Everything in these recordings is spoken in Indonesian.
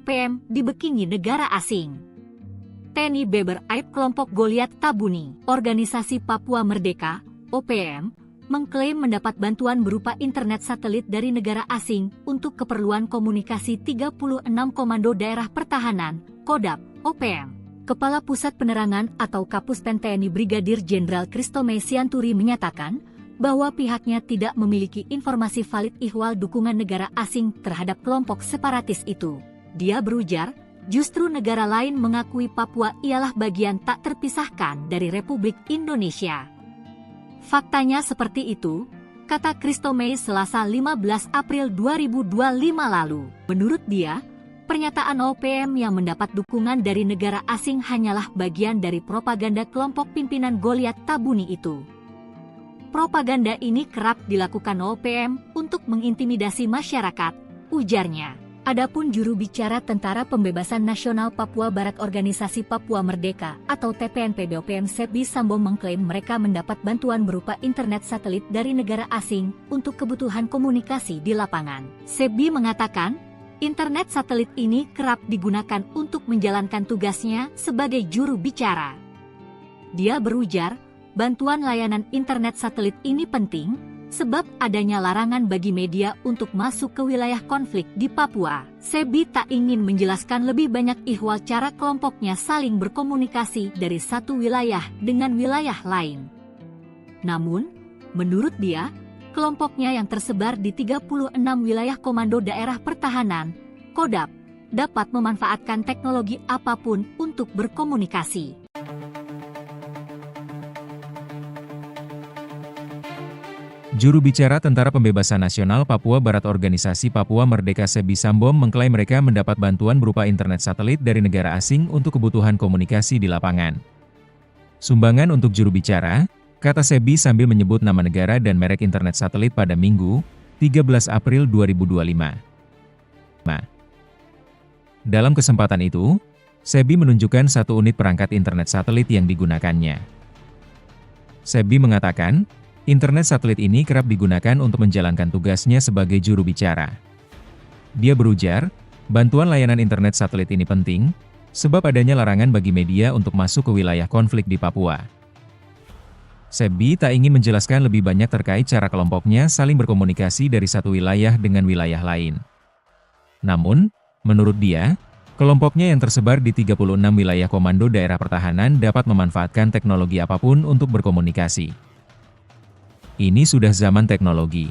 OPM dibekingi negara asing. TNI beraib kelompok Goliat Tabuni. Organisasi Papua Merdeka, OPM, mengklaim mendapat bantuan berupa internet satelit dari negara asing untuk keperluan komunikasi 36 Komando Daerah Pertahanan, Kodap, OPM. Kepala Pusat Penerangan atau Kapuspen TNI Brigadir Jenderal Christomay Sianturi menyatakan bahwa pihaknya tidak memiliki informasi valid ihwal dukungan negara asing terhadap kelompok separatis itu. Dia berujar, justru negara lain mengakui Papua ialah bagian tak terpisahkan dari Republik Indonesia. Faktanya seperti itu, kata Christomay Selasa 15 April 2025 lalu. Menurut dia, pernyataan OPM yang mendapat dukungan dari negara asing hanyalah bagian dari propaganda kelompok pimpinan Goliat Tabuni itu. Propaganda ini kerap dilakukan OPM untuk mengintimidasi masyarakat, ujarnya. Adapun juru bicara Tentara Pembebasan Nasional Papua Barat Organisasi Papua Merdeka atau TPNPB OPM Sebi Sambo mengklaim mereka mendapat bantuan berupa internet satelit dari negara asing untuk kebutuhan komunikasi di lapangan. Sebi mengatakan, internet satelit ini kerap digunakan untuk menjalankan tugasnya sebagai juru bicara. Dia berujar, bantuan layanan internet satelit ini penting, sebab adanya larangan bagi media untuk masuk ke wilayah konflik di Papua. Sebi tak ingin menjelaskan lebih banyak ihwal cara kelompoknya saling berkomunikasi dari satu wilayah dengan wilayah lain. Namun, menurut dia, kelompoknya yang tersebar di 36 wilayah Komando Daerah Pertahanan, Kodap, dapat memanfaatkan teknologi apapun untuk berkomunikasi. Juru bicara Tentara Pembebasan Nasional Papua Barat Organisasi Papua Merdeka Sebi Sambo mengklaim mereka mendapat bantuan berupa internet satelit dari negara asing untuk kebutuhan komunikasi di lapangan. Sumbangan untuk juru bicara, kata Sebi sambil menyebut nama negara dan merek internet satelit pada Minggu, 13 April 2025. Dalam kesempatan itu, Sebi menunjukkan satu unit perangkat internet satelit yang digunakannya. Sebi mengatakan, internet satelit ini kerap digunakan untuk menjalankan tugasnya sebagai juru bicara. Dia berujar, bantuan layanan internet satelit ini penting, sebab adanya larangan bagi media untuk masuk ke wilayah konflik di Papua. Sebi tak ingin menjelaskan lebih banyak terkait cara kelompoknya saling berkomunikasi dari satu wilayah dengan wilayah lain. Namun, menurut dia, kelompoknya yang tersebar di 36 wilayah Komando Daerah Pertahanan dapat memanfaatkan teknologi apapun untuk berkomunikasi. Ini sudah zaman teknologi.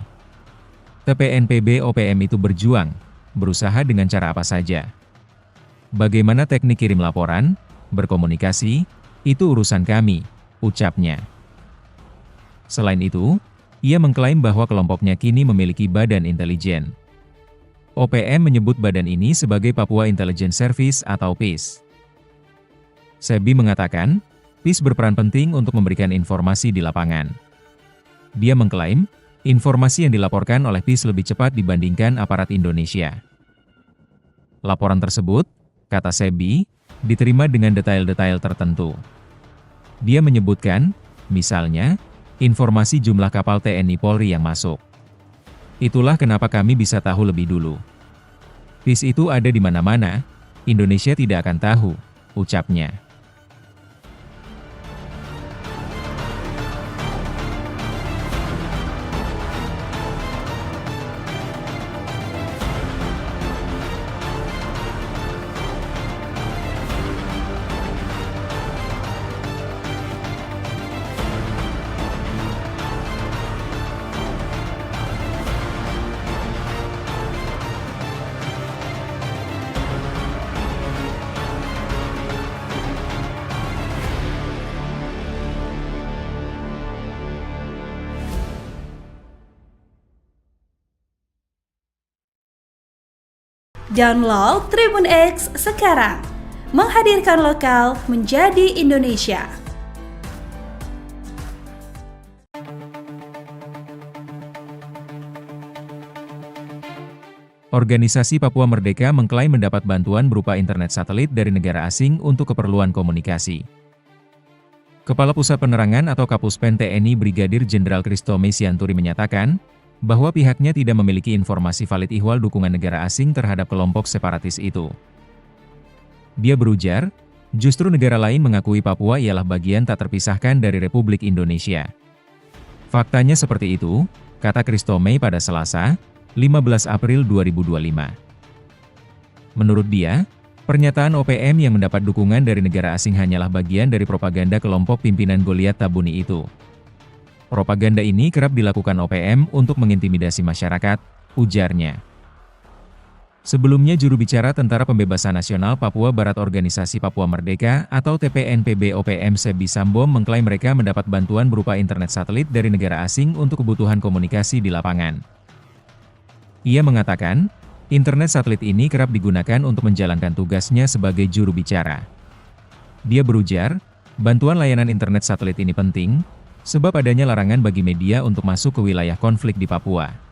TPNPB OPM itu berjuang, berusaha dengan cara apa saja. Bagaimana teknik kirim laporan, berkomunikasi, itu urusan kami, ucapnya. Selain itu, ia mengklaim bahwa kelompoknya kini memiliki badan intelijen. OPM menyebut badan ini sebagai Papua Intelligence Service atau PIS. Sebi mengatakan, PIS berperan penting untuk memberikan informasi di lapangan. Dia mengklaim, informasi yang dilaporkan oleh PIS lebih cepat dibandingkan aparat Indonesia. Laporan tersebut, kata Sebi, diterima dengan detail-detail tertentu. Dia menyebutkan, misalnya, informasi jumlah kapal TNI Polri yang masuk. Itulah kenapa kami bisa tahu lebih dulu. PIS itu ada di mana-mana, Indonesia tidak akan tahu, ucapnya. Download Tribun X sekarang, menghadirkan lokal menjadi Indonesia. Organisasi Papua Merdeka mengklaim mendapat bantuan berupa internet satelit dari negara asing untuk keperluan komunikasi. Kepala Pusat Penerangan atau Kapuspen TNI Brigadir Jenderal Christomay Sianturi menyatakan, bahwa pihaknya tidak memiliki informasi valid ihwal dukungan negara asing terhadap kelompok separatis itu. Dia berujar, justru negara lain mengakui Papua ialah bagian tak terpisahkan dari Republik Indonesia. Faktanya seperti itu, kata Christomey pada Selasa, 15 April 2025. Menurut dia, pernyataan OPM yang mendapat dukungan dari negara asing hanyalah bagian dari propaganda kelompok pimpinan Goliat Tabuni itu. Propaganda ini kerap dilakukan OPM untuk mengintimidasi masyarakat, ujarnya. Sebelumnya juru bicara Tentara Pembebasan Nasional Papua Barat Organisasi Papua Merdeka atau TPNPB OPM Sebi Sambo mengklaim mereka mendapat bantuan berupa internet satelit dari negara asing untuk kebutuhan komunikasi di lapangan. Ia mengatakan, internet satelit ini kerap digunakan untuk menjalankan tugasnya sebagai juru bicara. Dia berujar, bantuan layanan internet satelit ini penting, sebab adanya larangan bagi media untuk masuk ke wilayah konflik di Papua.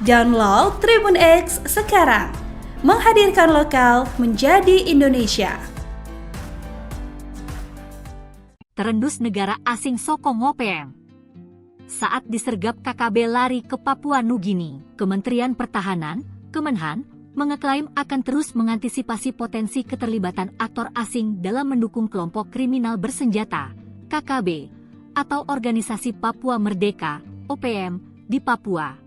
Download Tribun X sekarang, menghadirkan lokal menjadi Indonesia. Terendus negara asing sokong OPM. Saat disergap KKB lari ke Papua Nugini, Kementerian Pertahanan, Kemenhan, mengeklaim akan terus mengantisipasi potensi keterlibatan aktor asing dalam mendukung kelompok kriminal bersenjata, KKB, atau Organisasi Papua Merdeka, OPM, di Papua.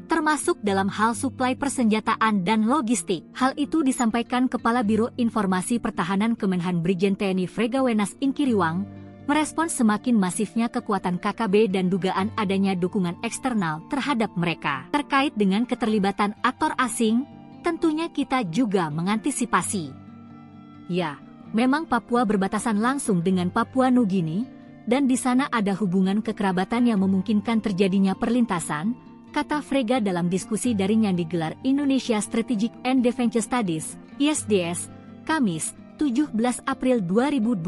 Termasuk dalam hal suplai persenjataan dan logistik. Hal itu disampaikan Kepala Biro Informasi Pertahanan Kemenhan Brigjen TNI Fregawenas Inkiriwang, merespons semakin masifnya kekuatan KKB dan dugaan adanya dukungan eksternal terhadap mereka. Terkait dengan keterlibatan aktor asing, tentunya kita juga mengantisipasi. Ya, memang Papua berbatasan langsung dengan Papua Nugini, dan di sana ada hubungan kekerabatan yang memungkinkan terjadinya perlintasan, kata Frega dalam diskusi daring yang digelar Indonesia Strategic and Defense Studies, ISDS, Kamis, 17 April 2025.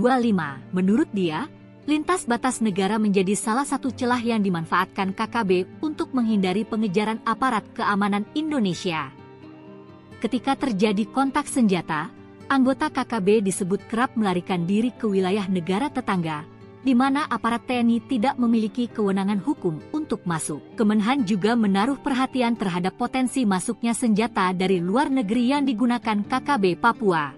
Menurut dia, lintas batas negara menjadi salah satu celah yang dimanfaatkan KKB untuk menghindari pengejaran aparat keamanan Indonesia. Ketika terjadi kontak senjata, anggota KKB disebut kerap melarikan diri ke wilayah negara tetangga, di mana aparat TNI tidak memiliki kewenangan hukum untuk masuk. Kemenhan juga menaruh perhatian terhadap potensi masuknya senjata dari luar negeri yang digunakan KKB Papua.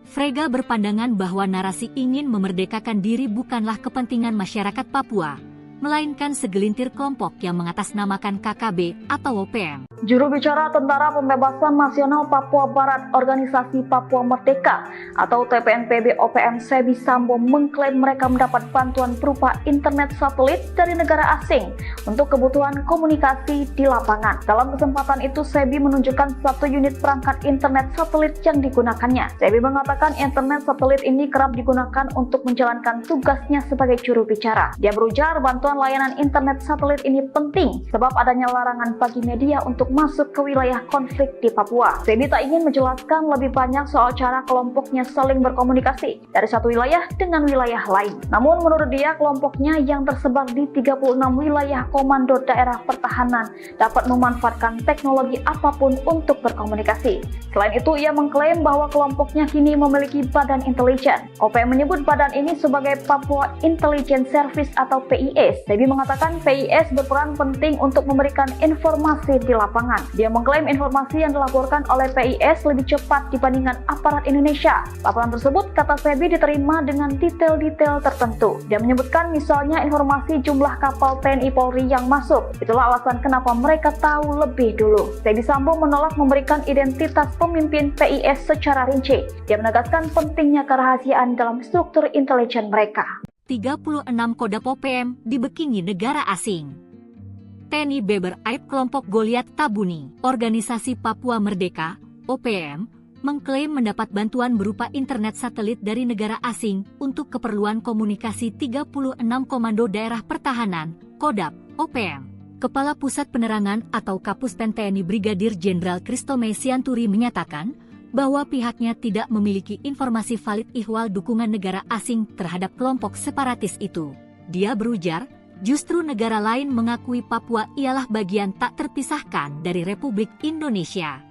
Frega berpandangan bahwa narasi ingin memerdekakan diri bukanlah kepentingan masyarakat Papua, melainkan segelintir kelompok yang mengatasnamakan KKB atau OPM. Juru bicara Tentara Pembebasan Nasional Papua Barat Organisasi Papua Merdeka atau TPNPB OPM Sebi Sambo mengklaim mereka mendapat bantuan berupa internet satelit dari negara asing untuk kebutuhan komunikasi di lapangan. Dalam kesempatan itu, Sebi menunjukkan satu unit perangkat internet satelit yang digunakannya. Sebi mengatakan internet satelit ini kerap digunakan untuk menjalankan tugasnya sebagai juru bicara. Dia berujar bantuan layanan internet satelit ini penting sebab adanya larangan bagi media untuk masuk ke wilayah konflik di Papua. Sebi tak ingin menjelaskan lebih banyak soal cara kelompoknya saling berkomunikasi dari satu wilayah dengan wilayah lain. Namun menurut dia, kelompoknya yang tersebar di 36 wilayah komando daerah pertahanan dapat memanfaatkan teknologi apapun untuk berkomunikasi. Selain itu, ia mengklaim bahwa kelompoknya kini memiliki badan intelijen. OPM menyebut badan ini sebagai Papua Intelligence Service atau PIS Sebi mengatakan PIS berperan penting untuk memberikan informasi di lapangan. Dia mengklaim informasi yang dilaporkan oleh PIS lebih cepat dibandingkan aparat Indonesia. Laporan tersebut, kata Sebi, diterima dengan detail-detail tertentu. Dia menyebutkan misalnya informasi jumlah kapal TNI Polri yang masuk. Itulah alasan kenapa mereka tahu lebih dulu. Sebi Sambo menolak memberikan identitas pemimpin PIS secara rinci. Dia menegaskan pentingnya kerahasiaan dalam struktur intelijen mereka. 36 Kodam OPM dibekini negara asing. TNI Beber Aib kelompok Goliat Tabuni, Organisasi Papua Merdeka, OPM, mengklaim mendapat bantuan berupa internet satelit dari negara asing untuk keperluan komunikasi 36 Komando Daerah Pertahanan, Kodam, OPM. Kepala Pusat Penerangan atau Kapuspen TNI Brigadir Jenderal Kristome Sianturi menyatakan bahwa pihaknya tidak memiliki informasi valid ihwal dukungan negara asing terhadap kelompok separatis itu. Dia berujar, justru negara lain mengakui Papua ialah bagian tak terpisahkan dari Republik Indonesia.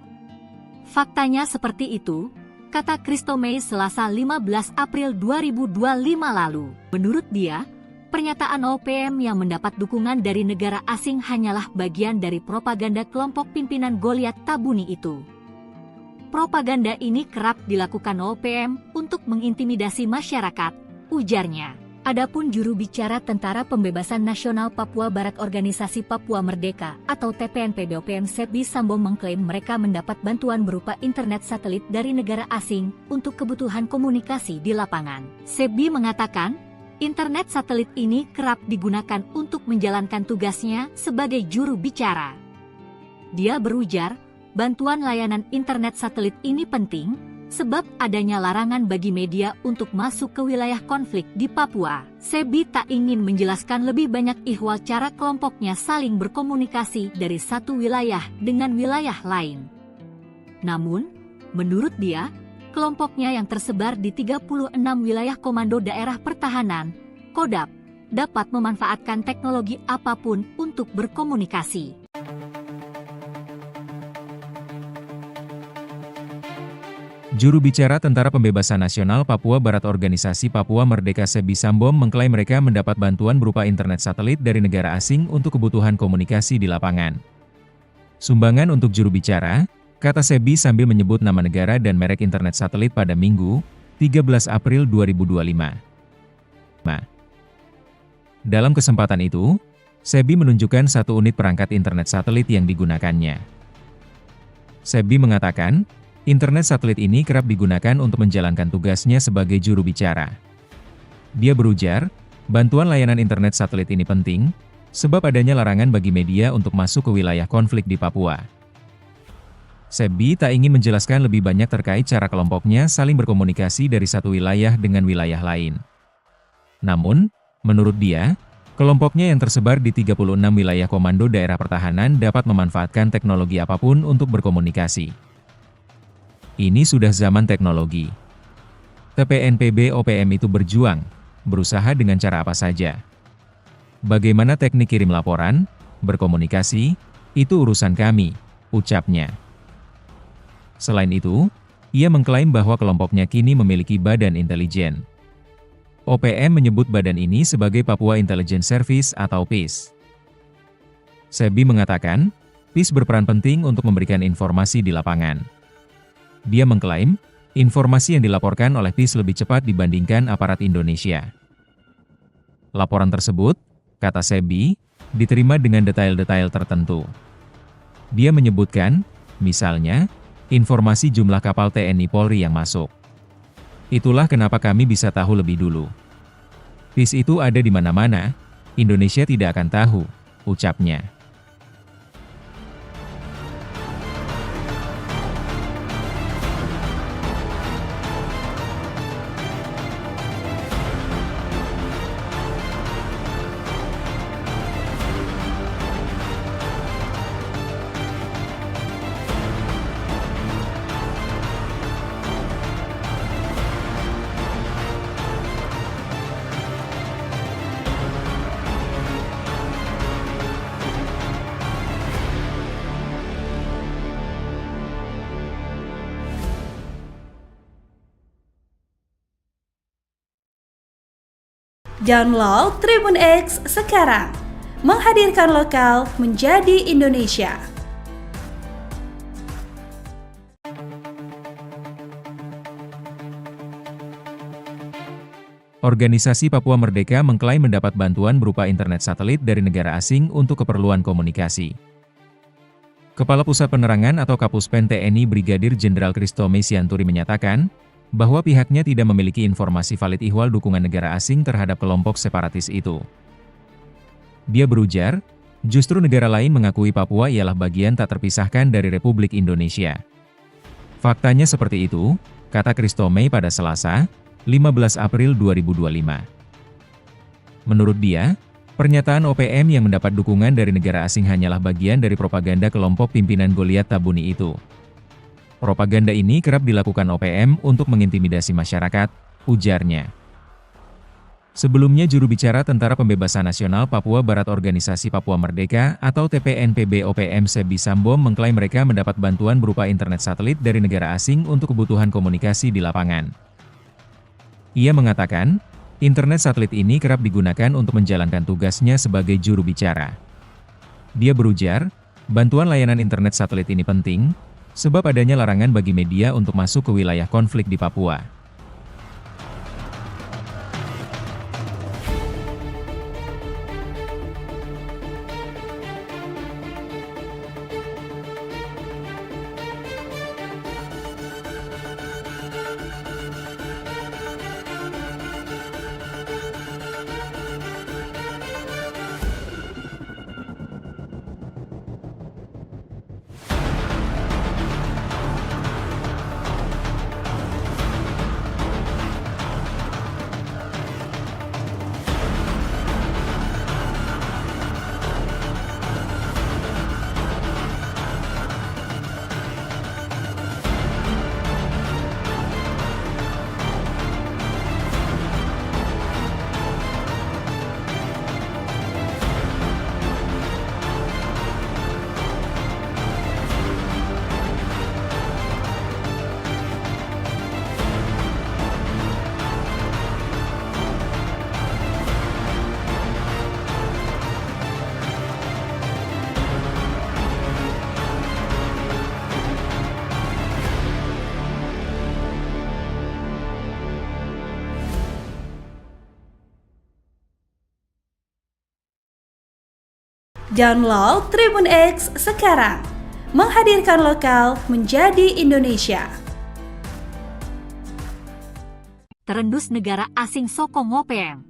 Faktanya seperti itu, kata Kristome Selasa 15 April 2025 lalu. Menurut dia, pernyataan OPM yang mendapat dukungan dari negara asing hanyalah bagian dari propaganda kelompok pimpinan Goliat Tabuni itu. Propaganda ini kerap dilakukan OPM untuk mengintimidasi masyarakat, ujarnya. Adapun juru bicara Tentara Pembebasan Nasional Papua Barat Organisasi Papua Merdeka atau TPNPB OPM Sebi Sambo mengklaim mereka mendapat bantuan berupa internet satelit dari negara asing untuk kebutuhan komunikasi di lapangan. Sebi mengatakan, internet satelit ini kerap digunakan untuk menjalankan tugasnya sebagai juru bicara. Dia berujar, bantuan layanan internet satelit ini penting, sebab adanya larangan bagi media untuk masuk ke wilayah konflik di Papua. Sebi tak ingin menjelaskan lebih banyak ihwal cara kelompoknya saling berkomunikasi dari satu wilayah dengan wilayah lain. Namun, menurut dia, kelompoknya yang tersebar di 36 wilayah Komando Daerah Pertahanan, Kodam, dapat memanfaatkan teknologi apapun untuk berkomunikasi. Juru bicara Tentara Pembebasan Nasional Papua Barat Organisasi Papua Merdeka Sebi Sambo mengklaim mereka mendapat bantuan berupa internet satelit dari negara asing untuk kebutuhan komunikasi di lapangan. Sumbangan untuk juru bicara, kata Sebi sambil menyebut nama negara dan merek internet satelit pada Minggu, 13 April 2025. Dalam kesempatan itu, Sebi menunjukkan satu unit perangkat internet satelit yang digunakannya. Sebi mengatakan, internet satelit ini kerap digunakan untuk menjalankan tugasnya sebagai juru bicara. Dia berujar, bantuan layanan internet satelit ini penting, sebab adanya larangan bagi media untuk masuk ke wilayah konflik di Papua. Sebi tak ingin menjelaskan lebih banyak terkait cara kelompoknya saling berkomunikasi dari satu wilayah dengan wilayah lain. Namun, menurut dia, kelompoknya yang tersebar di 36 wilayah Komando Daerah Pertahanan dapat memanfaatkan teknologi apapun untuk berkomunikasi. Ini sudah zaman teknologi. TPNPB OPM itu berjuang, berusaha dengan cara apa saja. Bagaimana teknik kirim laporan, berkomunikasi, itu urusan kami, ucapnya. Selain itu, ia mengklaim bahwa kelompoknya kini memiliki badan intelijen. OPM menyebut badan ini sebagai Papua Intelligence Service atau PIS. Sebi mengatakan, PIS berperan penting untuk memberikan informasi di lapangan. Dia mengklaim, informasi yang dilaporkan oleh PIS lebih cepat dibandingkan aparat Indonesia. Laporan tersebut, kata Sebi, diterima dengan detail-detail tertentu. Dia menyebutkan, misalnya, informasi jumlah kapal TNI Polri yang masuk. Itulah kenapa kami bisa tahu lebih dulu. PIS itu ada di mana-mana, Indonesia tidak akan tahu, ucapnya. Download Tribun X sekarang. Menghadirkan lokal menjadi Indonesia. Organisasi Papua Merdeka mengklaim mendapat bantuan berupa internet satelit dari negara asing untuk keperluan komunikasi. Kepala Pusat Penerangan atau Kapuspen TNI Brigadir Jenderal Christomay Sianturi menyatakan bahwa pihaknya tidak memiliki informasi valid ihwal dukungan negara asing terhadap kelompok separatis itu. Dia berujar, justru negara lain mengakui Papua ialah bagian tak terpisahkan dari Republik Indonesia. Faktanya seperti itu, kata Christomay pada Selasa, 15 April 2025. Menurut dia, pernyataan OPM yang mendapat dukungan dari negara asing hanyalah bagian dari propaganda kelompok pimpinan Goliat Tabuni itu. Propaganda ini kerap dilakukan OPM untuk mengintimidasi masyarakat, ujarnya. Sebelumnya juru bicara Tentara Pembebasan Nasional Papua Barat Organisasi Papua Merdeka atau TPNPB OPM Sebi Sambo mengklaim mereka mendapat bantuan berupa internet satelit dari negara asing untuk kebutuhan komunikasi di lapangan. Ia mengatakan, internet satelit ini kerap digunakan untuk menjalankan tugasnya sebagai juru bicara. Dia berujar, bantuan layanan internet satelit ini penting, sebab adanya larangan bagi media untuk masuk ke wilayah konflik di Papua. Download Tribun X sekarang. Menghadirkan lokal menjadi Indonesia. Terendus negara asing sokong OPM.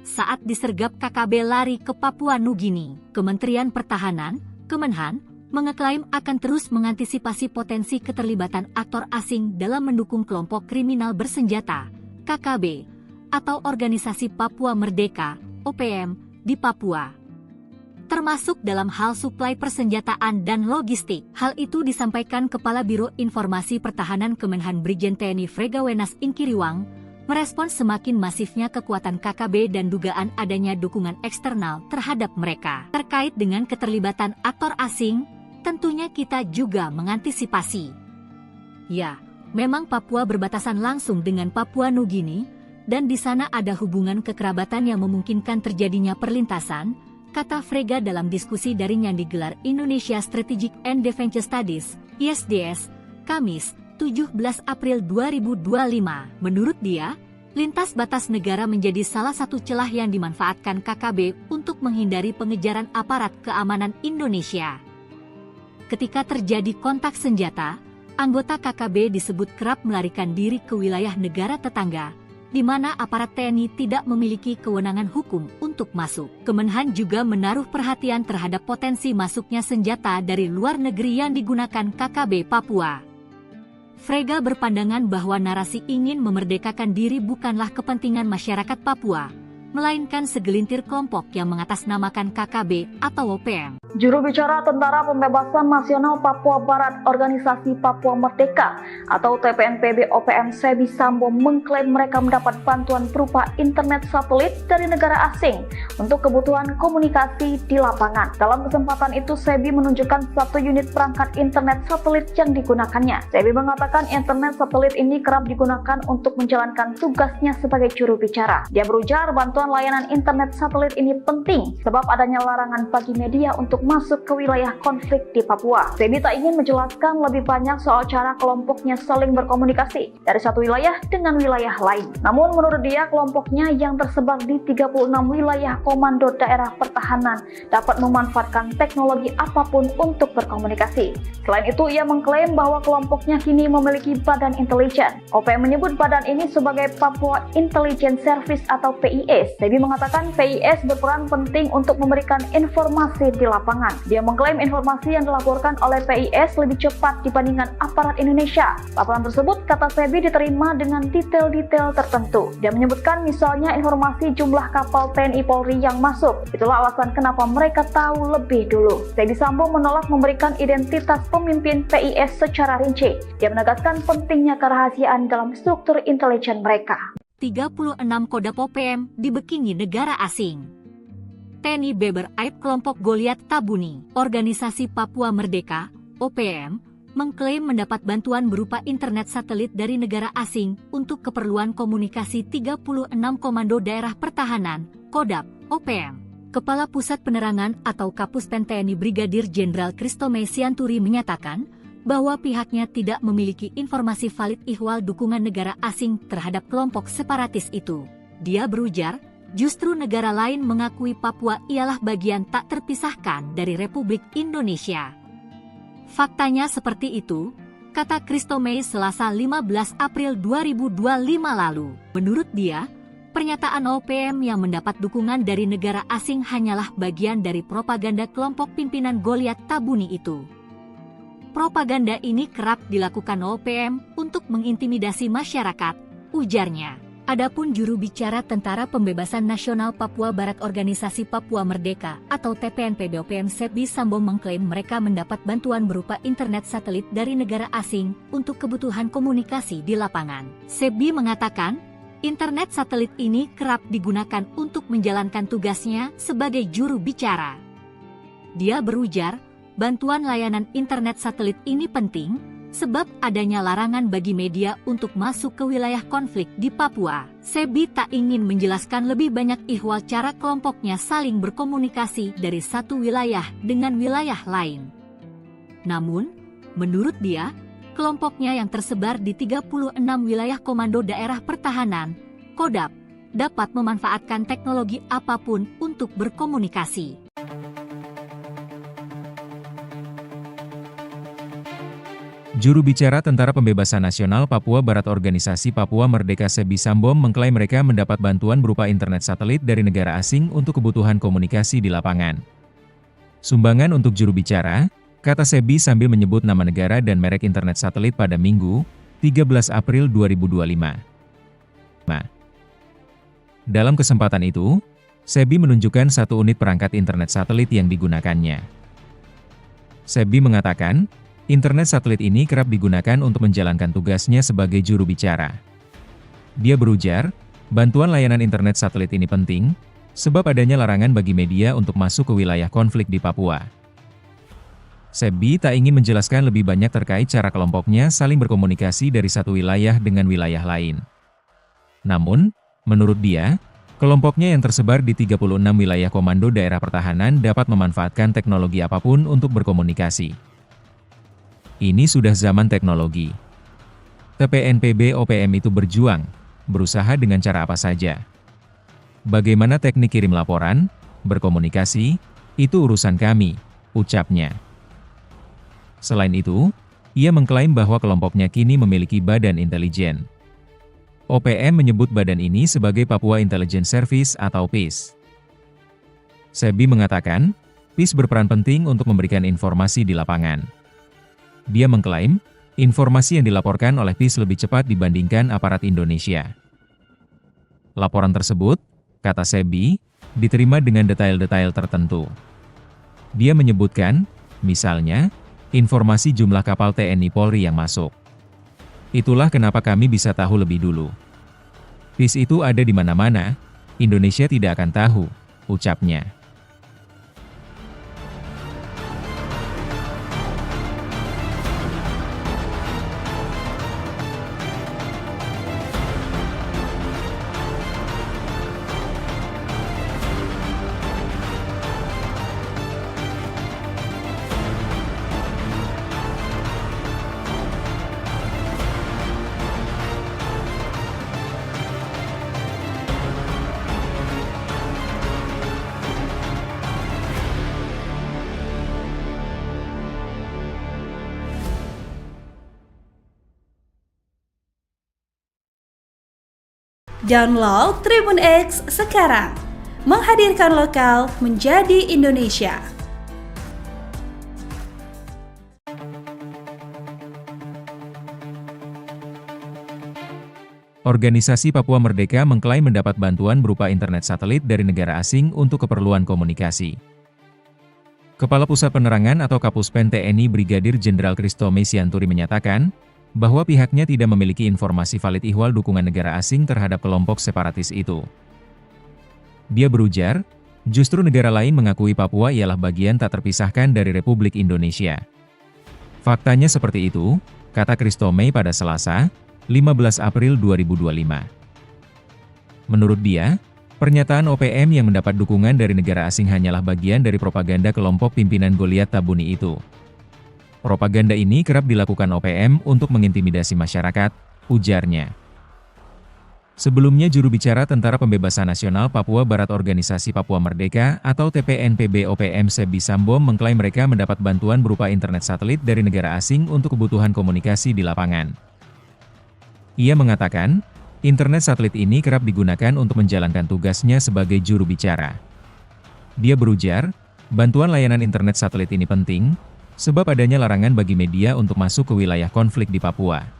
Saat disergap KKB lari ke Papua Nugini, Kementerian Pertahanan, Kemenhan, mengeklaim akan terus mengantisipasi potensi keterlibatan aktor asing dalam mendukung kelompok kriminal bersenjata, KKB, atau Organisasi Papua Merdeka, OPM, di Papua. Termasuk dalam hal suplai persenjataan dan logistik. Hal itu disampaikan Kepala Biro Informasi Pertahanan Kemenhan Brigjen TNI Fregawenas Inkiriwang, merespons semakin masifnya kekuatan KKB dan dugaan adanya dukungan eksternal terhadap mereka. Terkait dengan keterlibatan aktor asing, tentunya kita juga mengantisipasi. Ya, memang Papua berbatasan langsung dengan Papua Nugini, dan di sana ada hubungan kekerabatan yang memungkinkan terjadinya perlintasan, kata Frega dalam diskusi daring yang digelar Indonesia Strategic and Defense Studies, ISDS, Kamis, 17 April 2025. Menurut dia, lintas batas negara menjadi salah satu celah yang dimanfaatkan KKB untuk menghindari pengejaran aparat keamanan Indonesia. Ketika terjadi kontak senjata, anggota KKB disebut kerap melarikan diri ke wilayah negara tetangga, di mana aparat TNI tidak memiliki kewenangan hukum untuk masuk. Kemenhan juga menaruh perhatian terhadap potensi masuknya senjata dari luar negeri yang digunakan KKB Papua. Frega berpandangan bahwa narasi ingin memerdekakan diri bukanlah kepentingan masyarakat Papua, melainkan segelintir kelompok yang mengatasnamakan KKB atau OPM. Juru bicara Tentara Pembebasan Nasional Papua Barat Organisasi Papua Merdeka atau TPNPB OPM Sebi Sambo mengklaim mereka mendapat bantuan berupa internet satelit dari negara asing untuk kebutuhan komunikasi di lapangan. Dalam kesempatan itu, Sebi menunjukkan satu unit perangkat internet satelit yang digunakannya. Sebi mengatakan internet satelit ini kerap digunakan untuk menjalankan tugasnya sebagai juru bicara. Dia berujar bantuan layanan internet satelit ini penting sebab adanya larangan bagi media untuk masuk ke wilayah konflik di Papua. Sebi tak ingin menjelaskan lebih banyak soal cara kelompoknya saling berkomunikasi dari satu wilayah dengan wilayah lain. Namun menurut dia, kelompoknya yang tersebar di 36 wilayah komando daerah pertahanan dapat memanfaatkan teknologi apapun untuk berkomunikasi. Selain itu, ia mengklaim bahwa kelompoknya kini memiliki badan intelijen. OPM menyebut badan ini sebagai Papua Intelligence Service atau PIS. Sebi mengatakan PIS berperan penting untuk memberikan informasi di lapangan. Dia mengklaim informasi yang dilaporkan oleh PIS lebih cepat dibandingkan aparat Indonesia. Laporan tersebut, kata Sebi, diterima dengan detail-detail tertentu. Dia menyebutkan misalnya informasi jumlah kapal TNI Polri yang masuk. Itulah alasan kenapa mereka tahu lebih dulu. Sebi Sambo menolak memberikan identitas pemimpin PIS secara rinci. Dia menegaskan pentingnya kerahasiaan dalam struktur intelijen mereka. 36 Kodam OPM dibekini negara asing. TNI Beber Aib kelompok Goliat Tabuni, Organisasi Papua Merdeka, OPM, mengklaim mendapat bantuan berupa internet satelit dari negara asing untuk keperluan komunikasi 36 Komando Daerah Pertahanan, Kodam, OPM. Kepala Pusat Penerangan atau Kapuspen TNI Brigadir Jenderal Kristome Sianturi menyatakan bahwa pihaknya tidak memiliki informasi valid ihwal dukungan negara asing terhadap kelompok separatis itu. Dia berujar, justru negara lain mengakui Papua ialah bagian tak terpisahkan dari Republik Indonesia. Faktanya seperti itu, kata Kristome Selasa 15 April 2025 lalu. Menurut dia, pernyataan OPM yang mendapat dukungan dari negara asing hanyalah bagian dari propaganda kelompok pimpinan Goliat Tabuni itu. Propaganda ini kerap dilakukan OPM untuk mengintimidasi masyarakat, ujarnya. Adapun juru bicara Tentara Pembebasan Nasional Papua Barat Organisasi Papua Merdeka atau TPNPB OPM Sebi Sambo mengklaim mereka mendapat bantuan berupa internet satelit dari negara asing untuk kebutuhan komunikasi di lapangan. Sebi mengatakan, internet satelit ini kerap digunakan untuk menjalankan tugasnya sebagai juru bicara. Dia berujar, bantuan layanan internet satelit ini penting sebab adanya larangan bagi media untuk masuk ke wilayah konflik di Papua. Sebi tak ingin menjelaskan lebih banyak ihwal cara kelompoknya saling berkomunikasi dari satu wilayah dengan wilayah lain. Namun, menurut dia, kelompoknya yang tersebar di 36 wilayah Komando Daerah Pertahanan, Kodam, dapat memanfaatkan teknologi apapun untuk berkomunikasi. Juru bicara Tentara Pembebasan Nasional Papua Barat Organisasi Papua Merdeka Sebi Sambo mengklaim mereka mendapat bantuan berupa internet satelit dari negara asing untuk kebutuhan komunikasi di lapangan. Sumbangan untuk juru bicara, kata Sebi sambil menyebut nama negara dan merek internet satelit pada Minggu, 13 April 2025. Dalam kesempatan itu, Sebi menunjukkan satu unit perangkat internet satelit yang digunakannya. Sebi mengatakan, internet satelit ini kerap digunakan untuk menjalankan tugasnya sebagai juru bicara. Dia berujar, bantuan layanan internet satelit ini penting, sebab adanya larangan bagi media untuk masuk ke wilayah konflik di Papua. Sebi tak ingin menjelaskan lebih banyak terkait cara kelompoknya saling berkomunikasi dari satu wilayah dengan wilayah lain. Namun, menurut dia, kelompoknya yang tersebar di 36 wilayah Komando Daerah Pertahanan dapat memanfaatkan teknologi apapun untuk berkomunikasi. Ini sudah zaman teknologi. TPNPB OPM itu berjuang, berusaha dengan cara apa saja. Bagaimana teknik kirim laporan, berkomunikasi, itu urusan kami, ucapnya. Selain itu, ia mengklaim bahwa kelompoknya kini memiliki badan intelijen. OPM menyebut badan ini sebagai Papua Intelligence Service atau PIS. Sebi mengatakan, PIS berperan penting untuk memberikan informasi di lapangan. Dia mengklaim, informasi yang dilaporkan oleh PIS lebih cepat dibandingkan aparat Indonesia. Laporan tersebut, kata Sebi, diterima dengan detail-detail tertentu. Dia menyebutkan, misalnya, informasi jumlah kapal TNI Polri yang masuk. Itulah kenapa kami bisa tahu lebih dulu. PIS itu ada di mana-mana, Indonesia tidak akan tahu, ucapnya. Download Tribun X sekarang, menghadirkan lokal menjadi Indonesia. Organisasi Papua Merdeka mengklaim mendapat bantuan berupa internet satelit dari negara asing untuk keperluan komunikasi. Kepala Pusat Penerangan atau Kapuspen TNI Brigadir Jenderal Christomay Sianturi menyatakan, bahwa pihaknya tidak memiliki informasi valid ihwal dukungan negara asing terhadap kelompok separatis itu. Dia berujar, justru negara lain mengakui Papua ialah bagian tak terpisahkan dari Republik Indonesia. Faktanya seperti itu, kata Christomay pada Selasa, 15 April 2025. Menurut dia, pernyataan OPM yang mendapat dukungan dari negara asing hanyalah bagian dari propaganda kelompok pimpinan Goliat Tabuni itu. Propaganda ini kerap dilakukan OPM untuk mengintimidasi masyarakat, ujarnya. Sebelumnya juru bicara Tentara Pembebasan Nasional Papua Barat Organisasi Papua Merdeka atau TPNPB OPM Sebi Sambo mengklaim mereka mendapat bantuan berupa internet satelit dari negara asing untuk kebutuhan komunikasi di lapangan. Ia mengatakan, internet satelit ini kerap digunakan untuk menjalankan tugasnya sebagai juru bicara. Dia berujar, bantuan layanan internet satelit ini penting, sebab adanya larangan bagi media untuk masuk ke wilayah konflik di Papua.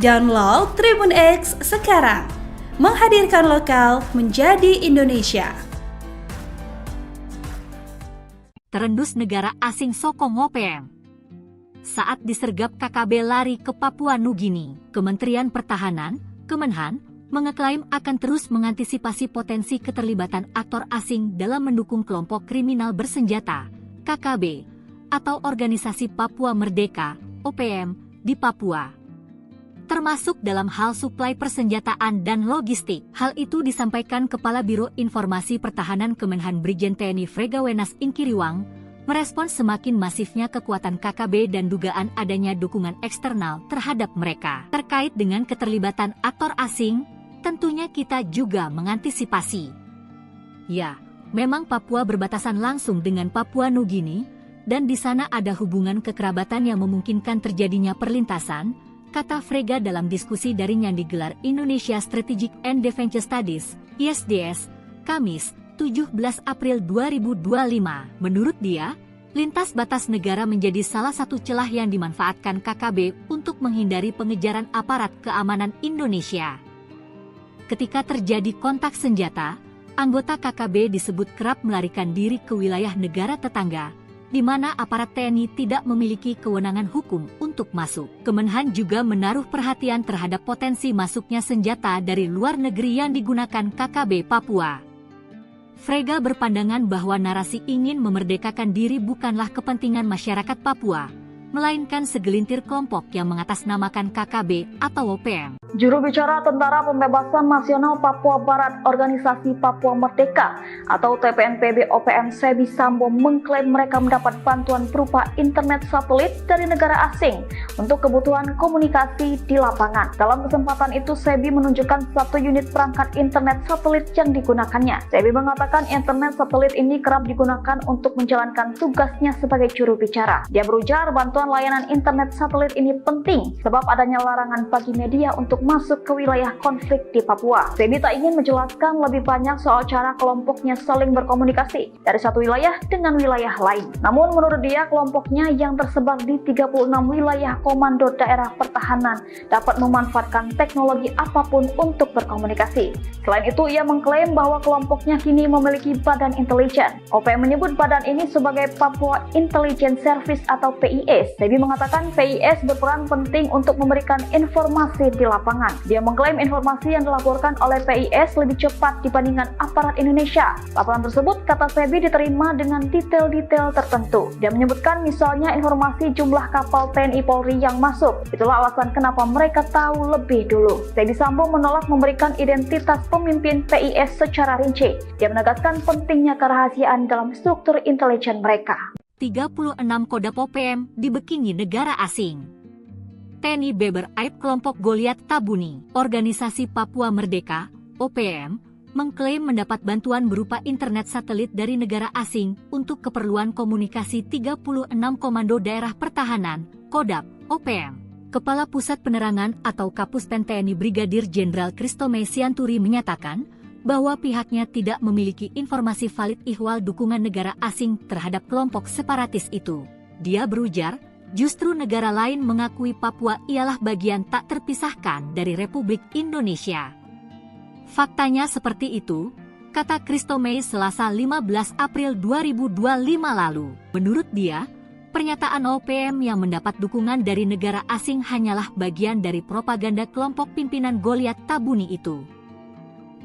Download Tribun X sekarang, menghadirkan lokal menjadi Indonesia. Terendus negara asing sokong OPM. Saat disergap KKB lari ke Papua Nugini, Kementerian Pertahanan, Kemenhan, mengeklaim akan terus mengantisipasi potensi keterlibatan aktor asing dalam mendukung kelompok kriminal bersenjata, KKB, atau Organisasi Papua Merdeka, OPM, di Papua. Termasuk dalam hal suplai persenjataan dan logistik. Hal itu disampaikan Kepala Biro Informasi Pertahanan Kemenhan Brigjen TNI Fregawenas Inkiriwang, merespons semakin masifnya kekuatan KKB dan dugaan adanya dukungan eksternal terhadap mereka. Terkait dengan keterlibatan aktor asing, tentunya kita juga mengantisipasi. Ya, memang Papua berbatasan langsung dengan Papua Nugini, dan di sana ada hubungan kekerabatan yang memungkinkan terjadinya perlintasan, kata Frega dalam diskusi daring yang digelar Indonesia Strategic and Defense Studies, ISDS, Kamis, 17 April 2025. Menurut dia, lintas batas negara menjadi salah satu celah yang dimanfaatkan KKB untuk menghindari pengejaran aparat keamanan Indonesia. ketika terjadi kontak senjata, anggota KKB disebut kerap melarikan diri ke wilayah negara tetangga, di mana aparat TNI tidak memiliki kewenangan hukum untuk masuk. Kemenhan juga menaruh perhatian terhadap potensi masuknya senjata dari luar negeri yang digunakan KKB Papua. Frega berpandangan bahwa narasi ingin memerdekakan diri bukanlah kepentingan masyarakat Papua, melainkan segelintir kelompok yang mengatasnamakan KKB atau OPM. Juru bicara Tentara Pembebasan Nasional Papua Barat Organisasi Papua Merdeka atau TPNPB OPM Sebi Sambo mengklaim mereka mendapat bantuan berupa internet satelit dari negara asing untuk kebutuhan komunikasi di lapangan. Dalam kesempatan itu, Sebi menunjukkan 1 unit perangkat internet satelit yang digunakannya. Sebi mengatakan internet satelit ini kerap digunakan untuk menjalankan tugasnya sebagai juru bicara. Dia berujar bantuan layanan internet satelit ini penting sebab adanya larangan bagi media untuk masuk ke wilayah konflik di Papua. Sebi tak ingin menjelaskan lebih banyak soal cara kelompoknya saling berkomunikasi dari satu wilayah dengan wilayah lain. Namun menurut dia, kelompoknya yang tersebar di 36 wilayah komando daerah pertahanan dapat memanfaatkan teknologi apapun untuk berkomunikasi. Selain itu, ia mengklaim bahwa kelompoknya kini memiliki badan intelijen. OPM menyebut badan ini sebagai Papua Intelligence Service atau PIS. Sebi mengatakan PIS berperan penting untuk memberikan informasi di lapangan. Dia mengklaim informasi yang dilaporkan oleh PIS lebih cepat dibandingkan aparat Indonesia. Laporan tersebut, kata Sebi, diterima dengan detail-detail tertentu. Dia menyebutkan misalnya informasi jumlah kapal TNI Polri yang masuk. Itulah alasan kenapa mereka tahu lebih dulu. Sebi Sambo menolak memberikan identitas pemimpin PIS secara rinci. Dia menegaskan pentingnya kerahasiaan dalam struktur intelijen mereka. 36 Kodam OPM dibekingi negara asing. TNI Beber Aib kelompok Goliat Tabuni, Organisasi Papua Merdeka, OPM, mengklaim mendapat bantuan berupa internet satelit dari negara asing untuk keperluan komunikasi 36 Komando Daerah Pertahanan, Kodam, OPM. Kepala Pusat Penerangan atau Kapuspen TNI Brigadir Jenderal Kristome Sianturi menyatakan bahwa pihaknya tidak memiliki informasi valid ihwal dukungan negara asing terhadap kelompok separatis itu. Dia berujar, justru negara lain mengakui Papua ialah bagian tak terpisahkan dari Republik Indonesia. Faktanya seperti itu, kata Kristome Selasa 15 April 2025 lalu. Menurut dia, pernyataan OPM yang mendapat dukungan dari negara asing hanyalah bagian dari propaganda kelompok pimpinan Goliat Tabuni itu.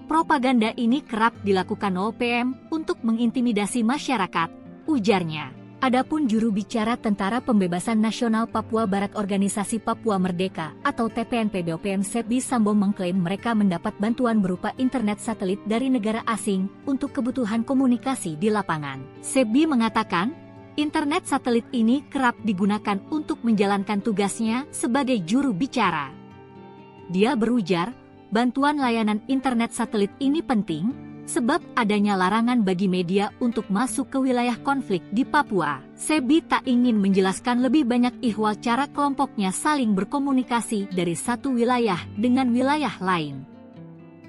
Propaganda ini kerap dilakukan OPM untuk mengintimidasi masyarakat, ujarnya. Adapun juru bicara Tentara Pembebasan Nasional Papua Barat Organisasi Papua Merdeka atau TPNPB OPM Sebi Sambo mengklaim mereka mendapat bantuan berupa internet satelit dari negara asing untuk kebutuhan komunikasi di lapangan. Sebi mengatakan, internet satelit ini kerap digunakan untuk menjalankan tugasnya sebagai juru bicara. Dia berujar, bantuan layanan internet satelit ini penting sebab adanya larangan bagi media untuk masuk ke wilayah konflik di Papua. Sebi tak ingin menjelaskan lebih banyak ihwal cara kelompoknya saling berkomunikasi dari satu wilayah dengan wilayah lain.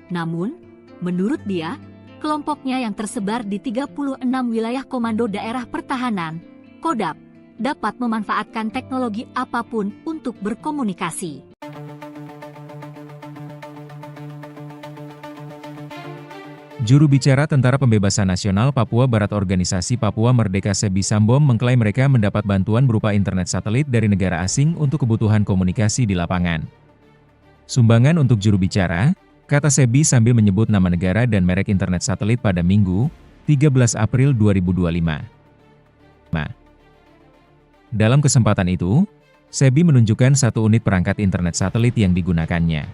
Namun, menurut dia, kelompoknya yang tersebar di 36 wilayah Komando Daerah Pertahanan, Kodam, dapat memanfaatkan teknologi apapun untuk berkomunikasi. Juru bicara Tentara Pembebasan Nasional Papua Barat Organisasi Papua Merdeka Sebi Sambo mengklaim mereka mendapat bantuan berupa internet satelit dari negara asing untuk kebutuhan komunikasi di lapangan. Sumbangan untuk juru bicara, kata Sebi sambil menyebut nama negara dan merek internet satelit pada Minggu, 13 April 2025. Dalam kesempatan itu, Sebi menunjukkan 1 unit perangkat internet satelit yang digunakannya.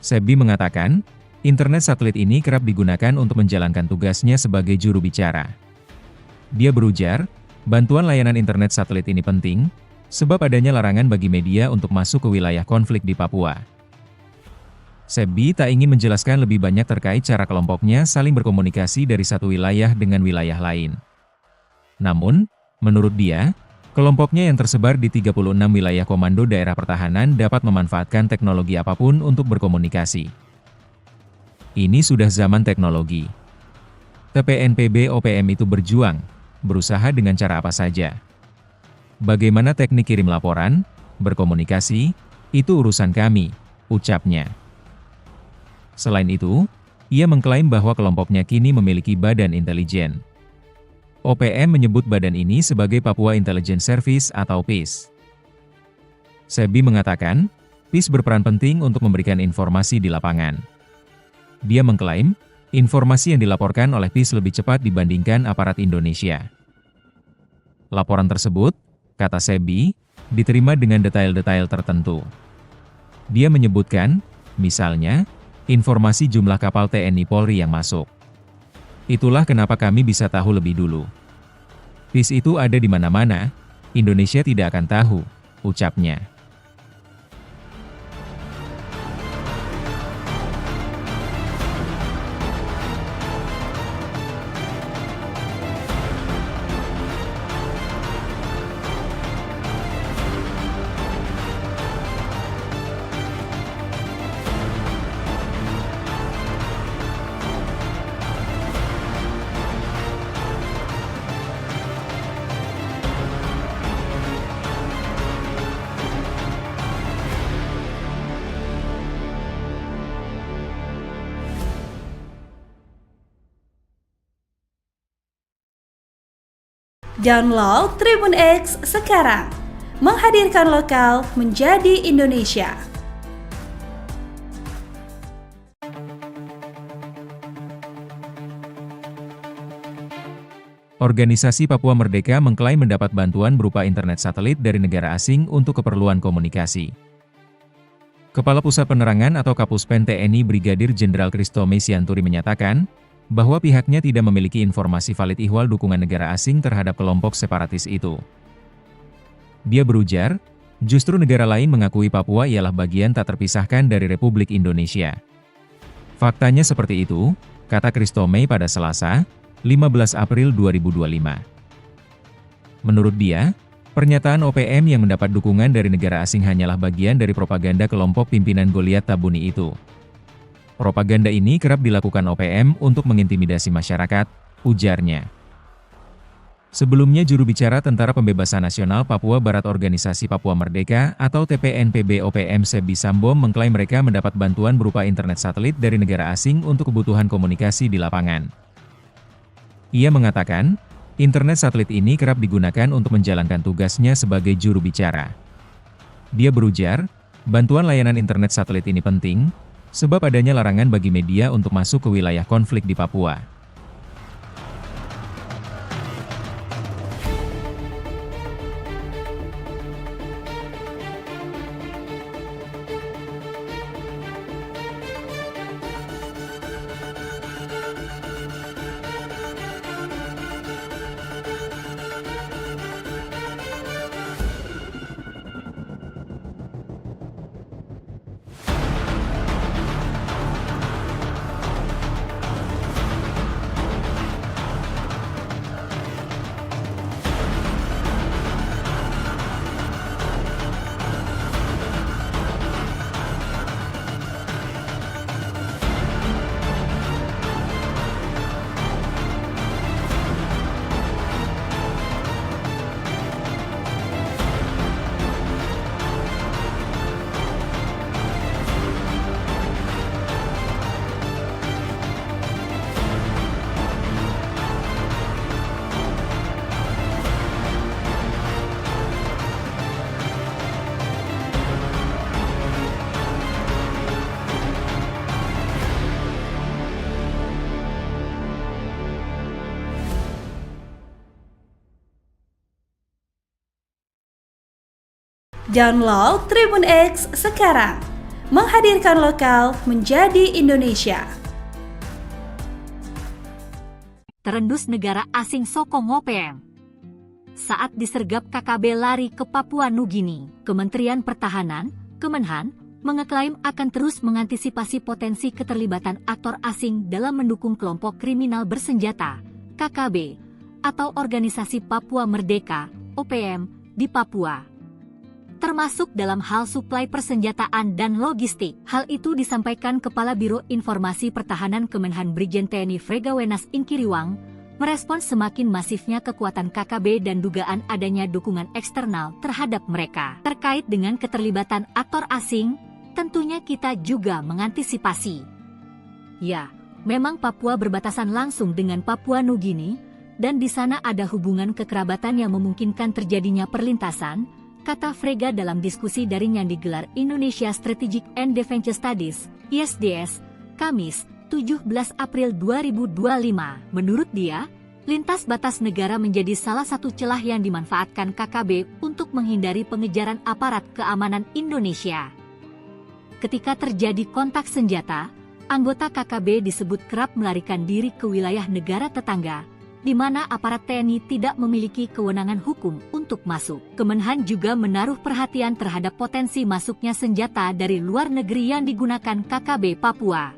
Sebi mengatakan, internet satelit ini kerap digunakan untuk menjalankan tugasnya sebagai juru bicara. Dia berujar, bantuan layanan internet satelit ini penting, sebab adanya larangan bagi media untuk masuk ke wilayah konflik di Papua. Sebi tak ingin menjelaskan lebih banyak terkait cara kelompoknya saling berkomunikasi dari satu wilayah dengan wilayah lain. Namun, menurut dia, kelompoknya yang tersebar di 36 wilayah Komando Daerah Pertahanan dapat memanfaatkan teknologi apapun untuk berkomunikasi. Ini sudah zaman teknologi. TPNPB OPM itu berjuang, berusaha dengan cara apa saja. Bagaimana teknik kirim laporan, berkomunikasi, itu urusan kami, ucapnya. Selain itu, ia mengklaim bahwa kelompoknya kini memiliki badan intelijen. OPM menyebut badan ini sebagai Papua Intelligence Service atau PIS. Sebi mengatakan, PIS berperan penting untuk memberikan informasi di lapangan. Dia mengklaim, informasi yang dilaporkan oleh PIS lebih cepat dibandingkan aparat Indonesia. Laporan tersebut, kata Sebi, diterima dengan detail-detail tertentu. Dia menyebutkan, misalnya, informasi jumlah kapal TNI Polri yang masuk. Itulah kenapa kami bisa tahu lebih dulu. PIS itu ada di mana-mana, Indonesia tidak akan tahu, ucapnya. Download Tribun X sekarang, menghadirkan lokal menjadi Indonesia. Organisasi Papua Merdeka mengklaim mendapat bantuan berupa internet satelit dari negara asing untuk keperluan komunikasi. Kepala Pusat Penerangan atau Kapuspen TNI Brigadir Jenderal Christomay Sianturi menyatakan, bahwa pihaknya tidak memiliki informasi valid ihwal dukungan negara asing terhadap kelompok separatis itu. Dia berujar, justru negara lain mengakui Papua ialah bagian tak terpisahkan dari Republik Indonesia. Faktanya seperti itu, kata Christomay pada Selasa, 15 April 2025. Menurut dia, pernyataan OPM yang mendapat dukungan dari negara asing hanyalah bagian dari propaganda kelompok pimpinan Goliat Tabuni itu. Propaganda ini kerap dilakukan OPM untuk mengintimidasi masyarakat, ujarnya. Sebelumnya juru bicara Tentara Pembebasan Nasional Papua Barat Organisasi Papua Merdeka atau TPNPB OPM Sebi Sambo mengklaim mereka mendapat bantuan berupa internet satelit dari negara asing untuk kebutuhan komunikasi di lapangan. Ia mengatakan, internet satelit ini kerap digunakan untuk menjalankan tugasnya sebagai juru bicara. Dia berujar, bantuan layanan internet satelit ini penting, sebab adanya larangan bagi media untuk masuk ke wilayah konflik di Papua. Download Tribun X sekarang, menghadirkan lokal menjadi Indonesia. Terendus negara asing sokong OPM. Saat disergap KKB lari ke Papua Nugini, Kementerian Pertahanan, Kemenhan, mengeklaim akan terus mengantisipasi potensi keterlibatan aktor asing dalam mendukung kelompok kriminal bersenjata, KKB, atau Organisasi Papua Merdeka, OPM, di Papua. Termasuk dalam hal suplai persenjataan dan logistik. Hal itu disampaikan Kepala Biro Informasi Pertahanan Kemenhan Brigjen TNI Fregawenas Inkiriwang, merespons semakin masifnya kekuatan KKB dan dugaan adanya dukungan eksternal terhadap mereka. Terkait dengan keterlibatan aktor asing, tentunya kita juga mengantisipasi. Ya, memang Papua berbatasan langsung dengan Papua Nugini, dan di sana ada hubungan kekerabatan yang memungkinkan terjadinya perlintasan, kata Frega dalam diskusi daring yang digelar Indonesia Strategic and Defense Studies, ISDS, Kamis, 17 April 2025. Menurut dia, lintas batas negara menjadi salah satu celah yang dimanfaatkan KKB untuk menghindari pengejaran aparat keamanan Indonesia. Ketika terjadi kontak senjata, anggota KKB disebut kerap melarikan diri ke wilayah negara tetangga, di mana aparat TNI tidak memiliki kewenangan hukum untuk masuk. Kemenhan juga menaruh perhatian terhadap potensi masuknya senjata dari luar negeri yang digunakan KKB Papua.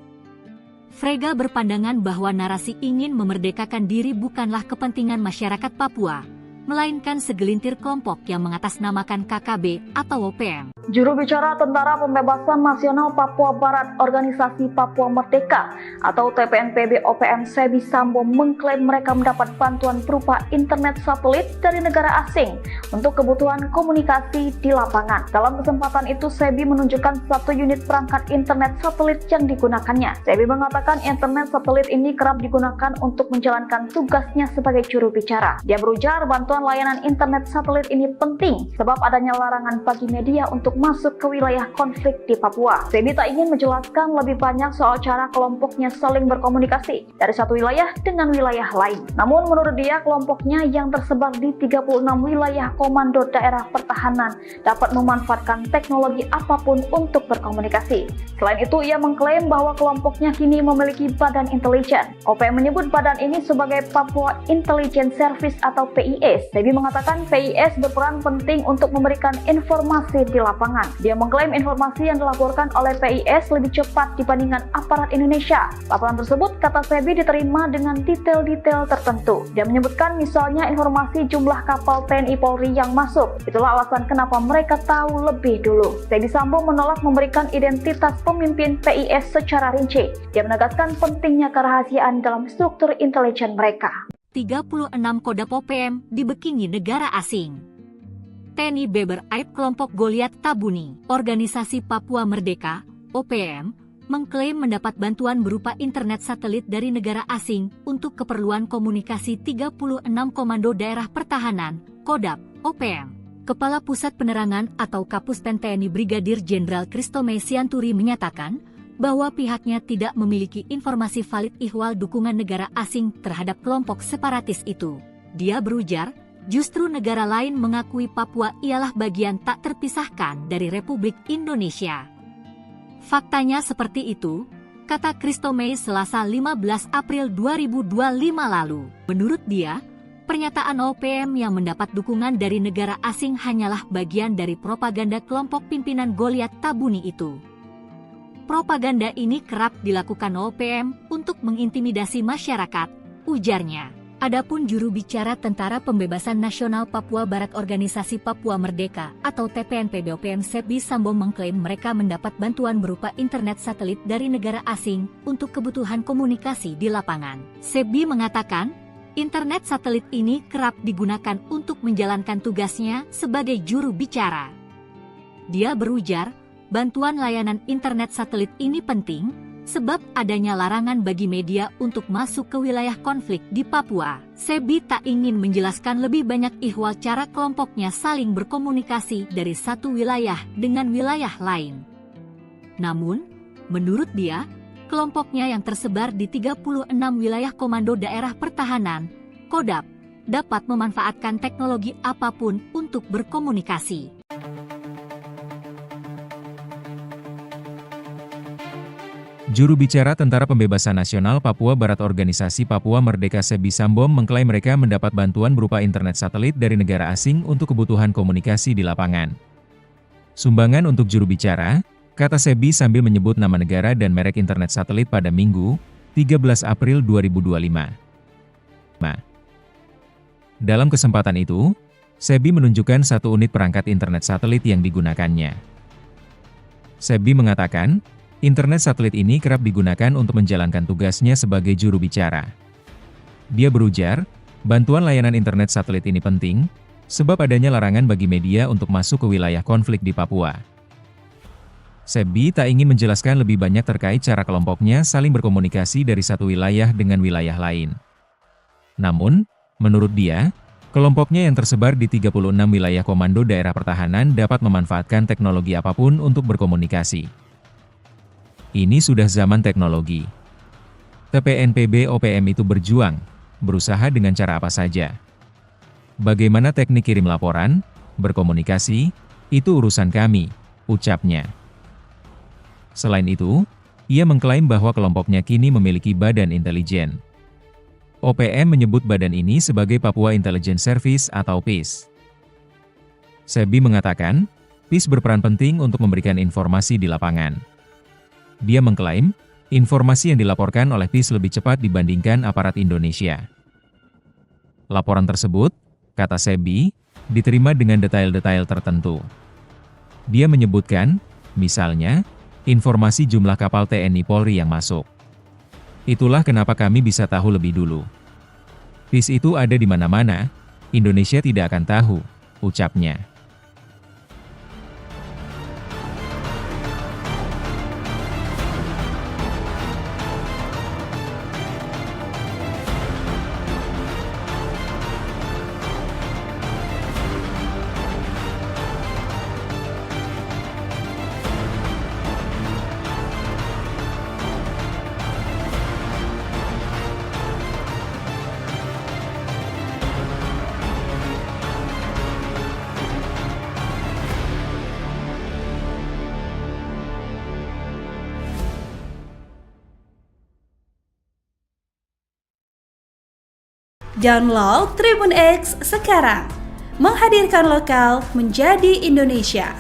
Frega berpandangan bahwa narasi ingin memerdekakan diri bukanlah kepentingan masyarakat Papua, melainkan segelintir kelompok yang mengatasnamakan KKB atau OPM. Juru bicara Tentara Pembebasan Nasional Papua Barat Organisasi Papua Merdeka atau TPNPB OPM Sebi Sambo mengklaim mereka mendapat bantuan berupa internet satelit dari negara asing untuk kebutuhan komunikasi di lapangan. Dalam kesempatan itu, Sebi menunjukkan satu unit perangkat internet satelit yang digunakannya. Sebi mengatakan internet satelit ini kerap digunakan untuk menjalankan tugasnya sebagai juru bicara. Dia berujar bantuan layanan internet satelit ini penting sebab adanya larangan bagi media untuk masuk ke wilayah konflik di Papua. Sebi tak ingin menjelaskan lebih banyak soal cara kelompoknya saling berkomunikasi dari satu wilayah dengan wilayah lain. Namun menurut dia, kelompoknya yang tersebar di 36 wilayah komando daerah pertahanan dapat memanfaatkan teknologi apapun untuk berkomunikasi. Selain itu, ia mengklaim bahwa kelompoknya kini memiliki badan intelijen. OPM menyebut badan ini sebagai Papua Intelligence Service atau PIS. Sebi mengatakan PIS berperan penting untuk memberikan informasi di lapangan. Dia mengklaim informasi yang dilaporkan oleh PIS lebih cepat dibandingkan aparat Indonesia. Laporan tersebut, kata Sebi, diterima dengan detail-detail tertentu. Dia menyebutkan misalnya informasi jumlah kapal TNI Polri yang masuk. Itulah alasan kenapa mereka tahu lebih dulu. Sebi Sambo menolak memberikan identitas pemimpin PIS secara rinci. Dia menegaskan pentingnya kerahasiaan dalam struktur intelijen mereka. 36 Kodam OPM dibekini negara asing. TNI Beber Aib kelompok Goliat Tabuni, Organisasi Papua Merdeka, OPM, mengklaim mendapat bantuan berupa internet satelit dari negara asing untuk keperluan komunikasi 36 Komando Daerah Pertahanan, Kodam, OPM. Kepala Pusat Penerangan atau Kapuspen TNI Brigadir Jenderal Kristome Sianturi menyatakan bahwa pihaknya tidak memiliki informasi valid ihwal dukungan negara asing terhadap kelompok separatis itu. Dia berujar, justru negara lain mengakui Papua ialah bagian tak terpisahkan dari Republik Indonesia. Faktanya seperti itu, kata Kristome Selasa 15 April 2025 lalu. Menurut dia, pernyataan OPM yang mendapat dukungan dari negara asing hanyalah bagian dari propaganda kelompok pimpinan Goliat Tabuni itu. Propaganda ini kerap dilakukan OPM untuk mengintimidasi masyarakat, ujarnya. Adapun juru bicara Tentara Pembebasan Nasional Papua Barat Organisasi Papua Merdeka atau TPNPB OPM Sebi Sambo mengklaim mereka mendapat bantuan berupa internet satelit dari negara asing untuk kebutuhan komunikasi di lapangan. Sebi mengatakan, internet satelit ini kerap digunakan untuk menjalankan tugasnya sebagai juru bicara. Dia berujar, bantuan layanan internet satelit ini penting sebab adanya larangan bagi media untuk masuk ke wilayah konflik di Papua. Sebi tak ingin menjelaskan lebih banyak ihwal cara kelompoknya saling berkomunikasi dari satu wilayah dengan wilayah lain. Namun, menurut dia, kelompoknya yang tersebar di 36 wilayah Komando Daerah Pertahanan, Kodam, dapat memanfaatkan teknologi apapun untuk berkomunikasi. Juru bicara Tentara Pembebasan Nasional Papua Barat Organisasi Papua Merdeka Sebi Sambo mengklaim mereka mendapat bantuan berupa internet satelit dari negara asing untuk kebutuhan komunikasi di lapangan. Sumbangan untuk juru bicara, kata Sebi sambil menyebut nama negara dan merek internet satelit pada Minggu, 13 April 2025. Dalam kesempatan itu, Sebi menunjukkan satu unit perangkat internet satelit yang digunakannya. Sebi mengatakan, internet satelit ini kerap digunakan untuk menjalankan tugasnya sebagai juru bicara. Dia berujar, bantuan layanan internet satelit ini penting, sebab adanya larangan bagi media untuk masuk ke wilayah konflik di Papua. Sebi tak ingin menjelaskan lebih banyak terkait cara kelompoknya saling berkomunikasi dari satu wilayah dengan wilayah lain. Namun, menurut dia, kelompoknya yang tersebar di 36 wilayah komando daerah pertahanan dapat memanfaatkan teknologi apapun untuk berkomunikasi. Ini sudah zaman teknologi. TPNPB OPM itu berjuang, berusaha dengan cara apa saja. Bagaimana teknik kirim laporan, berkomunikasi, itu urusan kami, ucapnya. Selain itu, ia mengklaim bahwa kelompoknya kini memiliki badan intelijen. OPM menyebut badan ini sebagai Papua Intelligence Service atau PIS. Sebi mengatakan, PIS berperan penting untuk memberikan informasi di lapangan. Dia mengklaim, informasi yang dilaporkan oleh PIS lebih cepat dibandingkan aparat Indonesia. Laporan tersebut, kata Sebi, diterima dengan detail-detail tertentu. Dia menyebutkan, misalnya, informasi jumlah kapal TNI Polri yang masuk. Itulah kenapa kami bisa tahu lebih dulu. PIS itu ada di mana-mana, Indonesia tidak akan tahu, ucapnya. Download Tribun X sekarang, menghadirkan lokal menjadi Indonesia.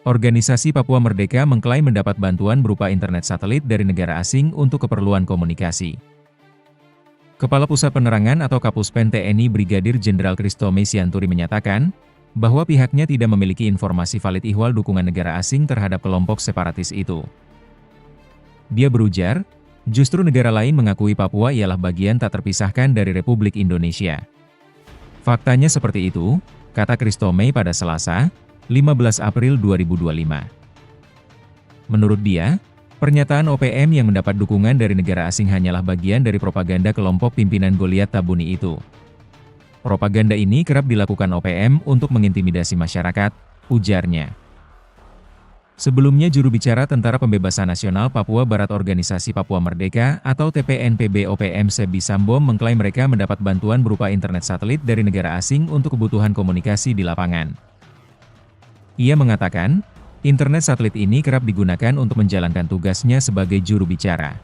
Organisasi Papua Merdeka mengklaim mendapat bantuan berupa internet satelit dari negara asing untuk keperluan komunikasi. Kepala Pusat Penerangan atau Kapuspen TNI Brigadir Jenderal Kristome Sianturi menyatakan, bahwa pihaknya tidak memiliki informasi valid ihwal dukungan negara asing terhadap kelompok separatis itu. Dia berujar, justru negara lain mengakui Papua ialah bagian tak terpisahkan dari Republik Indonesia. Faktanya seperti itu, kata Kristome pada Selasa, 15 April 2025. Menurut dia, pernyataan OPM yang mendapat dukungan dari negara asing hanyalah bagian dari propaganda kelompok pimpinan Goliat Tabuni itu. Propaganda ini kerap dilakukan OPM untuk mengintimidasi masyarakat, ujarnya. Sebelumnya juru bicara Tentara Pembebasan Nasional Papua Barat Organisasi Papua Merdeka atau TPNPB OPM Sebi Sambo mengklaim mereka mendapat bantuan berupa internet satelit dari negara asing untuk kebutuhan komunikasi di lapangan. Ia mengatakan, internet satelit ini kerap digunakan untuk menjalankan tugasnya sebagai juru bicara.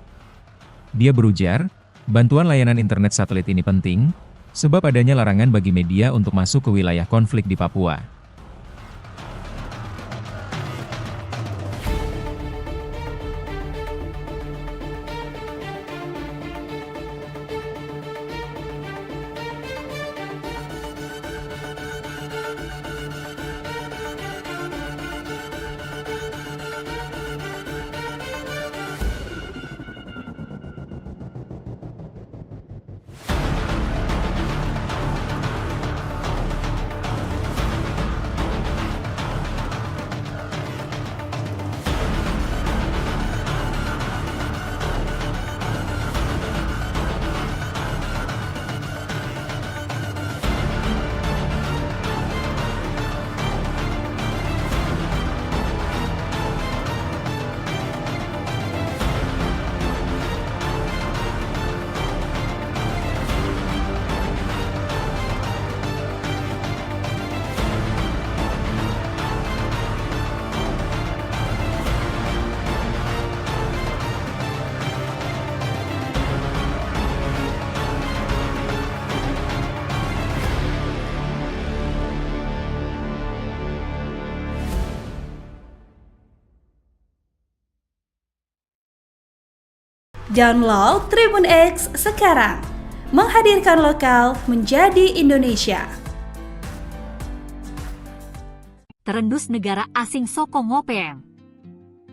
Dia berujar, bantuan layanan internet satelit ini penting, sebab adanya larangan bagi media untuk masuk ke wilayah konflik di Papua. Download Tribun X sekarang, menghadirkan lokal menjadi Indonesia. Terendus negara asing sokong OPM.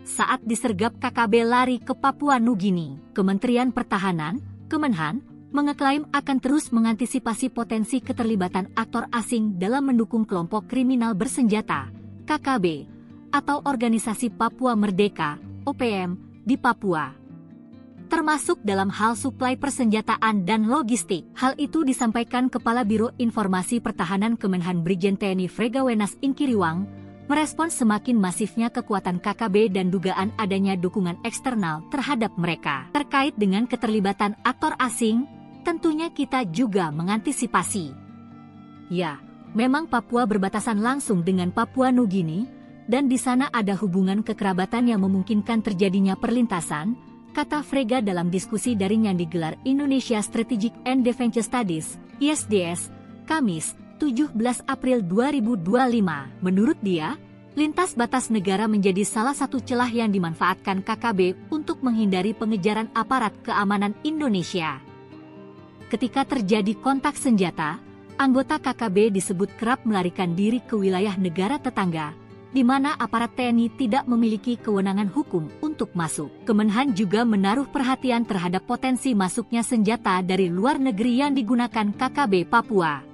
Saat disergap KKB lari ke Papua Nugini, Kementerian Pertahanan, Kemenhan, mengeklaim akan terus mengantisipasi potensi keterlibatan aktor asing dalam mendukung kelompok kriminal bersenjata, KKB, atau Organisasi Papua Merdeka, OPM, di Papua. Termasuk dalam hal suplai persenjataan dan logistik. Hal itu disampaikan Kepala Biro Informasi Pertahanan Kemenhan Brigjen TNI Fregawenas Inkiriwang, merespons semakin masifnya kekuatan KKB dan dugaan adanya dukungan eksternal terhadap mereka. Terkait dengan keterlibatan aktor asing, tentunya kita juga mengantisipasi. Ya, memang Papua berbatasan langsung dengan Papua Nugini, dan di sana ada hubungan kekerabatan yang memungkinkan terjadinya perlintasan, kata Frega dalam diskusi daring yang digelar Indonesia Strategic and Defense Studies, ISDS, Kamis, 17 April 2025. Menurut dia, lintas batas negara menjadi salah satu celah yang dimanfaatkan KKB untuk menghindari pengejaran aparat keamanan Indonesia. Ketika terjadi kontak senjata, anggota KKB disebut kerap melarikan diri ke wilayah negara tetangga, di mana aparat TNI tidak memiliki kewenangan hukum untuk masuk. Kemenhan juga menaruh perhatian terhadap potensi masuknya senjata dari luar negeri yang digunakan KKB Papua.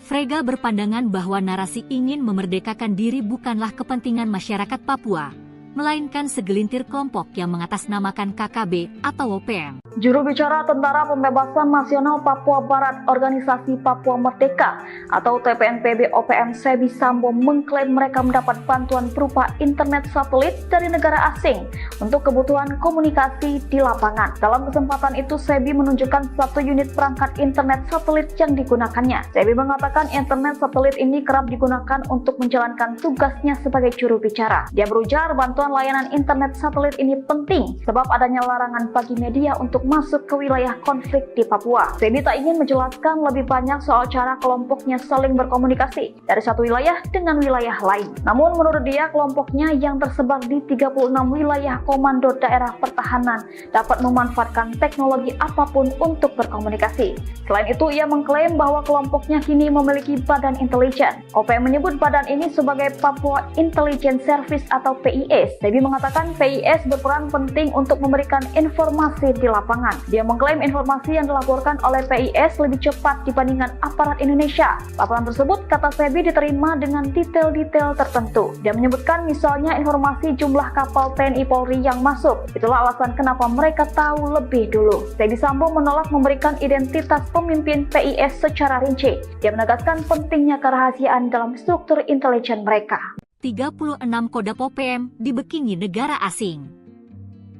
Frega berpandangan bahwa narasi ingin memerdekakan diri bukanlah kepentingan masyarakat Papua, melainkan segelintir kelompok yang mengatasnamakan KKB atau OPM. Juru bicara Tentara Pembebasan Nasional Papua Barat Organisasi Papua Merdeka atau TPNPB OPM Sebi Sambo mengklaim mereka mendapat bantuan berupa internet satelit dari negara asing untuk kebutuhan komunikasi di lapangan. Dalam kesempatan itu, Sebi menunjukkan satu unit perangkat internet satelit yang digunakannya. Sebi mengatakan internet satelit ini kerap digunakan untuk menjalankan tugasnya sebagai juru bicara. Dia berujar bantuan layanan internet satelit ini penting sebab adanya larangan bagi media untuk masuk ke wilayah konflik di Papua. Sebi tak ingin menjelaskan lebih banyak soal cara kelompoknya saling berkomunikasi dari satu wilayah dengan wilayah lain. Namun menurut dia, kelompoknya yang tersebar di 36 wilayah komando daerah pertahanan dapat memanfaatkan teknologi apapun untuk berkomunikasi. Selain itu, ia mengklaim bahwa kelompoknya kini memiliki badan intelijen. OPM menyebut badan ini sebagai Papua Intelligence Service atau PIS. Sebi mengatakan PIS berperan penting untuk memberikan informasi di lapangan. Dia mengklaim informasi yang dilaporkan oleh PIS lebih cepat dibandingkan aparat Indonesia. Laporan tersebut, kata Sebi, diterima dengan detail-detail tertentu. Dia menyebutkan misalnya informasi jumlah kapal TNI Polri yang masuk. Itulah alasan kenapa mereka tahu lebih dulu. Sebi Sambo menolak memberikan identitas pemimpin PIS secara rinci. Dia menegaskan pentingnya kerahasiaan dalam struktur intelijen mereka. 36 Kodam OPM dibekingi negara asing.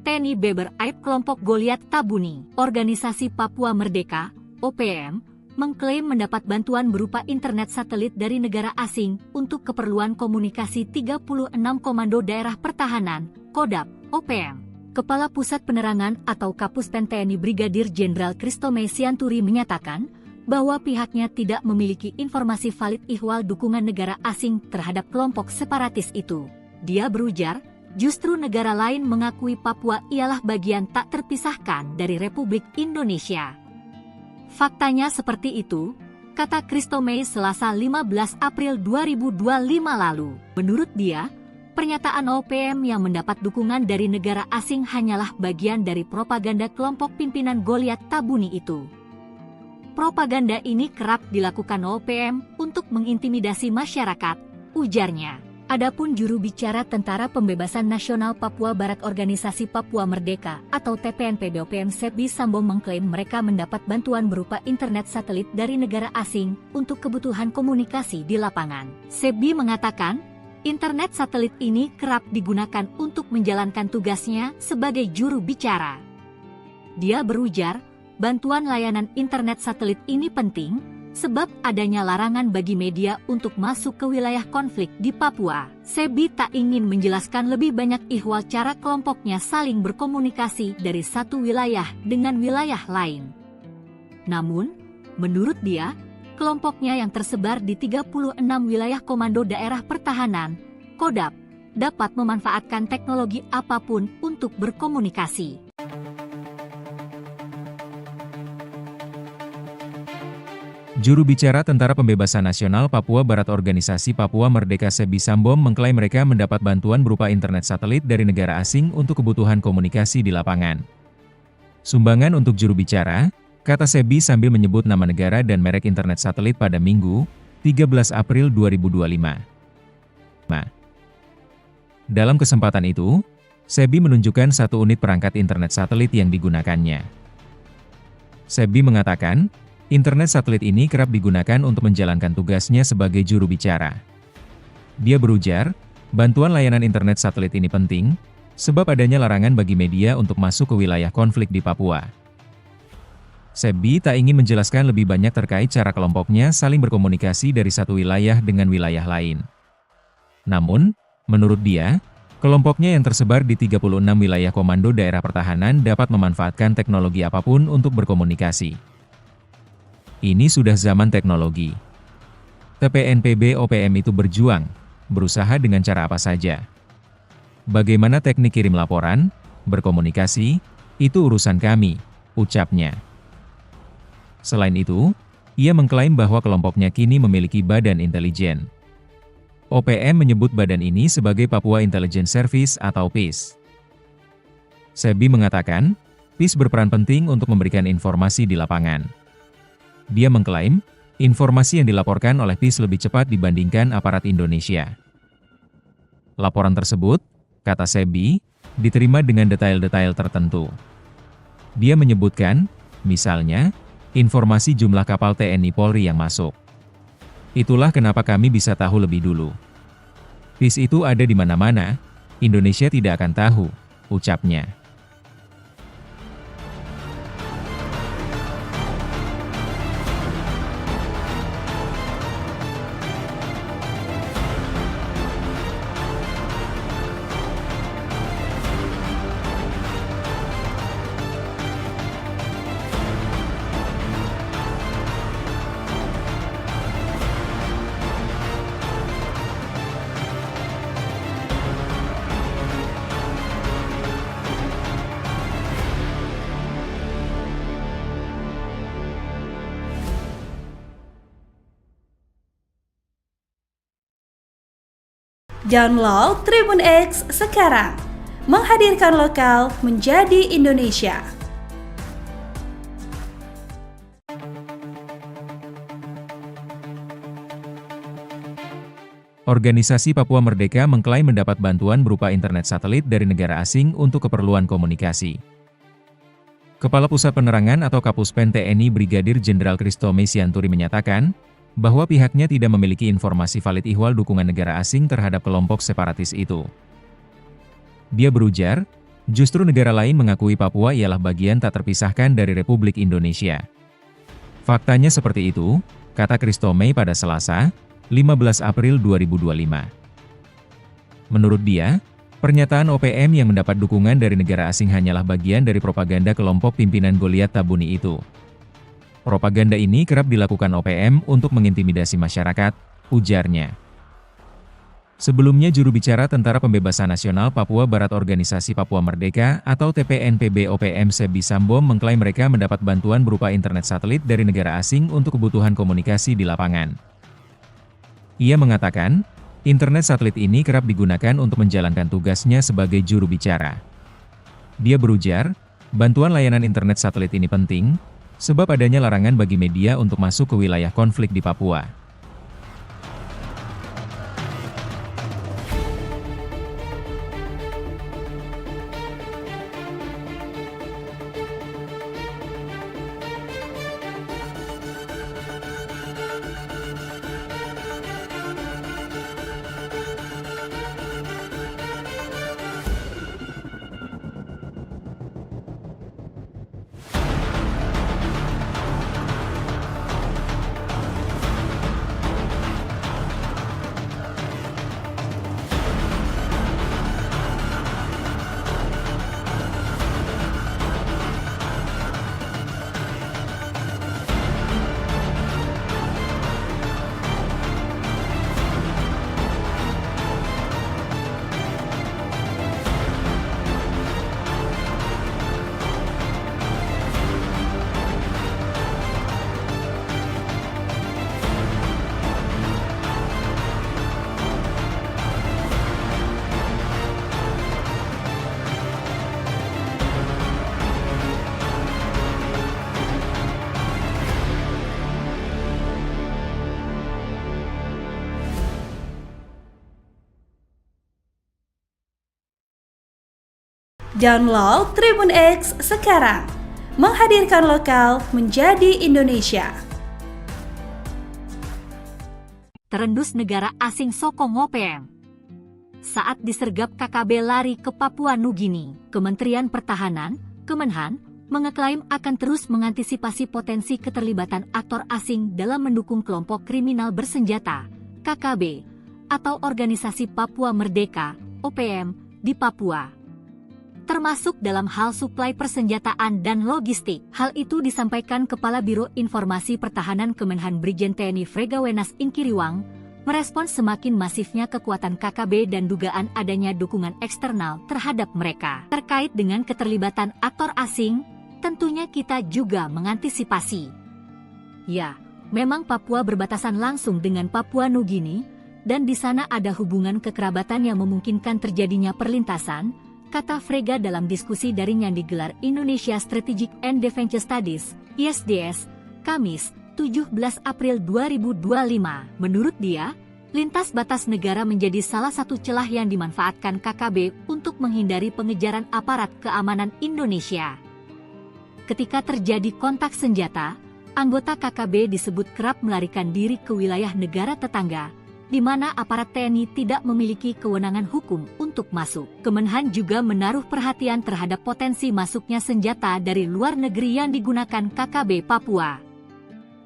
TNI Beber Aib kelompok Goliat Tabuni, Organisasi Papua Merdeka, OPM, mengklaim mendapat bantuan berupa internet satelit dari negara asing untuk keperluan komunikasi 36 Komando Daerah Pertahanan, Kodam, OPM. Kepala Pusat Penerangan atau Kapuspen TNI Brigadir Jenderal Christomay Sianturi menyatakan bahwa pihaknya tidak memiliki informasi valid ihwal dukungan negara asing terhadap kelompok separatis itu. Dia berujar, justru negara lain mengakui Papua ialah bagian tak terpisahkan dari Republik Indonesia. Faktanya seperti itu, kata Christomay Selasa 15 April 2025 lalu. Menurut dia, pernyataan OPM yang mendapat dukungan dari negara asing hanyalah bagian dari propaganda kelompok pimpinan Goliat Tabuni itu. Propaganda ini kerap dilakukan OPM untuk mengintimidasi masyarakat, ujarnya. Adapun juru bicara Tentara Pembebasan Nasional Papua Barat Organisasi Papua Merdeka atau TPNPB OPM Sebi Sambo mengklaim mereka mendapat bantuan berupa internet satelit dari negara asing untuk kebutuhan komunikasi di lapangan. Sebi mengatakan, internet satelit ini kerap digunakan untuk menjalankan tugasnya sebagai juru bicara. Dia berujar, bantuan layanan internet satelit ini penting sebab adanya larangan bagi media untuk masuk ke wilayah konflik di Papua. Sebi tak ingin menjelaskan lebih banyak ihwal cara kelompoknya saling berkomunikasi dari satu wilayah dengan wilayah lain. Namun, menurut dia, kelompoknya yang tersebar di 36 wilayah Komando Daerah Pertahanan, Kodam, dapat memanfaatkan teknologi apapun untuk berkomunikasi. Juru bicara Tentara Pembebasan Nasional Papua Barat Organisasi Papua Merdeka Sebi Sambo mengklaim mereka mendapat bantuan berupa internet satelit dari negara asing untuk kebutuhan komunikasi di lapangan. Sumbangan untuk juru bicara, kata Sebi sambil menyebut nama negara dan merek internet satelit pada Minggu, 13 April 2025. Dalam kesempatan itu, Sebi menunjukkan satu unit perangkat internet satelit yang digunakannya. Sebi mengatakan, internet satelit ini kerap digunakan untuk menjalankan tugasnya sebagai juru bicara. Dia berujar, bantuan layanan internet satelit ini penting, sebab adanya larangan bagi media untuk masuk ke wilayah konflik di Papua. Sebi tak ingin menjelaskan lebih banyak terkait cara kelompoknya saling berkomunikasi dari satu wilayah dengan wilayah lain. Namun, menurut dia, kelompoknya yang tersebar di 36 wilayah komando daerah pertahanan dapat memanfaatkan teknologi apapun untuk berkomunikasi. Ini sudah zaman teknologi. TPNPB OPM itu berjuang, berusaha dengan cara apa saja. Bagaimana teknik kirim laporan, berkomunikasi, itu urusan kami, ucapnya. Selain itu, ia mengklaim bahwa kelompoknya kini memiliki badan intelijen. OPM menyebut badan ini sebagai Papua Intelligence Service atau PIS. Sebi mengatakan, PIS berperan penting untuk memberikan informasi di lapangan. Dia mengklaim, informasi yang dilaporkan oleh PIS lebih cepat dibandingkan aparat Indonesia. Laporan tersebut, kata Sebi, diterima dengan detail-detail tertentu. Dia menyebutkan, misalnya, informasi jumlah kapal TNI Polri yang masuk. Itulah kenapa kami bisa tahu lebih dulu. PIS itu ada di mana-mana, Indonesia tidak akan tahu, ucapnya. Download Tribun X sekarang, menghadirkan lokal menjadi Indonesia. Organisasi Papua Merdeka mengklaim mendapat bantuan berupa internet satelit dari negara asing untuk keperluan komunikasi. Kepala Pusat Penerangan atau Kapuspen TNI Brigadir Jenderal Christomay Sianturi menyatakan, bahwa pihaknya tidak memiliki informasi valid ihwal dukungan negara asing terhadap kelompok separatis itu. Dia berujar, justru negara lain mengakui Papua ialah bagian tak terpisahkan dari Republik Indonesia. Faktanya seperti itu, kata Christomay pada Selasa, 15 April 2025. Menurut dia, pernyataan OPM yang mendapat dukungan dari negara asing hanyalah bagian dari propaganda kelompok pimpinan Goliat Tabuni itu. Propaganda ini kerap dilakukan OPM untuk mengintimidasi masyarakat, ujarnya. Sebelumnya juru bicara Tentara Pembebasan Nasional Papua Barat Organisasi Papua Merdeka atau TPNPB OPM Sebi Sambo mengklaim mereka mendapat bantuan berupa internet satelit dari negara asing untuk kebutuhan komunikasi di lapangan. Ia mengatakan, internet satelit ini kerap digunakan untuk menjalankan tugasnya sebagai juru bicara. Dia berujar, bantuan layanan internet satelit ini penting, sebab adanya larangan bagi media untuk masuk ke wilayah konflik di Papua. Download Tribun X sekarang. Menghadirkan lokal menjadi Indonesia. Terendus negara asing sokong OPM. Saat disergap KKB lari ke Papua Nugini, Kementerian Pertahanan, Kemenhan, mengeklaim akan terus mengantisipasi potensi keterlibatan aktor asing dalam mendukung kelompok kriminal bersenjata, KKB, atau Organisasi Papua Merdeka, OPM, di Papua. Termasuk dalam hal suplai persenjataan dan logistik. Hal itu disampaikan Kepala Biro Informasi Pertahanan Kemenhan Brigjen TNI Fregawenas Inkiriwang, merespons semakin masifnya kekuatan KKB dan dugaan adanya dukungan eksternal terhadap mereka. Terkait dengan keterlibatan aktor asing, tentunya kita juga mengantisipasi. Ya, memang Papua berbatasan langsung dengan Papua Nugini, dan di sana ada hubungan kekerabatan yang memungkinkan terjadinya perlintasan, kata Frega dalam diskusi daring yang digelar Indonesia Strategic and Defense Studies, ISDS, Kamis, 17 April 2025. Menurut dia, lintas batas negara menjadi salah satu celah yang dimanfaatkan KKB untuk menghindari pengejaran aparat keamanan Indonesia. Ketika terjadi kontak senjata, anggota KKB disebut kerap melarikan diri ke wilayah negara tetangga, di mana aparat TNI tidak memiliki kewenangan hukum untuk masuk. Kemenhan juga menaruh perhatian terhadap potensi masuknya senjata dari luar negeri yang digunakan KKB Papua.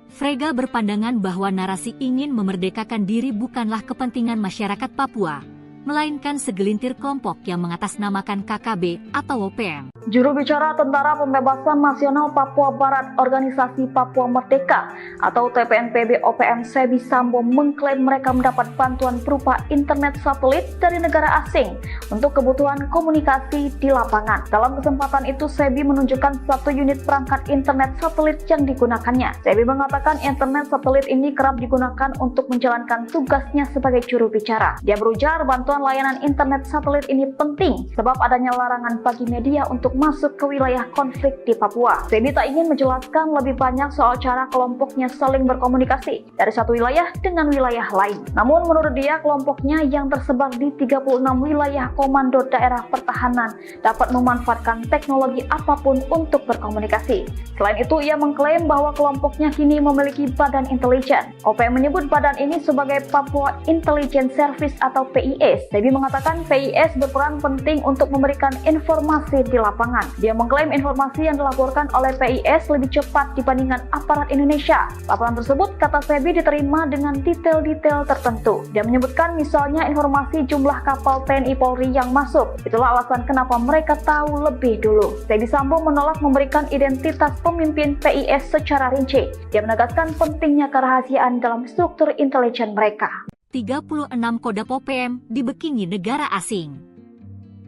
Frega berpandangan bahwa narasi ingin memerdekakan diri bukanlah kepentingan masyarakat Papua, melainkan segelintir kelompok yang mengatasnamakan KKB atau OPM. Juru bicara Tentara Pembebasan Nasional Papua Barat Organisasi Papua Merdeka atau TPNPB OPM Sebi Sambo mengklaim mereka mendapat bantuan berupa internet satelit dari negara asing untuk kebutuhan komunikasi di lapangan. Dalam kesempatan itu, Sebi menunjukkan satu unit perangkat internet satelit yang digunakannya. Sebi mengatakan internet satelit ini kerap digunakan untuk menjalankan tugasnya sebagai juru bicara. Dia berujar bantuan layanan internet satelit ini penting sebab adanya larangan bagi media untuk masuk ke wilayah konflik di Papua. Sebi tak ingin menjelaskan lebih banyak soal cara kelompoknya saling berkomunikasi dari satu wilayah dengan wilayah lain. Namun menurut dia, kelompoknya yang tersebar di 36 wilayah komando daerah pertahanan dapat memanfaatkan teknologi apapun untuk berkomunikasi. Selain itu, ia mengklaim bahwa kelompoknya kini memiliki badan intelijen. OPM menyebut badan ini sebagai Papua Intelligence Service atau PIS. Sebi mengatakan PIS berperan penting untuk memberikan informasi di lapangan. Dia mengklaim informasi yang dilaporkan oleh PIS lebih cepat dibandingkan aparat Indonesia. Laporan tersebut, kata Sebi, diterima dengan detail-detail tertentu. Dia menyebutkan misalnya informasi jumlah kapal TNI Polri yang masuk. Itulah alasan kenapa mereka tahu lebih dulu. Sebi Sambo menolak memberikan identitas pemimpin PIS secara rinci. Dia menegaskan pentingnya kerahasiaan dalam struktur intelijen mereka. 36 Kodam OPM dibekingi negara asing.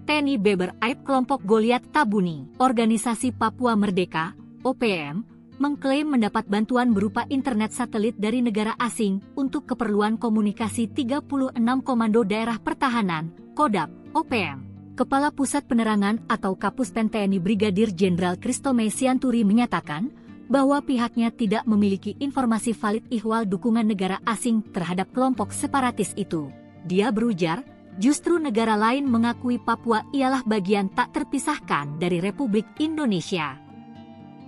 TNI Beber Aib kelompok Goliat Tabuni, Organisasi Papua Merdeka, OPM, mengklaim mendapat bantuan berupa internet satelit dari negara asing untuk keperluan komunikasi 36 Komando Daerah Pertahanan, Kodam, OPM. Kepala Pusat Penerangan atau Kapuspen TNI Brigadir Jenderal Kristome Sianturi menyatakan bahwa pihaknya tidak memiliki informasi valid ihwal dukungan negara asing terhadap kelompok separatis itu. Dia berujar, justru negara lain mengakui Papua ialah bagian tak terpisahkan dari Republik Indonesia.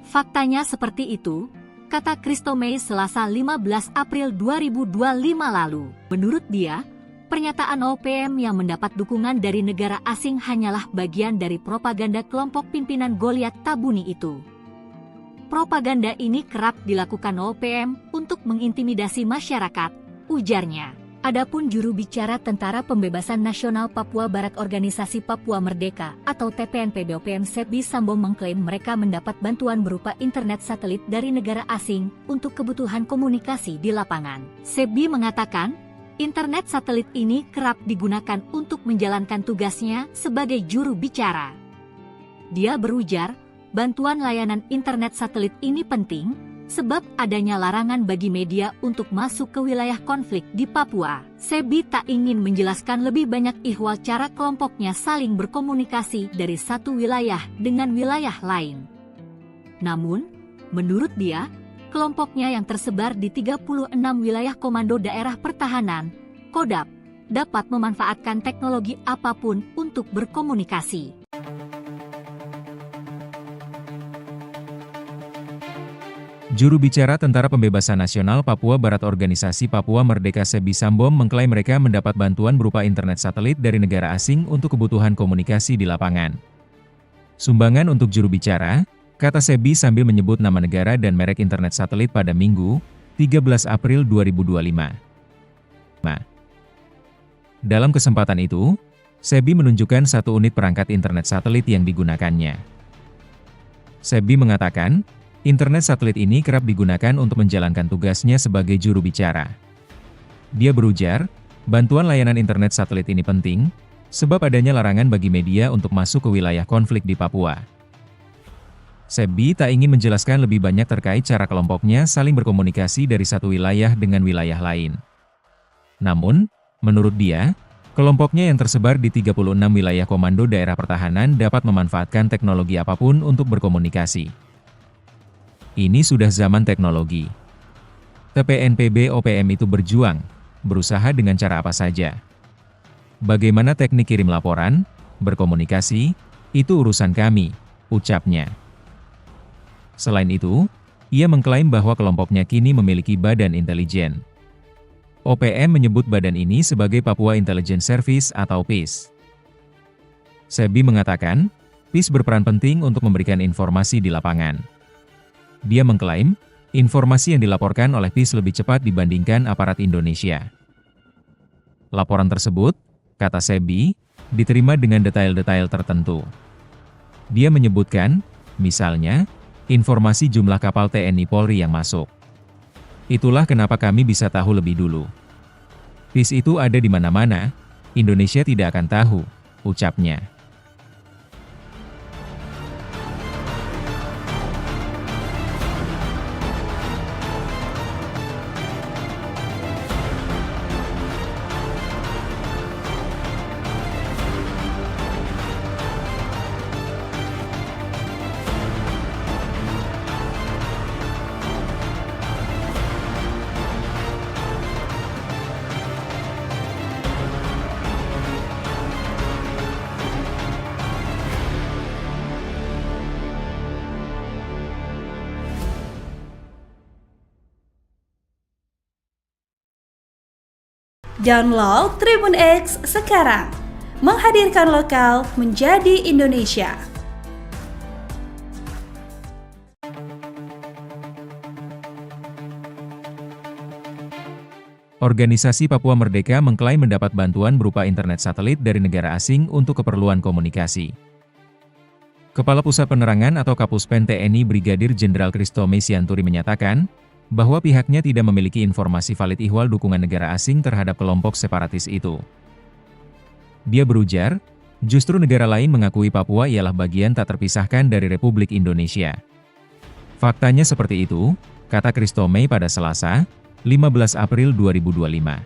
Faktanya seperti itu, kata Kristome Selasa 15 April 2025 lalu. Menurut dia, pernyataan OPM yang mendapat dukungan dari negara asing hanyalah bagian dari propaganda kelompok pimpinan Goliat Tabuni itu. Propaganda ini kerap dilakukan OPM untuk mengintimidasi masyarakat, ujarnya. Adapun juru bicara Tentara Pembebasan Nasional Papua Barat Organisasi Papua Merdeka atau TPNPB OPM Sebi Sambo mengklaim mereka mendapat bantuan berupa internet satelit dari negara asing untuk kebutuhan komunikasi di lapangan. Sebi mengatakan, internet satelit ini kerap digunakan untuk menjalankan tugasnya sebagai juru bicara. Dia berujar, bantuan layanan internet satelit ini penting sebab adanya larangan bagi media untuk masuk ke wilayah konflik di Papua. Sebi tak ingin menjelaskan lebih banyak ihwal cara kelompoknya saling berkomunikasi dari satu wilayah dengan wilayah lain. Namun, menurut dia, kelompoknya yang tersebar di 36 wilayah Komando Daerah Pertahanan, Kodam, dapat memanfaatkan teknologi apapun untuk berkomunikasi. Juru bicara Tentara Pembebasan Nasional Papua Barat Organisasi Papua Merdeka Sebi Sambom mengklaim mereka mendapat bantuan berupa internet satelit dari negara asing untuk kebutuhan komunikasi di lapangan. Sumbangan untuk juru bicara, kata Sebi sambil menyebut nama negara dan merek internet satelit pada Minggu, 13 April 2025. Dalam kesempatan itu, Sebi menunjukkan satu unit perangkat internet satelit yang digunakannya. Sebi mengatakan, internet satelit ini kerap digunakan untuk menjalankan tugasnya sebagai juru bicara. Dia berujar, bantuan layanan internet satelit ini penting, sebab adanya larangan bagi media untuk masuk ke wilayah konflik di Papua. Sebi tak ingin menjelaskan lebih banyak terkait cara kelompoknya saling berkomunikasi dari satu wilayah dengan wilayah lain. Namun, menurut dia, kelompoknya yang tersebar di 36 wilayah komando daerah pertahanan dapat memanfaatkan teknologi apapun untuk berkomunikasi. Ini sudah zaman teknologi. TPNPB OPM itu berjuang, berusaha dengan cara apa saja. Bagaimana teknik kirim laporan, berkomunikasi, itu urusan kami, ucapnya. Selain itu, ia mengklaim bahwa kelompoknya kini memiliki badan intelijen. OPM menyebut badan ini sebagai Papua Intelligence Service atau PIS. Sebi mengatakan, PIS berperan penting untuk memberikan informasi di lapangan. Dia mengklaim, informasi yang dilaporkan oleh PIS lebih cepat dibandingkan aparat Indonesia. Laporan tersebut, kata Sebi, diterima dengan detail-detail tertentu. Dia menyebutkan, misalnya, informasi jumlah kapal TNI Polri yang masuk. Itulah kenapa kami bisa tahu lebih dulu. PIS itu ada di mana-mana, Indonesia tidak akan tahu, ucapnya. Download Tribun X sekarang, menghadirkan lokal menjadi Indonesia. Organisasi Papua Merdeka mengklaim mendapat bantuan berupa internet satelit dari negara asing untuk keperluan komunikasi. Kepala Pusat Penerangan atau Kapuspen TNI Brigadir Jenderal Kristome Sianturi menyatakan, bahwa pihaknya tidak memiliki informasi valid ihwal dukungan negara asing terhadap kelompok separatis itu. Dia berujar, justru negara lain mengakui Papua ialah bagian tak terpisahkan dari Republik Indonesia. Faktanya seperti itu, kata Kristome pada Selasa, 15 April 2025.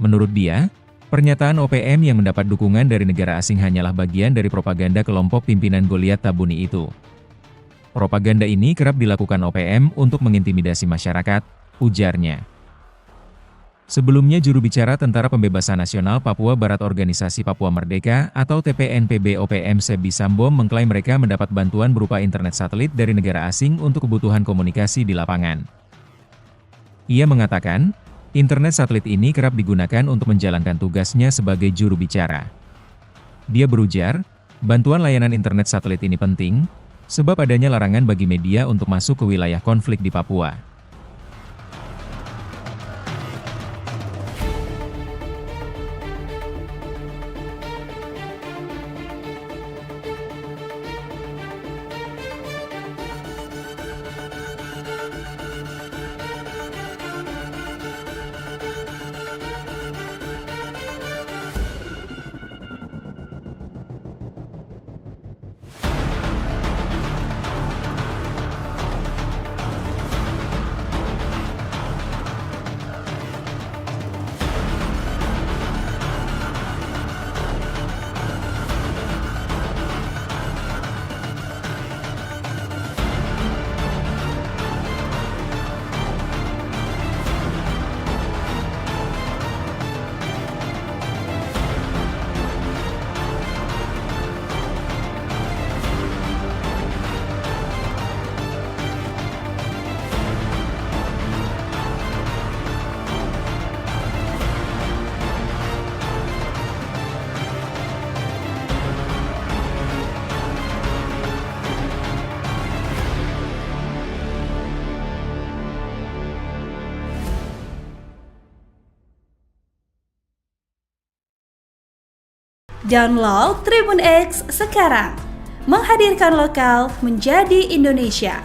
Menurut dia, pernyataan OPM yang mendapat dukungan dari negara asing hanyalah bagian dari propaganda kelompok pimpinan Goliat Tabuni itu. Propaganda ini kerap dilakukan OPM untuk mengintimidasi masyarakat, ujarnya. Sebelumnya juru bicara Tentara Pembebasan Nasional Papua Barat Organisasi Papua Merdeka atau TPNPB OPM Sebi Sambom mengklaim mereka mendapat bantuan berupa internet satelit dari negara asing untuk kebutuhan komunikasi di lapangan. Ia mengatakan, internet satelit ini kerap digunakan untuk menjalankan tugasnya sebagai juru bicara. Dia berujar, bantuan layanan internet satelit ini penting, sebab adanya larangan bagi media untuk masuk ke wilayah konflik di Papua. Download Tribun X sekarang. Menghadirkan lokal menjadi Indonesia.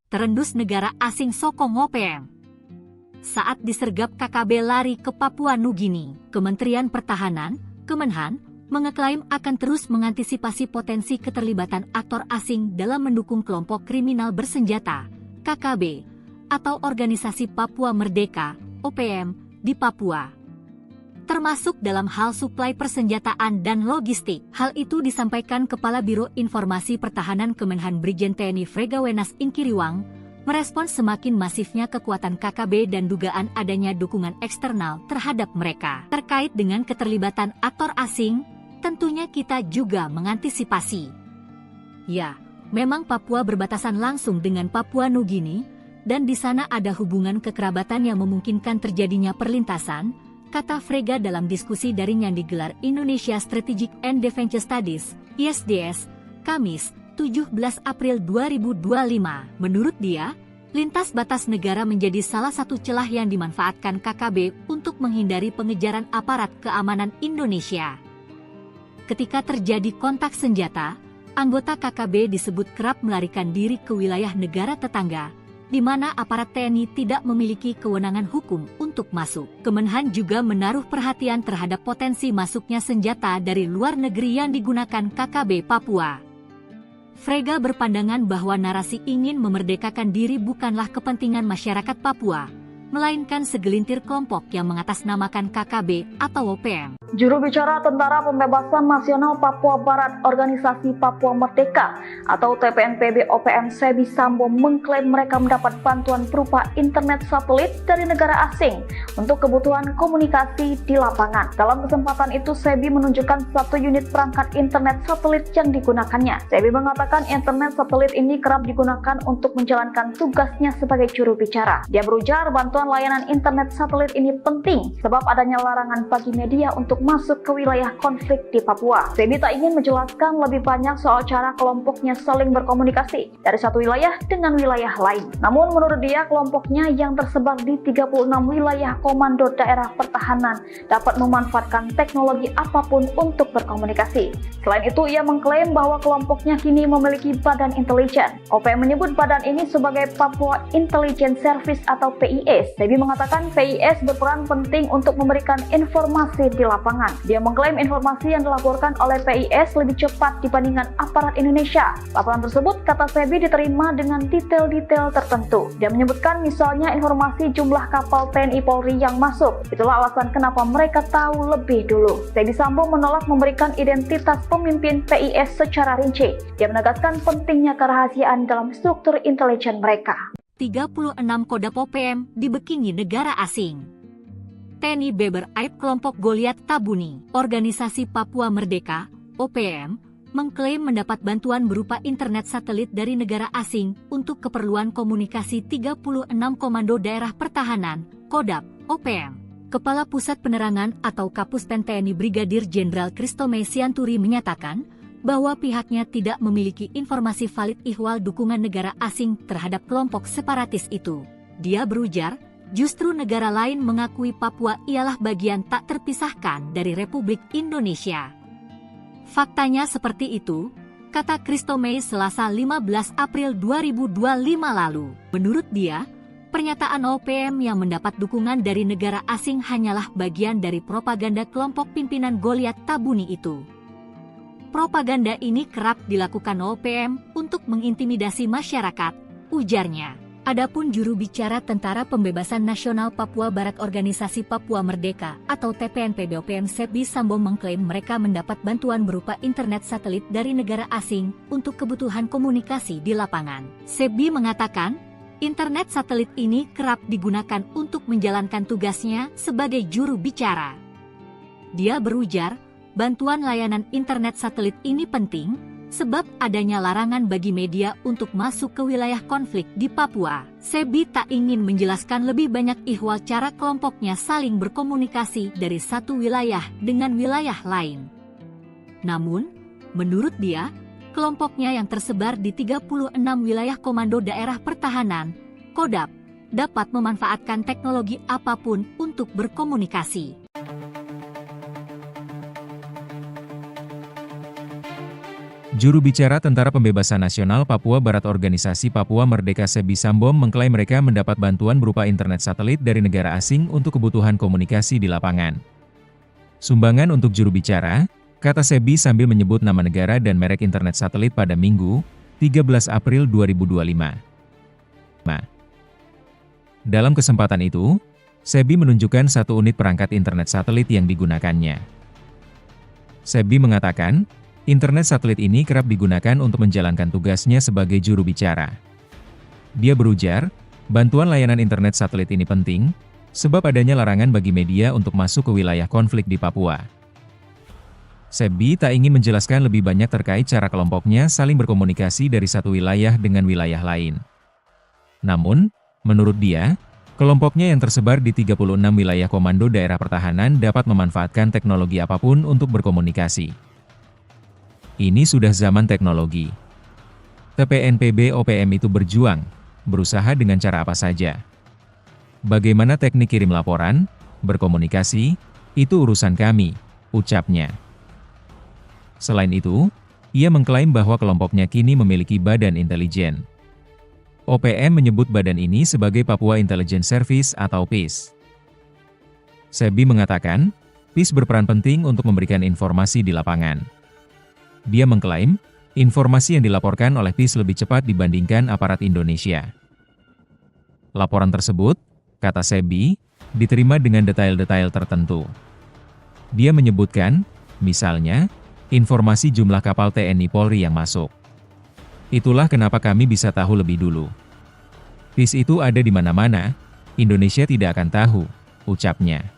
Terendus negara asing sokong OPM. Saat disergap KKB lari ke Papua Nugini, Kementerian Pertahanan, Kemenhan, mengeklaim akan terus mengantisipasi potensi keterlibatan aktor asing dalam mendukung kelompok kriminal bersenjata, KKB, atau Organisasi Papua Merdeka, OPM, di Papua. Termasuk dalam hal suplai persenjataan dan logistik. Hal itu disampaikan Kepala Biro Informasi Pertahanan Kemenhan Brigjen TNI Fregawenas Inkiriwang, merespons semakin masifnya kekuatan KKB dan dugaan adanya dukungan eksternal terhadap mereka. Terkait dengan keterlibatan aktor asing, tentunya kita juga mengantisipasi. Ya, memang Papua berbatasan langsung dengan Papua Nugini, dan di sana ada hubungan kekerabatan yang memungkinkan terjadinya perlintasan, kata Frega dalam diskusi daring yang digelar Indonesia Strategic and Defense Studies, ISDS, Kamis, 17 April 2025. Menurut dia, lintas batas negara menjadi salah satu celah yang dimanfaatkan KKB untuk menghindari pengejaran aparat keamanan Indonesia. Ketika terjadi kontak senjata, anggota KKB disebut kerap melarikan diri ke wilayah negara tetangga, di mana aparat TNI tidak memiliki kewenangan hukum untuk masuk. Kemenhan juga menaruh perhatian terhadap potensi masuknya senjata dari luar negeri yang digunakan KKB Papua. Frega berpandangan bahwa narasi ingin memerdekakan diri bukanlah kepentingan masyarakat Papua, melainkan segelintir kelompok yang mengatasnamakan KKB atau OPM. Juru bicara Tentara Pembebasan Nasional Papua Barat Organisasi Papua Merdeka atau TPNPB OPM Sebi Sambo mengklaim mereka mendapat bantuan berupa internet satelit dari negara asing untuk kebutuhan komunikasi di lapangan. Dalam kesempatan itu, Sebi menunjukkan satu unit perangkat internet satelit yang digunakannya. Sebi mengatakan internet satelit ini kerap digunakan untuk menjalankan tugasnya sebagai juru bicara. Dia berujar bantuan layanan internet satelit ini penting sebab adanya larangan bagi media untuk masuk ke wilayah konflik di Papua. Sebi tak ingin menjelaskan lebih banyak soal cara kelompoknya saling berkomunikasi dari satu wilayah dengan wilayah lain. Namun menurut dia, kelompoknya yang tersebar di 36 wilayah komando daerah pertahanan dapat memanfaatkan teknologi apapun untuk berkomunikasi. Selain itu, ia mengklaim bahwa kelompoknya kini memiliki badan intelijen. OPM menyebut badan ini sebagai Papua Intelligence Service atau PIS. Sebi mengatakan PIS berperan penting untuk memberikan informasi di lapangan. Dia mengklaim informasi yang dilaporkan oleh PIS lebih cepat dibandingkan aparat Indonesia. Laporan tersebut, kata Sebi, diterima dengan detail-detail tertentu. Dia menyebutkan misalnya informasi jumlah kapal TNI Polri yang masuk. Itulah alasan kenapa mereka tahu lebih dulu. Sebi Sambo menolak memberikan identitas pemimpin PIS secara rinci. Dia menegaskan pentingnya kerahasiaan dalam struktur intelijen mereka. 36 Kodam OPM dibekingi negara asing. TNI Beber Aib kelompok Goliat Tabuni, Organisasi Papua Merdeka, OPM, mengklaim mendapat bantuan berupa internet satelit dari negara asing untuk keperluan komunikasi 36 Komando Daerah Pertahanan, Kodam, OPM. Kepala Pusat Penerangan atau Kapuspen TNI Brigadir Jenderal Kristome Sianturi menyatakan bahwa pihaknya tidak memiliki informasi valid ihwal dukungan negara asing terhadap kelompok separatis itu. Dia berujar, justru negara lain mengakui Papua ialah bagian tak terpisahkan dari Republik Indonesia. Faktanya seperti itu, kata Kristome Selasa 15 April 2025 lalu. Menurut dia, pernyataan OPM yang mendapat dukungan dari negara asing hanyalah bagian dari propaganda kelompok pimpinan Goliat Tabuni itu. Propaganda ini kerap dilakukan OPM untuk mengintimidasi masyarakat, ujarnya. Adapun juru bicara Tentara Pembebasan Nasional Papua Barat Organisasi Papua Merdeka atau TPNPB OPM Sebi Sambo mengklaim mereka mendapat bantuan berupa internet satelit dari negara asing untuk kebutuhan komunikasi di lapangan. Sebi mengatakan, internet satelit ini kerap digunakan untuk menjalankan tugasnya sebagai juru bicara. Dia berujar, bantuan layanan internet satelit ini penting sebab adanya larangan bagi media untuk masuk ke wilayah konflik di Papua. Sebi tak ingin menjelaskan lebih banyak ihwal cara kelompoknya saling berkomunikasi dari satu wilayah dengan wilayah lain. Namun, menurut dia, kelompoknya yang tersebar di 36 wilayah Komando Daerah Pertahanan, KODAP, dapat memanfaatkan teknologi apapun untuk berkomunikasi. Juru bicara Tentara Pembebasan Nasional Papua Barat Organisasi Papua Merdeka Sebi Sambom mengklaim mereka mendapat bantuan berupa internet satelit dari negara asing untuk kebutuhan komunikasi di lapangan. Sumbangan untuk juru bicara, kata Sebi sambil menyebut nama negara dan merek internet satelit pada Minggu, 13 April 2025. Dalam kesempatan itu, Sebi menunjukkan satu unit perangkat internet satelit yang digunakannya. Sebi mengatakan, internet satelit ini kerap digunakan untuk menjalankan tugasnya sebagai juru bicara. Dia berujar, bantuan layanan internet satelit ini penting, sebab adanya larangan bagi media untuk masuk ke wilayah konflik di Papua. Sebi tak ingin menjelaskan lebih banyak terkait cara kelompoknya saling berkomunikasi dari satu wilayah dengan wilayah lain. Namun, menurut dia, kelompoknya yang tersebar di 36 wilayah komando daerah pertahanan dapat memanfaatkan teknologi apapun untuk berkomunikasi. Ini sudah zaman teknologi. TPNPB OPM itu berjuang, berusaha dengan cara apa saja. Bagaimana teknik kirim laporan, berkomunikasi, itu urusan kami, ucapnya. Selain itu, ia mengklaim bahwa kelompoknya kini memiliki badan intelijen. OPM menyebut badan ini sebagai Papua Intelligence Service atau PIS. Sebi mengatakan, PIS berperan penting untuk memberikan informasi di lapangan. Dia mengklaim, informasi yang dilaporkan oleh PIS lebih cepat dibandingkan aparat Indonesia. Laporan tersebut, kata Sebi, diterima dengan detail-detail tertentu. Dia menyebutkan, misalnya, informasi jumlah kapal TNI Polri yang masuk. Itulah kenapa kami bisa tahu lebih dulu. PIS itu ada di mana-mana, Indonesia tidak akan tahu, ucapnya.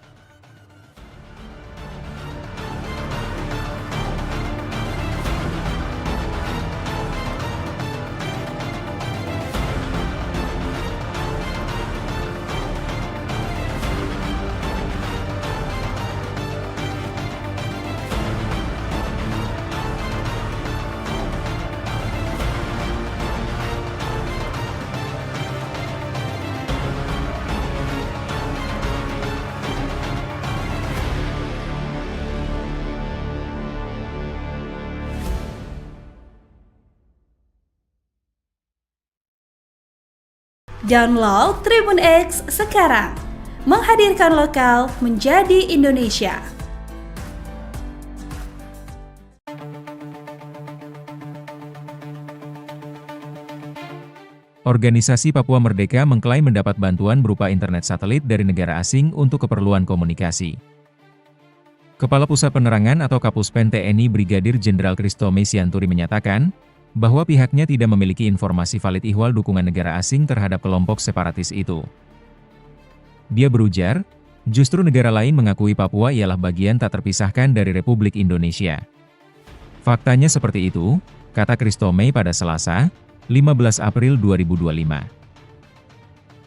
Download Tribun X sekarang, menghadirkan lokal menjadi Indonesia. Organisasi Papua Merdeka mengklaim mendapat bantuan berupa internet satelit dari negara asing untuk keperluan komunikasi. Kepala Pusat Penerangan atau Kapuspen TNI Brigadir Jenderal Kristome Sianturi menyatakan, bahwa pihaknya tidak memiliki informasi valid ihwal dukungan negara asing terhadap kelompok separatis itu. Dia berujar, justru negara lain mengakui Papua ialah bagian tak terpisahkan dari Republik Indonesia. Faktanya seperti itu, kata Kristome pada Selasa, 15 April 2025.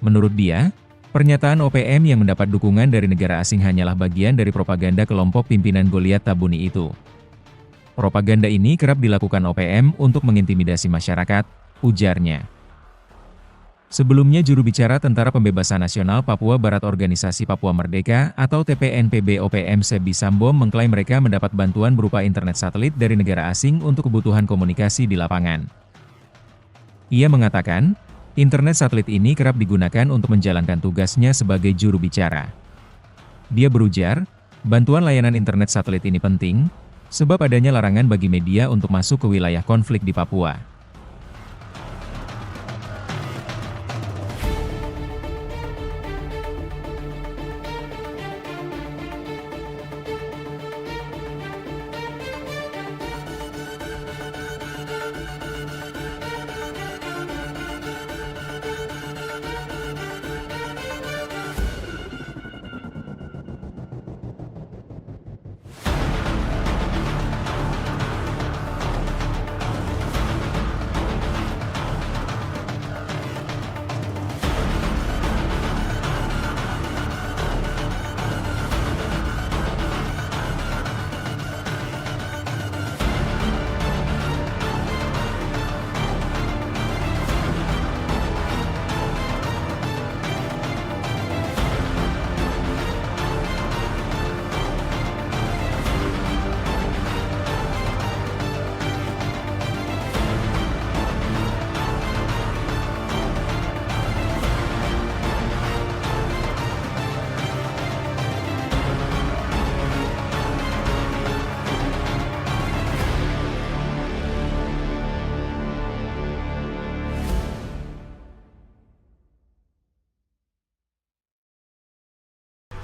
Menurut dia, pernyataan OPM yang mendapat dukungan dari negara asing hanyalah bagian dari propaganda kelompok pimpinan Goliat Tabuni itu. Propaganda ini kerap dilakukan OPM untuk mengintimidasi masyarakat, ujarnya. Sebelumnya juru bicara Tentara Pembebasan Nasional Papua Barat Organisasi Papua Merdeka atau TPNPB OPM Sebi Sambom mengklaim mereka mendapat bantuan berupa internet satelit dari negara asing untuk kebutuhan komunikasi di lapangan. Ia mengatakan, internet satelit ini kerap digunakan untuk menjalankan tugasnya sebagai juru bicara. Dia berujar, bantuan layanan internet satelit ini penting, sebab adanya larangan bagi media untuk masuk ke wilayah konflik di Papua.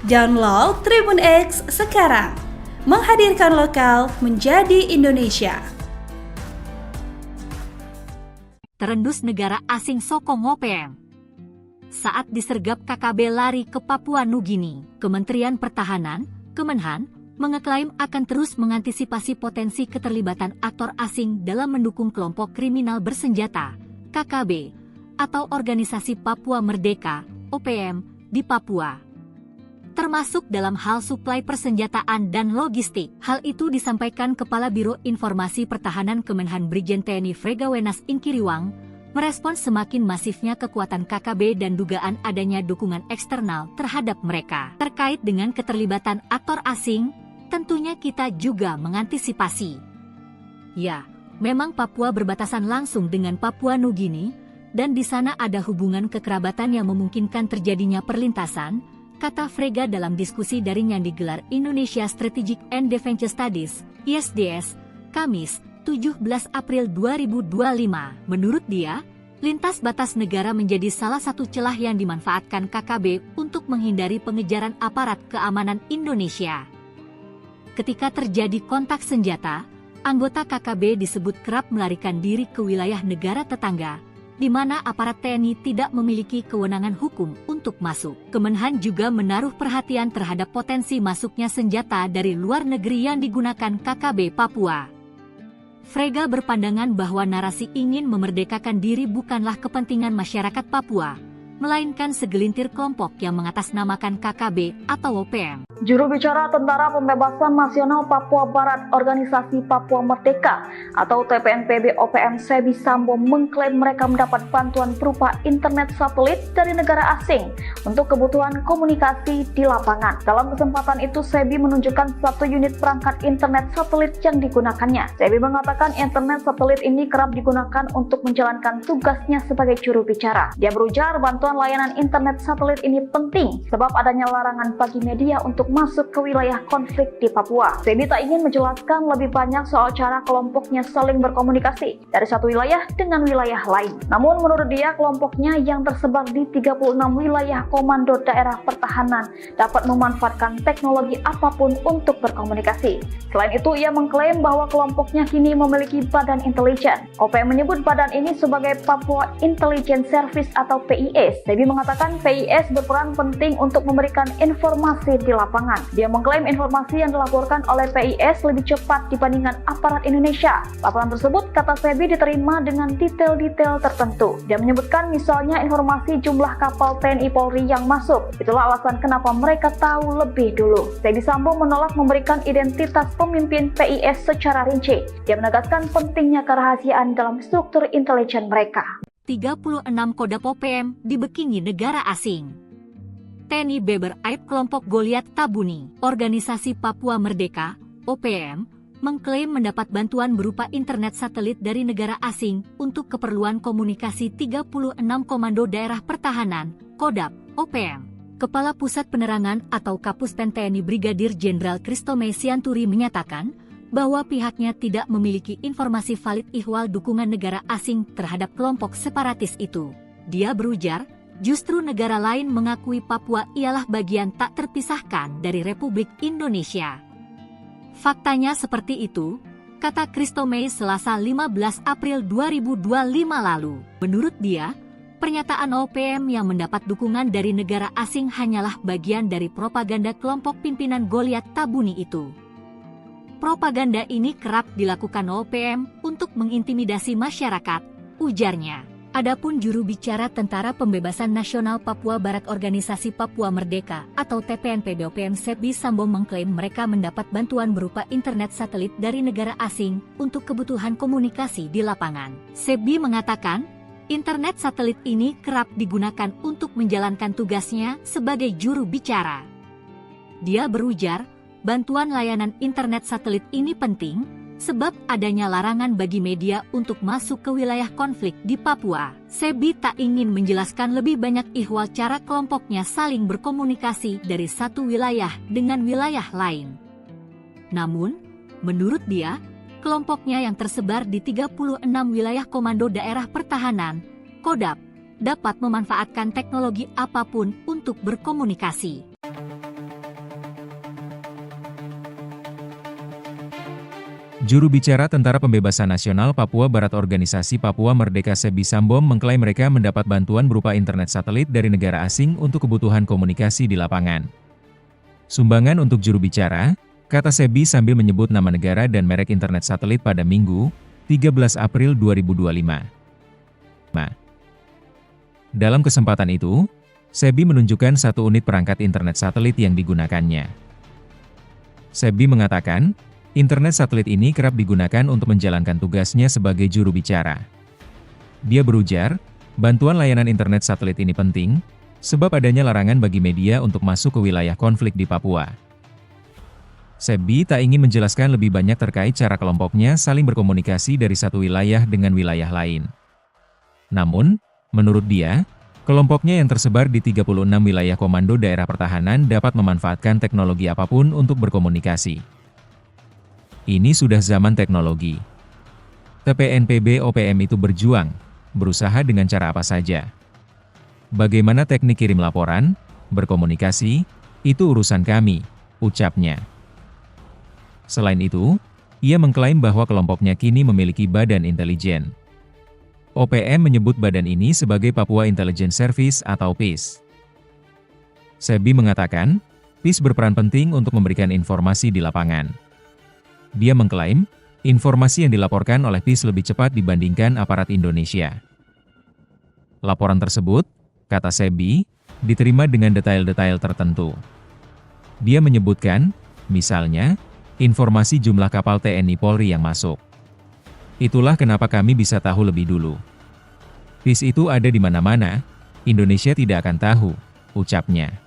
Download Tribun X sekarang. Menghadirkan lokal menjadi Indonesia. Terendus negara asing sokong OPM. Saat disergap KKB lari ke Papua Nugini, Kementerian Pertahanan, Kemenhan, mengeklaim akan terus mengantisipasi potensi keterlibatan aktor asing dalam mendukung kelompok kriminal bersenjata, KKB, atau Organisasi Papua Merdeka, OPM, di Papua. Termasuk dalam hal suplai persenjataan dan logistik. Hal itu disampaikan Kepala Biro Informasi Pertahanan Kemenhan Brigjen TNI Fregawenas Inkiriwang, merespons semakin masifnya kekuatan KKB dan dugaan adanya dukungan eksternal terhadap mereka. Terkait dengan keterlibatan aktor asing, tentunya kita juga mengantisipasi. Ya, memang Papua berbatasan langsung dengan Papua Nugini, dan di sana ada hubungan kekerabatan yang memungkinkan terjadinya perlintasan, kata Frega dalam diskusi daring yang digelar Indonesia Strategic and Defense Studies, ISDS, Kamis, 17 April 2025. Menurut dia, lintas batas negara menjadi salah satu celah yang dimanfaatkan KKB untuk menghindari pengejaran aparat keamanan Indonesia. Ketika terjadi kontak senjata, anggota KKB disebut kerap melarikan diri ke wilayah negara tetangga, di mana aparat TNI tidak memiliki kewenangan hukum untuk masuk. Kemenhan juga menaruh perhatian terhadap potensi masuknya senjata dari luar negeri yang digunakan KKB Papua. Frega berpandangan bahwa narasi ingin memerdekakan diri bukanlah kepentingan masyarakat Papua, melainkan segelintir kelompok yang mengatasnamakan KKB atau OPM. Juru bicara Tentara Pembebasan Nasional Papua Barat Organisasi Papua Merdeka atau TPNPB OPM Sebi Sambo mengklaim mereka mendapat bantuan berupa internet satelit dari negara asing untuk kebutuhan komunikasi di lapangan. Dalam kesempatan itu, Sebi menunjukkan satu unit perangkat internet satelit yang digunakannya. Sebi mengatakan internet satelit ini kerap digunakan untuk menjalankan tugasnya sebagai juru bicara. Dia berujar bantuan layanan internet satelit ini penting sebab adanya larangan bagi media untuk masuk ke wilayah konflik di Papua. Sebi tak ingin menjelaskan lebih banyak soal cara kelompoknya saling berkomunikasi dari satu wilayah dengan wilayah lain. Namun menurut dia, kelompoknya yang tersebar di 36 wilayah komando daerah pertahanan dapat memanfaatkan teknologi apapun untuk berkomunikasi. Selain itu, ia mengklaim bahwa kelompoknya kini memiliki badan intelijen. OPM menyebut badan ini sebagai Papua Intelligence Service atau PIS. Sebi mengatakan PIS berperan penting untuk memberikan informasi di lapangan. Dia mengklaim informasi yang dilaporkan oleh PIS lebih cepat dibandingkan aparat Indonesia. Laporan tersebut, kata Sebi, diterima dengan detail-detail tertentu. Dia menyebutkan misalnya informasi jumlah kapal TNI Polri yang masuk. Itulah alasan kenapa mereka tahu lebih dulu. Sebi Sambo menolak memberikan identitas pemimpin PIS secara rinci. Dia menegaskan pentingnya kerahasiaan dalam struktur intelijen mereka. 36 Kodam OPM dibekingi negara asing. TNI Beber Aib kelompok Goliat Tabuni, Organisasi Papua Merdeka, OPM, mengklaim mendapat bantuan berupa internet satelit dari negara asing untuk keperluan komunikasi 36 Komando Daerah Pertahanan, Kodam, OPM. Kepala Pusat Penerangan atau Kapuspen TNI Brigadir Jenderal Kristome Sianturi menyatakan bahwa pihaknya tidak memiliki informasi valid ihwal dukungan negara asing terhadap kelompok separatis itu. Dia berujar, justru negara lain mengakui Papua ialah bagian tak terpisahkan dari Republik Indonesia. Faktanya seperti itu, kata Kristome Selasa 15 April 2025 lalu. Menurut dia, pernyataan OPM yang mendapat dukungan dari negara asing hanyalah bagian dari propaganda kelompok pimpinan Goliat Tabuni itu. Propaganda ini kerap dilakukan OPM untuk mengintimidasi masyarakat, ujarnya. Adapun juru bicara Tentara Pembebasan Nasional Papua Barat Organisasi Papua Merdeka atau TPNPB OPM Sebi Sambo mengklaim mereka mendapat bantuan berupa internet satelit dari negara asing untuk kebutuhan komunikasi di lapangan. Sebi mengatakan, internet satelit ini kerap digunakan untuk menjalankan tugasnya sebagai juru bicara. Dia berujar, bantuan layanan internet satelit ini penting sebab adanya larangan bagi media untuk masuk ke wilayah konflik di Papua. Sebi tak ingin menjelaskan lebih banyak ihwal cara kelompoknya saling berkomunikasi dari satu wilayah dengan wilayah lain. Namun, menurut dia, kelompoknya yang tersebar di 36 wilayah Komando Daerah Pertahanan, Kodam, dapat memanfaatkan teknologi apapun untuk berkomunikasi. Juru bicara Tentara Pembebasan Nasional Papua Barat Organisasi Papua Merdeka Sebi Sambom mengklaim mereka mendapat bantuan berupa internet satelit dari negara asing untuk kebutuhan komunikasi di lapangan. Sumbangan untuk juru bicara, kata Sebi sambil menyebut nama negara dan merek internet satelit pada Minggu, 13 April 2025. Dalam kesempatan itu, Sebi menunjukkan satu unit perangkat internet satelit yang digunakannya. Sebi mengatakan, internet satelit ini kerap digunakan untuk menjalankan tugasnya sebagai juru bicara. Dia berujar, bantuan layanan internet satelit ini penting, sebab adanya larangan bagi media untuk masuk ke wilayah konflik di Papua. Sebi tak ingin menjelaskan lebih banyak terkait cara kelompoknya saling berkomunikasi dari satu wilayah dengan wilayah lain. Namun, menurut dia, kelompoknya yang tersebar di 36 wilayah komando daerah pertahanan dapat memanfaatkan teknologi apapun untuk berkomunikasi. Ini sudah zaman teknologi. TPNPB OPM itu berjuang, berusaha dengan cara apa saja. Bagaimana teknik kirim laporan, berkomunikasi, itu urusan kami, ucapnya. Selain itu, ia mengklaim bahwa kelompoknya kini memiliki badan intelijen. OPM menyebut badan ini sebagai Papua Intelligence Service atau PIS. Sebi mengatakan, PIS berperan penting untuk memberikan informasi di lapangan. Dia mengklaim, informasi yang dilaporkan oleh PIS lebih cepat dibandingkan aparat Indonesia. Laporan tersebut, kata Sebi, diterima dengan detail-detail tertentu. Dia menyebutkan, misalnya, informasi jumlah kapal TNI Polri yang masuk. Itulah kenapa kami bisa tahu lebih dulu. PIS itu ada di mana-mana, Indonesia tidak akan tahu, ucapnya.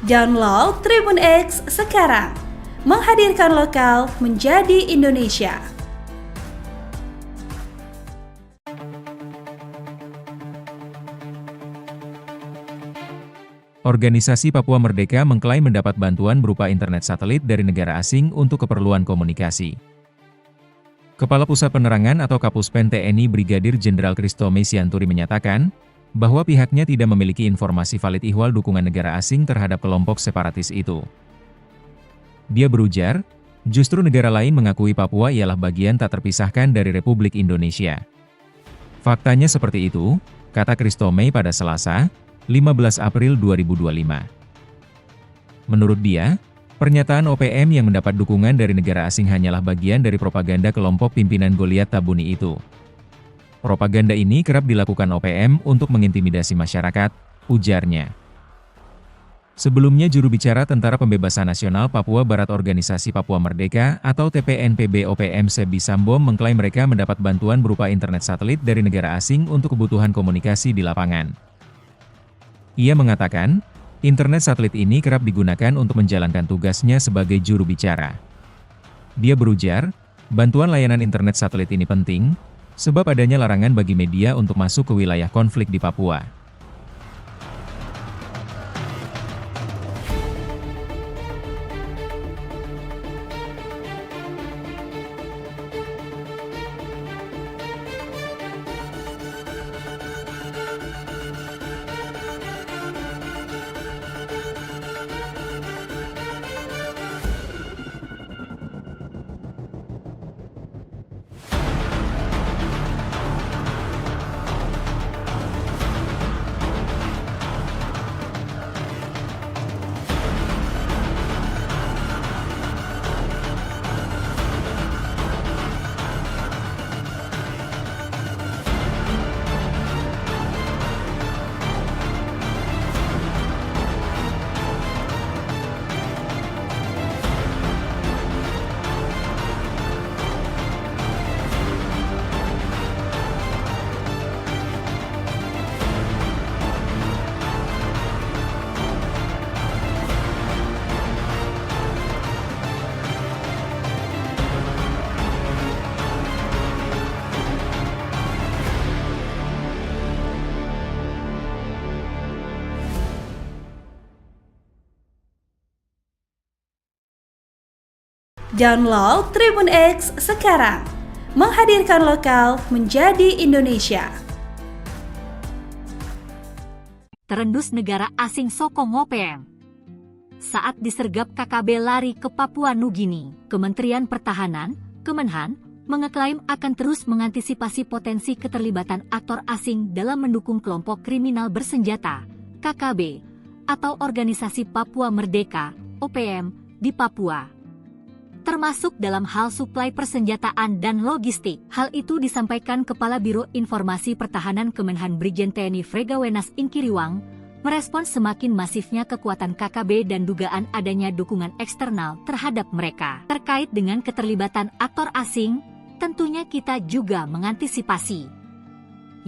Download Tribun X sekarang, menghadirkan lokal menjadi Indonesia. Organisasi Papua Merdeka mengklaim mendapat bantuan berupa internet satelit dari negara asing untuk keperluan komunikasi. Kepala Pusat Penerangan atau Kapuspen TNI Brigadir Jenderal Christomay Sianturi menyatakan, bahwa pihaknya tidak memiliki informasi valid ihwal dukungan negara asing terhadap kelompok separatis itu. Dia berujar, justru negara lain mengakui Papua ialah bagian tak terpisahkan dari Republik Indonesia. Faktanya seperti itu, kata Christomay pada Selasa, 15 April 2025. Menurut dia, pernyataan OPM yang mendapat dukungan dari negara asing hanyalah bagian dari propaganda kelompok pimpinan Goliat Tabuni itu. Propaganda ini kerap dilakukan OPM untuk mengintimidasi masyarakat, ujarnya. Sebelumnya juru bicara Tentara Pembebasan Nasional Papua Barat Organisasi Papua Merdeka atau TPNPB OPM Sebi Sambom mengklaim mereka mendapat bantuan berupa internet satelit dari negara asing untuk kebutuhan komunikasi di lapangan. Ia mengatakan, internet satelit ini kerap digunakan untuk menjalankan tugasnya sebagai juru bicara. Dia berujar, bantuan layanan internet satelit ini penting, sebab adanya larangan bagi media untuk masuk ke wilayah konflik di Papua. Download Tribun X sekarang, menghadirkan lokal menjadi Indonesia. Terendus negara asing sokong OPM. Saat disergap KKB lari ke Papua Nugini, Kementerian Pertahanan, Kemenhan, mengeklaim akan terus mengantisipasi potensi keterlibatan aktor asing dalam mendukung kelompok kriminal bersenjata, KKB, atau Organisasi Papua Merdeka, OPM, di Papua. Termasuk dalam hal suplai persenjataan dan logistik. Hal itu disampaikan Kepala Biro Informasi Pertahanan Kemenhan Brigjen TNI Fregawenas Inkiriwang, merespons semakin masifnya kekuatan KKB dan dugaan adanya dukungan eksternal terhadap mereka. Terkait dengan keterlibatan aktor asing, tentunya kita juga mengantisipasi.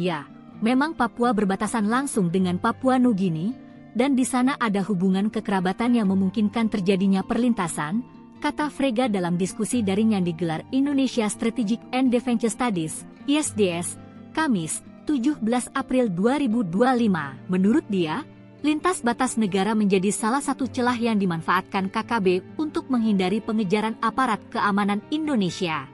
Ya, memang Papua berbatasan langsung dengan Papua Nugini, dan di sana ada hubungan kekerabatan yang memungkinkan terjadinya perlintasan, kata Frega dalam diskusi daring yang digelar Indonesia Strategic and Defense Studies, ISDS, Kamis, 17 April 2025. Menurut dia, lintas batas negara menjadi salah satu celah yang dimanfaatkan KKB untuk menghindari pengejaran aparat keamanan Indonesia.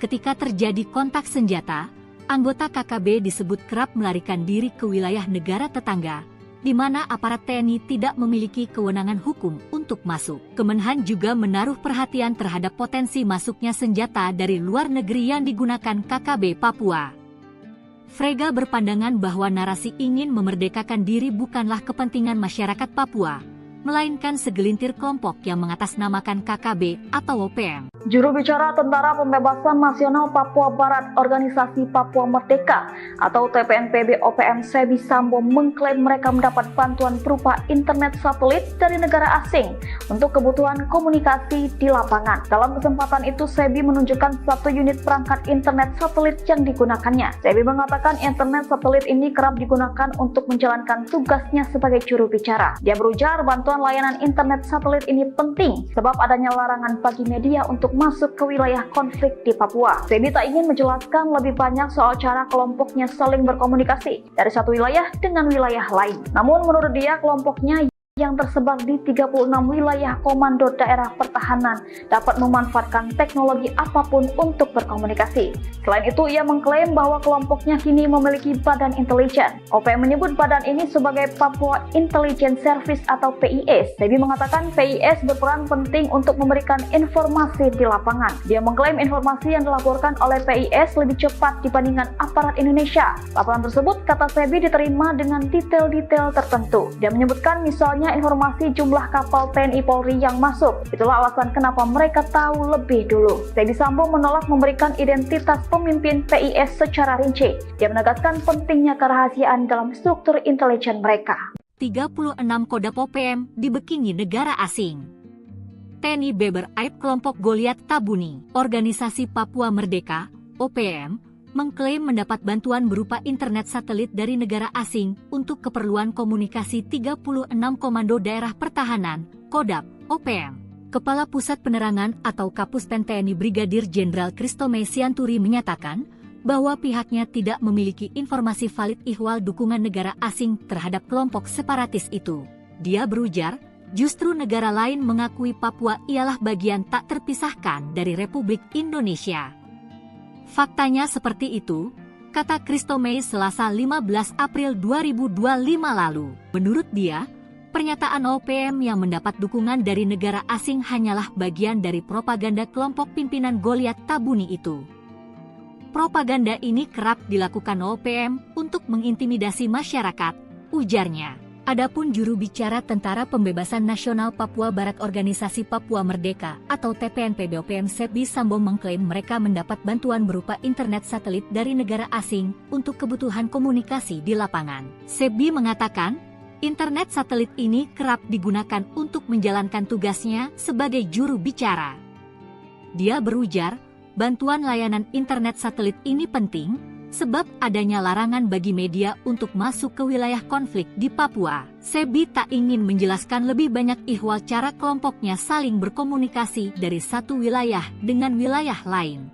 Ketika terjadi kontak senjata, anggota KKB disebut kerap melarikan diri ke wilayah negara tetangga, di mana aparat TNI tidak memiliki kewenangan hukum untuk masuk. Kemenhan juga menaruh perhatian terhadap potensi masuknya senjata dari luar negeri yang digunakan KKB Papua. Frega berpandangan bahwa narasi ingin memerdekakan diri bukanlah kepentingan masyarakat Papua, melainkan segelintir kelompok yang mengatasnamakan KKB atau OPM. Juru bicara Tentara Pembebasan Nasional Papua Barat Organisasi Papua Merdeka atau TPNPB OPM Sebi Sambo mengklaim mereka mendapat bantuan berupa internet satelit dari negara asing untuk kebutuhan komunikasi di lapangan. Dalam kesempatan itu, Sebi menunjukkan satu unit perangkat internet satelit yang digunakannya. Sebi mengatakan internet satelit ini kerap digunakan untuk menjalankan tugasnya sebagai juru bicara. Dia berujar bantuan layanan internet satelit ini penting sebab adanya larangan bagi media untuk masuk ke wilayah konflik di Papua. Sebi tak ingin menjelaskan lebih banyak soal cara kelompoknya saling berkomunikasi dari satu wilayah dengan wilayah lain. Namun menurut dia, kelompoknya yang tersebar di 36 wilayah komando daerah pertahanan dapat memanfaatkan teknologi apapun untuk berkomunikasi. Selain itu, ia mengklaim bahwa kelompoknya kini memiliki badan intelijen. OPM menyebut badan ini sebagai Papua Intelligence Service atau PIS. Sebi mengatakan PIS berperan penting untuk memberikan informasi di lapangan. Dia mengklaim informasi yang dilaporkan oleh PIS lebih cepat dibandingkan aparat Indonesia. Laporan tersebut, kata Sebi, diterima dengan detail-detail tertentu. Dia menyebutkan misalnya informasi jumlah kapal TNI Polri yang masuk. Itulah alasan kenapa mereka tahu lebih dulu. Sebi Sambo menolak memberikan identitas pemimpin PIS secara rinci. Dia menegaskan pentingnya kerahasiaan dalam struktur intelijen mereka. 36 Kodam OPM dibekingi negara asing. TNI Beber Aib kelompok Goliat Tabuni, Organisasi Papua Merdeka, OPM, mengklaim mendapat bantuan berupa internet satelit dari negara asing untuk keperluan komunikasi 36 Komando Daerah Pertahanan, Kodam, OPM. Kepala Pusat Penerangan atau Kapuspen TNI Brigadir Jenderal Kristome Sianturi menyatakan bahwa pihaknya tidak memiliki informasi valid ihwal dukungan negara asing terhadap kelompok separatis itu. Dia berujar, justru negara lain mengakui Papua ialah bagian tak terpisahkan dari Republik Indonesia. Faktanya seperti itu, kata Kristome Selasa 15 April 2025 lalu. Menurut dia, pernyataan OPM yang mendapat dukungan dari negara asing hanyalah bagian dari propaganda kelompok pimpinan Goliat Tabuni itu. Propaganda ini kerap dilakukan OPM untuk mengintimidasi masyarakat, ujarnya. Adapun juru bicara Tentara Pembebasan Nasional Papua Barat Organisasi Papua Merdeka atau TPNPB OPM Sebi Sambo mengklaim mereka mendapat bantuan berupa internet satelit dari negara asing untuk kebutuhan komunikasi di lapangan. Sebi mengatakan, internet satelit ini kerap digunakan untuk menjalankan tugasnya sebagai juru bicara. Dia berujar, bantuan layanan internet satelit ini penting sebab adanya larangan bagi media untuk masuk ke wilayah konflik di Papua. Sebi tak ingin menjelaskan lebih banyak ihwal cara kelompoknya saling berkomunikasi dari satu wilayah dengan wilayah lain.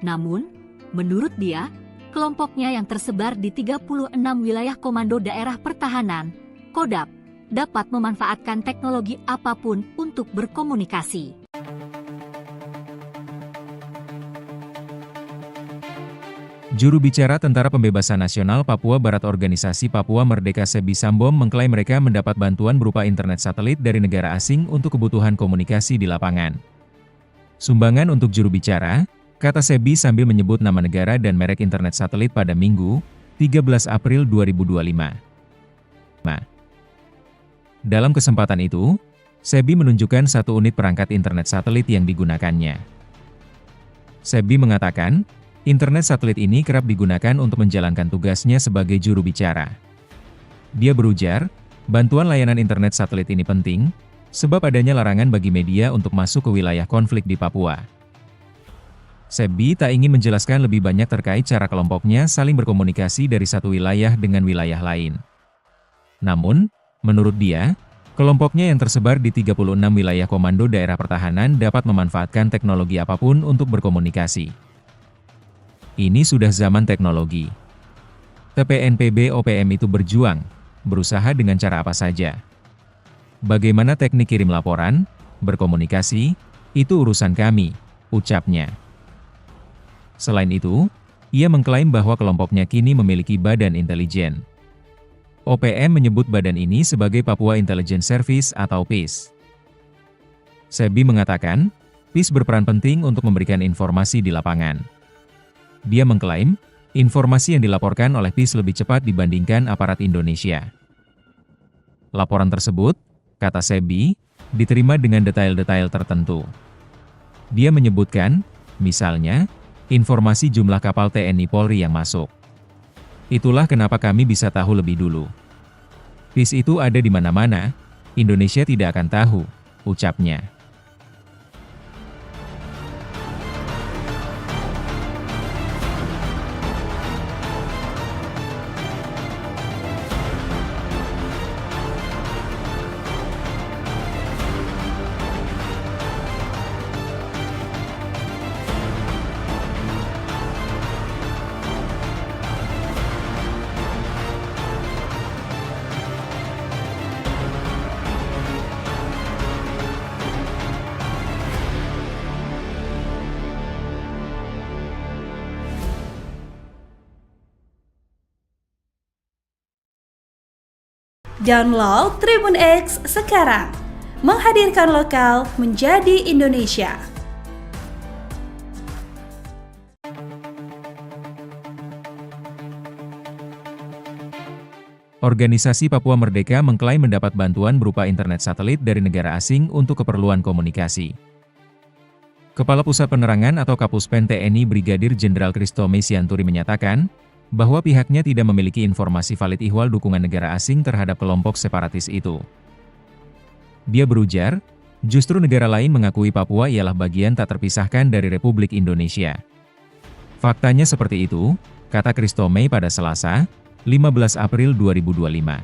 Namun, menurut dia, kelompoknya yang tersebar di 36 wilayah Komando Daerah Pertahanan, Kodam, dapat memanfaatkan teknologi apapun untuk berkomunikasi. Juru bicara Tentara Pembebasan Nasional Papua Barat Organisasi Papua Merdeka Sebi Sambom mengklaim mereka mendapat bantuan berupa internet satelit dari negara asing untuk kebutuhan komunikasi di lapangan. Sumbangan untuk juru bicara, kata Sebi sambil menyebut nama negara dan merek internet satelit pada Minggu, 13 April 2025. Dalam kesempatan itu, Sebi menunjukkan satu unit perangkat internet satelit yang digunakannya. Sebi mengatakan, internet satelit ini kerap digunakan untuk menjalankan tugasnya sebagai juru bicara. Dia berujar, bantuan layanan internet satelit ini penting, sebab adanya larangan bagi media untuk masuk ke wilayah konflik di Papua. Sebi tak ingin menjelaskan lebih banyak terkait cara kelompoknya saling berkomunikasi dari satu wilayah dengan wilayah lain. Namun, menurut dia, kelompoknya yang tersebar di 36 wilayah komando daerah pertahanan dapat memanfaatkan teknologi apapun untuk berkomunikasi. Ini sudah zaman teknologi. TPNPB OPM itu berjuang, berusaha dengan cara apa saja. Bagaimana teknik kirim laporan, berkomunikasi, itu urusan kami, ucapnya. Selain itu, ia mengklaim bahwa kelompoknya kini memiliki badan intelijen. OPM menyebut badan ini sebagai Papua Intelligence Service atau PIS. Sebi mengatakan, PIS berperan penting untuk memberikan informasi di lapangan. Dia mengklaim, informasi yang dilaporkan oleh PIS lebih cepat dibandingkan aparat Indonesia. Laporan tersebut, kata Sebi, diterima dengan detail-detail tertentu. Dia menyebutkan, misalnya, informasi jumlah kapal TNI Polri yang masuk. Itulah kenapa kami bisa tahu lebih dulu. PIS itu ada di mana-mana, Indonesia tidak akan tahu, ucapnya. Download Tribun X sekarang, menghadirkan lokal menjadi Indonesia. Organisasi Papua Merdeka mengklaim mendapat bantuan berupa internet satelit dari negara asing untuk keperluan komunikasi. Kepala Pusat Penerangan atau Kapuspen TNI Brigadir Jenderal Christomay Sianturi menyatakan, bahwa pihaknya tidak memiliki informasi valid ihwal dukungan negara asing terhadap kelompok separatis itu. Dia berujar, justru negara lain mengakui Papua ialah bagian tak terpisahkan dari Republik Indonesia. Faktanya seperti itu, kata Christomay pada Selasa, 15 April 2025.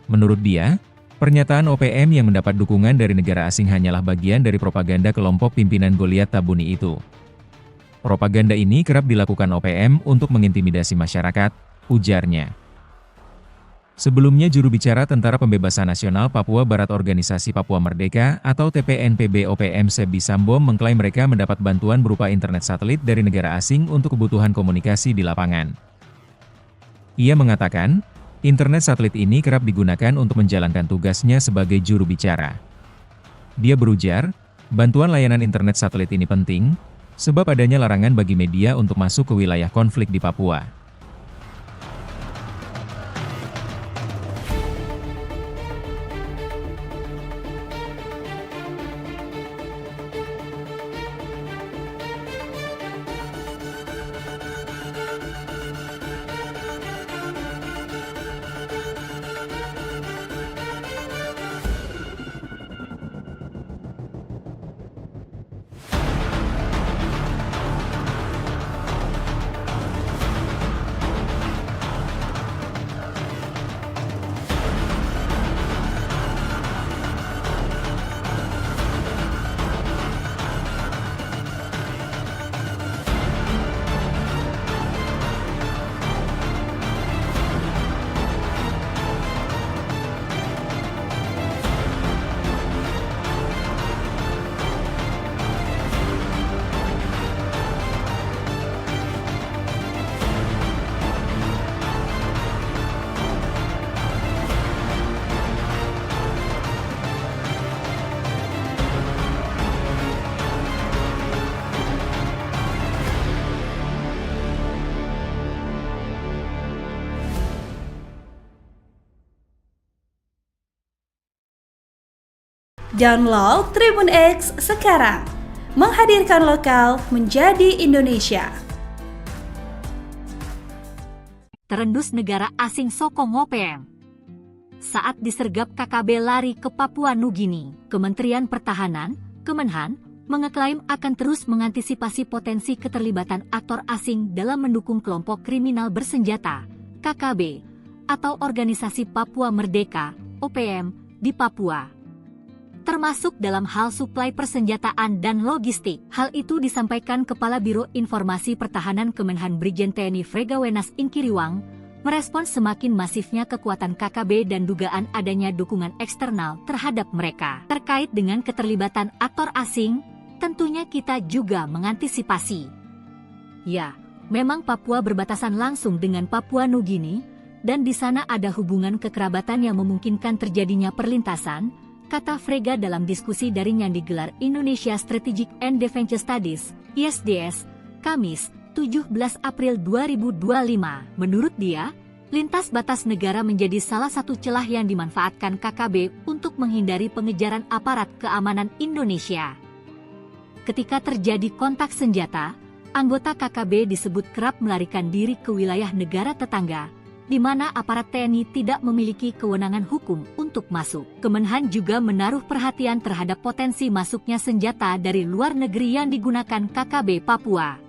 Menurut dia, pernyataan OPM yang mendapat dukungan dari negara asing hanyalah bagian dari propaganda kelompok pimpinan Goliat Tabuni itu. Propaganda ini kerap dilakukan OPM untuk mengintimidasi masyarakat, ujarnya. Sebelumnya juru bicara Tentara Pembebasan Nasional Papua Barat Organisasi Papua Merdeka atau TPNPB OPM Sebi Sambom mengklaim mereka mendapat bantuan berupa internet satelit dari negara asing untuk kebutuhan komunikasi di lapangan. Ia mengatakan, internet satelit ini kerap digunakan untuk menjalankan tugasnya sebagai juru bicara. Dia berujar, bantuan layanan internet satelit ini penting, sebab adanya larangan bagi media untuk masuk ke wilayah konflik di Papua. Download Tribun X sekarang. Menghadirkan lokal menjadi Indonesia. Terendus negara asing sokong OPM. Saat disergap KKB lari ke Papua Nugini, Kementerian Pertahanan, Kemenhan, mengeklaim akan terus mengantisipasi potensi keterlibatan aktor asing dalam mendukung kelompok kriminal bersenjata, KKB, atau Organisasi Papua Merdeka, OPM, di Papua. Termasuk dalam hal suplai persenjataan dan logistik. Hal itu disampaikan Kepala Biro Informasi Pertahanan Kemenhan Brigjen TNI Fregawenas Inkiriwang, merespons semakin masifnya kekuatan KKB dan dugaan adanya dukungan eksternal terhadap mereka. Terkait dengan keterlibatan aktor asing, tentunya kita juga mengantisipasi. Ya, memang Papua berbatasan langsung dengan Papua Nugini, dan di sana ada hubungan kekerabatan yang memungkinkan terjadinya perlintasan, kata Frega dalam diskusi daring yang digelar Indonesia Strategic and Defense Studies, ISDS, Kamis, 17 April 2025. Menurut dia, lintas batas negara menjadi salah satu celah yang dimanfaatkan KKB untuk menghindari pengejaran aparat keamanan Indonesia. Ketika terjadi kontak senjata, anggota KKB disebut kerap melarikan diri ke wilayah negara tetangga, di mana aparat TNI tidak memiliki kewenangan hukum untuk masuk. Kemenhan juga menaruh perhatian terhadap potensi masuknya senjata dari luar negeri yang digunakan KKB Papua.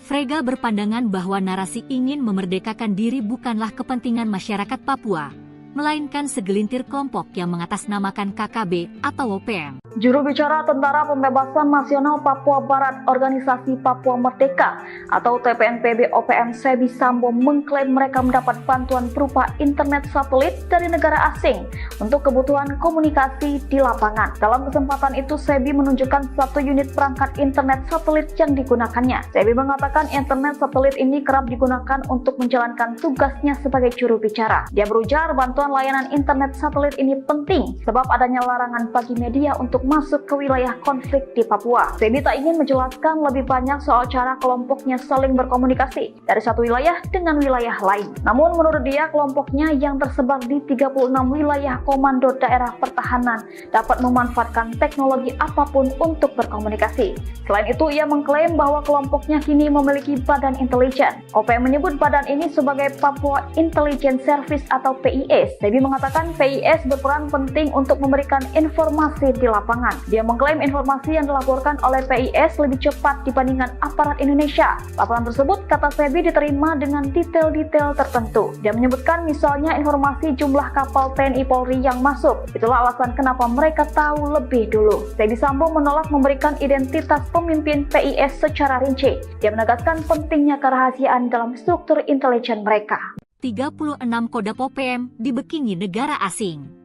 Frega berpandangan bahwa narasi ingin memerdekakan diri bukanlah kepentingan masyarakat Papua, melainkan segelintir kelompok yang mengatasnamakan KKB atau OPM. Juru bicara Tentara Pembebasan Nasional Papua Barat Organisasi Papua Merdeka atau TPNPB OPM Sebi Sambo mengklaim mereka mendapat bantuan berupa internet satelit dari negara asing untuk kebutuhan komunikasi di lapangan. Dalam kesempatan itu, Sebi menunjukkan satu unit perangkat internet satelit yang digunakannya. Sebi mengatakan internet satelit ini kerap digunakan untuk menjalankan tugasnya sebagai juru bicara. Dia berujar bantuan layanan internet satelit ini penting sebab adanya larangan bagi media untuk masuk ke wilayah konflik di Papua. Sebi tak ingin menjelaskan lebih banyak soal cara kelompoknya saling berkomunikasi dari satu wilayah dengan wilayah lain. Namun menurut dia, kelompoknya yang tersebar di 36 wilayah komando daerah pertahanan dapat memanfaatkan teknologi apapun untuk berkomunikasi. Selain itu, ia mengklaim bahwa kelompoknya kini memiliki badan intelijen. OPM menyebut badan ini sebagai Papua Intelligence Service atau PIS. Sebi mengatakan PIS berperan penting untuk memberikan informasi di lapangan. Dia mengklaim informasi yang dilaporkan oleh PIS lebih cepat dibandingkan aparat Indonesia. Laporan tersebut, kata Sebi, diterima dengan detail-detail tertentu. Dia menyebutkan misalnya informasi jumlah kapal TNI Polri yang masuk. Itulah alasan kenapa mereka tahu lebih dulu. Sebi Sambo menolak memberikan identitas pemimpin PIS secara rinci. Dia menegaskan pentingnya kerahasiaan dalam struktur intelijen mereka. 36 Kodam OPM dibekingi negara asing.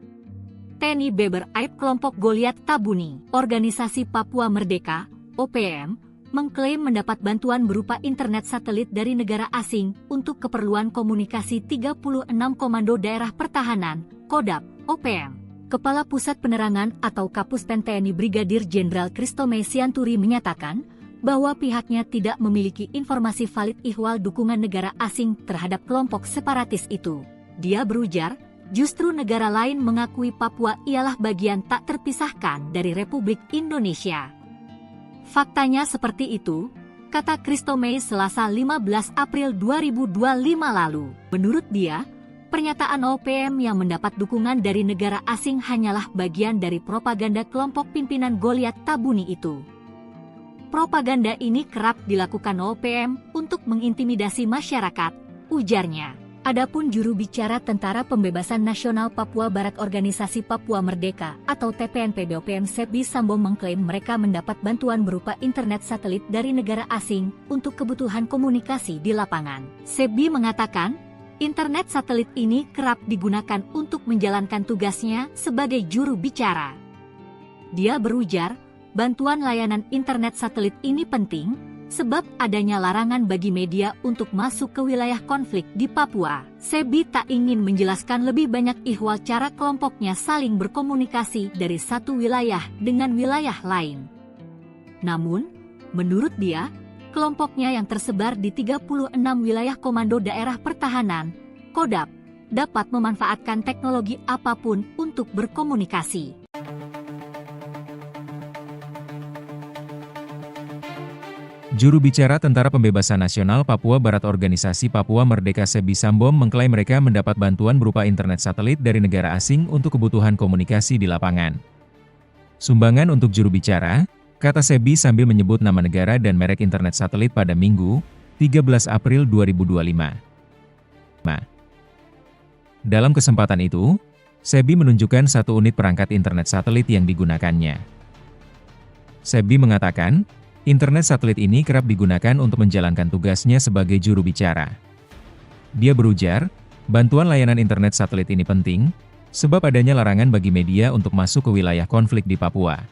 TNI Beber Aib kelompok Goliat Tabuni, Organisasi Papua Merdeka, OPM, mengklaim mendapat bantuan berupa internet satelit dari negara asing untuk keperluan komunikasi 36 Komando Daerah Pertahanan, Kodam, OPM. Kepala Pusat Penerangan atau Kapuspen TNI Brigadir Jenderal Christomay Sianturi menyatakan bahwa pihaknya tidak memiliki informasi valid ihwal dukungan negara asing terhadap kelompok separatis itu. Dia berujar, justru negara lain mengakui Papua ialah bagian tak terpisahkan dari Republik Indonesia. Faktanya seperti itu, kata Christomay Selasa 15 April 2025 lalu. Menurut dia, pernyataan OPM yang mendapat dukungan dari negara asing hanyalah bagian dari propaganda kelompok pimpinan Goliat Tabuni itu. Propaganda ini kerap dilakukan OPM untuk mengintimidasi masyarakat, ujarnya. Adapun juru bicara Tentara Pembebasan Nasional Papua Barat Organisasi Papua Merdeka atau TPNPB OPM Sebi Sambo mengklaim mereka mendapat bantuan berupa internet satelit dari negara asing untuk kebutuhan komunikasi di lapangan. Sebi mengatakan, internet satelit ini kerap digunakan untuk menjalankan tugasnya sebagai juru bicara. Dia berujar, bantuan layanan internet satelit ini penting sebab adanya larangan bagi media untuk masuk ke wilayah konflik di Papua. Sebi tak ingin menjelaskan lebih banyak ihwal cara kelompoknya saling berkomunikasi dari satu wilayah dengan wilayah lain. Namun, menurut dia, kelompoknya yang tersebar di 36 wilayah Komando Daerah Pertahanan, Kodam, dapat memanfaatkan teknologi apapun untuk berkomunikasi. Juru bicara Tentara Pembebasan Nasional Papua Barat Organisasi Papua Merdeka Sebi Sambom mengklaim mereka mendapat bantuan berupa internet satelit dari negara asing untuk kebutuhan komunikasi di lapangan. Sumbangan untuk juru bicara, kata Sebi sambil menyebut nama negara dan merek internet satelit pada Minggu, 13 April 2025. Dalam kesempatan itu, Sebi menunjukkan satu unit perangkat internet satelit yang digunakannya. Sebi mengatakan, internet satelit ini kerap digunakan untuk menjalankan tugasnya sebagai juru bicara. Dia berujar, bantuan layanan internet satelit ini penting, sebab adanya larangan bagi media untuk masuk ke wilayah konflik di Papua.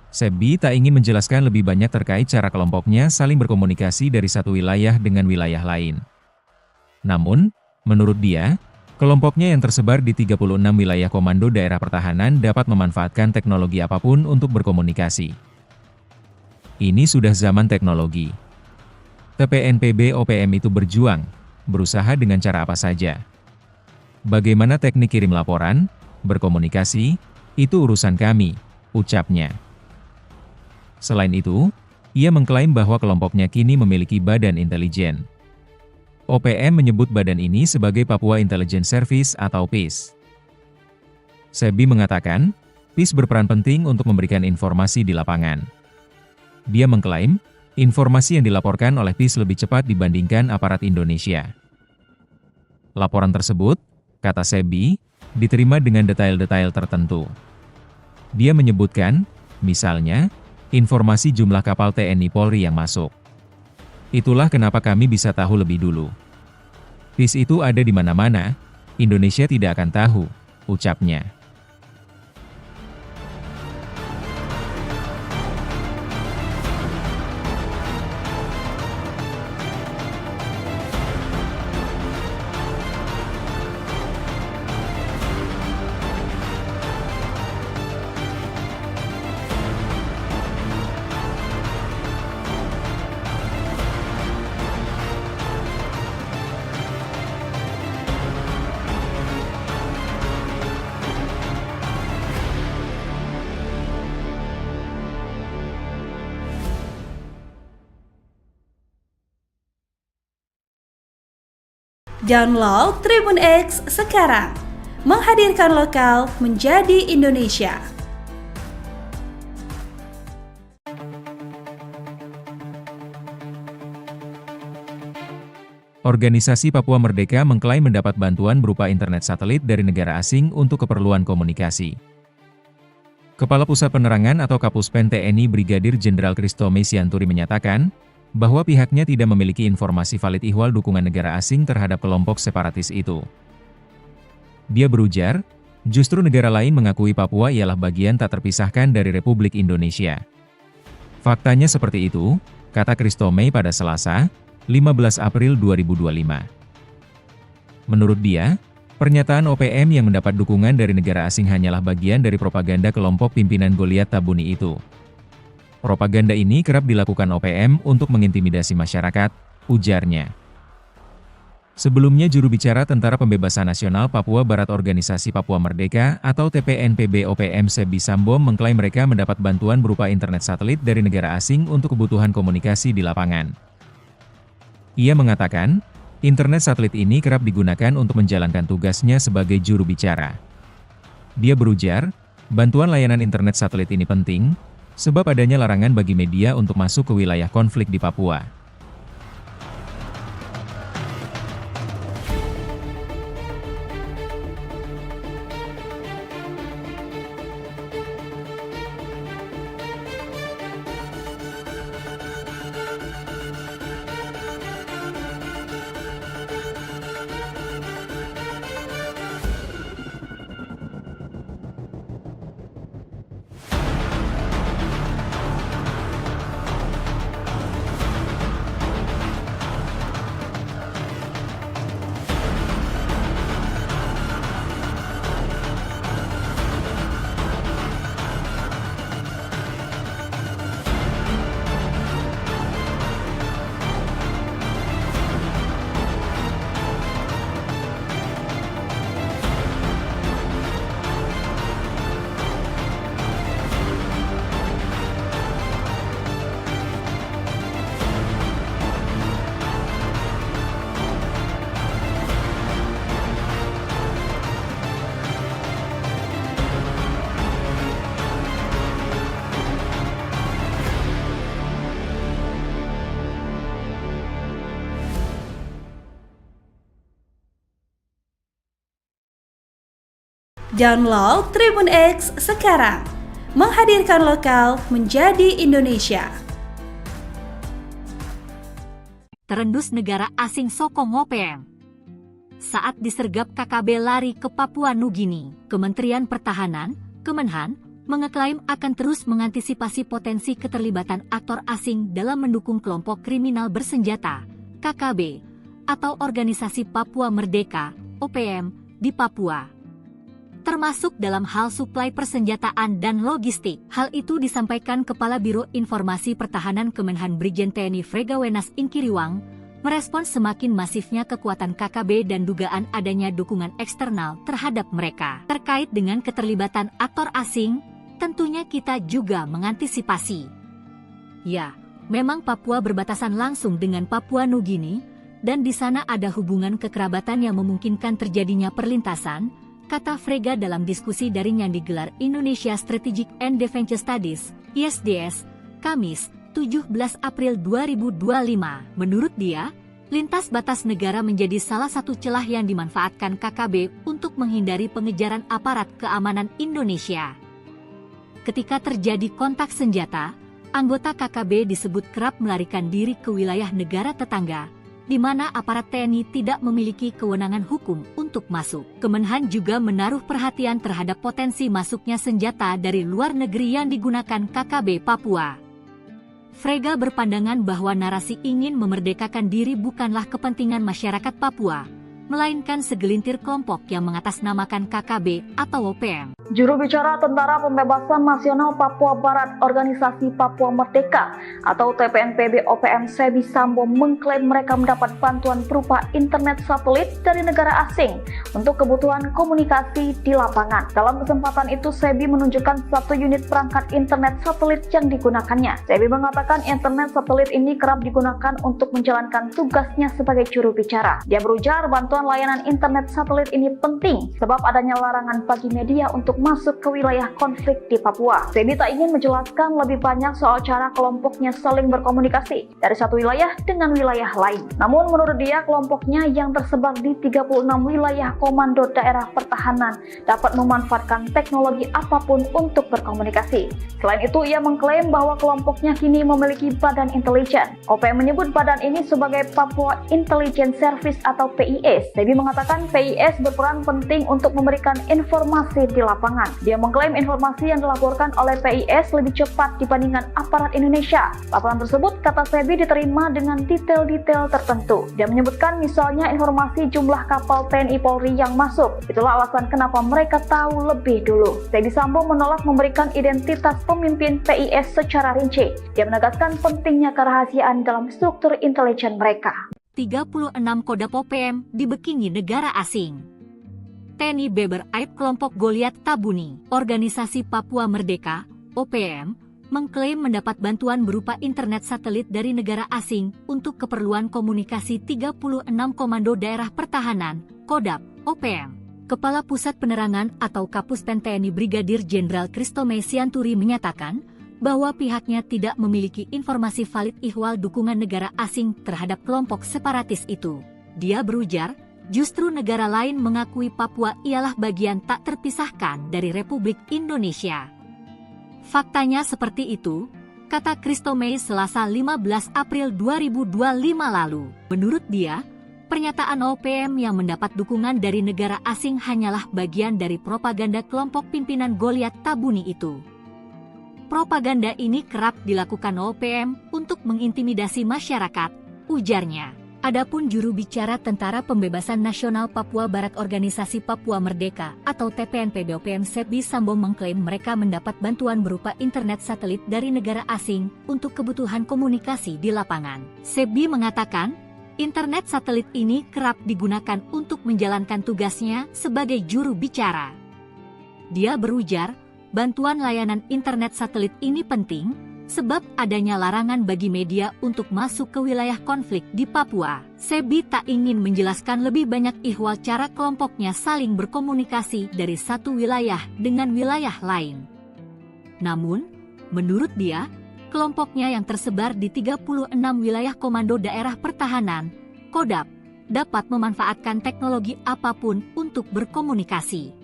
Sebi tak ingin menjelaskan lebih banyak terkait cara kelompoknya saling berkomunikasi dari satu wilayah dengan wilayah lain. Namun, menurut dia, kelompoknya yang tersebar di 36 wilayah komando daerah pertahanan dapat memanfaatkan teknologi apapun untuk berkomunikasi. Ini sudah zaman teknologi. TPNPB OPM itu berjuang, berusaha dengan cara apa saja. Bagaimana teknik kirim laporan, berkomunikasi, itu urusan kami, ucapnya. Selain itu, ia mengklaim bahwa kelompoknya kini memiliki badan intelijen. OPM menyebut badan ini sebagai Papua Intelligence Service atau PIS. Sebi mengatakan, PIS berperan penting untuk memberikan informasi di lapangan. Dia mengklaim, informasi yang dilaporkan oleh PIS lebih cepat dibandingkan aparat Indonesia. Laporan tersebut, kata Sebi, diterima dengan detail-detail tertentu. Dia menyebutkan, misalnya, informasi jumlah kapal TNI Polri yang masuk. Itulah kenapa kami bisa tahu lebih dulu. PIS itu ada di mana-mana, Indonesia tidak akan tahu, ucapnya. Download Tribun X sekarang, menghadirkan lokal menjadi Indonesia. Organisasi Papua Merdeka mengklaim mendapat bantuan berupa internet satelit dari negara asing untuk keperluan komunikasi. Kepala Pusat Penerangan atau Kapuspen TNI Brigadir Jenderal Christomay Sianturi menyatakan, bahwa pihaknya tidak memiliki informasi valid ihwal dukungan negara asing terhadap kelompok separatis itu. Dia berujar, justru negara lain mengakui Papua ialah bagian tak terpisahkan dari Republik Indonesia. Faktanya seperti itu, kata Christomay pada Selasa, 15 April 2025. Menurut dia, pernyataan OPM yang mendapat dukungan dari negara asing hanyalah bagian dari propaganda kelompok pimpinan Goliat Tabuni itu. Propaganda ini kerap dilakukan OPM untuk mengintimidasi masyarakat, ujarnya. Sebelumnya juru bicara Tentara Pembebasan Nasional Papua Barat Organisasi Papua Merdeka atau TPNPB OPM Sebi Sambom mengklaim mereka mendapat bantuan berupa internet satelit dari negara asing untuk kebutuhan komunikasi di lapangan. Ia mengatakan, internet satelit ini kerap digunakan untuk menjalankan tugasnya sebagai juru bicara. Dia berujar, bantuan layanan internet satelit ini penting, sebab adanya larangan bagi media untuk masuk ke wilayah konflik di Papua. Download Tribun X sekarang, menghadirkan lokal menjadi Indonesia. Terendus negara asing sokong OPM. Saat disergap KKB lari ke Papua Nugini, Kementerian Pertahanan, Kemenhan, mengeklaim akan terus mengantisipasi potensi keterlibatan aktor asing dalam mendukung kelompok kriminal bersenjata, KKB, atau Organisasi Papua Merdeka, OPM, di Papua. Termasuk dalam hal suplai persenjataan dan logistik. Hal itu disampaikan Kepala Biro Informasi Pertahanan Kemenhan Brigjen TNI Fregawenas Inkiriwang, merespons semakin masifnya kekuatan KKB dan dugaan adanya dukungan eksternal terhadap mereka. Terkait dengan keterlibatan aktor asing, tentunya kita juga mengantisipasi. Ya, memang Papua berbatasan langsung dengan Papua Nugini, dan di sana ada hubungan kekerabatan yang memungkinkan terjadinya perlintasan, kata Frega dalam diskusi daring yang digelar Indonesia Strategic and Defense Studies, ISDS, Kamis, 17 April 2025. Menurut dia, lintas batas negara menjadi salah satu celah yang dimanfaatkan KKB untuk menghindari pengejaran aparat keamanan Indonesia. Ketika terjadi kontak senjata, anggota KKB disebut kerap melarikan diri ke wilayah negara tetangga, di mana aparat TNI tidak memiliki kewenangan hukum untuk masuk. Kemenhan juga menaruh perhatian terhadap potensi masuknya senjata dari luar negeri yang digunakan KKB Papua. Frega berpandangan bahwa narasi ingin memerdekakan diri bukanlah kepentingan masyarakat Papua, melainkan segelintir kelompok yang mengatasnamakan KKB atau OPM. Juru bicara Tentara Pembebasan Nasional Papua Barat Organisasi Papua Merdeka atau TPNPB OPM Sebi Sambo mengklaim mereka mendapat bantuan berupa internet satelit dari negara asing untuk kebutuhan komunikasi di lapangan. Dalam kesempatan itu, Sebi menunjukkan satu unit perangkat internet satelit yang digunakannya. Sebi mengatakan internet satelit ini kerap digunakan untuk menjalankan tugasnya sebagai juru bicara. Dia berujar bantuan layanan internet satelit ini penting sebab adanya larangan bagi media untuk masuk ke wilayah konflik di Papua. Sebi tak ingin menjelaskan lebih banyak soal cara kelompoknya saling berkomunikasi dari satu wilayah dengan wilayah lain. Namun menurut dia, kelompoknya yang tersebar di 36 wilayah komando daerah pertahanan dapat memanfaatkan teknologi apapun untuk berkomunikasi. Selain itu, ia mengklaim bahwa kelompoknya kini memiliki badan intelijen. OPM menyebut badan ini sebagai Papua Intelligence Service atau PIS. Sebi mengatakan PIS berperan penting untuk memberikan informasi di lapangan. Dia mengklaim informasi yang dilaporkan oleh PIS lebih cepat dibandingkan aparat Indonesia. Laporan tersebut, kata Sebi, diterima dengan detail-detail tertentu. Dia menyebutkan misalnya informasi jumlah kapal TNI Polri yang masuk. Itulah alasan kenapa mereka tahu lebih dulu. Sebi Sambo menolak memberikan identitas pemimpin PIS secara rinci. Dia menegaskan pentingnya kerahasiaan dalam struktur intelijen mereka. 36 Kodam OPM dibekingi negara asing. TNI Beber Aib kelompok Goliat Tabuni, Organisasi Papua Merdeka, OPM, mengklaim mendapat bantuan berupa internet satelit dari negara asing untuk keperluan komunikasi 36 Komando Daerah Pertahanan, Kodam, OPM. Kepala Pusat Penerangan atau Kapuspen TNI Brigadir Jenderal Kristome Sianturi menyatakan bahwa pihaknya tidak memiliki informasi valid ihwal dukungan negara asing terhadap kelompok separatis itu. Dia berujar, justru negara lain mengakui Papua ialah bagian tak terpisahkan dari Republik Indonesia. Faktanya seperti itu, kata Kristome Selasa 15 April 2025 lalu. Menurut dia, pernyataan OPM yang mendapat dukungan dari negara asing hanyalah bagian dari propaganda kelompok pimpinan Goliat Tabuni itu. Propaganda ini kerap dilakukan OPM untuk mengintimidasi masyarakat, ujarnya. Adapun juru bicara Tentara Pembebasan Nasional Papua Barat Organisasi Papua Merdeka atau TPNPB OPM Sebi Sambo mengklaim mereka mendapat bantuan berupa internet satelit dari negara asing untuk kebutuhan komunikasi di lapangan. Sebi mengatakan, internet satelit ini kerap digunakan untuk menjalankan tugasnya sebagai juru bicara. Dia berujar, bantuan layanan internet satelit ini penting sebab adanya larangan bagi media untuk masuk ke wilayah konflik di Papua. Sebi tak ingin menjelaskan lebih banyak ihwal cara kelompoknya saling berkomunikasi dari satu wilayah dengan wilayah lain. Namun, menurut dia, kelompoknya yang tersebar di 36 wilayah Komando Daerah Pertahanan, Kodam, dapat memanfaatkan teknologi apapun untuk berkomunikasi.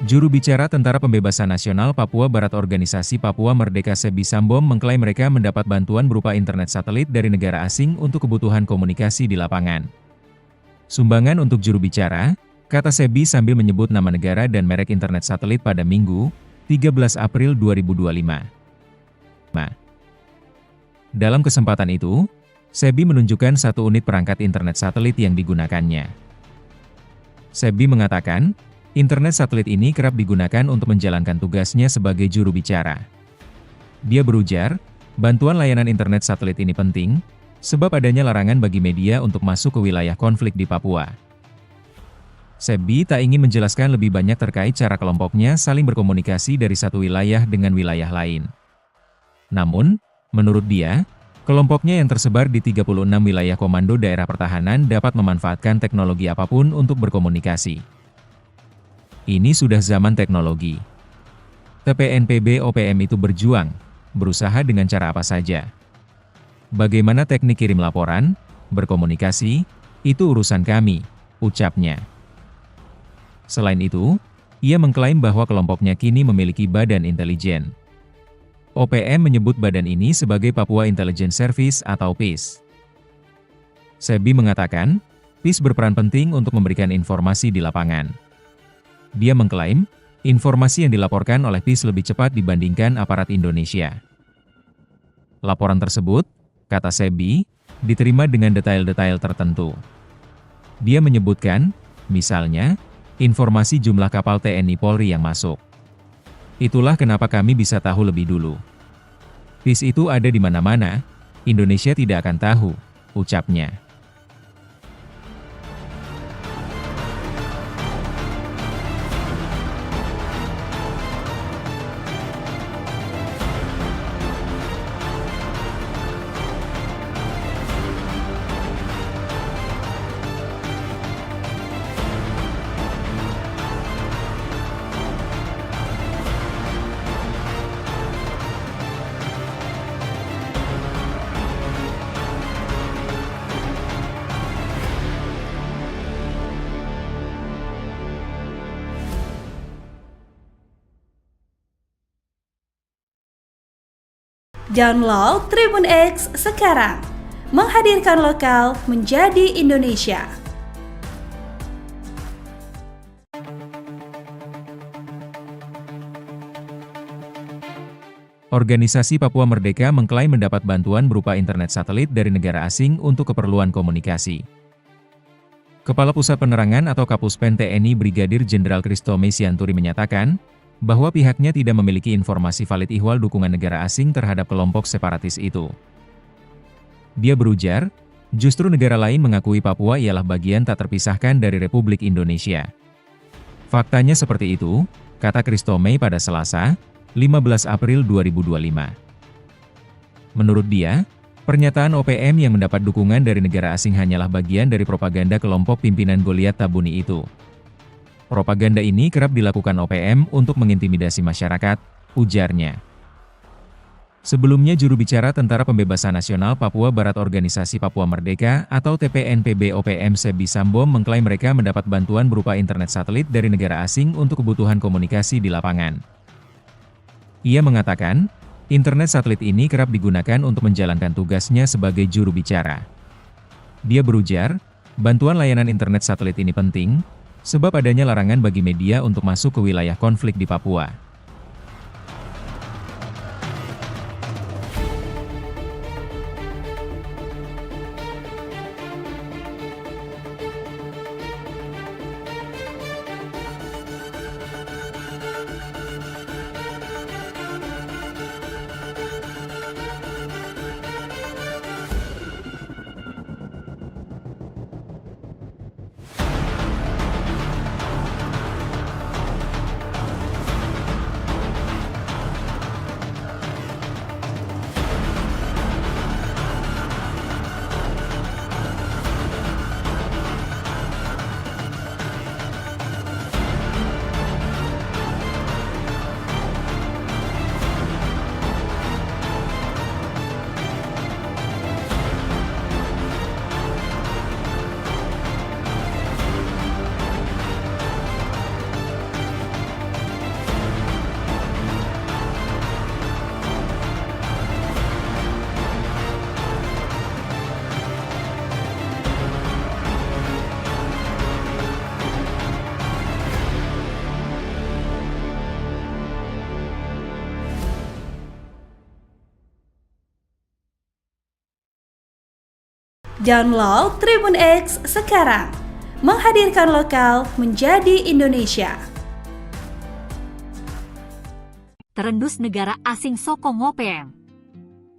Juru bicara Tentara Pembebasan Nasional Papua Barat Organisasi Papua Merdeka Sebi Sambom mengklaim mereka mendapat bantuan berupa internet satelit dari negara asing untuk kebutuhan komunikasi di lapangan. Sumbangan untuk juru bicara, kata Sebi sambil menyebut nama negara dan merek internet satelit pada Minggu, 13 April 2025. Dalam kesempatan itu, Sebi menunjukkan satu unit perangkat internet satelit yang digunakannya. Sebi mengatakan, internet satelit ini kerap digunakan untuk menjalankan tugasnya sebagai juru bicara. Dia berujar, bantuan layanan internet satelit ini penting, sebab adanya larangan bagi media untuk masuk ke wilayah konflik di Papua. Sebi tak ingin menjelaskan lebih banyak terkait cara kelompoknya saling berkomunikasi dari satu wilayah dengan wilayah lain. Namun, menurut dia, kelompoknya yang tersebar di 36 wilayah komando daerah pertahanan dapat memanfaatkan teknologi apapun untuk berkomunikasi. Ini sudah zaman teknologi. TPNPB OPM itu berjuang, berusaha dengan cara apa saja. Bagaimana teknik kirim laporan, berkomunikasi, itu urusan kami, ucapnya. Selain itu, ia mengklaim bahwa kelompoknya kini memiliki badan intelijen. OPM menyebut badan ini sebagai Papua Intelligence Service atau PIS. Sebi mengatakan, PIS berperan penting untuk memberikan informasi di lapangan. Dia mengklaim, informasi yang dilaporkan oleh PIS lebih cepat dibandingkan aparat Indonesia. Laporan tersebut, kata Sebi, diterima dengan detail-detail tertentu. Dia menyebutkan, misalnya, informasi jumlah kapal TNI Polri yang masuk. Itulah kenapa kami bisa tahu lebih dulu. PIS itu ada di mana-mana, Indonesia tidak akan tahu, ucapnya. Download Tribun X sekarang, menghadirkan lokal menjadi Indonesia. Organisasi Papua Merdeka mengklaim mendapat bantuan berupa internet satelit dari negara asing untuk keperluan komunikasi. Kepala Pusat Penerangan atau Kapuspen TNI Brigadir Jenderal Kristome Sianturi menyatakan, bahwa pihaknya tidak memiliki informasi valid ihwal dukungan negara asing terhadap kelompok separatis itu. Dia berujar, justru negara lain mengakui Papua ialah bagian tak terpisahkan dari Republik Indonesia. Faktanya seperti itu, kata Kristome pada Selasa, 15 April 2025. Menurut dia, pernyataan OPM yang mendapat dukungan dari negara asing hanyalah bagian dari propaganda kelompok pimpinan Goliat Tabuni itu. Propaganda ini kerap dilakukan OPM untuk mengintimidasi masyarakat, ujarnya. Sebelumnya juru bicara Tentara Pembebasan Nasional Papua Barat Organisasi Papua Merdeka atau TPNPB OPM Sebi Sambom mengklaim mereka mendapat bantuan berupa internet satelit dari negara asing untuk kebutuhan komunikasi di lapangan. Ia mengatakan, internet satelit ini kerap digunakan untuk menjalankan tugasnya sebagai juru bicara. Dia berujar, bantuan layanan internet satelit ini penting, sebab adanya larangan bagi media untuk masuk ke wilayah konflik di Papua. Download Tribun X sekarang. Menghadirkan lokal menjadi Indonesia. Terendus negara asing sokong OPM.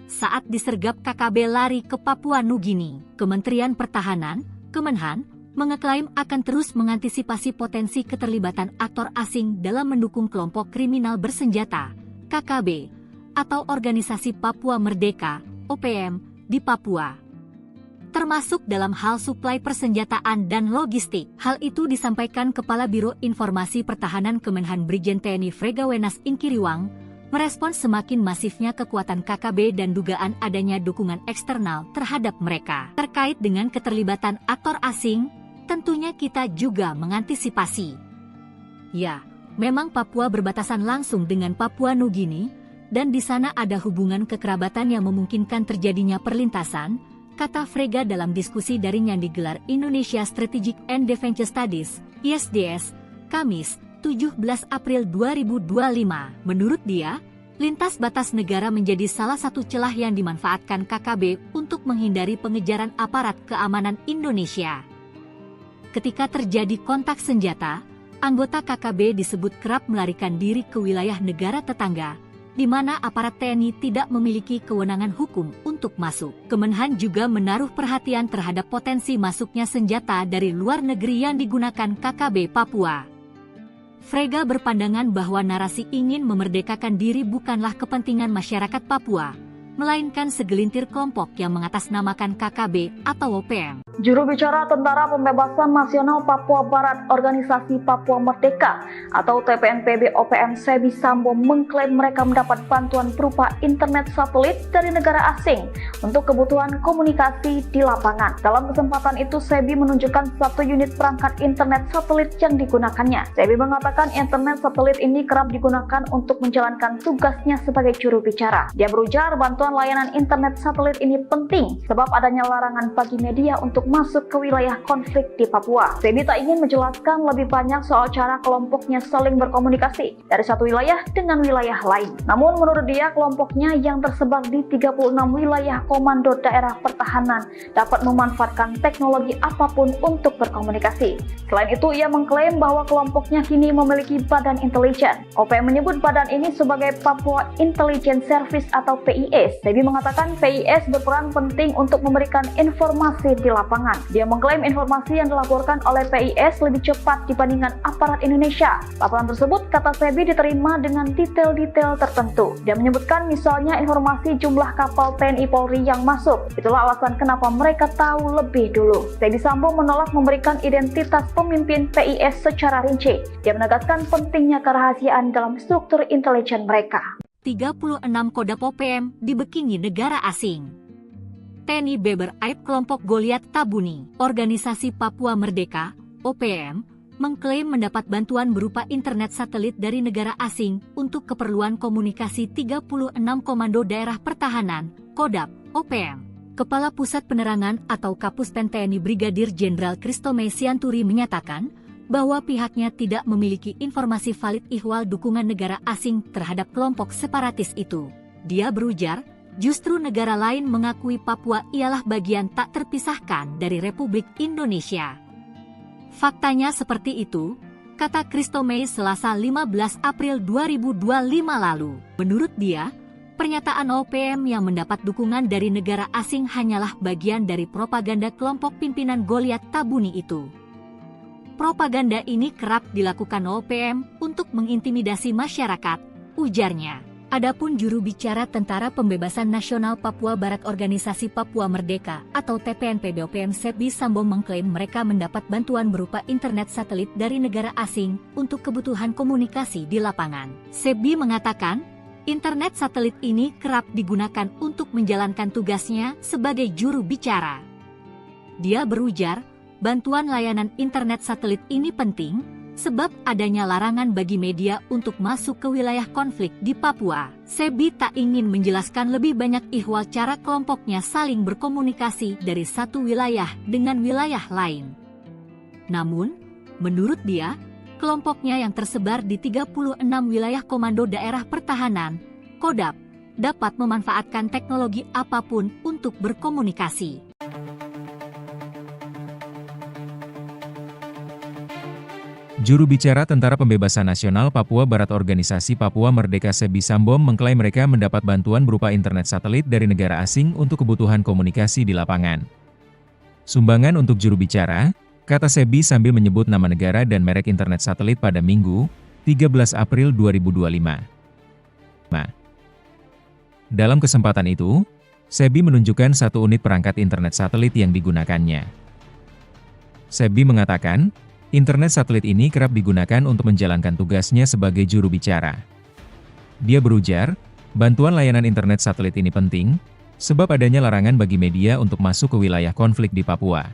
Saat disergap KKB lari ke Papua Nugini, Kementerian Pertahanan, Kemenhan, mengeklaim akan terus mengantisipasi potensi keterlibatan aktor asing dalam mendukung kelompok kriminal bersenjata, KKB, atau Organisasi Papua Merdeka, OPM, di Papua. Termasuk dalam hal suplai persenjataan dan logistik. Hal itu disampaikan Kepala Biro Informasi Pertahanan Kemenhan Brigjen TNI Fregawenas Inkiriwang, merespons semakin masifnya kekuatan KKB dan dugaan adanya dukungan eksternal terhadap mereka. Terkait dengan keterlibatan aktor asing, tentunya kita juga mengantisipasi. Ya, memang Papua berbatasan langsung dengan Papua Nugini, dan di sana ada hubungan kekerabatan yang memungkinkan terjadinya perlintasan, kata Frega dalam diskusi daring yang digelar Indonesia Strategic and Defense Studies, ISDS, Kamis, 17 April 2025. Menurut dia, lintas batas negara menjadi salah satu celah yang dimanfaatkan KKB untuk menghindari pengejaran aparat keamanan Indonesia. Ketika terjadi kontak senjata, anggota KKB disebut kerap melarikan diri ke wilayah negara tetangga, di mana aparat TNI tidak memiliki kewenangan hukum untuk masuk. Kemenhan juga menaruh perhatian terhadap potensi masuknya senjata dari luar negeri yang digunakan KKB Papua. Frega berpandangan bahwa narasi ingin memerdekakan diri bukanlah kepentingan masyarakat Papua, melainkan segelintir kelompok yang mengatasnamakan KKB atau OPM. Juru bicara Tentara Pembebasan Nasional Papua Barat Organisasi Papua Merdeka atau TPNPB OPM Sebi Sambo mengklaim mereka mendapat bantuan berupa internet satelit dari negara asing untuk kebutuhan komunikasi di lapangan. Dalam kesempatan itu, Sebi menunjukkan satu unit perangkat internet satelit yang digunakannya. Sebi mengatakan internet satelit ini kerap digunakan untuk menjalankan tugasnya sebagai juru bicara. Dia berujar bantuan layanan internet satelit ini penting sebab adanya larangan bagi media untuk masuk ke wilayah konflik di Papua. Sebi tak ingin menjelaskan lebih banyak soal cara kelompoknya saling berkomunikasi dari satu wilayah dengan wilayah lain. Namun menurut dia, kelompoknya yang tersebar di 36 wilayah komando daerah pertahanan dapat memanfaatkan teknologi apapun untuk berkomunikasi. Selain itu, ia mengklaim bahwa kelompoknya kini memiliki badan intelijen. OPM menyebut badan ini sebagai Papua Intelligence Service atau PIS. Sebi mengatakan PIS berperan penting untuk memberikan informasi di lapangan. Dia mengklaim informasi yang dilaporkan oleh PIS lebih cepat dibandingkan aparat Indonesia. Laporan tersebut, kata Sebi, diterima dengan detail-detail tertentu. Dia menyebutkan misalnya informasi jumlah kapal TNI Polri yang masuk. Itulah alasan kenapa mereka tahu lebih dulu. Sebi Sambo menolak memberikan identitas pemimpin PIS secara rinci. Dia menegaskan pentingnya kerahasiaan dalam struktur intelijen mereka. 36 Kodam OPM dibekingi negara asing. TNI Beber Aib kelompok Goliat Tabuni, Organisasi Papua Merdeka, OPM, mengklaim mendapat bantuan berupa internet satelit dari negara asing untuk keperluan komunikasi 36 Komando Daerah Pertahanan, Kodam, OPM. Kepala Pusat Penerangan atau Kapuspen TNI Brigadir Jenderal Kristome Sianturi menyatakan bahwa pihaknya tidak memiliki informasi valid ihwal dukungan negara asing terhadap kelompok separatis itu. Dia berujar, justru negara lain mengakui Papua ialah bagian tak terpisahkan dari Republik Indonesia. Faktanya seperti itu, kata Kristome Selasa 15 April 2025 lalu. Menurut dia, pernyataan OPM yang mendapat dukungan dari negara asing hanyalah bagian dari propaganda kelompok pimpinan Goliat Tabuni itu. Propaganda ini kerap dilakukan OPM untuk mengintimidasi masyarakat, ujarnya. Adapun juru bicara Tentara Pembebasan Nasional Papua Barat Organisasi Papua Merdeka atau TPNPB OPM Sebi Sambo mengklaim mereka mendapat bantuan berupa internet satelit dari negara asing untuk kebutuhan komunikasi di lapangan. Sebi mengatakan, internet satelit ini kerap digunakan untuk menjalankan tugasnya sebagai juru bicara. Dia berujar, bantuan layanan internet satelit ini penting sebab adanya larangan bagi media untuk masuk ke wilayah konflik di Papua. Sebi tak ingin menjelaskan lebih banyak ihwal cara kelompoknya saling berkomunikasi dari satu wilayah dengan wilayah lain. Namun, menurut dia, kelompoknya yang tersebar di 36 wilayah Komando Daerah Pertahanan, KODAP, dapat memanfaatkan teknologi apapun untuk berkomunikasi. Juru bicara Tentara Pembebasan Nasional Papua Barat Organisasi Papua Merdeka Sebi Sambom mengklaim mereka mendapat bantuan berupa internet satelit dari negara asing untuk kebutuhan komunikasi di lapangan. Sumbangan untuk juru bicara, kata Sebi sambil menyebut nama negara dan merek internet satelit pada Minggu, 13 April 2025. Dalam kesempatan itu, Sebi menunjukkan satu unit perangkat internet satelit yang digunakannya. Sebi mengatakan, internet satelit ini kerap digunakan untuk menjalankan tugasnya sebagai juru bicara. Dia berujar, bantuan layanan internet satelit ini penting, sebab adanya larangan bagi media untuk masuk ke wilayah konflik di Papua.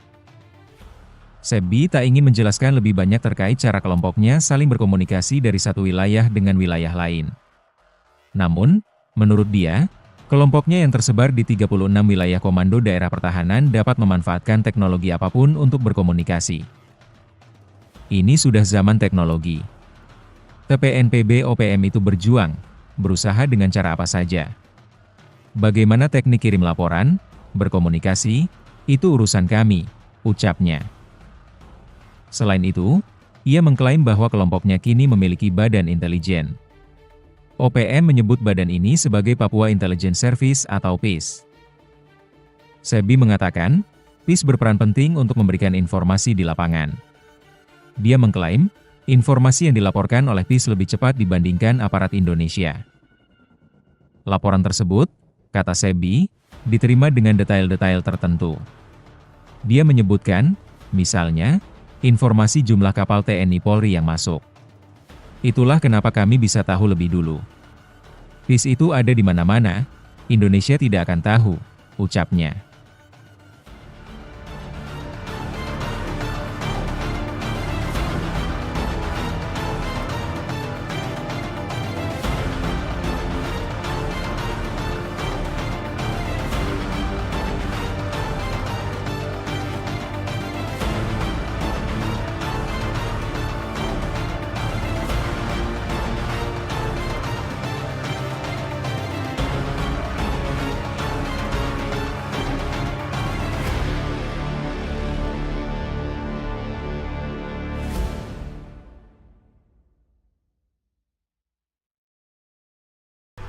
Sebi tak ingin menjelaskan lebih banyak terkait cara kelompoknya saling berkomunikasi dari satu wilayah dengan wilayah lain. Namun, menurut dia, kelompoknya yang tersebar di 36 wilayah komando daerah pertahanan dapat memanfaatkan teknologi apapun untuk berkomunikasi. Ini sudah zaman teknologi. TPNPB OPM itu berjuang, berusaha dengan cara apa saja. Bagaimana teknik kirim laporan, berkomunikasi, itu urusan kami, ucapnya. Selain itu, ia mengklaim bahwa kelompoknya kini memiliki badan intelijen. OPM menyebut badan ini sebagai Papua Intelligence Service atau PIS. Sebi mengatakan, PIS berperan penting untuk memberikan informasi di lapangan. Dia mengklaim, informasi yang dilaporkan oleh PIS lebih cepat dibandingkan aparat Indonesia. Laporan tersebut, kata Sebi, diterima dengan detail-detail tertentu. Dia menyebutkan, misalnya, informasi jumlah kapal TNI Polri yang masuk. Itulah kenapa kami bisa tahu lebih dulu. PIS itu ada di mana-mana, Indonesia tidak akan tahu, ucapnya.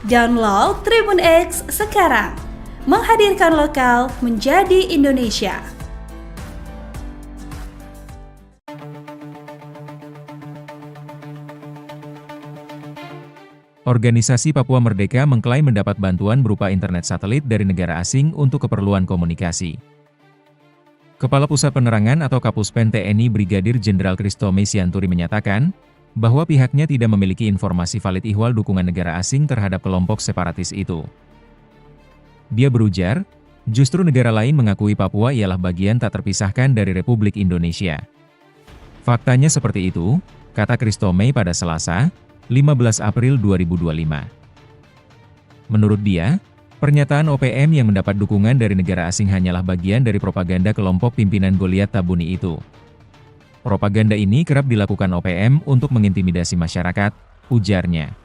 Download Tribun X sekarang, menghadirkan lokal menjadi Indonesia. Organisasi Papua Merdeka mengklaim mendapat bantuan berupa internet satelit dari negara asing untuk keperluan komunikasi. Kepala Pusat Penerangan atau Kapuspen TNI Brigadir Jenderal Kristome Sianturi menyatakan, bahwa pihaknya tidak memiliki informasi valid ihwal dukungan negara asing terhadap kelompok separatis itu. Dia berujar, justru negara lain mengakui Papua ialah bagian tak terpisahkan dari Republik Indonesia. Faktanya seperti itu, kata Kristome pada Selasa, 15 April 2025. Menurut dia, pernyataan OPM yang mendapat dukungan dari negara asing hanyalah bagian dari propaganda kelompok pimpinan Goliat Tabuni itu. Propaganda ini kerap dilakukan OPM untuk mengintimidasi masyarakat, ujarnya.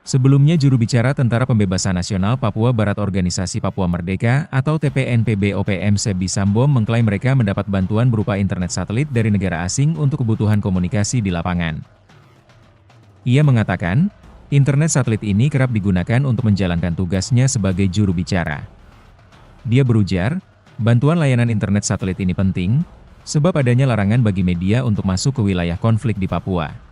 Sebelumnya juru bicara Tentara Pembebasan Nasional Papua Barat Organisasi Papua Merdeka atau TPNPB OPM Sebi Sambom mengklaim mereka mendapat bantuan berupa internet satelit dari negara asing untuk kebutuhan komunikasi di lapangan. Ia mengatakan, internet satelit ini kerap digunakan untuk menjalankan tugasnya sebagai juru bicara. Dia berujar, bantuan layanan internet satelit ini penting, sebab adanya larangan bagi media untuk masuk ke wilayah konflik di Papua.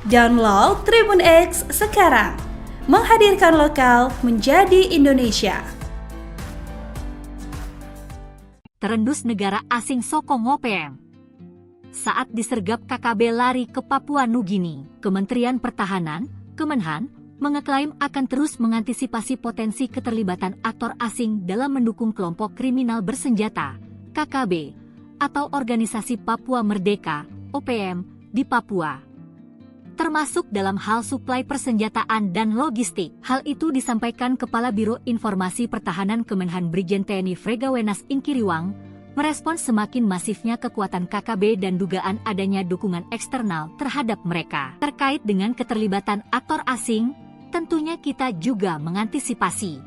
Download Tribun X sekarang. Menghadirkan lokal menjadi Indonesia. Terendus negara asing sokong OPM. Saat disergap KKB lari ke Papua Nugini, Kementerian Pertahanan, Kemenhan, mengeklaim akan terus mengantisipasi potensi keterlibatan aktor asing dalam mendukung kelompok kriminal bersenjata, KKB, atau Organisasi Papua Merdeka, OPM, di Papua. Termasuk dalam hal suplai persenjataan dan logistik. Hal itu disampaikan Kepala Biro Informasi Pertahanan Kemenhan Brigjen TNI Fregawenas Inkiriwang, merespons semakin masifnya kekuatan KKB dan dugaan adanya dukungan eksternal terhadap mereka. Terkait dengan keterlibatan aktor asing, tentunya kita juga mengantisipasi.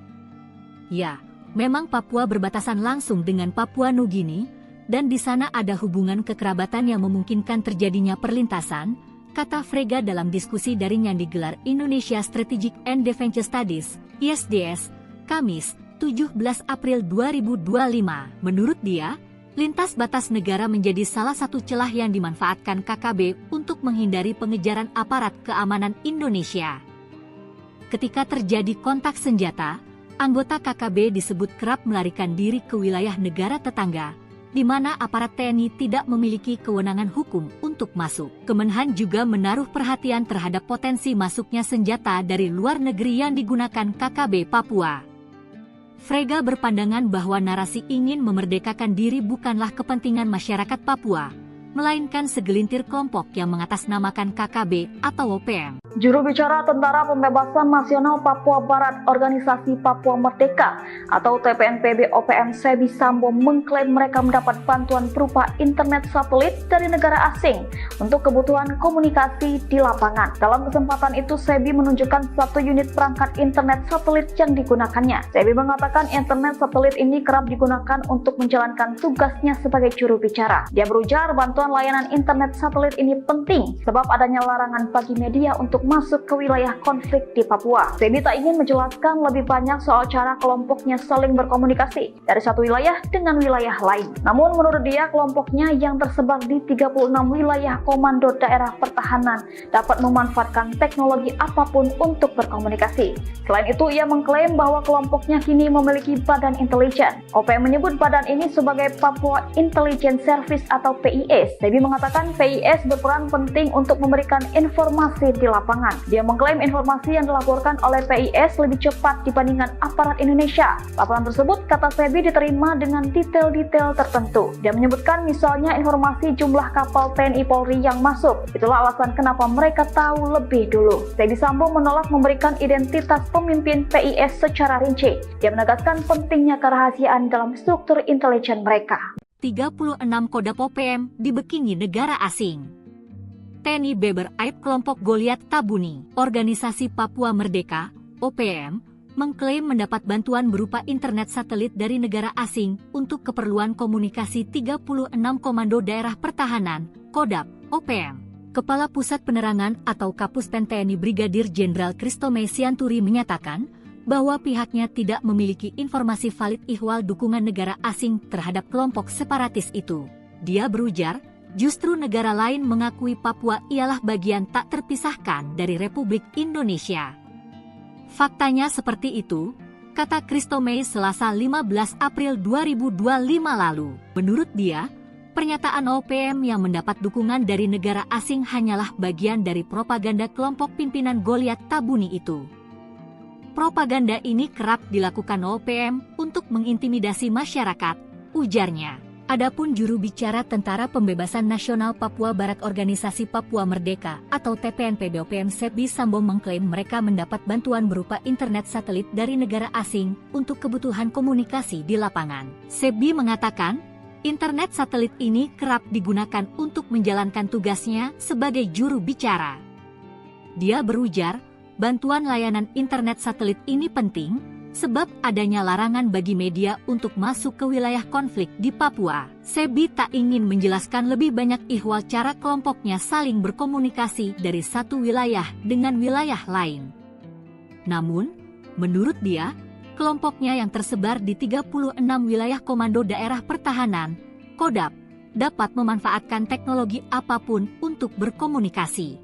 Ya, memang Papua berbatasan langsung dengan Papua Nugini, dan di sana ada hubungan kekerabatan yang memungkinkan terjadinya perlintasan, kata Frega dalam diskusi daring yang digelar Indonesia Strategic and Defense Studies, ISDS, Kamis, 17 April 2025. Menurut dia, lintas batas negara menjadi salah satu celah yang dimanfaatkan KKB untuk menghindari pengejaran aparat keamanan Indonesia. Ketika terjadi kontak senjata, anggota KKB disebut kerap melarikan diri ke wilayah negara tetangga, di mana aparat TNI tidak memiliki kewenangan hukum untuk masuk. Kemenhan juga menaruh perhatian terhadap potensi masuknya senjata dari luar negeri yang digunakan KKB Papua. Frega berpandangan bahwa narasi ingin memerdekakan diri bukanlah kepentingan masyarakat Papua, melainkan segelintir kelompok yang mengatasnamakan KKB atau OPM. Juru bicara Tentara Pembebasan Nasional Papua Barat Organisasi Papua Merdeka atau TPNPB OPM Sebi Sambo mengklaim mereka mendapat bantuan berupa internet satelit dari negara asing untuk kebutuhan komunikasi di lapangan. Dalam kesempatan itu, Sebi menunjukkan satu unit perangkat internet satelit yang digunakannya. Sebi mengatakan internet satelit ini kerap digunakan untuk menjalankan tugasnya sebagai juru bicara. Dia berujar bantuan layanan internet satelit ini penting sebab adanya larangan bagi media untuk masuk ke wilayah konflik di Papua. Sebi tak ingin menjelaskan lebih banyak soal cara kelompoknya saling berkomunikasi dari satu wilayah dengan wilayah lain. Namun menurut dia, kelompoknya yang tersebar di 36 wilayah komando daerah pertahanan dapat memanfaatkan teknologi apapun untuk berkomunikasi. Selain itu, ia mengklaim bahwa kelompoknya kini memiliki badan intelijen. OPM menyebut badan ini sebagai Papua Intelligence Service atau PIS. Sebi mengatakan PIS berperan penting untuk memberikan informasi di lapangan. Dia mengklaim informasi yang dilaporkan oleh PIS lebih cepat dibandingkan aparat Indonesia. Laporan tersebut, kata Sebi, diterima dengan detail-detail tertentu. Dia menyebutkan misalnya informasi jumlah kapal TNI Polri yang masuk. Itulah alasan kenapa mereka tahu lebih dulu. Sebi Sambo menolak memberikan identitas pemimpin PIS secara rinci. Dia menegaskan pentingnya kerahasiaan dalam struktur intelijen mereka. 36 Kodam OPM dibekini negara asing. TNI Beber Aib kelompok Goliat Tabuni, Organisasi Papua Merdeka, OPM, mengklaim mendapat bantuan berupa internet satelit dari negara asing untuk keperluan komunikasi 36 Komando Daerah Pertahanan, Kodam, OPM. Kepala Pusat Penerangan atau Kapuspen TNI Brigadir Jenderal Kristome Sianturi menyatakan bahwa pihaknya tidak memiliki informasi valid ihwal dukungan negara asing terhadap kelompok separatis itu. Dia berujar, justru negara lain mengakui Papua ialah bagian tak terpisahkan dari Republik Indonesia. Faktanya seperti itu, kata Kristome Selasa 15 April 2025 lalu. Menurut dia, pernyataan OPM yang mendapat dukungan dari negara asing hanyalah bagian dari propaganda kelompok pimpinan Goliat Tabuni itu. Propaganda ini kerap dilakukan OPM untuk mengintimidasi masyarakat, ujarnya. Adapun juru bicara Tentara Pembebasan Nasional Papua Barat Organisasi Papua Merdeka atau TPNPB OPM Sebi Sambo mengklaim mereka mendapat bantuan berupa internet satelit dari negara asing untuk kebutuhan komunikasi di lapangan. Sebi mengatakan, internet satelit ini kerap digunakan untuk menjalankan tugasnya sebagai juru bicara. Dia berujar, bantuan layanan internet satelit ini penting sebab adanya larangan bagi media untuk masuk ke wilayah konflik di Papua. Sebi tak ingin menjelaskan lebih banyak ihwal cara kelompoknya saling berkomunikasi dari satu wilayah dengan wilayah lain. Namun, menurut dia, kelompoknya yang tersebar di 36 wilayah Komando Daerah Pertahanan, KODAP, dapat memanfaatkan teknologi apapun untuk berkomunikasi.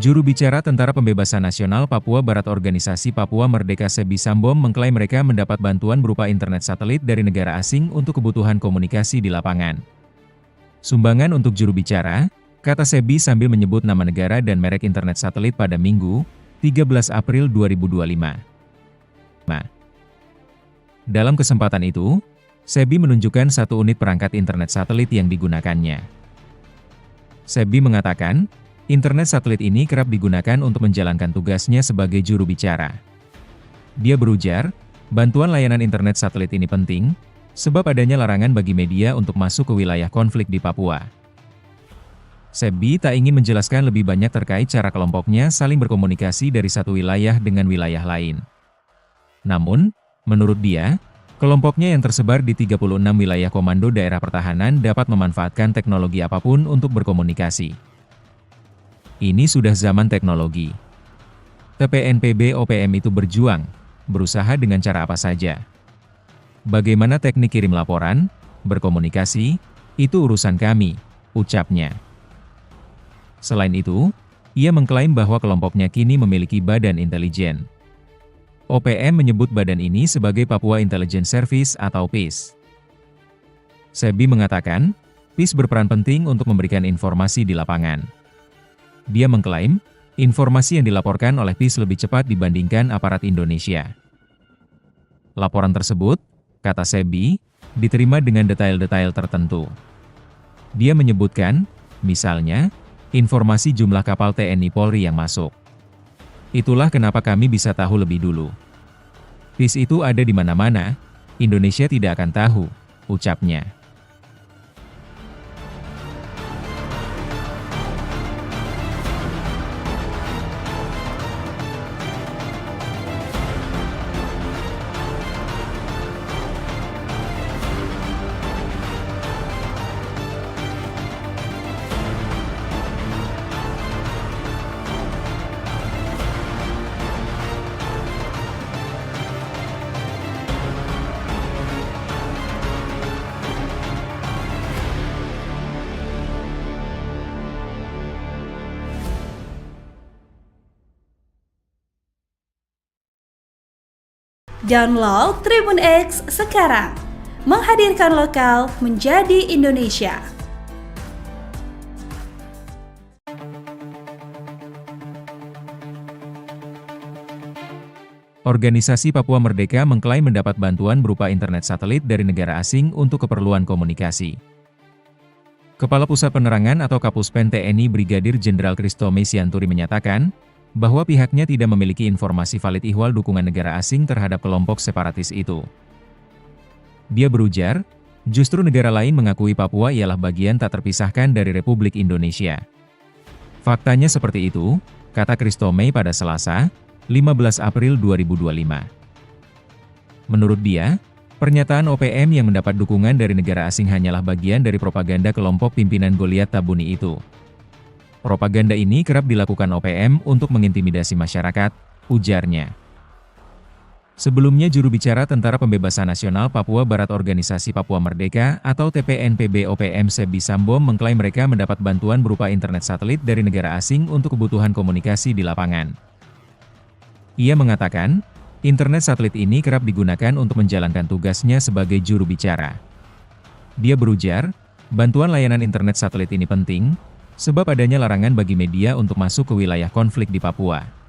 Juru bicara Tentara Pembebasan Nasional Papua Barat Organisasi Papua Merdeka Sebi Sambom mengklaim mereka mendapat bantuan berupa internet satelit dari negara asing untuk kebutuhan komunikasi di lapangan. Sumbangan untuk juru bicara, kata Sebi sambil menyebut nama negara dan merek internet satelit pada Minggu, 13 April 2025. Dalam kesempatan itu, Sebi menunjukkan satu unit perangkat internet satelit yang digunakannya. Sebi mengatakan, internet satelit ini kerap digunakan untuk menjalankan tugasnya sebagai juru bicara. Dia berujar, bantuan layanan internet satelit ini penting, sebab adanya larangan bagi media untuk masuk ke wilayah konflik di Papua. Sebi tak ingin menjelaskan lebih banyak terkait cara kelompoknya saling berkomunikasi dari satu wilayah dengan wilayah lain. Namun, menurut dia, kelompoknya yang tersebar di 36 wilayah komando daerah pertahanan dapat memanfaatkan teknologi apapun untuk berkomunikasi. Ini sudah zaman teknologi. TPNPB OPM itu berjuang, berusaha dengan cara apa saja. Bagaimana teknik kirim laporan, berkomunikasi, itu urusan kami, ucapnya. Selain itu, ia mengklaim bahwa kelompoknya kini memiliki badan intelijen. OPM menyebut badan ini sebagai Papua Intelligence Service atau PIS. Sebi mengatakan, PIS berperan penting untuk memberikan informasi di lapangan. Dia mengklaim, informasi yang dilaporkan oleh PIS lebih cepat dibandingkan aparat Indonesia. Laporan tersebut, kata Sebi, diterima dengan detail-detail tertentu. Dia menyebutkan, misalnya, informasi jumlah kapal TNI Polri yang masuk. Itulah kenapa kami bisa tahu lebih dulu. PIS itu ada di mana-mana, Indonesia tidak akan tahu, ucapnya. Download Tribun X sekarang, menghadirkan lokal menjadi Indonesia. Organisasi Papua Merdeka mengklaim mendapat bantuan berupa internet satelit dari negara asing untuk keperluan komunikasi. Kepala Pusat Penerangan atau Kapuspen TNI Brigadir Jenderal Christomay Sianturi menyatakan, bahwa pihaknya tidak memiliki informasi valid ihwal dukungan negara asing terhadap kelompok separatis itu. Dia berujar, justru negara lain mengakui Papua ialah bagian tak terpisahkan dari Republik Indonesia. Faktanya seperti itu, kata Christomay pada Selasa, 15 April 2025. Menurut dia, pernyataan OPM yang mendapat dukungan dari negara asing hanyalah bagian dari propaganda kelompok pimpinan Goliat Tabuni itu. Propaganda ini kerap dilakukan OPM untuk mengintimidasi masyarakat, ujarnya. Sebelumnya juru bicara Tentara Pembebasan Nasional Papua Barat Organisasi Papua Merdeka atau TPNPB OPM Sebi Sambom mengklaim mereka mendapat bantuan berupa internet satelit dari negara asing untuk kebutuhan komunikasi di lapangan. Ia mengatakan, internet satelit ini kerap digunakan untuk menjalankan tugasnya sebagai juru bicara. Dia berujar, bantuan layanan internet satelit ini penting, sebab adanya larangan bagi media untuk masuk ke wilayah konflik di Papua.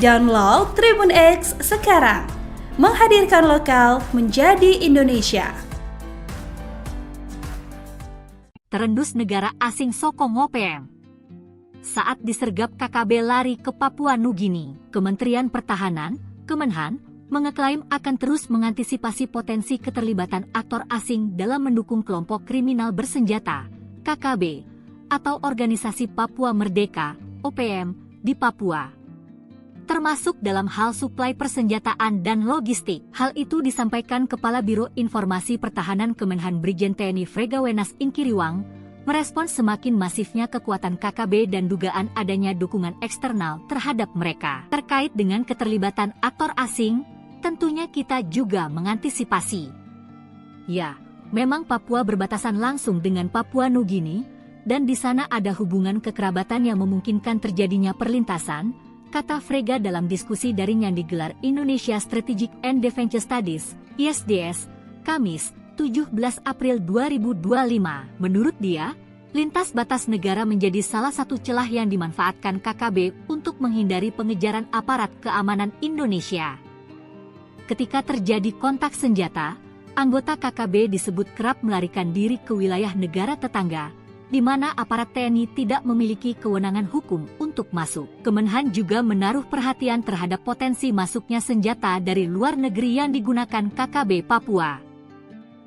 Download Tribun X sekarang, menghadirkan lokal menjadi Indonesia. Terendus negara asing sokong OPM. Saat disergap KKB lari ke Papua Nugini, Kementerian Pertahanan, Kemenhan, mengeklaim akan terus mengantisipasi potensi keterlibatan aktor asing dalam mendukung kelompok kriminal bersenjata, KKB, atau Organisasi Papua Merdeka, OPM, di Papua. Termasuk dalam hal suplai persenjataan dan logistik. Hal itu disampaikan Kepala Biro Informasi Pertahanan Kemenhan Brigjen TNI Fregawenas Inkiriwang, merespons semakin masifnya kekuatan KKB dan dugaan adanya dukungan eksternal terhadap mereka. Terkait dengan keterlibatan aktor asing, tentunya kita juga mengantisipasi. Ya, memang Papua berbatasan langsung dengan Papua Nugini, dan di sana ada hubungan kekerabatan yang memungkinkan terjadinya perlintasan, kata Frega dalam diskusi daring yang digelar Indonesia Strategic and Defense Studies, ISDS, Kamis, 17 April 2025. Menurut dia, lintas batas negara menjadi salah satu celah yang dimanfaatkan KKB untuk menghindari pengejaran aparat keamanan Indonesia. Ketika terjadi kontak senjata, anggota KKB disebut kerap melarikan diri ke wilayah negara tetangga, di mana aparat TNI tidak memiliki kewenangan hukum untuk masuk. Kemenhan juga menaruh perhatian terhadap potensi masuknya senjata dari luar negeri yang digunakan KKB Papua.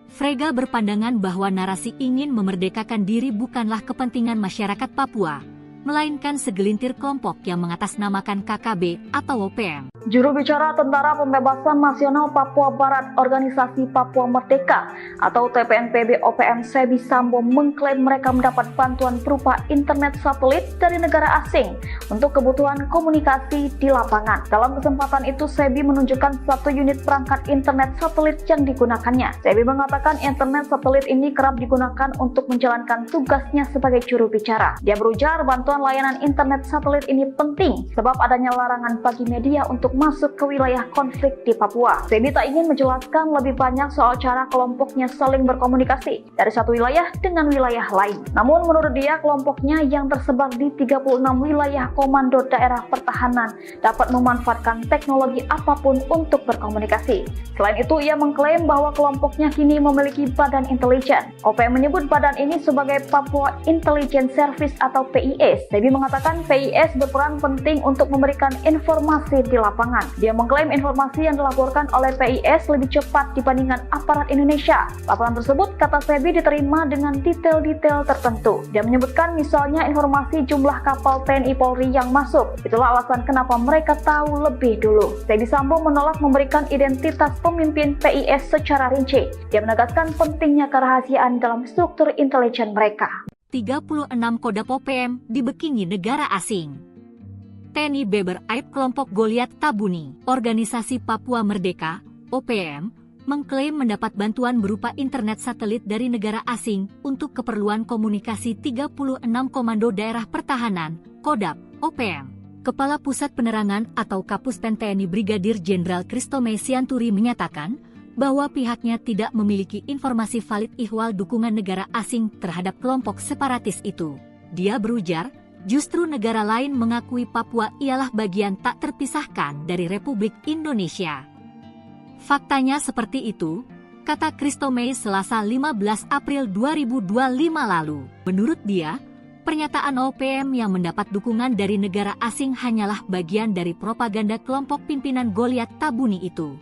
Frega berpandangan bahwa narasi ingin memerdekakan diri bukanlah kepentingan masyarakat Papua, melainkan segelintir kelompok yang mengatasnamakan KKB atau OPM. Juru bicara Tentara Pembebasan Nasional Papua Barat Organisasi Papua Merdeka atau TPNPB OPM Sebi Sambo mengklaim mereka mendapat bantuan berupa internet satelit dari negara asing untuk kebutuhan komunikasi di lapangan. Dalam kesempatan itu, Sebi menunjukkan satu unit perangkat internet satelit yang digunakannya. Sebi mengatakan internet satelit ini kerap digunakan untuk menjalankan tugasnya sebagai juru bicara. Dia berujar bantuan layanan internet satelit ini penting sebab adanya larangan bagi media untuk masuk ke wilayah konflik di Papua. Sebi tak ingin menjelaskan lebih banyak soal cara kelompoknya saling berkomunikasi dari satu wilayah dengan wilayah lain. Namun menurut dia, kelompoknya yang tersebar di 36 wilayah komando daerah pertahanan dapat memanfaatkan teknologi apapun untuk berkomunikasi. Selain itu, ia mengklaim bahwa kelompoknya kini memiliki badan intelijen. OPM menyebut badan ini sebagai Papua Intelligence Service atau PIS. Sebi mengatakan PIS berperan penting untuk memberikan informasi di lapangan. Dia mengklaim informasi yang dilaporkan oleh PIS lebih cepat dibandingkan aparat Indonesia. Laporan tersebut, kata Sebi, diterima dengan detail-detail tertentu. Dia menyebutkan misalnya informasi jumlah kapal TNI Polri yang masuk. Itulah alasan kenapa mereka tahu lebih dulu. Sebi Sambo menolak memberikan identitas pemimpin PIS secara rinci. Dia menegaskan pentingnya kerahasiaan dalam struktur intelijen mereka. 36 Kodam OPM dibekini negara asing. TNI Beber Aib kelompok Goliat Tabuni, Organisasi Papua Merdeka, OPM, mengklaim mendapat bantuan berupa internet satelit dari negara asing untuk keperluan komunikasi 36 Komando Daerah Pertahanan, Kodam, OPM. Kepala Pusat Penerangan atau Kapuspen TNI Brigadir Jenderal Kristome Sianturi menyatakan bahwa pihaknya tidak memiliki informasi valid ihwal dukungan negara asing terhadap kelompok separatis itu. Dia berujar, justru negara lain mengakui Papua ialah bagian tak terpisahkan dari Republik Indonesia. Faktanya seperti itu, kata Kristome Selasa 15 April 2025 lalu. Menurut dia, pernyataan OPM yang mendapat dukungan dari negara asing hanyalah bagian dari propaganda kelompok pimpinan Goliat Tabuni itu.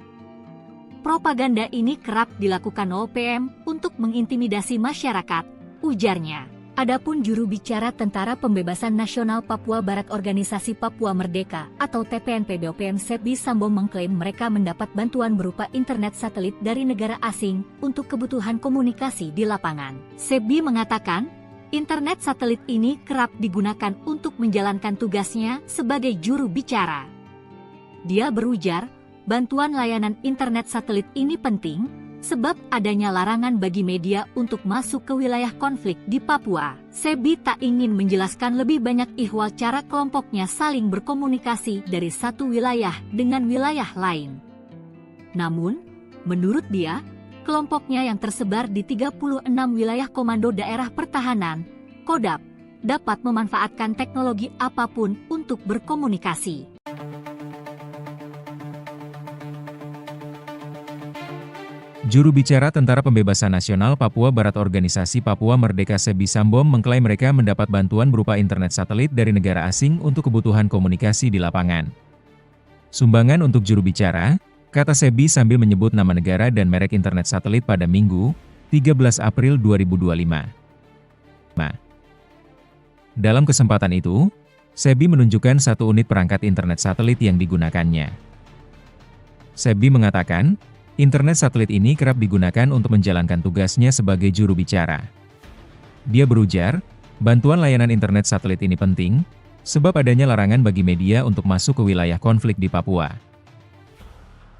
Propaganda ini kerap dilakukan OPM untuk mengintimidasi masyarakat, ujarnya. Adapun juru bicara Tentara Pembebasan Nasional Papua Barat Organisasi Papua Merdeka atau TPNPB OPM Sebi Sambo mengklaim mereka mendapat bantuan berupa internet satelit dari negara asing untuk kebutuhan komunikasi di lapangan. Sebi mengatakan, internet satelit ini kerap digunakan untuk menjalankan tugasnya sebagai juru bicara. Dia berujar, bantuan layanan internet satelit ini penting, sebab adanya larangan bagi media untuk masuk ke wilayah konflik di Papua. Sebi tak ingin menjelaskan lebih banyak ihwal cara kelompoknya saling berkomunikasi dari satu wilayah dengan wilayah lain. Namun, menurut dia, kelompoknya yang tersebar di 36 wilayah Komando Daerah Pertahanan, Kodam, dapat memanfaatkan teknologi apapun untuk berkomunikasi. Juru bicara Tentara Pembebasan Nasional Papua Barat Organisasi Papua Merdeka Sebi Sambom mengklaim mereka mendapat bantuan berupa internet satelit dari negara asing untuk kebutuhan komunikasi di lapangan. Sumbangan untuk juru bicara, kata Sebi sambil menyebut nama negara dan merek internet satelit pada Minggu, 13 April 2025. Dalam kesempatan itu, Sebi menunjukkan satu unit perangkat internet satelit yang digunakannya. Sebi mengatakan, internet satelit ini kerap digunakan untuk menjalankan tugasnya sebagai juru bicara. Dia berujar, bantuan layanan internet satelit ini penting, sebab adanya larangan bagi media untuk masuk ke wilayah konflik di Papua.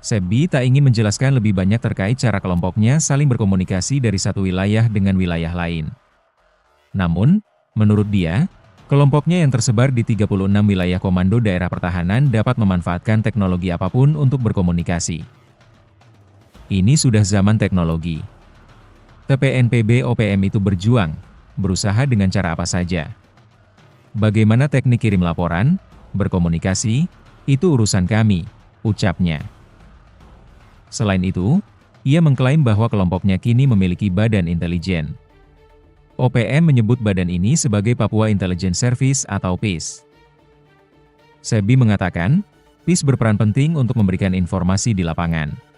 Sebi tak ingin menjelaskan lebih banyak terkait cara kelompoknya saling berkomunikasi dari satu wilayah dengan wilayah lain. Namun, menurut dia, kelompoknya yang tersebar di 36 wilayah komando daerah pertahanan dapat memanfaatkan teknologi apapun untuk berkomunikasi. Ini sudah zaman teknologi. TPNPB OPM itu berjuang, berusaha dengan cara apa saja. Bagaimana teknik kirim laporan, berkomunikasi, itu urusan kami, ucapnya. Selain itu, ia mengklaim bahwa kelompoknya kini memiliki badan intelijen. OPM menyebut badan ini sebagai Papua Intelligence Service atau PIS. Sebi mengatakan, PIS berperan penting untuk memberikan informasi di lapangan.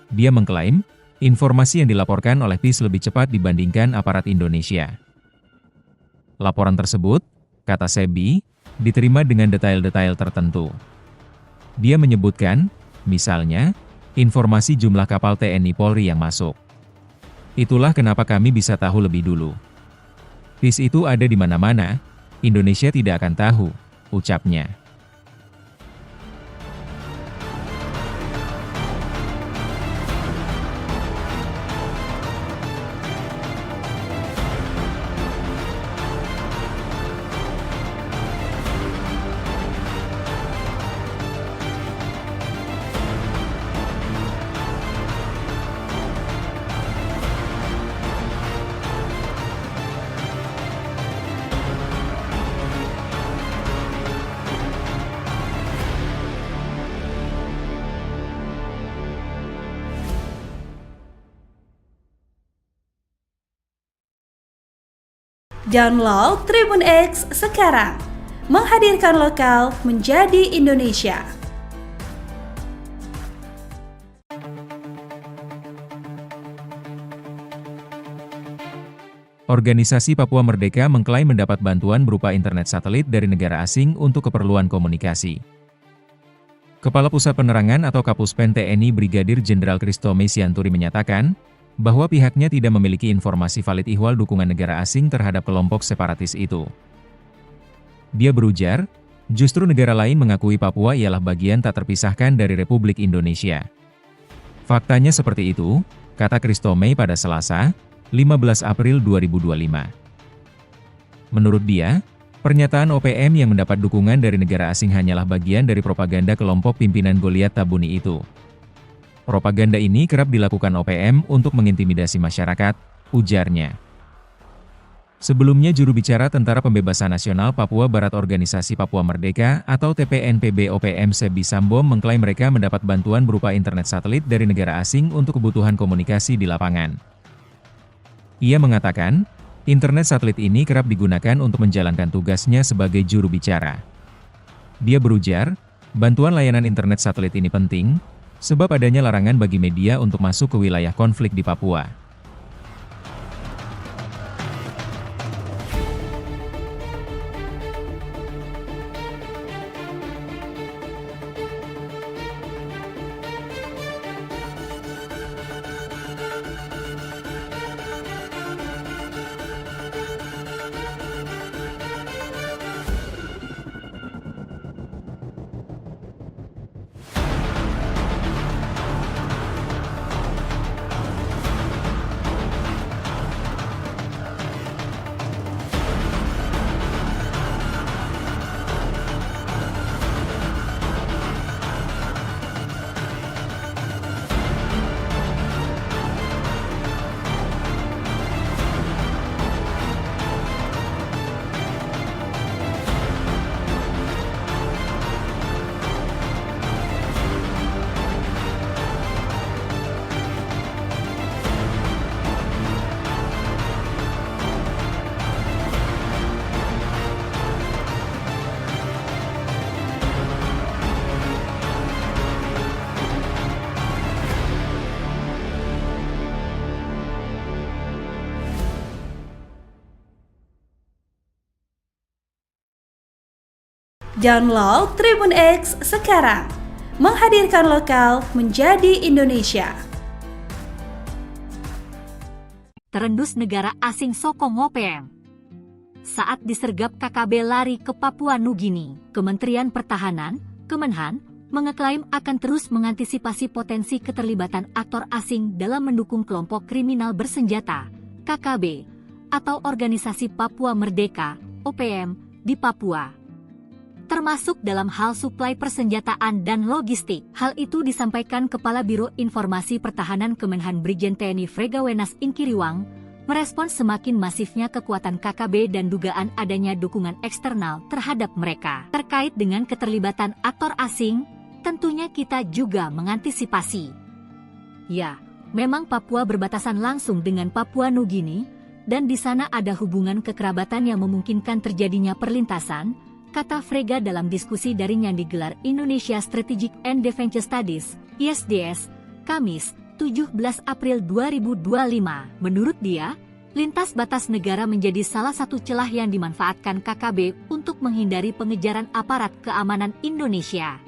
Dia mengklaim, informasi yang dilaporkan oleh PIS lebih cepat dibandingkan aparat Indonesia. Laporan tersebut, kata Sebi, diterima dengan detail-detail tertentu. Dia menyebutkan, misalnya, informasi jumlah kapal TNI Polri yang masuk. Itulah kenapa kami bisa tahu lebih dulu. PIS itu ada di mana-mana, Indonesia tidak akan tahu, ucapnya. Download Tribun X sekarang, menghadirkan lokal menjadi Indonesia. Organisasi Papua Merdeka mengklaim mendapat bantuan berupa internet satelit dari negara asing untuk keperluan komunikasi. Kepala Pusat Penerangan atau Kapuspen TNI Brigadir Jenderal Kristome Sianturi menyatakan, bahwa pihaknya tidak memiliki informasi valid ihwal dukungan negara asing terhadap kelompok separatis itu. Dia berujar, justru negara lain mengakui Papua ialah bagian tak terpisahkan dari Republik Indonesia. Faktanya seperti itu, kata Kristome pada Selasa, 15 April 2025. Menurut dia, pernyataan OPM yang mendapat dukungan dari negara asing hanyalah bagian dari propaganda kelompok pimpinan Goliat Tabuni itu. Propaganda ini kerap dilakukan OPM untuk mengintimidasi masyarakat, ujarnya. Sebelumnya juru bicara Tentara Pembebasan Nasional Papua Barat Organisasi Papua Merdeka atau TPNPB OPM Sebi Sambom mengklaim mereka mendapat bantuan berupa internet satelit dari negara asing untuk kebutuhan komunikasi di lapangan. Ia mengatakan, internet satelit ini kerap digunakan untuk menjalankan tugasnya sebagai juru bicara. Dia berujar, bantuan layanan internet satelit ini penting, sebab adanya larangan bagi media untuk masuk ke wilayah konflik di Papua. Download Tribun X sekarang. Menghadirkan lokal menjadi Indonesia. Terendus negara asing sokong OPM. Saat disergap KKB lari ke Papua Nugini, Kementerian Pertahanan, Kemenhan, mengeklaim akan terus mengantisipasi potensi keterlibatan aktor asing dalam mendukung kelompok kriminal bersenjata, KKB, atau Organisasi Papua Merdeka, OPM, di Papua. Termasuk dalam hal suplai persenjataan dan logistik. Hal itu disampaikan Kepala Biro Informasi Pertahanan Kemenhan Brigjen TNI Fregawenas Inkiriwang, merespons semakin masifnya kekuatan KKB dan dugaan adanya dukungan eksternal terhadap mereka. Terkait dengan keterlibatan aktor asing, tentunya kita juga mengantisipasi. Ya, memang Papua berbatasan langsung dengan Papua Nugini, dan di sana ada hubungan kekerabatan yang memungkinkan terjadinya perlintasan, kata Frega dalam diskusi daring yang digelar Indonesia Strategic and Defense Studies, ISDS, Kamis, 17 April 2025. Menurut dia, lintas batas negara menjadi salah satu celah yang dimanfaatkan KKB untuk menghindari pengejaran aparat keamanan Indonesia.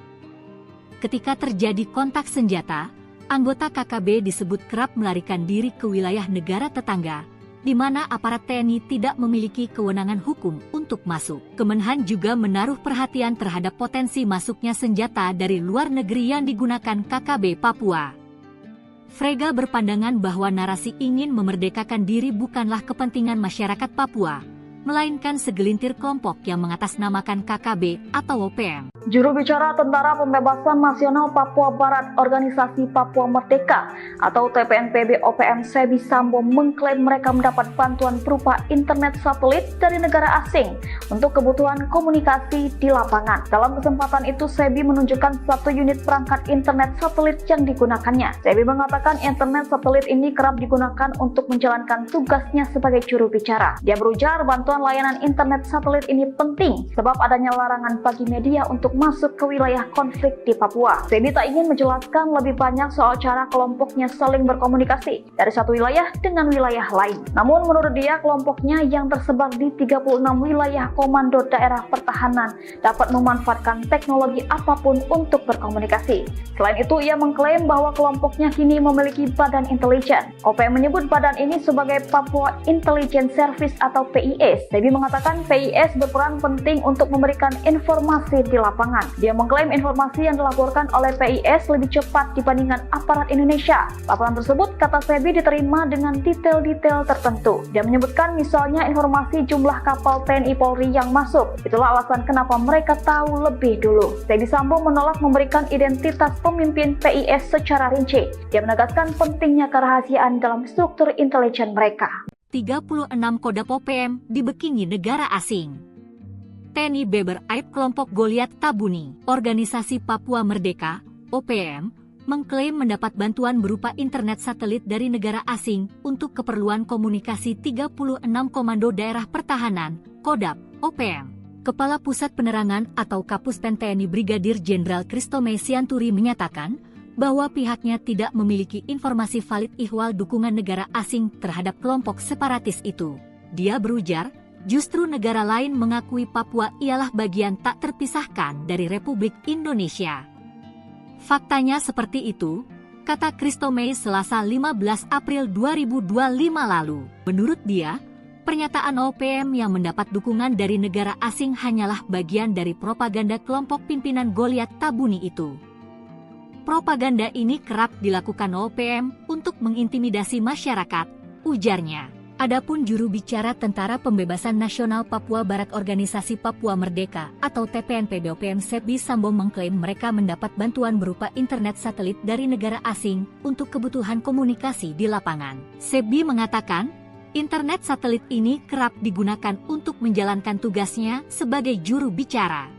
Ketika terjadi kontak senjata, anggota KKB disebut kerap melarikan diri ke wilayah negara tetangga, di mana aparat TNI tidak memiliki kewenangan hukum untuk masuk. Kemenhan juga menaruh perhatian terhadap potensi masuknya senjata dari luar negeri yang digunakan KKB Papua. Frega berpandangan bahwa narasi ingin memerdekakan diri bukanlah kepentingan masyarakat Papua, melainkan segelintir kelompok yang mengatasnamakan KKB atau OPM. Juru bicara Tentara Pembebasan Nasional Papua Barat Organisasi Papua Merdeka atau TPNPB OPM Sebi Sambo mengklaim mereka mendapat bantuan berupa internet satelit dari negara asing untuk kebutuhan komunikasi di lapangan. Dalam kesempatan itu, Sebi menunjukkan satu unit perangkat internet satelit yang digunakannya. Sebi mengatakan internet satelit ini kerap digunakan untuk menjalankan tugasnya sebagai juru bicara. Dia berujar bantuan layanan internet satelit ini penting sebab adanya larangan bagi media untuk masuk ke wilayah konflik di Papua. Sebi tak ingin menjelaskan lebih banyak soal cara kelompoknya saling berkomunikasi dari satu wilayah dengan wilayah lain. Namun menurut dia, kelompoknya yang tersebar di 36 wilayah komando daerah pertahanan dapat memanfaatkan teknologi apapun untuk berkomunikasi. Selain itu, ia mengklaim bahwa kelompoknya kini memiliki badan intelijen. OPM menyebut badan ini sebagai Papua Intelligence Service atau PIS. Sebi mengatakan PIS berperan penting untuk memberikan informasi di lapangan. Dia mengklaim informasi yang dilaporkan oleh PIS lebih cepat dibandingkan aparat Indonesia. Laporan tersebut, kata Sebi, diterima dengan detail-detail tertentu. Dia menyebutkan misalnya informasi jumlah kapal TNI Polri yang masuk. Itulah alasan kenapa mereka tahu lebih dulu. Sebi Sambo menolak memberikan identitas pemimpin PIS secara rinci. Dia menegaskan pentingnya kerahasiaan dalam struktur intelijen mereka. 36 Kodam OPM dibekingi negara asing. TNI Beber Aib kelompok Goliat Tabuni, Organisasi Papua Merdeka, OPM, mengklaim mendapat bantuan berupa internet satelit dari negara asing untuk keperluan komunikasi 36 Komando Daerah Pertahanan, Kodam, OPM. Kepala Pusat Penerangan atau Kapuspen TNI Brigadir Jenderal Kristome Sianturi menyatakan bahwa pihaknya tidak memiliki informasi valid ihwal dukungan negara asing terhadap kelompok separatis itu. Dia berujar, justru negara lain mengakui Papua ialah bagian tak terpisahkan dari Republik Indonesia. Faktanya seperti itu, kata Kristome Selasa 15 April 2025 lalu. Menurut dia, pernyataan OPM yang mendapat dukungan dari negara asing hanyalah bagian dari propaganda kelompok pimpinan Goliat Tabuni itu. Propaganda ini kerap dilakukan OPM untuk mengintimidasi masyarakat, ujarnya. Adapun juru bicara Tentara Pembebasan Nasional Papua Barat Organisasi Papua Merdeka atau TPNPB OPM Sebi Sambo mengklaim mereka mendapat bantuan berupa internet satelit dari negara asing untuk kebutuhan komunikasi di lapangan. Sebi mengatakan, internet satelit ini kerap digunakan untuk menjalankan tugasnya sebagai juru bicara.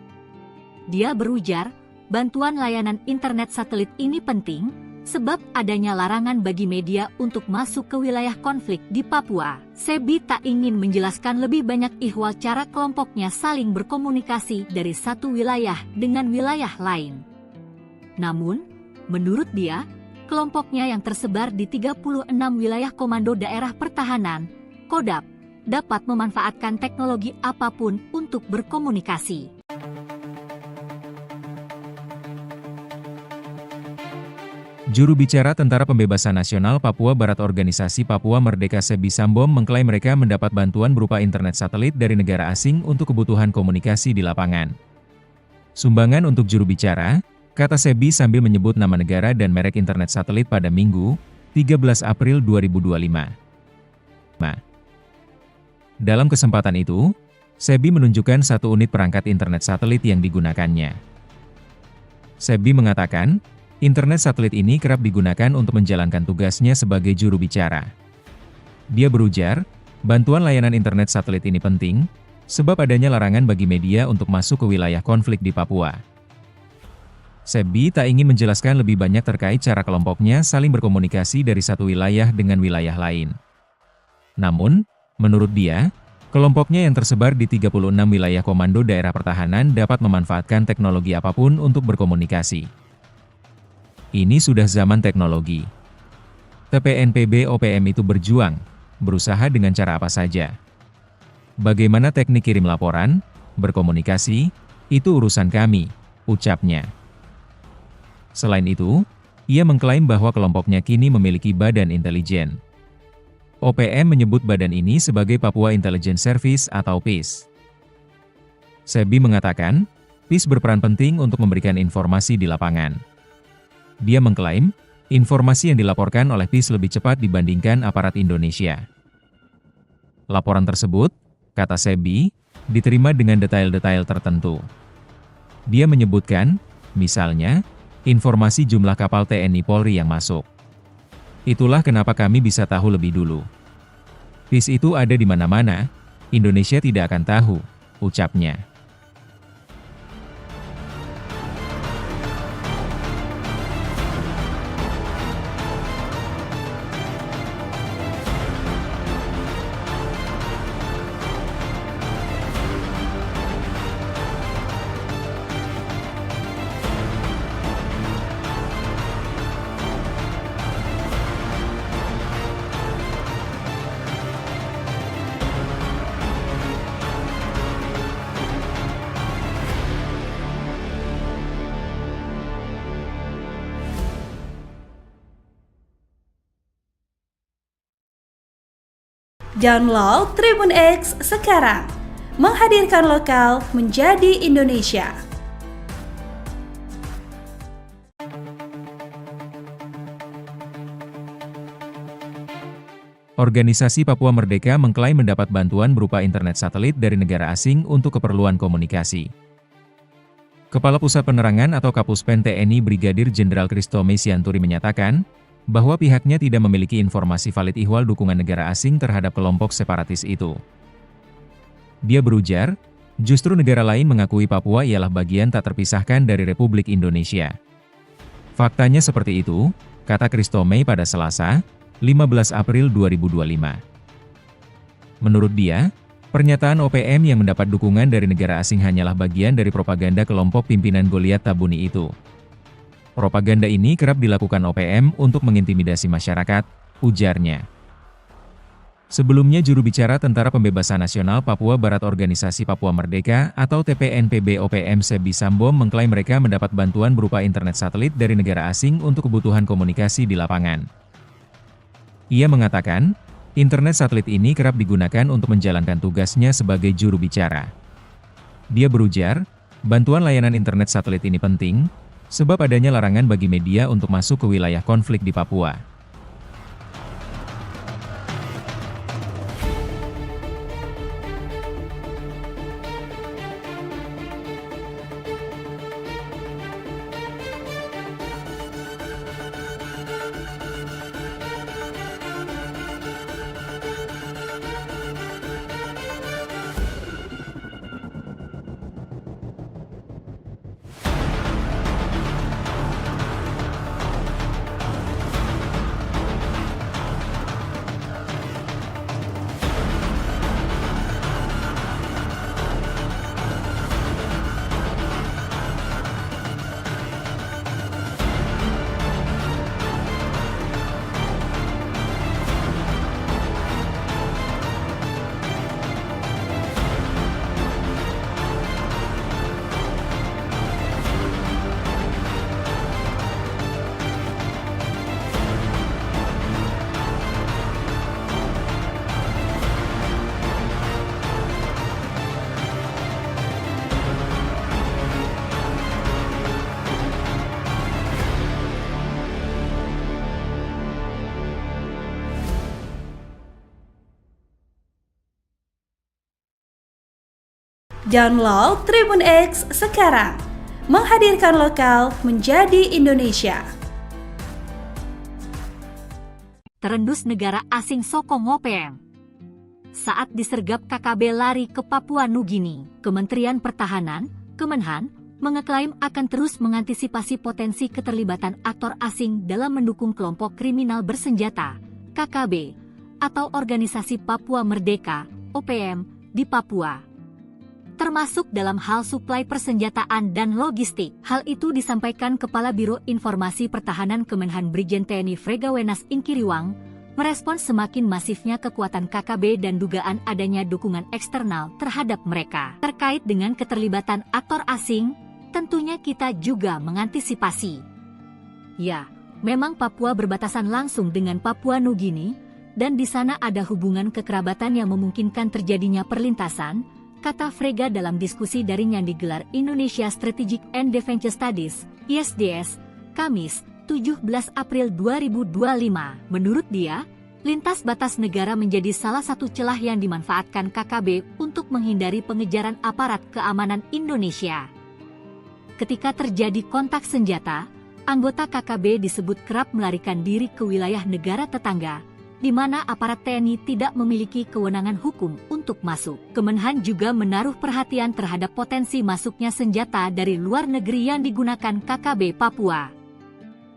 Dia berujar, bantuan layanan internet satelit ini penting, sebab adanya larangan bagi media untuk masuk ke wilayah konflik di Papua. Sebi tak ingin menjelaskan lebih banyak ihwal cara kelompoknya saling berkomunikasi dari satu wilayah dengan wilayah lain. Namun, menurut dia, kelompoknya yang tersebar di 36 wilayah Komando Daerah Pertahanan, KODAP, dapat memanfaatkan teknologi apapun untuk berkomunikasi. Juru bicara Tentara Pembebasan Nasional Papua Barat Organisasi Papua Merdeka Sebi Sambom mengklaim mereka mendapat bantuan berupa internet satelit dari negara asing untuk kebutuhan komunikasi di lapangan. Sumbangan untuk juru bicara, kata Sebi sambil menyebut nama negara dan merek internet satelit pada Minggu, 13 April 2025. Dalam kesempatan itu, Sebi menunjukkan satu unit perangkat internet satelit yang digunakannya. Sebi mengatakan, internet satelit ini kerap digunakan untuk menjalankan tugasnya sebagai juru bicara. Dia berujar, bantuan layanan internet satelit ini penting, sebab adanya larangan bagi media untuk masuk ke wilayah konflik di Papua. Sebi tak ingin menjelaskan lebih banyak terkait cara kelompoknya saling berkomunikasi dari satu wilayah dengan wilayah lain. Namun, menurut dia, kelompoknya yang tersebar di 36 wilayah komando daerah pertahanan dapat memanfaatkan teknologi apapun untuk berkomunikasi. Ini sudah zaman teknologi. TPNPB OPM itu berjuang, berusaha dengan cara apa saja. Bagaimana teknik kirim laporan, berkomunikasi, itu urusan kami, ucapnya. Selain itu, ia mengklaim bahwa kelompoknya kini memiliki badan intelijen. OPM menyebut badan ini sebagai Papua Intelligence Service atau PIS. Sebi mengatakan, PIS berperan penting untuk memberikan informasi di lapangan. Dia mengklaim, informasi yang dilaporkan oleh PIS lebih cepat dibandingkan aparat Indonesia. Laporan tersebut, kata Sebi, diterima dengan detail-detail tertentu. Dia menyebutkan, misalnya, informasi jumlah kapal TNI Polri yang masuk. Itulah kenapa kami bisa tahu lebih dulu. PIS itu ada di mana-mana, Indonesia tidak akan tahu, ucapnya. Download Tribun X sekarang, menghadirkan lokal menjadi Indonesia. Organisasi Papua Merdeka mengklaim mendapat bantuan berupa internet satelit dari negara asing untuk keperluan komunikasi. Kepala Pusat Penerangan atau Kapuspen TNI Brigadir Jenderal Christomay Sianturi menyatakan, bahwa pihaknya tidak memiliki informasi valid ihwal dukungan negara asing terhadap kelompok separatis itu. Dia berujar, justru negara lain mengakui Papua ialah bagian tak terpisahkan dari Republik Indonesia. Faktanya seperti itu, kata Christomay pada Selasa, 15 April 2025. Menurut dia, pernyataan OPM yang mendapat dukungan dari negara asing hanyalah bagian dari propaganda kelompok pimpinan Goliat Tabuni itu. Propaganda ini kerap dilakukan OPM untuk mengintimidasi masyarakat, ujarnya. Sebelumnya juru bicara Tentara Pembebasan Nasional Papua Barat Organisasi Papua Merdeka atau TPNPB OPM Sebi Sambom mengklaim mereka mendapat bantuan berupa internet satelit dari negara asing untuk kebutuhan komunikasi di lapangan. Ia mengatakan, internet satelit ini kerap digunakan untuk menjalankan tugasnya sebagai juru bicara. Dia berujar, bantuan layanan internet satelit ini penting, sebab adanya larangan bagi media untuk masuk ke wilayah konflik di Papua. Download Tribun X sekarang. Menghadirkan lokal menjadi Indonesia. Terendus negara asing sokong OPM. Saat disergap KKB lari ke Papua Nugini, Kementerian Pertahanan, Kemenhan, mengeklaim akan terus mengantisipasi potensi keterlibatan aktor asing dalam mendukung kelompok kriminal bersenjata, KKB, atau Organisasi Papua Merdeka, OPM, di Papua. Termasuk dalam hal suplai persenjataan dan logistik. Hal itu disampaikan Kepala Biro Informasi Pertahanan Kemenhan Brigjen TNI Fregawenas Inkiriwang, merespons semakin masifnya kekuatan KKB dan dugaan adanya dukungan eksternal terhadap mereka. Terkait dengan keterlibatan aktor asing, tentunya kita juga mengantisipasi. Ya, memang Papua berbatasan langsung dengan Papua Nugini, dan di sana ada hubungan kekerabatan yang memungkinkan terjadinya perlintasan, kata Frega dalam diskusi daring yang digelar Indonesia Strategic and Defense Studies, ISDS, Kamis, 17 April 2025. Menurut dia, lintas batas negara menjadi salah satu celah yang dimanfaatkan KKB untuk menghindari pengejaran aparat keamanan Indonesia. Ketika terjadi kontak senjata, anggota KKB disebut kerap melarikan diri ke wilayah negara tetangga, di mana aparat TNI tidak memiliki kewenangan hukum untuk masuk. Kemenhan juga menaruh perhatian terhadap potensi masuknya senjata dari luar negeri yang digunakan KKB Papua.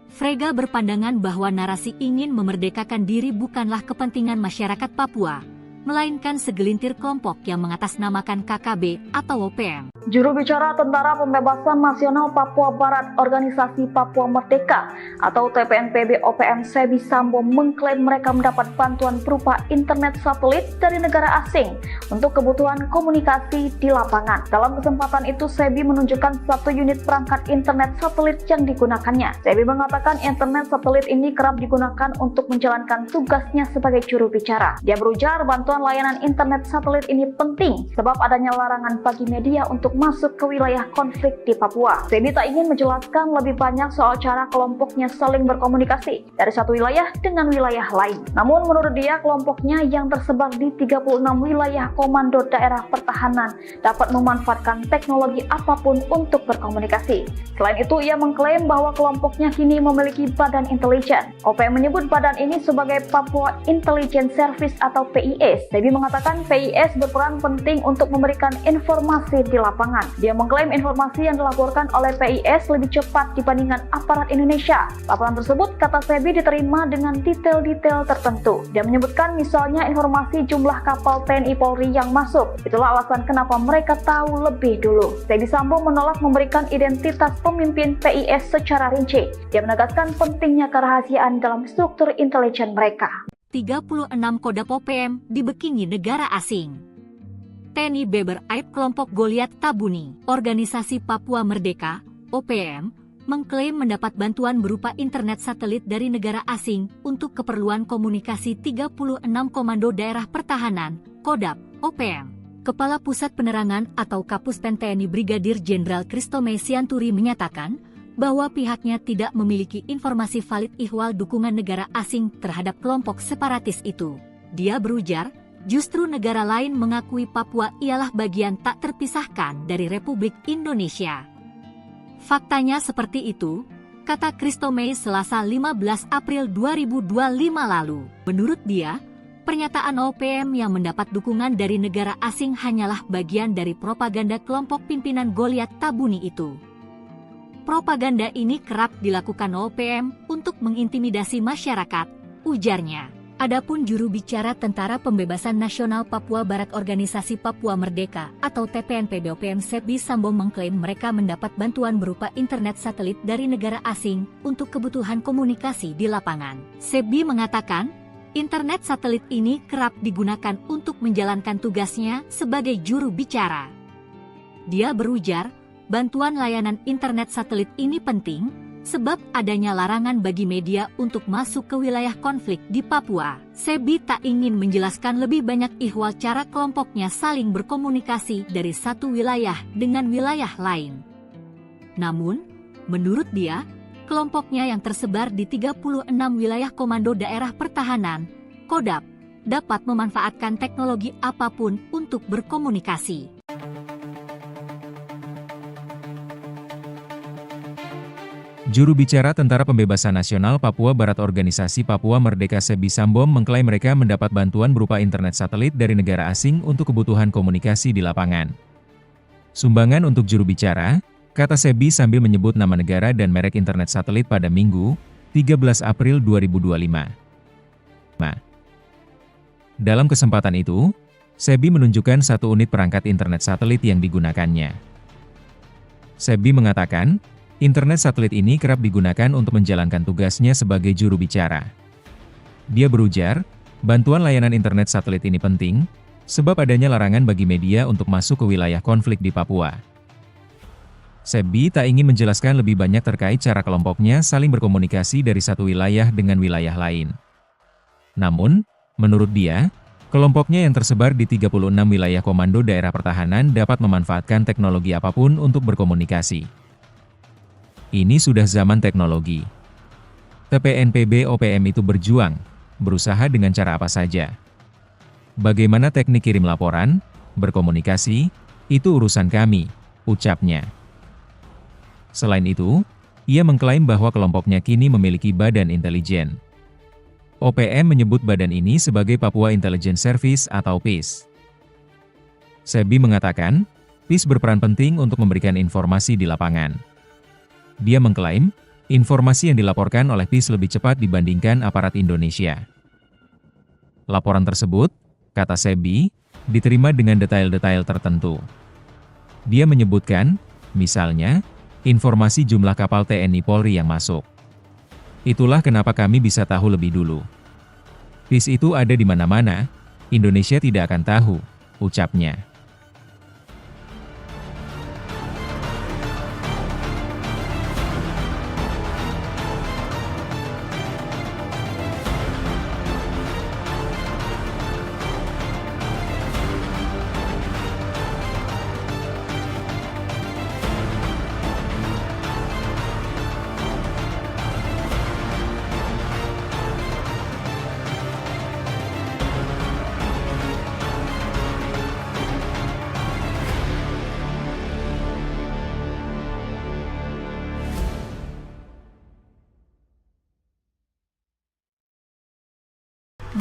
Frega berpandangan bahwa narasi ingin memerdekakan diri bukanlah kepentingan masyarakat Papua, melainkan segelintir kelompok yang mengatasnamakan KKB atau OPM. Juru bicara Tentara Pembebasan Nasional Papua Barat Organisasi Papua Merdeka atau TPNPB OPM Sebi Sambo mengklaim mereka mendapat bantuan berupa internet satelit dari negara asing untuk kebutuhan komunikasi di lapangan. Dalam kesempatan itu, Sebi menunjukkan satu unit perangkat internet satelit yang digunakannya. Sebi mengatakan internet satelit ini kerap digunakan untuk menjalankan tugasnya sebagai juru bicara. Dia berujar bantuan layanan internet satelit ini penting sebab adanya larangan bagi media untuk masuk ke wilayah konflik di Papua. Sebi tak ingin menjelaskan lebih banyak soal cara kelompoknya saling berkomunikasi dari satu wilayah dengan wilayah lain. Namun menurut dia, kelompoknya yang tersebar di 36 wilayah komando daerah pertahanan dapat memanfaatkan teknologi apapun untuk berkomunikasi. Selain itu, ia mengklaim bahwa kelompoknya kini memiliki badan intelijen. OPM menyebut badan ini sebagai Papua Intelligence Service atau PIS. Sebi mengatakan PIS berperan penting untuk memberikan informasi di lapangan. Dia mengklaim informasi yang dilaporkan oleh PIS lebih cepat dibandingkan aparat Indonesia. Laporan tersebut, kata Sebi, diterima dengan detail-detail tertentu. Dia menyebutkan misalnya informasi jumlah kapal TNI Polri yang masuk. Itulah alasan kenapa mereka tahu lebih dulu. Sebi Sambo menolak memberikan identitas pemimpin PIS secara rinci. Dia menegaskan pentingnya kerahasiaan dalam struktur intelijen mereka. 36 Kodam OPM dibekini negara asing. TNI Beber Aib kelompok Goliat Tabuni, Organisasi Papua Merdeka, OPM, mengklaim mendapat bantuan berupa internet satelit dari negara asing untuk keperluan komunikasi 36 Komando Daerah Pertahanan, Kodam, OPM. Kepala Pusat Penerangan atau Kapuspen TNI Brigadir Jenderal Kristome Sianturi menyatakan bahwa pihaknya tidak memiliki informasi valid ihwal dukungan negara asing terhadap kelompok separatis itu. Dia berujar, justru negara lain mengakui Papua ialah bagian tak terpisahkan dari Republik Indonesia. Faktanya seperti itu, kata Kristome Selasa 15 April 2025 lalu. Menurut dia, pernyataan OPM yang mendapat dukungan dari negara asing hanyalah bagian dari propaganda kelompok pimpinan Goliat Tabuni itu. Propaganda ini kerap dilakukan OPM untuk mengintimidasi masyarakat, ujarnya. Adapun juru bicara Tentara Pembebasan Nasional Papua Barat Organisasi Papua Merdeka atau TPNPB OPM Sebi Sambo mengklaim mereka mendapat bantuan berupa internet satelit dari negara asing untuk kebutuhan komunikasi di lapangan. Sebi mengatakan, internet satelit ini kerap digunakan untuk menjalankan tugasnya sebagai juru bicara. Dia berujar, bantuan layanan internet satelit ini penting sebab adanya larangan bagi media untuk masuk ke wilayah konflik di Papua. Sebi tak ingin menjelaskan lebih banyak ihwal cara kelompoknya saling berkomunikasi dari satu wilayah dengan wilayah lain. Namun, menurut dia, kelompoknya yang tersebar di 36 wilayah Komando Daerah Pertahanan, Kodam, dapat memanfaatkan teknologi apapun untuk berkomunikasi. Juru bicara Tentara Pembebasan Nasional Papua Barat Organisasi Papua Merdeka Sebi Sambom mengklaim mereka mendapat bantuan berupa internet satelit dari negara asing untuk kebutuhan komunikasi di lapangan. Sumbangan untuk juru bicara, kata Sebi sambil menyebut nama negara dan merek internet satelit pada Minggu, 13 April 2025. Dalam kesempatan itu, Sebi menunjukkan satu unit perangkat internet satelit yang digunakannya. Sebi mengatakan, internet satelit ini kerap digunakan untuk menjalankan tugasnya sebagai juru bicara. Dia berujar, bantuan layanan internet satelit ini penting, sebab adanya larangan bagi media untuk masuk ke wilayah konflik di Papua. Sebi tak ingin menjelaskan lebih banyak terkait cara kelompoknya saling berkomunikasi dari satu wilayah dengan wilayah lain. Namun, menurut dia, kelompoknya yang tersebar di 36 wilayah komando daerah pertahanan dapat memanfaatkan teknologi apapun untuk berkomunikasi. Ini sudah zaman teknologi. TPNPB OPM itu berjuang, berusaha dengan cara apa saja. Bagaimana teknik kirim laporan, berkomunikasi, itu urusan kami, ucapnya. Selain itu, ia mengklaim bahwa kelompoknya kini memiliki badan intelijen. OPM menyebut badan ini sebagai Papua Intelligence Service atau PIS. Sebi mengatakan, PIS berperan penting untuk memberikan informasi di lapangan. Dia mengklaim, informasi yang dilaporkan oleh PIS lebih cepat dibandingkan aparat Indonesia. Laporan tersebut, kata Sebi, diterima dengan detail-detail tertentu. Dia menyebutkan, misalnya, informasi jumlah kapal TNI Polri yang masuk. Itulah kenapa kami bisa tahu lebih dulu. PIS itu ada di mana-mana, Indonesia tidak akan tahu, ucapnya.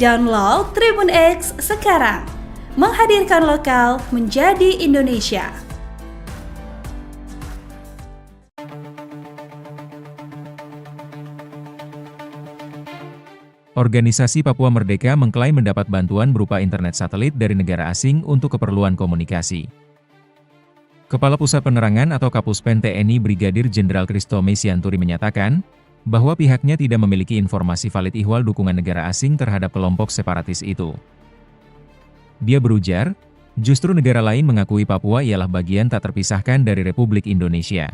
Download Tribun X sekarang, menghadirkan lokal menjadi Indonesia. Organisasi Papua Merdeka mengklaim mendapat bantuan berupa internet satelit dari negara asing untuk keperluan komunikasi. Kepala Pusat Penerangan atau Kapuspen TNI Brigadir Jenderal Kristome Sianturi menyatakan, bahwa pihaknya tidak memiliki informasi valid ihwal dukungan negara asing terhadap kelompok separatis itu. Dia berujar, justru negara lain mengakui Papua ialah bagian tak terpisahkan dari Republik Indonesia.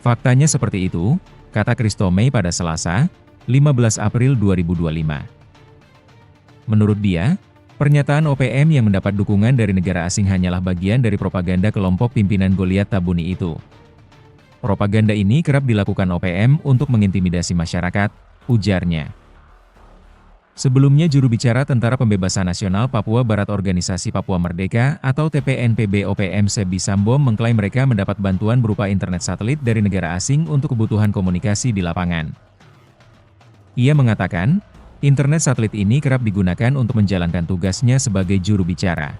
Faktanya seperti itu, kata Kristome pada Selasa, 15 April 2025. Menurut dia, pernyataan OPM yang mendapat dukungan dari negara asing hanyalah bagian dari propaganda kelompok pimpinan Goliat Tabuni itu. Propaganda ini kerap dilakukan OPM untuk mengintimidasi masyarakat, ujarnya. Sebelumnya juru bicara Tentara Pembebasan Nasional Papua Barat Organisasi Papua Merdeka atau TPNPB OPM Sebi Sambom mengklaim mereka mendapat bantuan berupa internet satelit dari negara asing untuk kebutuhan komunikasi di lapangan. Ia mengatakan, internet satelit ini kerap digunakan untuk menjalankan tugasnya sebagai juru bicara.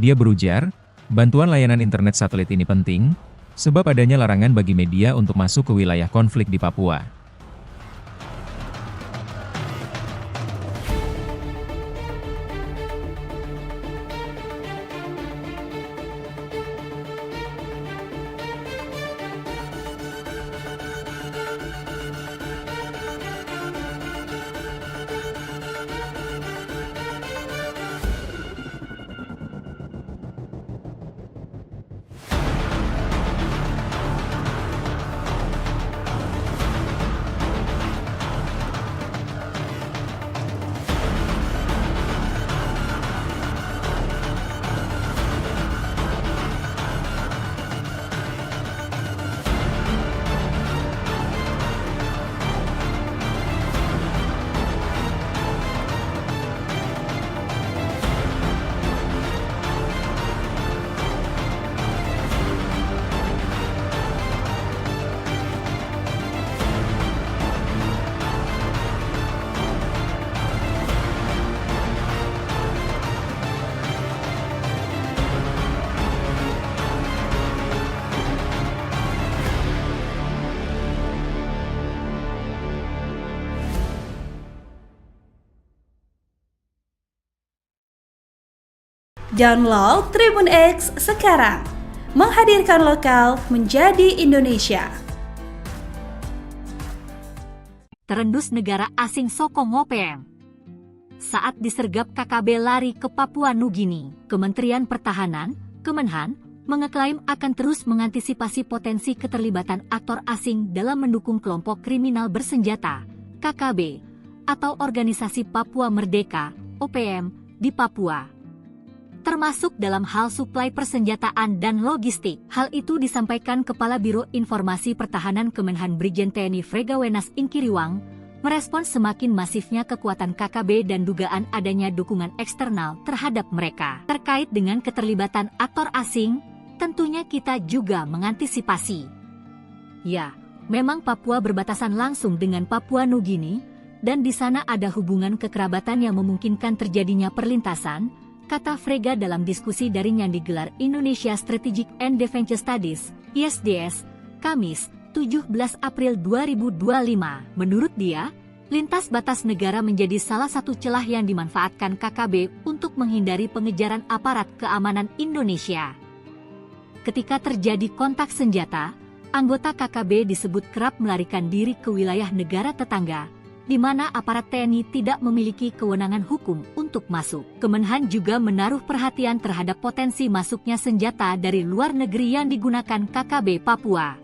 Dia berujar, bantuan layanan internet satelit ini penting, sebab adanya larangan bagi media untuk masuk ke wilayah konflik di Papua. Download Tribun X sekarang, menghadirkan lokal menjadi Indonesia. Terendus negara asing sokong OPM. Saat disergap KKB lari ke Papua Nugini, Kementerian Pertahanan, Kemenhan, mengeklaim akan terus mengantisipasi potensi keterlibatan aktor asing dalam mendukung kelompok kriminal bersenjata, KKB, atau Organisasi Papua Merdeka, OPM, di Papua. Termasuk dalam hal suplai persenjataan dan logistik. Hal itu disampaikan Kepala Biro Informasi Pertahanan Kemenhan Brigjen TNI Fregawenas Inkiriwang, merespons semakin masifnya kekuatan KKB dan dugaan adanya dukungan eksternal terhadap mereka. Terkait dengan keterlibatan aktor asing, tentunya kita juga mengantisipasi. Ya, memang Papua berbatasan langsung dengan Papua Nugini, dan di sana ada hubungan kekerabatan yang memungkinkan terjadinya perlintasan, kata Frega dalam diskusi daring yang digelar Indonesia Strategic and Defense Studies, ISDS, Kamis, 17 April 2025. Menurut dia, lintas batas negara menjadi salah satu celah yang dimanfaatkan KKB untuk menghindari pengejaran aparat keamanan Indonesia. Ketika terjadi kontak senjata, anggota KKB disebut kerap melarikan diri ke wilayah negara tetangga, di mana aparat TNI tidak memiliki kewenangan hukum untuk masuk. Kemenhan juga menaruh perhatian terhadap potensi masuknya senjata dari luar negeri yang digunakan KKB Papua.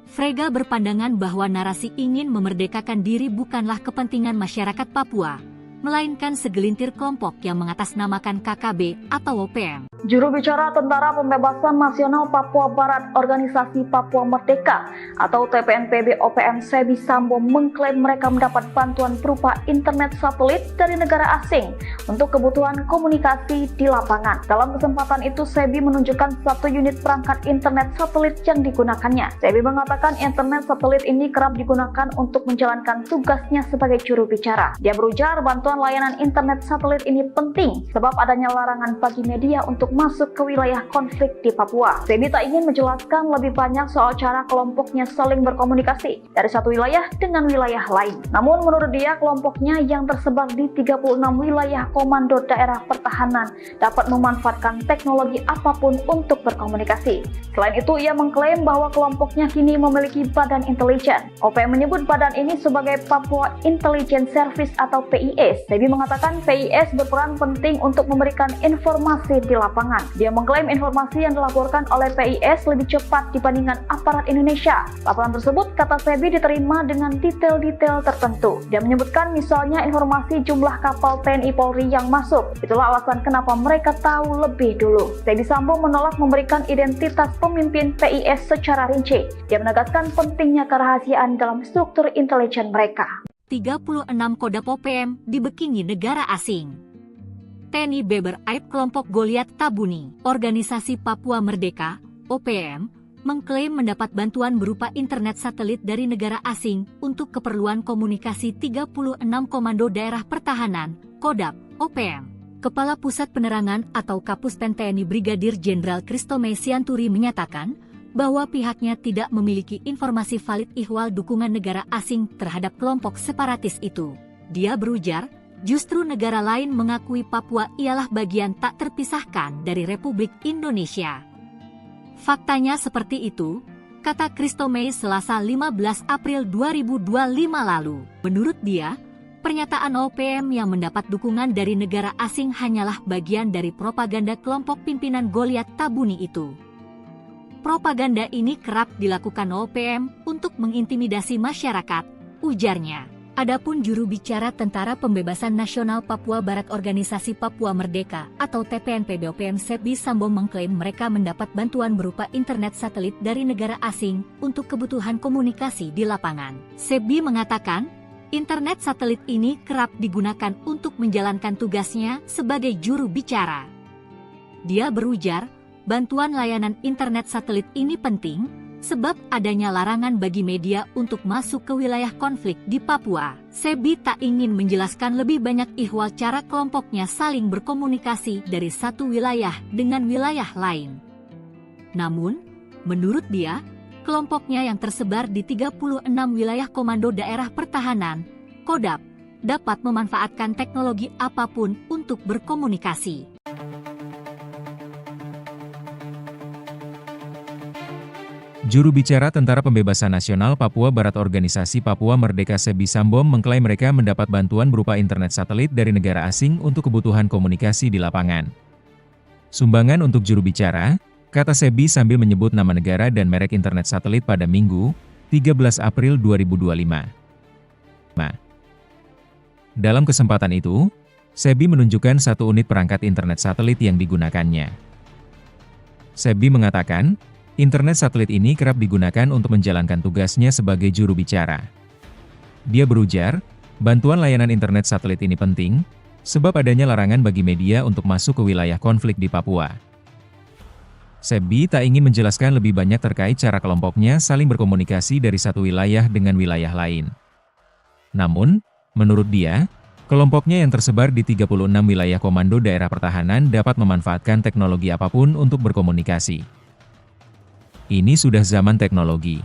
Frega berpandangan bahwa narasi ingin memerdekakan diri bukanlah kepentingan masyarakat Papua, melainkan segelintir kelompok yang mengatasnamakan KKB atau OPM. Juru bicara Tentara Pembebasan Nasional Papua Barat Organisasi Papua Merdeka atau TPNPB OPM Sebi Sambo mengklaim mereka mendapat bantuan berupa internet satelit dari negara asing untuk kebutuhan komunikasi di lapangan. Dalam kesempatan itu, Sebi menunjukkan satu unit perangkat internet satelit yang digunakannya. Sebi mengatakan internet satelit ini kerap digunakan untuk menjalankan tugasnya sebagai juru bicara. Dia berujar bantuan layanan internet satelit ini penting sebab adanya larangan bagi media untuk masuk ke wilayah konflik di Papua. Sebi tak ingin menjelaskan lebih banyak soal cara kelompoknya saling berkomunikasi dari satu wilayah dengan wilayah lain. Namun menurut dia, kelompoknya yang tersebar di 36 wilayah komando daerah pertahanan dapat memanfaatkan teknologi apapun untuk berkomunikasi. Selain itu, ia mengklaim bahwa kelompoknya kini memiliki badan intelijen. OPM menyebut badan ini sebagai Papua Intelligence Service atau PIS. Sebi mengatakan PIS berperan penting untuk memberikan informasi di lapangan. Dia mengklaim informasi yang dilaporkan oleh PIS lebih cepat dibandingkan aparat Indonesia. Laporan tersebut, kata Sebi, diterima dengan detail-detail tertentu. Dia menyebutkan misalnya informasi jumlah kapal TNI Polri yang masuk. Itulah alasan kenapa mereka tahu lebih dulu. Sebi Sambo menolak memberikan identitas pemimpin PIS secara rinci. Dia menegaskan pentingnya kerahasiaan dalam struktur intelijen mereka. 36 Kodam OPM dibekingi negara asing. TNI Beber Aib kelompok Goliat Tabuni, Organisasi Papua Merdeka, OPM, mengklaim mendapat bantuan berupa internet satelit dari negara asing untuk keperluan komunikasi 36 Komando Daerah Pertahanan, Kodam, OPM. Kepala Pusat Penerangan atau Kapuspen TNI Brigadir Jenderal Kristome Sianturi menyatakan bahwa pihaknya tidak memiliki informasi valid ihwal dukungan negara asing terhadap kelompok separatis itu. Dia berujar, justru negara lain mengakui Papua ialah bagian tak terpisahkan dari Republik Indonesia. Faktanya seperti itu, kata Kristome Selasa 15 April 2025 lalu. Menurut dia, pernyataan OPM yang mendapat dukungan dari negara asing hanyalah bagian dari propaganda kelompok pimpinan Goliat Tabuni itu. Propaganda ini kerap dilakukan OPM untuk mengintimidasi masyarakat, ujarnya. Adapun juru bicara Tentara Pembebasan Nasional Papua Barat Organisasi Papua Merdeka atau TPNPB OPM Sebi Sambo mengklaim mereka mendapat bantuan berupa internet satelit dari negara asing untuk kebutuhan komunikasi di lapangan. Sebi mengatakan, internet satelit ini kerap digunakan untuk menjalankan tugasnya sebagai juru bicara. Dia berujar, bantuan layanan internet satelit ini penting sebab adanya larangan bagi media untuk masuk ke wilayah konflik di Papua. Sebi tak ingin menjelaskan lebih banyak ihwal cara kelompoknya saling berkomunikasi dari satu wilayah dengan wilayah lain. Namun, menurut dia, kelompoknya yang tersebar di 36 wilayah Komando Daerah Pertahanan, Kodam, dapat memanfaatkan teknologi apapun untuk berkomunikasi. Juru bicara Tentara Pembebasan Nasional Papua Barat Organisasi Papua Merdeka Sebi Sambom mengklaim mereka mendapat bantuan berupa internet satelit dari negara asing untuk kebutuhan komunikasi di lapangan. Sumbangan untuk juru bicara, kata Sebi sambil menyebut nama negara dan merek internet satelit pada Minggu, 13 April 2025. Dalam kesempatan itu, Sebi menunjukkan satu unit perangkat internet satelit yang digunakannya. Sebi mengatakan, internet satelit ini kerap digunakan untuk menjalankan tugasnya sebagai juru bicara. Dia berujar, bantuan layanan internet satelit ini penting, sebab adanya larangan bagi media untuk masuk ke wilayah konflik di Papua. Sebi tak ingin menjelaskan lebih banyak terkait cara kelompoknya saling berkomunikasi dari satu wilayah dengan wilayah lain. Namun, menurut dia, kelompoknya yang tersebar di 36 wilayah komando daerah pertahanan dapat memanfaatkan teknologi apapun untuk berkomunikasi. Ini sudah zaman teknologi.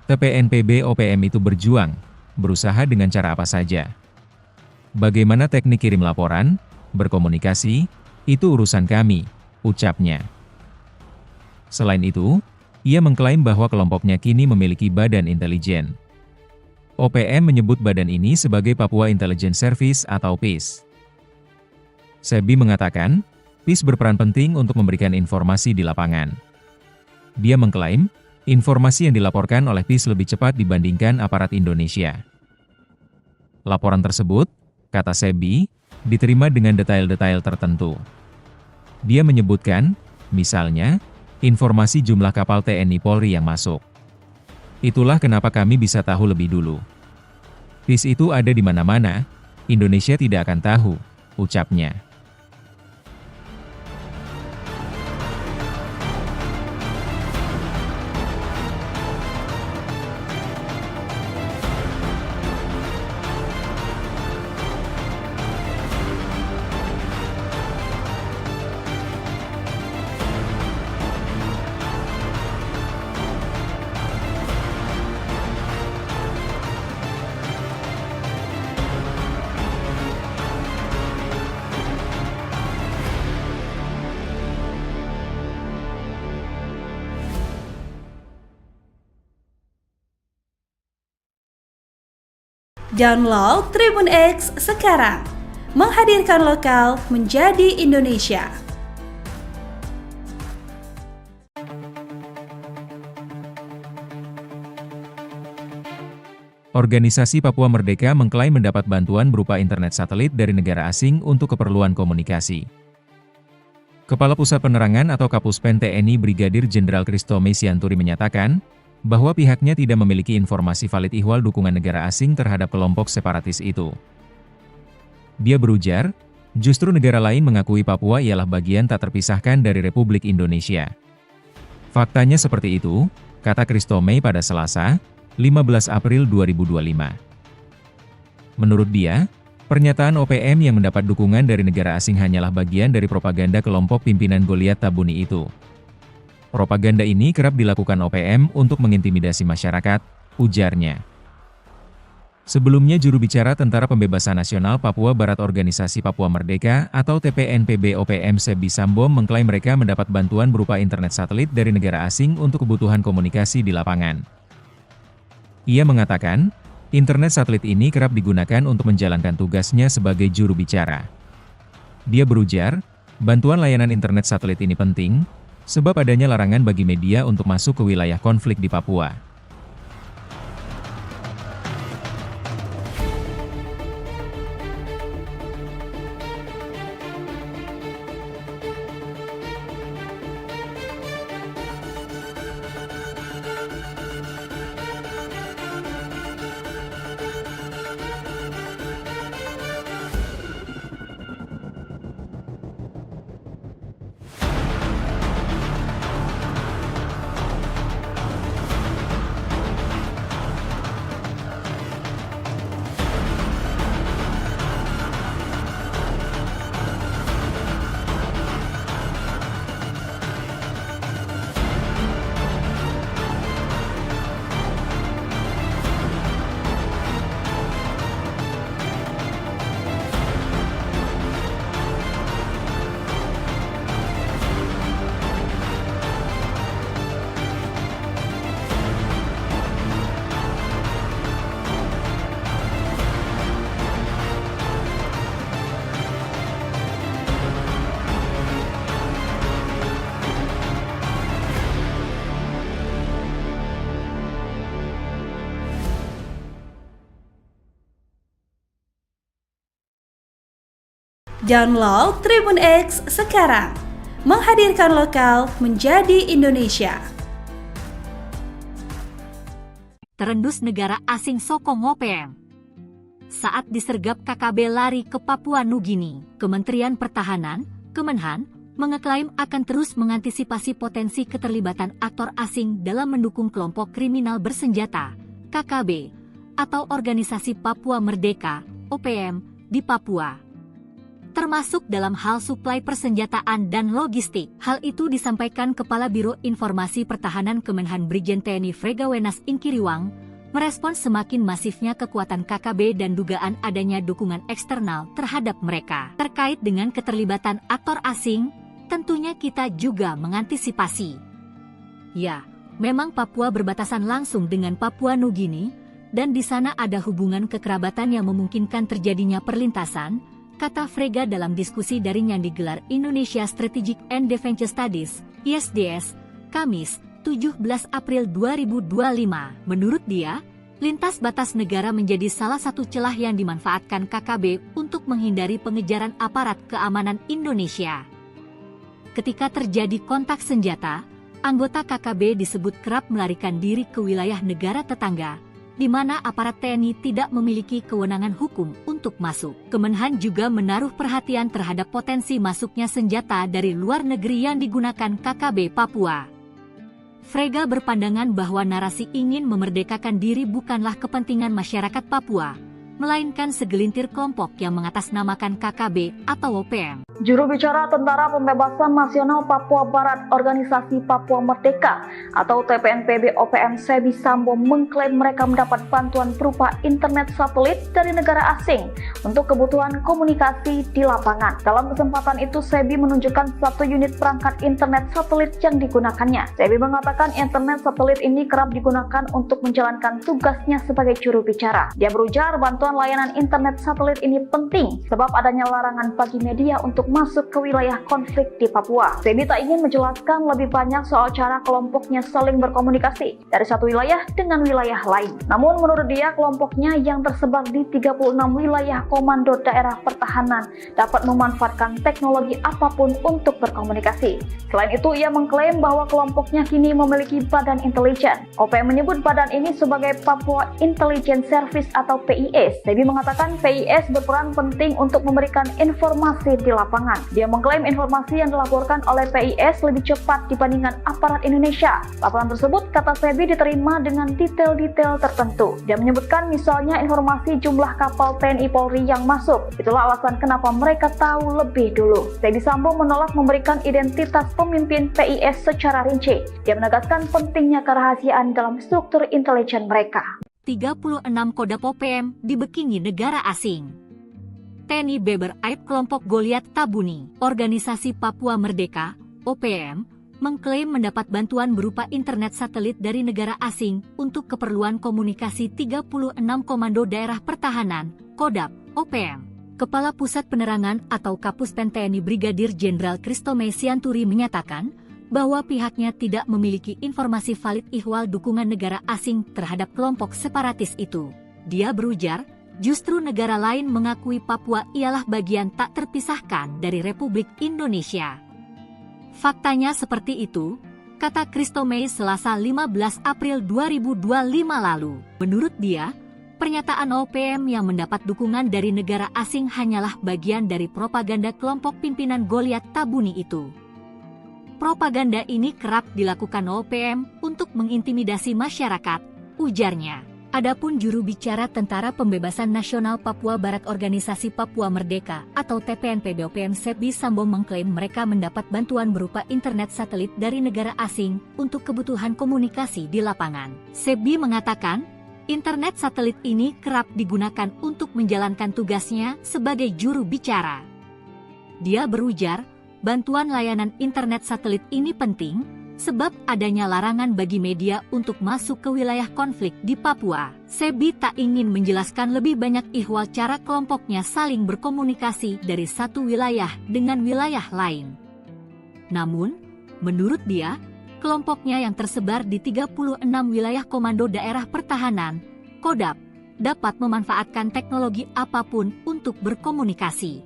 TPNPB OPM itu berjuang, berusaha dengan cara apa saja. Bagaimana teknik kirim laporan, berkomunikasi, itu urusan kami, ucapnya. Selain itu, ia mengklaim bahwa kelompoknya kini memiliki badan intelijen. OPM menyebut badan ini sebagai Papua Intelligence Service atau PIS. Sebi mengatakan, PIS berperan penting untuk memberikan informasi di lapangan. Dia mengklaim, informasi yang dilaporkan oleh PIS lebih cepat dibandingkan aparat Indonesia. Laporan tersebut, kata Sebi, diterima dengan detail-detail tertentu. Dia menyebutkan, misalnya, informasi jumlah kapal TNI Polri yang masuk. Itulah kenapa kami bisa tahu lebih dulu. PIS itu ada di mana-mana, Indonesia tidak akan tahu, ucapnya. Download Tribun X sekarang, menghadirkan lokal menjadi Indonesia. Organisasi Papua Merdeka mengklaim mendapat bantuan berupa internet satelit dari negara asing untuk keperluan komunikasi. Kepala Pusat Penerangan atau Kapuspen TNI Brigadir Jenderal Kristome Sianturi menyatakan, bahwa pihaknya tidak memiliki informasi valid ihwal dukungan negara asing terhadap kelompok separatis itu. Dia berujar, justru negara lain mengakui Papua ialah bagian tak terpisahkan dari Republik Indonesia. Faktanya seperti itu, kata Kristome pada Selasa, 15 April 2025. Menurut dia, pernyataan OPM yang mendapat dukungan dari negara asing hanyalah bagian dari propaganda kelompok pimpinan Goliat Tabuni itu. Propaganda ini kerap dilakukan OPM untuk mengintimidasi masyarakat, ujarnya. Sebelumnya juru bicara Tentara Pembebasan Nasional Papua Barat Organisasi Papua Merdeka atau TPNPB OPM Sebi Sambom mengklaim mereka mendapat bantuan berupa internet satelit dari negara asing untuk kebutuhan komunikasi di lapangan. Ia mengatakan, internet satelit ini kerap digunakan untuk menjalankan tugasnya sebagai juru bicara. Dia berujar, bantuan layanan internet satelit ini penting, sebab adanya larangan bagi media untuk masuk ke wilayah konflik di Papua. Download Tribun X sekarang. Menghadirkan lokal menjadi Indonesia. Terendus negara asing sokong OPM. Saat disergap KKB lari ke Papua Nugini, Kementerian Pertahanan, Kemenhan, mengeklaim akan terus mengantisipasi potensi keterlibatan aktor asing dalam mendukung kelompok kriminal bersenjata, KKB, atau Organisasi Papua Merdeka, OPM, di Papua. Termasuk dalam hal suplai persenjataan dan logistik. Hal itu disampaikan Kepala Biro Informasi Pertahanan Kemenhan Brigjen TNI Fregawenas Inkiriwang, merespons semakin masifnya kekuatan KKB dan dugaan adanya dukungan eksternal terhadap mereka. Terkait dengan keterlibatan aktor asing, tentunya kita juga mengantisipasi. Ya, memang Papua berbatasan langsung dengan Papua Nugini, dan di sana ada hubungan kekerabatan yang memungkinkan terjadinya perlintasan, kata Frega dalam diskusi daring yang digelar Indonesia Strategic and Defense Studies, ISDS, Kamis, 17 April 2025. Menurut dia, lintas batas negara menjadi salah satu celah yang dimanfaatkan KKB untuk menghindari pengejaran aparat keamanan Indonesia. Ketika terjadi kontak senjata, anggota KKB disebut kerap melarikan diri ke wilayah negara tetangga, di mana aparat TNI tidak memiliki kewenangan hukum untuk masuk. Kemenhan juga menaruh perhatian terhadap potensi masuknya senjata dari luar negeri yang digunakan KKB Papua. Frega berpandangan bahwa narasi ingin memerdekakan diri bukanlah kepentingan masyarakat Papua, melainkan segelintir kelompok yang mengatasnamakan KKB atau OPM. Juru bicara Tentara Pembebasan Nasional Papua Barat Organisasi Papua Merdeka atau TPNPB OPM Sebi Sambo mengklaim mereka mendapat bantuan berupa internet satelit dari negara asing untuk kebutuhan komunikasi di lapangan. Dalam kesempatan itu, Sebi menunjukkan satu unit perangkat internet satelit yang digunakannya. Sebi mengatakan internet satelit ini kerap digunakan untuk menjalankan tugasnya sebagai juru bicara. Dia berujar bantuan layanan internet satelit ini penting sebab adanya larangan bagi media untuk masuk ke wilayah konflik di Papua. Sebi tak ingin menjelaskan lebih banyak soal cara kelompoknya saling berkomunikasi dari satu wilayah dengan wilayah lain. Namun menurut dia, kelompoknya yang tersebar di 36 wilayah komando daerah pertahanan dapat memanfaatkan teknologi apapun untuk berkomunikasi. Selain itu, ia mengklaim bahwa kelompoknya kini memiliki badan intelijen. OPM menyebut badan ini sebagai Papua Intelligence Service atau PIS. Sebi mengatakan PIS berperan penting untuk memberikan informasi di lapangan. Dia mengklaim informasi yang dilaporkan oleh PIS lebih cepat dibandingkan aparat Indonesia. Laporan tersebut, kata Sebi, diterima dengan detail-detail tertentu. Dia menyebutkan misalnya informasi jumlah kapal TNI Polri yang masuk. Itulah alasan kenapa mereka tahu lebih dulu. Sebi Sambo menolak memberikan identitas pemimpin PIS secara rinci. Dia menegaskan pentingnya kerahasiaan dalam struktur intelijen mereka. 36 Kodam OPM dibekingi negara asing. TNI Beber Aib kelompok Goliat Tabuni, Organisasi Papua Merdeka, OPM, mengklaim mendapat bantuan berupa internet satelit dari negara asing untuk keperluan komunikasi 36 Komando Daerah Pertahanan, Kodam, OPM. Kepala Pusat Penerangan atau Kapuspen TNI Brigadir Jenderal Christomay Sianturi menyatakan bahwa pihaknya tidak memiliki informasi valid ihwal dukungan negara asing terhadap kelompok separatis itu. Dia berujar, justru negara lain mengakui Papua ialah bagian tak terpisahkan dari Republik Indonesia. Faktanya seperti itu, kata Christomay Selasa 15 April 2025 lalu. Menurut dia, pernyataan OPM yang mendapat dukungan dari negara asing hanyalah bagian dari propaganda kelompok pimpinan Goliat Tabuni itu. Propaganda ini kerap dilakukan OPM untuk mengintimidasi masyarakat, ujarnya. Adapun juru bicara Tentara Pembebasan Nasional Papua Barat Organisasi Papua Merdeka atau TPNPB OPM Sebi Sambo mengklaim mereka mendapat bantuan berupa internet satelit dari negara asing untuk kebutuhan komunikasi di lapangan. Sebi mengatakan, internet satelit ini kerap digunakan untuk menjalankan tugasnya sebagai juru bicara. Dia berujar, bantuan layanan internet satelit ini penting, sebab adanya larangan bagi media untuk masuk ke wilayah konflik di Papua. Sebi tak ingin menjelaskan lebih banyak ihwal cara kelompoknya saling berkomunikasi dari satu wilayah dengan wilayah lain. Namun, menurut dia, kelompoknya yang tersebar di 36 wilayah Komando Daerah Pertahanan, KODAP, dapat memanfaatkan teknologi apapun untuk berkomunikasi.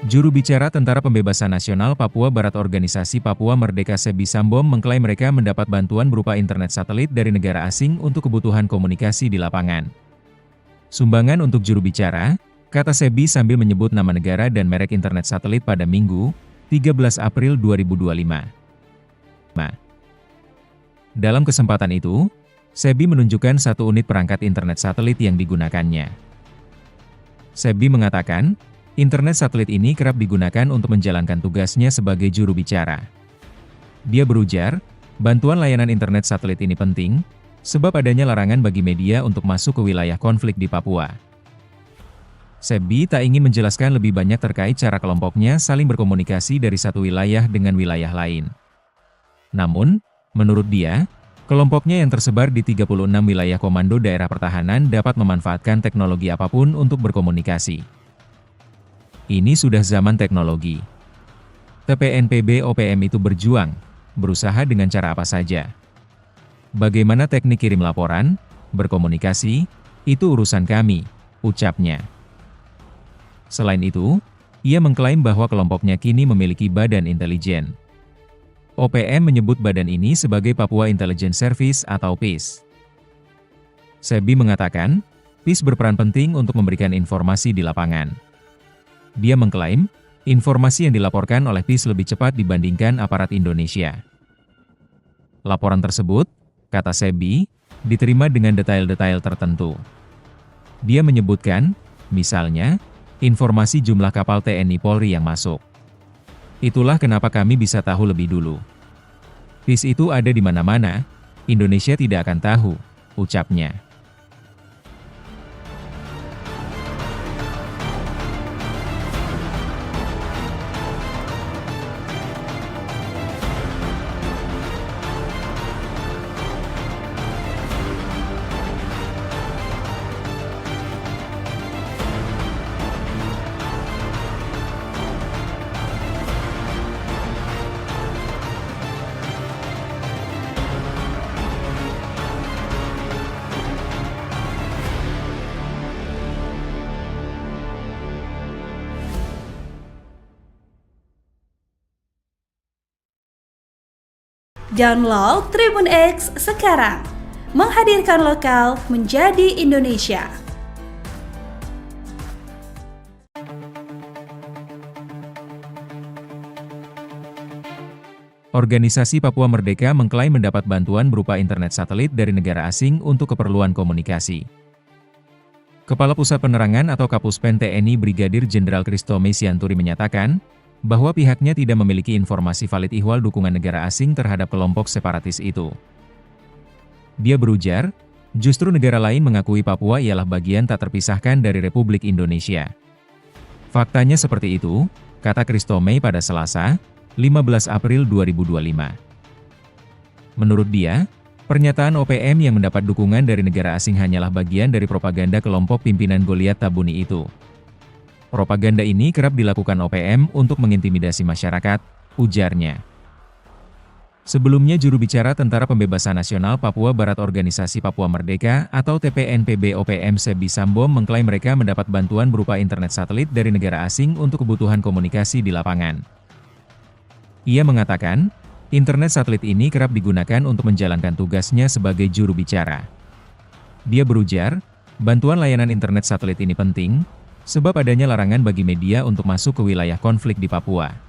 Juru bicara Tentara Pembebasan Nasional Papua Barat Organisasi Papua Merdeka Sebi Sambom mengklaim mereka mendapat bantuan berupa internet satelit dari negara asing untuk kebutuhan komunikasi di lapangan. Sumbangan untuk juru bicara, kata Sebi sambil menyebut nama negara dan merek internet satelit pada Minggu, 13 April 2025. Dalam kesempatan itu, Sebi menunjukkan satu unit perangkat internet satelit yang digunakannya. Sebi mengatakan, internet satelit ini kerap digunakan untuk menjalankan tugasnya sebagai juru bicara. Dia berujar, bantuan layanan internet satelit ini penting, sebab adanya larangan bagi media untuk masuk ke wilayah konflik di Papua. Sebi tak ingin menjelaskan lebih banyak terkait cara kelompoknya saling berkomunikasi dari satu wilayah dengan wilayah lain. Namun, menurut dia, kelompoknya yang tersebar di 36 wilayah komando daerah pertahanan dapat memanfaatkan teknologi apapun untuk berkomunikasi. Ini sudah zaman teknologi. TPNPB OPM itu berjuang, berusaha dengan cara apa saja. Bagaimana teknik kirim laporan, berkomunikasi, itu urusan kami, ucapnya. Selain itu, ia mengklaim bahwa kelompoknya kini memiliki badan intelijen. OPM menyebut badan ini sebagai Papua Intelligence Service atau PIS. Sebi mengatakan, PIS berperan penting untuk memberikan informasi di lapangan. Dia mengklaim, informasi yang dilaporkan oleh PIS lebih cepat dibandingkan aparat Indonesia. Laporan tersebut, kata Sebi, diterima dengan detail-detail tertentu. Dia menyebutkan, misalnya, informasi jumlah kapal TNI Polri yang masuk. Itulah kenapa kami bisa tahu lebih dulu. PIS itu ada di mana-mana, Indonesia tidak akan tahu, ucapnya. Download Tribun X sekarang, menghadirkan lokal menjadi Indonesia. Organisasi Papua Merdeka mengklaim mendapat bantuan berupa internet satelit dari negara asing untuk keperluan komunikasi. Kepala Pusat Penerangan atau Kapuspen TNI Brigadir Jenderal Christomay Sianturi menyatakan, bahwa pihaknya tidak memiliki informasi valid ihwal dukungan negara asing terhadap kelompok separatis itu. Dia berujar, justru negara lain mengakui Papua ialah bagian tak terpisahkan dari Republik Indonesia. Faktanya seperti itu, kata Christomay pada Selasa, 15 April 2025. Menurut dia, pernyataan OPM yang mendapat dukungan dari negara asing hanyalah bagian dari propaganda kelompok pimpinan Goliat Tabuni itu. Propaganda ini kerap dilakukan OPM untuk mengintimidasi masyarakat, ujarnya. Sebelumnya juru bicara Tentara Pembebasan Nasional Papua Barat Organisasi Papua Merdeka atau TPNPB OPM Sebi Sambom mengklaim mereka mendapat bantuan berupa internet satelit dari negara asing untuk kebutuhan komunikasi di lapangan. Ia mengatakan, internet satelit ini kerap digunakan untuk menjalankan tugasnya sebagai juru bicara. Dia berujar, bantuan layanan internet satelit ini penting, sebab adanya larangan bagi media untuk masuk ke wilayah konflik di Papua.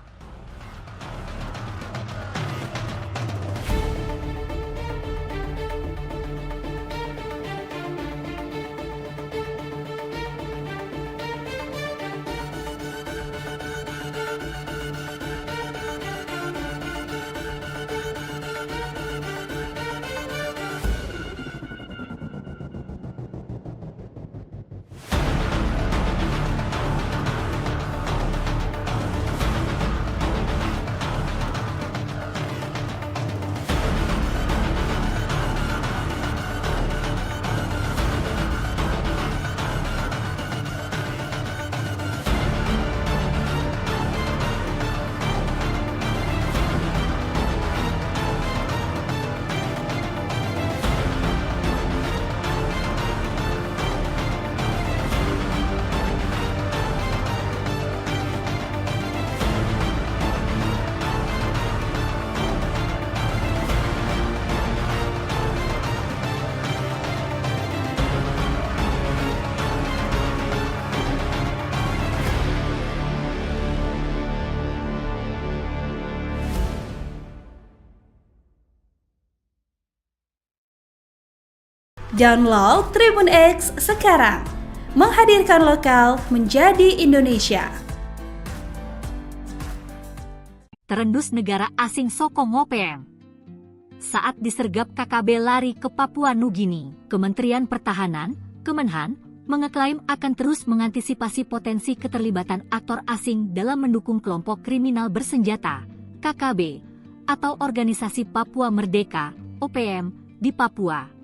Download Tribun X sekarang, menghadirkan lokal menjadi Indonesia. Terendus negara asing sokong OPM. Saat disergap KKB lari ke Papua Nugini, Kementerian Pertahanan, Kemenhan, mengeklaim akan terus mengantisipasi potensi keterlibatan aktor asing dalam mendukung kelompok kriminal bersenjata, KKB, atau Organisasi Papua Merdeka, OPM, di Papua.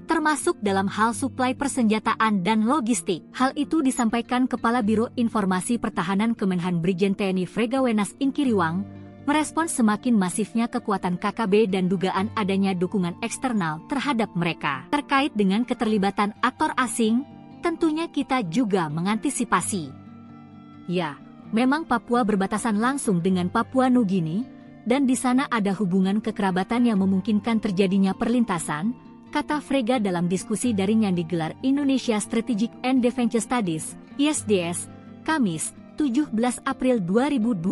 Termasuk dalam hal suplai persenjataan dan logistik. Hal itu disampaikan Kepala Biro Informasi Pertahanan Kemenhan Brigjen TNI Fregawenas Inkiriwang, merespons semakin masifnya kekuatan KKB dan dugaan adanya dukungan eksternal terhadap mereka. Terkait dengan keterlibatan aktor asing, tentunya kita juga mengantisipasi. Ya, memang Papua berbatasan langsung dengan Papua Nugini, dan di sana ada hubungan kekerabatan yang memungkinkan terjadinya perlintasan, kata Frega dalam diskusi daring yang digelar Indonesia Strategic and Defense Studies, ISDS, Kamis, 17 April 2025.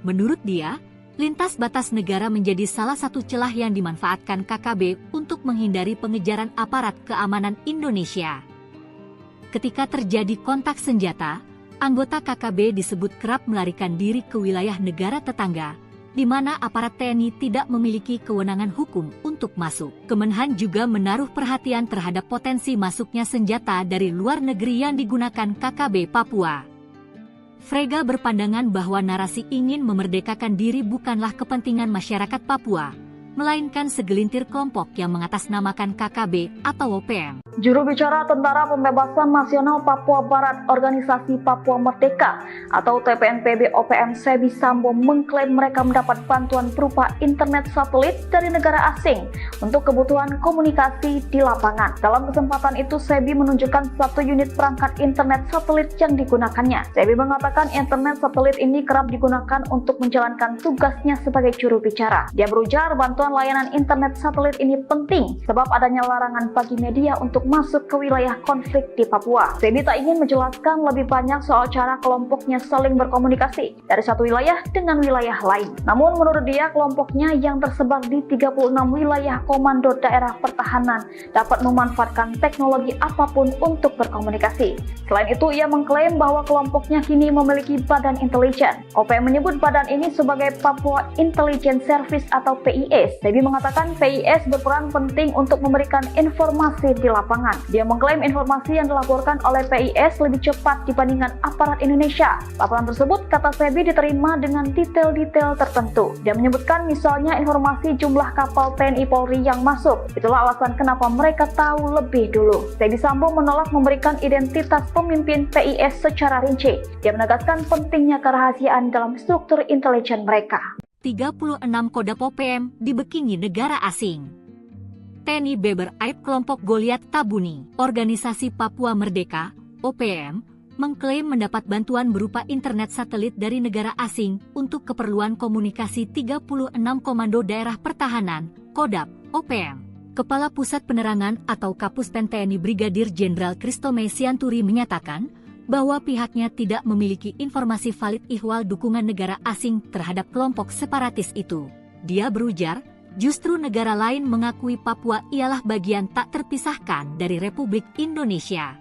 Menurut dia, lintas batas negara menjadi salah satu celah yang dimanfaatkan KKB untuk menghindari pengejaran aparat keamanan Indonesia. Ketika terjadi kontak senjata, anggota KKB disebut kerap melarikan diri ke wilayah negara tetangga, di mana aparat TNI tidak memiliki kewenangan hukum untuk masuk. Kemenhan juga menaruh perhatian terhadap potensi masuknya senjata dari luar negeri yang digunakan KKB Papua. Frega berpandangan bahwa narasi ingin memerdekakan diri bukanlah kepentingan masyarakat Papua, melainkan segelintir kelompok yang mengatasnamakan KKB atau OPM. Juru bicara Tentara Pembebasan Nasional Papua Barat Organisasi Papua Merdeka atau TPNPB OPM Sebi Sambo mengklaim mereka mendapat bantuan berupa internet satelit dari negara asing untuk kebutuhan komunikasi di lapangan. Dalam kesempatan itu, Sebi menunjukkan satu unit perangkat internet satelit yang digunakannya. Sebi mengatakan internet satelit ini kerap digunakan untuk menjalankan tugasnya sebagai juru bicara. Dia berujar bantuan layanan internet satelit ini penting sebab adanya larangan bagi media untuk masuk ke wilayah konflik di Papua. Sebi tak ingin menjelaskan lebih banyak soal cara kelompoknya saling berkomunikasi dari satu wilayah dengan wilayah lain. Namun menurut dia, kelompoknya yang tersebar di 36 wilayah komando daerah pertahanan dapat memanfaatkan teknologi apapun untuk berkomunikasi. Selain itu, ia mengklaim bahwa kelompoknya kini memiliki badan intelijen. OPM menyebut badan ini sebagai Papua Intelligence Service atau PIS. Sebi mengatakan PIS berperan penting untuk memberikan informasi di lapangan. Dia mengklaim informasi yang dilaporkan oleh PIS lebih cepat dibandingkan aparat Indonesia. Laporan tersebut, kata Sebi, diterima dengan detail-detail tertentu. Dia menyebutkan misalnya informasi jumlah kapal TNI Polri yang masuk. Itulah alasan kenapa mereka tahu lebih dulu. Sebi Sambo menolak memberikan identitas pemimpin PIS secara rinci. Dia menegaskan pentingnya kerahasiaan dalam struktur intelijen mereka. 36 Kodam OPM dibekingi negara asing. TNI Beber Aib kelompok Goliat Tabuni, Organisasi Papua Merdeka, OPM, mengklaim mendapat bantuan berupa internet satelit dari negara asing untuk keperluan komunikasi 36 Komando Daerah Pertahanan, Kodam, OPM. Kepala Pusat Penerangan atau Kapuspen TNI Brigadir Jenderal Kristome Sianturi menyatakan bahwa pihaknya tidak memiliki informasi valid ihwal dukungan negara asing terhadap kelompok separatis itu. Dia berujar, justru negara lain mengakui Papua ialah bagian tak terpisahkan dari Republik Indonesia.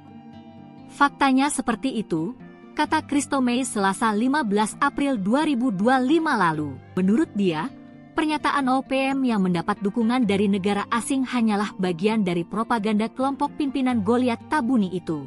Faktanya seperti itu, kata Kristome Selasa 15 April 2025 lalu. Menurut dia, pernyataan OPM yang mendapat dukungan dari negara asing hanyalah bagian dari propaganda kelompok pimpinan Goliat Tabuni itu.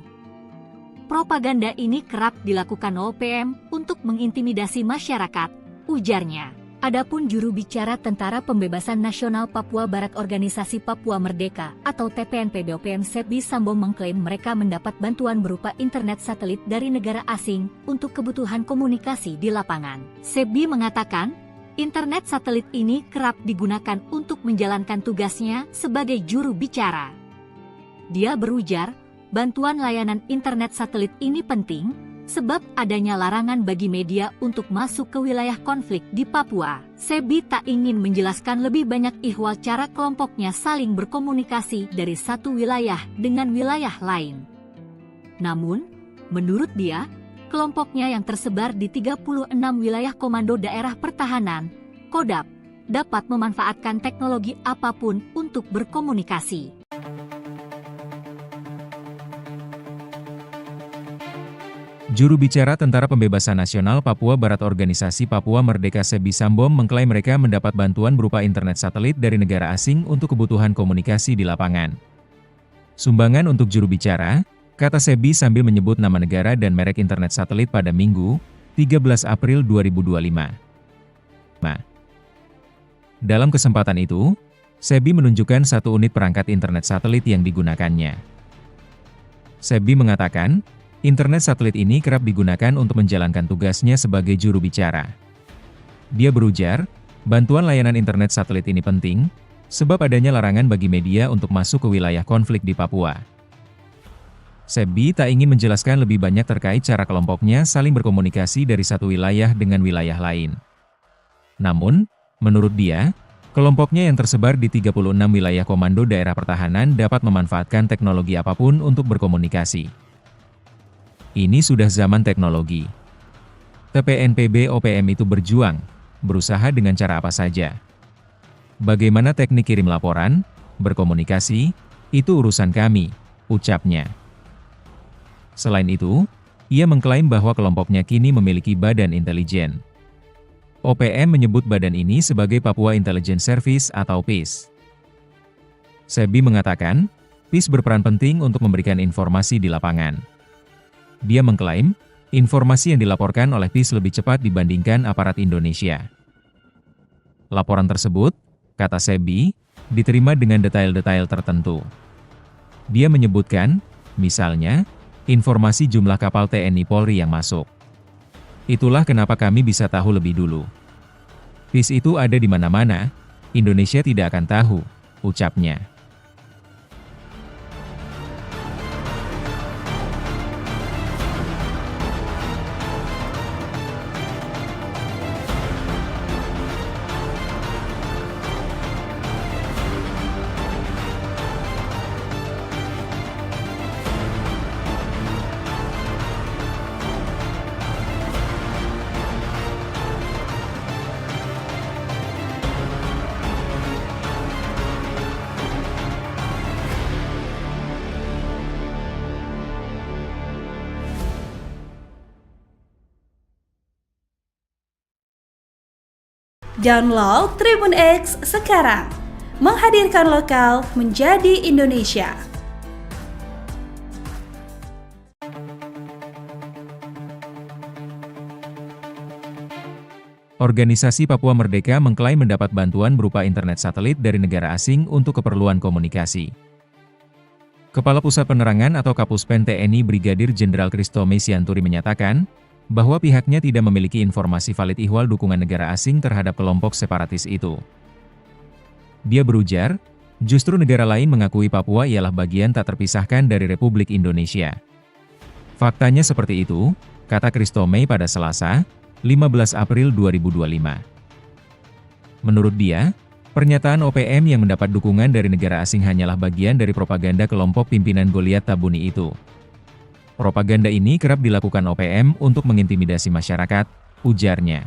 Propaganda ini kerap dilakukan OPM untuk mengintimidasi masyarakat, ujarnya. Adapun juru bicara Tentara Pembebasan Nasional Papua Barat Organisasi Papua Merdeka atau TPNPB OPM Sebi Sambo mengklaim mereka mendapat bantuan berupa internet satelit dari negara asing untuk kebutuhan komunikasi di lapangan. Sebi mengatakan, internet satelit ini kerap digunakan untuk menjalankan tugasnya sebagai juru bicara. Dia berujar, bantuan layanan internet satelit ini penting, sebab adanya larangan bagi media untuk masuk ke wilayah konflik di Papua. Sebi tak ingin menjelaskan lebih banyak ihwal cara kelompoknya saling berkomunikasi dari satu wilayah dengan wilayah lain. Namun, menurut dia, kelompoknya yang tersebar di 36 wilayah Komando Daerah Pertahanan, KODAP, dapat memanfaatkan teknologi apapun untuk berkomunikasi. Juru bicara Tentara Pembebasan Nasional Papua Barat Organisasi Papua Merdeka Sebi Sambom mengklaim mereka mendapat bantuan berupa internet satelit dari negara asing untuk kebutuhan komunikasi di lapangan. Sumbangan untuk juru bicara, kata Sebi sambil menyebut nama negara dan merek internet satelit pada Minggu, 13 April 2025. Dalam kesempatan itu, Sebi menunjukkan satu unit perangkat internet satelit yang digunakannya. Sebi mengatakan, internet satelit ini kerap digunakan untuk menjalankan tugasnya sebagai juru bicara. Dia berujar, bantuan layanan internet satelit ini penting, sebab adanya larangan bagi media untuk masuk ke wilayah konflik di Papua. Sebi tak ingin menjelaskan lebih banyak terkait cara kelompoknya saling berkomunikasi dari satu wilayah dengan wilayah lain. Namun, menurut dia, kelompoknya yang tersebar di 36 wilayah komando daerah pertahanan dapat memanfaatkan teknologi apapun untuk berkomunikasi. Ini sudah zaman teknologi. TPNPB OPM itu berjuang, berusaha dengan cara apa saja. Bagaimana teknik kirim laporan, berkomunikasi, itu urusan kami, ucapnya. Selain itu, ia mengklaim bahwa kelompoknya kini memiliki badan intelijen. OPM menyebut badan ini sebagai Papua Intelligence Service atau PIS. Sebi mengatakan, PIS berperan penting untuk memberikan informasi di lapangan. Dia mengklaim, informasi yang dilaporkan oleh PIS lebih cepat dibandingkan aparat Indonesia. Laporan tersebut, kata Sebi, diterima dengan detail-detail tertentu. Dia menyebutkan, misalnya, informasi jumlah kapal TNI Polri yang masuk. Itulah kenapa kami bisa tahu lebih dulu. PIS itu ada di mana-mana, Indonesia tidak akan tahu, ucapnya. Download Tribun X sekarang, menghadirkan lokal menjadi Indonesia. Organisasi Papua Merdeka mengklaim mendapat bantuan berupa internet satelit dari negara asing untuk keperluan komunikasi. Kepala Pusat Penerangan atau Kapuspen TNI Brigadir Jenderal Kristome Sianturi menyatakan, bahwa pihaknya tidak memiliki informasi valid ihwal dukungan negara asing terhadap kelompok separatis itu. Dia berujar, justru negara lain mengakui Papua ialah bagian tak terpisahkan dari Republik Indonesia. Faktanya seperti itu, kata Kristome pada Selasa, 15 April 2025. Menurut dia, pernyataan OPM yang mendapat dukungan dari negara asing hanyalah bagian dari propaganda kelompok pimpinan Goliat Tabuni itu. Propaganda ini kerap dilakukan OPM untuk mengintimidasi masyarakat, ujarnya.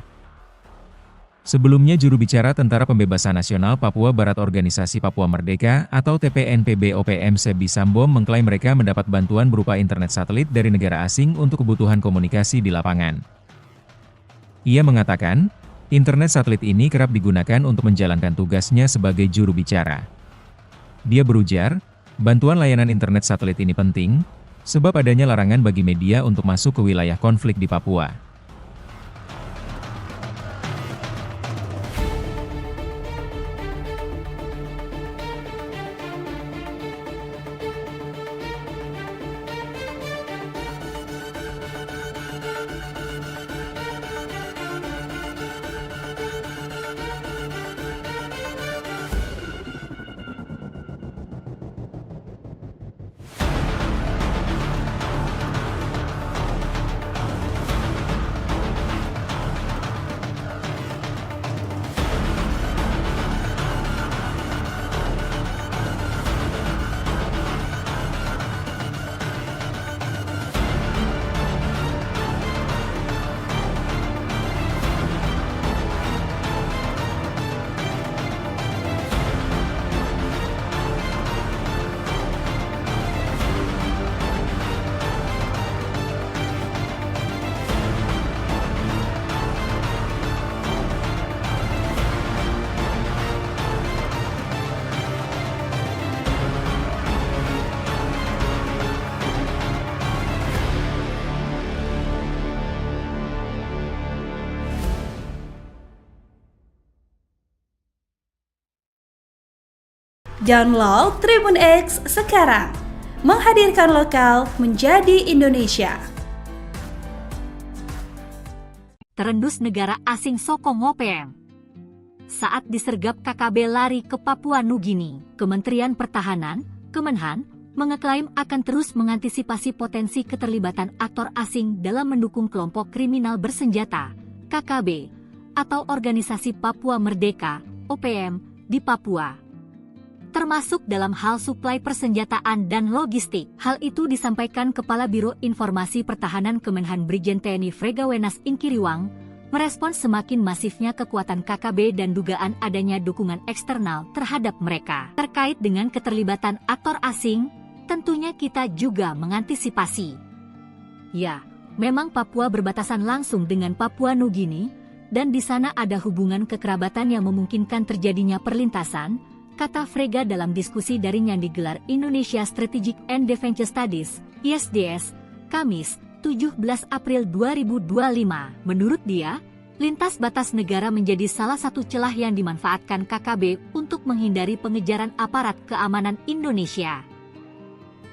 Sebelumnya juru bicara Tentara Pembebasan Nasional Papua Barat Organisasi Papua Merdeka atau TPNPB OPM Sebi Sambom mengklaim mereka mendapat bantuan berupa internet satelit dari negara asing untuk kebutuhan komunikasi di lapangan. Ia mengatakan, internet satelit ini kerap digunakan untuk menjalankan tugasnya sebagai juru bicara. Dia berujar, bantuan layanan internet satelit ini penting, sebab adanya larangan bagi media untuk masuk ke wilayah konflik di Papua. Download Tribun X sekarang. Menghadirkan lokal menjadi Indonesia. Terendus negara asing sokong OPM. Saat disergap KKB lari ke Papua Nugini, Kementerian Pertahanan, Kemenhan, mengeklaim akan terus mengantisipasi potensi keterlibatan aktor asing dalam mendukung kelompok kriminal bersenjata, KKB, atau Organisasi Papua Merdeka, OPM, di Papua. Termasuk dalam hal suplai persenjataan dan logistik. Hal itu disampaikan Kepala Biro Informasi Pertahanan Kemenhan Brigjen TNI Fregawenas Inkiriwang, merespons semakin masifnya kekuatan KKB dan dugaan adanya dukungan eksternal terhadap mereka. Terkait dengan keterlibatan aktor asing, tentunya kita juga mengantisipasi. Ya, memang Papua berbatasan langsung dengan Papua Nugini, dan di sana ada hubungan kekerabatan yang memungkinkan terjadinya perlintasan, kata Frega dalam diskusi daring yang digelar Indonesia Strategic and Defense Studies, ISDS, Kamis, 17 April 2025. Menurut dia, lintas batas negara menjadi salah satu celah yang dimanfaatkan KKB untuk menghindari pengejaran aparat keamanan Indonesia.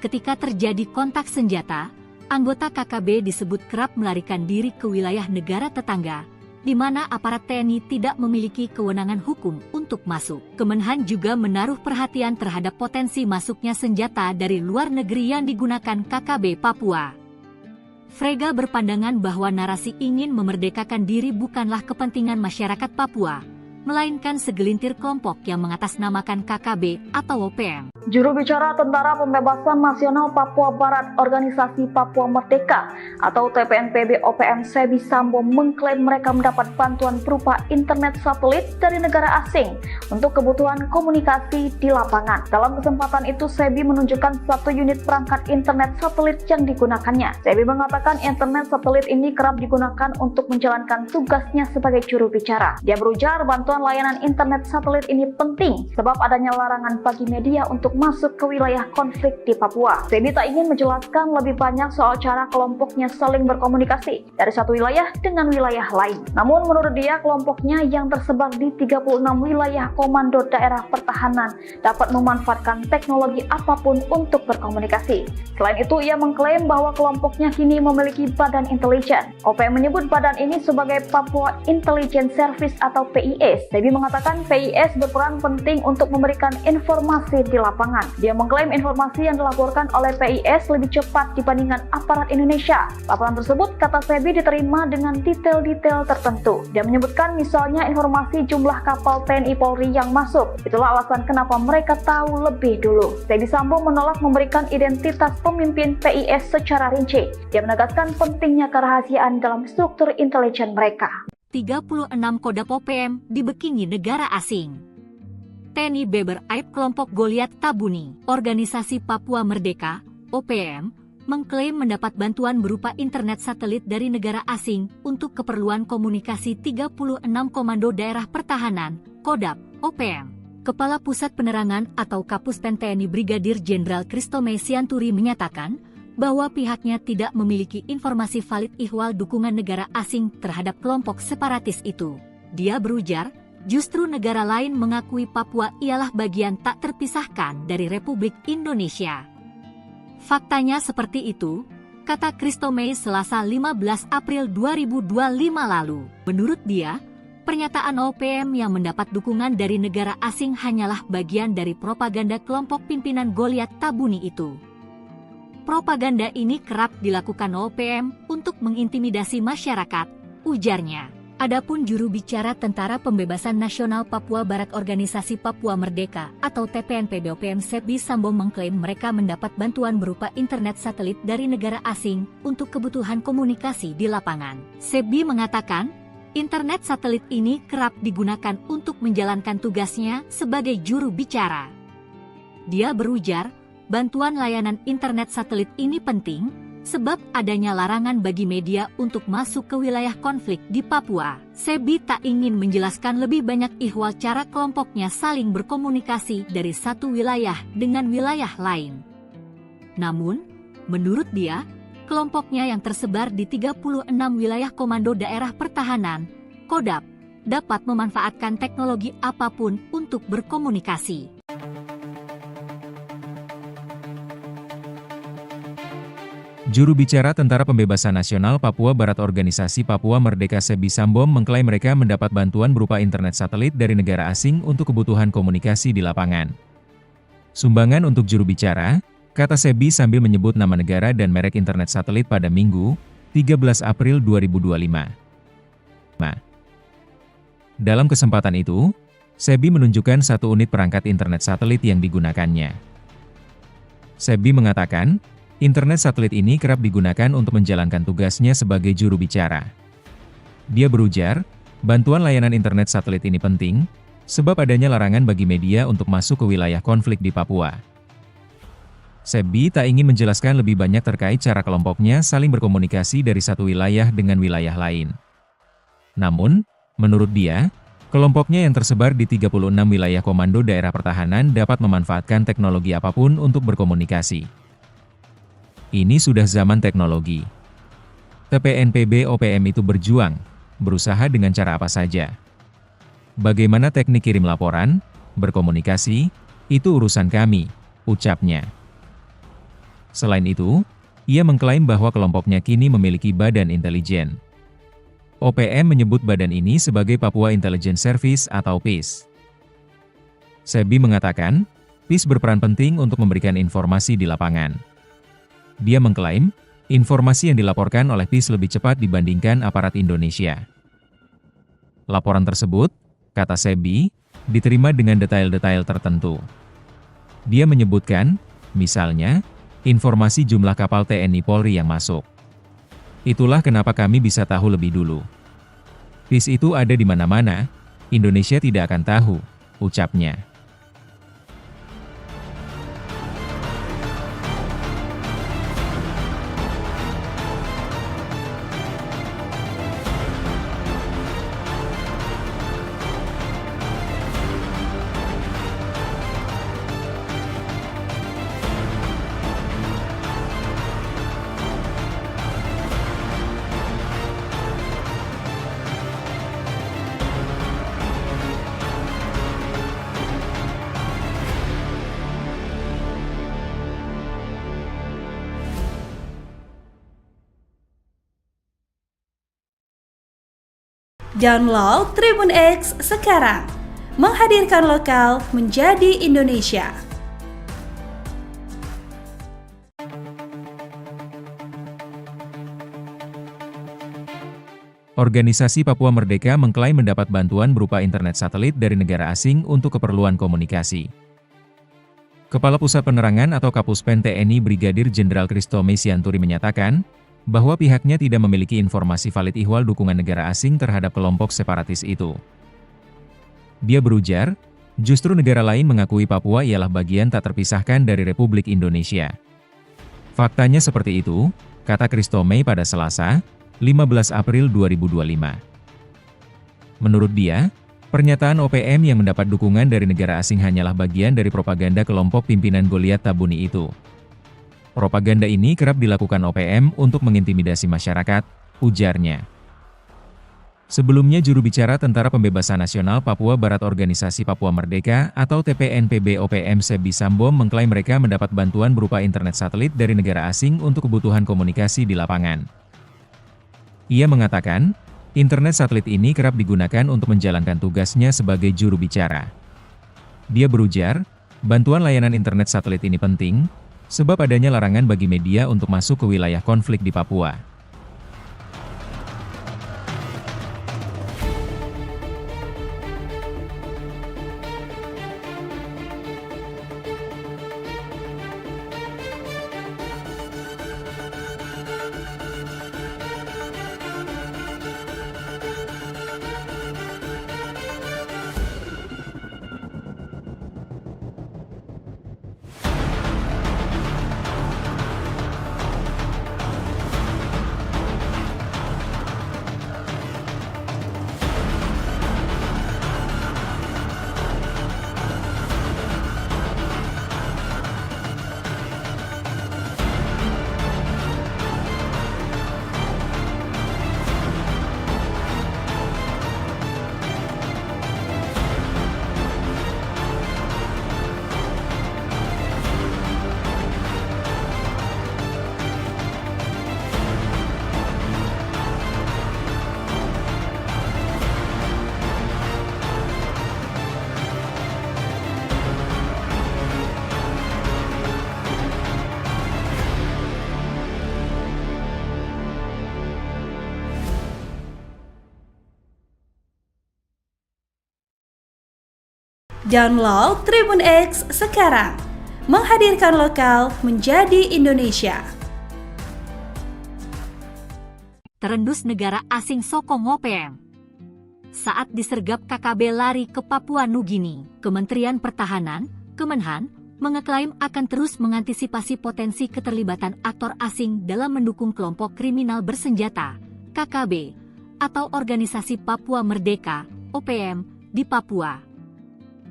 Ketika terjadi kontak senjata, anggota KKB disebut kerap melarikan diri ke wilayah negara tetangga, di mana aparat TNI tidak memiliki kewenangan hukum untuk masuk. Kemenhan juga menaruh perhatian terhadap potensi masuknya senjata dari luar negeri yang digunakan KKB Papua. Frega berpandangan bahwa narasi ingin memerdekakan diri bukanlah kepentingan masyarakat Papua, melainkan segelintir kelompok yang mengatasnamakan KKB atau OPM. Juru bicara Tentara Pembebasan Nasional Papua Barat Organisasi Papua Merdeka atau TPNPB OPM Sebi Sambo mengklaim mereka mendapat bantuan berupa internet satelit dari negara asing untuk kebutuhan komunikasi di lapangan. Dalam kesempatan itu, Sebi menunjukkan satu unit perangkat internet satelit yang digunakannya. Sebi mengatakan internet satelit ini kerap digunakan untuk menjalankan tugasnya sebagai juru bicara. Dia berujar bantuan layanan internet satelit ini penting sebab adanya larangan bagi media untuk masuk ke wilayah konflik di Papua. Sebi tak ingin menjelaskan lebih banyak soal cara kelompoknya saling berkomunikasi dari satu wilayah dengan wilayah lain. Namun menurut dia, kelompoknya yang tersebar di 36 wilayah komando daerah pertahanan dapat memanfaatkan teknologi apapun untuk berkomunikasi. Selain itu, ia mengklaim bahwa kelompoknya kini memiliki badan intelijen. OPM menyebut badan ini sebagai Papua Intelligence Service atau PIS. Sebi mengatakan PIS berperan penting untuk memberikan informasi di lapangan. Dia mengklaim informasi yang dilaporkan oleh PIS lebih cepat dibandingkan aparat Indonesia. Laporan tersebut, kata Sebi, diterima dengan detail-detail tertentu. Dia menyebutkan misalnya informasi jumlah kapal TNI Polri yang masuk. Itulah alasan kenapa mereka tahu lebih dulu. Sebi Sambo menolak memberikan identitas pemimpin PIS secara rinci. Dia menegaskan pentingnya kerahasiaan dalam struktur intelijen mereka. 36 Kodam OPM dibekingi negara asing. TNI Beber Aib kelompok Goliat Tabuni, Organisasi Papua Merdeka, OPM, mengklaim mendapat bantuan berupa internet satelit dari negara asing untuk keperluan komunikasi 36 Komando Daerah Pertahanan, Kodam, OPM. Kepala Pusat Penerangan atau Kapuspen TNI Brigadir Jenderal Kristome Sianturi menyatakan bahwa pihaknya tidak memiliki informasi valid ihwal dukungan negara asing terhadap kelompok separatis itu. Dia berujar, justru negara lain mengakui Papua ialah bagian tak terpisahkan dari Republik Indonesia. Faktanya seperti itu, kata Kristome Selasa 15 April 2025 lalu. Menurut dia, pernyataan OPM yang mendapat dukungan dari negara asing hanyalah bagian dari propaganda kelompok pimpinan Goliat Tabuni itu. Propaganda ini kerap dilakukan OPM untuk mengintimidasi masyarakat, ujarnya. Adapun juru bicara Tentara Pembebasan Nasional Papua Barat Organisasi Papua Merdeka atau TPNPB OPM Sebi Sambo mengklaim mereka mendapat bantuan berupa internet satelit dari negara asing untuk kebutuhan komunikasi di lapangan. Sebi mengatakan, internet satelit ini kerap digunakan untuk menjalankan tugasnya sebagai juru bicara. Dia berujar, bantuan layanan internet satelit ini penting sebab adanya larangan bagi media untuk masuk ke wilayah konflik di Papua. Sebi tak ingin menjelaskan lebih banyak ihwal cara kelompoknya saling berkomunikasi dari satu wilayah dengan wilayah lain. Namun, menurut dia, kelompoknya yang tersebar di 36 wilayah Komando Daerah Pertahanan, KODAP, dapat memanfaatkan teknologi apapun untuk berkomunikasi. Juru bicara Tentara Pembebasan Nasional Papua Barat Organisasi Papua Merdeka Sebi Sambom mengklaim mereka mendapat bantuan berupa internet satelit dari negara asing untuk kebutuhan komunikasi di lapangan. Sumbangan untuk juru bicara, kata Sebi sambil menyebut nama negara dan merek internet satelit pada Minggu, 13 April 2025. Dalam kesempatan itu, Sebi menunjukkan satu unit perangkat internet satelit yang digunakannya. Sebi mengatakan, internet satelit ini kerap digunakan untuk menjalankan tugasnya sebagai juru bicara. Dia berujar, bantuan layanan internet satelit ini penting, sebab adanya larangan bagi media untuk masuk ke wilayah konflik di Papua. Sebi tak ingin menjelaskan lebih banyak terkait cara kelompoknya saling berkomunikasi dari satu wilayah dengan wilayah lain. Namun, menurut dia, kelompoknya yang tersebar di 36 wilayah komando daerah pertahanan dapat memanfaatkan teknologi apapun untuk berkomunikasi. Ini sudah zaman teknologi. TPNPB OPM itu berjuang, berusaha dengan cara apa saja. Bagaimana teknik kirim laporan, berkomunikasi, itu urusan kami, ucapnya. Selain itu, ia mengklaim bahwa kelompoknya kini memiliki badan intelijen. OPM menyebut badan ini sebagai Papua Intelligence Service atau PIS. Sebi mengatakan, PIS berperan penting untuk memberikan informasi di lapangan. Dia mengklaim, informasi yang dilaporkan oleh PIS lebih cepat dibandingkan aparat Indonesia. Laporan tersebut, kata Sebi, diterima dengan detail-detail tertentu. Dia menyebutkan, misalnya, informasi jumlah kapal TNI Polri yang masuk. Itulah kenapa kami bisa tahu lebih dulu. PIS itu ada di mana-mana, Indonesia tidak akan tahu, ucapnya. Download Tribun X sekarang, menghadirkan lokal menjadi Indonesia. Organisasi Papua Merdeka mengklaim mendapat bantuan berupa internet satelit dari negara asing untuk keperluan komunikasi. Kepala Pusat Penerangan atau Kapuspen TNI Brigadir Jenderal Kristome Sianturi menyatakan, bahwa pihaknya tidak memiliki informasi valid ihwal dukungan negara asing terhadap kelompok separatis itu. Dia berujar, justru negara lain mengakui Papua ialah bagian tak terpisahkan dari Republik Indonesia. Faktanya seperti itu, kata Kristome pada Selasa, 15 April 2025. Menurut dia, pernyataan OPM yang mendapat dukungan dari negara asing hanyalah bagian dari propaganda kelompok pimpinan Goliat Tabuni itu. Propaganda ini kerap dilakukan OPM untuk mengintimidasi masyarakat, ujarnya. Sebelumnya juru bicara Tentara Pembebasan Nasional Papua Barat Organisasi Papua Merdeka atau TPNPB OPM Sebi Sambom mengklaim mereka mendapat bantuan berupa internet satelit dari negara asing untuk kebutuhan komunikasi di lapangan. Ia mengatakan, internet satelit ini kerap digunakan untuk menjalankan tugasnya sebagai juru bicara. Dia berujar, bantuan layanan internet satelit ini penting, sebab adanya larangan bagi media untuk masuk ke wilayah konflik di Papua. Download Tribun X sekarang. Menghadirkan lokal menjadi Indonesia. Terendus negara asing sokong OPM. Saat disergap KKB lari ke Papua Nugini, Kementerian Pertahanan, Kemenhan, mengeklaim akan terus mengantisipasi potensi keterlibatan aktor asing dalam mendukung kelompok kriminal bersenjata, KKB, atau Organisasi Papua Merdeka, OPM, di Papua.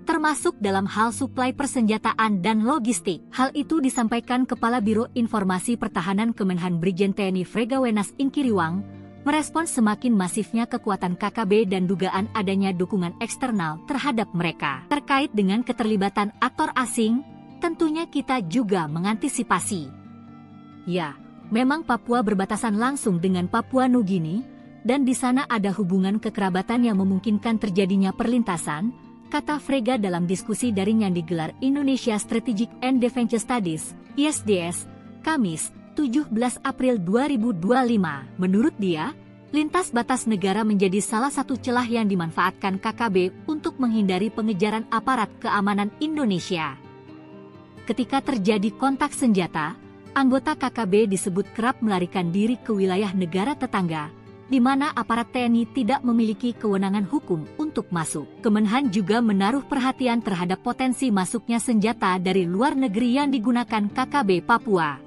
Termasuk dalam hal suplai persenjataan dan logistik. Hal itu disampaikan Kepala Biro Informasi Pertahanan Kemenhan Brigjen TNI Fregawenas Inkiriwang, merespons semakin masifnya kekuatan KKB dan dugaan adanya dukungan eksternal terhadap mereka. Terkait dengan keterlibatan aktor asing, tentunya kita juga mengantisipasi. Ya, memang Papua berbatasan langsung dengan Papua Nugini, dan di sana ada hubungan kekerabatan yang memungkinkan terjadinya perlintasan, kata Frega dalam diskusi daring yang digelar Indonesia Strategic and Defense Studies, ISDS, Kamis, 17 April 2025. Menurut dia, lintas batas negara menjadi salah satu celah yang dimanfaatkan KKB untuk menghindari pengejaran aparat keamanan Indonesia. Ketika terjadi kontak senjata, anggota KKB disebut kerap melarikan diri ke wilayah negara tetangga, di mana aparat TNI tidak memiliki kewenangan hukum untuk masuk. Kemenhan juga menaruh perhatian terhadap potensi masuknya senjata dari luar negeri yang digunakan KKB Papua.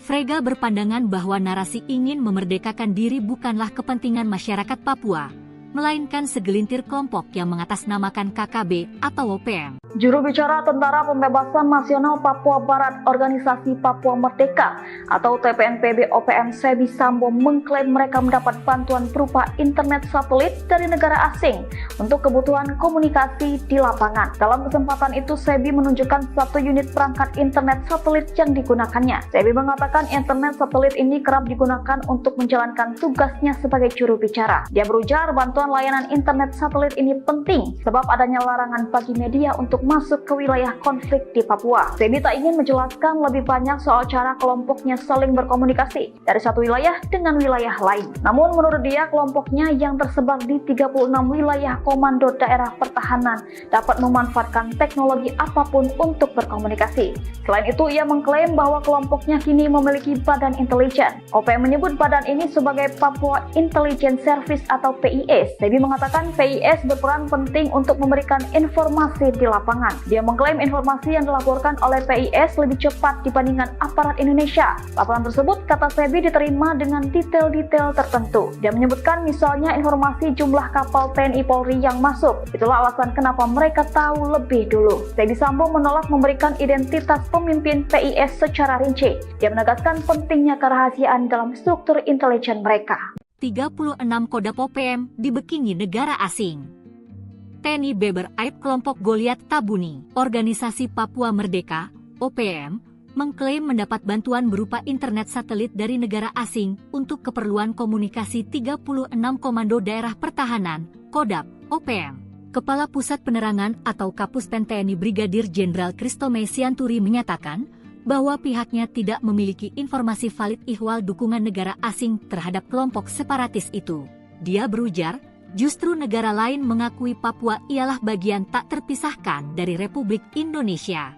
Frega berpandangan bahwa narasi ingin memerdekakan diri bukanlah kepentingan masyarakat Papua, melainkan segelintir kelompok yang mengatasnamakan KKB atau OPM. Juru bicara Tentara Pembebasan Nasional Papua Barat Organisasi Papua Merdeka atau TPNPB OPM Sebi Sambo mengklaim mereka mendapat bantuan berupa internet satelit dari negara asing untuk kebutuhan komunikasi di lapangan. Dalam kesempatan itu, Sebi menunjukkan satu unit perangkat internet satelit yang digunakannya. Sebi mengatakan internet satelit ini kerap digunakan untuk menjalankan tugasnya sebagai juru bicara. Dia berujar bantuan layanan internet satelit ini penting sebab adanya larangan bagi media untuk masuk ke wilayah konflik di Papua. Sebi tak ingin menjelaskan lebih banyak soal cara kelompoknya saling berkomunikasi dari satu wilayah dengan wilayah lain. Namun menurut dia, kelompoknya yang tersebar di 36 wilayah komando daerah pertahanan dapat memanfaatkan teknologi apapun untuk berkomunikasi. Selain itu, ia mengklaim bahwa kelompoknya kini memiliki badan intelijen. OPM menyebut badan ini sebagai Papua Intelligence Service atau PIS. Sebi mengatakan PIS berperan penting untuk memberikan informasi di lapangan. Dia mengklaim informasi yang dilaporkan oleh PIS lebih cepat dibandingkan aparat Indonesia. Laporan tersebut, kata Sebi, diterima dengan detail-detail tertentu. Dia menyebutkan misalnya informasi jumlah kapal TNI Polri yang masuk. Itulah alasan kenapa mereka tahu lebih dulu. Sebi Sambo menolak memberikan identitas pemimpin PIS secara rinci. Dia menegaskan pentingnya kerahasiaan dalam struktur intelijen mereka. 36 Kodam OPM dibekingi negara asing. TNI Beber Aib kelompok Goliat Tabuni, Organisasi Papua Merdeka, OPM, mengklaim mendapat bantuan berupa internet satelit dari negara asing untuk keperluan komunikasi 36 Komando Daerah Pertahanan, Kodam, OPM. Kepala Pusat Penerangan atau Kapuspen TNI Brigadir Jenderal Kristome Sianturi menyatakan bahwa pihaknya tidak memiliki informasi valid ihwal dukungan negara asing terhadap kelompok separatis itu. Dia berujar, justru negara lain mengakui Papua ialah bagian tak terpisahkan dari Republik Indonesia.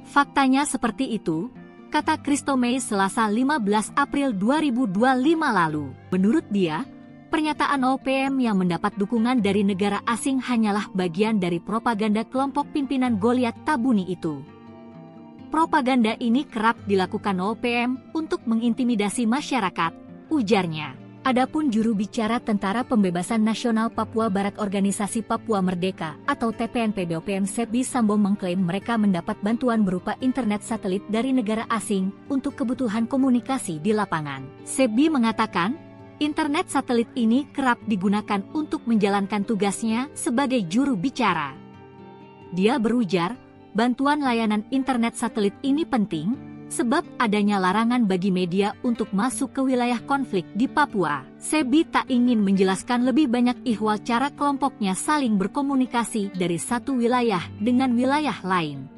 Faktanya seperti itu, kata Kristome Selasa 15 April 2025 lalu. Menurut dia, pernyataan OPM yang mendapat dukungan dari negara asing hanyalah bagian dari propaganda kelompok pimpinan Goliat Tabuni itu. Propaganda ini kerap dilakukan OPM untuk mengintimidasi masyarakat, ujarnya. Adapun juru bicara Tentara Pembebasan Nasional Papua Barat Organisasi Papua Merdeka atau TPNPB OPM Sebi Sambo mengklaim mereka mendapat bantuan berupa internet satelit dari negara asing untuk kebutuhan komunikasi di lapangan. Sebi mengatakan, internet satelit ini kerap digunakan untuk menjalankan tugasnya sebagai juru bicara. Dia berujar, bantuan layanan internet satelit ini penting sebab adanya larangan bagi media untuk masuk ke wilayah konflik di Papua. Sebi tak ingin menjelaskan lebih banyak ihwal cara kelompoknya saling berkomunikasi dari satu wilayah dengan wilayah lain.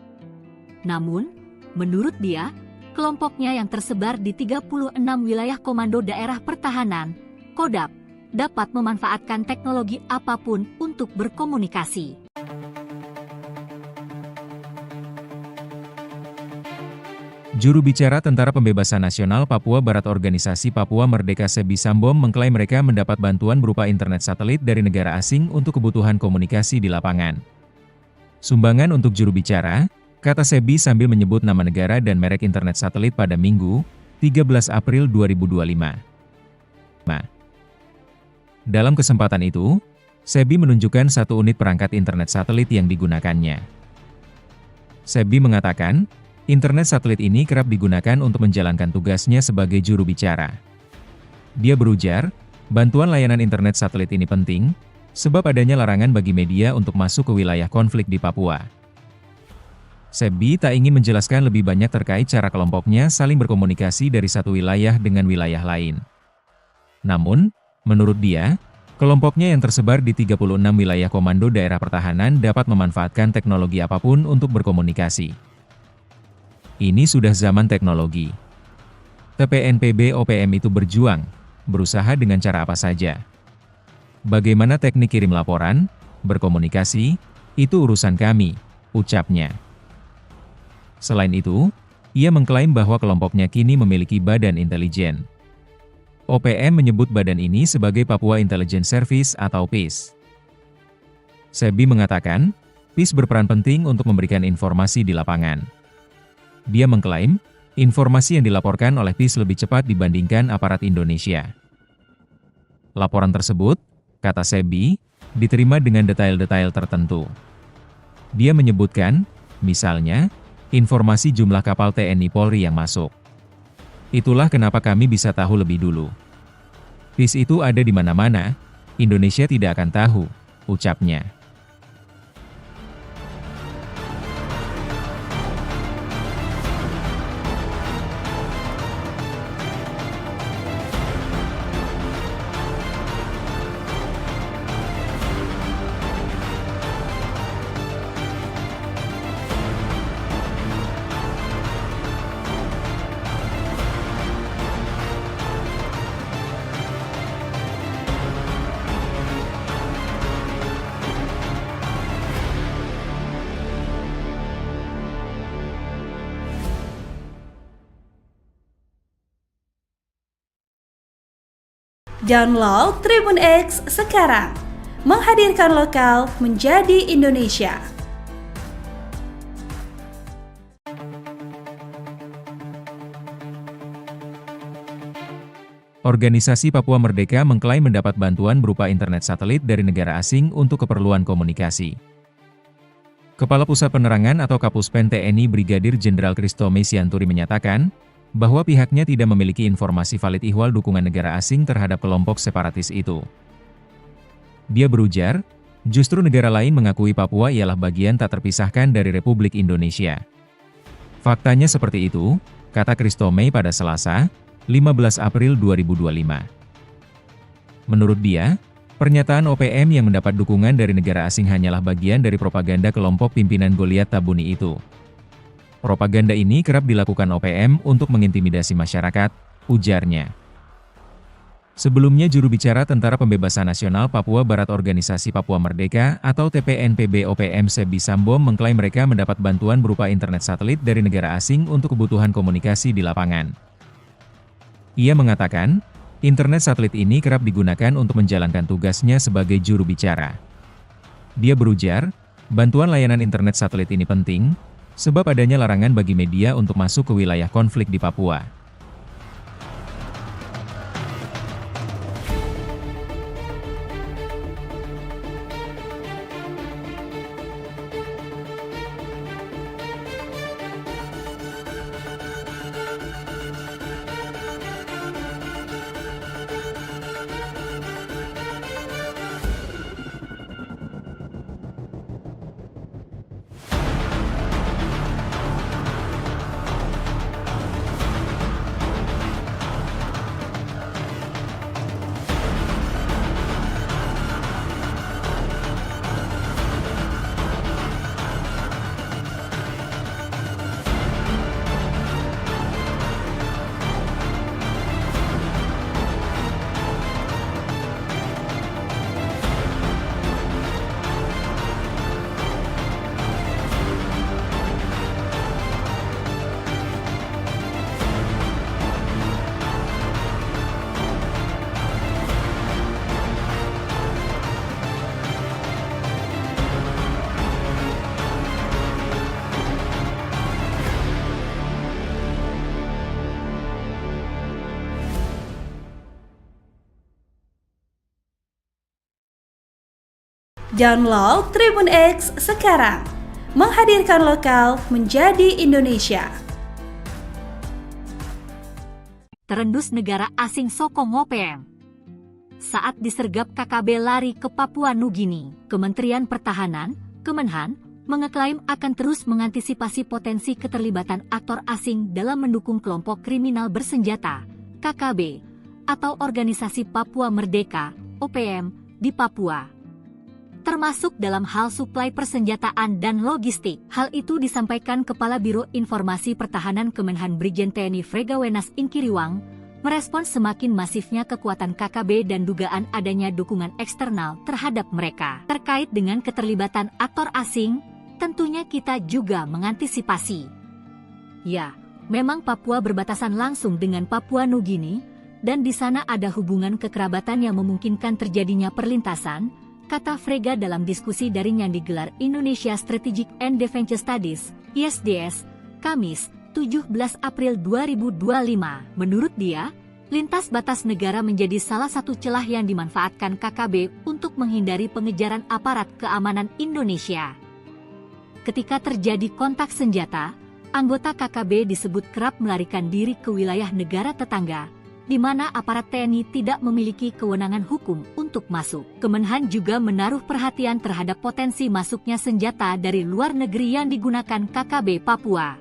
Namun, menurut dia, kelompoknya yang tersebar di 36 wilayah Komando Daerah Pertahanan, Kodam, dapat memanfaatkan teknologi apapun untuk berkomunikasi. Juru bicara Tentara Pembebasan Nasional Papua Barat Organisasi Papua Merdeka Sebi Sambom mengklaim mereka mendapat bantuan berupa internet satelit dari negara asing untuk kebutuhan komunikasi di lapangan. Sumbangan untuk juru bicara, kata Sebi sambil menyebut nama negara dan merek internet satelit pada Minggu, 13 April 2025. Dalam kesempatan itu, Sebi menunjukkan satu unit perangkat internet satelit yang digunakannya. Sebi mengatakan, internet satelit ini kerap digunakan untuk menjalankan tugasnya sebagai juru bicara. Dia berujar, bantuan layanan internet satelit ini penting, sebab adanya larangan bagi media untuk masuk ke wilayah konflik di Papua. Sebi tak ingin menjelaskan lebih banyak terkait cara kelompoknya saling berkomunikasi dari satu wilayah dengan wilayah lain. Namun, menurut dia, kelompoknya yang tersebar di 36 wilayah komando daerah pertahanan dapat memanfaatkan teknologi apapun untuk berkomunikasi. Ini sudah zaman teknologi. TPNPB OPM itu berjuang, berusaha dengan cara apa saja. Bagaimana teknik kirim laporan, berkomunikasi, itu urusan kami, ucapnya. Selain itu, ia mengklaim bahwa kelompoknya kini memiliki badan intelijen. OPM menyebut badan ini sebagai Papua Intelligence Service atau PIS. Sebi mengatakan, PIS berperan penting untuk memberikan informasi di lapangan. Dia mengklaim, informasi yang dilaporkan oleh PIS lebih cepat dibandingkan aparat Indonesia. Laporan tersebut, kata Sebi, diterima dengan detail-detail tertentu. Dia menyebutkan, misalnya, informasi jumlah kapal TNI Polri yang masuk. Itulah kenapa kami bisa tahu lebih dulu. PIS itu ada di mana-mana, Indonesia tidak akan tahu, ucapnya. Download Tribun X sekarang, menghadirkan lokal menjadi Indonesia. Organisasi Papua Merdeka mengklaim mendapat bantuan berupa internet satelit dari negara asing untuk keperluan komunikasi. Kepala Pusat Penerangan atau Kapuspen TNI Brigadir Jenderal Christomay Sianturi menyatakan, bahwa pihaknya tidak memiliki informasi valid ihwal dukungan negara asing terhadap kelompok separatis itu. Dia berujar, justru negara lain mengakui Papua ialah bagian tak terpisahkan dari Republik Indonesia. Faktanya seperti itu, kata Christomay pada Selasa, 15 April 2025. Menurut dia, pernyataan OPM yang mendapat dukungan dari negara asing hanyalah bagian dari propaganda kelompok pimpinan Goliat Tabuni itu. Propaganda ini kerap dilakukan OPM untuk mengintimidasi masyarakat, ujarnya. Sebelumnya juru bicara Tentara Pembebasan Nasional Papua Barat Organisasi Papua Merdeka atau TPNPB OPM Sebi Sambom mengklaim mereka mendapat bantuan berupa internet satelit dari negara asing untuk kebutuhan komunikasi di lapangan. Ia mengatakan, internet satelit ini kerap digunakan untuk menjalankan tugasnya sebagai juru bicara. Dia berujar, bantuan layanan internet satelit ini penting, sebab adanya larangan bagi media untuk masuk ke wilayah konflik di Papua. Download Tribun X sekarang, menghadirkan lokal menjadi Indonesia. Terendus negara asing sokong OPM. Saat disergap KKB lari ke Papua Nugini, Kementerian Pertahanan, Kemenhan, mengeklaim akan terus mengantisipasi potensi keterlibatan aktor asing dalam mendukung kelompok kriminal bersenjata, KKB, atau Organisasi Papua Merdeka, OPM, di Papua. Termasuk dalam hal suplai persenjataan dan logistik. Hal itu disampaikan Kepala Biro Informasi Pertahanan Kemenhan Brigjen TNI Fregawenas Inkiriwang, merespons semakin masifnya kekuatan KKB dan dugaan adanya dukungan eksternal terhadap mereka. Terkait dengan keterlibatan aktor asing, tentunya kita juga mengantisipasi. Ya, memang Papua berbatasan langsung dengan Papua Nugini, dan di sana ada hubungan kekerabatan yang memungkinkan terjadinya perlintasan, kata Frega dalam diskusi daring yang digelar Indonesia Strategic and Defense Studies, ISDS, Kamis, 17 April 2025. Menurut dia, lintas batas negara menjadi salah satu celah yang dimanfaatkan KKB untuk menghindari pengejaran aparat keamanan Indonesia. Ketika terjadi kontak senjata, anggota KKB disebut kerap melarikan diri ke wilayah negara tetangga, di mana aparat TNI tidak memiliki kewenangan hukum untuk masuk. Kemenhan juga menaruh perhatian terhadap potensi masuknya senjata dari luar negeri yang digunakan KKB Papua.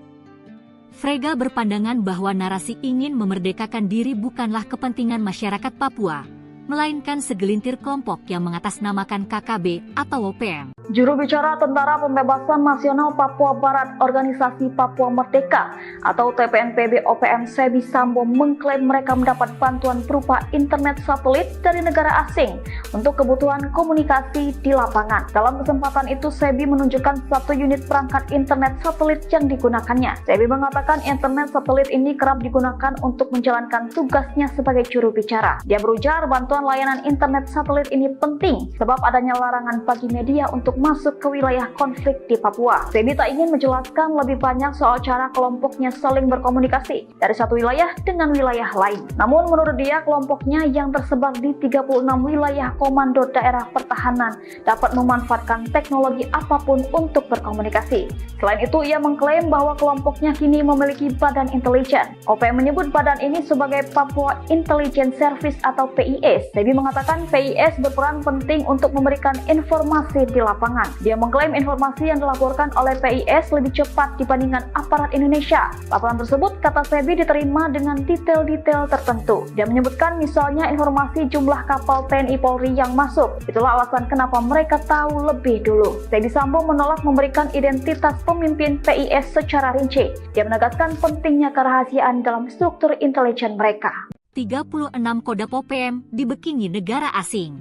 Frega berpandangan bahwa narasi ingin memerdekakan diri bukanlah kepentingan masyarakat Papua, melainkan segelintir kelompok yang mengatasnamakan KKB atau OPM. Juru bicara Tentara Pembebasan Nasional Papua Barat Organisasi Papua Merdeka atau TPNPB OPM Sebi Sambo mengklaim mereka mendapat bantuan berupa internet satelit dari negara asing untuk kebutuhan komunikasi di lapangan. Dalam kesempatan itu, Sebi menunjukkan satu unit perangkat internet satelit yang digunakannya. Sebi mengatakan internet satelit ini kerap digunakan untuk menjalankan tugasnya sebagai juru bicara. Dia berujar bantuan layanan internet satelit ini penting sebab adanya larangan bagi media untuk masuk ke wilayah konflik di Papua. Sebi tak ingin menjelaskan lebih banyak soal cara kelompoknya saling berkomunikasi dari satu wilayah dengan wilayah lain. Namun menurut dia, kelompoknya yang tersebar di 36 wilayah komando daerah pertahanan dapat memanfaatkan teknologi apapun untuk berkomunikasi. Selain itu, ia mengklaim bahwa kelompoknya kini memiliki badan intelijen. OPM menyebut badan ini sebagai Papua Intelligence Service atau PIS. Sebi mengatakan PIS berperan penting untuk memberikan informasi di lapangan. Dia mengklaim informasi yang dilaporkan oleh PIS lebih cepat dibandingkan aparat Indonesia. Laporan tersebut, kata Sebi, diterima dengan detail-detail tertentu. Dia menyebutkan misalnya informasi jumlah kapal TNI Polri yang masuk. Itulah alasan kenapa mereka tahu lebih dulu. Sebi Sambo menolak memberikan identitas pemimpin PIS secara rinci. Dia menegaskan pentingnya kerahasiaan dalam struktur intelijen mereka. 36 Kodam OPM dibekini negara asing.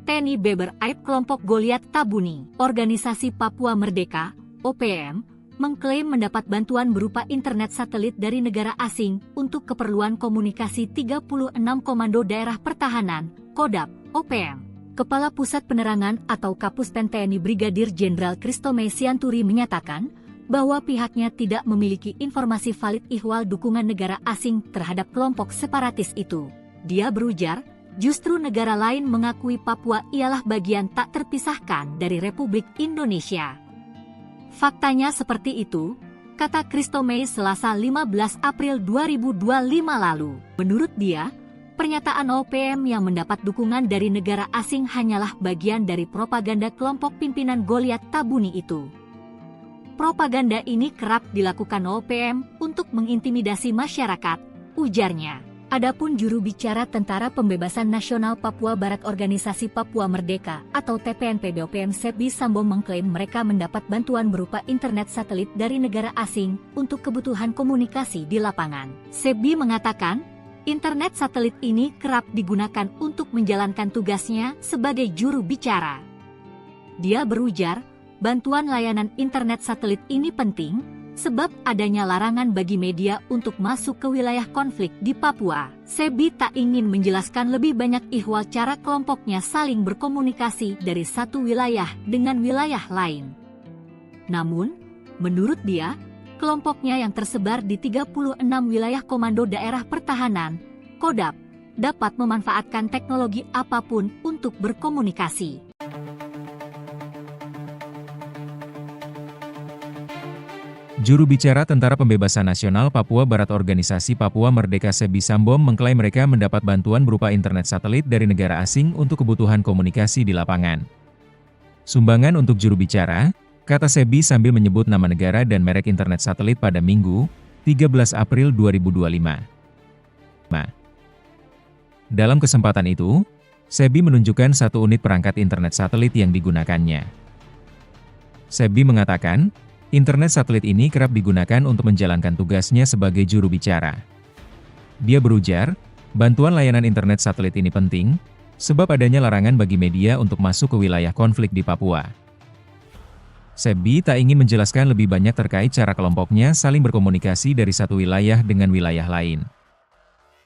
TNI Beber Aib kelompok Goliat Tabuni, Organisasi Papua Merdeka, OPM, mengklaim mendapat bantuan berupa internet satelit dari negara asing untuk keperluan komunikasi 36 Komando Daerah Pertahanan, Kodam, OPM. Kepala Pusat Penerangan atau Kapuspen TNI Brigadir Jenderal Kristome Sianturi menyatakan bahwa pihaknya tidak memiliki informasi valid ihwal dukungan negara asing terhadap kelompok separatis itu. Dia berujar, justru negara lain mengakui Papua ialah bagian tak terpisahkan dari Republik Indonesia. Faktanya seperti itu, kata Kristome Selasa 15 April 2025 lalu. Menurut dia, pernyataan OPM yang mendapat dukungan dari negara asing hanyalah bagian dari propaganda kelompok pimpinan Goliat Tabuni itu. Propaganda ini kerap dilakukan OPM untuk mengintimidasi masyarakat, ujarnya. Adapun juru bicara Tentara Pembebasan Nasional Papua Barat Organisasi Papua Merdeka atau TPNPB OPM Sebi Sambo mengklaim mereka mendapat bantuan berupa internet satelit dari negara asing untuk kebutuhan komunikasi di lapangan. Sebi mengatakan, internet satelit ini kerap digunakan untuk menjalankan tugasnya sebagai juru bicara. Dia berujar, bantuan layanan internet satelit ini penting sebab adanya larangan bagi media untuk masuk ke wilayah konflik di Papua. Sebi tak ingin menjelaskan lebih banyak ihwal cara kelompoknya saling berkomunikasi dari satu wilayah dengan wilayah lain. Namun, menurut dia, kelompoknya yang tersebar di 36 wilayah Komando Daerah Pertahanan, Kodam, dapat memanfaatkan teknologi apapun untuk berkomunikasi. Juru bicara Tentara Pembebasan Nasional Papua Barat Organisasi Papua Merdeka Sebi Sambom mengklaim mereka mendapat bantuan berupa internet satelit dari negara asing untuk kebutuhan komunikasi di lapangan. Sumbangan untuk juru bicara, kata Sebi sambil menyebut nama negara dan merek internet satelit pada Minggu, 13 April 2025. Dalam kesempatan itu, Sebi menunjukkan satu unit perangkat internet satelit yang digunakannya. Sebi mengatakan, internet satelit ini kerap digunakan untuk menjalankan tugasnya sebagai juru bicara. Dia berujar, bantuan layanan internet satelit ini penting, sebab adanya larangan bagi media untuk masuk ke wilayah konflik di Papua. Sebi tak ingin menjelaskan lebih banyak terkait cara kelompoknya saling berkomunikasi dari satu wilayah dengan wilayah lain.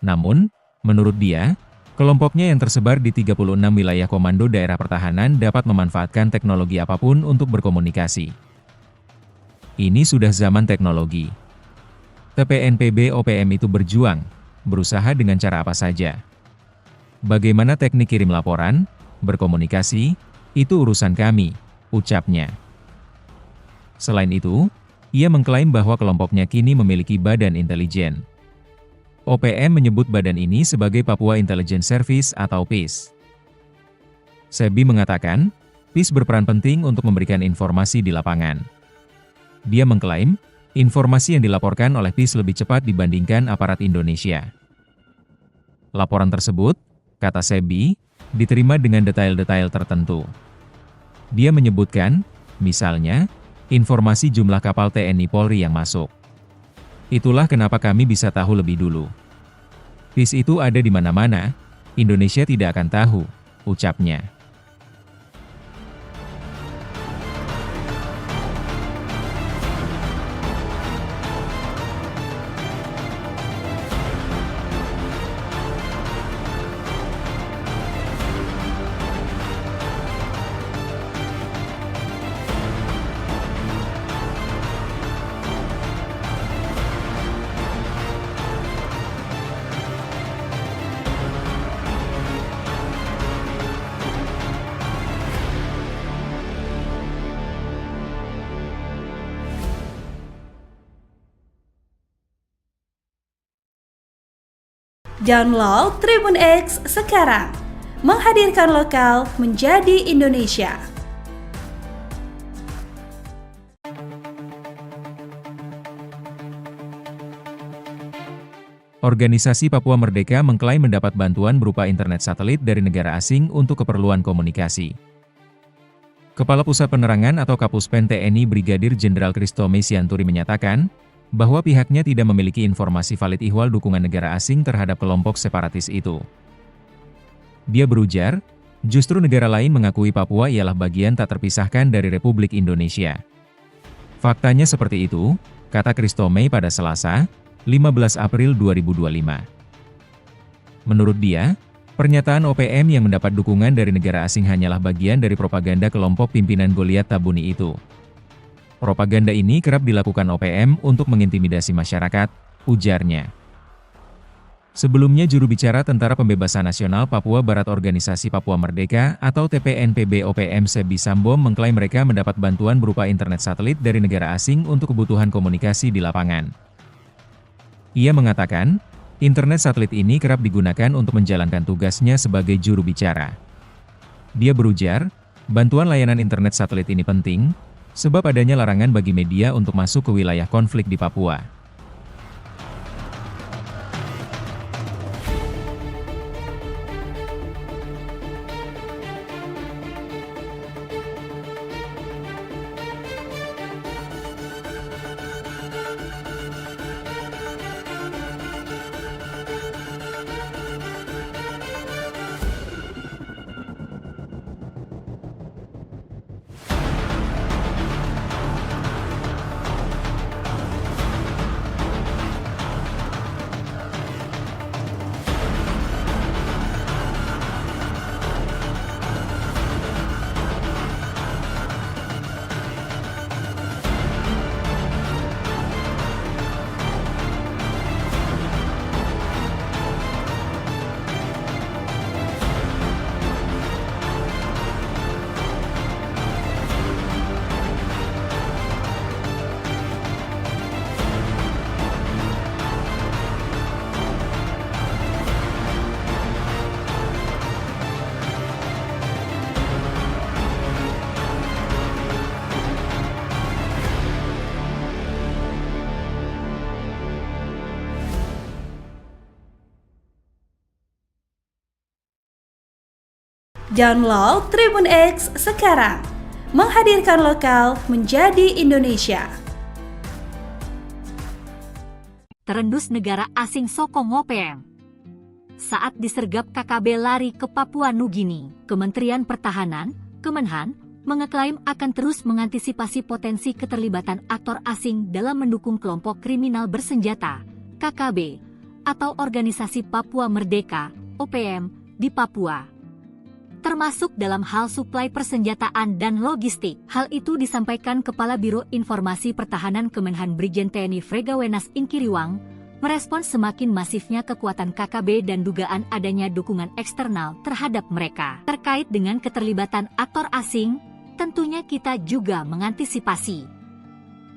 Namun, menurut dia, kelompoknya yang tersebar di 36 wilayah komando daerah pertahanan dapat memanfaatkan teknologi apapun untuk berkomunikasi. Ini sudah zaman teknologi. TPNPB OPM itu berjuang, berusaha dengan cara apa saja. Bagaimana teknik kirim laporan, berkomunikasi, itu urusan kami, ucapnya. Selain itu, ia mengklaim bahwa kelompoknya kini memiliki badan intelijen. OPM menyebut badan ini sebagai Papua Intelligence Service atau PIS. Sebi mengatakan, PIS berperan penting untuk memberikan informasi di lapangan. Dia mengklaim, informasi yang dilaporkan oleh PIS lebih cepat dibandingkan aparat Indonesia. Laporan tersebut, kata Sebi, diterima dengan detail-detail tertentu. Dia menyebutkan, misalnya, informasi jumlah kapal TNI Polri yang masuk. Itulah kenapa kami bisa tahu lebih dulu. PIS itu ada di mana-mana, Indonesia tidak akan tahu, ucapnya. Download Tribun X sekarang, menghadirkan lokal menjadi Indonesia. Organisasi Papua Merdeka mengklaim mendapat bantuan berupa internet satelit dari negara asing untuk keperluan komunikasi. Kepala Pusat Penerangan atau Kapuspen TNI Brigadir Jenderal Kristome Sianturi menyatakan, bahwa pihaknya tidak memiliki informasi valid ihwal dukungan negara asing terhadap kelompok separatis itu. Dia berujar, justru negara lain mengakui Papua ialah bagian tak terpisahkan dari Republik Indonesia. Faktanya seperti itu, kata Kristome pada Selasa, 15 April 2025. Menurut dia, pernyataan OPM yang mendapat dukungan dari negara asing hanyalah bagian dari propaganda kelompok pimpinan Goliat Tabuni itu. Propaganda ini kerap dilakukan OPM untuk mengintimidasi masyarakat, ujarnya. Sebelumnya juru bicara Tentara Pembebasan Nasional Papua Barat Organisasi Papua Merdeka atau TPNPB OPM Sebi Sambom mengklaim mereka mendapat bantuan berupa internet satelit dari negara asing untuk kebutuhan komunikasi di lapangan. Ia mengatakan, internet satelit ini kerap digunakan untuk menjalankan tugasnya sebagai juru bicara. Dia berujar, bantuan layanan internet satelit ini penting, sebab adanya larangan bagi media untuk masuk ke wilayah konflik di Papua. Download Tribun X sekarang. Menghadirkan lokal menjadi Indonesia. Terendus negara asing sokong OPM. Saat disergap KKB lari ke Papua Nugini, Kementerian Pertahanan, Kemenhan, mengeklaim akan terus mengantisipasi potensi keterlibatan aktor asing dalam mendukung kelompok kriminal bersenjata, KKB, atau Organisasi Papua Merdeka, OPM, di Papua. Termasuk dalam hal suplai persenjataan dan logistik. Hal itu disampaikan Kepala Biro Informasi Pertahanan Kemenhan Brigjen TNI Fregawenas Inkiriwang, merespons semakin masifnya kekuatan KKB dan dugaan adanya dukungan eksternal terhadap mereka. Terkait dengan keterlibatan aktor asing, tentunya kita juga mengantisipasi.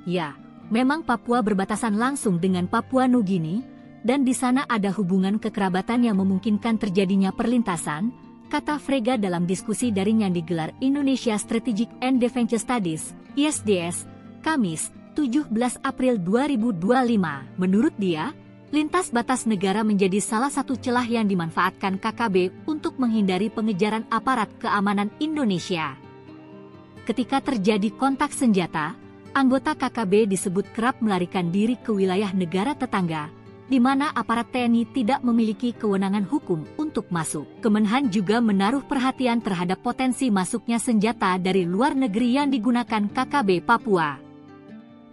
Ya, memang Papua berbatasan langsung dengan Papua Nugini, dan di sana ada hubungan kekerabatan yang memungkinkan terjadinya perlintasan, kata Frega dalam diskusi daring yang digelar Indonesia Strategic and Defense Studies, ISDS, Kamis, 17 April 2025. Menurut dia, lintas batas negara menjadi salah satu celah yang dimanfaatkan KKB untuk menghindari pengejaran aparat keamanan Indonesia. Ketika terjadi kontak senjata, anggota KKB disebut kerap melarikan diri ke wilayah negara tetangga, di mana aparat TNI tidak memiliki kewenangan hukum untuk masuk. Kemenhan juga menaruh perhatian terhadap potensi masuknya senjata dari luar negeri yang digunakan KKB Papua.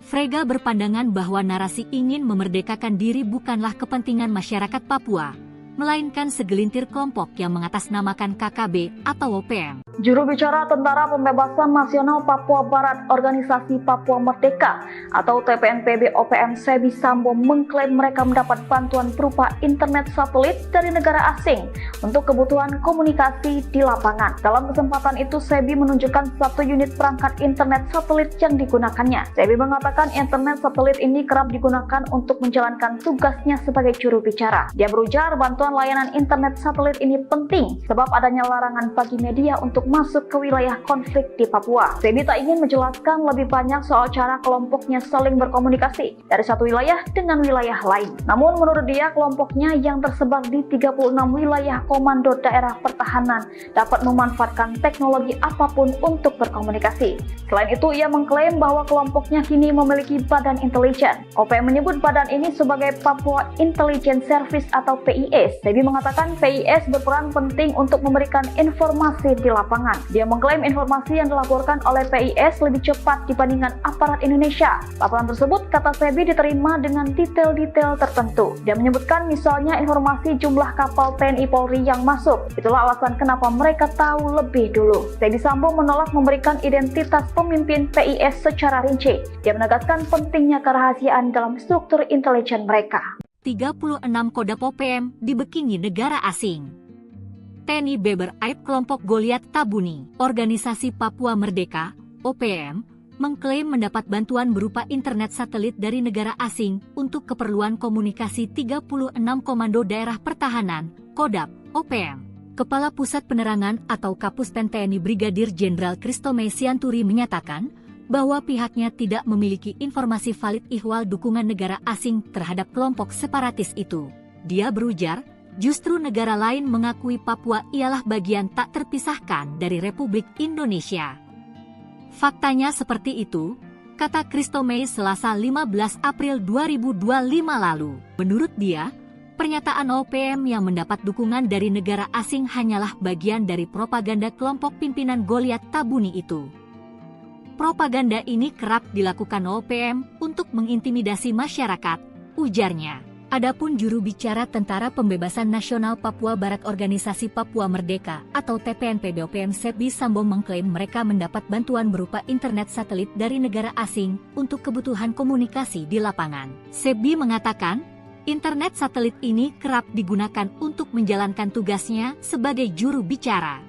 Frega berpandangan bahwa narasi ingin memerdekakan diri bukanlah kepentingan masyarakat Papua, melainkan segelintir kelompok yang mengatasnamakan KKB atau OPM. Juru bicara Tentara Pembebasan Nasional Papua Barat Organisasi Papua Merdeka atau TPNPB OPM Sebi Sambo mengklaim mereka mendapat bantuan berupa internet satelit dari negara asing untuk kebutuhan komunikasi di lapangan. Dalam kesempatan itu, Sebi menunjukkan satu unit perangkat internet satelit yang digunakannya. Sebi mengatakan internet satelit ini kerap digunakan untuk menjalankan tugasnya sebagai juru bicara. Dia berujar bantuan layanan internet satelit ini penting sebab adanya larangan bagi media untuk masuk ke wilayah konflik di Papua. Sebi tak ingin menjelaskan lebih banyak soal cara kelompoknya saling berkomunikasi dari satu wilayah dengan wilayah lain. Namun menurut dia, kelompoknya yang tersebar di 36 wilayah komando daerah pertahanan dapat memanfaatkan teknologi apapun untuk berkomunikasi. Selain itu, ia mengklaim bahwa kelompoknya kini memiliki badan intelijen. OPM menyebut badan ini sebagai Papua Intelligence Service atau PIS. Sebi mengatakan PIS berperan penting untuk memberikan informasi di lapangan. Dia mengklaim informasi yang dilaporkan oleh PIS lebih cepat dibandingkan aparat Indonesia. Laporan tersebut, kata Sebi, diterima dengan detail-detail tertentu. Dia menyebutkan misalnya informasi jumlah kapal TNI Polri yang masuk. Itulah alasan kenapa mereka tahu lebih dulu. Sebi Sambo menolak memberikan identitas pemimpin PIS secara rinci. Dia menegaskan pentingnya kerahasiaan dalam struktur intelijen mereka. 36 Kodam OPM dibekini negara asing. TNI Beber Aib kelompok Goliat Tabuni, Organisasi Papua Merdeka, OPM, mengklaim mendapat bantuan berupa internet satelit dari negara asing untuk keperluan komunikasi 36 Komando Daerah Pertahanan, Kodam, OPM. Kepala Pusat Penerangan atau Kapuspen TNI Brigadir Jenderal Christomay Sianturi menyatakan bahwa pihaknya tidak memiliki informasi valid ihwal dukungan negara asing terhadap kelompok separatis itu. Dia berujar, justru negara lain mengakui Papua ialah bagian tak terpisahkan dari Republik Indonesia. Faktanya seperti itu, kata Christomay Selasa 15 April 2025 lalu. Menurut dia, pernyataan OPM yang mendapat dukungan dari negara asing hanyalah bagian dari propaganda kelompok pimpinan Goliat Tabuni itu. Propaganda ini kerap dilakukan OPM untuk mengintimidasi masyarakat, ujarnya. Adapun juru bicara Tentara Pembebasan Nasional Papua Barat Organisasi Papua Merdeka atau TPNPB OPM Sebi Sambo mengklaim mereka mendapat bantuan berupa internet satelit dari negara asing untuk kebutuhan komunikasi di lapangan. Sebi mengatakan, internet satelit ini kerap digunakan untuk menjalankan tugasnya sebagai juru bicara.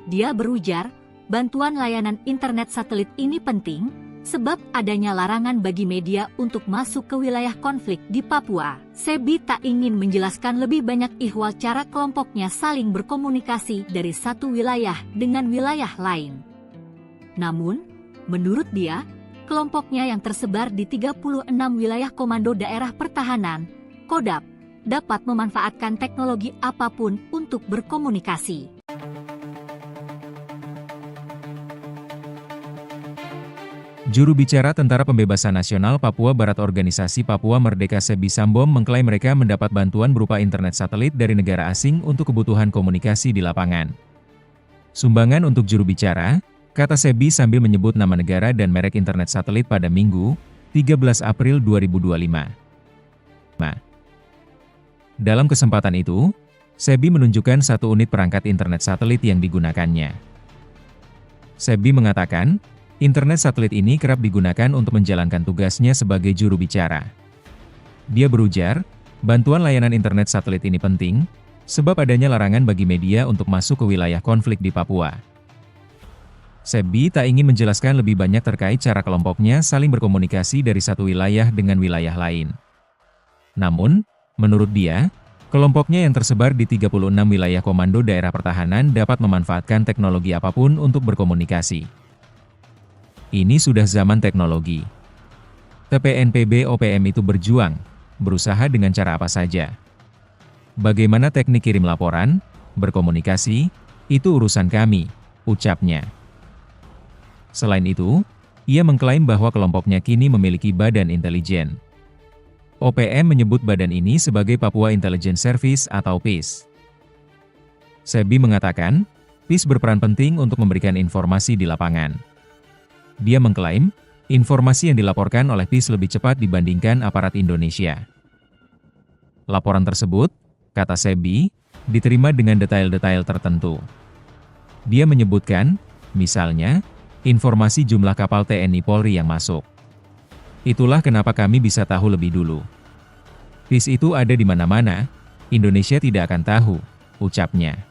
Dia berujar, bantuan layanan internet satelit ini penting sebab adanya larangan bagi media untuk masuk ke wilayah konflik di Papua. Sebi tak ingin menjelaskan lebih banyak ihwal cara kelompoknya saling berkomunikasi dari satu wilayah dengan wilayah lain. Namun, menurut dia, kelompoknya yang tersebar di 36 wilayah Komando Daerah Pertahanan, Kodam, dapat memanfaatkan teknologi apapun untuk berkomunikasi. Juru bicara Tentara Pembebasan Nasional Papua Barat Organisasi Papua Merdeka Sebi Sambom mengklaim mereka mendapat bantuan berupa internet satelit dari negara asing untuk kebutuhan komunikasi di lapangan. Sumbangan untuk juru bicara, kata Sebi sambil menyebut nama negara dan merek internet satelit pada Minggu, 13 April 2025. Dalam kesempatan itu, Sebi menunjukkan satu unit perangkat internet satelit yang digunakannya. Sebi mengatakan, internet satelit ini kerap digunakan untuk menjalankan tugasnya sebagai juru bicara. Dia berujar, bantuan layanan internet satelit ini penting, sebab adanya larangan bagi media untuk masuk ke wilayah konflik di Papua. Sebi tak ingin menjelaskan lebih banyak terkait cara kelompoknya saling berkomunikasi dari satu wilayah dengan wilayah lain. Namun, menurut dia, kelompoknya yang tersebar di 36 wilayah komando daerah pertahanan dapat memanfaatkan teknologi apapun untuk berkomunikasi. Ini sudah zaman teknologi. TPNPB OPM itu berjuang, berusaha dengan cara apa saja. Bagaimana teknik kirim laporan, berkomunikasi, itu urusan kami, ucapnya. Selain itu, ia mengklaim bahwa kelompoknya kini memiliki badan intelijen. OPM menyebut badan ini sebagai Papua Intelligence Service atau PIS. Sebi mengatakan, PIS berperan penting untuk memberikan informasi di lapangan. Dia mengklaim, informasi yang dilaporkan oleh PIS lebih cepat dibandingkan aparat Indonesia. Laporan tersebut, kata Sebi, diterima dengan detail-detail tertentu. Dia menyebutkan, misalnya, informasi jumlah kapal TNI Polri yang masuk. Itulah kenapa kami bisa tahu lebih dulu. PIS itu ada di mana-mana, Indonesia tidak akan tahu, ucapnya.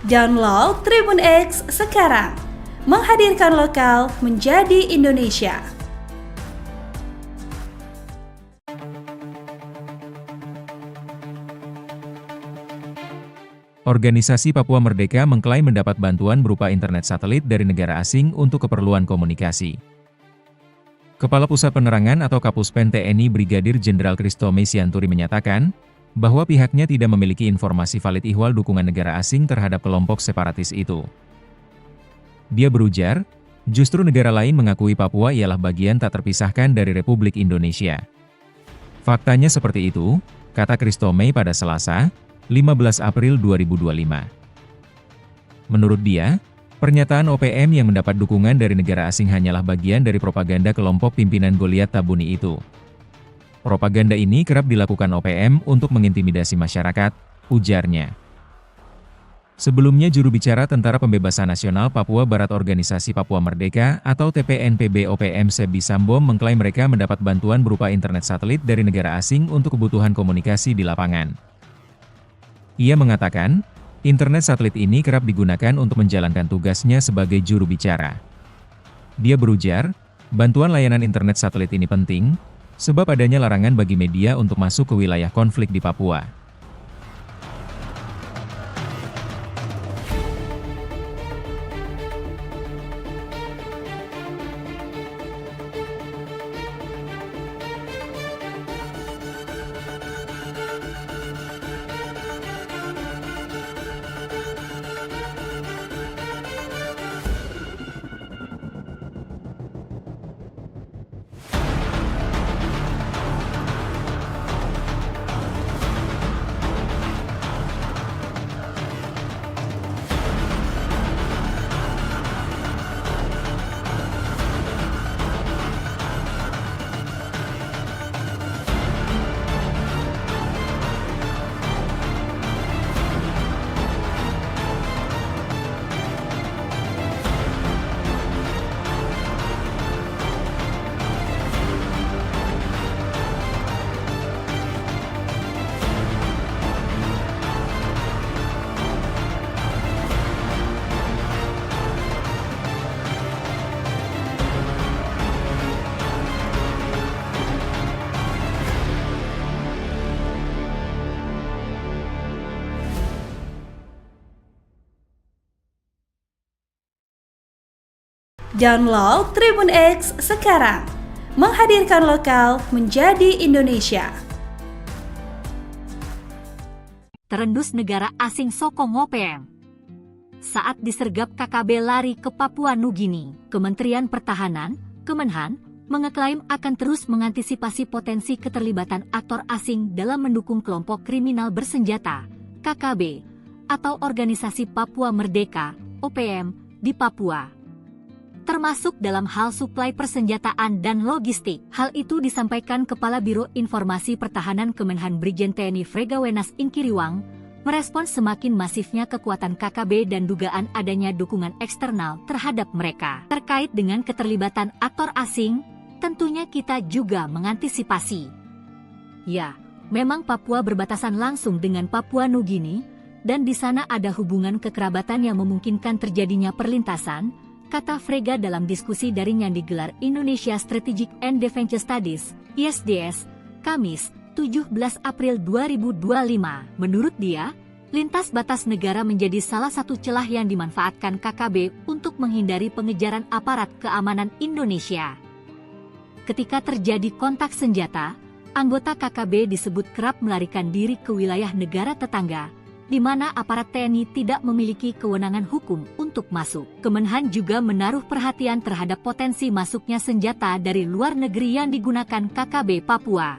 Download Tribun X sekarang, menghadirkan lokal menjadi Indonesia. Organisasi Papua Merdeka mengklaim mendapat bantuan berupa internet satelit dari negara asing untuk keperluan komunikasi. Kepala Pusat Penerangan atau Kapuspen TNI Brigadir Jenderal Christomay Sianturi menyatakan, bahwa pihaknya tidak memiliki informasi valid ihwal dukungan negara asing terhadap kelompok separatis itu. Dia berujar, justru negara lain mengakui Papua ialah bagian tak terpisahkan dari Republik Indonesia. Faktanya seperti itu, kata Christomay pada Selasa, 15 April 2025. Menurut dia, pernyataan OPM yang mendapat dukungan dari negara asing hanyalah bagian dari propaganda kelompok pimpinan Goliat Tabuni itu. Propaganda ini kerap dilakukan OPM untuk mengintimidasi masyarakat, ujarnya. Sebelumnya juru bicara Tentara Pembebasan Nasional Papua Barat Organisasi Papua Merdeka atau TPNPB OPM Sebi Sambom mengklaim mereka mendapat bantuan berupa internet satelit dari negara asing untuk kebutuhan komunikasi di lapangan. Ia mengatakan, internet satelit ini kerap digunakan untuk menjalankan tugasnya sebagai juru bicara. Dia berujar, bantuan layanan internet satelit ini penting, sebab adanya larangan bagi media untuk masuk ke wilayah konflik di Papua. Download Tribun X sekarang. Menghadirkan lokal menjadi Indonesia. Terendus negara asing sokong OPM. Saat disergap KKB lari ke Papua Nugini, Kementerian Pertahanan, Kemenhan, mengeklaim akan terus mengantisipasi potensi keterlibatan aktor asing dalam mendukung kelompok kriminal bersenjata, KKB, atau Organisasi Papua Merdeka, OPM, di Papua. Termasuk dalam hal suplai persenjataan dan logistik. Hal itu disampaikan Kepala Biro Informasi Pertahanan Kemenhan Brigjen TNI Fregawenas Inkiriwang, merespons semakin masifnya kekuatan KKB dan dugaan adanya dukungan eksternal terhadap mereka. Terkait dengan keterlibatan aktor asing, tentunya kita juga mengantisipasi. Ya, memang Papua berbatasan langsung dengan Papua Nugini, dan di sana ada hubungan kekerabatan yang memungkinkan terjadinya perlintasan, kata Frega dalam diskusi daring yang digelar Indonesia Strategic and Defense Studies, ISDS, Kamis, 17 April 2025. Menurut dia, lintas batas negara menjadi salah satu celah yang dimanfaatkan KKB untuk menghindari pengejaran aparat keamanan Indonesia. Ketika terjadi kontak senjata, anggota KKB disebut kerap melarikan diri ke wilayah negara tetangga, di mana aparat TNI tidak memiliki kewenangan hukum untuk masuk. Kemenhan juga menaruh perhatian terhadap potensi masuknya senjata dari luar negeri yang digunakan KKB Papua.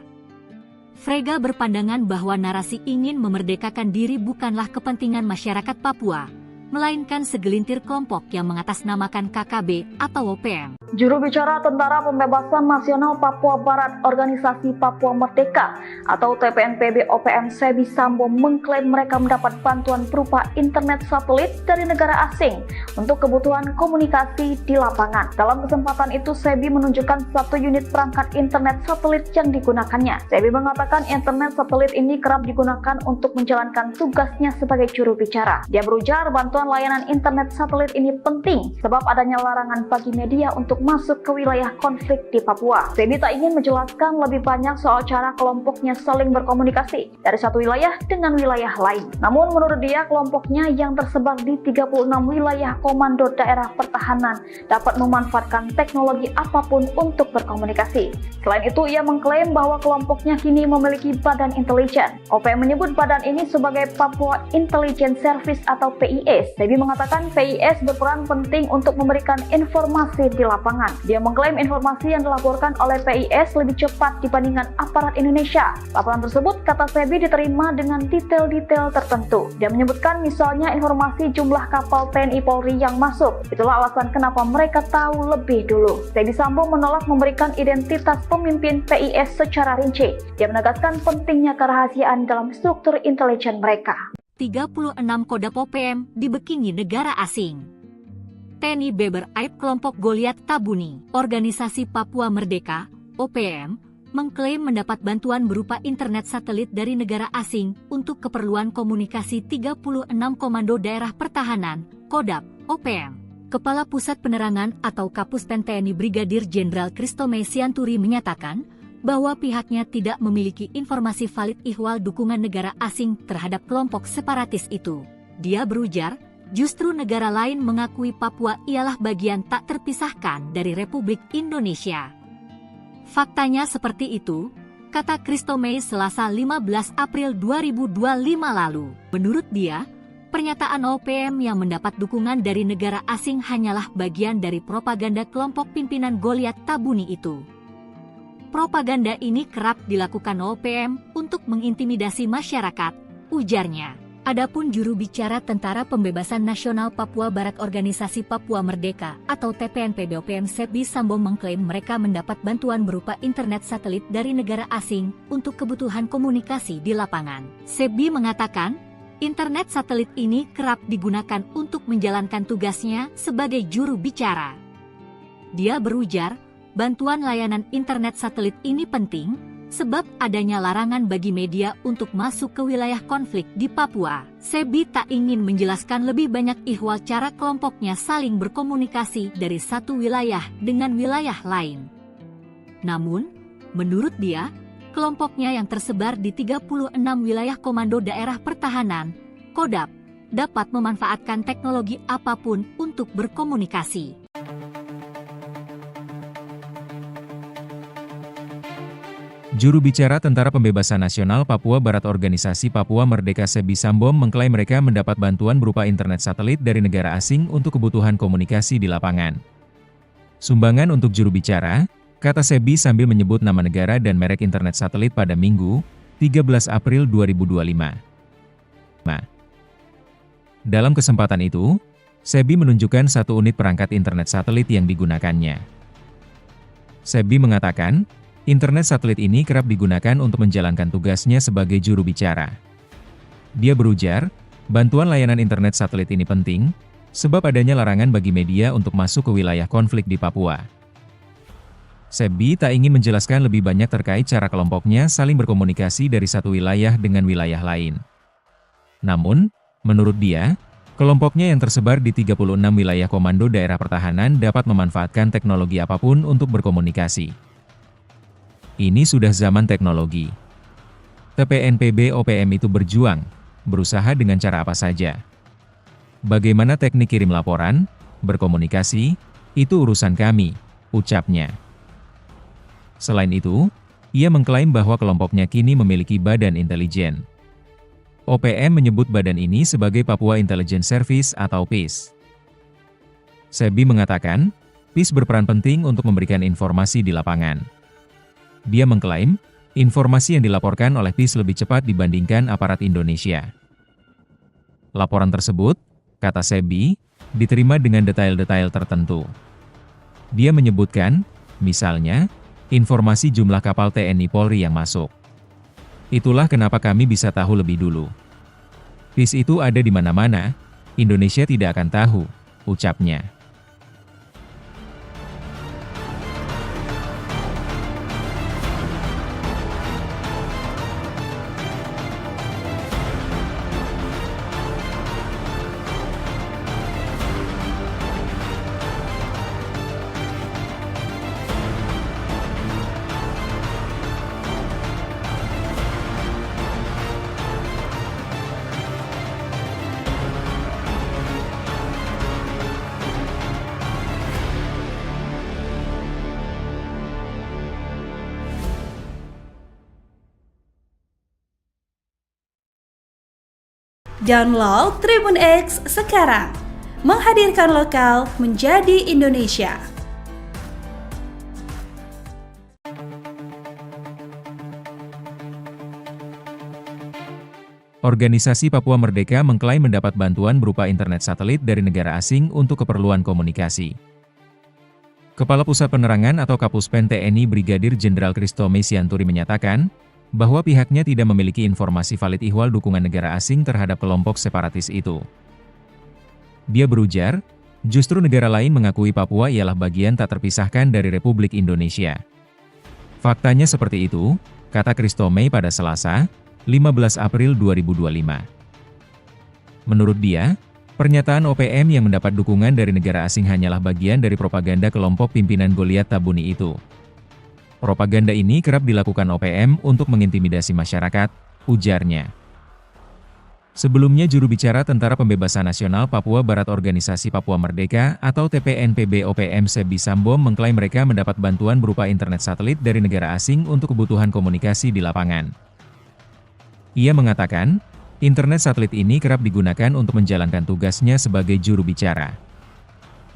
Frega berpandangan bahwa narasi ingin memerdekakan diri bukanlah kepentingan masyarakat Papua, melainkan segelintir kelompok yang mengatasnamakan KKB atau OPM. Juru bicara Tentara Pembebasan Nasional Papua Barat Organisasi Papua Merdeka atau TPNPB OPM Sebi Sambo mengklaim mereka mendapat bantuan berupa internet satelit dari negara asing untuk kebutuhan komunikasi di lapangan. Dalam kesempatan itu, Sebi menunjukkan satu unit perangkat internet satelit yang digunakannya. Sebi mengatakan internet satelit ini kerap digunakan untuk menjalankan tugasnya sebagai juru bicara. Dia berujar bantuan layanan internet satelit ini penting sebab adanya larangan bagi media untuk masuk ke wilayah konflik di Papua. Sebi tak ingin menjelaskan lebih banyak soal cara kelompoknya saling berkomunikasi dari satu wilayah dengan wilayah lain. Namun menurut dia, kelompoknya yang tersebar di 36 wilayah komando daerah pertahanan dapat memanfaatkan teknologi apapun untuk berkomunikasi. Selain itu, ia mengklaim bahwa kelompoknya kini memiliki badan intelijen. OPM menyebut badan ini sebagai Papua Intelligence Service atau PIS. Sebi mengatakan PIS berperan penting untuk memberikan informasi di lapangan. Dia mengklaim informasi yang dilaporkan oleh PIS lebih cepat dibandingkan aparat Indonesia. Laporan tersebut, kata Sebi, diterima dengan detail-detail tertentu. Dia menyebutkan misalnya informasi jumlah kapal TNI Polri yang masuk. Itulah alasan kenapa mereka tahu lebih dulu. Sebi Sambo menolak memberikan identitas pemimpin PIS secara rinci. Dia menegaskan pentingnya kerahasiaan dalam struktur intelijen mereka. 36 Kodam OPM dibekini negara asing. TNI Beber Aib kelompok Goliat Tabuni, Organisasi Papua Merdeka, OPM, mengklaim mendapat bantuan berupa internet satelit dari negara asing untuk keperluan komunikasi 36 Komando Daerah Pertahanan, Kodam, OPM. Kepala Pusat Penerangan atau Kapuspen TNI Brigadir Jenderal Kristome Sianturi menyatakan bahwa pihaknya tidak memiliki informasi valid ihwal dukungan negara asing terhadap kelompok separatis itu. Dia berujar, justru negara lain mengakui Papua ialah bagian tak terpisahkan dari Republik Indonesia. Faktanya seperti itu, kata Kristome Selasa 15 April 2025 lalu. Menurut dia, pernyataan OPM yang mendapat dukungan dari negara asing hanyalah bagian dari propaganda kelompok pimpinan Goliat Tabuni itu. Propaganda ini kerap dilakukan OPM untuk mengintimidasi masyarakat, ujarnya. Adapun juru bicara Tentara Pembebasan Nasional Papua Barat Organisasi Papua Merdeka atau TPNPB OPM Sebi Sambo mengklaim mereka mendapat bantuan berupa internet satelit dari negara asing untuk kebutuhan komunikasi di lapangan. Sebi mengatakan, internet satelit ini kerap digunakan untuk menjalankan tugasnya sebagai juru bicara. Dia berujar, bantuan layanan internet satelit ini penting sebab adanya larangan bagi media untuk masuk ke wilayah konflik di Papua. Sebi tak ingin menjelaskan lebih banyak ihwal cara kelompoknya saling berkomunikasi dari satu wilayah dengan wilayah lain. Namun, menurut dia, kelompoknya yang tersebar di 36 wilayah Komando Daerah Pertahanan, Kodam, dapat memanfaatkan teknologi apapun untuk berkomunikasi. Juru bicara Tentara Pembebasan Nasional Papua Barat Organisasi Papua Merdeka Sebi Sambom mengklaim mereka mendapat bantuan berupa internet satelit dari negara asing untuk kebutuhan komunikasi di lapangan. Sumbangan untuk juru bicara, kata Sebi sambil menyebut nama negara dan merek internet satelit pada Minggu, 13 April 2025. Dalam kesempatan itu, Sebi menunjukkan satu unit perangkat internet satelit yang digunakannya. Sebi mengatakan, internet satelit ini kerap digunakan untuk menjalankan tugasnya sebagai juru bicara. Dia berujar, bantuan layanan internet satelit ini penting, sebab adanya larangan bagi media untuk masuk ke wilayah konflik di Papua. Sebi tak ingin menjelaskan lebih banyak terkait cara kelompoknya saling berkomunikasi dari satu wilayah dengan wilayah lain. Namun, menurut dia, kelompoknya yang tersebar di 36 wilayah komando daerah pertahanan dapat memanfaatkan teknologi apapun untuk berkomunikasi. Ini sudah zaman teknologi. TPNPB OPM itu berjuang, berusaha dengan cara apa saja. Bagaimana teknik kirim laporan, berkomunikasi, itu urusan kami, ucapnya. Selain itu, ia mengklaim bahwa kelompoknya kini memiliki badan intelijen. OPM menyebut badan ini sebagai Papua Intelligence Service atau PIS. Sebi mengatakan, PIS berperan penting untuk memberikan informasi di lapangan. Dia mengklaim, informasi yang dilaporkan oleh PIS lebih cepat dibandingkan aparat Indonesia. Laporan tersebut, kata Sebi, diterima dengan detail-detail tertentu. Dia menyebutkan, misalnya, informasi jumlah kapal TNI Polri yang masuk. Itulah kenapa kami bisa tahu lebih dulu. PIS itu ada di mana-mana, Indonesia tidak akan tahu, ucapnya. Download Tribun X sekarang, menghadirkan lokal menjadi Indonesia. Organisasi Papua Merdeka mengklaim mendapat bantuan berupa internet satelit dari negara asing untuk keperluan komunikasi. Kepala Pusat Penerangan atau Kapuspen TNI Brigadir Jenderal Kristome Sianturi menyatakan, bahwa pihaknya tidak memiliki informasi valid ihwal dukungan negara asing terhadap kelompok separatis itu. Dia berujar, justru negara lain mengakui Papua ialah bagian tak terpisahkan dari Republik Indonesia. Faktanya seperti itu, kata Kristome pada Selasa, 15 April 2025. Menurut dia, pernyataan OPM yang mendapat dukungan dari negara asing hanyalah bagian dari propaganda kelompok pimpinan Goliat Tabuni itu. Propaganda ini kerap dilakukan OPM untuk mengintimidasi masyarakat, ujarnya. Sebelumnya juru bicara Tentara Pembebasan Nasional Papua Barat Organisasi Papua Merdeka atau TPNPB OPM Sebi Sambom mengklaim mereka mendapat bantuan berupa internet satelit dari negara asing untuk kebutuhan komunikasi di lapangan. Ia mengatakan, internet satelit ini kerap digunakan untuk menjalankan tugasnya sebagai juru bicara.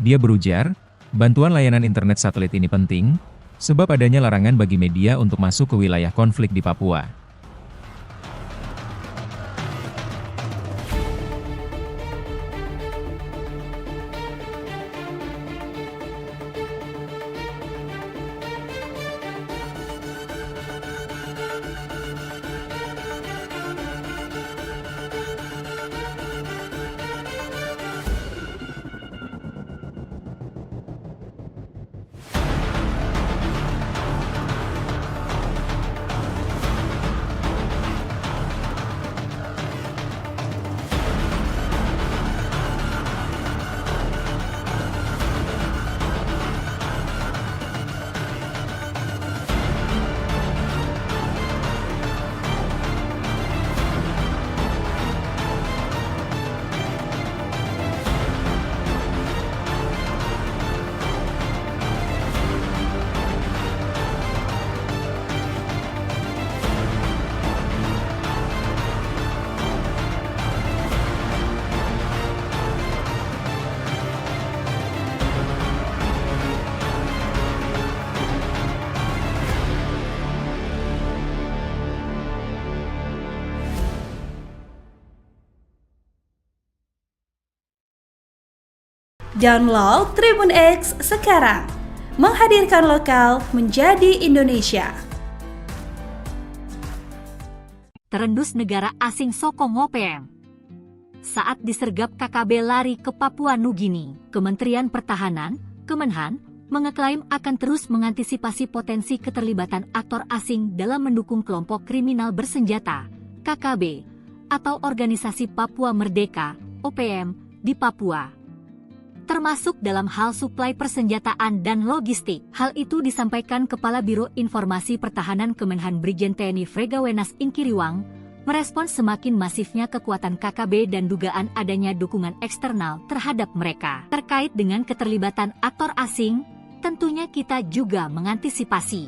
Dia berujar, bantuan layanan internet satelit ini penting, sebab adanya larangan bagi media untuk masuk ke wilayah konflik di Papua. Download Tribun X sekarang. Menghadirkan lokal menjadi Indonesia. Terendus negara asing sokong OPM. Saat disergap KKB lari ke Papua Nugini, Kementerian Pertahanan, Kemenhan, mengeklaim akan terus mengantisipasi potensi keterlibatan aktor asing dalam mendukung kelompok kriminal bersenjata, KKB, atau Organisasi Papua Merdeka, OPM, di Papua. Termasuk dalam hal suplai persenjataan dan logistik. Hal itu disampaikan Kepala Biro Informasi Pertahanan Kemenhan Brigjen TNI Fregawenas Inkiriwang, merespons semakin masifnya kekuatan KKB dan dugaan adanya dukungan eksternal terhadap mereka. Terkait dengan keterlibatan aktor asing, tentunya kita juga mengantisipasi.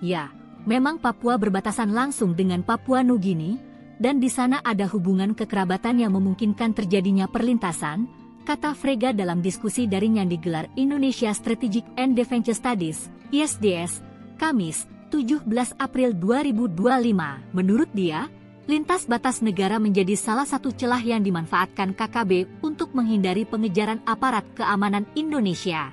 Ya, memang Papua berbatasan langsung dengan Papua Nugini, dan di sana ada hubungan kekerabatan yang memungkinkan terjadinya perlintasan, kata Frega dalam diskusi daring yang digelar Indonesia Strategic and Defense Studies, ISDS, Kamis, 17 April 2025. Menurut dia, lintas batas negara menjadi salah satu celah yang dimanfaatkan KKB untuk menghindari pengejaran aparat keamanan Indonesia.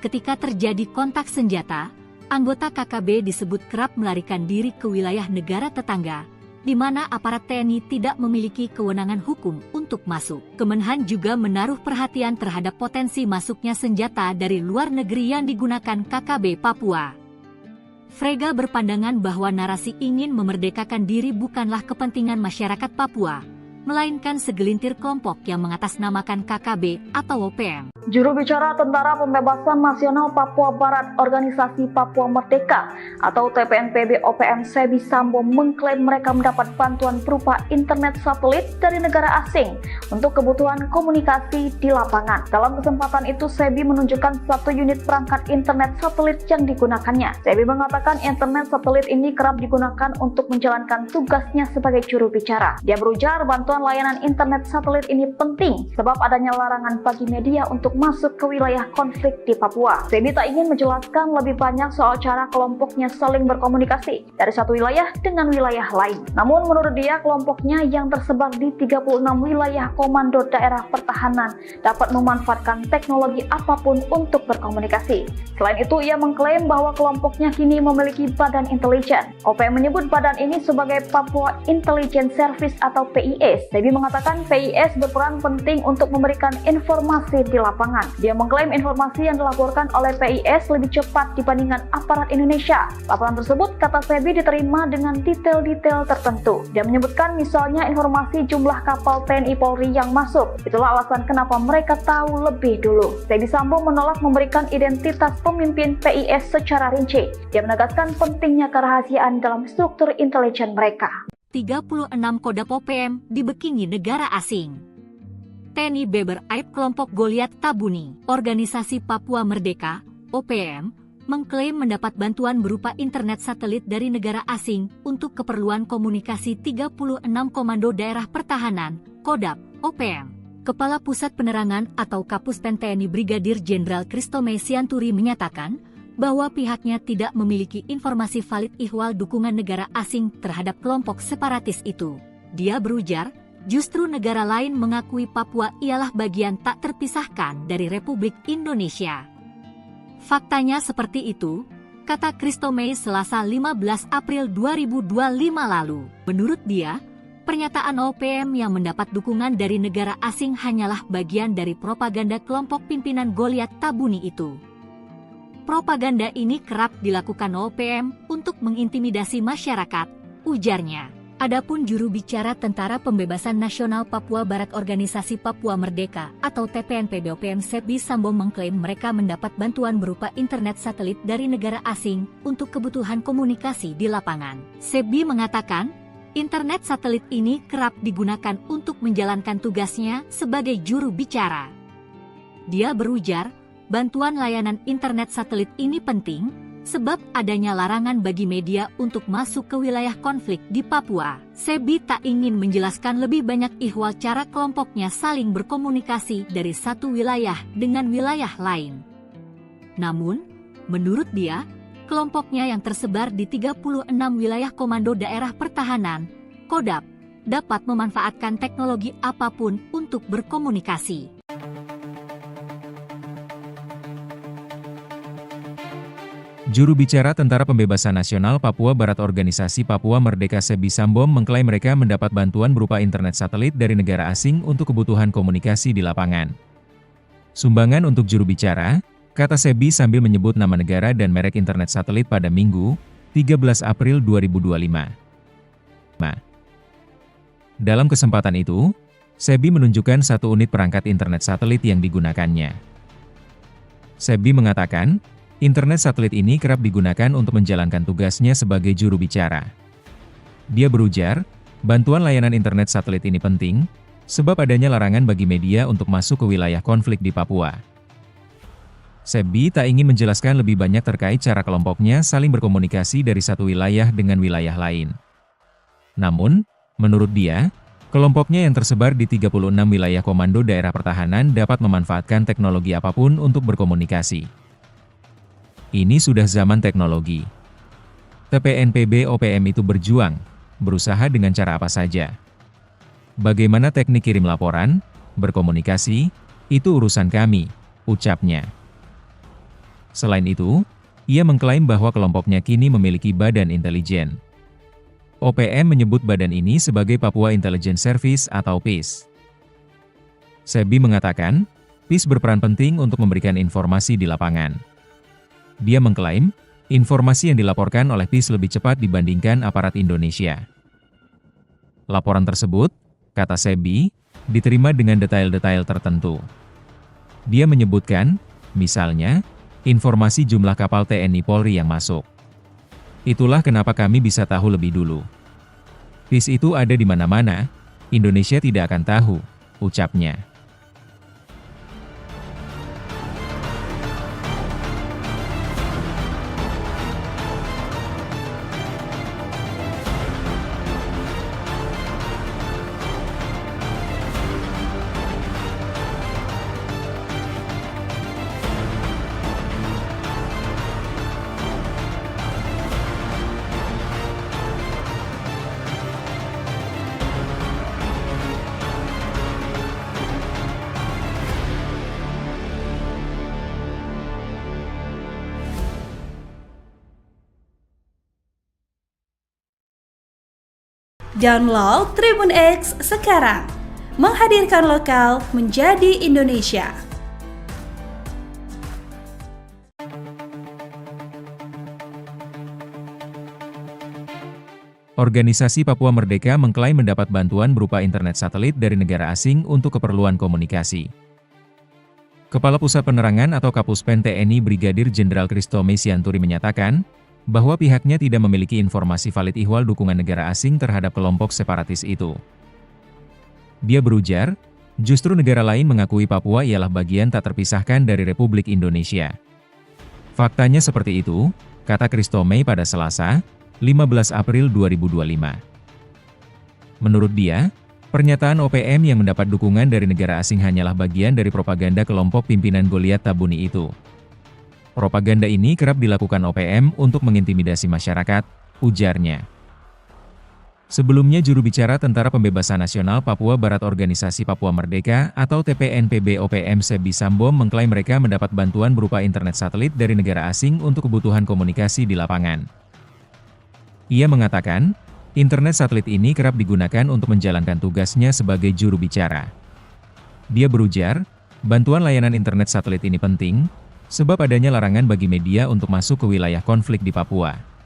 Ketika terjadi kontak senjata, anggota KKB disebut kerap melarikan diri ke wilayah negara tetangga, di mana aparat TNI tidak memiliki kewenangan hukum untuk masuk. Kemenhan juga menaruh perhatian terhadap potensi masuknya senjata dari luar negeri yang digunakan KKB Papua. Frega berpandangan bahwa narasi ingin memerdekakan diri bukanlah kepentingan masyarakat Papua, melainkan segelintir kelompok yang mengatasnamakan KKB atau OPM. Juru bicara Tentara Pembebasan Nasional Papua Barat Organisasi Papua Merdeka atau TPNPB OPM Sebi Sambo mengklaim mereka mendapat bantuan berupa internet satelit dari negara asing untuk kebutuhan komunikasi di lapangan. Dalam kesempatan itu, Sebi menunjukkan satu unit perangkat internet satelit yang digunakannya. Sebi mengatakan internet satelit ini kerap digunakan untuk menjalankan tugasnya sebagai juru bicara. Dia berujar bantuan layanan internet satelit ini penting sebab adanya larangan bagi media untuk masuk ke wilayah konflik di Papua. Sebi tak ingin menjelaskan lebih banyak soal cara kelompoknya saling berkomunikasi dari satu wilayah dengan wilayah lain. Namun menurut dia, kelompoknya yang tersebar di 36 wilayah komando daerah pertahanan dapat memanfaatkan teknologi apapun untuk berkomunikasi. Selain itu, ia mengklaim bahwa kelompoknya kini memiliki badan intelijen. OPM menyebut badan ini sebagai Papua Intelligence Service atau PIS. Sebi mengatakan PIS berperan penting untuk memberikan informasi di lapangan. Dia mengklaim informasi yang dilaporkan oleh PIS lebih cepat dibandingkan aparat Indonesia. Laporan tersebut, kata Sebi, diterima dengan detail-detail tertentu. Dia menyebutkan misalnya informasi jumlah kapal TNI Polri yang masuk. Itulah alasan kenapa mereka tahu lebih dulu. Sebi Sambo menolak memberikan identitas pemimpin PIS secara rinci. Dia menegaskan pentingnya kerahasiaan dalam struktur intelijen mereka. 36 Kodam OPM dibekini negara asing. TNI Beber Aib kelompok Goliat Tabuni, Organisasi Papua Merdeka, OPM, mengklaim mendapat bantuan berupa internet satelit dari negara asing untuk keperluan komunikasi 36 Komando Daerah Pertahanan, Kodam, OPM. Kepala Pusat Penerangan atau Kapuspen TNI Brigadir Jenderal Kristome Sianturi menyatakan bahwa pihaknya tidak memiliki informasi valid ihwal dukungan negara asing terhadap kelompok separatis itu. Dia berujar, justru negara lain mengakui Papua ialah bagian tak terpisahkan dari Republik Indonesia. Faktanya seperti itu, kata Kristome Selasa 15 April 2025 lalu. Menurut dia, pernyataan OPM yang mendapat dukungan dari negara asing hanyalah bagian dari propaganda kelompok pimpinan Goliat Tabuni itu. Propaganda ini kerap dilakukan OPM untuk mengintimidasi masyarakat, ujarnya. Adapun juru bicara Tentara Pembebasan Nasional Papua Barat Organisasi Papua Merdeka atau TPNPB OPM Sebi Sambo mengklaim mereka mendapat bantuan berupa internet satelit dari negara asing untuk kebutuhan komunikasi di lapangan. Sebi mengatakan, internet satelit ini kerap digunakan untuk menjalankan tugasnya sebagai juru bicara. Dia berujar, bantuan layanan internet satelit ini penting sebab adanya larangan bagi media untuk masuk ke wilayah konflik di Papua. Sebi tak ingin menjelaskan lebih banyak ihwal cara kelompoknya saling berkomunikasi dari satu wilayah dengan wilayah lain. Namun, menurut dia, kelompoknya yang tersebar di 36 wilayah Komando Daerah Pertahanan, Kodam, dapat memanfaatkan teknologi apapun untuk berkomunikasi. Juru bicara Tentara Pembebasan Nasional Papua Barat Organisasi Papua Merdeka Sebi Sambom mengklaim mereka mendapat bantuan berupa internet satelit dari negara asing untuk kebutuhan komunikasi di lapangan. Sumbangan untuk juru bicara, kata Sebi sambil menyebut nama negara dan merek internet satelit pada Minggu, 13 April 2025. Dalam kesempatan itu, Sebi menunjukkan satu unit perangkat internet satelit yang digunakannya. Sebi mengatakan, internet satelit ini kerap digunakan untuk menjalankan tugasnya sebagai juru bicara. Dia berujar, bantuan layanan internet satelit ini penting, sebab adanya larangan bagi media untuk masuk ke wilayah konflik di Papua. Sebi tak ingin menjelaskan lebih banyak terkait cara kelompoknya saling berkomunikasi dari satu wilayah dengan wilayah lain. Namun, menurut dia, kelompoknya yang tersebar di 36 wilayah komando daerah pertahanan dapat memanfaatkan teknologi apapun untuk berkomunikasi. Ini sudah zaman teknologi. TPNPB OPM itu berjuang, berusaha dengan cara apa saja. Bagaimana teknik kirim laporan, berkomunikasi, itu urusan kami, ucapnya. Selain itu, ia mengklaim bahwa kelompoknya kini memiliki badan intelijen. OPM menyebut badan ini sebagai Papua Intelligence Service atau PIS. Sebi mengatakan, PIS berperan penting untuk memberikan informasi di lapangan. Dia mengklaim, informasi yang dilaporkan oleh PIS lebih cepat dibandingkan aparat Indonesia. Laporan tersebut, kata Sebi, diterima dengan detail-detail tertentu. Dia menyebutkan, misalnya, informasi jumlah kapal TNI Polri yang masuk. Itulah kenapa kami bisa tahu lebih dulu. PIS itu ada di mana-mana, Indonesia tidak akan tahu, ucapnya. Download Tribun X sekarang, menghadirkan lokal menjadi Indonesia. Organisasi Papua Merdeka mengklaim mendapat bantuan berupa internet satelit dari negara asing untuk keperluan komunikasi. Kepala Pusat Penerangan atau Kapuspen TNI Brigadir Jenderal Kristome Sianturi menyatakan, bahwa pihaknya tidak memiliki informasi valid ihwal dukungan negara asing terhadap kelompok separatis itu. Dia berujar, justru negara lain mengakui Papua ialah bagian tak terpisahkan dari Republik Indonesia. Faktanya seperti itu, kata Kristome pada Selasa, 15 April 2025. Menurut dia, pernyataan OPM yang mendapat dukungan dari negara asing hanyalah bagian dari propaganda kelompok pimpinan Goliat Tabuni itu. Propaganda ini kerap dilakukan OPM untuk mengintimidasi masyarakat, ujarnya. Sebelumnya juru bicara Tentara Pembebasan Nasional Papua Barat Organisasi Papua Merdeka atau TPNPB OPM Sebi Sambom mengklaim mereka mendapat bantuan berupa internet satelit dari negara asing untuk kebutuhan komunikasi di lapangan. Ia mengatakan, internet satelit ini kerap digunakan untuk menjalankan tugasnya sebagai juru bicara. Dia berujar, bantuan layanan internet satelit ini penting, sebab adanya larangan bagi media untuk masuk ke wilayah konflik di Papua.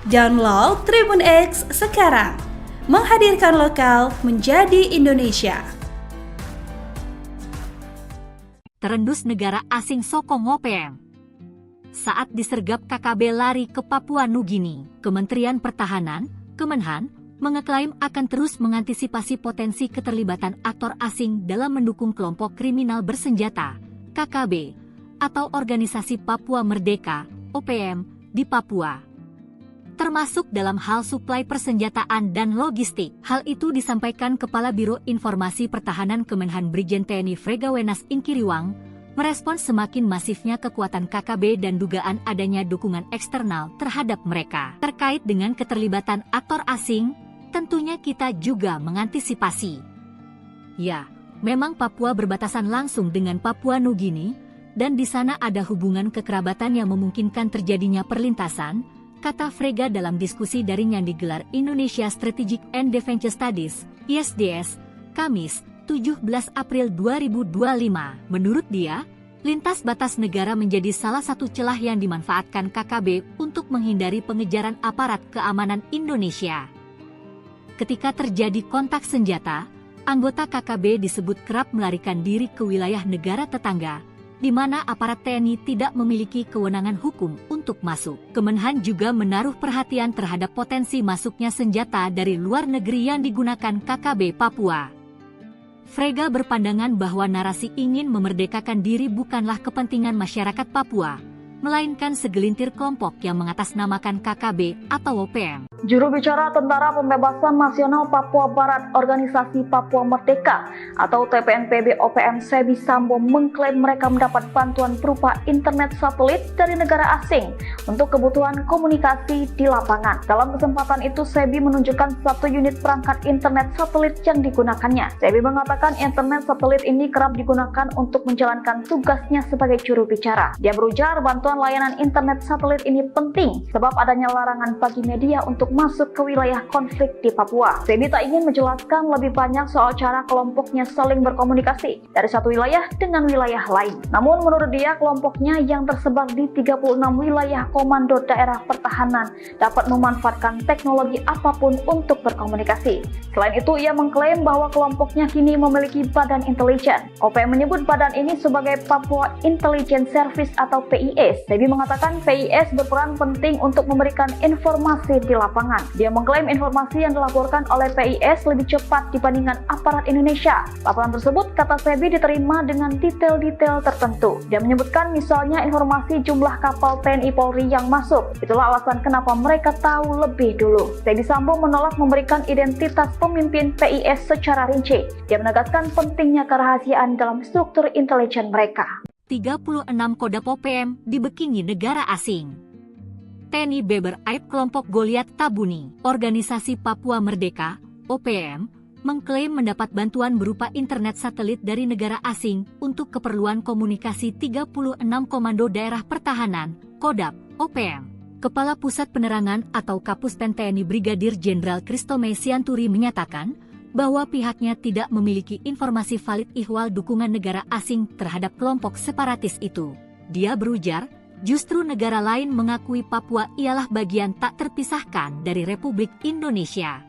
Download Tribun X sekarang. Menghadirkan lokal menjadi Indonesia. Terendus negara asing sokong OPM. Saat disergap KKB lari ke Papua Nugini, Kementerian Pertahanan, Kemenhan, mengeklaim akan terus mengantisipasi potensi keterlibatan aktor asing dalam mendukung kelompok kriminal bersenjata, KKB, atau Organisasi Papua Merdeka, OPM, di Papua. Termasuk dalam hal suplai persenjataan dan logistik. Hal itu disampaikan Kepala Biro Informasi Pertahanan Kemenhan Brigjen TNI Fregawenas Inkiriwang, merespons semakin masifnya kekuatan KKB dan dugaan adanya dukungan eksternal terhadap mereka. Terkait dengan keterlibatan aktor asing, tentunya kita juga mengantisipasi. Ya, memang Papua berbatasan langsung dengan Papua Nugini, dan di sana ada hubungan kekerabatan yang memungkinkan terjadinya perlintasan, kata Frega dalam diskusi daring yang digelar Indonesia Strategic and Defense Studies, ISDS, Kamis, 17 April 2025. Menurut dia, lintas batas negara menjadi salah satu celah yang dimanfaatkan KKB untuk menghindari pengejaran aparat keamanan Indonesia. Ketika terjadi kontak senjata, anggota KKB disebut kerap melarikan diri ke wilayah negara tetangga, di mana aparat TNI tidak memiliki kewenangan hukum untuk masuk. Kemenhan juga menaruh perhatian terhadap potensi masuknya senjata dari luar negeri yang digunakan KKB Papua. Frega berpandangan bahwa narasi ingin memerdekakan diri bukanlah kepentingan masyarakat Papua, melainkan segelintir kelompok yang mengatasnamakan KKB atau OPM. Juru bicara Tentara Pembebasan Nasional Papua Barat Organisasi Papua Merdeka atau TPNPB OPM Sebi Sambo mengklaim mereka mendapat bantuan berupa internet satelit dari negara asing untuk kebutuhan komunikasi di lapangan. Dalam kesempatan itu, Sebi menunjukkan satu unit perangkat internet satelit yang digunakannya. Sebi mengatakan internet satelit ini kerap digunakan untuk menjalankan tugasnya sebagai juru bicara. Dia berujar bantuan layanan internet satelit ini penting sebab adanya larangan bagi media untuk masuk ke wilayah konflik di Papua. Sebi tak ingin menjelaskan lebih banyak soal cara kelompoknya saling berkomunikasi dari satu wilayah dengan wilayah lain. Namun menurut dia, kelompoknya yang tersebar di 36 wilayah komando daerah pertahanan dapat memanfaatkan teknologi apapun untuk berkomunikasi. Selain itu, ia mengklaim bahwa kelompoknya kini memiliki badan intelijen. OPM menyebut badan ini sebagai Papua Intelligence Service atau PIS. Sebi mengatakan PIS berperan penting untuk memberikan informasi di lapangan. Dia mengklaim informasi yang dilaporkan oleh PIS lebih cepat dibandingkan aparat Indonesia. Laporan tersebut, kata Sebi, diterima dengan detail-detail tertentu. Dia menyebutkan misalnya informasi jumlah kapal TNI Polri yang masuk. Itulah alasan kenapa mereka tahu lebih dulu. Sebi Sambo menolak memberikan identitas pemimpin PIS secara rinci. Dia menegaskan pentingnya kerahasiaan dalam struktur intelijen mereka. 36 Kodam OPM dibekingi negara asing. TNI Beber Aib kelompok Goliat Tabuni, Organisasi Papua Merdeka, OPM, mengklaim mendapat bantuan berupa internet satelit dari negara asing untuk keperluan komunikasi 36 Komando Daerah Pertahanan, Kodam, OPM. Kepala Pusat Penerangan atau Kapuspen TNI Brigadir Jenderal Christomay Sianturi menyatakan bahwa pihaknya tidak memiliki informasi valid ihwal dukungan negara asing terhadap kelompok separatis itu. Dia berujar, justru negara lain mengakui Papua ialah bagian tak terpisahkan dari Republik Indonesia.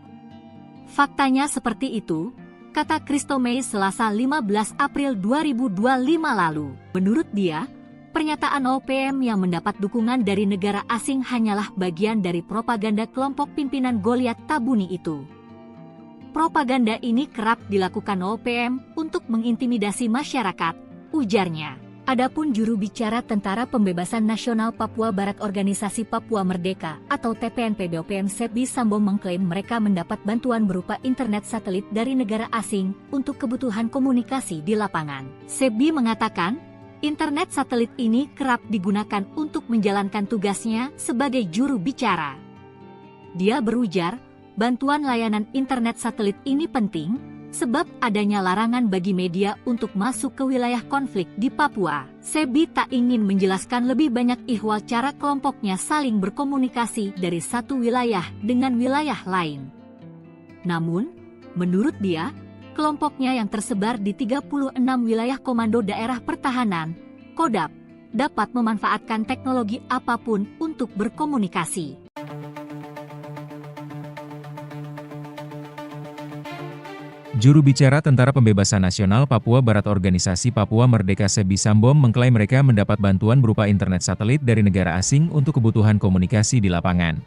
Faktanya seperti itu, kata Christomay Selasa 15 April 2025 lalu. Menurut dia, pernyataan OPM yang mendapat dukungan dari negara asing hanyalah bagian dari propaganda kelompok pimpinan Goliat Tabuni itu. Propaganda ini kerap dilakukan OPM untuk mengintimidasi masyarakat, ujarnya. Adapun juru bicara Tentara Pembebasan Nasional Papua Barat Organisasi Papua Merdeka atau TPNPB OPM Sebi Sambo mengklaim mereka mendapat bantuan berupa internet satelit dari negara asing untuk kebutuhan komunikasi di lapangan. Sebi mengatakan, internet satelit ini kerap digunakan untuk menjalankan tugasnya sebagai juru bicara. Dia berujar, bantuan layanan internet satelit ini penting sebab adanya larangan bagi media untuk masuk ke wilayah konflik di Papua. Sebi tak ingin menjelaskan lebih banyak ihwal cara kelompoknya saling berkomunikasi dari satu wilayah dengan wilayah lain. Namun, menurut dia, kelompoknya yang tersebar di 36 wilayah Komando Daerah Pertahanan, Kodam, dapat memanfaatkan teknologi apapun untuk berkomunikasi. Juru bicara Tentara Pembebasan Nasional Papua Barat Organisasi Papua Merdeka Sebi Sambom mengklaim mereka mendapat bantuan berupa internet satelit dari negara asing untuk kebutuhan komunikasi di lapangan.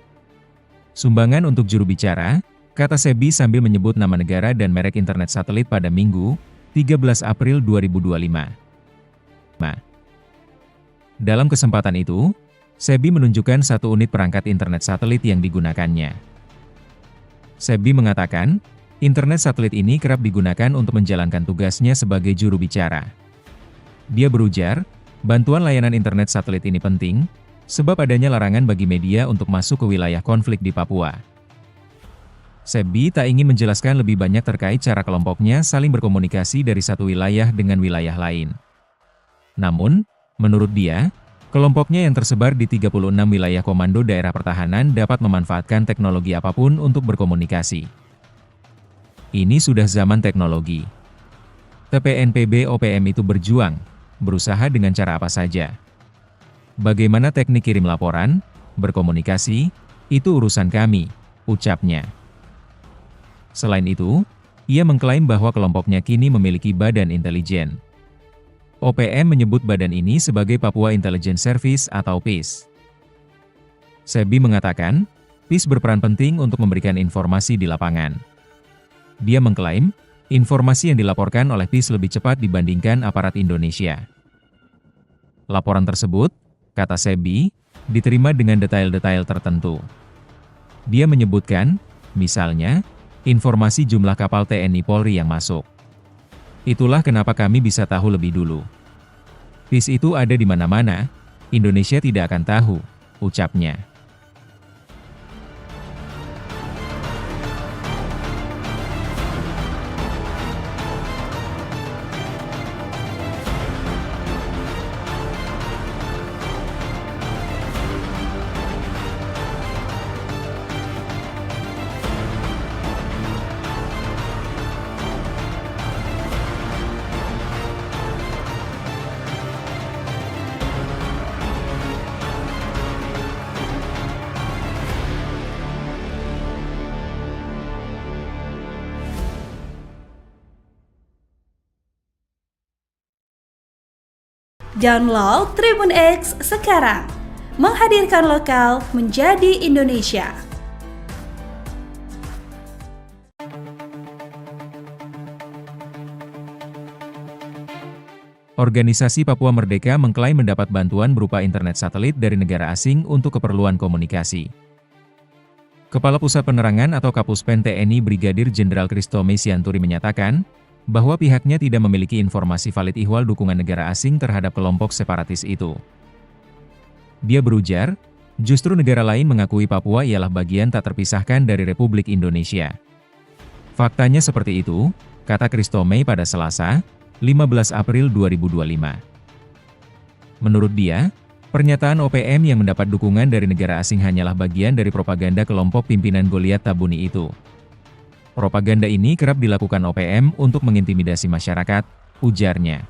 Sumbangan untuk juru bicara, kata Sebi sambil menyebut nama negara dan merek internet satelit pada Minggu, 13 April 2025. Dalam kesempatan itu, Sebi menunjukkan satu unit perangkat internet satelit yang digunakannya. Sebi mengatakan, internet satelit ini kerap digunakan untuk menjalankan tugasnya sebagai juru bicara. Dia berujar, bantuan layanan internet satelit ini penting, sebab adanya larangan bagi media untuk masuk ke wilayah konflik di Papua. Sebi tak ingin menjelaskan lebih banyak terkait cara kelompoknya saling berkomunikasi dari satu wilayah dengan wilayah lain. Namun, menurut dia, kelompoknya yang tersebar di 36 wilayah komando daerah pertahanan dapat memanfaatkan teknologi apapun untuk berkomunikasi. Ini sudah zaman teknologi. TPNPB OPM itu berjuang, berusaha dengan cara apa saja. Bagaimana teknik kirim laporan, berkomunikasi, itu urusan kami, ucapnya. Selain itu, ia mengklaim bahwa kelompoknya kini memiliki badan intelijen. OPM menyebut badan ini sebagai Papua Intelligence Service atau PIS. Sebi mengatakan, PIS berperan penting untuk memberikan informasi di lapangan. Dia mengklaim, informasi yang dilaporkan oleh PIS lebih cepat dibandingkan aparat Indonesia. Laporan tersebut, kata Sebi, diterima dengan detail-detail tertentu. Dia menyebutkan, misalnya, informasi jumlah kapal TNI Polri yang masuk. Itulah kenapa kami bisa tahu lebih dulu. PIS itu ada di mana-mana, Indonesia tidak akan tahu, ucapnya. Download Tribun X sekarang, menghadirkan lokal menjadi Indonesia. Organisasi Papua Merdeka mengklaim mendapat bantuan berupa internet satelit dari negara asing untuk keperluan komunikasi. Kepala Pusat Penerangan atau Kapuspen TNI Brigadir Jenderal Christomay Sianturi menyatakan, bahwa pihaknya tidak memiliki informasi valid ihwal dukungan negara asing terhadap kelompok separatis itu. Dia berujar, justru negara lain mengakui Papua ialah bagian tak terpisahkan dari Republik Indonesia. Faktanya seperti itu, kata Christomay pada Selasa, 15 April 2025. Menurut dia, pernyataan OPM yang mendapat dukungan dari negara asing hanyalah bagian dari propaganda kelompok pimpinan Goliat Tabuni itu. Propaganda ini kerap dilakukan OPM untuk mengintimidasi masyarakat, ujarnya.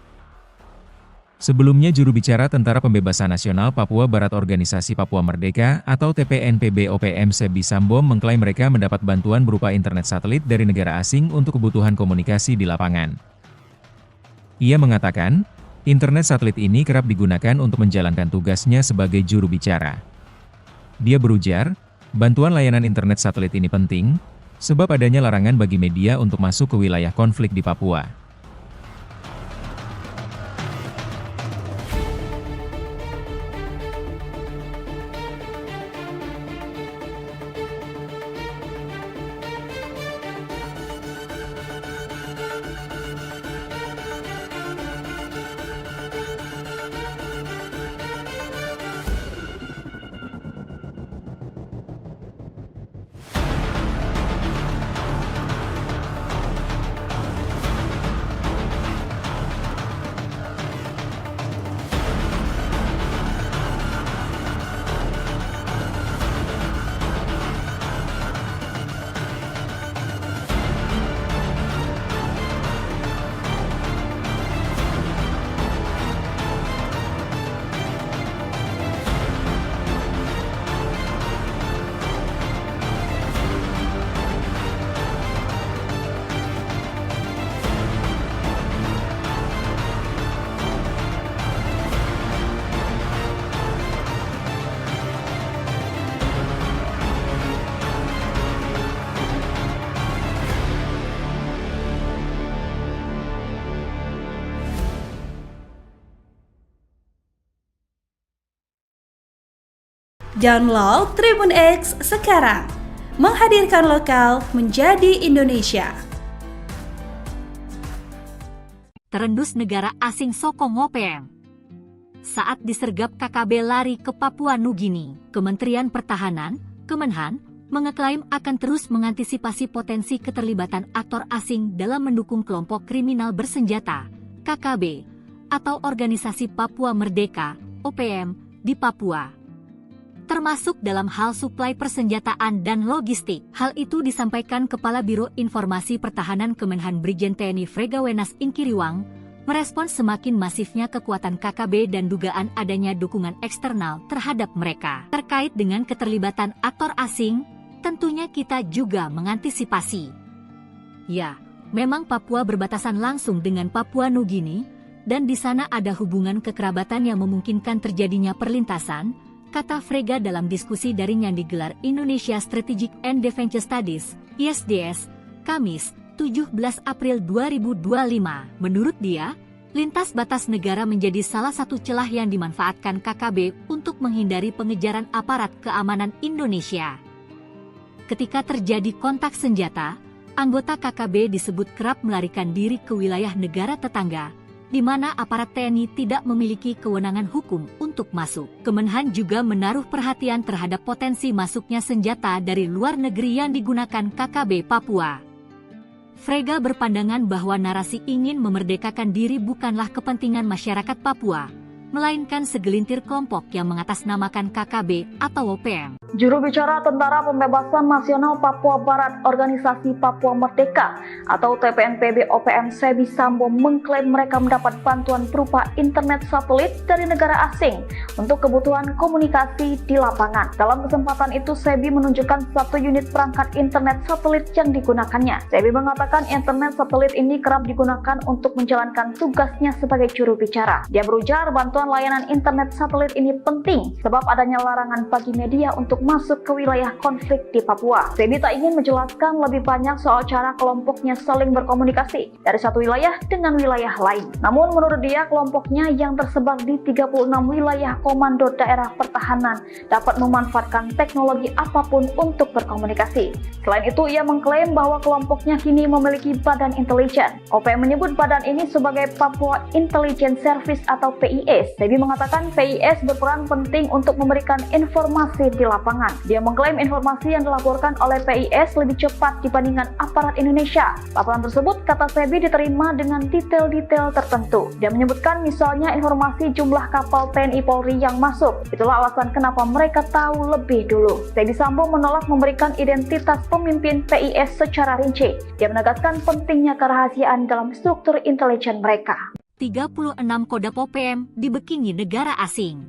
Sebelumnya juru bicara Tentara Pembebasan Nasional Papua Barat Organisasi Papua Merdeka atau TPNPB OPM Sebi Sambom mengklaim mereka mendapat bantuan berupa internet satelit dari negara asing untuk kebutuhan komunikasi di lapangan. Ia mengatakan, internet satelit ini kerap digunakan untuk menjalankan tugasnya sebagai juru bicara. Dia berujar, bantuan layanan internet satelit ini penting, sebab adanya larangan bagi media untuk masuk ke wilayah konflik di Papua. Download Tribun X sekarang, menghadirkan lokal menjadi Indonesia. Terendus negara asing sokong OPM. Saat disergap KKB lari ke Papua Nugini, Kementerian Pertahanan, Kemenhan, mengeklaim akan terus mengantisipasi potensi keterlibatan aktor asing dalam mendukung kelompok kriminal bersenjata, KKB, atau Organisasi Papua Merdeka, OPM, di Papua. Termasuk dalam hal suplai persenjataan dan logistik. Hal itu disampaikan Kepala Biro Informasi Pertahanan Kemenhan Brigjen TNI Fregawenas Inkiriwang, merespons semakin masifnya kekuatan KKB dan dugaan adanya dukungan eksternal terhadap mereka. Terkait dengan keterlibatan aktor asing, tentunya kita juga mengantisipasi. Ya, memang Papua berbatasan langsung dengan Papua Nugini, dan di sana ada hubungan kekerabatan yang memungkinkan terjadinya perlintasan, kata Frega dalam diskusi daring yang digelar Indonesia Strategic and Defense Studies, ISDS, Kamis, 17 April 2025. Menurut dia, lintas batas negara menjadi salah satu celah yang dimanfaatkan KKB untuk menghindari pengejaran aparat keamanan Indonesia. Ketika terjadi kontak senjata, anggota KKB disebut kerap melarikan diri ke wilayah negara tetangga, di mana aparat TNI tidak memiliki kewenangan hukum untuk masuk. Kemenhan juga menaruh perhatian terhadap potensi masuknya senjata dari luar negeri yang digunakan KKB Papua. Frega berpandangan bahwa narasi ingin memerdekakan diri bukanlah kepentingan masyarakat Papua, melainkan segelintir kelompok yang mengatasnamakan KKB atau OPM. Juru bicara Tentara Pembebasan Nasional Papua Barat Organisasi Papua Merdeka atau TPNPB OPM Sebi Sambo mengklaim mereka mendapat bantuan berupa internet satelit dari negara asing untuk kebutuhan komunikasi di lapangan. Dalam kesempatan itu, Sebi menunjukkan satu unit perangkat internet satelit yang digunakannya. Sebi mengatakan internet satelit ini kerap digunakan untuk menjalankan tugasnya sebagai juru bicara. Dia berujar bantuan layanan internet satelit ini penting sebab adanya larangan bagi media untuk masuk ke wilayah konflik di Papua. Sebi tak ingin menjelaskan lebih banyak soal cara kelompoknya saling berkomunikasi dari satu wilayah dengan wilayah lain. Namun menurut dia, kelompoknya yang tersebar di 36 wilayah komando daerah pertahanan dapat memanfaatkan teknologi apapun untuk berkomunikasi. Selain itu, ia mengklaim bahwa kelompoknya kini memiliki badan intelijen. OPM menyebut badan ini sebagai Papua Intelligence Service atau PIS. Sebi mengatakan PIS berperan penting untuk memberikan informasi di lapangan. Dia mengklaim informasi yang dilaporkan oleh PIS lebih cepat dibandingkan aparat Indonesia. Laporan tersebut, kata Sebi, diterima dengan detail-detail tertentu. Dia menyebutkan misalnya informasi jumlah kapal TNI Polri yang masuk. Itulah alasan kenapa mereka tahu lebih dulu. Sebi Sambo menolak memberikan identitas pemimpin PIS secara rinci. Dia menegaskan pentingnya kerahasiaan dalam struktur intelijen mereka. 36 Kodam OPM dibekingi negara asing.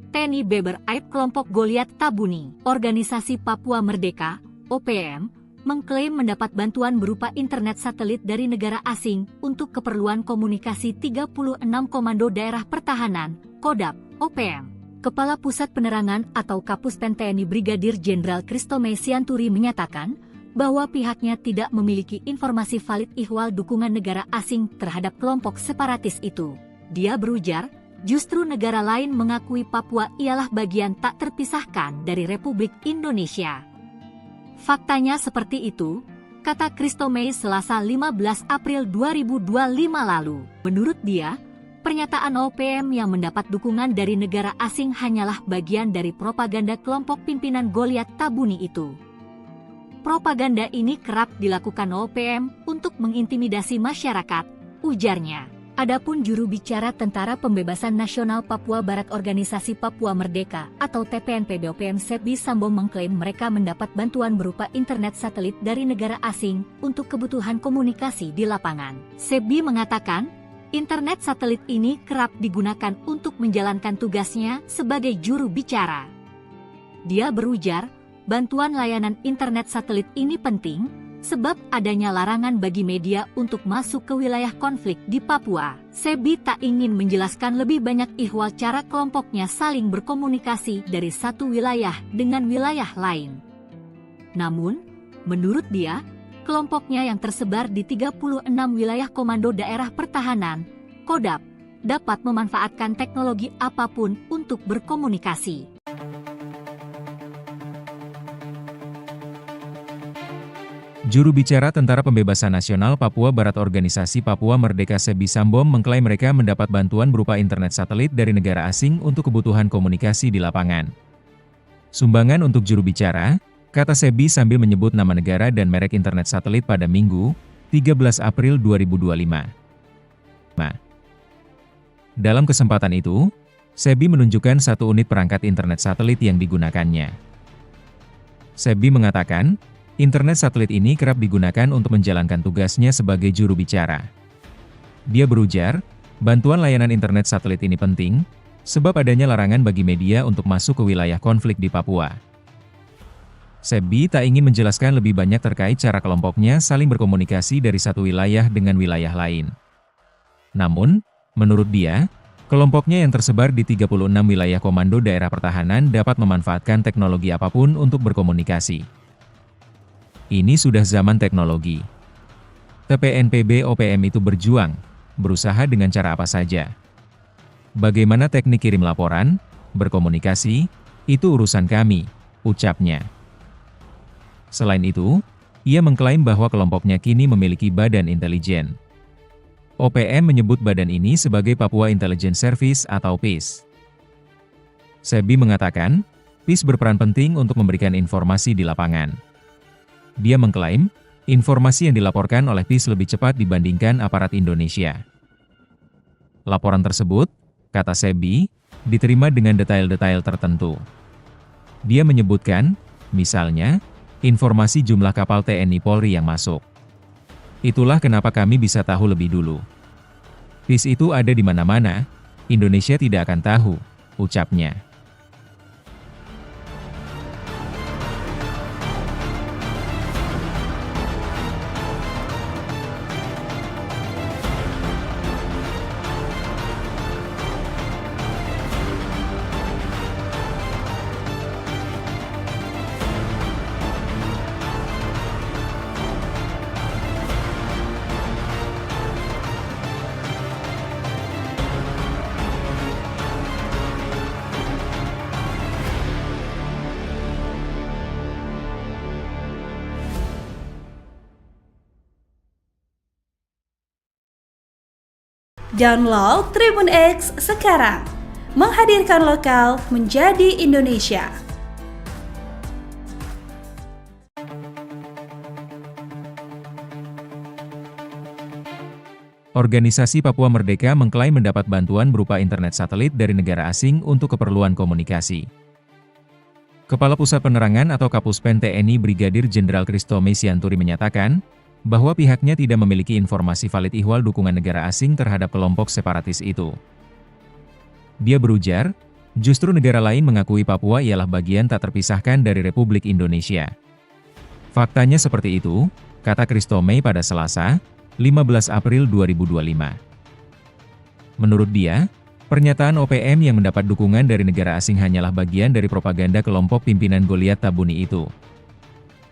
TNI Beber Aib kelompok Goliat Tabuni, Organisasi Papua Merdeka, OPM, mengklaim mendapat bantuan berupa internet satelit dari negara asing untuk keperluan komunikasi 36 Komando Daerah Pertahanan, Kodam, OPM. Kepala Pusat Penerangan atau Kapuspen TNI Brigadir Jenderal Kristome Sianturi menyatakan bahwa pihaknya tidak memiliki informasi valid ihwal dukungan negara asing terhadap kelompok separatis itu. Dia berujar, justru negara lain mengakui Papua ialah bagian tak terpisahkan dari Republik Indonesia. Faktanya seperti itu, kata Kristome Selasa 15 April 2025 lalu. Menurut dia, pernyataan OPM yang mendapat dukungan dari negara asing hanyalah bagian dari propaganda kelompok pimpinan Goliat Tabuni itu. Propaganda ini kerap dilakukan OPM untuk mengintimidasi masyarakat, ujarnya. Adapun juru bicara Tentara Pembebasan Nasional Papua Barat Organisasi Papua Merdeka atau TPNPB OPM Sebi Sambo mengklaim mereka mendapat bantuan berupa internet satelit dari negara asing untuk kebutuhan komunikasi di lapangan. Sebi mengatakan, internet satelit ini kerap digunakan untuk menjalankan tugasnya sebagai juru bicara. Dia berujar, bantuan layanan internet satelit ini penting sebab adanya larangan bagi media untuk masuk ke wilayah konflik di Papua. Sebi tak ingin menjelaskan lebih banyak ihwal cara kelompoknya saling berkomunikasi dari satu wilayah dengan wilayah lain. Namun, menurut dia, kelompoknya yang tersebar di 36 wilayah Komando Daerah Pertahanan, KODAP, dapat memanfaatkan teknologi apapun untuk berkomunikasi. Juru bicara Tentara Pembebasan Nasional Papua Barat Organisasi Papua Merdeka Sebi Sambom mengklaim mereka mendapat bantuan berupa internet satelit dari negara asing untuk kebutuhan komunikasi di lapangan. Sumbangan untuk juru bicara, kata Sebi sambil menyebut nama negara dan merek internet satelit pada Minggu, 13 April 2025. Dalam kesempatan itu, Sebi menunjukkan satu unit perangkat internet satelit yang digunakannya. Sebi mengatakan, internet satelit ini kerap digunakan untuk menjalankan tugasnya sebagai juru bicara. Dia berujar, bantuan layanan internet satelit ini penting, sebab adanya larangan bagi media untuk masuk ke wilayah konflik di Papua. Sebi tak ingin menjelaskan lebih banyak terkait cara kelompoknya saling berkomunikasi dari satu wilayah dengan wilayah lain. Namun, menurut dia, kelompoknya yang tersebar di 36 wilayah komando daerah pertahanan dapat memanfaatkan teknologi apapun untuk berkomunikasi. Ini sudah zaman teknologi. TPNPB OPM itu berjuang, berusaha dengan cara apa saja. Bagaimana teknik kirim laporan, berkomunikasi, itu urusan kami, ucapnya. Selain itu, ia mengklaim bahwa kelompoknya kini memiliki badan intelijen. OPM menyebut badan ini sebagai Papua Intelligence Service atau PIS. Sebi mengatakan, PIS berperan penting untuk memberikan informasi di lapangan. Dia mengklaim, informasi yang dilaporkan oleh PIS lebih cepat dibandingkan aparat Indonesia. Laporan tersebut, kata Sebi, diterima dengan detail-detail tertentu. Dia menyebutkan, misalnya, informasi jumlah kapal TNI Polri yang masuk. Itulah kenapa kami bisa tahu lebih dulu. PIS itu ada di mana-mana, Indonesia tidak akan tahu, ucapnya. Download Tribun X sekarang, menghadirkan lokal menjadi Indonesia. Organisasi Papua Merdeka mengklaim mendapat bantuan berupa internet satelit dari negara asing untuk keperluan komunikasi. Kepala Pusat Penerangan atau Kapuspen TNI Brigadir Jenderal Kristome Sianturi menyatakan, bahwa pihaknya tidak memiliki informasi valid ihwal dukungan negara asing terhadap kelompok separatis itu. Dia berujar, justru negara lain mengakui Papua ialah bagian tak terpisahkan dari Republik Indonesia. Faktanya seperti itu, kata Kristome pada Selasa, 15 April 2025. Menurut dia, pernyataan OPM yang mendapat dukungan dari negara asing hanyalah bagian dari propaganda kelompok pimpinan Goliat Tabuni itu.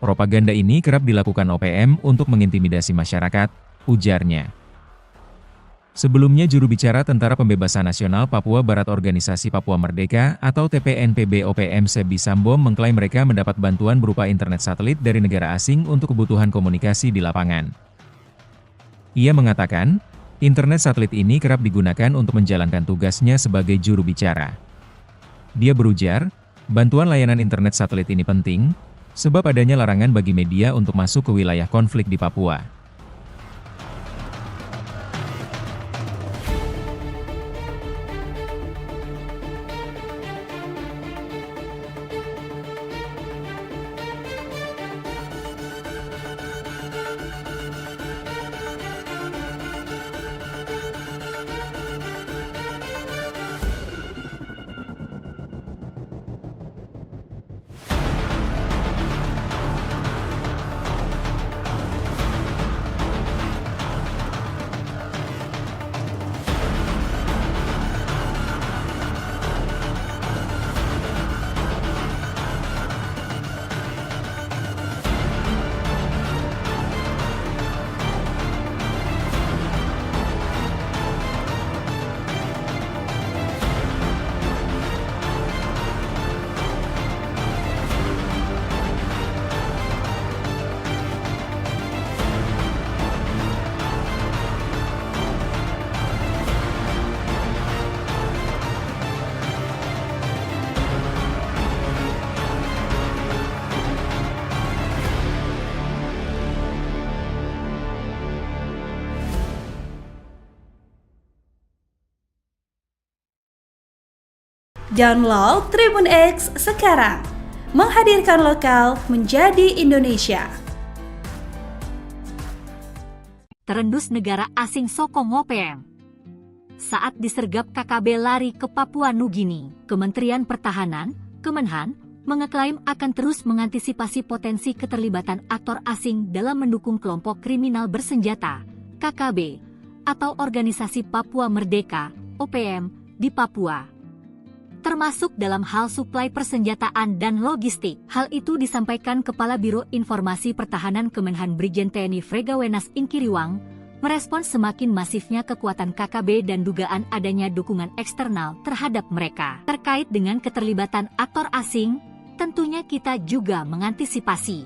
Propaganda ini kerap dilakukan OPM untuk mengintimidasi masyarakat, ujarnya. Sebelumnya juru bicara Tentara Pembebasan Nasional Papua Barat Organisasi Papua Merdeka atau TPNPB OPM Sebi Sambom mengklaim mereka mendapat bantuan berupa internet satelit dari negara asing untuk kebutuhan komunikasi di lapangan. Ia mengatakan, internet satelit ini kerap digunakan untuk menjalankan tugasnya sebagai juru bicara. Dia berujar, bantuan layanan internet satelit ini penting, sebab adanya larangan bagi media untuk masuk ke wilayah konflik di Papua. Download Tribun X sekarang. Menghadirkan lokal menjadi Indonesia. Terendus negara asing sokong OPM. Saat disergap KKB lari ke Papua Nugini, Kementerian Pertahanan, Kemenhan, mengeklaim akan terus mengantisipasi potensi keterlibatan aktor asing dalam mendukung kelompok kriminal bersenjata, KKB, atau Organisasi Papua Merdeka, OPM, di Papua. Termasuk dalam hal suplai persenjataan dan logistik. Hal itu disampaikan Kepala Biro Informasi Pertahanan Kemenhan Brigjen TNI Fregawenas Inkiriwang, merespons semakin masifnya kekuatan KKB dan dugaan adanya dukungan eksternal terhadap mereka. Terkait dengan keterlibatan aktor asing, tentunya kita juga mengantisipasi.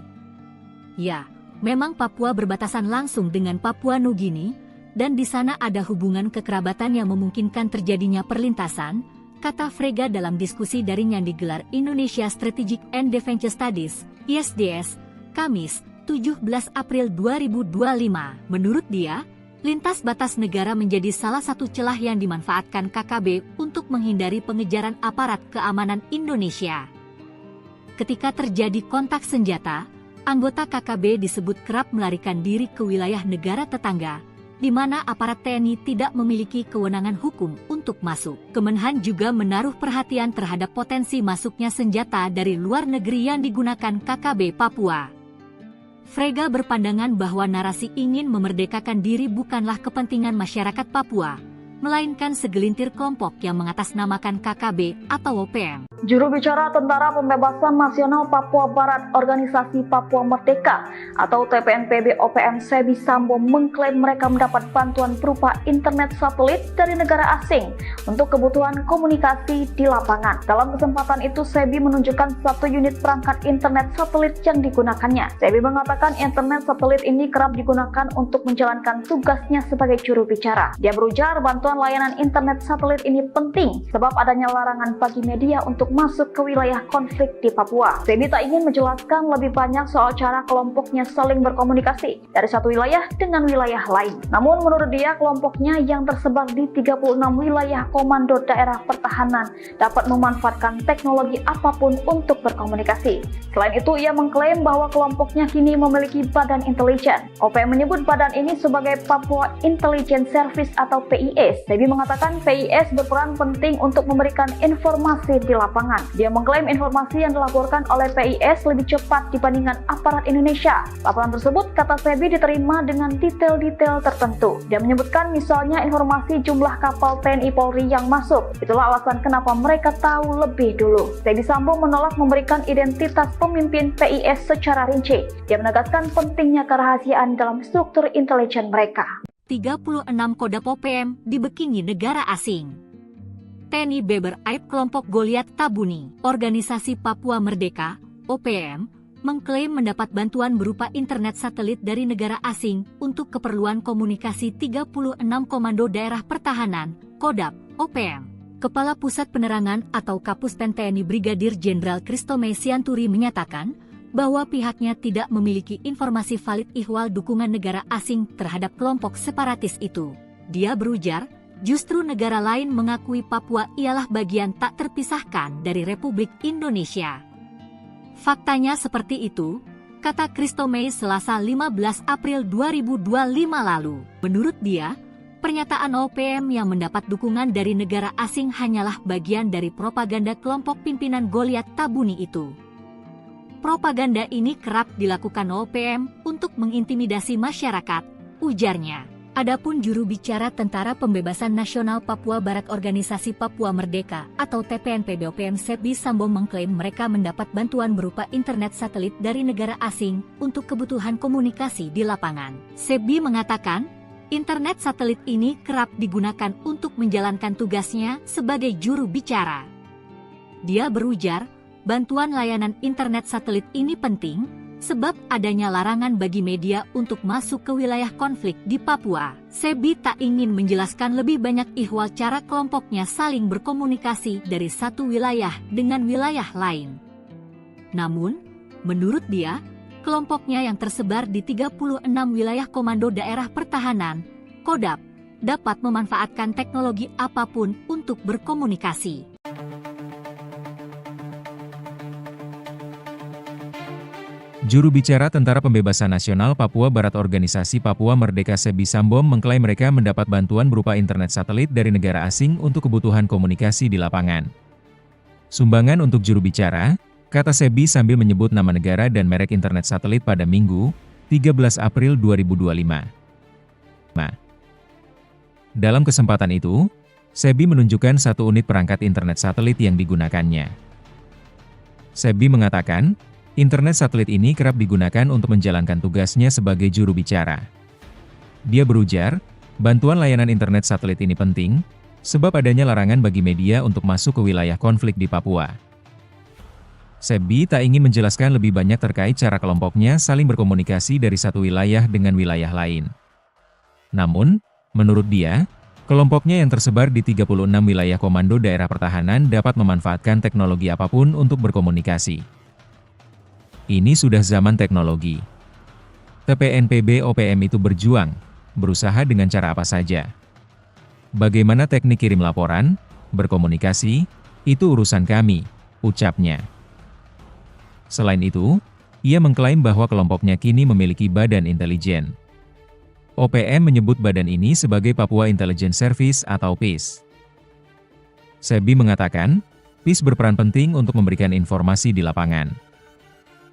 Ya, memang Papua berbatasan langsung dengan Papua Nugini, dan di sana ada hubungan kekerabatan yang memungkinkan terjadinya perlintasan, kata Frega dalam diskusi daring yang digelar Indonesia Strategic and Defense Studies, ISDS, Kamis, 17 April 2025. Menurut dia, lintas batas negara menjadi salah satu celah yang dimanfaatkan KKB untuk menghindari pengejaran aparat keamanan Indonesia. Ketika terjadi kontak senjata, anggota KKB disebut kerap melarikan diri ke wilayah negara tetangga, di mana aparat TNI tidak memiliki kewenangan hukum untuk masuk. Kemenhan juga menaruh perhatian terhadap potensi masuknya senjata dari luar negeri yang digunakan KKB Papua. Frega berpandangan bahwa narasi ingin memerdekakan diri bukanlah kepentingan masyarakat Papua, melainkan segelintir kelompok yang mengatasnamakan KKB atau OPM. Juru bicara Tentara Pembebasan Nasional Papua Barat Organisasi Papua Merdeka atau TPNPB OPM Sebi Sambo mengklaim mereka mendapat bantuan berupa internet satelit dari negara asing untuk kebutuhan komunikasi di lapangan. Dalam kesempatan itu, Sebi menunjukkan satu unit perangkat internet satelit yang digunakannya. Sebi mengatakan internet satelit ini kerap digunakan untuk menjalankan tugasnya sebagai juru bicara. Dia berujar bantuan layanan internet satelit ini penting sebab adanya larangan bagi media untuk masuk ke wilayah konflik di Papua. Sebi tak ingin menjelaskan lebih banyak soal cara kelompoknya saling berkomunikasi dari satu wilayah dengan wilayah lain. Namun menurut dia, kelompoknya yang tersebar di 36 wilayah komando daerah pertahanan dapat memanfaatkan teknologi apapun untuk berkomunikasi. Selain itu, ia mengklaim bahwa kelompoknya kini memiliki badan intelijen. OPM menyebut badan ini sebagai Papua Intelligence Service atau PIS. Sebi mengatakan PIS berperan penting untuk memberikan informasi di lapangan. Dia mengklaim informasi yang dilaporkan oleh PIS lebih cepat dibandingkan aparat Indonesia. Laporan tersebut, kata Sebi, diterima dengan detail-detail tertentu. Dia menyebutkan misalnya informasi jumlah kapal TNI Polri yang masuk. Itulah alasan kenapa mereka tahu lebih dulu. Sebi Sambo menolak memberikan identitas pemimpin PIS secara rinci. Dia menegaskan pentingnya kerahasiaan dalam struktur intelijen mereka. 36 Kodam OPM dibekingi negara asing. TNI Beber Aib kelompok Goliat Tabuni, Organisasi Papua Merdeka, OPM, mengklaim mendapat bantuan berupa internet satelit dari negara asing untuk keperluan komunikasi 36 Komando Daerah Pertahanan, Kodam, OPM. Kepala Pusat Penerangan atau Kapuspen TNI Brigadir Jenderal Kristome Sianturi menyatakan bahwa pihaknya tidak memiliki informasi valid ihwal dukungan negara asing terhadap kelompok separatis itu. Dia berujar, justru negara lain mengakui Papua ialah bagian tak terpisahkan dari Republik Indonesia. Faktanya seperti itu, kata Kristome Selasa 15 April 2025 lalu. Menurut dia, pernyataan OPM yang mendapat dukungan dari negara asing hanyalah bagian dari propaganda kelompok pimpinan Goliat Tabuni itu. Propaganda ini kerap dilakukan OPM untuk mengintimidasi masyarakat, ujarnya. Adapun juru bicara Tentara Pembebasan Nasional Papua Barat Organisasi Papua Merdeka atau TPNPB OPM Sebi Sambo mengklaim mereka mendapat bantuan berupa internet satelit dari negara asing untuk kebutuhan komunikasi di lapangan. Sebi mengatakan, internet satelit ini kerap digunakan untuk menjalankan tugasnya sebagai juru bicara. Dia berujar, bantuan layanan internet satelit ini penting sebab adanya larangan bagi media untuk masuk ke wilayah konflik di Papua. Sebi tak ingin menjelaskan lebih banyak ihwal cara kelompoknya saling berkomunikasi dari satu wilayah dengan wilayah lain. Namun, menurut dia, kelompoknya yang tersebar di 36 wilayah Komando Daerah Pertahanan, Kodam, dapat memanfaatkan teknologi apapun untuk berkomunikasi. Juru bicara Tentara Pembebasan Nasional Papua Barat Organisasi Papua Merdeka Sebi Sambom mengklaim mereka mendapat bantuan berupa internet satelit dari negara asing untuk kebutuhan komunikasi di lapangan. Sumbangan untuk juru bicara, kata Sebi sambil menyebut nama negara dan merek internet satelit pada Minggu, 13 April 2025. Dalam kesempatan itu, Sebi menunjukkan satu unit perangkat internet satelit yang digunakannya. Sebi mengatakan, internet satelit ini kerap digunakan untuk menjalankan tugasnya sebagai juru bicara. Dia berujar, bantuan layanan internet satelit ini penting, sebab adanya larangan bagi media untuk masuk ke wilayah konflik di Papua. Sebi tak ingin menjelaskan lebih banyak terkait cara kelompoknya saling berkomunikasi dari satu wilayah dengan wilayah lain. Namun, menurut dia, kelompoknya yang tersebar di 36 wilayah komando daerah pertahanan dapat memanfaatkan teknologi apapun untuk berkomunikasi. Ini sudah zaman teknologi. TPNPB OPM itu berjuang, berusaha dengan cara apa saja. Bagaimana teknik kirim laporan, berkomunikasi, itu urusan kami, ucapnya. Selain itu, ia mengklaim bahwa kelompoknya kini memiliki badan intelijen. OPM menyebut badan ini sebagai Papua Intelligence Service atau PIS. Sebi mengatakan, PIS berperan penting untuk memberikan informasi di lapangan.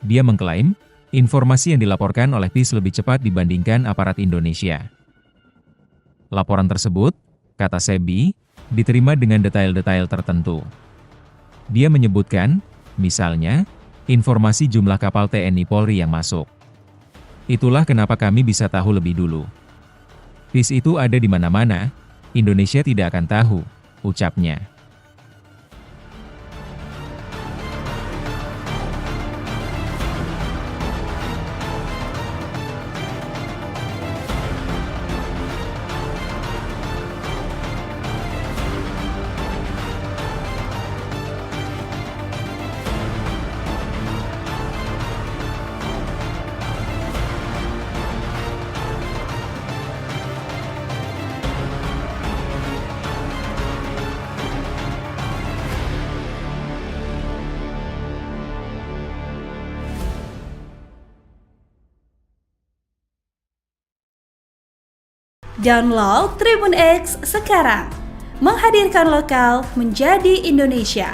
Dia mengklaim, informasi yang dilaporkan oleh PIS lebih cepat dibandingkan aparat Indonesia. Laporan tersebut, kata Sebi, diterima dengan detail-detail tertentu. Dia menyebutkan, misalnya, informasi jumlah kapal TNI Polri yang masuk. Itulah kenapa kami bisa tahu lebih dulu. PIS itu ada di mana-mana, Indonesia tidak akan tahu, ucapnya. Download Tribun X sekarang, menghadirkan lokal menjadi Indonesia.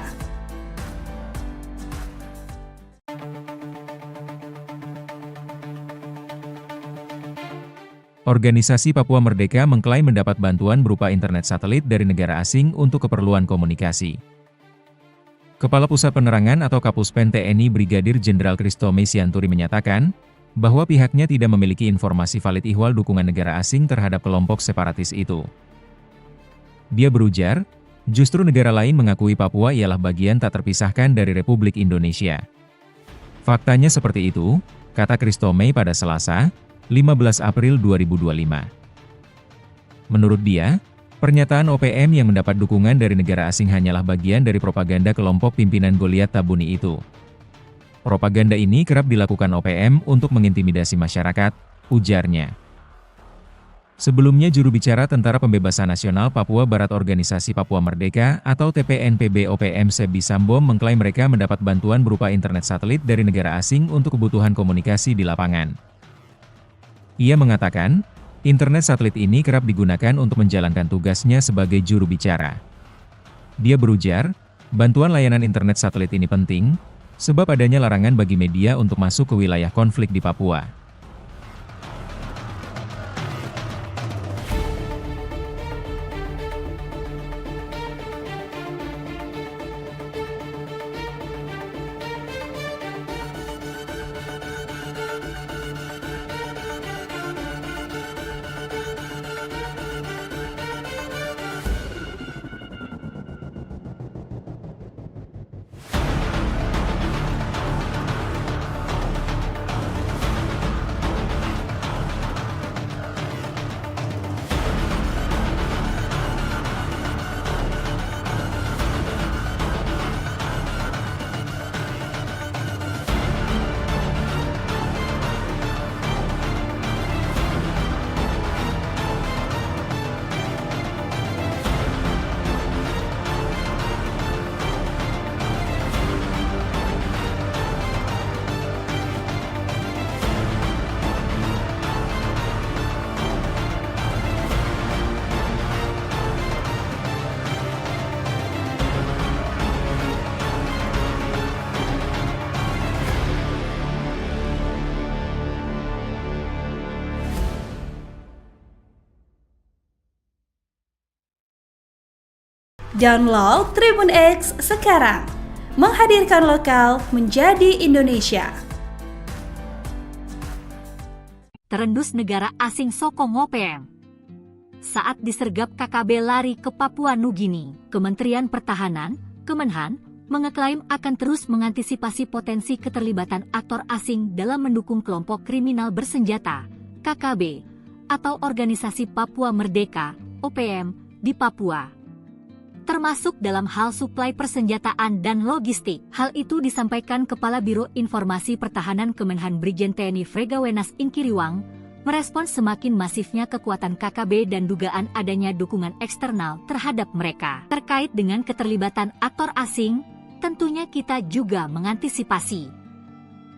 Organisasi Papua Merdeka mengklaim mendapat bantuan berupa internet satelit dari negara asing untuk keperluan komunikasi. Kepala Pusat Penerangan atau Kapuspen TNI Brigadir Jenderal Christomay Sianturi menyatakan, bahwa pihaknya tidak memiliki informasi valid ihwal dukungan negara asing terhadap kelompok separatis itu. Dia berujar, justru negara lain mengakui Papua ialah bagian tak terpisahkan dari Republik Indonesia. Faktanya seperti itu, kata Christomay pada Selasa, 15 April 2025. Menurut dia, pernyataan OPM yang mendapat dukungan dari negara asing hanyalah bagian dari propaganda kelompok pimpinan Goliat Tabuni itu. Propaganda ini kerap dilakukan OPM untuk mengintimidasi masyarakat, ujarnya. Sebelumnya juru bicara Tentara Pembebasan Nasional Papua Barat Organisasi Papua Merdeka atau TPNPB OPM Sebi Sambom mengklaim mereka mendapat bantuan berupa internet satelit dari negara asing untuk kebutuhan komunikasi di lapangan. Ia mengatakan, internet satelit ini kerap digunakan untuk menjalankan tugasnya sebagai juru bicara. Dia berujar, bantuan layanan internet satelit ini penting, sebab adanya larangan bagi media untuk masuk ke wilayah konflik di Papua. Download Tribun X sekarang. Menghadirkan lokal menjadi Indonesia. Terendus negara asing sokong OPM. Saat disergap KKB lari ke Papua Nugini, Kementerian Pertahanan, Kemenhan, mengeklaim akan terus mengantisipasi potensi keterlibatan aktor asing dalam mendukung kelompok kriminal bersenjata, KKB, atau Organisasi Papua Merdeka, OPM, di Papua. Termasuk dalam hal suplai persenjataan dan logistik. Hal itu disampaikan Kepala Biro Informasi Pertahanan Kemenhan Brigjen TNI Fregawenas Inkiriwang, merespons semakin masifnya kekuatan KKB dan dugaan adanya dukungan eksternal terhadap mereka. Terkait dengan keterlibatan aktor asing, tentunya kita juga mengantisipasi.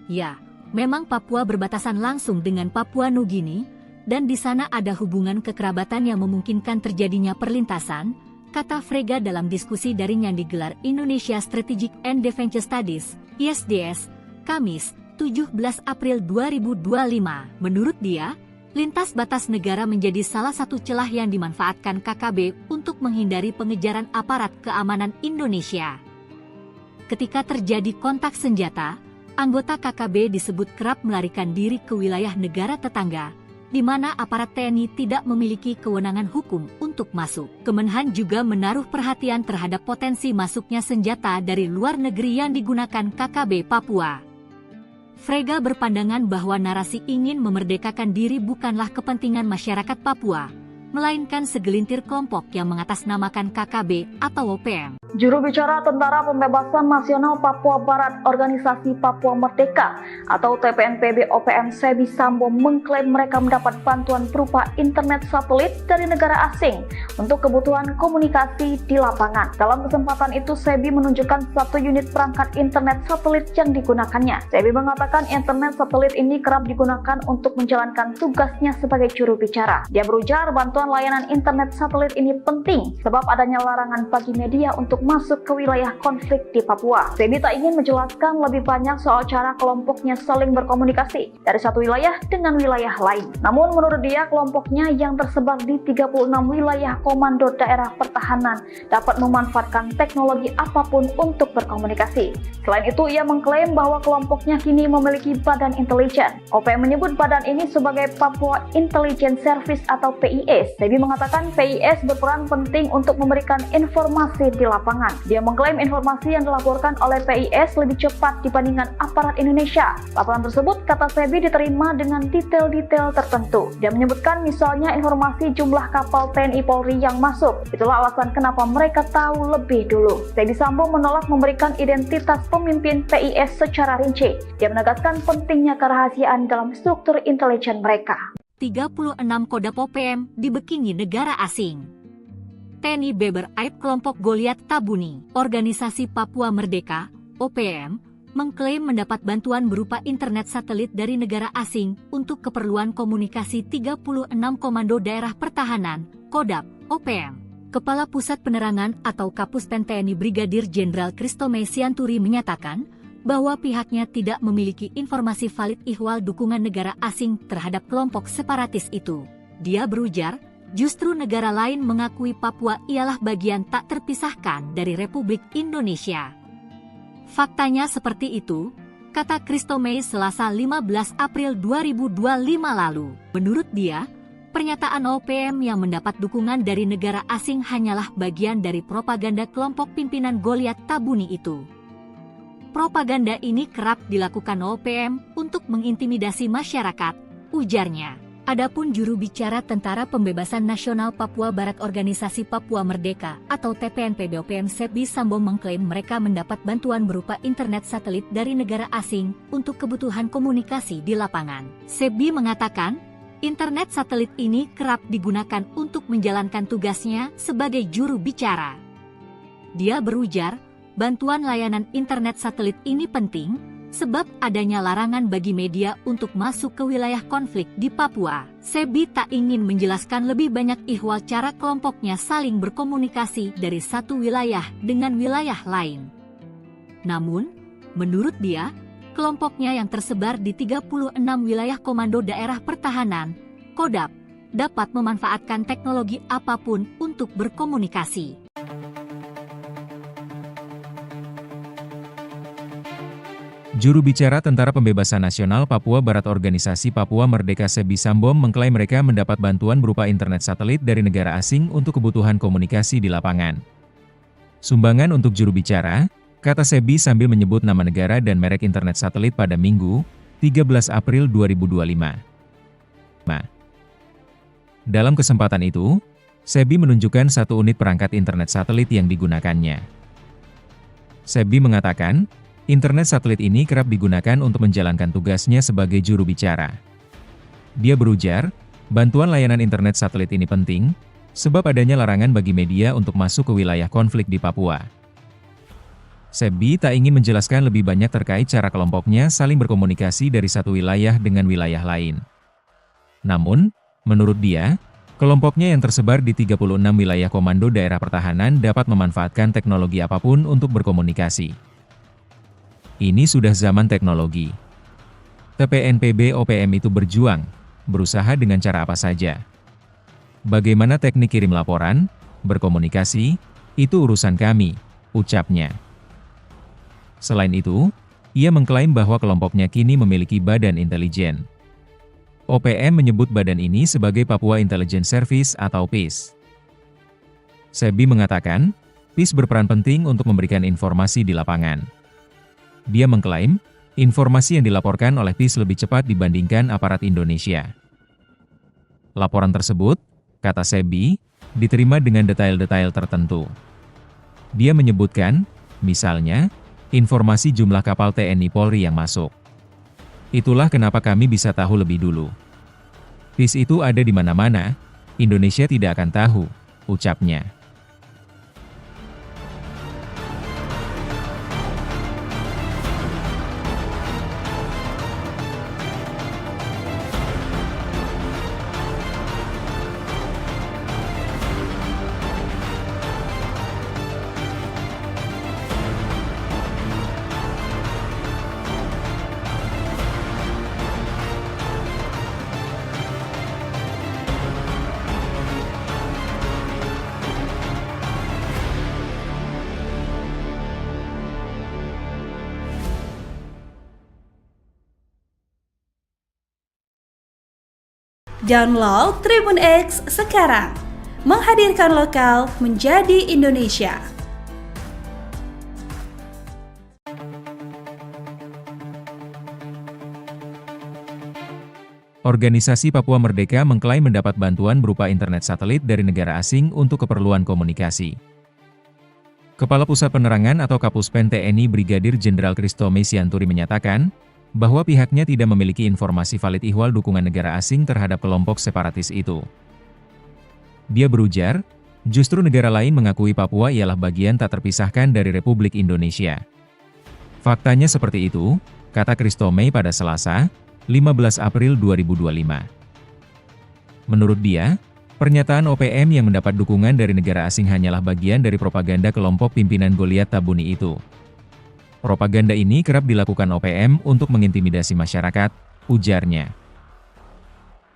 Ya, memang Papua berbatasan langsung dengan Papua Nugini, dan di sana ada hubungan kekerabatan yang memungkinkan terjadinya perlintasan, kata Frega dalam diskusi daring yang digelar Indonesia Strategic and Defense Studies, ISDS, Kamis, 17 April 2025. Menurut dia, lintas batas negara menjadi salah satu celah yang dimanfaatkan KKB untuk menghindari pengejaran aparat keamanan Indonesia. Ketika terjadi kontak senjata, anggota KKB disebut kerap melarikan diri ke wilayah negara tetangga, di mana aparat TNI tidak memiliki kewenangan hukum untuk masuk. Kemenhan juga menaruh perhatian terhadap potensi masuknya senjata dari luar negeri yang digunakan KKB Papua. Frega berpandangan bahwa narasi ingin memerdekakan diri bukanlah kepentingan masyarakat Papua, melainkan segelintir kelompok yang mengatasnamakan KKB atau OPM. Juru bicara Tentara Pembebasan Nasional Papua Barat Organisasi Papua Merdeka atau TPNPB OPM Sebi Sambo mengklaim mereka mendapat bantuan berupa internet satelit dari negara asing untuk kebutuhan komunikasi di lapangan. Dalam kesempatan itu, Sebi menunjukkan satu unit perangkat internet satelit yang digunakannya. Sebi mengatakan internet satelit ini kerap digunakan untuk menjalankan tugasnya sebagai juru bicara. Dia berujar bantuan layanan internet satelit ini penting sebab adanya larangan bagi media untuk masuk ke wilayah konflik di Papua. Sebi tak ingin menjelaskan lebih banyak soal cara kelompoknya saling berkomunikasi dari satu wilayah dengan wilayah lain. Namun menurut dia, kelompoknya yang tersebar di 36 wilayah komando daerah pertahanan dapat memanfaatkan teknologi apapun untuk berkomunikasi. Selain itu, ia mengklaim bahwa kelompoknya kini memiliki badan intelijen. OPM menyebut badan ini sebagai Papua Intelligence Service atau PIS. Sebi mengatakan PIS berperan penting untuk memberikan informasi di lapangan. Dia mengklaim informasi yang dilaporkan oleh PIS lebih cepat dibandingkan aparat Indonesia. Laporan tersebut, kata Sebi, diterima dengan detail-detail tertentu. Dia menyebutkan misalnya informasi jumlah kapal TNI Polri yang masuk. Itulah alasan kenapa mereka tahu lebih dulu. Sebi Sambo menolak memberikan identitas pemimpin PIS secara rinci. Dia menegaskan pentingnya kerahasiaan dalam struktur intelijen mereka. 36 Kodam OPM dibekingi negara asing. TNI Beber Aib kelompok Goliat Tabuni, Organisasi Papua Merdeka, OPM, mengklaim mendapat bantuan berupa internet satelit dari negara asing untuk keperluan komunikasi 36 Komando Daerah Pertahanan, Kodam, OPM. Kepala Pusat Penerangan atau Kapuspen TNI Brigadir Jenderal Kristome Sianturi menyatakan bahwa pihaknya tidak memiliki informasi valid ihwal dukungan negara asing terhadap kelompok separatis itu. Dia berujar, justru negara lain mengakui Papua ialah bagian tak terpisahkan dari Republik Indonesia. Faktanya seperti itu, kata Kristome Selasa 15 April 2025 lalu. Menurut dia, pernyataan OPM yang mendapat dukungan dari negara asing hanyalah bagian dari propaganda kelompok pimpinan Goliat Tabuni itu. Propaganda ini kerap dilakukan OPM untuk mengintimidasi masyarakat, ujarnya. Adapun juru bicara Tentara Pembebasan Nasional Papua Barat Organisasi Papua Merdeka atau TPNPB OPM Sebi Sambo mengklaim mereka mendapat bantuan berupa internet satelit dari negara asing untuk kebutuhan komunikasi di lapangan. Sebi mengatakan, internet satelit ini kerap digunakan untuk menjalankan tugasnya sebagai juru bicara. Dia berujar, bantuan layanan internet satelit ini penting sebab adanya larangan bagi media untuk masuk ke wilayah konflik di Papua. Sebi tak ingin menjelaskan lebih banyak ihwal cara kelompoknya saling berkomunikasi dari satu wilayah dengan wilayah lain. Namun, menurut dia, kelompoknya yang tersebar di 36 wilayah Komando Daerah Pertahanan, Kodam, dapat memanfaatkan teknologi apapun untuk berkomunikasi. Juru bicara Tentara Pembebasan Nasional Papua Barat Organisasi Papua Merdeka Sebi Sambom mengklaim mereka mendapat bantuan berupa internet satelit dari negara asing untuk kebutuhan komunikasi di lapangan. Sumbangan untuk juru bicara, kata Sebi sambil menyebut nama negara dan merek internet satelit pada Minggu, 13 April 2025. Dalam kesempatan itu, Sebi menunjukkan satu unit perangkat internet satelit yang digunakannya. Sebi mengatakan, internet satelit ini kerap digunakan untuk menjalankan tugasnya sebagai juru bicara. Dia berujar, bantuan layanan internet satelit ini penting, sebab adanya larangan bagi media untuk masuk ke wilayah konflik di Papua. Sebi tak ingin menjelaskan lebih banyak terkait cara kelompoknya saling berkomunikasi dari satu wilayah dengan wilayah lain. Namun, menurut dia, kelompoknya yang tersebar di 36 wilayah komando daerah pertahanan dapat memanfaatkan teknologi apapun untuk berkomunikasi. Ini sudah zaman teknologi. TPNPB OPM itu berjuang, berusaha dengan cara apa saja. Bagaimana teknik kirim laporan, berkomunikasi, itu urusan kami, ucapnya. Selain itu, ia mengklaim bahwa kelompoknya kini memiliki badan intelijen. OPM menyebut badan ini sebagai Papua Intelligence Service atau PIS. Sebi mengatakan, PIS berperan penting untuk memberikan informasi di lapangan. Dia mengklaim, informasi yang dilaporkan oleh PIS lebih cepat dibandingkan aparat Indonesia. Laporan tersebut, kata Sebi, diterima dengan detail-detail tertentu. Dia menyebutkan, misalnya, informasi jumlah kapal TNI Polri yang masuk. Itulah kenapa kami bisa tahu lebih dulu. PIS itu ada di mana-mana, Indonesia tidak akan tahu, ucapnya. Download Tribun X sekarang, menghadirkan lokal menjadi Indonesia. Organisasi Papua Merdeka mengklaim mendapat bantuan berupa internet satelit dari negara asing untuk keperluan komunikasi. Kepala Pusat Penerangan atau Kapuspen TNI Brigadir Jenderal Christomay Sianturi menyatakan, bahwa pihaknya tidak memiliki informasi valid ihwal dukungan negara asing terhadap kelompok separatis itu. Dia berujar, justru negara lain mengakui Papua ialah bagian tak terpisahkan dari Republik Indonesia. Faktanya seperti itu, kata Christomay pada Selasa, 15 April 2025. Menurut dia, pernyataan OPM yang mendapat dukungan dari negara asing hanyalah bagian dari propaganda kelompok pimpinan Goliat Tabuni itu. Propaganda ini kerap dilakukan OPM untuk mengintimidasi masyarakat, ujarnya.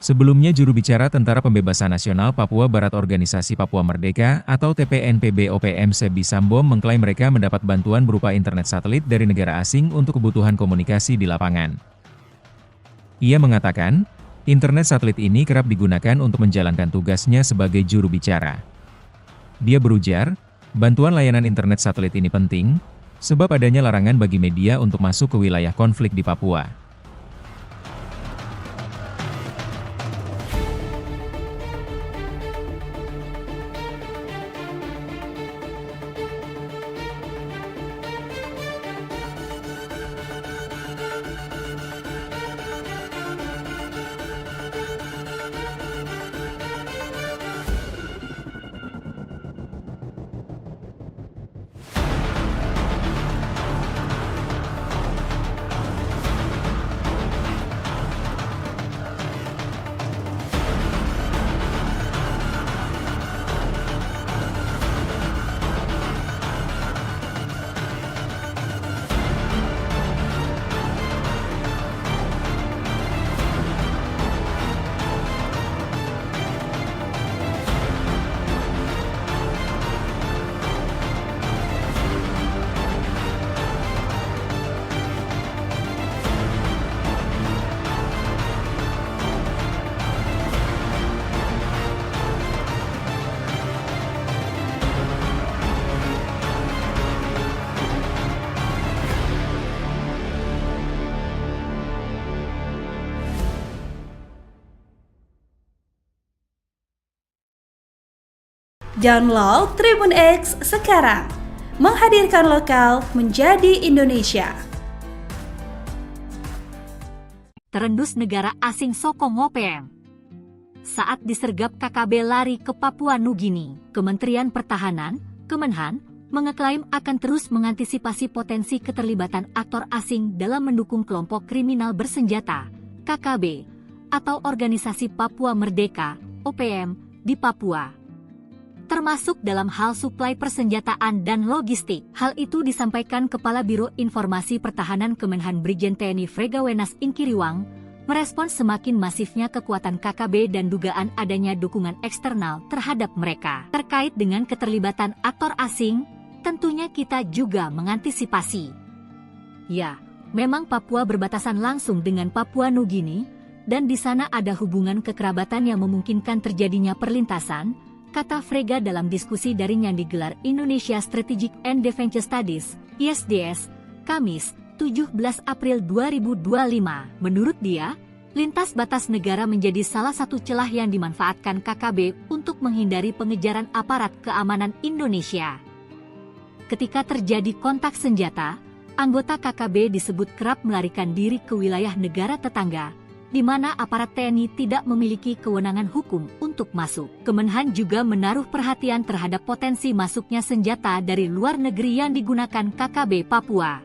Sebelumnya juru bicara Tentara Pembebasan Nasional Papua Barat Organisasi Papua Merdeka atau TPNPB OPM Sebi Sambom mengklaim mereka mendapat bantuan berupa internet satelit dari negara asing untuk kebutuhan komunikasi di lapangan. Ia mengatakan, internet satelit ini kerap digunakan untuk menjalankan tugasnya sebagai juru bicara. Dia berujar, bantuan layanan internet satelit ini penting, sebab adanya larangan bagi media untuk masuk ke wilayah konflik di Papua. Download Tribun X sekarang. Menghadirkan lokal menjadi Indonesia. Terendus negara asing sokong OPM. Saat disergap KKB lari ke Papua Nugini, Kementerian Pertahanan, Kemenhan, mengeklaim akan terus mengantisipasi potensi keterlibatan aktor asing dalam mendukung kelompok kriminal bersenjata, KKB, atau Organisasi Papua Merdeka, OPM, di Papua. Termasuk dalam hal suplai persenjataan dan logistik. Hal itu disampaikan Kepala Biro Informasi Pertahanan Kemenhan Brigjen TNI Fregawenas Inkiriwang, merespons semakin masifnya kekuatan KKB dan dugaan adanya dukungan eksternal terhadap mereka. Terkait dengan keterlibatan aktor asing, tentunya kita juga mengantisipasi. Ya, memang Papua berbatasan langsung dengan Papua Nugini, dan di sana ada hubungan kekerabatan yang memungkinkan terjadinya perlintasan, kata Frega dalam diskusi daring yang digelar Indonesia Strategic and Defense Studies, ISDS, Kamis, 17 April 2025. Menurut dia, lintas batas negara menjadi salah satu celah yang dimanfaatkan KKB untuk menghindari pengejaran aparat keamanan Indonesia. Ketika terjadi kontak senjata, anggota KKB disebut kerap melarikan diri ke wilayah negara tetangga, di mana aparat TNI tidak memiliki kewenangan hukum untuk masuk. Kemenhan juga menaruh perhatian terhadap potensi masuknya senjata dari luar negeri yang digunakan KKB Papua.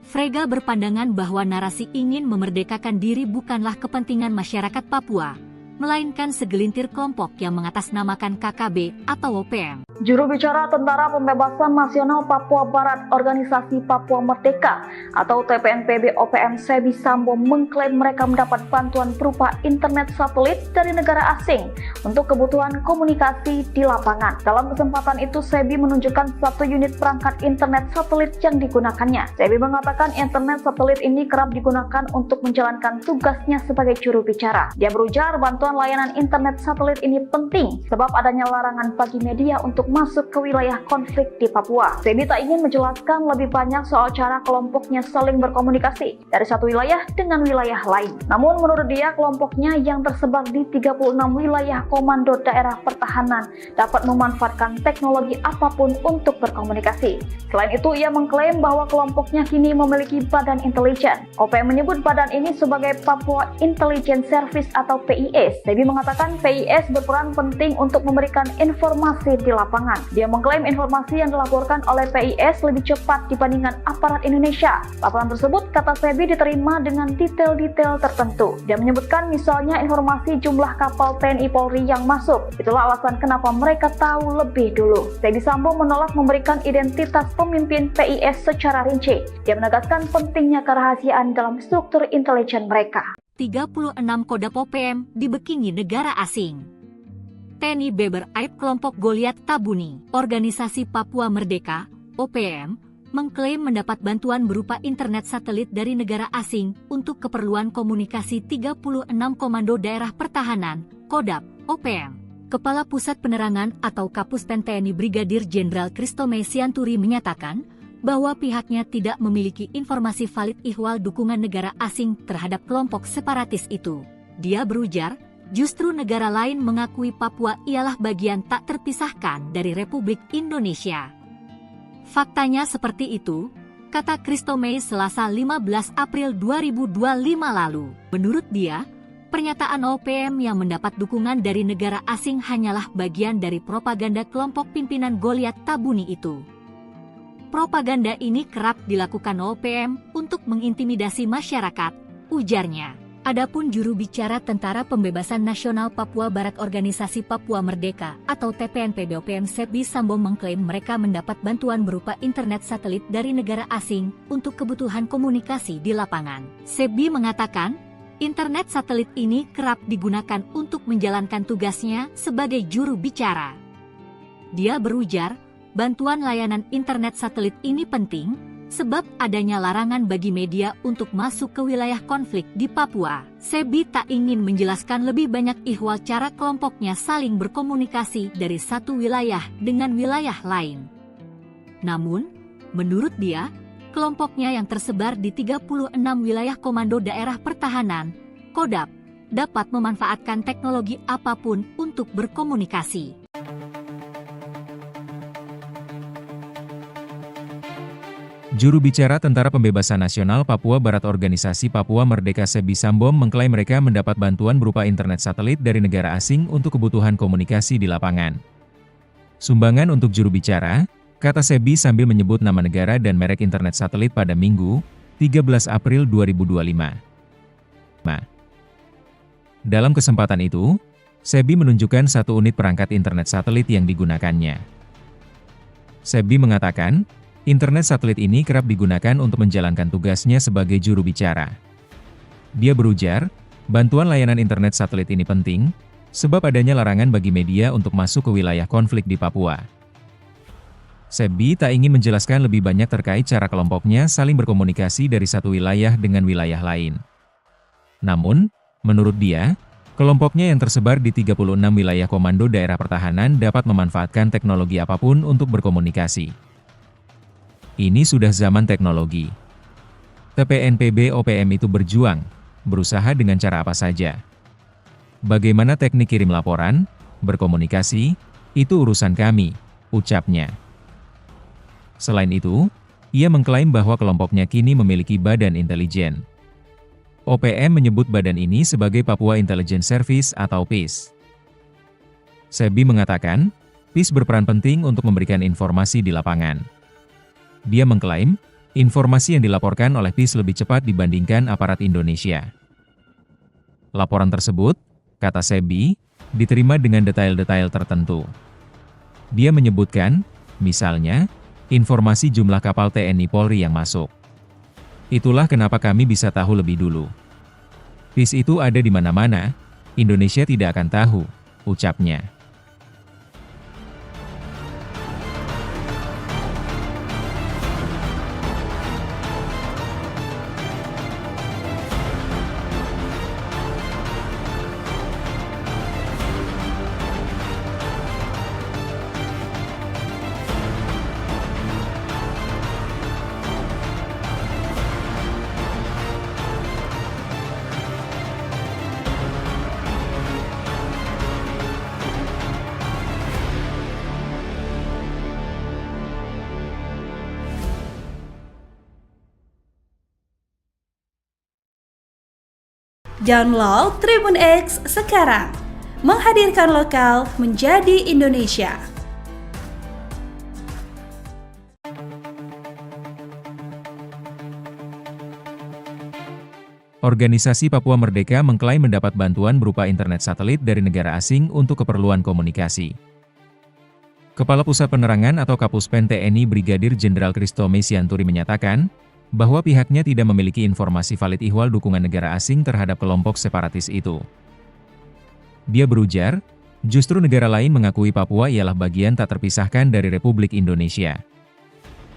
Frega berpandangan bahwa narasi ingin memerdekakan diri bukanlah kepentingan masyarakat Papua, melainkan segelintir kelompok yang mengatasnamakan KKB atau OPM. Juru bicara Tentara Pembebasan Nasional Papua Barat Organisasi Papua Merdeka atau TPNPB OPM Sebi Sambo mengklaim mereka mendapat bantuan berupa internet satelit dari negara asing untuk kebutuhan komunikasi di lapangan. Dalam kesempatan itu, Sebi menunjukkan satu unit perangkat internet satelit yang digunakannya. Sebi mengatakan internet satelit ini kerap digunakan untuk menjalankan tugasnya sebagai juru bicara. Dia berujar bantuan layanan internet satelit ini penting sebab adanya larangan bagi media untuk masuk ke wilayah konflik di Papua. Sebi tak ingin menjelaskan lebih banyak soal cara kelompoknya saling berkomunikasi dari satu wilayah dengan wilayah lain. Namun menurut dia, kelompoknya yang tersebar di 36 wilayah komando daerah pertahanan dapat memanfaatkan teknologi apapun untuk berkomunikasi. Selain itu, ia mengklaim bahwa kelompoknya kini memiliki badan intelijen. OPM menyebut badan ini sebagai Papua Intelligence Service atau PIS. Sebi mengatakan PIS berperan penting untuk memberikan informasi di lapangan. Dia mengklaim informasi yang dilaporkan oleh PIS lebih cepat dibandingkan aparat Indonesia. Laporan tersebut, kata Sebi, diterima dengan detail-detail tertentu. Dia menyebutkan misalnya informasi jumlah kapal TNI Polri yang masuk. Itulah alasan kenapa mereka tahu lebih dulu. Sebi Sambo menolak memberikan identitas pemimpin PIS secara rinci. Dia menegaskan pentingnya kerahasiaan dalam struktur intelijen mereka. 36 Kodam OPM dibekingi negara asing. TNI Beber Aib kelompok Goliat Tabuni, Organisasi Papua Merdeka, OPM, mengklaim mendapat bantuan berupa internet satelit dari negara asing untuk keperluan komunikasi 36 Komando Daerah Pertahanan, Kodam, OPM. Kepala Pusat Penerangan atau Kapuspen TNI Brigadir Jenderal Kristome Sianturi menyatakan bahwa pihaknya tidak memiliki informasi valid ihwal dukungan negara asing terhadap kelompok separatis itu. Dia berujar, justru negara lain mengakui Papua ialah bagian tak terpisahkan dari Republik Indonesia. Faktanya seperti itu, kata Kristome Selasa 15 April 2025 lalu. Menurut dia, pernyataan OPM yang mendapat dukungan dari negara asing hanyalah bagian dari propaganda kelompok pimpinan Goliat Tabuni itu. Propaganda ini kerap dilakukan OPM untuk mengintimidasi masyarakat, ujarnya. Adapun juru bicara Tentara Pembebasan Nasional Papua Barat Organisasi Papua Merdeka atau TPNPB OPM Sebi Sambo mengklaim mereka mendapat bantuan berupa internet satelit dari negara asing untuk kebutuhan komunikasi di lapangan. Sebi mengatakan, internet satelit ini kerap digunakan untuk menjalankan tugasnya sebagai juru bicara. Dia berujar, bantuan layanan internet satelit ini penting sebab adanya larangan bagi media untuk masuk ke wilayah konflik di Papua. Sebi tak ingin menjelaskan lebih banyak ihwal cara kelompoknya saling berkomunikasi dari satu wilayah dengan wilayah lain. Namun, menurut dia, kelompoknya yang tersebar di 36 wilayah Komando Daerah Pertahanan, Kodam, dapat memanfaatkan teknologi apapun untuk berkomunikasi. Juru bicara Tentara Pembebasan Nasional Papua Barat Organisasi Papua Merdeka Sebi Sambom mengklaim mereka mendapat bantuan berupa internet satelit dari negara asing untuk kebutuhan komunikasi di lapangan. Sumbangan untuk juru bicara, kata Sebi sambil menyebut nama negara dan merek internet satelit pada Minggu, 13 April 2025. Dalam kesempatan itu, Sebi menunjukkan satu unit perangkat internet satelit yang digunakannya. Sebi mengatakan, internet satelit ini kerap digunakan untuk menjalankan tugasnya sebagai juru bicara. Dia berujar, bantuan layanan internet satelit ini penting, sebab adanya larangan bagi media untuk masuk ke wilayah konflik di Papua. Sebi tak ingin menjelaskan lebih banyak terkait cara kelompoknya saling berkomunikasi dari satu wilayah dengan wilayah lain. Namun, menurut dia, kelompoknya yang tersebar di 36 wilayah komando daerah pertahanan dapat memanfaatkan teknologi apapun untuk berkomunikasi. Ini sudah zaman teknologi. TPNPB OPM itu berjuang, berusaha dengan cara apa saja. Bagaimana teknik kirim laporan, berkomunikasi, itu urusan kami, ucapnya. Selain itu, ia mengklaim bahwa kelompoknya kini memiliki badan intelijen. OPM menyebut badan ini sebagai Papua Intelligence Service atau PIS. Sebi mengatakan, PIS berperan penting untuk memberikan informasi di lapangan. Dia mengklaim, informasi yang dilaporkan oleh PIS lebih cepat dibandingkan aparat Indonesia. Laporan tersebut, kata Sebi, diterima dengan detail-detail tertentu. Dia menyebutkan, misalnya, informasi jumlah kapal TNI Polri yang masuk. Itulah kenapa kami bisa tahu lebih dulu. PIS itu ada di mana-mana, Indonesia tidak akan tahu, ucapnya. Download Tribun X sekarang, menghadirkan lokal menjadi Indonesia. Organisasi Papua Merdeka mengklaim mendapat bantuan berupa internet satelit dari negara asing untuk keperluan komunikasi. Kepala Pusat Penerangan atau Kapuspen TNI Brigadir Jenderal Kristome Sianturi menyatakan, bahwa pihaknya tidak memiliki informasi valid ihwal dukungan negara asing terhadap kelompok separatis itu. Dia berujar, justru negara lain mengakui Papua ialah bagian tak terpisahkan dari Republik Indonesia.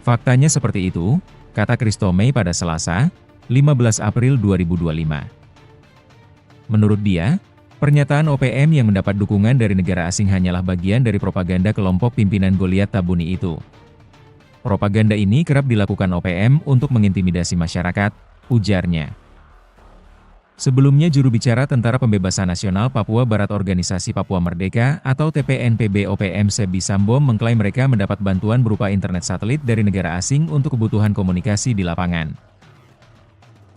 Faktanya seperti itu, kata Kristome pada Selasa, 15 April 2025. Menurut dia, pernyataan OPM yang mendapat dukungan dari negara asing hanyalah bagian dari propaganda kelompok pimpinan Goliat Tabuni itu. Propaganda ini kerap dilakukan OPM untuk mengintimidasi masyarakat, ujarnya. Sebelumnya juru bicara Tentara Pembebasan Nasional Papua Barat Organisasi Papua Merdeka atau TPNPB OPM Sebi Sambom mengklaim mereka mendapat bantuan berupa internet satelit dari negara asing untuk kebutuhan komunikasi di lapangan.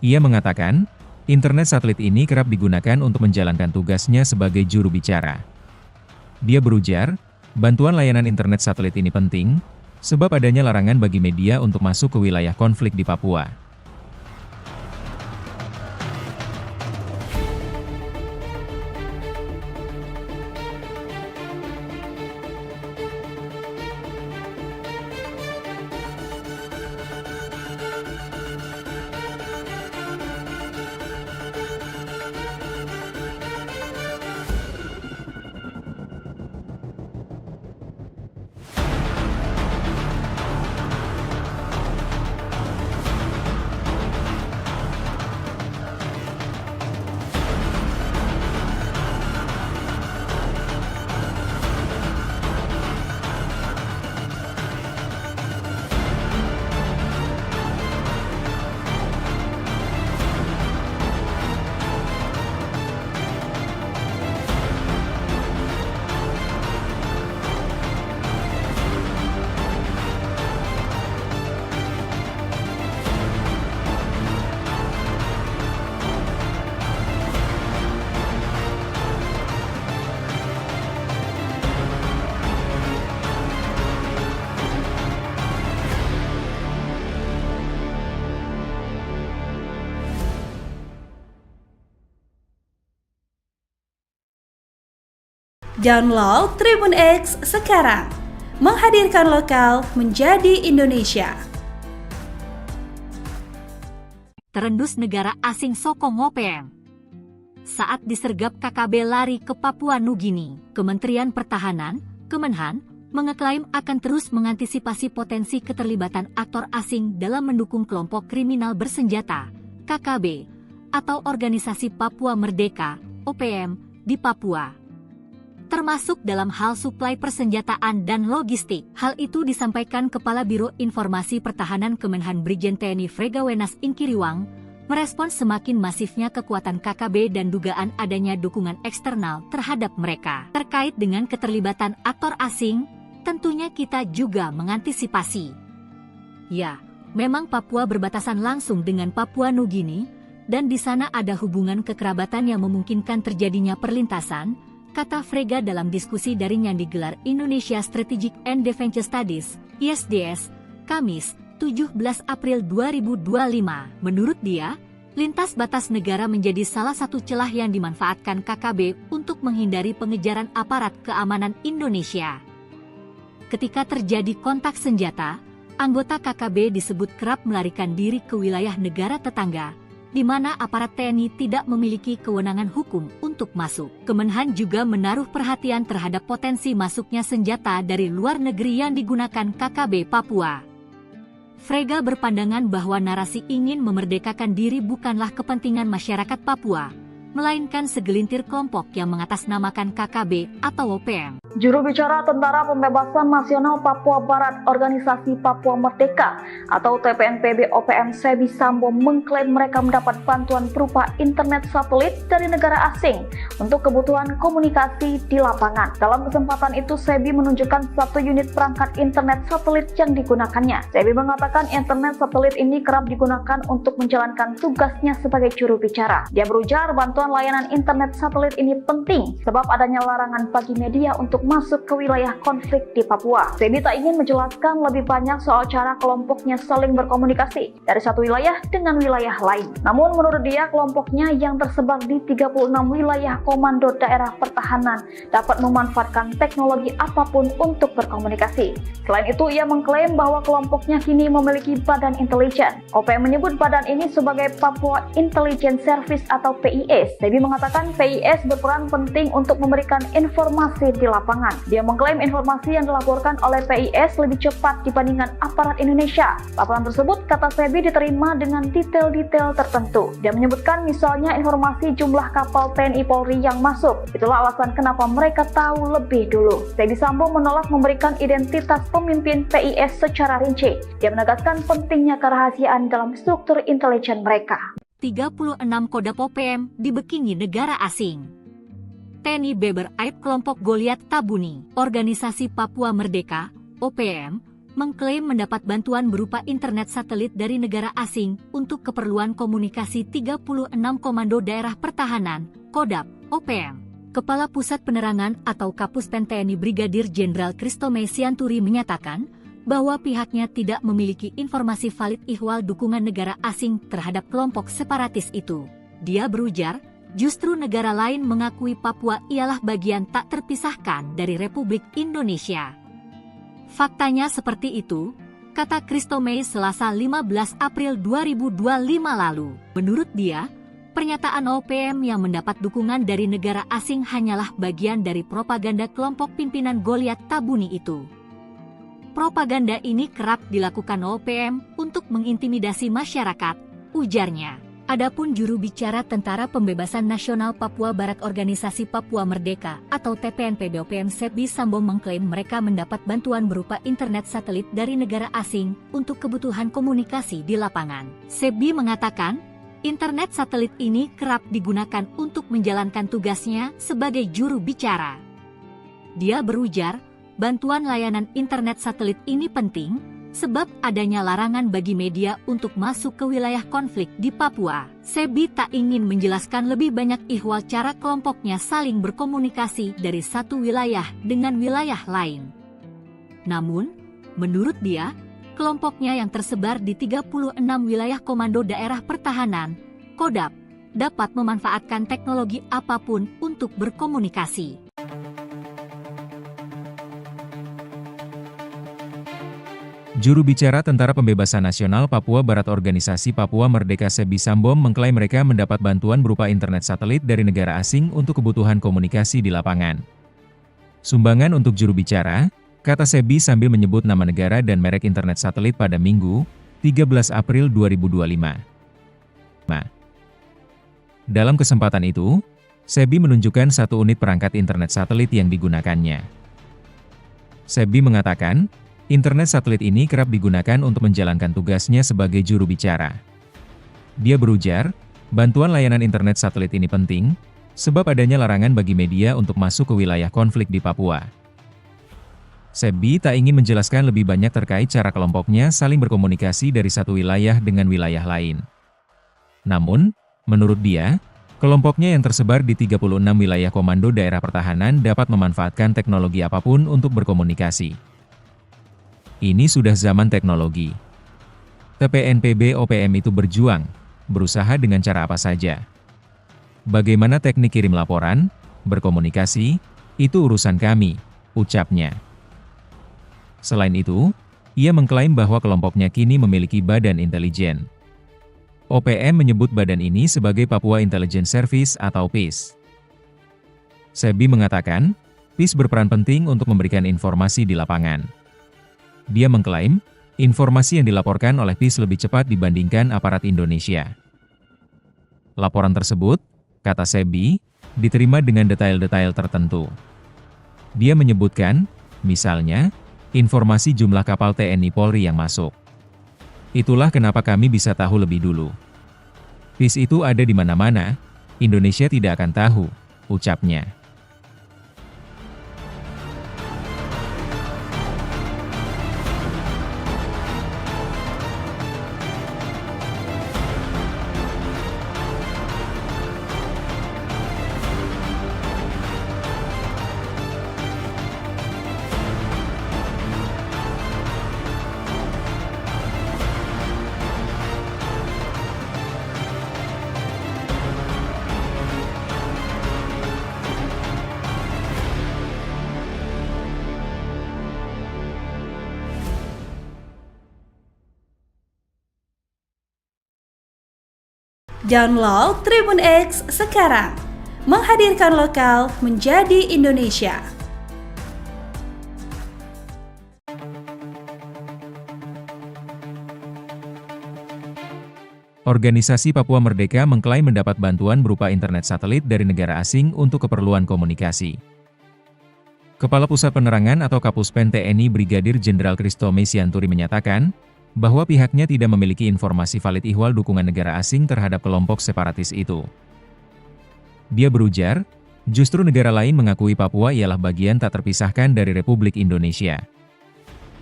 Ia mengatakan, internet satelit ini kerap digunakan untuk menjalankan tugasnya sebagai juru bicara. Dia berujar, bantuan layanan internet satelit ini penting, sebab adanya larangan bagi media untuk masuk ke wilayah konflik di Papua. Download Tribun X sekarang. Menghadirkan lokal menjadi Indonesia. Terendus negara asing sokong OPM. Saat disergap KKB lari ke Papua Nugini, Kementerian Pertahanan, Kemenhan, mengeklaim akan terus mengantisipasi potensi keterlibatan aktor asing dalam mendukung kelompok kriminal bersenjata, KKB, atau Organisasi Papua Merdeka, OPM, di Papua. Termasuk dalam hal suplai persenjataan dan logistik. Hal itu disampaikan Kepala Biro Informasi Pertahanan Kemenhan Brigjen TNI Fregawenas Inkiriwang, merespons semakin masifnya kekuatan KKB dan dugaan adanya dukungan eksternal terhadap mereka. Terkait dengan keterlibatan aktor asing, tentunya kita juga mengantisipasi. Ya, memang Papua berbatasan langsung dengan Papua Nugini, dan di sana ada hubungan kekerabatan yang memungkinkan terjadinya perlintasan, kata Frega dalam diskusi daring yang digelar Indonesia Strategic and Defense Studies, ISDS, Kamis, 17 April 2025. Menurut dia, lintas batas negara menjadi salah satu celah yang dimanfaatkan KKB untuk menghindari pengejaran aparat keamanan Indonesia. Ketika terjadi kontak senjata, anggota KKB disebut kerap melarikan diri ke wilayah negara tetangga, di mana aparat TNI tidak memiliki kewenangan hukum untuk masuk. Kemenhan juga menaruh perhatian terhadap potensi masuknya senjata dari luar negeri yang digunakan KKB Papua. Frega berpandangan bahwa narasi ingin memerdekakan diri bukanlah kepentingan masyarakat Papua, melainkan segelintir kelompok yang mengatasnamakan KKB atau OPM. Juru bicara Tentara Pembebasan Nasional Papua Barat Organisasi Papua Merdeka atau TPNPB OPM Sebi Sambo mengklaim mereka mendapat bantuan berupa internet satelit dari negara asing untuk kebutuhan komunikasi di lapangan. Dalam kesempatan itu, Sebi menunjukkan satu unit perangkat internet satelit yang digunakannya. Sebi mengatakan internet satelit ini kerap digunakan untuk menjalankan tugasnya sebagai juru bicara. Dia berujar bantuan layanan internet satelit ini penting sebab adanya larangan bagi media untuk masuk ke wilayah konflik di Papua. Sebi tak ingin menjelaskan lebih banyak soal cara kelompoknya saling berkomunikasi dari satu wilayah dengan wilayah lain. Namun menurut dia, kelompoknya yang tersebar di 36 wilayah komando daerah pertahanan dapat memanfaatkan teknologi apapun untuk berkomunikasi. Selain itu, ia mengklaim bahwa kelompoknya kini memiliki badan intelijen. OPM menyebut badan ini sebagai Papua Intelligence Service atau PIS. Sebi mengatakan PIS berperan penting untuk memberikan informasi di lapangan. Dia mengklaim informasi yang dilaporkan oleh PIS lebih cepat dibandingkan aparat Indonesia. Laporan tersebut, kata Sebi, diterima dengan detail-detail tertentu. Dia menyebutkan misalnya informasi jumlah kapal TNI Polri yang masuk. Itulah alasan kenapa mereka tahu lebih dulu. Sebi Sambo menolak memberikan identitas pemimpin PIS secara rinci. Dia menegaskan pentingnya kerahasiaan dalam struktur intelijen mereka. 36 Kodam OPM dibekingi negara asing. TNI Beber Aib kelompok Goliat Tabuni, Organisasi Papua Merdeka, OPM, mengklaim mendapat bantuan berupa internet satelit dari negara asing untuk keperluan komunikasi 36 Komando Daerah Pertahanan, Kodam, OPM. Kepala Pusat Penerangan atau Kapuspen TNI Brigadir Jenderal Kristome Sianturi menyatakan bahwa pihaknya tidak memiliki informasi valid ihwal dukungan negara asing terhadap kelompok separatis itu. Dia berujar, justru negara lain mengakui Papua ialah bagian tak terpisahkan dari Republik Indonesia. Faktanya seperti itu, kata Kristome Selasa 15 April 2025 lalu. Menurut dia, pernyataan OPM yang mendapat dukungan dari negara asing hanyalah bagian dari propaganda kelompok pimpinan Goliat Tabuni itu. Propaganda ini kerap dilakukan OPM untuk mengintimidasi masyarakat, ujarnya. Adapun juru bicara Tentara Pembebasan Nasional Papua Barat Organisasi Papua Merdeka atau TPNPB OPM Sebi Sambo mengklaim mereka mendapat bantuan berupa internet satelit dari negara asing untuk kebutuhan komunikasi di lapangan. Sebi mengatakan, internet satelit ini kerap digunakan untuk menjalankan tugasnya sebagai juru bicara. Dia berujar, bantuan layanan internet satelit ini penting sebab adanya larangan bagi media untuk masuk ke wilayah konflik di Papua. Sebi tak ingin menjelaskan lebih banyak ihwal cara kelompoknya saling berkomunikasi dari satu wilayah dengan wilayah lain. Namun, menurut dia, kelompoknya yang tersebar di 36 wilayah Komando Daerah Pertahanan, Kodam, dapat memanfaatkan teknologi apapun untuk berkomunikasi. Juru bicara Tentara Pembebasan Nasional Papua Barat Organisasi Papua Merdeka Sebi Sambom mengklaim mereka mendapat bantuan berupa internet satelit dari negara asing untuk kebutuhan komunikasi di lapangan. Sumbangan untuk juru bicara, kata Sebi sambil menyebut nama negara dan merek internet satelit pada Minggu, 13 April 2025. Dalam kesempatan itu, Sebi menunjukkan satu unit perangkat internet satelit yang digunakannya. Sebi mengatakan, internet satelit ini kerap digunakan untuk menjalankan tugasnya sebagai juru bicara. Dia berujar, bantuan layanan internet satelit ini penting, sebab adanya larangan bagi media untuk masuk ke wilayah konflik di Papua. Sebi tak ingin menjelaskan lebih banyak terkait cara kelompoknya saling berkomunikasi dari satu wilayah dengan wilayah lain. Namun, menurut dia, kelompoknya yang tersebar di 36 wilayah komando daerah pertahanan dapat memanfaatkan teknologi apapun untuk berkomunikasi. Ini sudah zaman teknologi. TPNPB OPM itu berjuang, berusaha dengan cara apa saja. Bagaimana teknik kirim laporan, berkomunikasi, itu urusan kami, ucapnya. Selain itu, ia mengklaim bahwa kelompoknya kini memiliki badan intelijen. OPM menyebut badan ini sebagai Papua Intelligence Service atau PIS. Sebi mengatakan, PIS berperan penting untuk memberikan informasi di lapangan. Dia mengklaim, informasi yang dilaporkan oleh PIS lebih cepat dibandingkan aparat Indonesia. Laporan tersebut, kata Sebi, diterima dengan detail-detail tertentu. Dia menyebutkan, misalnya, informasi jumlah kapal TNI Polri yang masuk. Itulah kenapa kami bisa tahu lebih dulu. PIS itu ada di mana-mana, Indonesia tidak akan tahu, ucapnya. Download Tribun X sekarang, menghadirkan lokal menjadi Indonesia. Organisasi Papua Merdeka mengklaim mendapat bantuan berupa internet satelit dari negara asing untuk keperluan komunikasi. Kepala Pusat Penerangan atau Kapuspen TNI Brigadir Jenderal Kristome Sianturi menyatakan, bahwa pihaknya tidak memiliki informasi valid ihwal dukungan negara asing terhadap kelompok separatis itu. Dia berujar, justru negara lain mengakui Papua ialah bagian tak terpisahkan dari Republik Indonesia.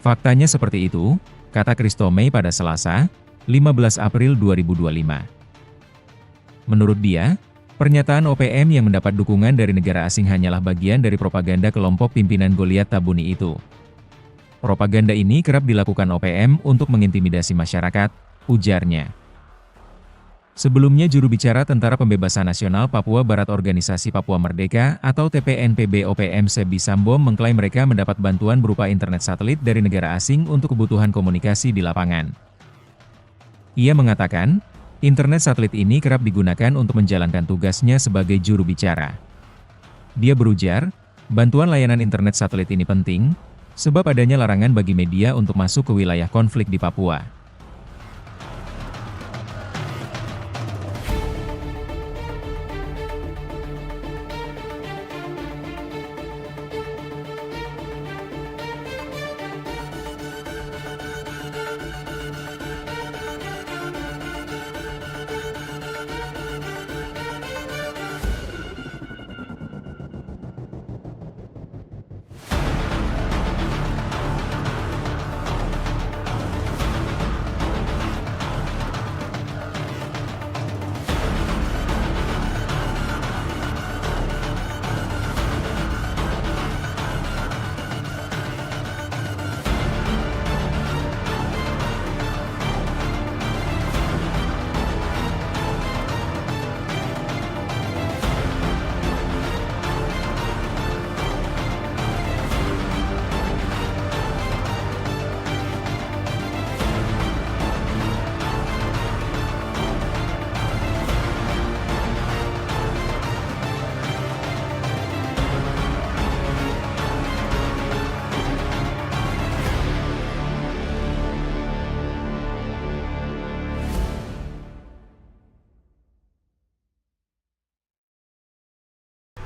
Faktanya seperti itu, kata Kristome pada Selasa, 15 April 2025. Menurut dia, pernyataan OPM yang mendapat dukungan dari negara asing hanyalah bagian dari propaganda kelompok pimpinan Goliat Tabuni itu. Propaganda ini kerap dilakukan OPM untuk mengintimidasi masyarakat, ujarnya. Sebelumnya juru bicara Tentara Pembebasan Nasional Papua Barat Organisasi Papua Merdeka atau TPNPB OPM Sebi Sambom mengklaim mereka mendapat bantuan berupa internet satelit dari negara asing untuk kebutuhan komunikasi di lapangan. Ia mengatakan, internet satelit ini kerap digunakan untuk menjalankan tugasnya sebagai juru bicara. Dia berujar, bantuan layanan internet satelit ini penting, sebab adanya larangan bagi media untuk masuk ke wilayah konflik di Papua.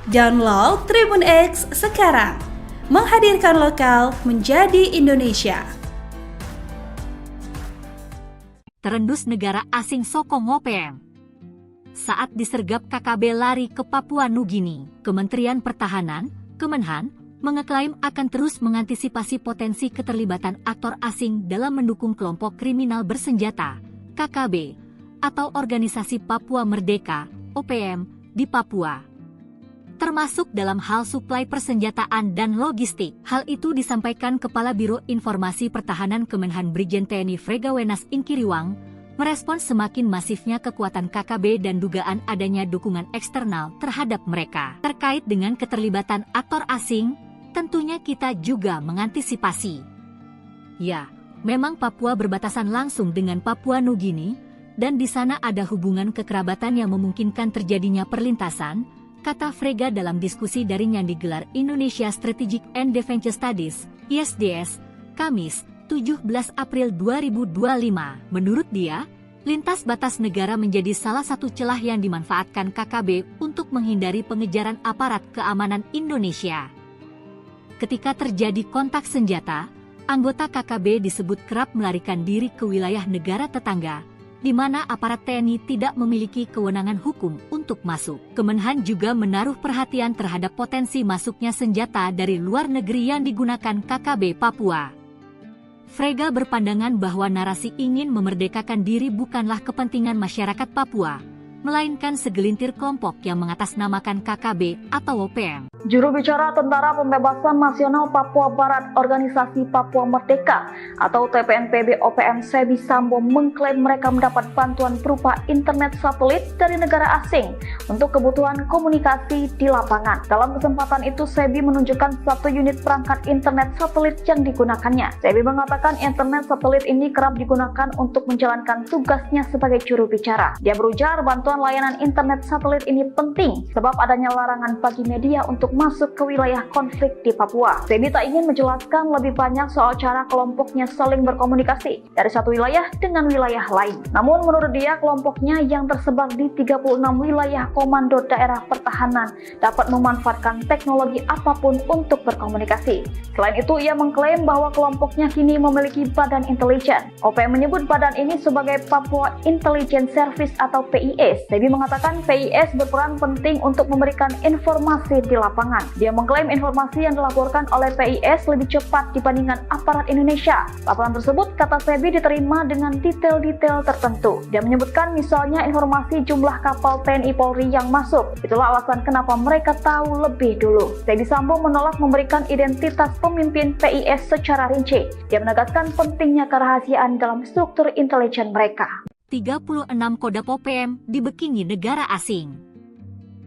Download Tribun X sekarang. Menghadirkan lokal menjadi Indonesia. Terendus negara asing sokong OPM. Saat disergap KKB lari ke Papua Nugini, Kementerian Pertahanan, Kemenhan, mengeklaim akan terus mengantisipasi potensi keterlibatan aktor asing dalam mendukung kelompok kriminal bersenjata, KKB, atau Organisasi Papua Merdeka, OPM, di Papua. Termasuk dalam hal suplai persenjataan dan logistik. Hal itu disampaikan Kepala Biro Informasi Pertahanan Kemenhan Brigjen TNI Fregawenas Inkiriwang, merespons semakin masifnya kekuatan KKB dan dugaan adanya dukungan eksternal terhadap mereka. Terkait dengan keterlibatan aktor asing, tentunya kita juga mengantisipasi. Ya, memang Papua berbatasan langsung dengan Papua Nugini, dan di sana ada hubungan kekerabatan yang memungkinkan terjadinya perlintasan, kata Frega dalam diskusi daring yang digelar Indonesia Strategic and Defense Studies, ISDS, Kamis, 17 April 2025. Menurut dia, lintas batas negara menjadi salah satu celah yang dimanfaatkan KKB untuk menghindari pengejaran aparat keamanan Indonesia. Ketika terjadi kontak senjata, anggota KKB disebut kerap melarikan diri ke wilayah negara tetangga, di mana aparat TNI tidak memiliki kewenangan hukum untuk masuk. Kemenhan juga menaruh perhatian terhadap potensi masuknya senjata dari luar negeri yang digunakan KKB Papua. Frega berpandangan bahwa narasi ingin memerdekakan diri bukanlah kepentingan masyarakat Papua, melainkan segelintir kelompok yang mengatasnamakan KKB atau OPM. Juru bicara Tentara Pembebasan Nasional Papua Barat Organisasi Papua Merdeka atau TPNPB OPM Sebi Sambo mengklaim mereka mendapat bantuan berupa internet satelit dari negara asing untuk kebutuhan komunikasi di lapangan. Dalam kesempatan itu, Sebi menunjukkan satu unit perangkat internet satelit yang digunakannya. Sebi mengatakan internet satelit ini kerap digunakan untuk menjalankan tugasnya sebagai juru bicara. Dia berujar bantuan layanan internet satelit ini penting sebab adanya larangan bagi media untuk masuk ke wilayah konflik di Papua. Sebi tak ingin menjelaskan lebih banyak soal cara kelompoknya saling berkomunikasi dari satu wilayah dengan wilayah lain. Namun menurut dia, kelompoknya yang tersebar di 36 wilayah komando daerah pertahanan dapat memanfaatkan teknologi apapun untuk berkomunikasi. Selain itu, ia mengklaim bahwa kelompoknya kini memiliki badan intelijen. OPM menyebut badan ini sebagai Papua Intelligence Service atau PIS. Sebi mengatakan PIS berperan penting untuk memberikan informasi di lapangan. Dia mengklaim informasi yang dilaporkan oleh PIS lebih cepat dibandingkan aparat Indonesia. Laporan tersebut, kata Sebi, diterima dengan detail-detail tertentu. Dia menyebutkan misalnya informasi jumlah kapal TNI Polri yang masuk. Itulah alasan kenapa mereka tahu lebih dulu. Sebi Sambo menolak memberikan identitas pemimpin PIS secara rinci. Dia menegaskan pentingnya kerahasiaan dalam struktur intelijen mereka. 36 Kodam OPM dibekingi negara asing.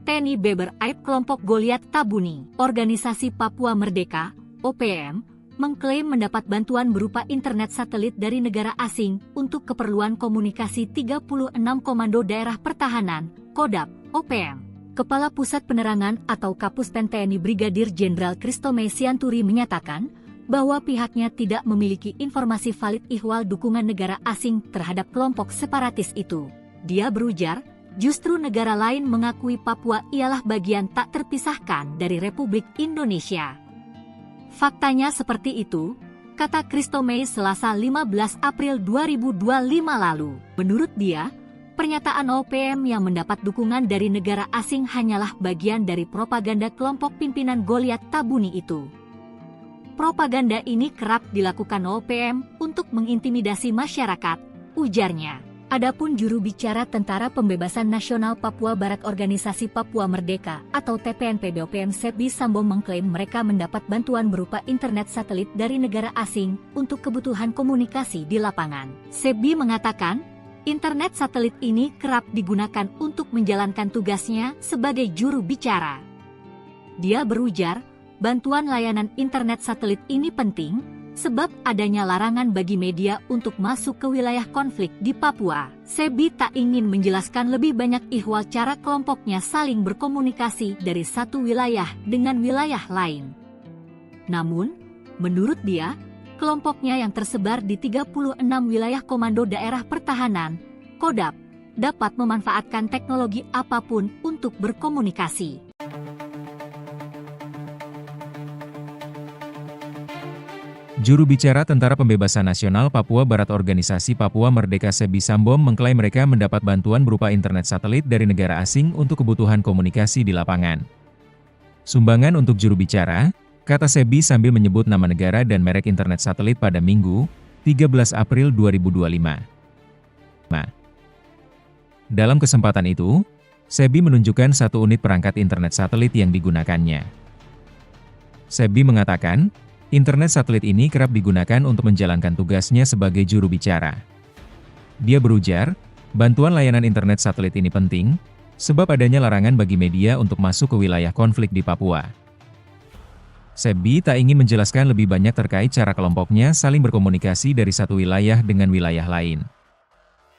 TNI Beber Aib kelompok Goliat Tabuni, Organisasi Papua Merdeka, OPM, mengklaim mendapat bantuan berupa internet satelit dari negara asing untuk keperluan komunikasi 36 Komando Daerah Pertahanan, Kodam, OPM. Kepala Pusat Penerangan atau Kapuspen TNI Brigadir Jenderal Kristome Sianturi menyatakan bahwa pihaknya tidak memiliki informasi valid ihwal dukungan negara asing terhadap kelompok separatis itu. Dia berujar, justru negara lain mengakui Papua ialah bagian tak terpisahkan dari Republik Indonesia. Faktanya seperti itu, kata Kristome Selasa 15 April 2025 lalu. Menurut dia, pernyataan OPM yang mendapat dukungan dari negara asing hanyalah bagian dari propaganda kelompok pimpinan Goliat Tabuni itu. Propaganda ini kerap dilakukan OPM untuk mengintimidasi masyarakat, ujarnya. Adapun juru bicara Tentara Pembebasan Nasional Papua Barat Organisasi Papua Merdeka atau TPNPB OPM Sebi Sambo mengklaim mereka mendapat bantuan berupa internet satelit dari negara asing untuk kebutuhan komunikasi di lapangan. Sebi mengatakan, internet satelit ini kerap digunakan untuk menjalankan tugasnya sebagai juru bicara. Dia berujar, bantuan layanan internet satelit ini penting sebab adanya larangan bagi media untuk masuk ke wilayah konflik di Papua. Sebi tak ingin menjelaskan lebih banyak ihwal cara kelompoknya saling berkomunikasi dari satu wilayah dengan wilayah lain. Namun, menurut dia, kelompoknya yang tersebar di 36 wilayah Komando Daerah Pertahanan, Kodam, dapat memanfaatkan teknologi apapun untuk berkomunikasi. Juru bicara Tentara Pembebasan Nasional Papua Barat Organisasi Papua Merdeka Sebi Sambom mengklaim mereka mendapat bantuan berupa internet satelit dari negara asing untuk kebutuhan komunikasi di lapangan. Sumbangan untuk juru bicara, kata Sebi sambil menyebut nama negara dan merek internet satelit pada Minggu, 13 April 2025. Dalam kesempatan itu, Sebi menunjukkan satu unit perangkat internet satelit yang digunakannya. Sebi mengatakan, internet satelit ini kerap digunakan untuk menjalankan tugasnya sebagai juru bicara. Dia berujar, bantuan layanan internet satelit ini penting, sebab adanya larangan bagi media untuk masuk ke wilayah konflik di Papua. Sebi tak ingin menjelaskan lebih banyak terkait cara kelompoknya saling berkomunikasi dari satu wilayah dengan wilayah lain.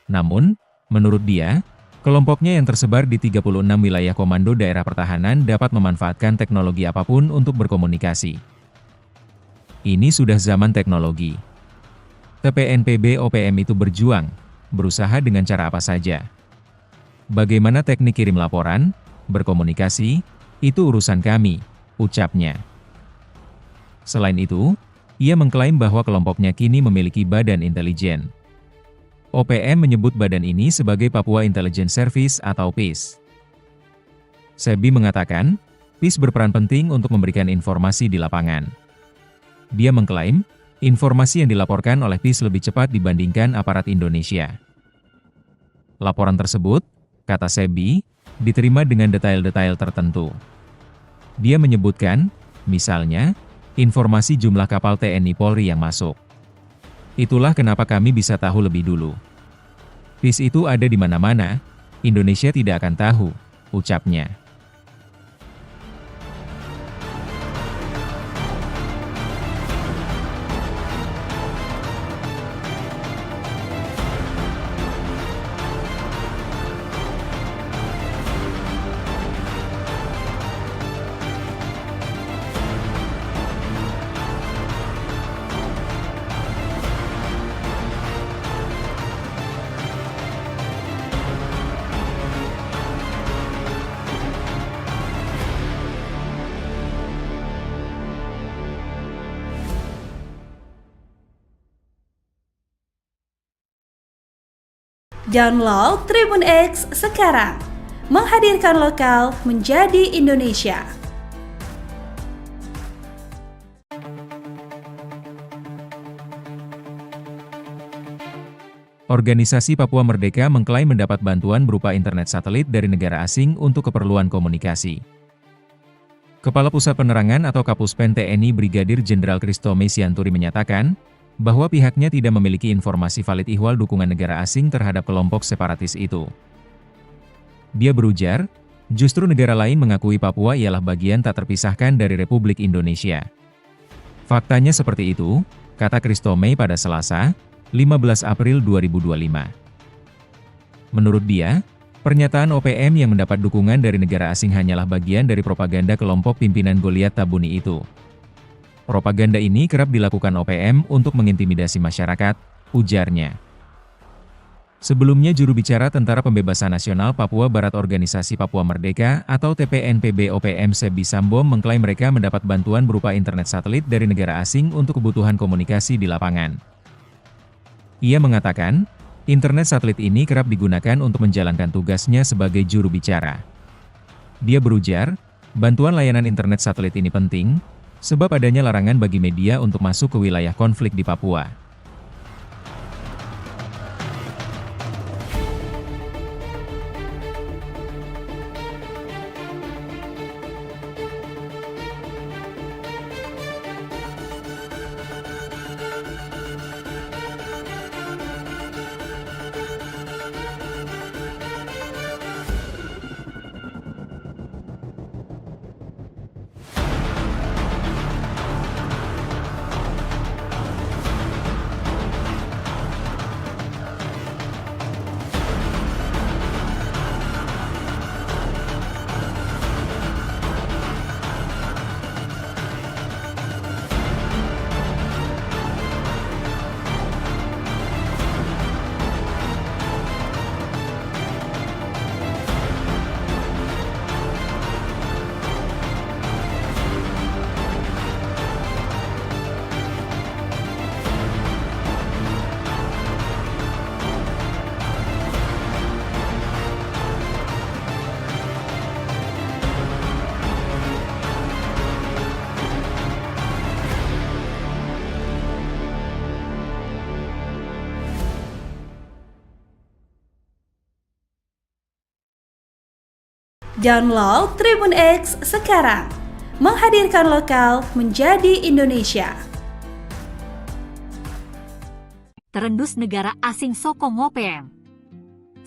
Namun, menurut dia, kelompoknya yang tersebar di 36 wilayah komando daerah pertahanan dapat memanfaatkan teknologi apapun untuk berkomunikasi. Ini sudah zaman teknologi. TPNPB OPM itu berjuang, berusaha dengan cara apa saja. Bagaimana teknik kirim laporan, berkomunikasi, itu urusan kami, ucapnya. Selain itu, ia mengklaim bahwa kelompoknya kini memiliki badan intelijen. OPM menyebut badan ini sebagai Papua Intelligence Service atau PIS. Sebi mengatakan, PIS berperan penting untuk memberikan informasi di lapangan. Dia mengklaim, informasi yang dilaporkan oleh PIS lebih cepat dibandingkan aparat Indonesia. Laporan tersebut, kata Sebi, diterima dengan detail-detail tertentu. Dia menyebutkan, misalnya, informasi jumlah kapal TNI Polri yang masuk. Itulah kenapa kami bisa tahu lebih dulu. PIS itu ada di mana-mana, Indonesia tidak akan tahu, ucapnya. Download Tribun X sekarang, menghadirkan lokal menjadi Indonesia. Organisasi Papua Merdeka mengklaim mendapat bantuan berupa internet satelit dari negara asing untuk keperluan komunikasi. Kepala Pusat Penerangan atau Kapuspen TNI Brigadir Jenderal Christomay Sianturi menyatakan, bahwa pihaknya tidak memiliki informasi valid ihwal dukungan negara asing terhadap kelompok separatis itu. Dia berujar, justru negara lain mengakui Papua ialah bagian tak terpisahkan dari Republik Indonesia. Faktanya seperti itu, kata Christomay pada Selasa, 15 April 2025. Menurut dia, pernyataan OPM yang mendapat dukungan dari negara asing hanyalah bagian dari propaganda kelompok pimpinan Goliat Tabuni itu. Propaganda ini kerap dilakukan OPM untuk mengintimidasi masyarakat, ujarnya. Sebelumnya juru bicara Tentara Pembebasan Nasional Papua Barat Organisasi Papua Merdeka atau TPNPB OPM Sebi Sambom mengklaim mereka mendapat bantuan berupa internet satelit dari negara asing untuk kebutuhan komunikasi di lapangan. Ia mengatakan, internet satelit ini kerap digunakan untuk menjalankan tugasnya sebagai juru bicara. Dia berujar, bantuan layanan internet satelit ini penting, sebab adanya larangan bagi media untuk masuk ke wilayah konflik di Papua. Download Tribun X sekarang. Menghadirkan lokal menjadi Indonesia. Terendus negara asing sokong OPM.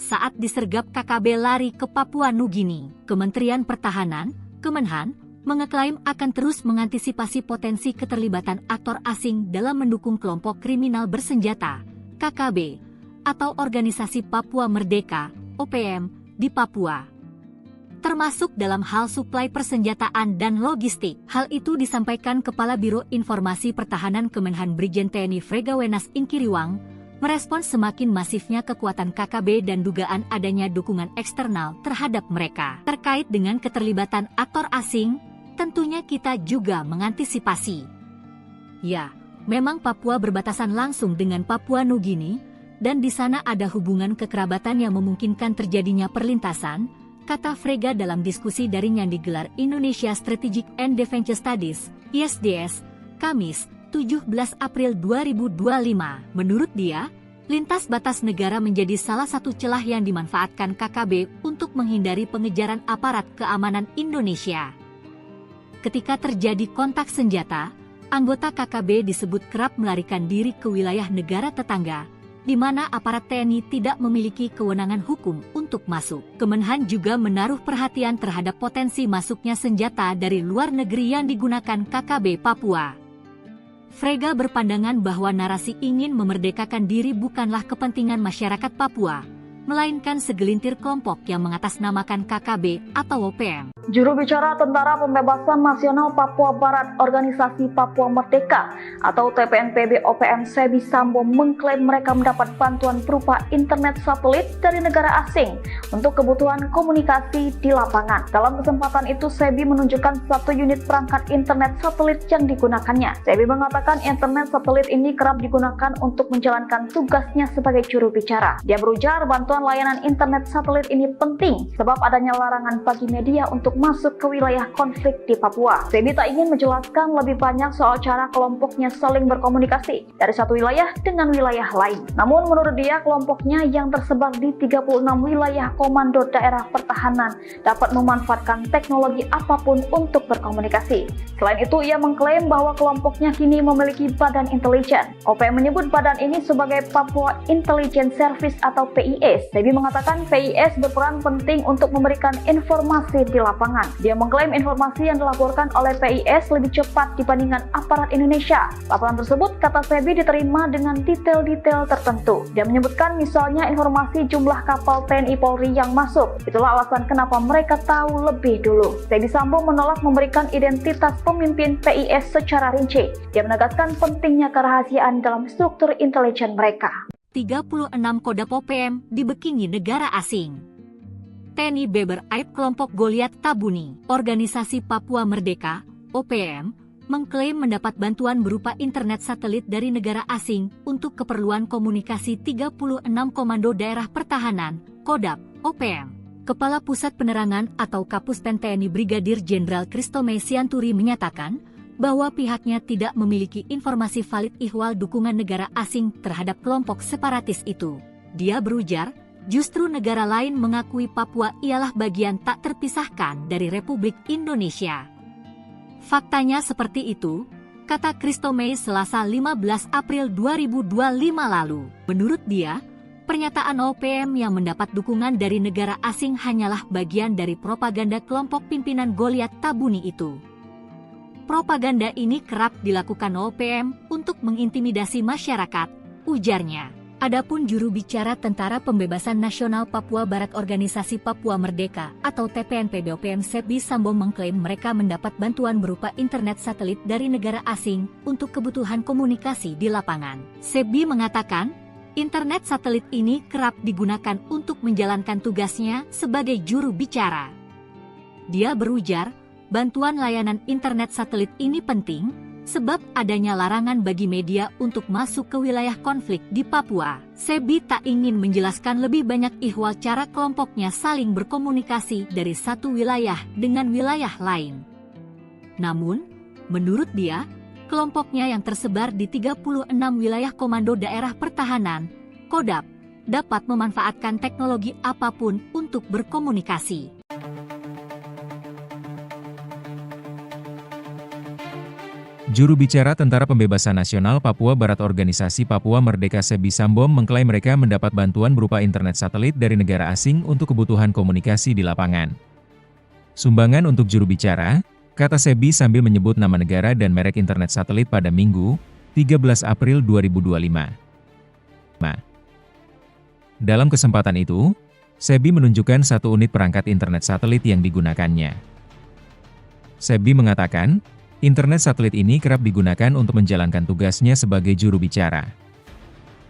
Saat disergap KKB lari ke Papua Nugini, Kementerian Pertahanan, Kemenhan, mengeklaim akan terus mengantisipasi potensi keterlibatan aktor asing dalam mendukung kelompok kriminal bersenjata, KKB, atau Organisasi Papua Merdeka, OPM, di Papua. Termasuk dalam hal suplai persenjataan dan logistik. Hal itu disampaikan Kepala Biro Informasi Pertahanan Kemenhan Brigjen TNI Fregawenas Inkiriwang, merespons semakin masifnya kekuatan KKB dan dugaan adanya dukungan eksternal terhadap mereka. Terkait dengan keterlibatan aktor asing, tentunya kita juga mengantisipasi. Ya, memang Papua berbatasan langsung dengan Papua Nugini, dan di sana ada hubungan kekerabatan yang memungkinkan terjadinya perlintasan, kata Frega dalam diskusi daring yang digelar Indonesia Strategic and Defense Studies, ISDS, Kamis, 17 April 2025. Menurut dia, lintas batas negara menjadi salah satu celah yang dimanfaatkan KKB untuk menghindari pengejaran aparat keamanan Indonesia. Ketika terjadi kontak senjata, anggota KKB disebut kerap melarikan diri ke wilayah negara tetangga, di mana aparat TNI tidak memiliki kewenangan hukum untuk masuk. Kemenhan juga menaruh perhatian terhadap potensi masuknya senjata dari luar negeri yang digunakan KKB Papua. Frega berpandangan bahwa narasi ingin memerdekakan diri bukanlah kepentingan masyarakat Papua, melainkan segelintir kelompok yang mengatasnamakan KKB atau OPM. Juru bicara Tentara Pembebasan Nasional Papua Barat Organisasi Papua Merdeka atau TPNPB OPM Sebi Sambo mengklaim mereka mendapat bantuan berupa internet satelit dari negara asing untuk kebutuhan komunikasi di lapangan. Dalam kesempatan itu, Sebi menunjukkan satu unit perangkat internet satelit yang digunakannya. Sebi mengatakan internet satelit ini kerap digunakan untuk menjalankan tugasnya sebagai juru bicara. Dia berujar bantuan layanan internet satelit ini penting sebab adanya larangan bagi media untuk masuk ke wilayah konflik di Papua. Sebi tak ingin menjelaskan lebih banyak soal cara kelompoknya saling berkomunikasi dari satu wilayah dengan wilayah lain. Namun menurut dia, kelompoknya yang tersebar di 36 wilayah komando daerah pertahanan dapat memanfaatkan teknologi apapun untuk berkomunikasi. Selain itu, ia mengklaim bahwa kelompoknya kini memiliki badan intelijen. OPM menyebut badan ini sebagai Papua Intelligence Service atau PIS. Sebi mengatakan PIS berperan penting untuk memberikan informasi di lapangan. Dia mengklaim informasi yang dilaporkan oleh PIS lebih cepat dibandingkan aparat Indonesia. Laporan tersebut, kata Sebi, diterima dengan detail-detail tertentu. Dia menyebutkan misalnya informasi jumlah kapal TNI Polri yang masuk. Itulah alasan kenapa mereka tahu lebih dulu. Sebi Sambo menolak memberikan identitas pemimpin PIS secara rinci. Dia menegaskan pentingnya kerahasiaan dalam struktur intelijen mereka. 36 Kodam OPM dibekingi negara asing. TNI Beber Aib kelompok Goliat Tabuni, Organisasi Papua Merdeka, OPM, mengklaim mendapat bantuan berupa internet satelit dari negara asing untuk keperluan komunikasi 36 Komando Daerah Pertahanan, Kodam, OPM. Kepala Pusat Penerangan atau Kapuspen TNI Brigadir Jenderal Kristome Sianturi menyatakan bahwa pihaknya tidak memiliki informasi valid ihwal dukungan negara asing terhadap kelompok separatis itu. Dia berujar, justru negara lain mengakui Papua ialah bagian tak terpisahkan dari Republik Indonesia. Faktanya seperti itu, kata Kristome Selasa 15 April 2025 lalu. Menurut dia, pernyataan OPM yang mendapat dukungan dari negara asing hanyalah bagian dari propaganda kelompok pimpinan Goliat Tabuni itu. Propaganda ini kerap dilakukan OPM untuk mengintimidasi masyarakat, ujarnya. Adapun juru bicara Tentara Pembebasan Nasional Papua Barat Organisasi Papua Merdeka atau TPNPB OPM Sebi Sambo mengklaim mereka mendapat bantuan berupa internet satelit dari negara asing untuk kebutuhan komunikasi di lapangan. Sebi mengatakan, internet satelit ini kerap digunakan untuk menjalankan tugasnya sebagai juru bicara. Dia berujar, bantuan layanan internet satelit ini penting sebab adanya larangan bagi media untuk masuk ke wilayah konflik di Papua. Sebi tak ingin menjelaskan lebih banyak ihwal cara kelompoknya saling berkomunikasi dari satu wilayah dengan wilayah lain. Namun, menurut dia, kelompoknya yang tersebar di 36 wilayah Komando Daerah Pertahanan, Kodam, dapat memanfaatkan teknologi apapun untuk berkomunikasi. Juru bicara Tentara Pembebasan Nasional Papua Barat Organisasi Papua Merdeka Sebi Sambom mengklaim mereka mendapat bantuan berupa internet satelit dari negara asing untuk kebutuhan komunikasi di lapangan. Sumbangan untuk juru bicara, kata Sebi sambil menyebut nama negara dan merek internet satelit pada Minggu, 13 April 2025. Dalam kesempatan itu, Sebi menunjukkan satu unit perangkat internet satelit yang digunakannya. Sebi mengatakan, internet satelit ini kerap digunakan untuk menjalankan tugasnya sebagai juru bicara.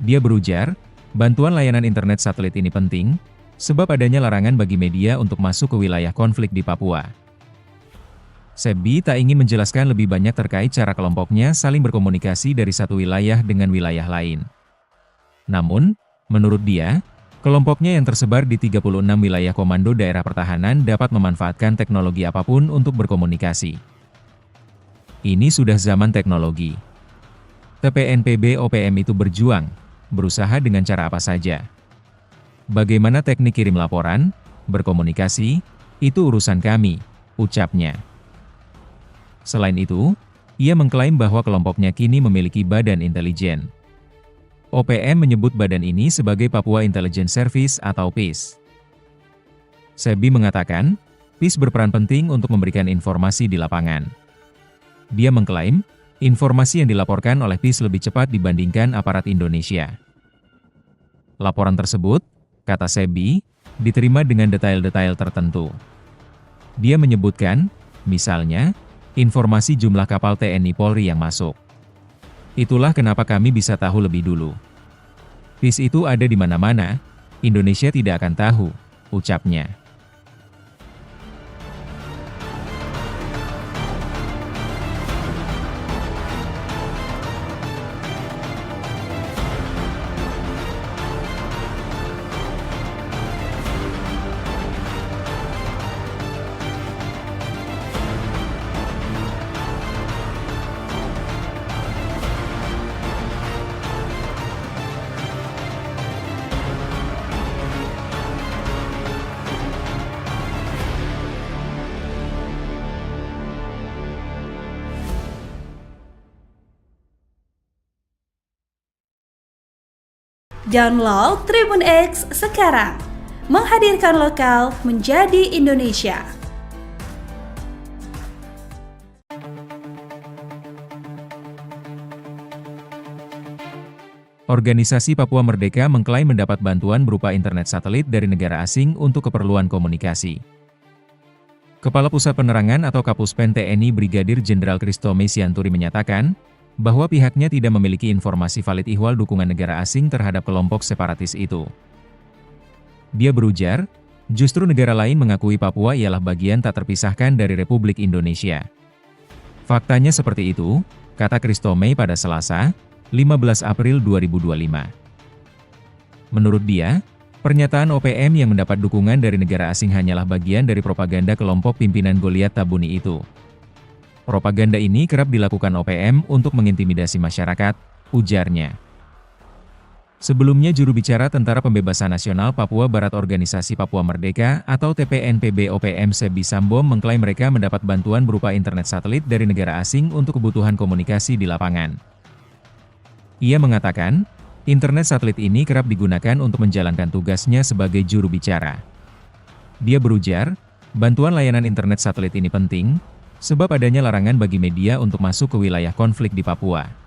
Dia berujar, bantuan layanan internet satelit ini penting, sebab adanya larangan bagi media untuk masuk ke wilayah konflik di Papua. Sebi tak ingin menjelaskan lebih banyak terkait cara kelompoknya saling berkomunikasi dari satu wilayah dengan wilayah lain. Namun, menurut dia, kelompoknya yang tersebar di 36 wilayah komando daerah pertahanan dapat memanfaatkan teknologi apapun untuk berkomunikasi. Ini sudah zaman teknologi. TPNPB OPM itu berjuang, berusaha dengan cara apa saja. Bagaimana teknik kirim laporan, berkomunikasi, itu urusan kami, ucapnya. Selain itu, ia mengklaim bahwa kelompoknya kini memiliki badan intelijen. OPM menyebut badan ini sebagai Papua Intelligence Service atau PIS. Sebi mengatakan, PIS berperan penting untuk memberikan informasi di lapangan. Dia mengklaim, informasi yang dilaporkan oleh PIS lebih cepat dibandingkan aparat Indonesia. Laporan tersebut, kata Sebi, diterima dengan detail-detail tertentu. Dia menyebutkan, misalnya, informasi jumlah kapal TNI Polri yang masuk. Itulah kenapa kami bisa tahu lebih dulu. PIS itu ada di mana-mana, Indonesia tidak akan tahu, ucapnya. Download Tribun X sekarang, menghadirkan lokal menjadi Indonesia. Organisasi Papua Merdeka mengklaim mendapat bantuan berupa internet satelit dari negara asing untuk keperluan komunikasi. Kepala Pusat Penerangan atau Kapuspen TNI Brigadir Jenderal Kristome Sianturi menyatakan, bahwa pihaknya tidak memiliki informasi valid ihwal dukungan negara asing terhadap kelompok separatis itu. Dia berujar, justru negara lain mengakui Papua ialah bagian tak terpisahkan dari Republik Indonesia. Faktanya seperti itu, kata Kristome pada Selasa, 15 April 2025. Menurut dia, pernyataan OPM yang mendapat dukungan dari negara asing hanyalah bagian dari propaganda kelompok pimpinan Goliat Tabuni itu. Propaganda ini kerap dilakukan OPM untuk mengintimidasi masyarakat, ujarnya. Sebelumnya juru bicara Tentara Pembebasan Nasional Papua Barat Organisasi Papua Merdeka atau TPNPB OPM Sebi Sambom mengklaim mereka mendapat bantuan berupa internet satelit dari negara asing untuk kebutuhan komunikasi di lapangan. Ia mengatakan, internet satelit ini kerap digunakan untuk menjalankan tugasnya sebagai juru bicara. Dia berujar, bantuan layanan internet satelit ini penting, sebab adanya larangan bagi media untuk masuk ke wilayah konflik di Papua.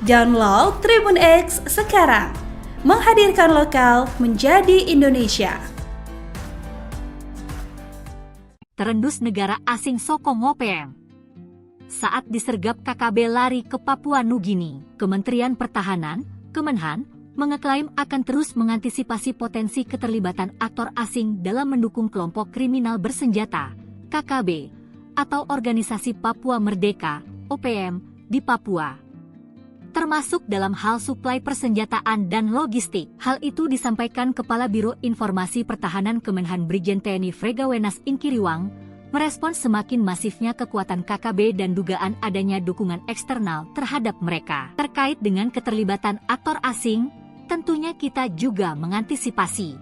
Download Tribun X sekarang. Menghadirkan lokal menjadi Indonesia. Terendus negara asing sokong OPM. Saat disergap KKB lari ke Papua Nugini, Kementerian Pertahanan, Kemenhan, mengeklaim akan terus mengantisipasi potensi keterlibatan aktor asing dalam mendukung kelompok kriminal bersenjata, KKB, atau Organisasi Papua Merdeka, OPM, di Papua. Termasuk dalam hal suplai persenjataan dan logistik. Hal itu disampaikan Kepala Biro Informasi Pertahanan Kemenhan Brigjen TNI Fregawenas Inkiriwang, merespons semakin masifnya kekuatan KKB dan dugaan adanya dukungan eksternal terhadap mereka. Terkait dengan keterlibatan aktor asing, tentunya kita juga mengantisipasi.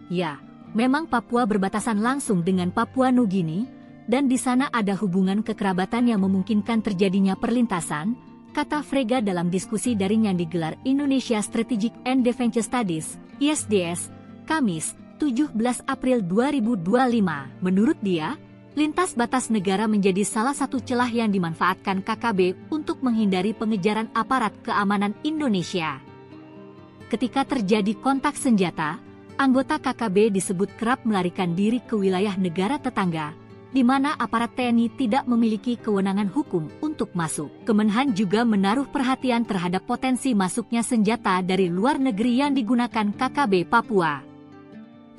Ya, memang Papua berbatasan langsung dengan Papua Nugini, dan di sana ada hubungan kekerabatan yang memungkinkan terjadinya perlintasan, kata Frega dalam diskusi daring yang digelar Indonesia Strategic and Defense Studies, ISDS, Kamis, 17 April 2025. Menurut dia, lintas batas negara menjadi salah satu celah yang dimanfaatkan KKB untuk menghindari pengejaran aparat keamanan Indonesia. Ketika terjadi kontak senjata, anggota KKB disebut kerap melarikan diri ke wilayah negara tetangga, di mana aparat TNI tidak memiliki kewenangan hukum untuk masuk. Kemenhan juga menaruh perhatian terhadap potensi masuknya senjata dari luar negeri yang digunakan KKB Papua.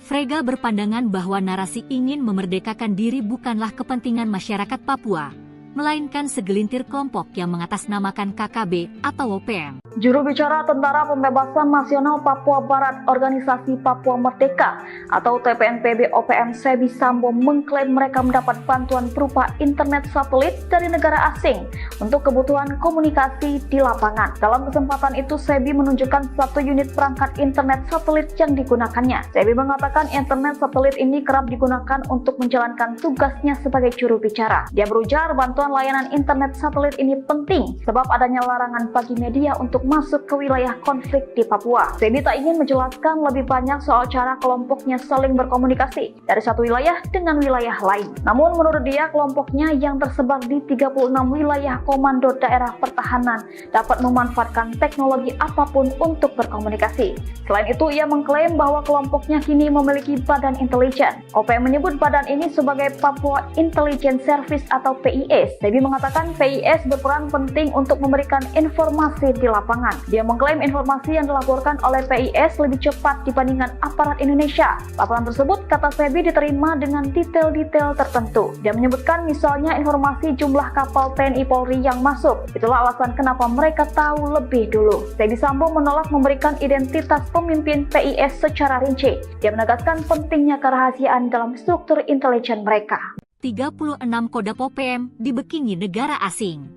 Frega berpandangan bahwa narasi ingin memerdekakan diri bukanlah kepentingan masyarakat Papua, melainkan segelintir kelompok yang mengatasnamakan KKB atau OPM. Juru bicara Tentara Pembebasan Nasional Papua Barat Organisasi Papua Merdeka atau TPNPB OPM Sebi Sambo mengklaim mereka mendapat bantuan berupa internet satelit dari negara asing untuk kebutuhan komunikasi di lapangan. Dalam kesempatan itu, Sebi menunjukkan satu unit perangkat internet satelit yang digunakannya. Sebi mengatakan internet satelit ini kerap digunakan untuk menjalankan tugasnya sebagai juru bicara. Dia berujar bantuan layanan internet satelit ini penting sebab adanya larangan bagi media untuk masuk ke wilayah konflik di Papua. Sebi tak ingin menjelaskan lebih banyak soal cara kelompoknya saling berkomunikasi dari satu wilayah dengan wilayah lain. Namun menurut dia, kelompoknya yang tersebar di 36 wilayah komando daerah pertahanan dapat memanfaatkan teknologi apapun untuk berkomunikasi. Selain itu, ia mengklaim bahwa kelompoknya kini memiliki badan intelijen. OPM menyebut badan ini sebagai Papua Intelligence Service atau PIS. Sebi mengatakan PIS berperan penting untuk memberikan informasi di lapangan. Dia mengklaim informasi yang dilaporkan oleh PIS lebih cepat dibandingkan aparat Indonesia. Laporan tersebut, kata Sebi, diterima dengan detail-detail tertentu. Dia menyebutkan misalnya informasi jumlah kapal TNI Polri yang masuk. Itulah alasan kenapa mereka tahu lebih dulu. Sebi Sambo menolak memberikan identitas pemimpin PIS secara rinci. Dia menegaskan pentingnya kerahasiaan dalam struktur intelijen mereka. 36 Kodam OPM dibekini negara asing.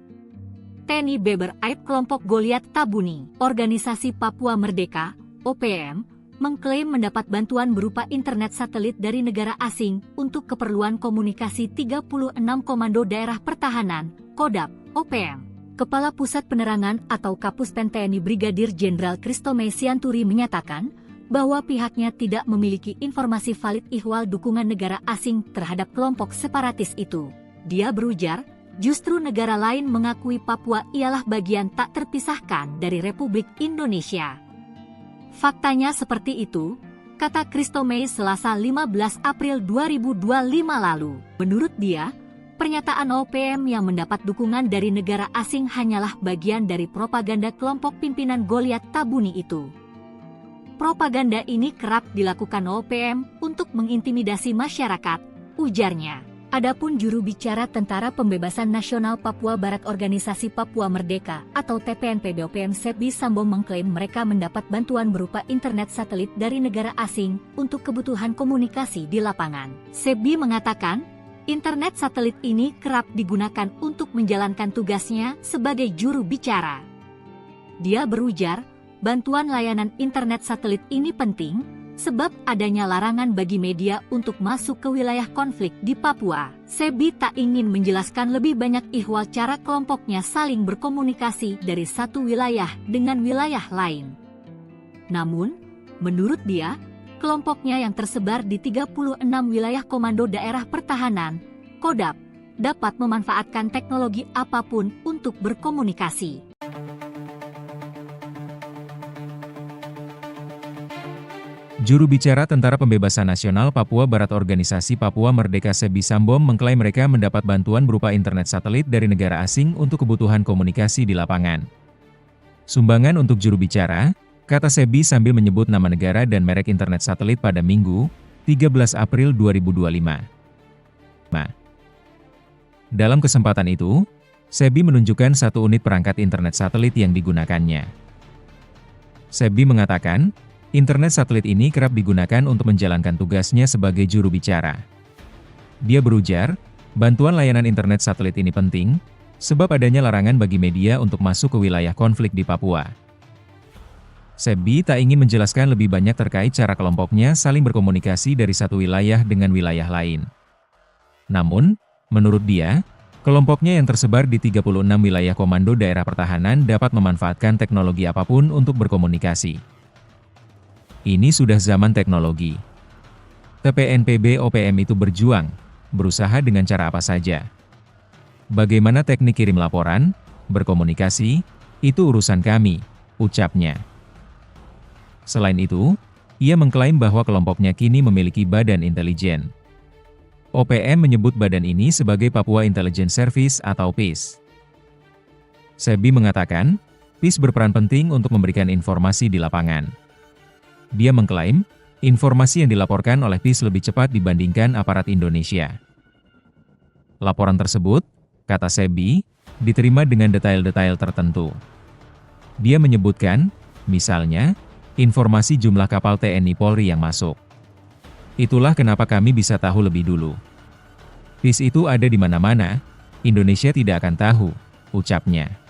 TNI Beber Aib kelompok Goliat Tabuni, Organisasi Papua Merdeka, OPM, mengklaim mendapat bantuan berupa internet satelit dari negara asing untuk keperluan komunikasi 36 Komando Daerah Pertahanan, Kodam, OPM. Kepala Pusat Penerangan atau Kapuspen TNI Brigadir Jenderal Christomay Sianturi menyatakan bahwa pihaknya tidak memiliki informasi valid ihwal dukungan negara asing terhadap kelompok separatis itu. Dia berujar, justru negara lain mengakui Papua ialah bagian tak terpisahkan dari Republik Indonesia. Faktanya seperti itu, kata Christomay Selasa 15 April 2025 lalu. Menurut dia, pernyataan OPM yang mendapat dukungan dari negara asing hanyalah bagian dari propaganda kelompok pimpinan Goliat Tabuni itu. Propaganda ini kerap dilakukan OPM untuk mengintimidasi masyarakat, ujarnya. Adapun juru bicara Tentara Pembebasan Nasional Papua Barat Organisasi Papua Merdeka atau TPNPB OPM Sebi Sambo mengklaim mereka mendapat bantuan berupa internet satelit dari negara asing untuk kebutuhan komunikasi di lapangan. Sebi mengatakan, internet satelit ini kerap digunakan untuk menjalankan tugasnya sebagai juru bicara. Dia berujar, bantuan layanan internet satelit ini penting sebab adanya larangan bagi media untuk masuk ke wilayah konflik di Papua. Sebi tak ingin menjelaskan lebih banyak ihwal cara kelompoknya saling berkomunikasi dari satu wilayah dengan wilayah lain. Namun, menurut dia, kelompoknya yang tersebar di 36 wilayah Komando Daerah Pertahanan, KODAP, dapat memanfaatkan teknologi apapun untuk berkomunikasi. Juru bicara Tentara Pembebasan Nasional Papua Barat Organisasi Papua Merdeka Sebi Sambom mengklaim mereka mendapat bantuan berupa internet satelit dari negara asing untuk kebutuhan komunikasi di lapangan. Sumbangan untuk juru bicara, kata Sebi sambil menyebut nama negara dan merek internet satelit pada Minggu, 13 April 2025. Dalam kesempatan itu, Sebi menunjukkan satu unit perangkat internet satelit yang digunakannya. Sebi mengatakan, internet satelit ini kerap digunakan untuk menjalankan tugasnya sebagai juru bicara. Dia berujar, bantuan layanan internet satelit ini penting, sebab adanya larangan bagi media untuk masuk ke wilayah konflik di Papua. Sebi tak ingin menjelaskan lebih banyak terkait cara kelompoknya saling berkomunikasi dari satu wilayah dengan wilayah lain. Namun, menurut dia, kelompoknya yang tersebar di 36 wilayah komando daerah pertahanan dapat memanfaatkan teknologi apapun untuk berkomunikasi. Ini sudah zaman teknologi. TPNPB OPM itu berjuang, berusaha dengan cara apa saja. Bagaimana teknik kirim laporan, berkomunikasi, itu urusan kami, ucapnya. Selain itu, ia mengklaim bahwa kelompoknya kini memiliki badan intelijen. OPM menyebut badan ini sebagai Papua Intelligence Service atau PIS. Sebi mengatakan, PIS berperan penting untuk memberikan informasi di lapangan. Dia mengklaim, informasi yang dilaporkan oleh PIS lebih cepat dibandingkan aparat Indonesia. Laporan tersebut, kata Sebi, diterima dengan detail-detail tertentu. Dia menyebutkan, misalnya, informasi jumlah kapal TNI Polri yang masuk. Itulah kenapa kami bisa tahu lebih dulu. PIS itu ada di mana-mana, Indonesia tidak akan tahu, ucapnya.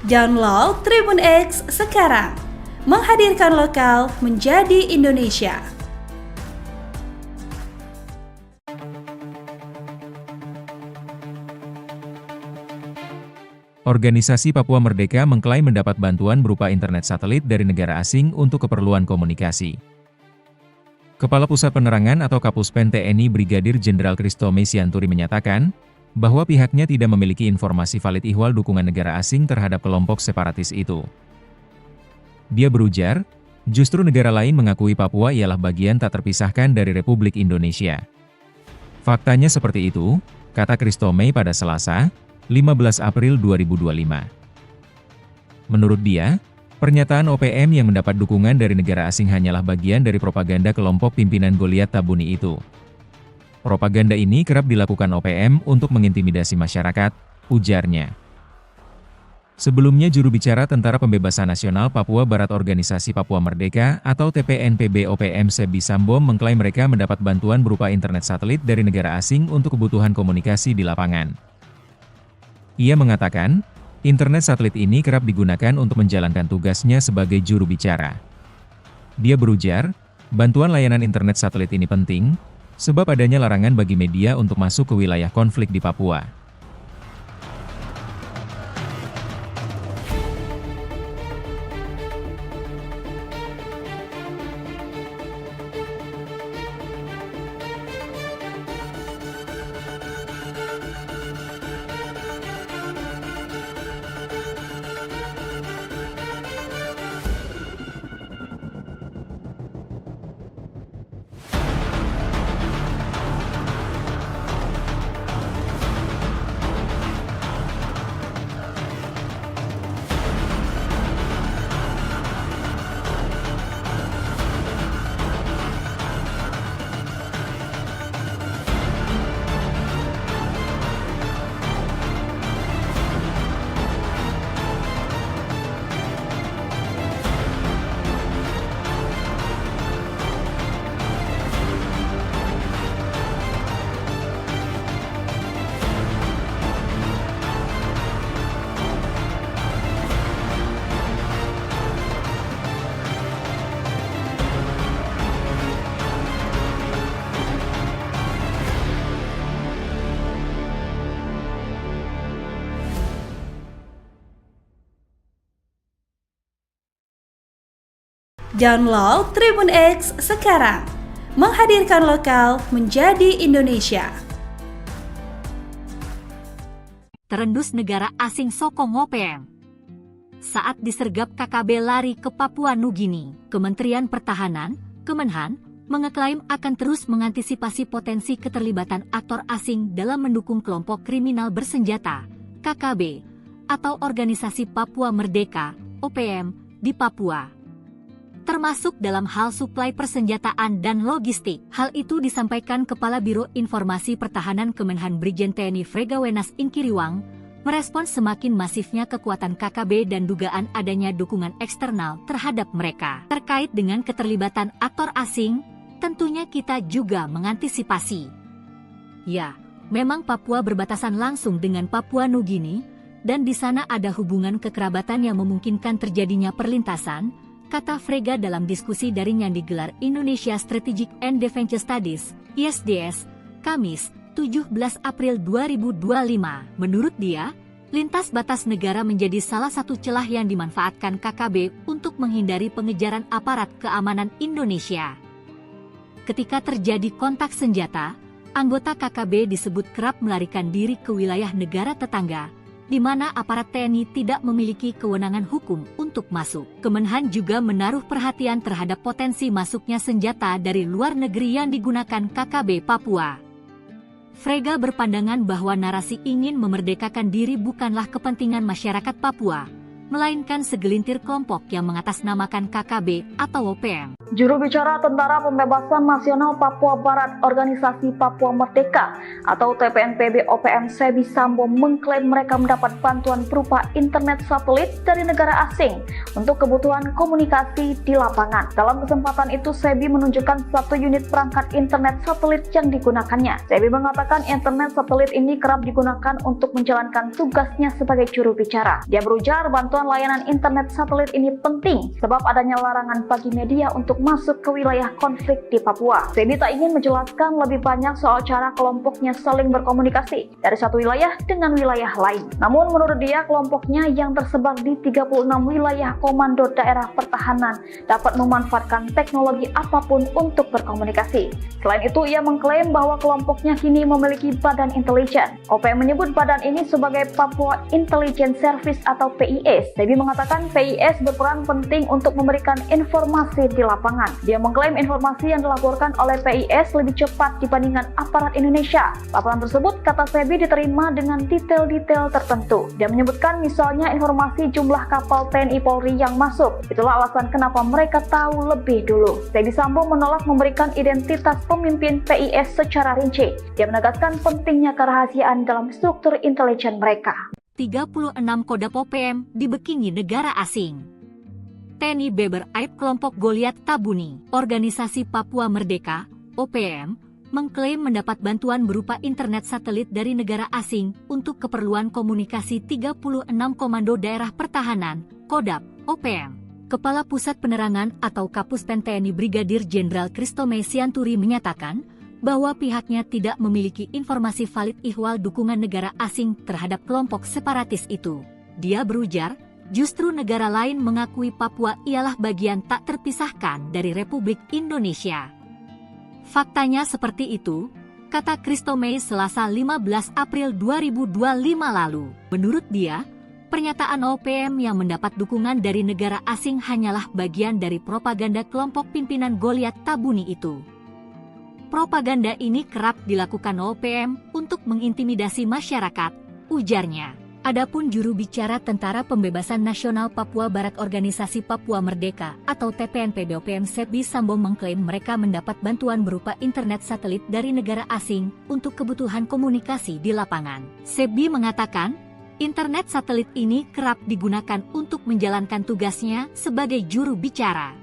Download Tribun X sekarang, menghadirkan lokal menjadi Indonesia. Organisasi Papua Merdeka mengklaim mendapat bantuan berupa internet satelit dari negara asing untuk keperluan komunikasi. Kepala Pusat Penerangan atau Kapuspen TNI Brigadir Jenderal Kristome Sianturi menyatakan, bahwa pihaknya tidak memiliki informasi valid ihwal dukungan negara asing terhadap kelompok separatis itu. Dia berujar, justru negara lain mengakui Papua ialah bagian tak terpisahkan dari Republik Indonesia. Faktanya seperti itu, kata Kristome pada Selasa, 15 April 2025. Menurut dia, pernyataan OPM yang mendapat dukungan dari negara asing hanyalah bagian dari propaganda kelompok pimpinan Goliat Tabuni itu. Propaganda ini kerap dilakukan OPM untuk mengintimidasi masyarakat, ujarnya. Sebelumnya juru bicara Tentara Pembebasan Nasional Papua Barat Organisasi Papua Merdeka atau TPNPB OPM Sebi Sambom mengklaim mereka mendapat bantuan berupa internet satelit dari negara asing untuk kebutuhan komunikasi di lapangan. Ia mengatakan, internet satelit ini kerap digunakan untuk menjalankan tugasnya sebagai juru bicara. Dia berujar, bantuan layanan internet satelit ini penting, sebab adanya larangan bagi media untuk masuk ke wilayah konflik di Papua. Download Tribun X sekarang. Menghadirkan lokal menjadi Indonesia. Terendus negara asing sokong OPM. Saat disergap KKB lari ke Papua Nugini, Kementerian Pertahanan, Kemenhan, mengeklaim akan terus mengantisipasi potensi keterlibatan aktor asing dalam mendukung kelompok kriminal bersenjata, KKB, atau Organisasi Papua Merdeka, OPM, di Papua. Termasuk dalam hal suplai persenjataan dan logistik. Hal itu disampaikan Kepala Biro Informasi Pertahanan Kemenhan Brigjen TNI Fregawenas Inkiriwang, merespons semakin masifnya kekuatan KKB dan dugaan adanya dukungan eksternal terhadap mereka. Terkait dengan keterlibatan aktor asing, tentunya kita juga mengantisipasi. Ya, memang Papua berbatasan langsung dengan Papua Nugini, dan di sana ada hubungan kekerabatan yang memungkinkan terjadinya perlintasan, kata Frega dalam diskusi daring yang digelar Indonesia Strategic and Defense Studies, ISDS, Kamis, 17 April 2025. Menurut dia, lintas batas negara menjadi salah satu celah yang dimanfaatkan KKB untuk menghindari pengejaran aparat keamanan Indonesia. Ketika terjadi kontak senjata, anggota KKB disebut kerap melarikan diri ke wilayah negara tetangga, di mana aparat TNI tidak memiliki kewenangan hukum untuk masuk. Kemenhan juga menaruh perhatian terhadap potensi masuknya senjata dari luar negeri yang digunakan KKB Papua. Frega berpandangan bahwa narasi ingin memerdekakan diri bukanlah kepentingan masyarakat Papua, melainkan segelintir kelompok yang mengatasnamakan KKB atau OPM. Juru bicara Tentara Pembebasan Nasional Papua Barat Organisasi Papua Merdeka atau TPNPB OPM Sebi Sambo mengklaim mereka mendapat bantuan berupa internet satelit dari negara asing untuk kebutuhan komunikasi di lapangan. Dalam kesempatan itu, Sebi menunjukkan satu unit perangkat internet satelit yang digunakannya. Sebi mengatakan internet satelit ini kerap digunakan untuk menjalankan tugasnya sebagai juru bicara. Dia berujar bantuan layanan internet satelit ini penting sebab adanya larangan bagi media untuk masuk ke wilayah konflik di Papua. Sebi tak ingin menjelaskan lebih banyak soal cara kelompoknya saling berkomunikasi dari satu wilayah dengan wilayah lain. Namun menurut dia, kelompoknya yang tersebar di 36 wilayah komando daerah pertahanan dapat memanfaatkan teknologi apapun untuk berkomunikasi. Selain itu, ia mengklaim bahwa kelompoknya kini memiliki badan intelijen. OPM menyebut badan ini sebagai Papua Intelligence Service atau PIS. Sebi mengatakan PIS berperan penting untuk memberikan informasi di lapangan. Dia mengklaim informasi yang dilaporkan oleh PIS lebih cepat dibandingkan aparat Indonesia. Laporan tersebut, kata Sebi, diterima dengan detail-detail tertentu. Dia menyebutkan misalnya informasi jumlah kapal TNI Polri yang masuk. Itulah alasan kenapa mereka tahu lebih dulu. Sebi Sambo menolak memberikan identitas pemimpin PIS secara rinci. Dia menegaskan pentingnya kerahasiaan dalam struktur intelijen mereka. 36 Kodam OPM dibekingi negara asing. TNI Beber Aib kelompok Goliat Tabuni, Organisasi Papua Merdeka, OPM, mengklaim mendapat bantuan berupa internet satelit dari negara asing untuk keperluan komunikasi 36 Komando Daerah Pertahanan, Kodam, OPM. Kepala Pusat Penerangan atau Kapuspen TNI Brigadir Jenderal Kristome Sianturi menyatakan bahwa pihaknya tidak memiliki informasi valid ihwal dukungan negara asing terhadap kelompok separatis itu. Dia berujar, justru negara lain mengakui Papua ialah bagian tak terpisahkan dari Republik Indonesia. Faktanya seperti itu, kata Kristome Selasa 15 April 2025 lalu. Menurut dia, pernyataan OPM yang mendapat dukungan dari negara asing hanyalah bagian dari propaganda kelompok pimpinan Goliat Tabuni itu. Propaganda ini kerap dilakukan OPM untuk mengintimidasi masyarakat, ujarnya. Adapun juru bicara Tentara Pembebasan Nasional Papua Barat Organisasi Papua Merdeka atau TPNPB OPM Sebi Sambo mengklaim mereka mendapat bantuan berupa internet satelit dari negara asing untuk kebutuhan komunikasi di lapangan. Sebi mengatakan, internet satelit ini kerap digunakan untuk menjalankan tugasnya sebagai juru bicara.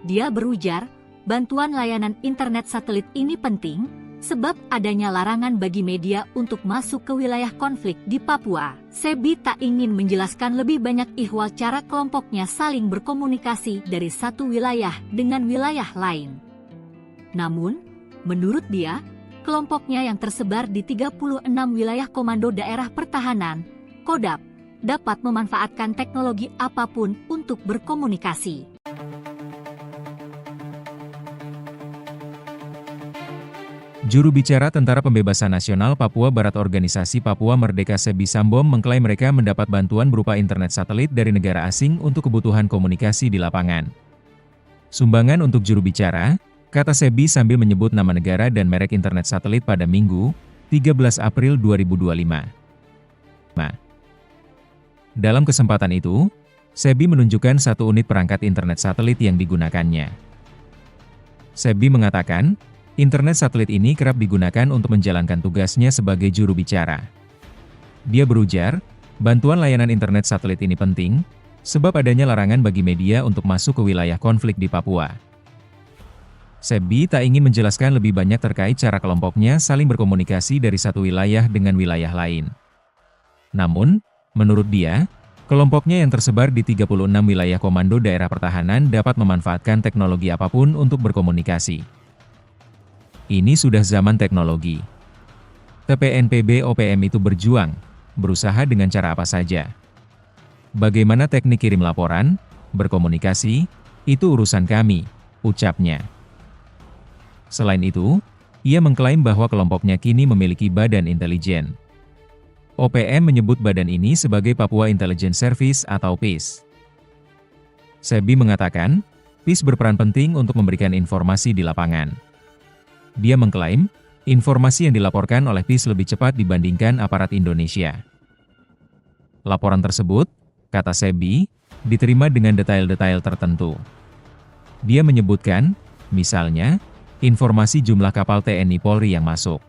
Dia berujar, bantuan layanan internet satelit ini penting sebab adanya larangan bagi media untuk masuk ke wilayah konflik di Papua. Sebi tak ingin menjelaskan lebih banyak ihwal cara kelompoknya saling berkomunikasi dari satu wilayah dengan wilayah lain. Namun, menurut dia, kelompoknya yang tersebar di 36 wilayah Komando Daerah Pertahanan, Kodam, dapat memanfaatkan teknologi apapun untuk berkomunikasi. Juru bicara Tentara Pembebasan Nasional Papua Barat Organisasi Papua Merdeka Sebi Sambom mengklaim mereka mendapat bantuan berupa internet satelit dari negara asing untuk kebutuhan komunikasi di lapangan. Sumbangan untuk juru bicara, kata Sebi sambil menyebut nama negara dan merek internet satelit pada Minggu, 13 April 2025. Dalam kesempatan itu, Sebi menunjukkan satu unit perangkat internet satelit yang digunakannya. Sebi mengatakan, internet satelit ini kerap digunakan untuk menjalankan tugasnya sebagai juru bicara. Dia berujar, bantuan layanan internet satelit ini penting, sebab adanya larangan bagi media untuk masuk ke wilayah konflik di Papua. Sebi tak ingin menjelaskan lebih banyak terkait cara kelompoknya saling berkomunikasi dari satu wilayah dengan wilayah lain. Namun, menurut dia, kelompoknya yang tersebar di 36 wilayah komando daerah pertahanan dapat memanfaatkan teknologi apapun untuk berkomunikasi. Ini sudah zaman teknologi. TPNPB OPM itu berjuang, berusaha dengan cara apa saja. Bagaimana teknik kirim laporan, berkomunikasi, itu urusan kami, ucapnya. Selain itu, ia mengklaim bahwa kelompoknya kini memiliki badan intelijen. OPM menyebut badan ini sebagai Papua Intelligence Service atau PIS. Sebi mengatakan, PIS berperan penting untuk memberikan informasi di lapangan. Dia mengklaim, informasi yang dilaporkan oleh PIS lebih cepat dibandingkan aparat Indonesia. Laporan tersebut, kata Sebi, diterima dengan detail-detail tertentu. Dia menyebutkan, misalnya, informasi jumlah kapal TNI Polri yang masuk.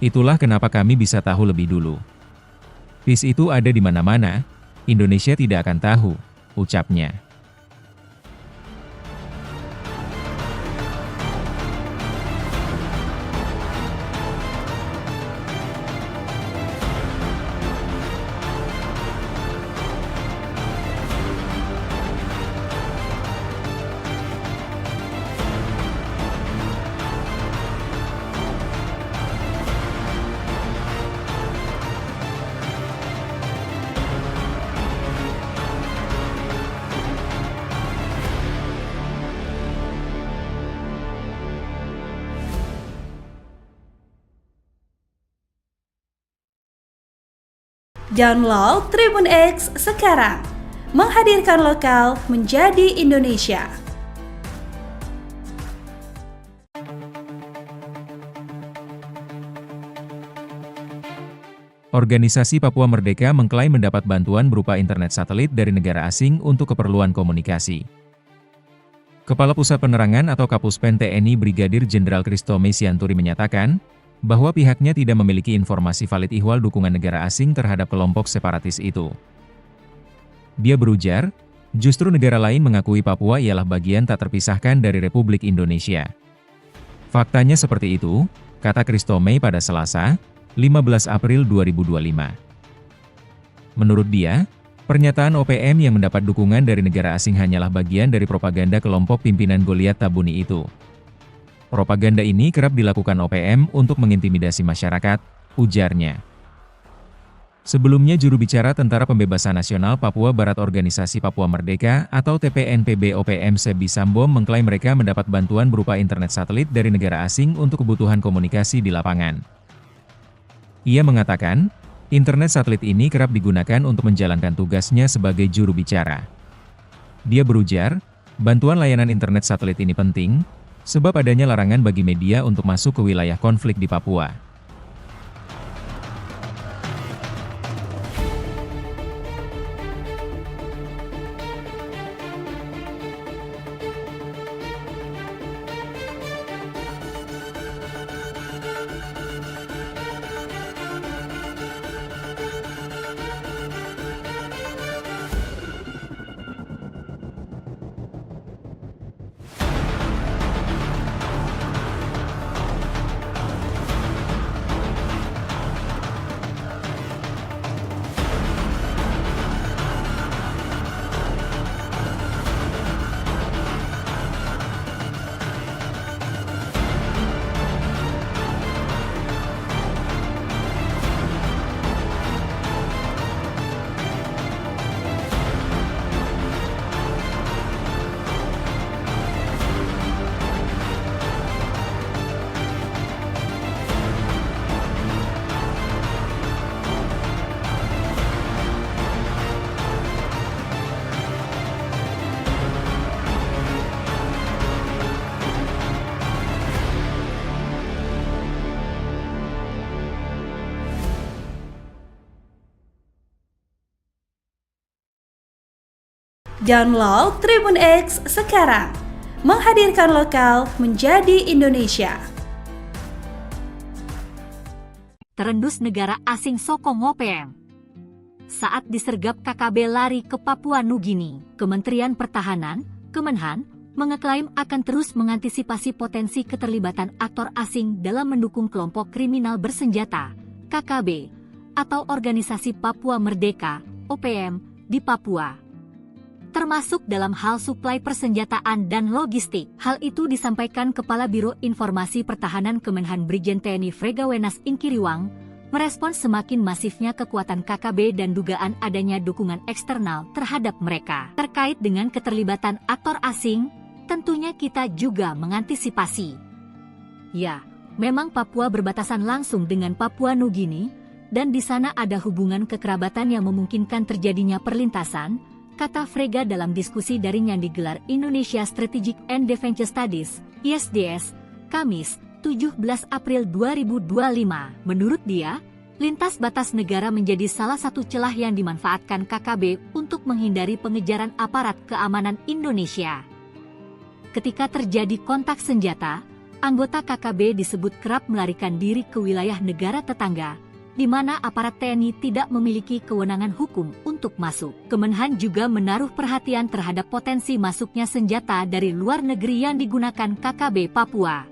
Itulah kenapa kami bisa tahu lebih dulu. PIS itu ada di mana-mana, Indonesia tidak akan tahu, ucapnya. Download Tribun X sekarang, menghadirkan lokal menjadi Indonesia. Organisasi Papua Merdeka mengklaim mendapat bantuan berupa internet satelit dari negara asing untuk keperluan komunikasi. Kepala Pusat Penerangan atau Kapuspen TNI Brigadir Jenderal Kristome Sianturi menyatakan, bahwa pihaknya tidak memiliki informasi valid ihwal dukungan negara asing terhadap kelompok separatis itu. Dia berujar, justru negara lain mengakui Papua ialah bagian tak terpisahkan dari Republik Indonesia. Faktanya seperti itu, kata Kristome pada Selasa, 15 April 2025. Menurut dia, pernyataan OPM yang mendapat dukungan dari negara asing hanyalah bagian dari propaganda kelompok pimpinan Goliat Tabuni itu. Propaganda ini kerap dilakukan OPM untuk mengintimidasi masyarakat, ujarnya. Sebelumnya juru bicara Tentara Pembebasan Nasional Papua Barat Organisasi Papua Merdeka atau TPNPB OPM Sebi Sambom mengklaim mereka mendapat bantuan berupa internet satelit dari negara asing untuk kebutuhan komunikasi di lapangan. Ia mengatakan, internet satelit ini kerap digunakan untuk menjalankan tugasnya sebagai juru bicara. Dia berujar, bantuan layanan internet satelit ini penting, sebab adanya larangan bagi media untuk masuk ke wilayah konflik di Papua. Download Tribun X sekarang. Menghadirkan lokal menjadi Indonesia. Terendus negara asing sokong OPM. Saat disergap KKB lari ke Papua Nugini, Kementerian Pertahanan, Kemenhan, mengeklaim akan terus mengantisipasi potensi keterlibatan aktor asing dalam mendukung kelompok kriminal bersenjata, KKB, atau Organisasi Papua Merdeka, OPM, di Papua. Termasuk dalam hal suplai persenjataan dan logistik. Hal itu disampaikan Kepala Biro Informasi Pertahanan Kemenhan Brigjen TNI Fregawenas Inkiriwang, merespons semakin masifnya kekuatan KKB dan dugaan adanya dukungan eksternal terhadap mereka. Terkait dengan keterlibatan aktor asing, tentunya kita juga mengantisipasi. Ya, memang Papua berbatasan langsung dengan Papua Nugini, dan di sana ada hubungan kekerabatan yang memungkinkan terjadinya perlintasan, kata Frega dalam diskusi daring yang digelar Indonesia Strategic and Defense Studies, ISDS, Kamis, 17 April 2025. Menurut dia, lintas batas negara menjadi salah satu celah yang dimanfaatkan KKB untuk menghindari pengejaran aparat keamanan Indonesia. Ketika terjadi kontak senjata, anggota KKB disebut kerap melarikan diri ke wilayah negara tetangga, di mana aparat TNI tidak memiliki kewenangan hukum untuk masuk. Kemenhan juga menaruh perhatian terhadap potensi masuknya senjata dari luar negeri yang digunakan KKB Papua.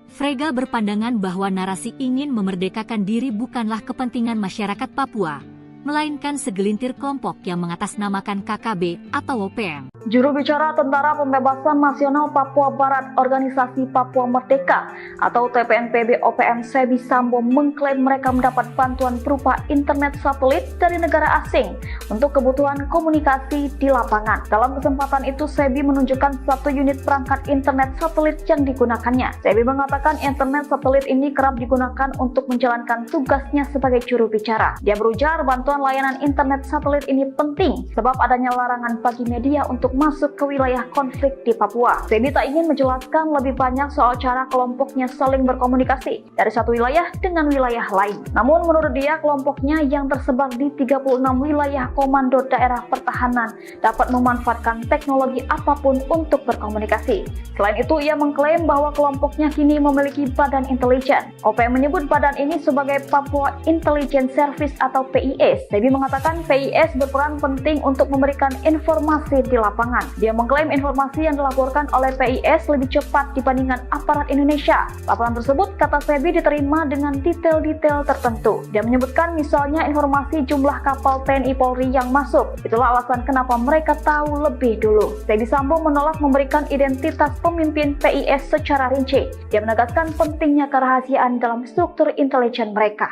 Frega berpandangan bahwa narasi ingin memerdekakan diri bukanlah kepentingan masyarakat Papua, melainkan segelintir kelompok yang mengatasnamakan KKB atau OPM. Juru bicara Tentara Pembebasan Nasional Papua Barat Organisasi Papua Merdeka atau TPNPB OPM Sebi Sambo mengklaim mereka mendapat bantuan berupa internet satelit dari negara asing untuk kebutuhan komunikasi di lapangan. Dalam kesempatan itu, Sebi menunjukkan satu unit perangkat internet satelit yang digunakannya. Sebi mengatakan internet satelit ini kerap digunakan untuk menjalankan tugasnya sebagai juru bicara. Dia berujar bantuan layanan internet satelit ini penting sebab adanya larangan bagi media untuk masuk ke wilayah konflik di Papua. Sebi tak ingin menjelaskan lebih banyak soal cara kelompoknya saling berkomunikasi dari satu wilayah dengan wilayah lain. Namun menurut dia, kelompoknya yang tersebar di 36 wilayah komando daerah pertahanan dapat memanfaatkan teknologi apapun untuk berkomunikasi. Selain itu, ia mengklaim bahwa kelompoknya kini memiliki badan intelijen. OPM menyebut badan ini sebagai Papua Intelligence Service atau PIS. Sebi mengatakan PIS berperan penting untuk memberikan informasi di lapangan. Dia mengklaim informasi yang dilaporkan oleh PIS lebih cepat dibandingkan aparat Indonesia. Laporan tersebut, kata Sebi, diterima dengan detail-detail tertentu. Dia menyebutkan misalnya informasi jumlah kapal TNI Polri yang masuk. Itulah alasan kenapa mereka tahu lebih dulu. Sebi Sambo menolak memberikan identitas pemimpin PIS secara rinci. Dia menegaskan pentingnya kerahasiaan dalam struktur intelijen mereka.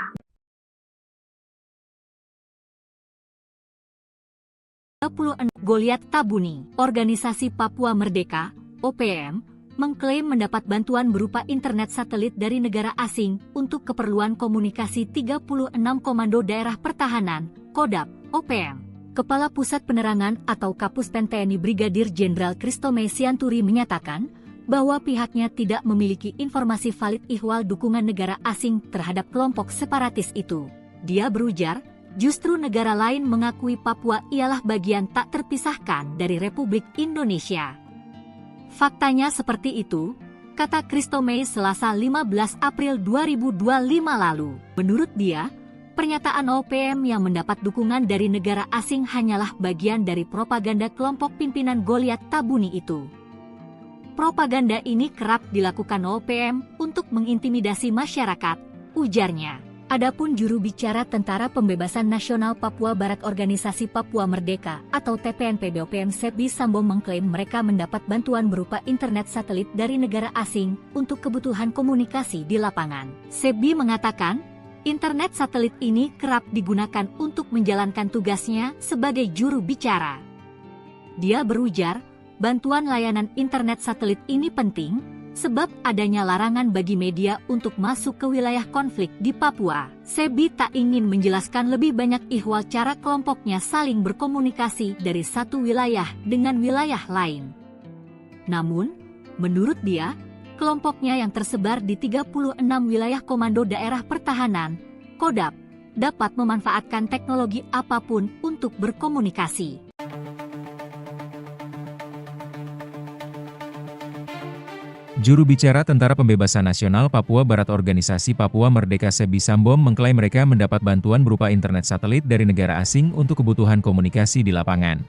Goliat Tabuni, Organisasi Papua Merdeka, OPM, mengklaim mendapat bantuan berupa internet satelit dari negara asing untuk keperluan komunikasi 36 Komando Daerah Pertahanan, Kodap, OPM. Kepala Pusat Penerangan atau Kapuspen TNI Brigadir Jenderal Kristome Sianturi menyatakan bahwa pihaknya tidak memiliki informasi valid ihwal dukungan negara asing terhadap kelompok separatis itu. Dia berujar, justru negara lain mengakui Papua ialah bagian tak terpisahkan dari Republik Indonesia. Faktanya seperti itu, kata Kristome Selasa 15 April 2025 lalu. Menurut dia, pernyataan OPM yang mendapat dukungan dari negara asing hanyalah bagian dari propaganda kelompok pimpinan Goliat Tabuni itu. Propaganda ini kerap dilakukan OPM untuk mengintimidasi masyarakat, ujarnya. Adapun juru bicara Tentara Pembebasan Nasional Papua Barat Organisasi Papua Merdeka atau TPNPB OPM Sebi Sambo mengklaim mereka mendapat bantuan berupa internet satelit dari negara asing untuk kebutuhan komunikasi di lapangan. Sebi mengatakan, internet satelit ini kerap digunakan untuk menjalankan tugasnya sebagai juru bicara. Dia berujar, bantuan layanan internet satelit ini penting sebab adanya larangan bagi media untuk masuk ke wilayah konflik di Papua. Sebi tak ingin menjelaskan lebih banyak ihwal cara kelompoknya saling berkomunikasi dari satu wilayah dengan wilayah lain. Namun, menurut dia, kelompoknya yang tersebar di 36 wilayah Komando Daerah Pertahanan, Kodap, dapat memanfaatkan teknologi apapun untuk berkomunikasi. Juru bicara Tentara Pembebasan Nasional Papua Barat Organisasi Papua Merdeka Sebi Sambom mengklaim mereka mendapat bantuan berupa internet satelit dari negara asing untuk kebutuhan komunikasi di lapangan.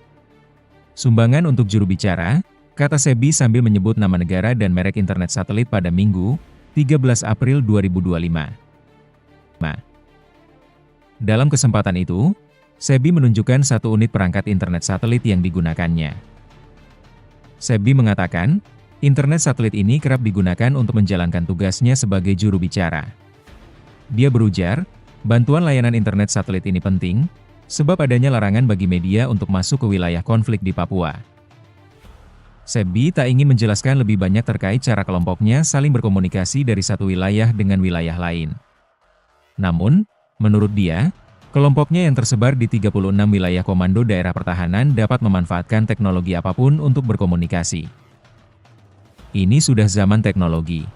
Sumbangan untuk juru bicara, kata Sebi sambil menyebut nama negara dan merek internet satelit pada Minggu, 13 April 2025. Dalam kesempatan itu, Sebi menunjukkan satu unit perangkat internet satelit yang digunakannya. Sebi mengatakan, internet satelit ini kerap digunakan untuk menjalankan tugasnya sebagai juru bicara. Dia berujar, bantuan layanan internet satelit ini penting, sebab adanya larangan bagi media untuk masuk ke wilayah konflik di Papua. Sebi tak ingin menjelaskan lebih banyak terkait cara kelompoknya saling berkomunikasi dari satu wilayah dengan wilayah lain. Namun, menurut dia, kelompoknya yang tersebar di 36 wilayah komando daerah pertahanan dapat memanfaatkan teknologi apapun untuk berkomunikasi. Ini sudah zaman teknologi.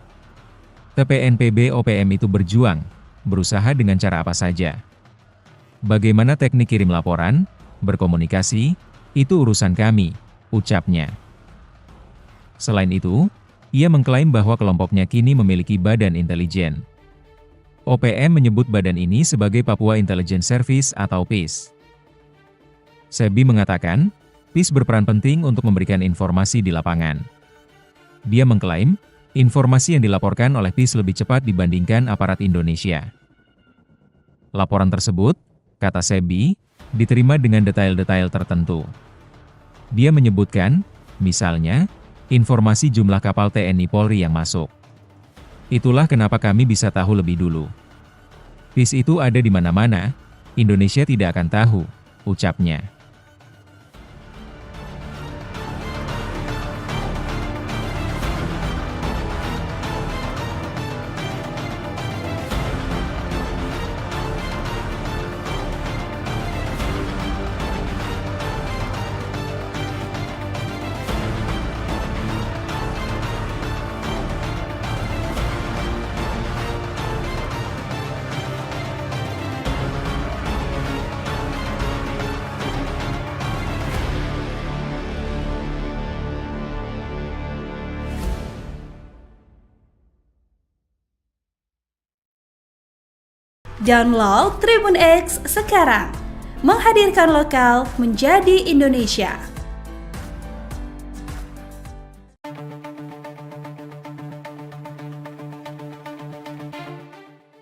TPNPB OPM itu berjuang, berusaha dengan cara apa saja. Bagaimana teknik kirim laporan, berkomunikasi, itu urusan kami, ucapnya. Selain itu, ia mengklaim bahwa kelompoknya kini memiliki badan intelijen. OPM menyebut badan ini sebagai Papua Intelligence Service atau PIS. Sebi mengatakan, PIS berperan penting untuk memberikan informasi di lapangan. Dia mengklaim, informasi yang dilaporkan oleh PIS lebih cepat dibandingkan aparat Indonesia. Laporan tersebut, kata Sebi, diterima dengan detail-detail tertentu. Dia menyebutkan, misalnya, informasi jumlah kapal TNI Polri yang masuk. Itulah kenapa kami bisa tahu lebih dulu. PIS itu ada di mana-mana, Indonesia tidak akan tahu, ucapnya. Download Tribun X sekarang, menghadirkan lokal menjadi Indonesia.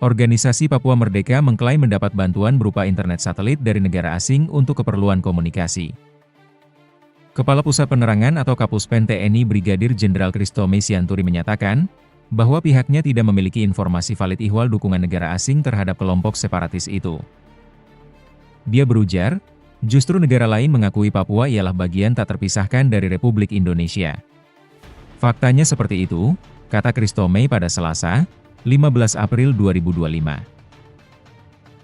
Organisasi Papua Merdeka mengklaim mendapat bantuan berupa internet satelit dari negara asing untuk keperluan komunikasi. Kepala Pusat Penerangan atau Kapuspen TNI Brigadir Jenderal Kristome Sianturi menyatakan, bahwa pihaknya tidak memiliki informasi valid ihwal dukungan negara asing terhadap kelompok separatis itu. Dia berujar, justru negara lain mengakui Papua ialah bagian tak terpisahkan dari Republik Indonesia. Faktanya seperti itu, kata Kristome pada Selasa, 15 April 2025.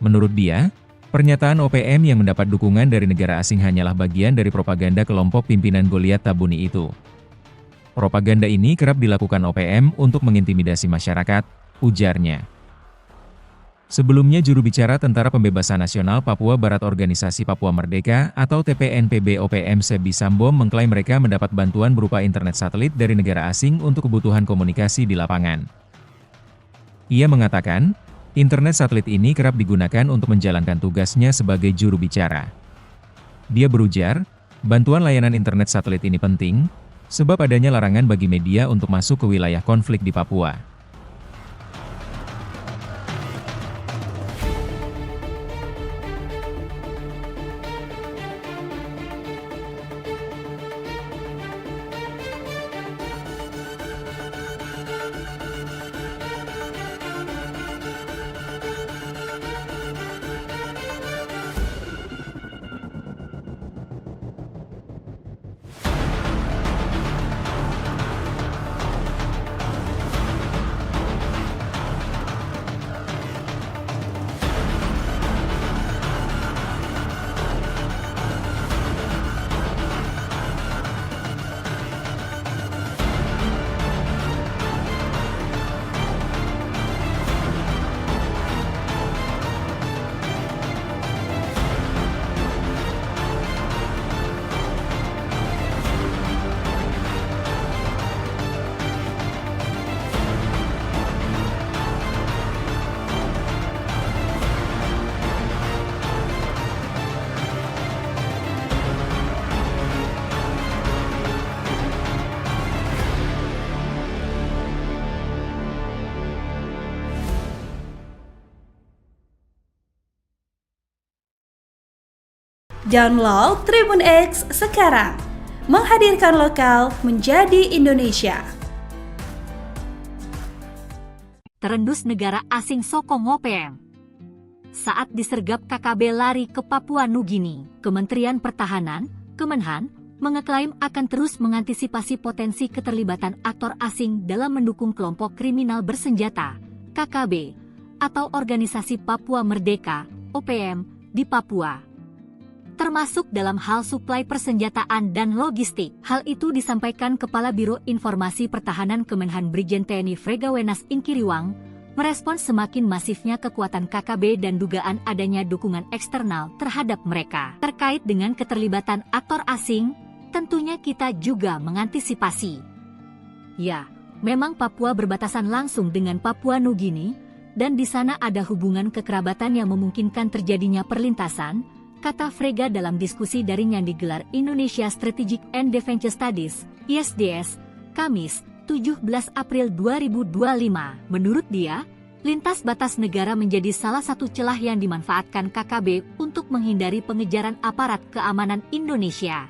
Menurut dia, pernyataan OPM yang mendapat dukungan dari negara asing hanyalah bagian dari propaganda kelompok pimpinan Goliat Tabuni itu. Propaganda ini kerap dilakukan OPM untuk mengintimidasi masyarakat, ujarnya. Sebelumnya juru bicara Tentara Pembebasan Nasional Papua Barat Organisasi Papua Merdeka atau TPNPB OPM Sebi Sambom mengklaim mereka mendapat bantuan berupa internet satelit dari negara asing untuk kebutuhan komunikasi di lapangan. Ia mengatakan, internet satelit ini kerap digunakan untuk menjalankan tugasnya sebagai juru bicara. Dia berujar, bantuan layanan internet satelit ini penting, sebab adanya larangan bagi media untuk masuk ke wilayah konflik di Papua. Download Tribun X sekarang, menghadirkan lokal menjadi Indonesia. Terendus negara asing sokong OPM. Saat disergap KKB lari ke Papua Nugini, Kementerian Pertahanan, Kemenhan, mengeklaim akan terus mengantisipasi potensi keterlibatan aktor asing dalam mendukung kelompok kriminal bersenjata, KKB, atau Organisasi Papua Merdeka, OPM, di Papua. Termasuk dalam hal suplai persenjataan dan logistik. Hal itu disampaikan Kepala Biro Informasi Pertahanan Kemenhan Brigjen TNI Fregawenas Inkiriwang, merespons semakin masifnya kekuatan KKB dan dugaan adanya dukungan eksternal terhadap mereka. Terkait dengan keterlibatan aktor asing, tentunya kita juga mengantisipasi. Ya, memang Papua berbatasan langsung dengan Papua Nugini, dan di sana ada hubungan kekerabatan yang memungkinkan terjadinya perlintasan, kata Frega dalam diskusi daring yang digelar Indonesia Strategic and Defense Studies, ISDS, Kamis, 17 April 2025. Menurut dia, lintas batas negara menjadi salah satu celah yang dimanfaatkan KKB untuk menghindari pengejaran aparat keamanan Indonesia.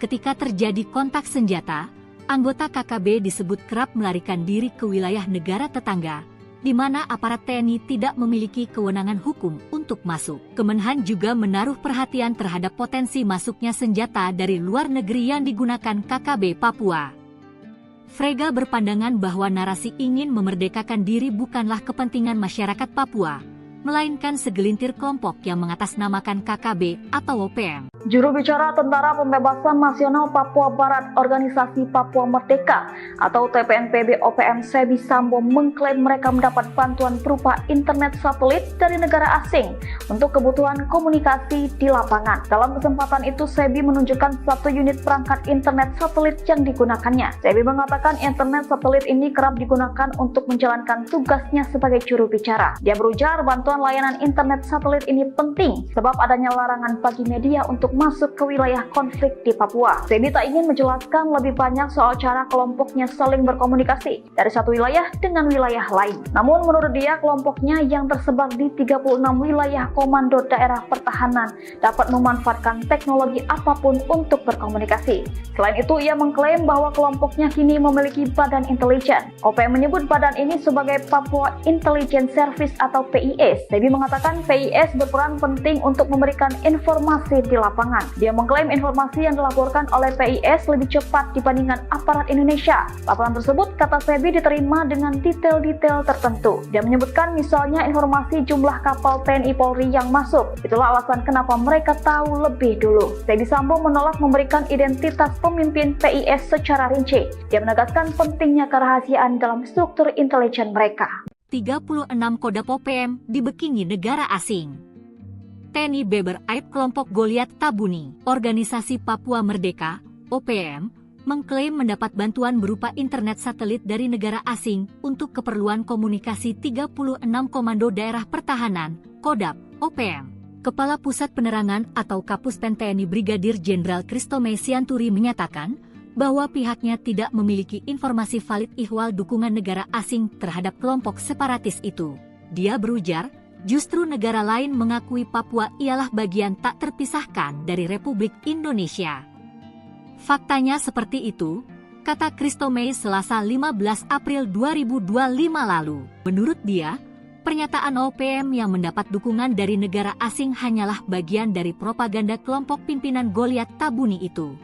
Ketika terjadi kontak senjata, anggota KKB disebut kerap melarikan diri ke wilayah negara tetangga, di mana aparat TNI tidak memiliki kewenangan hukum untuk masuk. Kemenhan juga menaruh perhatian terhadap potensi masuknya senjata dari luar negeri yang digunakan KKB Papua. Frega berpandangan bahwa narasi ingin memerdekakan diri bukanlah kepentingan masyarakat Papua, melainkan segelintir kelompok yang mengatasnamakan KKB atau OPM. Juru bicara Tentara Pembebasan Nasional Papua Barat Organisasi Papua Merdeka atau TPNPB OPM Sebi Sambo mengklaim mereka mendapat bantuan berupa internet satelit dari negara asing untuk kebutuhan komunikasi di lapangan. Dalam kesempatan itu, Sebi menunjukkan satu unit perangkat internet satelit yang digunakannya. Sebi mengatakan internet satelit ini kerap digunakan untuk menjalankan tugasnya sebagai juru bicara. Dia berujar bantuan layanan internet satelit ini penting sebab adanya larangan bagi media untuk masuk ke wilayah konflik di Papua. Sebi tak ingin menjelaskan lebih banyak soal cara kelompoknya saling berkomunikasi dari satu wilayah dengan wilayah lain. Namun menurut dia, kelompoknya yang tersebar di 36 wilayah komando daerah pertahanan dapat memanfaatkan teknologi apapun untuk berkomunikasi. Selain itu, ia mengklaim bahwa kelompoknya kini memiliki badan intelijen. OPM menyebut badan ini sebagai Papua Intelligence Service atau PIS. Sebi mengatakan PIS berperan penting untuk memberikan informasi di lapangan. Dia mengklaim informasi yang dilaporkan oleh PIS lebih cepat dibandingkan aparat Indonesia. Laporan tersebut, kata Sebi, diterima dengan detail-detail tertentu. Dia menyebutkan misalnya informasi jumlah kapal TNI Polri yang masuk. Itulah alasan kenapa mereka tahu lebih dulu. Sebi Sambo menolak memberikan identitas pemimpin PIS secara rinci. Dia menegaskan pentingnya kerahasiaan dalam struktur intelijen mereka. 36 Kodam OPM dibekingi negara asing. TNI Beber Aib kelompok Goliat Tabuni, Organisasi Papua Merdeka, OPM, mengklaim mendapat bantuan berupa internet satelit dari negara asing untuk keperluan komunikasi 36 Komando Daerah Pertahanan, Kodam, OPM. Kepala Pusat Penerangan atau Kapuspen TNI Brigadir Jenderal Kristome Sianturi menyatakan bahwa pihaknya tidak memiliki informasi valid ihwal dukungan negara asing terhadap kelompok separatis itu. Dia berujar, justru negara lain mengakui Papua ialah bagian tak terpisahkan dari Republik Indonesia. Faktanya seperti itu, kata Kristome Selasa 15 April 2025 lalu. Menurut dia, pernyataan OPM yang mendapat dukungan dari negara asing hanyalah bagian dari propaganda kelompok pimpinan Goliat Tabuni itu.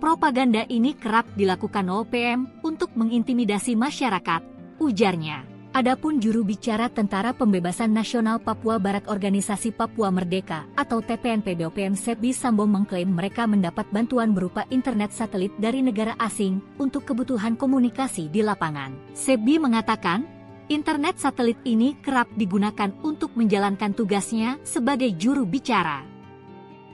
Propaganda ini kerap dilakukan OPM untuk mengintimidasi masyarakat, ujarnya. Adapun juru bicara Tentara Pembebasan Nasional Papua Barat Organisasi Papua Merdeka atau TPNPB OPM Sebi Sambo mengklaim mereka mendapat bantuan berupa internet satelit dari negara asing untuk kebutuhan komunikasi di lapangan. Sebi mengatakan, internet satelit ini kerap digunakan untuk menjalankan tugasnya sebagai juru bicara.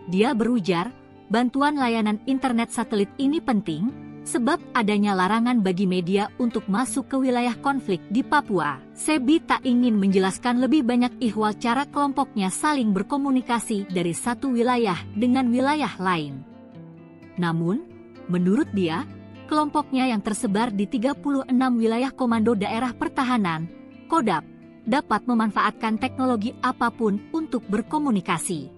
Dia berujar, bantuan layanan internet satelit ini penting sebab adanya larangan bagi media untuk masuk ke wilayah konflik di Papua. Sebi tak ingin menjelaskan lebih banyak ihwal cara kelompoknya saling berkomunikasi dari satu wilayah dengan wilayah lain. Namun, menurut dia, kelompoknya yang tersebar di 36 wilayah Komando Daerah Pertahanan, KODAP, dapat memanfaatkan teknologi apapun untuk berkomunikasi.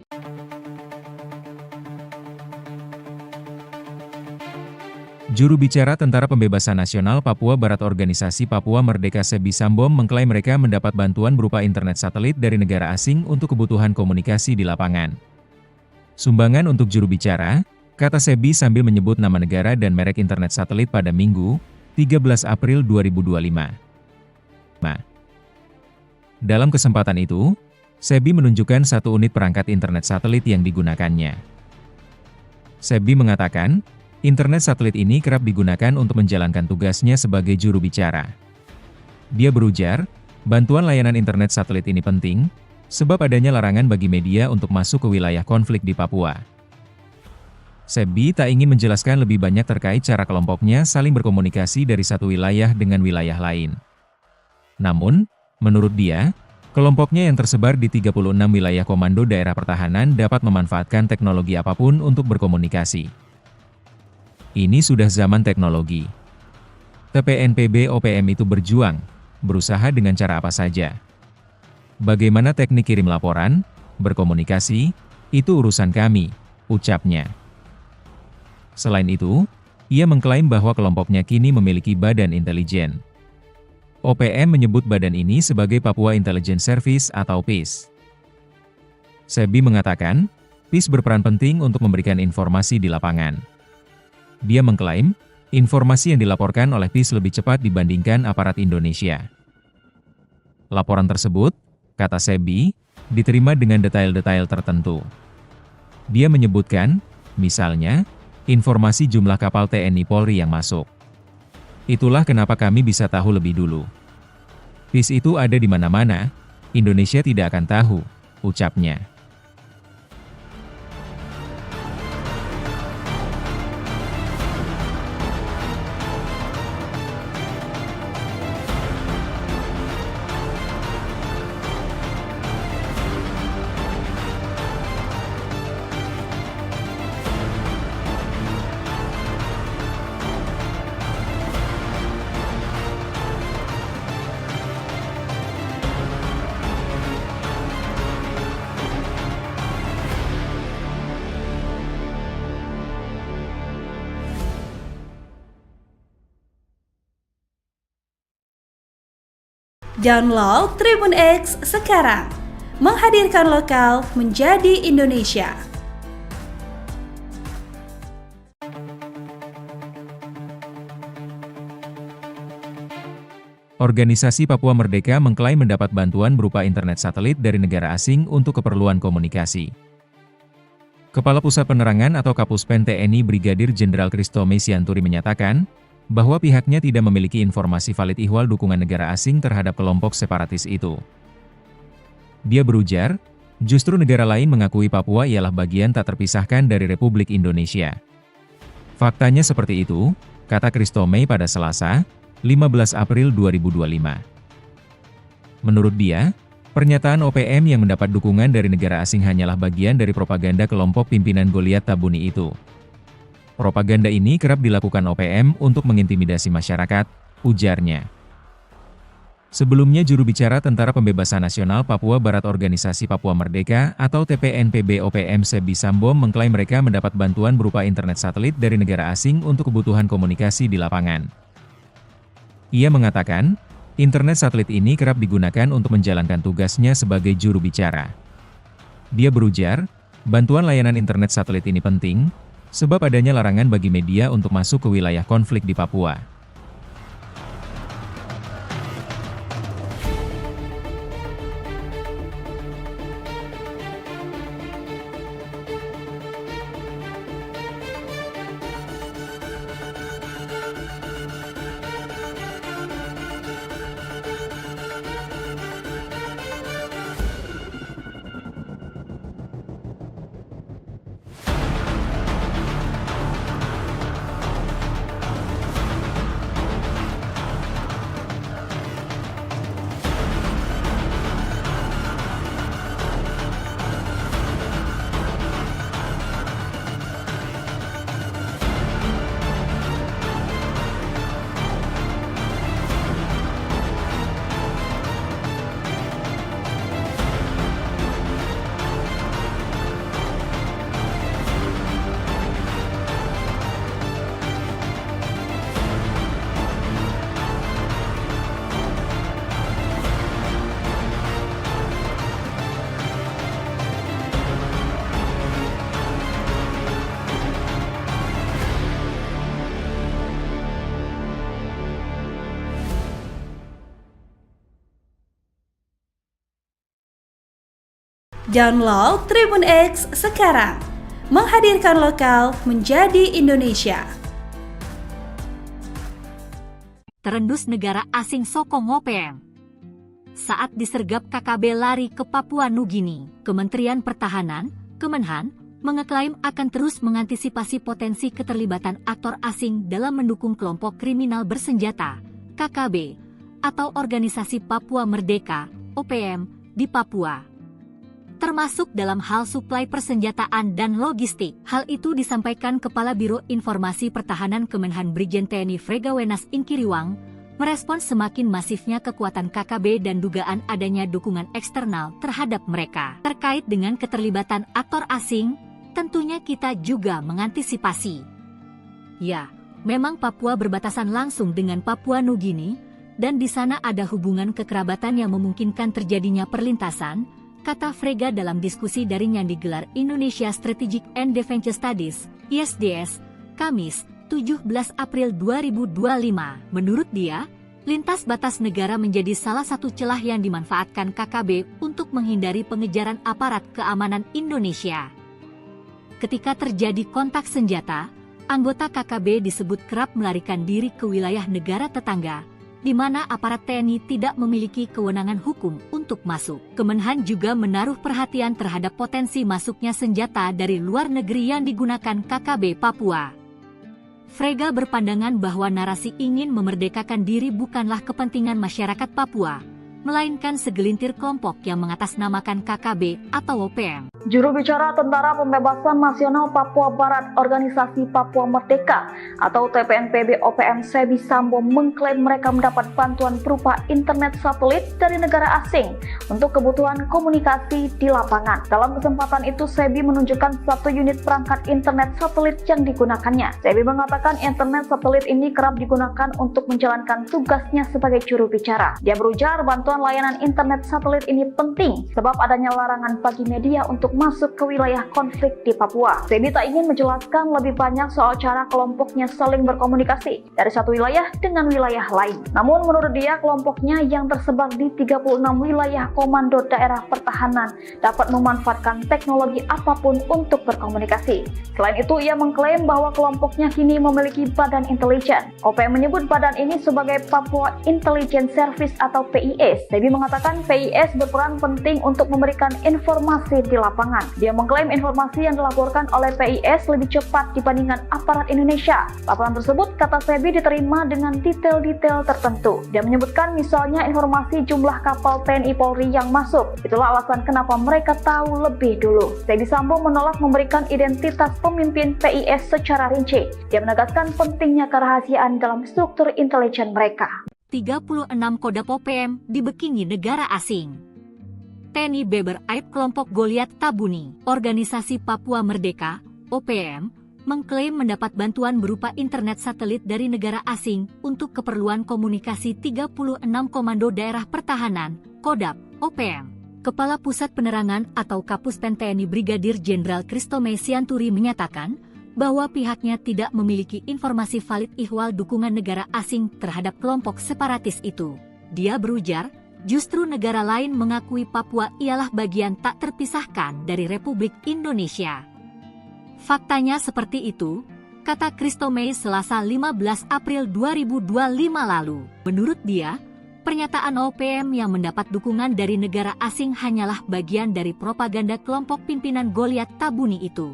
Juru bicara Tentara Pembebasan Nasional Papua Barat Organisasi Papua Merdeka Sebi Sambom mengklaim mereka mendapat bantuan berupa internet satelit dari negara asing untuk kebutuhan komunikasi di lapangan. Sumbangan untuk juru bicara, kata Sebi sambil menyebut nama negara dan merek internet satelit pada Minggu, 13 April 2025. Dalam kesempatan itu, Sebi menunjukkan satu unit perangkat internet satelit yang digunakannya. Sebi mengatakan, internet satelit ini kerap digunakan untuk menjalankan tugasnya sebagai juru bicara. Dia berujar, bantuan layanan internet satelit ini penting, sebab adanya larangan bagi media untuk masuk ke wilayah konflik di Papua. Sebi tak ingin menjelaskan lebih banyak terkait cara kelompoknya saling berkomunikasi dari satu wilayah dengan wilayah lain. Namun, menurut dia, kelompoknya yang tersebar di 36 wilayah komando daerah pertahanan dapat memanfaatkan teknologi apapun untuk berkomunikasi. Ini sudah zaman teknologi. TPNPB OPM itu berjuang, berusaha dengan cara apa saja. Bagaimana teknik kirim laporan, berkomunikasi, itu urusan kami, ucapnya. Selain itu, ia mengklaim bahwa kelompoknya kini memiliki badan intelijen. OPM menyebut badan ini sebagai Papua Intelligence Service atau PIS. Sebi mengatakan, PIS berperan penting untuk memberikan informasi di lapangan. Dia mengklaim, informasi yang dilaporkan oleh PIS lebih cepat dibandingkan aparat Indonesia. Laporan tersebut, kata Sebi, diterima dengan detail-detail tertentu. Dia menyebutkan, misalnya, informasi jumlah kapal TNI Polri yang masuk. Itulah kenapa kami bisa tahu lebih dulu. PIS itu ada di mana-mana, Indonesia tidak akan tahu, ucapnya. Download Tribun X sekarang, menghadirkan lokal menjadi Indonesia. Organisasi Papua Merdeka mengklaim mendapat bantuan berupa internet satelit dari negara asing untuk keperluan komunikasi. Kepala Pusat Penerangan atau Kapuspen TNI Brigadir Jenderal Kristome Sianturi menyatakan, bahwa pihaknya tidak memiliki informasi valid ihwal dukungan negara asing terhadap kelompok separatis itu. Dia berujar, justru negara lain mengakui Papua ialah bagian tak terpisahkan dari Republik Indonesia. Faktanya seperti itu, kata Kristome pada Selasa, 15 April 2025. Menurut dia, pernyataan OPM yang mendapat dukungan dari negara asing hanyalah bagian dari propaganda kelompok pimpinan Goliat Tabuni itu. Propaganda ini kerap dilakukan OPM untuk mengintimidasi masyarakat, ujarnya. Sebelumnya juru bicara Tentara Pembebasan Nasional Papua Barat Organisasi Papua Merdeka atau TPNPB OPM Sebi Sambom mengklaim mereka mendapat bantuan berupa internet satelit dari negara asing untuk kebutuhan komunikasi di lapangan. Ia mengatakan, internet satelit ini kerap digunakan untuk menjalankan tugasnya sebagai juru bicara. Dia berujar, bantuan layanan internet satelit ini penting, sebab adanya larangan bagi media untuk masuk ke wilayah konflik di Papua. Download Tribun X sekarang. Menghadirkan lokal menjadi Indonesia. Terendus negara asing sokong OPM. Saat disergap KKB lari ke Papua Nugini, Kementerian Pertahanan, Kemenhan, mengeklaim akan terus mengantisipasi potensi keterlibatan aktor asing dalam mendukung kelompok kriminal bersenjata, KKB, atau Organisasi Papua Merdeka, OPM, di Papua. Termasuk dalam hal suplai persenjataan dan logistik. Hal itu disampaikan Kepala Biro Informasi Pertahanan Kemenhan Brigjen TNI Fregawenas Inkiriwang, merespons semakin masifnya kekuatan KKB dan dugaan adanya dukungan eksternal terhadap mereka. Terkait dengan keterlibatan aktor asing, tentunya kita juga mengantisipasi. Ya, memang Papua berbatasan langsung dengan Papua Nugini, dan di sana ada hubungan kekerabatan yang memungkinkan terjadinya perlintasan, kata Frega dalam diskusi daring yang digelar Indonesia Strategic and Defense Studies, ISDS, Kamis, 17 April 2025. Menurut dia, lintas batas negara menjadi salah satu celah yang dimanfaatkan KKB untuk menghindari pengejaran aparat keamanan Indonesia. Ketika terjadi kontak senjata, anggota KKB disebut kerap melarikan diri ke wilayah negara tetangga, di mana aparat TNI tidak memiliki kewenangan hukum untuk masuk. Kemenhan juga menaruh perhatian terhadap potensi masuknya senjata dari luar negeri yang digunakan KKB Papua. Frega berpandangan bahwa narasi ingin memerdekakan diri bukanlah kepentingan masyarakat Papua, melainkan segelintir kelompok yang mengatasnamakan KKB atau OPM. Juru bicara Tentara Pembebasan Nasional Papua Barat Organisasi Papua Merdeka atau TPNPB OPM Sebi Sambo mengklaim mereka mendapat bantuan berupa internet satelit dari negara asing untuk kebutuhan komunikasi di lapangan. Dalam kesempatan itu, Sebi menunjukkan satu unit perangkat internet satelit yang digunakannya. Sebi mengatakan internet satelit ini kerap digunakan untuk menjalankan tugasnya sebagai juru bicara. Dia berujar bantuan layanan internet satelit ini penting sebab adanya larangan bagi media untuk masuk ke wilayah konflik di Papua. Sebi tak ingin menjelaskan lebih banyak soal cara kelompoknya saling berkomunikasi dari satu wilayah dengan wilayah lain. Namun menurut dia, kelompoknya yang tersebar di 36 wilayah komando daerah pertahanan dapat memanfaatkan teknologi apapun untuk berkomunikasi. Selain itu, ia mengklaim bahwa kelompoknya kini memiliki badan intelijen. OPM menyebut badan ini sebagai Papua Intelligence Service atau PIS. Sebi mengatakan PIS berperan penting untuk memberikan informasi di lapangan. Dia mengklaim informasi yang dilaporkan oleh PIS lebih cepat dibandingkan aparat Indonesia. Laporan tersebut, kata Sebi, diterima dengan detail-detail tertentu. Dia menyebutkan misalnya informasi jumlah kapal TNI Polri yang masuk. Itulah alasan kenapa mereka tahu lebih dulu. Sebi Sambo menolak memberikan identitas pemimpin PIS secara rinci. Dia menegaskan pentingnya kerahasiaan dalam struktur intelijen mereka. 36 Kodam OPM dibekingi negara asing. TNI Beber Aib kelompok Goliat Tabuni, Organisasi Papua Merdeka, OPM, mengklaim mendapat bantuan berupa internet satelit dari negara asing untuk keperluan komunikasi 36 Komando Daerah Pertahanan, Kodam, OPM. Kepala Pusat Penerangan atau Kapuspen TNI Brigadir Jenderal Christomay Sianturi menyatakan bahwa pihaknya tidak memiliki informasi valid ihwal dukungan negara asing terhadap kelompok separatis itu. Dia berujar, justru negara lain mengakui Papua ialah bagian tak terpisahkan dari Republik Indonesia. Faktanya seperti itu, kata Christomay Selasa 15 April 2025 lalu. Menurut dia, pernyataan OPM yang mendapat dukungan dari negara asing hanyalah bagian dari propaganda kelompok pimpinan Goliat Tabuni itu.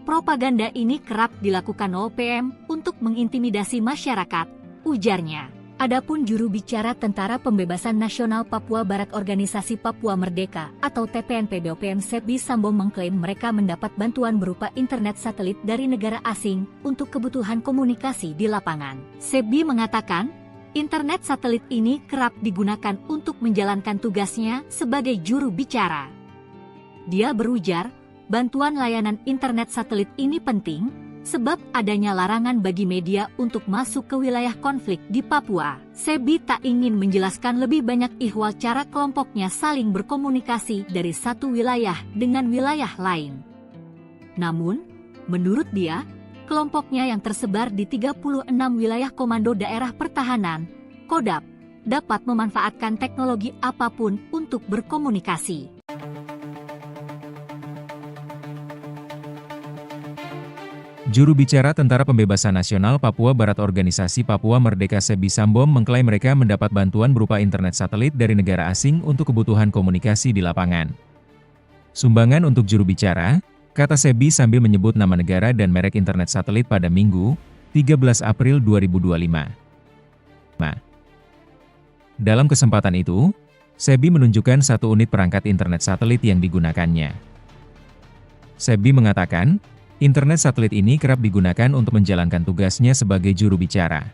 Propaganda ini kerap dilakukan OPM untuk mengintimidasi masyarakat, ujarnya. Adapun juru bicara Tentara Pembebasan Nasional Papua Barat Organisasi Papua Merdeka atau TPNPB OPM Sebi Sambo mengklaim mereka mendapat bantuan berupa internet satelit dari negara asing untuk kebutuhan komunikasi di lapangan. Sebi mengatakan, internet satelit ini kerap digunakan untuk menjalankan tugasnya sebagai juru bicara. Dia berujar, bantuan layanan internet satelit ini penting, sebab adanya larangan bagi media untuk masuk ke wilayah konflik di Papua. Sebi tak ingin menjelaskan lebih banyak ihwal cara kelompoknya saling berkomunikasi dari satu wilayah dengan wilayah lain. Namun, menurut dia, kelompoknya yang tersebar di 36 wilayah Komando Daerah Pertahanan, KODAP, dapat memanfaatkan teknologi apapun untuk berkomunikasi. Juru bicara Tentara Pembebasan Nasional Papua Barat Organisasi Papua Merdeka Sebi Sambom mengklaim mereka mendapat bantuan berupa internet satelit dari negara asing untuk kebutuhan komunikasi di lapangan. Sumbangan untuk juru bicara, kata Sebi sambil menyebut nama negara dan merek internet satelit pada Minggu, 13 April 2025. Dalam kesempatan itu, Sebi menunjukkan satu unit perangkat internet satelit yang digunakannya. Sebi mengatakan, internet satelit ini kerap digunakan untuk menjalankan tugasnya sebagai juru bicara.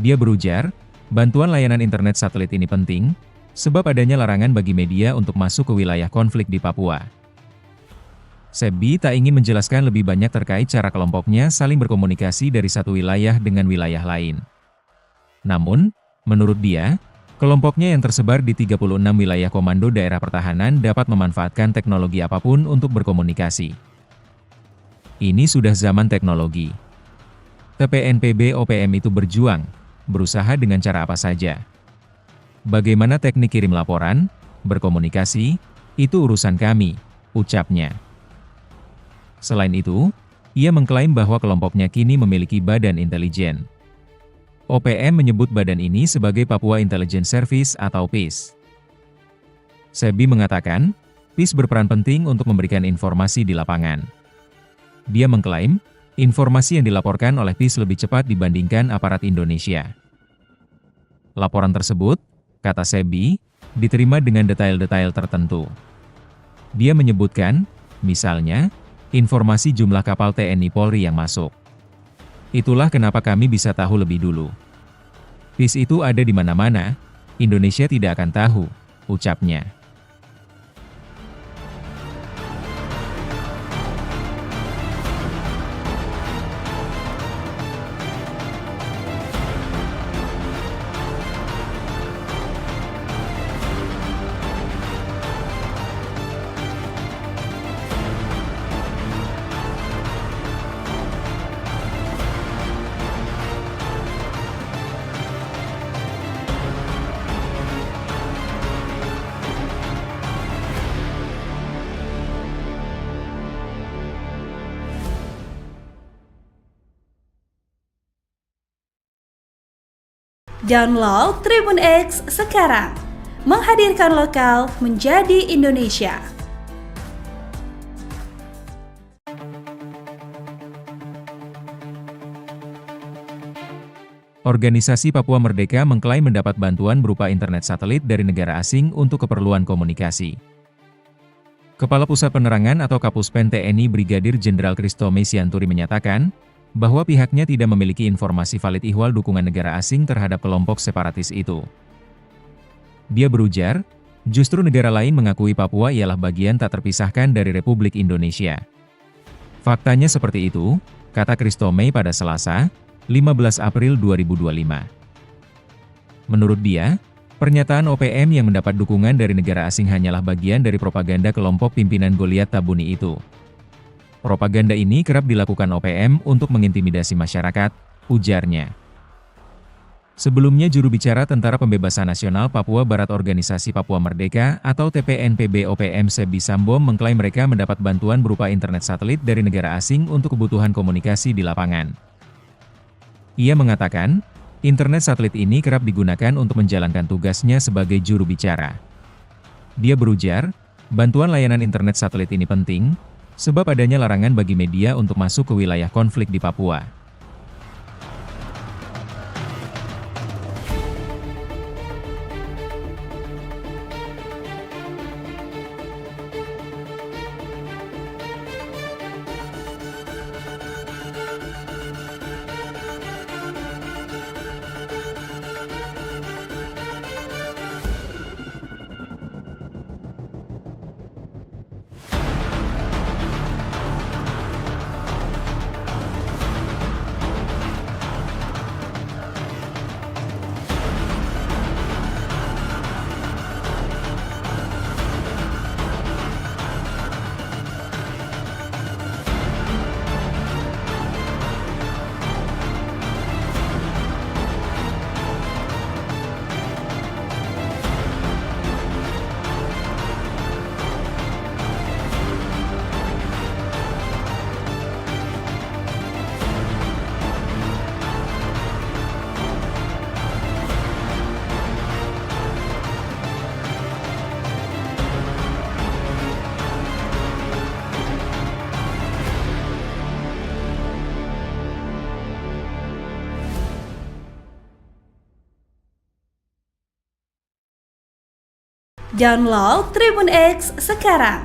Dia berujar, bantuan layanan internet satelit ini penting, sebab adanya larangan bagi media untuk masuk ke wilayah konflik di Papua. Sebi tak ingin menjelaskan lebih banyak terkait cara kelompoknya saling berkomunikasi dari satu wilayah dengan wilayah lain. Namun, menurut dia, kelompoknya yang tersebar di 36 wilayah komando daerah pertahanan dapat memanfaatkan teknologi apapun untuk berkomunikasi. Ini sudah zaman teknologi. TPNPB OPM itu berjuang, berusaha dengan cara apa saja. Bagaimana teknik kirim laporan, berkomunikasi, itu urusan kami, ucapnya. Selain itu, ia mengklaim bahwa kelompoknya kini memiliki badan intelijen. OPM menyebut badan ini sebagai Papua Intelligence Service atau PIS. Sebi mengatakan, PIS berperan penting untuk memberikan informasi di lapangan. Dia mengklaim, informasi yang dilaporkan oleh PIS lebih cepat dibandingkan aparat Indonesia. Laporan tersebut, kata Sebi, diterima dengan detail-detail tertentu. Dia menyebutkan, misalnya, informasi jumlah kapal TNI Polri yang masuk. Itulah kenapa kami bisa tahu lebih dulu. PIS itu ada di mana-mana, Indonesia tidak akan tahu, ucapnya. Download Tribun X sekarang, menghadirkan lokal menjadi Indonesia. Organisasi Papua Merdeka mengklaim mendapat bantuan berupa internet satelit dari negara asing untuk keperluan komunikasi. Kepala Pusat Penerangan atau Kapuspen TNI Brigadir Jenderal Christomay Sianturi menyatakan, bahwa pihaknya tidak memiliki informasi valid ihwal dukungan negara asing terhadap kelompok separatis itu. Dia berujar, justru negara lain mengakui Papua ialah bagian tak terpisahkan dari Republik Indonesia. Faktanya seperti itu, kata Christomay pada Selasa, 15 April 2025. Menurut dia, pernyataan OPM yang mendapat dukungan dari negara asing hanyalah bagian dari propaganda kelompok pimpinan Goliat Tabuni itu. Propaganda ini kerap dilakukan OPM untuk mengintimidasi masyarakat, ujarnya. Sebelumnya juru bicara Tentara Pembebasan Nasional Papua Barat Organisasi Papua Merdeka atau TPNPB OPM Sebi Sambom mengklaim mereka mendapat bantuan berupa internet satelit dari negara asing untuk kebutuhan komunikasi di lapangan. Ia mengatakan, internet satelit ini kerap digunakan untuk menjalankan tugasnya sebagai juru bicara. Dia berujar, bantuan layanan internet satelit ini penting, sebab adanya larangan bagi media untuk masuk ke wilayah konflik di Papua. Download Tribun X sekarang.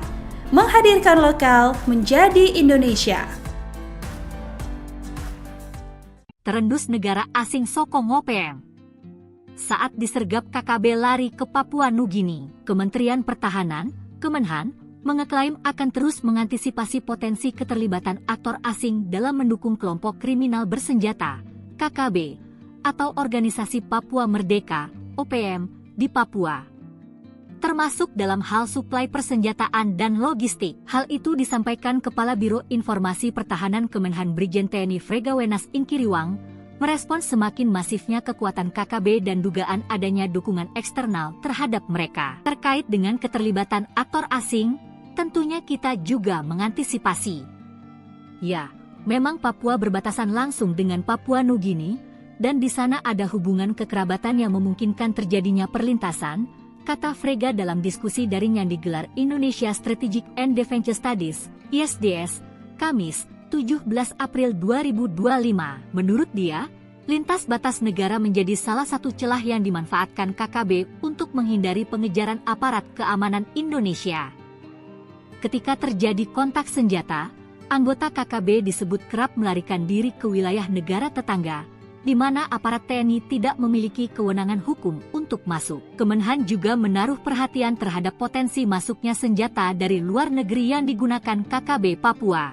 Menghadirkan lokal menjadi Indonesia. Terendus negara asing sokong OPM. Saat disergap KKB lari ke Papua Nugini, Kementerian Pertahanan, Kemenhan, mengeklaim akan terus mengantisipasi potensi keterlibatan aktor asing dalam mendukung kelompok kriminal bersenjata, KKB, atau Organisasi Papua Merdeka, OPM, di Papua. Termasuk dalam hal suplai persenjataan dan logistik. Hal itu disampaikan Kepala Biro Informasi Pertahanan Kemenhan Brigjen TNI Fregawenas Inkiriwang, merespons semakin masifnya kekuatan KKB dan dugaan adanya dukungan eksternal terhadap mereka. Terkait dengan keterlibatan aktor asing, tentunya kita juga mengantisipasi. Ya, memang Papua berbatasan langsung dengan Papua Nugini, dan di sana ada hubungan kekerabatan yang memungkinkan terjadinya perlintasan, kata Frega dalam diskusi daring yang digelar Indonesia Strategic and Defense Studies, ISDS, Kamis, 17 April 2025. Menurut dia, lintas batas negara menjadi salah satu celah yang dimanfaatkan KKB untuk menghindari pengejaran aparat keamanan Indonesia. Ketika terjadi kontak senjata, anggota KKB disebut kerap melarikan diri ke wilayah negara tetangga, di mana aparat TNI tidak memiliki kewenangan hukum untuk masuk. Kemenhan juga menaruh perhatian terhadap potensi masuknya senjata dari luar negeri yang digunakan KKB Papua.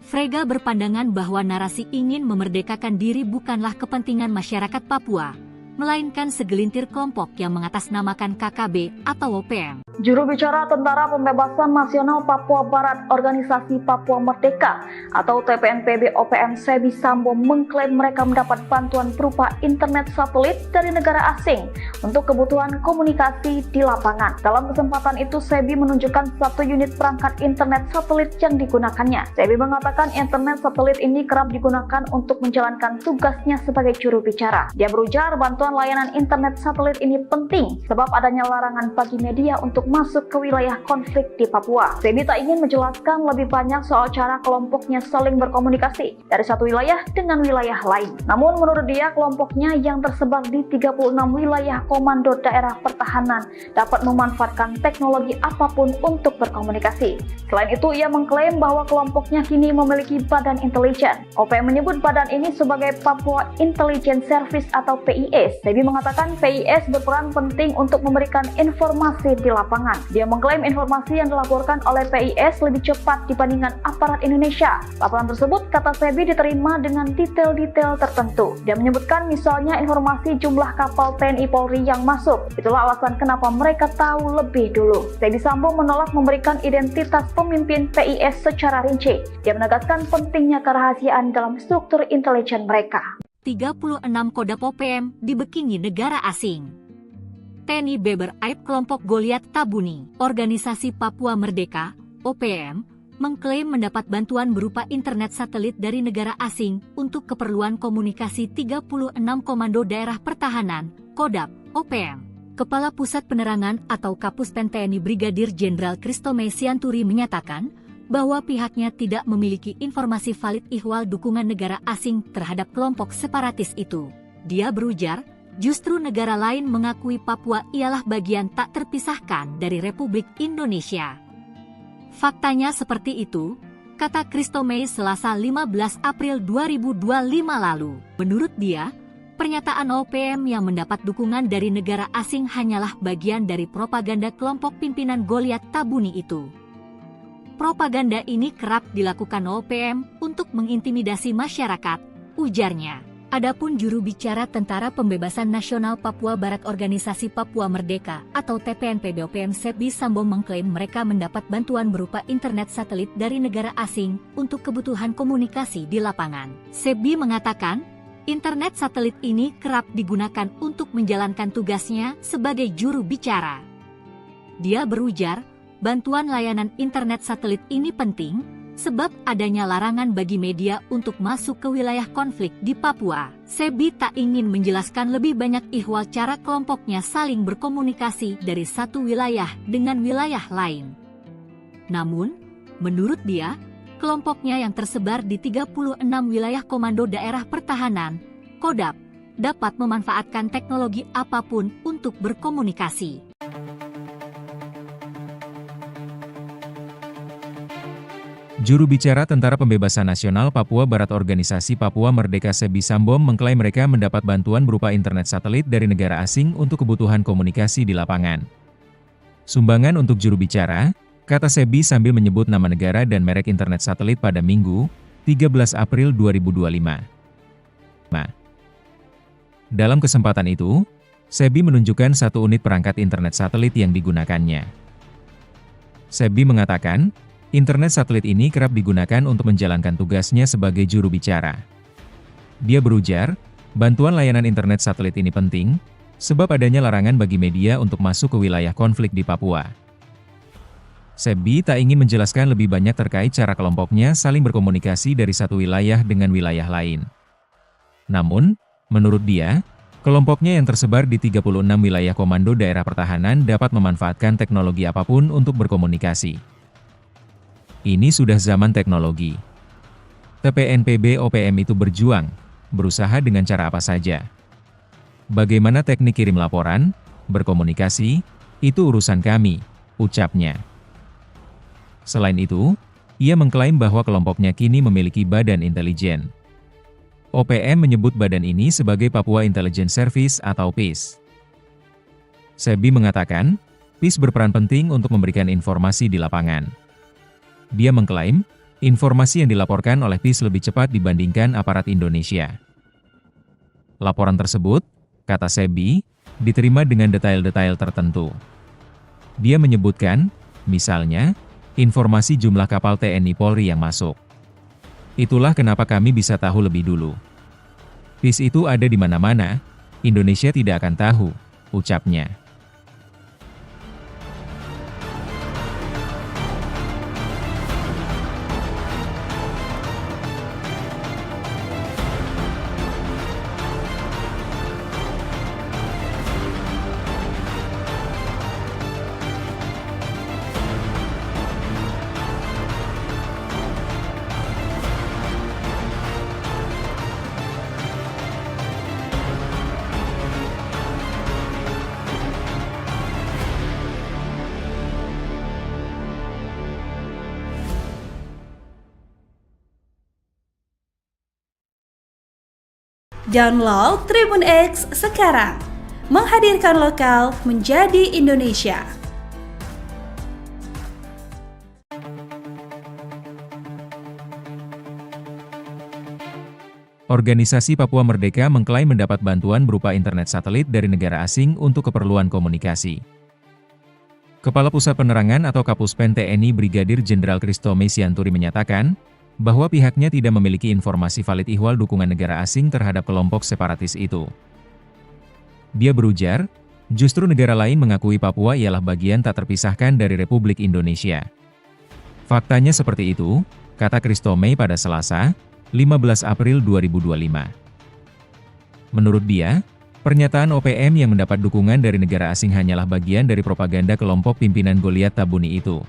Frega berpandangan bahwa narasi ingin memerdekakan diri bukanlah kepentingan masyarakat Papua, melainkan segelintir kelompok yang mengatasnamakan KKB atau OPM. Juru bicara Tentara Pembebasan Nasional Papua Barat Organisasi Papua Merdeka atau TPNPB OPM Sebi Sambo mengklaim mereka mendapat bantuan berupa internet satelit dari negara asing untuk kebutuhan komunikasi di lapangan. Dalam kesempatan itu, Sebi menunjukkan satu unit perangkat internet satelit yang digunakannya. Sebi mengatakan internet satelit ini kerap digunakan untuk menjalankan tugasnya sebagai juru bicara. Dia berujar bantuan layanan internet satelit ini penting sebab adanya larangan bagi media untuk masuk ke wilayah konflik di Papua. Sebi tak ingin menjelaskan lebih banyak soal cara kelompoknya saling berkomunikasi dari satu wilayah dengan wilayah lain. Namun menurut dia, kelompoknya yang tersebar di 36 wilayah komando daerah pertahanan dapat memanfaatkan teknologi apapun untuk berkomunikasi. Selain itu, ia mengklaim bahwa kelompoknya kini memiliki badan intelijen. OPM menyebut badan ini sebagai Papua Intelligence Service atau PIS. Sebi mengatakan PIS berperan penting untuk memberikan informasi di lapangan. Dia mengklaim informasi yang dilaporkan oleh PIS lebih cepat dibandingkan aparat Indonesia. Laporan tersebut, kata Sebi, diterima dengan detail-detail tertentu. Dia menyebutkan misalnya informasi jumlah kapal TNI Polri yang masuk. Itulah alasan kenapa mereka tahu lebih dulu. Sebi Sambo menolak memberikan identitas pemimpin PIS secara rinci. Dia menegaskan pentingnya kerahasiaan dalam struktur intelijen mereka. 36 Kodam OPM dibekingi negara asing. TNI Beber Aib kelompok Goliat Tabuni, Organisasi Papua Merdeka, OPM, mengklaim mendapat bantuan berupa internet satelit dari negara asing untuk keperluan komunikasi 36 Komando Daerah Pertahanan, Kodam, OPM. Kepala Pusat Penerangan atau Kapuspen TNI Brigadir Jenderal Kristome Sianturi menyatakan bahwa pihaknya tidak memiliki informasi valid ihwal dukungan negara asing terhadap kelompok separatis itu. Dia berujar, justru negara lain mengakui Papua ialah bagian tak terpisahkan dari Republik Indonesia. Faktanya seperti itu, kata Kristome Selasa 15 April 2025 lalu. Menurut dia, pernyataan OPM yang mendapat dukungan dari negara asing hanyalah bagian dari propaganda kelompok pimpinan Goliat Tabuni itu. Propaganda ini kerap dilakukan OPM untuk mengintimidasi masyarakat, ujarnya. Adapun juru bicara Tentara Pembebasan Nasional Papua Barat Organisasi Papua Merdeka atau TPNPB OPM Sebi Sambo mengklaim mereka mendapat bantuan berupa internet satelit dari negara asing untuk kebutuhan komunikasi di lapangan. Sebi mengatakan, internet satelit ini kerap digunakan untuk menjalankan tugasnya sebagai juru bicara. Dia berujar, bantuan layanan internet satelit ini penting sebab adanya larangan bagi media untuk masuk ke wilayah konflik di Papua. Sebi tak ingin menjelaskan lebih banyak ihwal cara kelompoknya saling berkomunikasi dari satu wilayah dengan wilayah lain. Namun, menurut dia, kelompoknya yang tersebar di 36 wilayah Komando Daerah Pertahanan, Kodam, dapat memanfaatkan teknologi apapun untuk berkomunikasi. Juru bicara Tentara Pembebasan Nasional Papua Barat Organisasi Papua Merdeka Sebi Sambom mengklaim mereka mendapat bantuan berupa internet satelit dari negara asing untuk kebutuhan komunikasi di lapangan. Sumbangan untuk juru bicara, kata Sebi sambil menyebut nama negara dan merek internet satelit pada Minggu, 13 April 2025. Dalam kesempatan itu, Sebi menunjukkan satu unit perangkat internet satelit yang digunakannya. Sebi mengatakan, internet satelit ini kerap digunakan untuk menjalankan tugasnya sebagai juru bicara. Dia berujar, bantuan layanan internet satelit ini penting, sebab adanya larangan bagi media untuk masuk ke wilayah konflik di Papua. Sebi tak ingin menjelaskan lebih banyak terkait cara kelompoknya saling berkomunikasi dari satu wilayah dengan wilayah lain. Namun, menurut dia, kelompoknya yang tersebar di 36 wilayah komando daerah pertahanan dapat memanfaatkan teknologi apapun untuk berkomunikasi. Ini sudah zaman teknologi. TPNPB OPM itu berjuang, berusaha dengan cara apa saja. Bagaimana teknik kirim laporan, berkomunikasi, itu urusan kami, ucapnya. Selain itu, ia mengklaim bahwa kelompoknya kini memiliki badan intelijen. OPM menyebut badan ini sebagai Papua Intelligence Service atau PIS. Sebi mengatakan, PIS berperan penting untuk memberikan informasi di lapangan. Dia mengklaim, informasi yang dilaporkan oleh PIS lebih cepat dibandingkan aparat Indonesia. Laporan tersebut, kata Sebi, diterima dengan detail-detail tertentu. Dia menyebutkan, misalnya, informasi jumlah kapal TNI Polri yang masuk. Itulah kenapa kami bisa tahu lebih dulu. PIS itu ada di mana-mana, Indonesia tidak akan tahu, ucapnya. Download Tribun X sekarang, menghadirkan lokal menjadi Indonesia. Organisasi Papua Merdeka mengklaim mendapat bantuan berupa internet satelit dari negara asing untuk keperluan komunikasi. Kepala Pusat Penerangan atau Kapuspen TNI Brigadir Jenderal Kristome Sianturi menyatakan, bahwa pihaknya tidak memiliki informasi valid ihwal dukungan negara asing terhadap kelompok separatis itu. Dia berujar, justru negara lain mengakui Papua ialah bagian tak terpisahkan dari Republik Indonesia. Faktanya seperti itu, kata Kristome pada Selasa, 15 April 2025. Menurut dia, pernyataan OPM yang mendapat dukungan dari negara asing hanyalah bagian dari propaganda kelompok pimpinan Goliat Tabuni itu.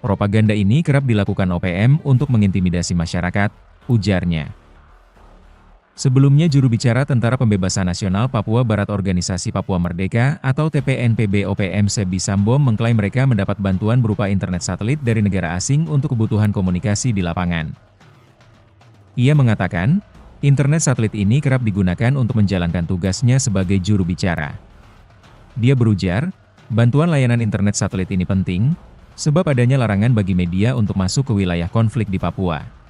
Propaganda ini kerap dilakukan OPM untuk mengintimidasi masyarakat, ujarnya. Sebelumnya juru bicara Tentara Pembebasan Nasional Papua Barat Organisasi Papua Merdeka atau TPNPB OPM Sebi Sambom mengklaim mereka mendapat bantuan berupa internet satelit dari negara asing untuk kebutuhan komunikasi di lapangan. Ia mengatakan, internet satelit ini kerap digunakan untuk menjalankan tugasnya sebagai juru bicara. Dia berujar, bantuan layanan internet satelit ini penting, sebab adanya larangan bagi media untuk masuk ke wilayah konflik di Papua.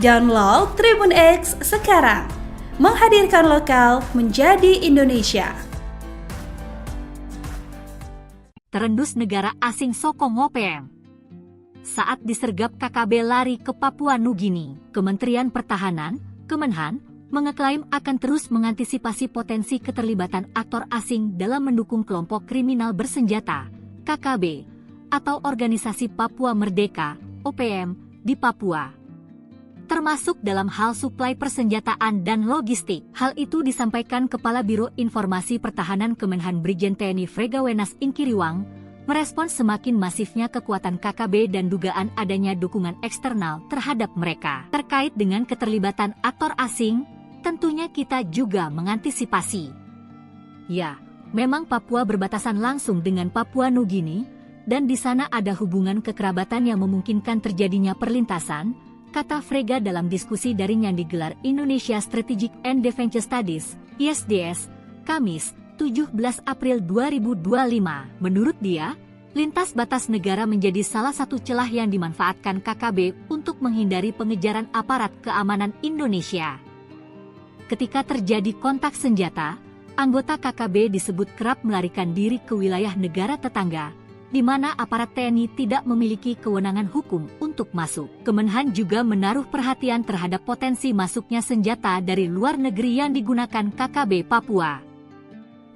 Download Tribun X sekarang. Menghadirkan lokal menjadi Indonesia. Terendus negara asing sokong OPM. Saat disergap KKB lari ke Papua Nugini, Kementerian Pertahanan, Kemenhan, mengeklaim akan terus mengantisipasi potensi keterlibatan aktor asing dalam mendukung kelompok kriminal bersenjata, KKB, atau Organisasi Papua Merdeka, OPM, di Papua. Termasuk dalam hal suplai persenjataan dan logistik. Hal itu disampaikan Kepala Biro Informasi Pertahanan Kemenhan Brigjen TNI Fregawenas Inkiriwang, merespons semakin masifnya kekuatan KKB dan dugaan adanya dukungan eksternal terhadap mereka. Terkait dengan keterlibatan aktor asing, tentunya kita juga mengantisipasi. Ya, memang Papua berbatasan langsung dengan Papua Nugini, dan di sana ada hubungan kekerabatan yang memungkinkan terjadinya perlintasan, kata Frega dalam diskusi daring yang digelar Indonesia Strategic and Defense Studies, ISDS, Kamis, 17 April 2025. Menurut dia, lintas batas negara menjadi salah satu celah yang dimanfaatkan KKB untuk menghindari pengejaran aparat keamanan Indonesia. Ketika terjadi kontak senjata, anggota KKB disebut kerap melarikan diri ke wilayah negara tetangga, di mana aparat TNI tidak memiliki kewenangan hukum untuk masuk. Kemenhan juga menaruh perhatian terhadap potensi masuknya senjata dari luar negeri yang digunakan KKB Papua.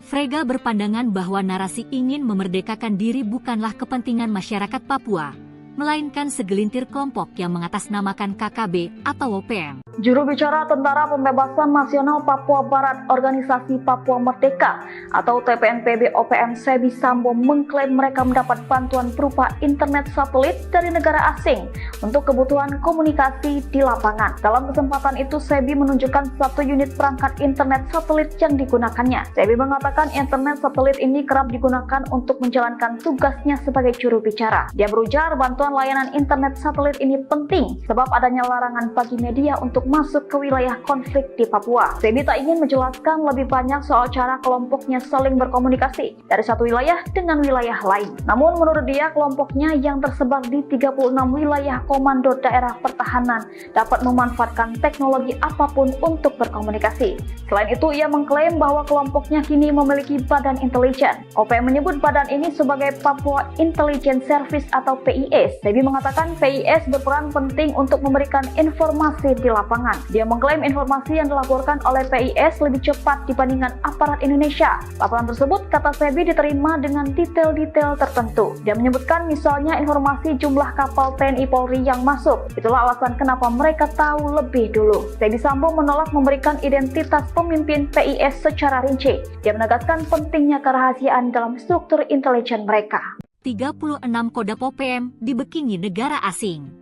Frega berpandangan bahwa narasi ingin memerdekakan diri bukanlah kepentingan masyarakat Papua, melainkan segelintir kelompok yang mengatasnamakan KKB atau OPM. Juru bicara Tentara Pembebasan Nasional Papua Barat Organisasi Papua Merdeka atau TPNPB OPM Sebi Sambo mengklaim mereka mendapat bantuan berupa internet satelit dari negara asing untuk kebutuhan komunikasi di lapangan. Dalam kesempatan itu, Sebi menunjukkan satu unit perangkat internet satelit yang digunakannya. Sebi mengatakan internet satelit ini kerap digunakan untuk menjalankan tugasnya sebagai juru bicara. Dia berujar bantuan layanan internet satelit ini penting sebab adanya larangan bagi media untuk masuk ke wilayah konflik di Papua. Sebi tak ingin menjelaskan lebih banyak soal cara kelompoknya saling berkomunikasi dari satu wilayah dengan wilayah lain. Namun menurut dia, kelompoknya yang tersebar di 36 wilayah komando daerah pertahanan dapat memanfaatkan teknologi apapun untuk berkomunikasi. Selain itu, ia mengklaim bahwa kelompoknya kini memiliki badan intelijen. OPM menyebut badan ini sebagai Papua Intelligence Service atau PIS. Sebi mengatakan PIS berperan penting untuk memberikan informasi di lapangan. Dia mengklaim informasi yang dilaporkan oleh PIS lebih cepat dibandingkan aparat Indonesia. Laporan tersebut, kata Sebi, diterima dengan detail-detail tertentu. Dia menyebutkan misalnya informasi jumlah kapal TNI Polri yang masuk. Itulah alasan kenapa mereka tahu lebih dulu. Sebi Sambo menolak memberikan identitas pemimpin PIS secara rinci. Dia menegaskan pentingnya kerahasiaan dalam struktur intelijen mereka. 36 Kodam OPM dibekingi negara asing.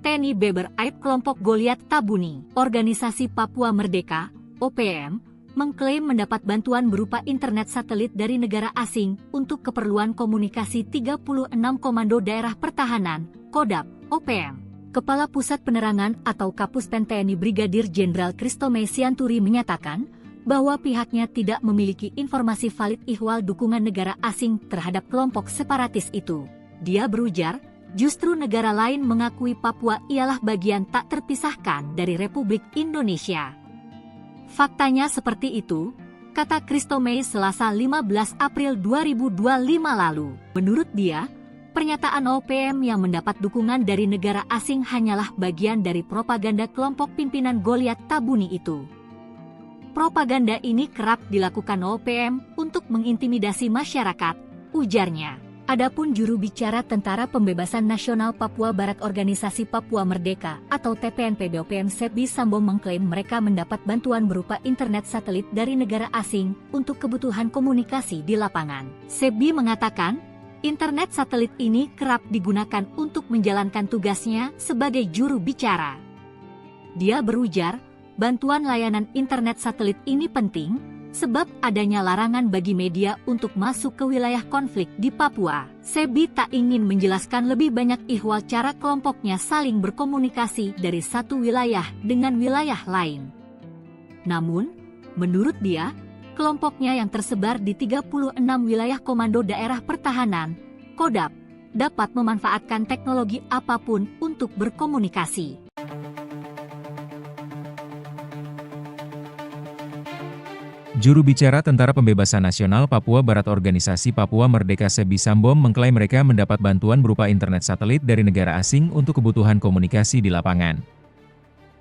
TNI Beber Aib kelompok Goliat Tabuni, Organisasi Papua Merdeka, OPM, mengklaim mendapat bantuan berupa internet satelit dari negara asing untuk keperluan komunikasi 36 Komando Daerah Pertahanan, Kodam, OPM. Kepala Pusat Penerangan atau Kapuspen TNI Brigadir Jenderal Kristome Sianturi menyatakan bahwa pihaknya tidak memiliki informasi valid ihwal dukungan negara asing terhadap kelompok separatis itu. Dia berujar, justru negara lain mengakui Papua ialah bagian tak terpisahkan dari Republik Indonesia. Faktanya seperti itu, kata Kristome Selasa 15 April 2025 lalu. Menurut dia, pernyataan OPM yang mendapat dukungan dari negara asing hanyalah bagian dari propaganda kelompok pimpinan Goliat Tabuni itu. Propaganda ini kerap dilakukan OPM untuk mengintimidasi masyarakat, ujarnya. Adapun juru bicara Tentara Pembebasan Nasional Papua Barat Organisasi Papua Merdeka atau TPNPB OPM Sebi Sambo mengklaim mereka mendapat bantuan berupa internet satelit dari negara asing untuk kebutuhan komunikasi di lapangan. Sebi mengatakan, internet satelit ini kerap digunakan untuk menjalankan tugasnya sebagai juru bicara. Dia berujar, bantuan layanan internet satelit ini penting, sebab adanya larangan bagi media untuk masuk ke wilayah konflik di Papua. Sebi tak ingin menjelaskan lebih banyak ihwal cara kelompoknya saling berkomunikasi dari satu wilayah dengan wilayah lain. Namun, menurut dia, kelompoknya yang tersebar di 36 wilayah Komando Daerah Pertahanan, Kodam, dapat memanfaatkan teknologi apapun untuk berkomunikasi. Juru bicara Tentara Pembebasan Nasional Papua Barat Organisasi Papua Merdeka Sebi Sambom mengklaim mereka mendapat bantuan berupa internet satelit dari negara asing untuk kebutuhan komunikasi di lapangan.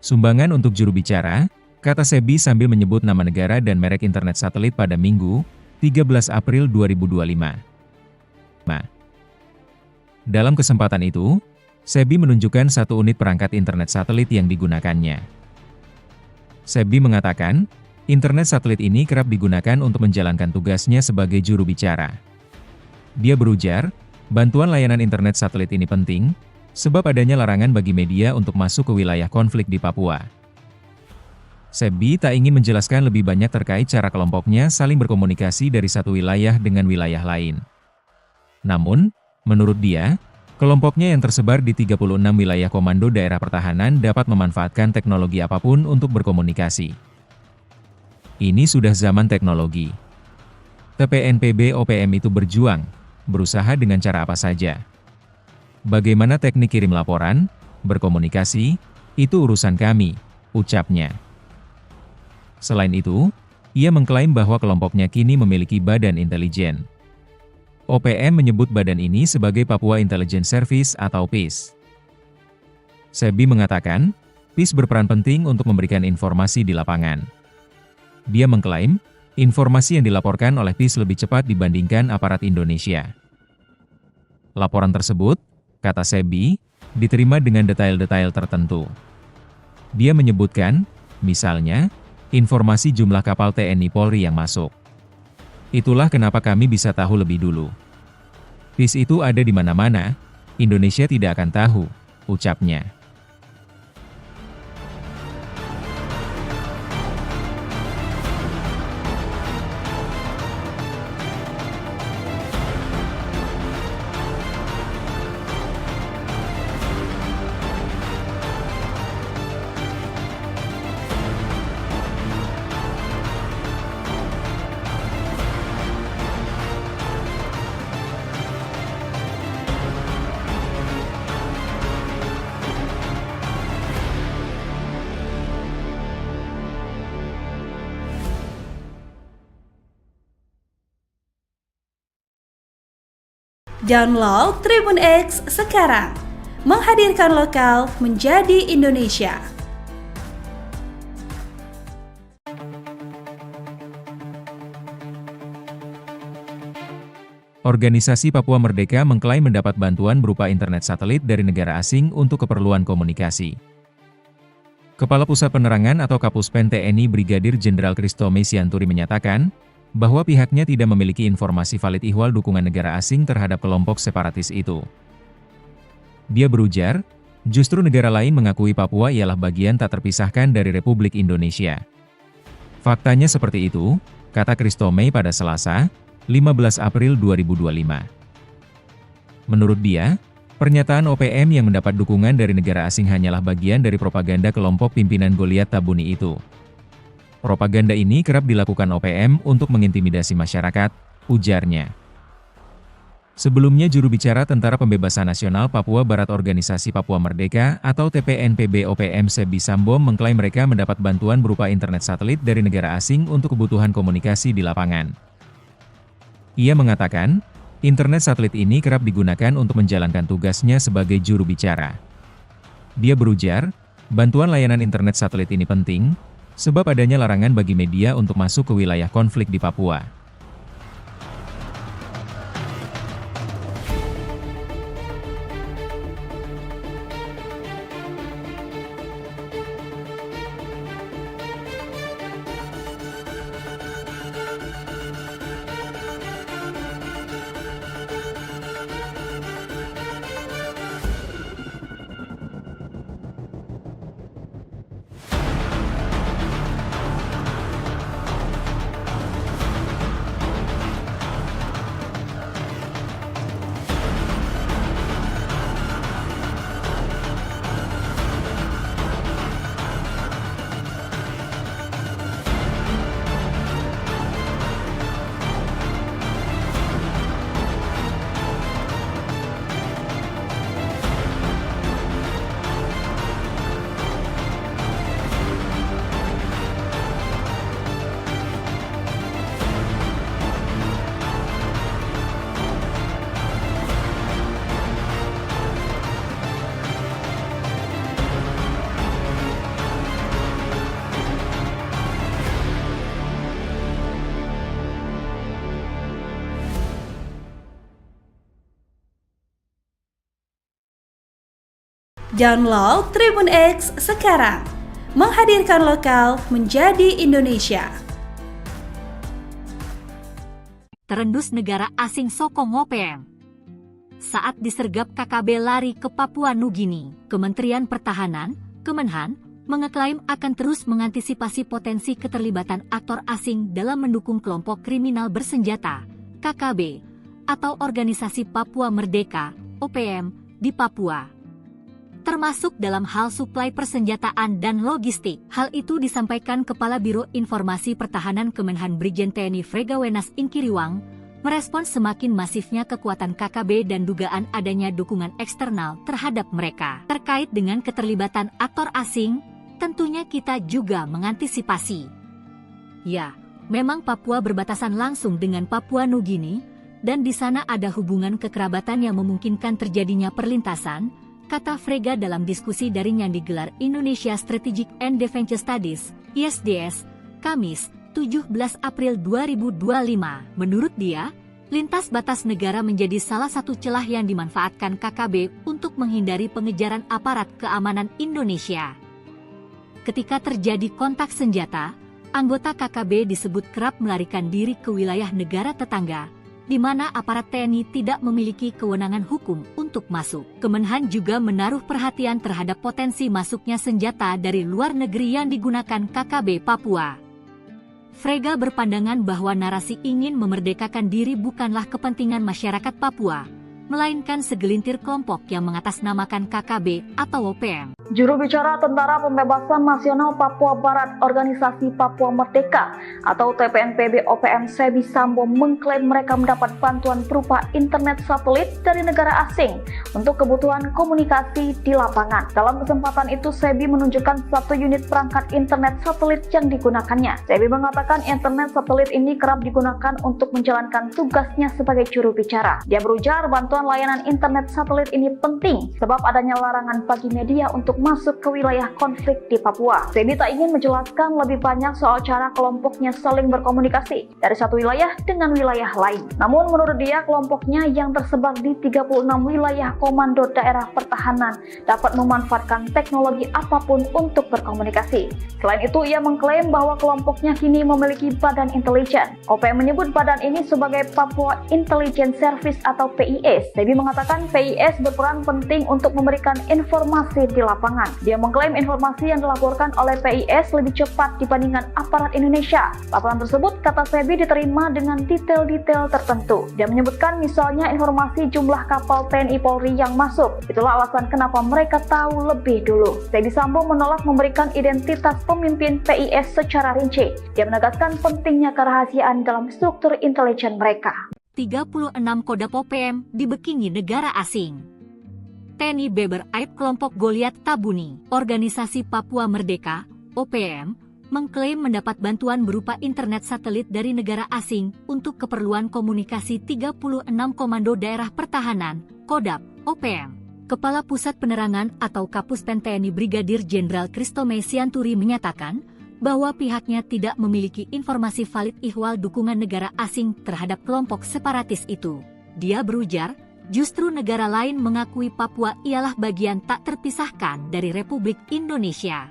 Sumbangan untuk juru bicara, kata Sebi sambil menyebut nama negara dan merek internet satelit pada Minggu, 13 April 2025. Dalam kesempatan itu, Sebi menunjukkan satu unit perangkat internet satelit yang digunakannya. Sebi mengatakan, internet satelit ini kerap digunakan untuk menjalankan tugasnya sebagai juru bicara. Dia berujar, bantuan layanan internet satelit ini penting, sebab adanya larangan bagi media untuk masuk ke wilayah konflik di Papua. Sebi tak ingin menjelaskan lebih banyak terkait cara kelompoknya saling berkomunikasi dari satu wilayah dengan wilayah lain. Namun, menurut dia, kelompoknya yang tersebar di 36 wilayah komando daerah pertahanan dapat memanfaatkan teknologi apapun untuk berkomunikasi. Ini sudah zaman teknologi. TPNPB OPM itu berjuang, berusaha dengan cara apa saja. Bagaimana teknik kirim laporan, berkomunikasi, itu urusan kami, ucapnya. Selain itu, ia mengklaim bahwa kelompoknya kini memiliki badan intelijen. OPM menyebut badan ini sebagai Papua Intelligence Service atau PIS. Sebi mengatakan, PIS berperan penting untuk memberikan informasi di lapangan. Dia mengklaim, informasi yang dilaporkan oleh PIS lebih cepat dibandingkan aparat Indonesia. Laporan tersebut, kata Sebi, diterima dengan detail-detail tertentu. Dia menyebutkan, misalnya, informasi jumlah kapal TNI Polri yang masuk. Itulah kenapa kami bisa tahu lebih dulu. PIS itu ada di mana-mana, Indonesia tidak akan tahu, ucapnya. Download Tribun X sekarang, menghadirkan lokal menjadi Indonesia. Organisasi Papua Merdeka mengklaim mendapat bantuan berupa internet satelit dari negara asing untuk keperluan komunikasi. Kepala Pusat Penerangan atau Kapuspen TNI Brigadir Jenderal Kristome Sianturi menyatakan, bahwa pihaknya tidak memiliki informasi valid ihwal dukungan negara asing terhadap kelompok separatis itu. Dia berujar, justru negara lain mengakui Papua ialah bagian tak terpisahkan dari Republik Indonesia. Faktanya seperti itu, kata Kristome pada Selasa, 15 April 2025. Menurut dia, pernyataan OPM yang mendapat dukungan dari negara asing hanyalah bagian dari propaganda kelompok pimpinan Goliat Tabuni itu. Propaganda ini kerap dilakukan OPM untuk mengintimidasi masyarakat, ujarnya. Sebelumnya juru bicara Tentara Pembebasan Nasional Papua Barat Organisasi Papua Merdeka atau TPNPB OPM Sebi Sambom mengklaim mereka mendapat bantuan berupa internet satelit dari negara asing untuk kebutuhan komunikasi di lapangan. Ia mengatakan, internet satelit ini kerap digunakan untuk menjalankan tugasnya sebagai juru bicara. Dia berujar, bantuan layanan internet satelit ini penting, sebab adanya larangan bagi media untuk masuk ke wilayah konflik di Papua. Download Tribun X sekarang. Menghadirkan lokal menjadi Indonesia. Terendus negara asing sokong OPM. Saat disergap KKB lari ke Papua Nugini, Kementerian Pertahanan, Kemenhan, mengeklaim akan terus mengantisipasi potensi keterlibatan aktor asing dalam mendukung kelompok kriminal bersenjata, KKB, atau Organisasi Papua Merdeka, OPM, di Papua. Termasuk dalam hal suplai persenjataan dan logistik. Hal itu disampaikan Kepala Biro Informasi Pertahanan Kemenhan Brigjen TNI Fregawenas Inkiriwang, merespons semakin masifnya kekuatan KKB dan dugaan adanya dukungan eksternal terhadap mereka. Terkait dengan keterlibatan aktor asing, tentunya kita juga mengantisipasi. Ya, memang Papua berbatasan langsung dengan Papua Nugini, dan di sana ada hubungan kekerabatan yang memungkinkan terjadinya perlintasan, kata Frega dalam diskusi daring yang digelar Indonesia Strategic and Defense Studies, ISDS, Kamis, 17 April 2025. Menurut dia, lintas batas negara menjadi salah satu celah yang dimanfaatkan KKB untuk menghindari pengejaran aparat keamanan Indonesia. Ketika terjadi kontak senjata, anggota KKB disebut kerap melarikan diri ke wilayah negara tetangga, di mana aparat TNI tidak memiliki kewenangan hukum untuk masuk. Kemenhan juga menaruh perhatian terhadap potensi masuknya senjata dari luar negeri yang digunakan KKB Papua. Frega berpandangan bahwa narasi ingin memerdekakan diri bukanlah kepentingan masyarakat Papua, melainkan segelintir kelompok yang mengatasnamakan KKB atau OPM. Juru bicara Tentara Pembebasan Nasional Papua Barat Organisasi Papua Merdeka atau TPNPB OPM Sebi Sambo mengklaim mereka mendapat bantuan berupa internet satelit dari negara asing untuk kebutuhan komunikasi di lapangan. Dalam kesempatan itu, Sebi menunjukkan satu unit perangkat internet satelit yang digunakannya. Sebi mengatakan internet satelit ini kerap digunakan untuk menjalankan tugasnya sebagai juru bicara. Dia berujar bantuan layanan internet satelit ini penting sebab adanya larangan bagi media untuk masuk ke wilayah konflik di Papua. Sebi tak ingin menjelaskan lebih banyak soal cara kelompoknya saling berkomunikasi dari satu wilayah dengan wilayah lain. Namun menurut dia, kelompoknya yang tersebar di 36 wilayah komando daerah pertahanan dapat memanfaatkan teknologi apapun untuk berkomunikasi. Selain itu, ia mengklaim bahwa kelompoknya kini memiliki badan intelijen. OPM menyebut badan ini sebagai Papua Intelligence Service atau PIS. Sebi mengatakan PIS berperan penting untuk memberikan informasi di lapangan. Dia mengklaim informasi yang dilaporkan oleh PIS lebih cepat dibandingkan aparat Indonesia. Laporan tersebut, kata Sebi, diterima dengan detail-detail tertentu. Dia menyebutkan misalnya informasi jumlah kapal TNI Polri yang masuk. Itulah alasan kenapa mereka tahu lebih dulu. Sebi Sambo menolak memberikan identitas pemimpin PIS secara rinci. Dia menegaskan pentingnya kerahasiaan dalam struktur intelijen mereka. 36 Kodam OPM dibekingi negara asing. TNI Beber Aib kelompok Goliat Tabuni, Organisasi Papua Merdeka, OPM, mengklaim mendapat bantuan berupa internet satelit dari negara asing untuk keperluan komunikasi 36 Komando Daerah Pertahanan, Kodam, OPM. Kepala Pusat Penerangan atau Kapuspen TNI Brigadir Jenderal Kristome Sianturi menyatakan bahwa pihaknya tidak memiliki informasi valid ihwal dukungan negara asing terhadap kelompok separatis itu. Dia berujar, justru negara lain mengakui Papua ialah bagian tak terpisahkan dari Republik Indonesia.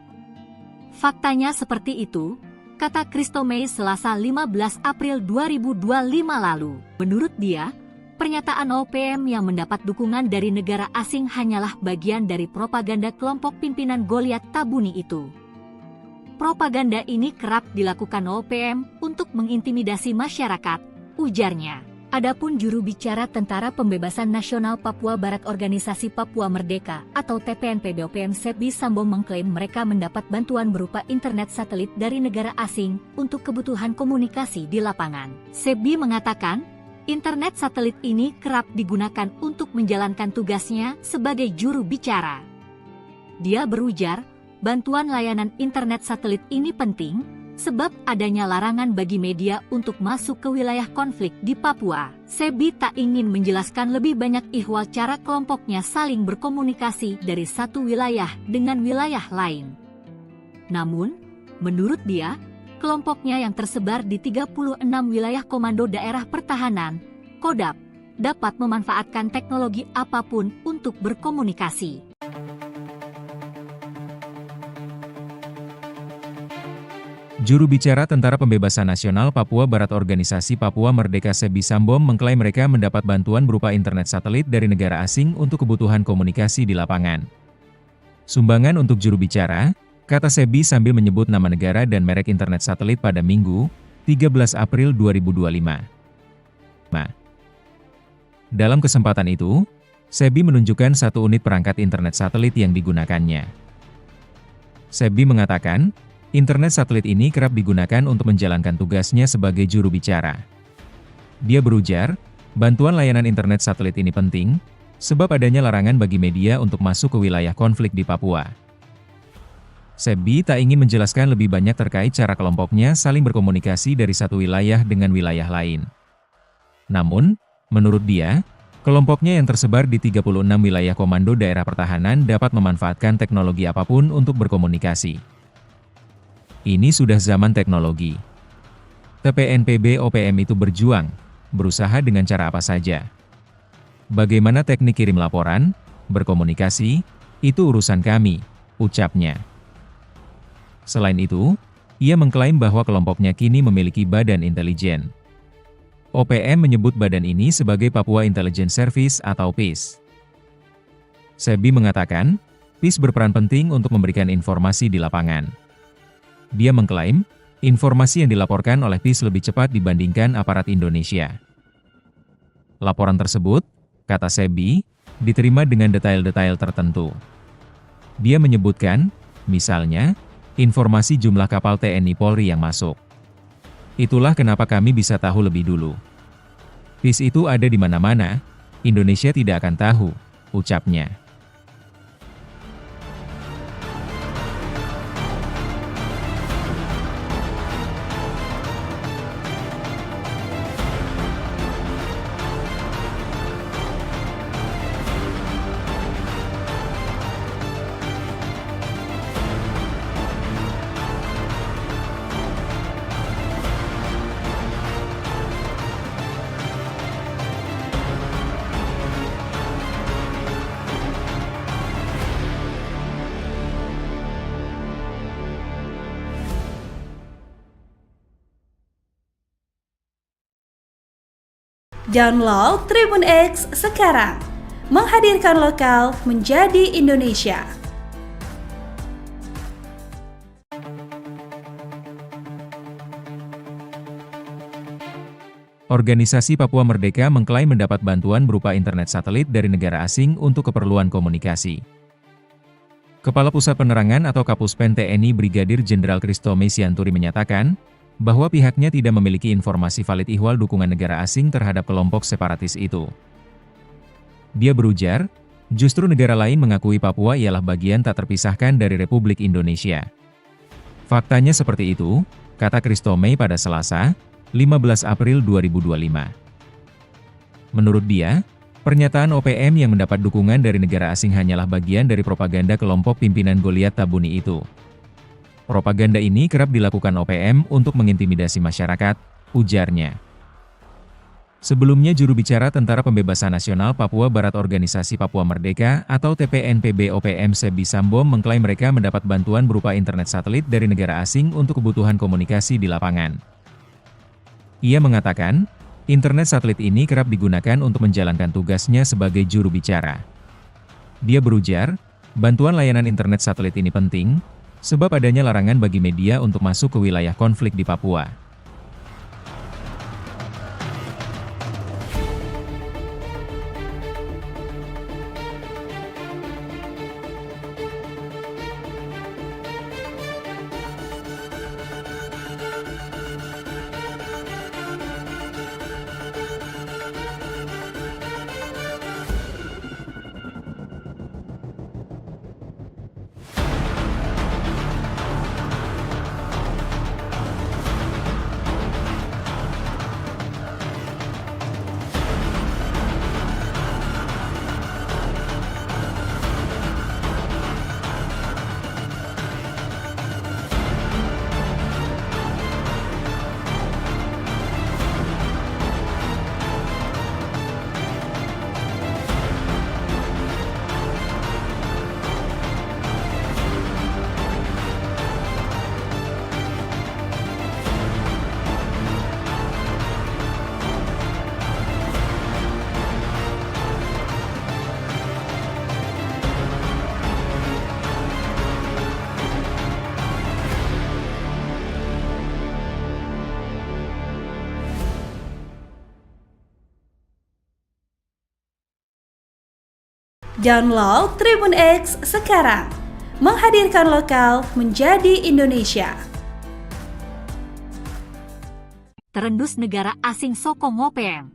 Faktanya seperti itu, kata Kristome Selasa 15 April 2025 lalu. Menurut dia, pernyataan OPM yang mendapat dukungan dari negara asing hanyalah bagian dari propaganda kelompok pimpinan Goliat Tabuni itu. Propaganda ini kerap dilakukan OPM untuk mengintimidasi masyarakat, ujarnya. Adapun juru bicara Tentara Pembebasan Nasional Papua Barat Organisasi Papua Merdeka atau TPNPB OPM Sebi Sambo mengklaim mereka mendapat bantuan berupa internet satelit dari negara asing untuk kebutuhan komunikasi di lapangan. Sebi mengatakan, internet satelit ini kerap digunakan untuk menjalankan tugasnya sebagai juru bicara. Dia berujar, bantuan layanan internet satelit ini penting, sebab adanya larangan bagi media untuk masuk ke wilayah konflik di Papua. Sebi tak ingin menjelaskan lebih banyak ihwal cara kelompoknya saling berkomunikasi dari satu wilayah dengan wilayah lain. Namun, menurut dia, kelompoknya yang tersebar di 36 wilayah Komando Daerah Pertahanan, Kodam, dapat memanfaatkan teknologi apapun untuk berkomunikasi. Juru bicara Tentara Pembebasan Nasional Papua Barat Organisasi Papua Merdeka Sebi Sambom mengklaim mereka mendapat bantuan berupa internet satelit dari negara asing untuk kebutuhan komunikasi di lapangan. Sumbangan untuk juru bicara, kata Sebi sambil menyebut nama negara dan merek internet satelit pada Minggu, 13 April 2025. Dalam kesempatan itu, Sebi menunjukkan satu unit perangkat internet satelit yang digunakannya. Sebi mengatakan, internet satelit ini kerap digunakan untuk menjalankan tugasnya sebagai juru bicara. Dia berujar, bantuan layanan internet satelit ini penting, sebab adanya larangan bagi media untuk masuk ke wilayah konflik di Papua. Sebi tak ingin menjelaskan lebih banyak terkait cara kelompoknya saling berkomunikasi dari satu wilayah dengan wilayah lain. Namun, menurut dia, kelompoknya yang tersebar di 36 wilayah komando daerah pertahanan dapat memanfaatkan teknologi apapun untuk berkomunikasi. Ini sudah zaman teknologi. TPNPB OPM itu berjuang, berusaha dengan cara apa saja. Bagaimana teknik kirim laporan, berkomunikasi, itu urusan kami, ucapnya. Selain itu, ia mengklaim bahwa kelompoknya kini memiliki badan intelijen. OPM menyebut badan ini sebagai Papua Intelligence Service atau PIS. Sebi mengatakan, PIS berperan penting untuk memberikan informasi di lapangan. Dia mengklaim, informasi yang dilaporkan oleh PIS lebih cepat dibandingkan aparat Indonesia. Laporan tersebut, kata Sebi, diterima dengan detail-detail tertentu. Dia menyebutkan, misalnya, informasi jumlah kapal TNI Polri yang masuk. Itulah kenapa kami bisa tahu lebih dulu. PIS itu ada di mana-mana, Indonesia tidak akan tahu, ucapnya. Download Tribun X sekarang, menghadirkan lokal menjadi Indonesia. Organisasi Papua Merdeka mengklaim mendapat bantuan berupa internet satelit dari negara asing untuk keperluan komunikasi. Kepala Pusat Penerangan atau Kapuspen TNI Brigadir Jenderal Christomay Sianturi menyatakan, bahwa pihaknya tidak memiliki informasi valid ihwal dukungan negara asing terhadap kelompok separatis itu. Dia berujar, justru negara lain mengakui Papua ialah bagian tak terpisahkan dari Republik Indonesia. Faktanya seperti itu, kata Christomay pada Selasa, 15 April 2025. Menurut dia, pernyataan OPM yang mendapat dukungan dari negara asing hanyalah bagian dari propaganda kelompok pimpinan Goliat Tabuni itu. Propaganda ini kerap dilakukan OPM untuk mengintimidasi masyarakat, ujarnya. Sebelumnya juru bicara Tentara Pembebasan Nasional Papua Barat Organisasi Papua Merdeka atau TPNPB OPM Sebi Sambom mengklaim mereka mendapat bantuan berupa internet satelit dari negara asing untuk kebutuhan komunikasi di lapangan. Ia mengatakan, internet satelit ini kerap digunakan untuk menjalankan tugasnya sebagai juru bicara. Dia berujar, bantuan layanan internet satelit ini penting, sebab adanya larangan bagi media untuk masuk ke wilayah konflik di Papua. Download Tribun X sekarang, menghadirkan lokal menjadi Indonesia. Terendus negara asing sokong OPM.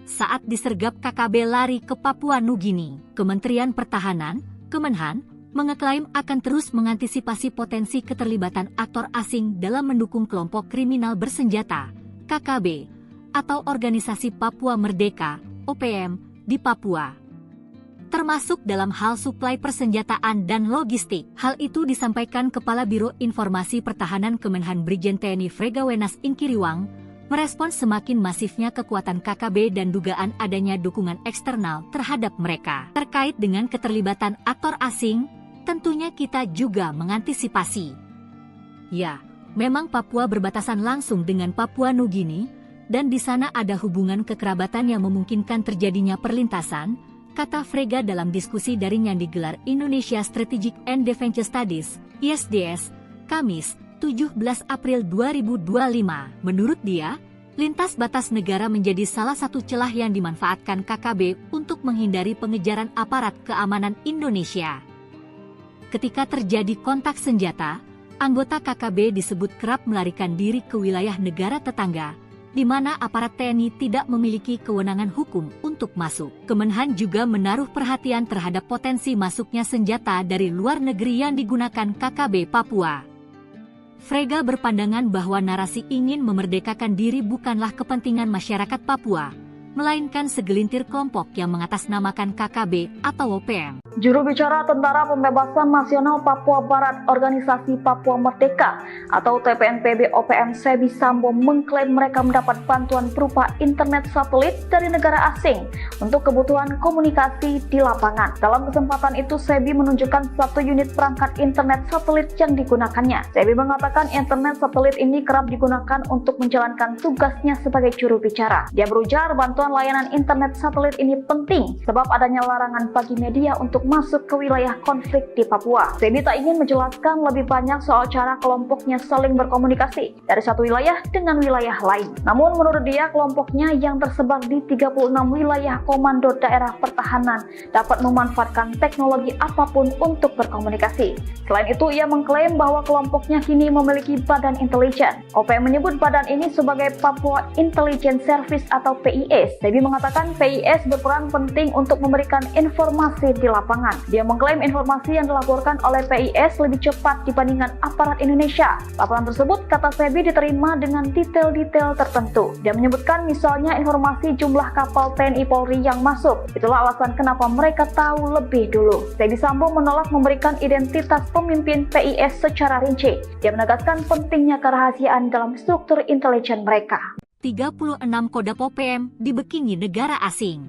Saat disergap KKB lari ke Papua Nugini, Kementerian Pertahanan, Kemenhan, mengeklaim akan terus mengantisipasi potensi keterlibatan aktor asing dalam mendukung kelompok kriminal bersenjata, KKB, atau Organisasi Papua Merdeka, OPM, di Papua. Termasuk dalam hal suplai persenjataan dan logistik. Hal itu disampaikan Kepala Biro Informasi Pertahanan Kemenhan Brigjen TNI Fregawenas Inkiriwang, merespons semakin masifnya kekuatan KKB dan dugaan adanya dukungan eksternal terhadap mereka. Terkait dengan keterlibatan aktor asing, tentunya kita juga mengantisipasi. Ya, memang Papua berbatasan langsung dengan Papua Nugini, dan di sana ada hubungan kekerabatan yang memungkinkan terjadinya perlintasan, kata Frega dalam diskusi daring yang digelar Indonesia Strategic and Defense Studies, ISDS, Kamis, 17 April 2025. Menurut dia, lintas batas negara menjadi salah satu celah yang dimanfaatkan KKB untuk menghindari pengejaran aparat keamanan Indonesia. Ketika terjadi kontak senjata, anggota KKB disebut kerap melarikan diri ke wilayah negara tetangga, di mana aparat TNI tidak memiliki kewenangan hukum untuk masuk. Kemenhan juga menaruh perhatian terhadap potensi masuknya senjata dari luar negeri yang digunakan KKB Papua. Frega berpandangan bahwa narasi ingin memerdekakan diri bukanlah kepentingan masyarakat Papua, melainkan segelintir kelompok yang mengatasnamakan KKB atau OPM. Juru bicara Tentara Pembebasan Nasional Papua Barat Organisasi Papua Merdeka atau TPNPB OPM Sebi Sambo mengklaim mereka mendapat bantuan berupa internet satelit dari negara asing untuk kebutuhan komunikasi di lapangan. Dalam kesempatan itu, Sebi menunjukkan satu unit perangkat internet satelit yang digunakannya. Sebi mengatakan internet satelit ini kerap digunakan untuk menjalankan tugasnya sebagai juru bicara. Dia berujar bantuan layanan internet satelit ini penting sebab adanya larangan bagi media untuk masuk ke wilayah konflik di Papua. Sebi tak ingin menjelaskan lebih banyak soal cara kelompoknya saling berkomunikasi dari satu wilayah dengan wilayah lain. Namun menurut dia, kelompoknya yang tersebar di 36 wilayah komando daerah pertahanan dapat memanfaatkan teknologi apapun untuk berkomunikasi. Selain itu, ia mengklaim bahwa kelompoknya kini memiliki badan intelijen. OPM menyebut badan ini sebagai Papua Intelligence Service atau PIS. Sebi mengatakan PIS berperan penting untuk memberikan informasi di lapangan. Dia mengklaim informasi yang dilaporkan oleh PIS lebih cepat dibandingkan aparat Indonesia. Laporan tersebut, kata Sebi, diterima dengan detail-detail tertentu. Dia menyebutkan misalnya informasi jumlah kapal TNI Polri yang masuk. Itulah alasan kenapa mereka tahu lebih dulu. Sebi Sambo menolak memberikan identitas pemimpin PIS secara rinci. Dia menegaskan pentingnya kerahasiaan dalam struktur intelijen mereka. 36 Kodam OPM dibekingi negara asing.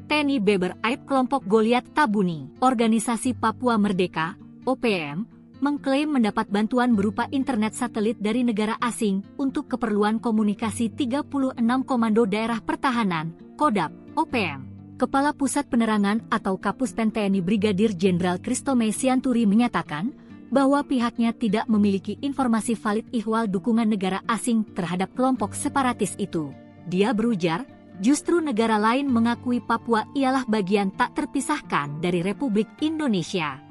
TNI Beber Aib kelompok Goliat Tabuni, Organisasi Papua Merdeka, OPM, mengklaim mendapat bantuan berupa internet satelit dari negara asing untuk keperluan komunikasi 36 Komando Daerah Pertahanan, Kodam, OPM. Kepala Pusat Penerangan atau Kapuspen TNI Brigadir Jenderal Kristome Sianturi menyatakan bahwa pihaknya tidak memiliki informasi valid ihwal dukungan negara asing terhadap kelompok separatis itu. Dia berujar, justru negara lain mengakui Papua ialah bagian tak terpisahkan dari Republik Indonesia.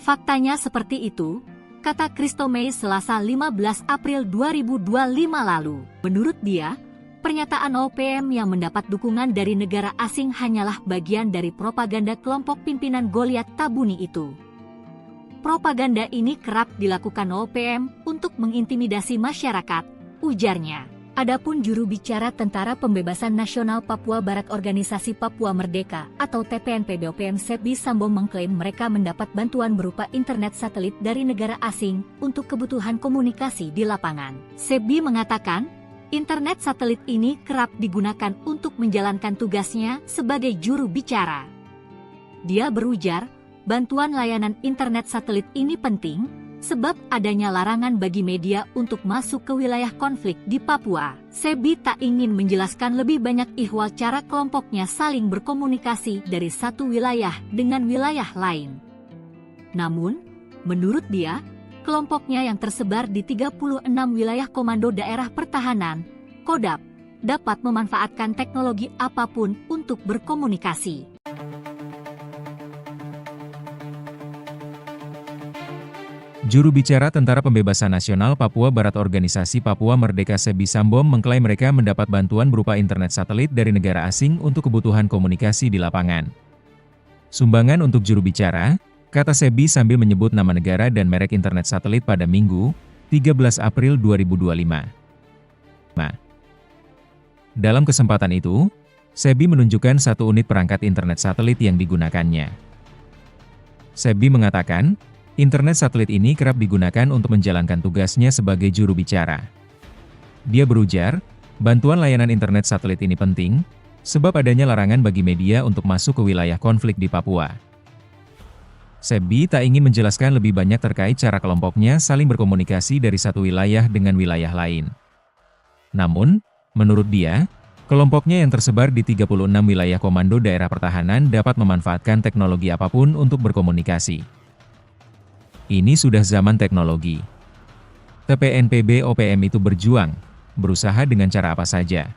Faktanya seperti itu, kata Kristome Selasa 15 April 2025 lalu. Menurut dia, pernyataan OPM yang mendapat dukungan dari negara asing hanyalah bagian dari propaganda kelompok pimpinan Goliat Tabuni itu. Propaganda ini kerap dilakukan OPM untuk mengintimidasi masyarakat, ujarnya. Adapun juru bicara Tentara Pembebasan Nasional Papua Barat Organisasi Papua Merdeka atau TPNPB OPM Sebi Sambo mengklaim mereka mendapat bantuan berupa internet satelit dari negara asing untuk kebutuhan komunikasi di lapangan. Sebi mengatakan, internet satelit ini kerap digunakan untuk menjalankan tugasnya sebagai juru bicara. Dia berujar, bantuan layanan internet satelit ini penting sebab adanya larangan bagi media untuk masuk ke wilayah konflik di Papua. Sebi tak ingin menjelaskan lebih banyak ihwal cara kelompoknya saling berkomunikasi dari satu wilayah dengan wilayah lain. Namun, menurut dia, kelompoknya yang tersebar di 36 wilayah Komando Daerah Pertahanan, Kodam, dapat memanfaatkan teknologi apapun untuk berkomunikasi. Juru bicara Tentara Pembebasan Nasional Papua Barat Organisasi Papua Merdeka Sebi Sambom mengklaim mereka mendapat bantuan berupa internet satelit dari negara asing untuk kebutuhan komunikasi di lapangan. Sumbangan untuk juru bicara, kata Sebi sambil menyebut nama negara dan merek internet satelit pada Minggu, 13 April 2025. Dalam kesempatan itu, Sebi menunjukkan satu unit perangkat internet satelit yang digunakannya. Sebi mengatakan, internet satelit ini kerap digunakan untuk menjalankan tugasnya sebagai juru bicara. Dia berujar, bantuan layanan internet satelit ini penting, sebab adanya larangan bagi media untuk masuk ke wilayah konflik di Papua. Sebi tak ingin menjelaskan lebih banyak terkait cara kelompoknya saling berkomunikasi dari satu wilayah dengan wilayah lain. Namun, menurut dia, kelompoknya yang tersebar di 36 wilayah komando daerah pertahanan dapat memanfaatkan teknologi apapun untuk berkomunikasi. Ini sudah zaman teknologi. TPNPB OPM itu berjuang, berusaha dengan cara apa saja.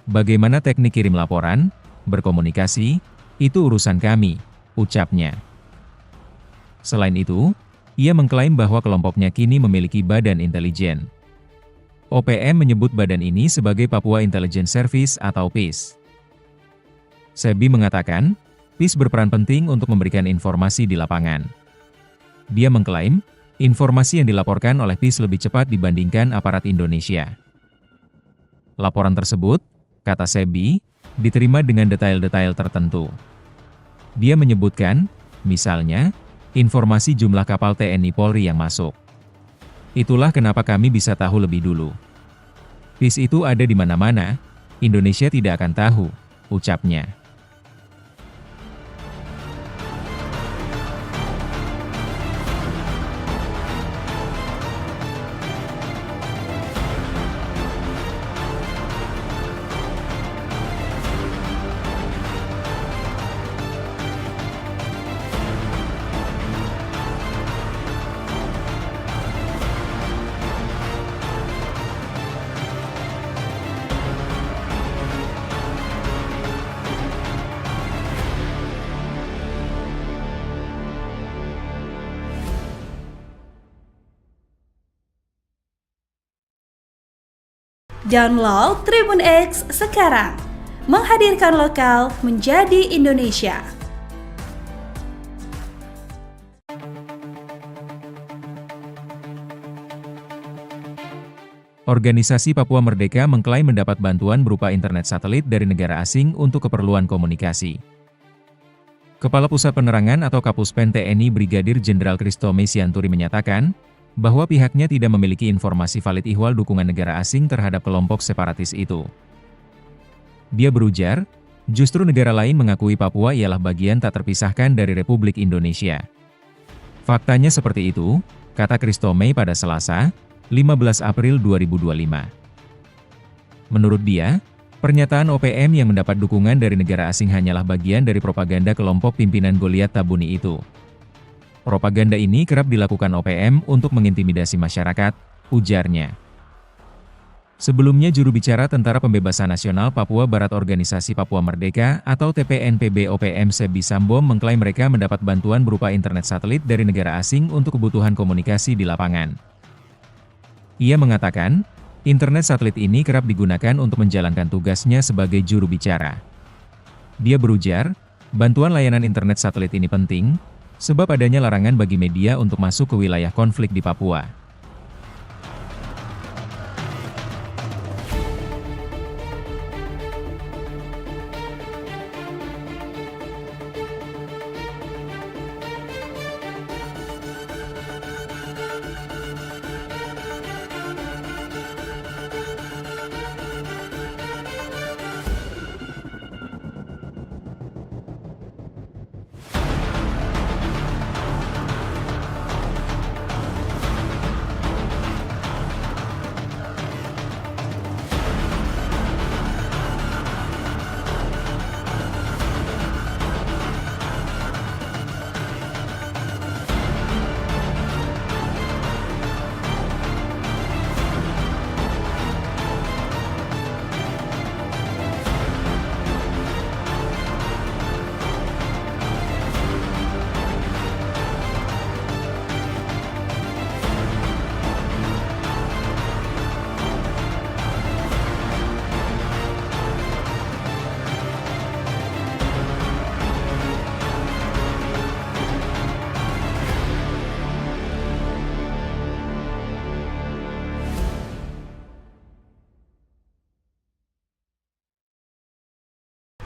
Bagaimana teknik kirim laporan, berkomunikasi, itu urusan kami, ucapnya. Selain itu, ia mengklaim bahwa kelompoknya kini memiliki badan intelijen. OPM menyebut badan ini sebagai Papua Intelligence Service atau PIS. Sebi mengatakan, PIS berperan penting untuk memberikan informasi di lapangan. Dia mengklaim, informasi yang dilaporkan oleh PIS lebih cepat dibandingkan aparat Indonesia. Laporan tersebut, kata Sebi, diterima dengan detail-detail tertentu. Dia menyebutkan, misalnya, informasi jumlah kapal TNI Polri yang masuk. Itulah kenapa kami bisa tahu lebih dulu. PIS itu ada di mana-mana, Indonesia tidak akan tahu, ucapnya. Download Tribun X sekarang, menghadirkan lokal menjadi Indonesia. Organisasi Papua Merdeka mengklaim mendapat bantuan berupa internet satelit dari negara asing untuk keperluan komunikasi. Kepala Pusat Penerangan atau Kapuspen TNI Brigadir Jenderal Kristome Sianturi menyatakan, bahwa pihaknya tidak memiliki informasi valid ihwal dukungan negara asing terhadap kelompok separatis itu. Dia berujar, justru negara lain mengakui Papua ialah bagian tak terpisahkan dari Republik Indonesia. Faktanya seperti itu, kata Kristome pada Selasa, 15 April 2025. Menurut dia, pernyataan OPM yang mendapat dukungan dari negara asing hanyalah bagian dari propaganda kelompok pimpinan Goliat Tabuni itu. Propaganda ini kerap dilakukan OPM untuk mengintimidasi masyarakat, ujarnya. Sebelumnya juru bicara Tentara Pembebasan Nasional Papua Barat Organisasi Papua Merdeka atau TPNPB OPM Sebi Sambom mengklaim mereka mendapat bantuan berupa internet satelit dari negara asing untuk kebutuhan komunikasi di lapangan. Ia mengatakan, internet satelit ini kerap digunakan untuk menjalankan tugasnya sebagai juru bicara. Dia berujar, bantuan layanan internet satelit ini penting, sebab adanya larangan bagi media untuk masuk ke wilayah konflik di Papua.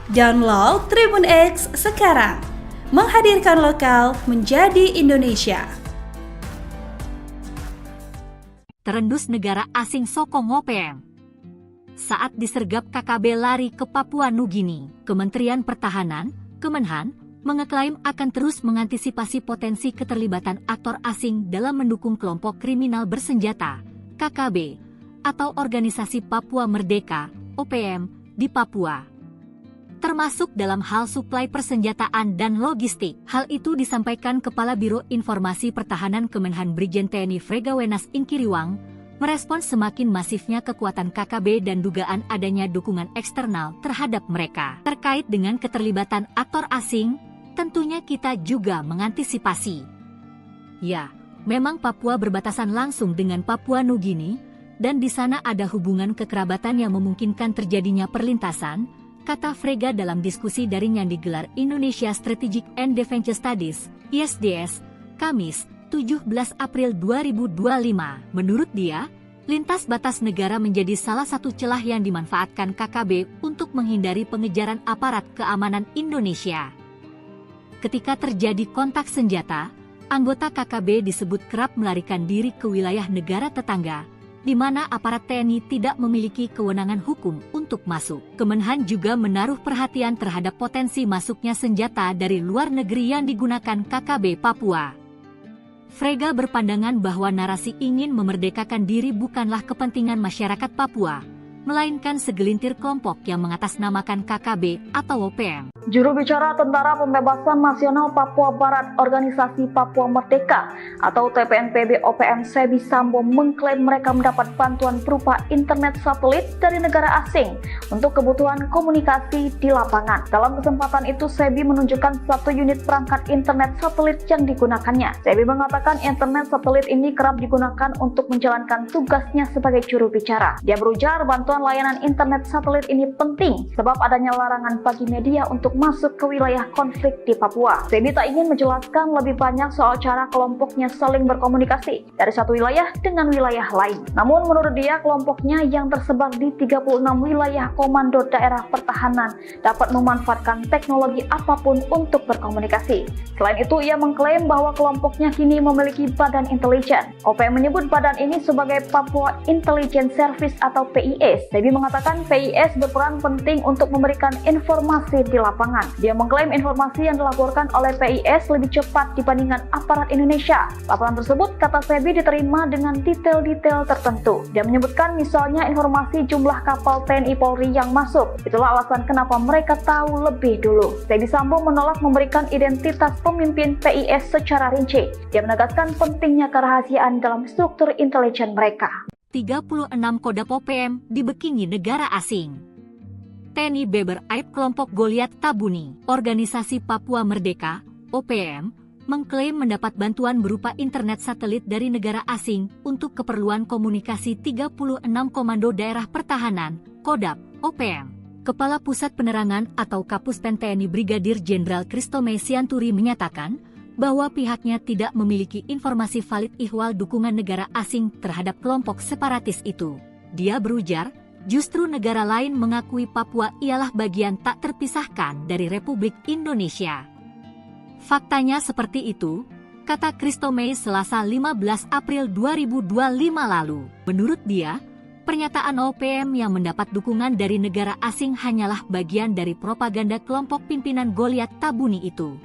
Download Tribun X sekarang. Menghadirkan lokal menjadi Indonesia. Terendus negara asing sokong OPM. Saat disergap KKB lari ke Papua Nugini, Kementerian Pertahanan, Kemenhan, mengeklaim akan terus mengantisipasi potensi keterlibatan aktor asing dalam mendukung kelompok kriminal bersenjata, KKB, atau Organisasi Papua Merdeka, OPM, di Papua. Termasuk dalam hal suplai persenjataan dan logistik. Hal itu disampaikan Kepala Biro Informasi Pertahanan Kemenhan Brigjen TNI Fregawenas Inkiriwang, merespons semakin masifnya kekuatan KKB dan dugaan adanya dukungan eksternal terhadap mereka. Terkait dengan keterlibatan aktor asing, tentunya kita juga mengantisipasi. Ya, memang Papua berbatasan langsung dengan Papua Nugini, dan di sana ada hubungan kekerabatan yang memungkinkan terjadinya perlintasan, kata Frega dalam diskusi daring yang digelar Indonesia Strategic and Defense Studies, ISDS, Kamis, 17 April 2025. Menurut dia, lintas batas negara menjadi salah satu celah yang dimanfaatkan KKB untuk menghindari pengejaran aparat keamanan Indonesia. Ketika terjadi kontak senjata, anggota KKB disebut kerap melarikan diri ke wilayah negara tetangga, di mana aparat TNI tidak memiliki kewenangan hukum untuk masuk. Kemenhan juga menaruh perhatian terhadap potensi masuknya senjata dari luar negeri yang digunakan KKB Papua. Frega berpandangan bahwa narasi ingin memerdekakan diri bukanlah kepentingan masyarakat Papua, melainkan segelintir kelompok yang mengatasnamakan KKB atau OPM. Juru bicara Tentara Pembebasan Nasional Papua Barat Organisasi Papua Merdeka atau TPNPB OPM Sebi Sambo mengklaim mereka mendapat bantuan berupa internet satelit dari negara asing untuk kebutuhan komunikasi di lapangan. Dalam kesempatan itu, Sebi menunjukkan satu unit perangkat internet satelit yang digunakannya. Sebi mengatakan internet satelit ini kerap digunakan untuk menjalankan tugasnya sebagai juru bicara. Dia berujar bantuan layanan internet satelit ini penting sebab adanya larangan bagi media untuk masuk ke wilayah konflik di Papua. Sebi tak ingin menjelaskan lebih banyak soal cara kelompoknya saling berkomunikasi dari satu wilayah dengan wilayah lain. Namun menurut dia, kelompoknya yang tersebar di 36 wilayah komando daerah pertahanan dapat memanfaatkan teknologi apapun untuk berkomunikasi. Selain itu, ia mengklaim bahwa kelompoknya kini memiliki badan intelijen. OPM menyebut badan ini sebagai Papua Intelligence Service atau PIS. Sebi mengatakan PIS berperan penting untuk memberikan informasi di lapangan. Dia mengklaim informasi yang dilaporkan oleh PIS lebih cepat dibandingkan aparat Indonesia. Laporan tersebut, kata Sebi, diterima dengan detail-detail tertentu. Dia menyebutkan misalnya informasi jumlah kapal TNI Polri yang masuk. Itulah alasan kenapa mereka tahu lebih dulu. Sebi Sambo menolak memberikan identitas pemimpin PIS secara rinci. Dia menegaskan pentingnya kerahasiaan dalam struktur intelijen mereka. 36 Kodam OPM dibekingi negara asing. TNI Beber Aib kelompok Goliat Tabuni, Organisasi Papua Merdeka, OPM, mengklaim mendapat bantuan berupa internet satelit dari negara asing untuk keperluan komunikasi 36 Komando Daerah Pertahanan, Kodam, OPM. Kepala Pusat Penerangan atau Kapuspen TNI Brigadir Jenderal Kristome Sianturi menyatakan bahwa pihaknya tidak memiliki informasi valid ihwal dukungan negara asing terhadap kelompok separatis itu. Dia berujar, justru negara lain mengakui Papua ialah bagian tak terpisahkan dari Republik Indonesia. Faktanya seperti itu, kata Kristome Selasa 15 April 2025 lalu. Menurut dia, pernyataan OPM yang mendapat dukungan dari negara asing hanyalah bagian dari propaganda kelompok pimpinan Goliat Tabuni itu.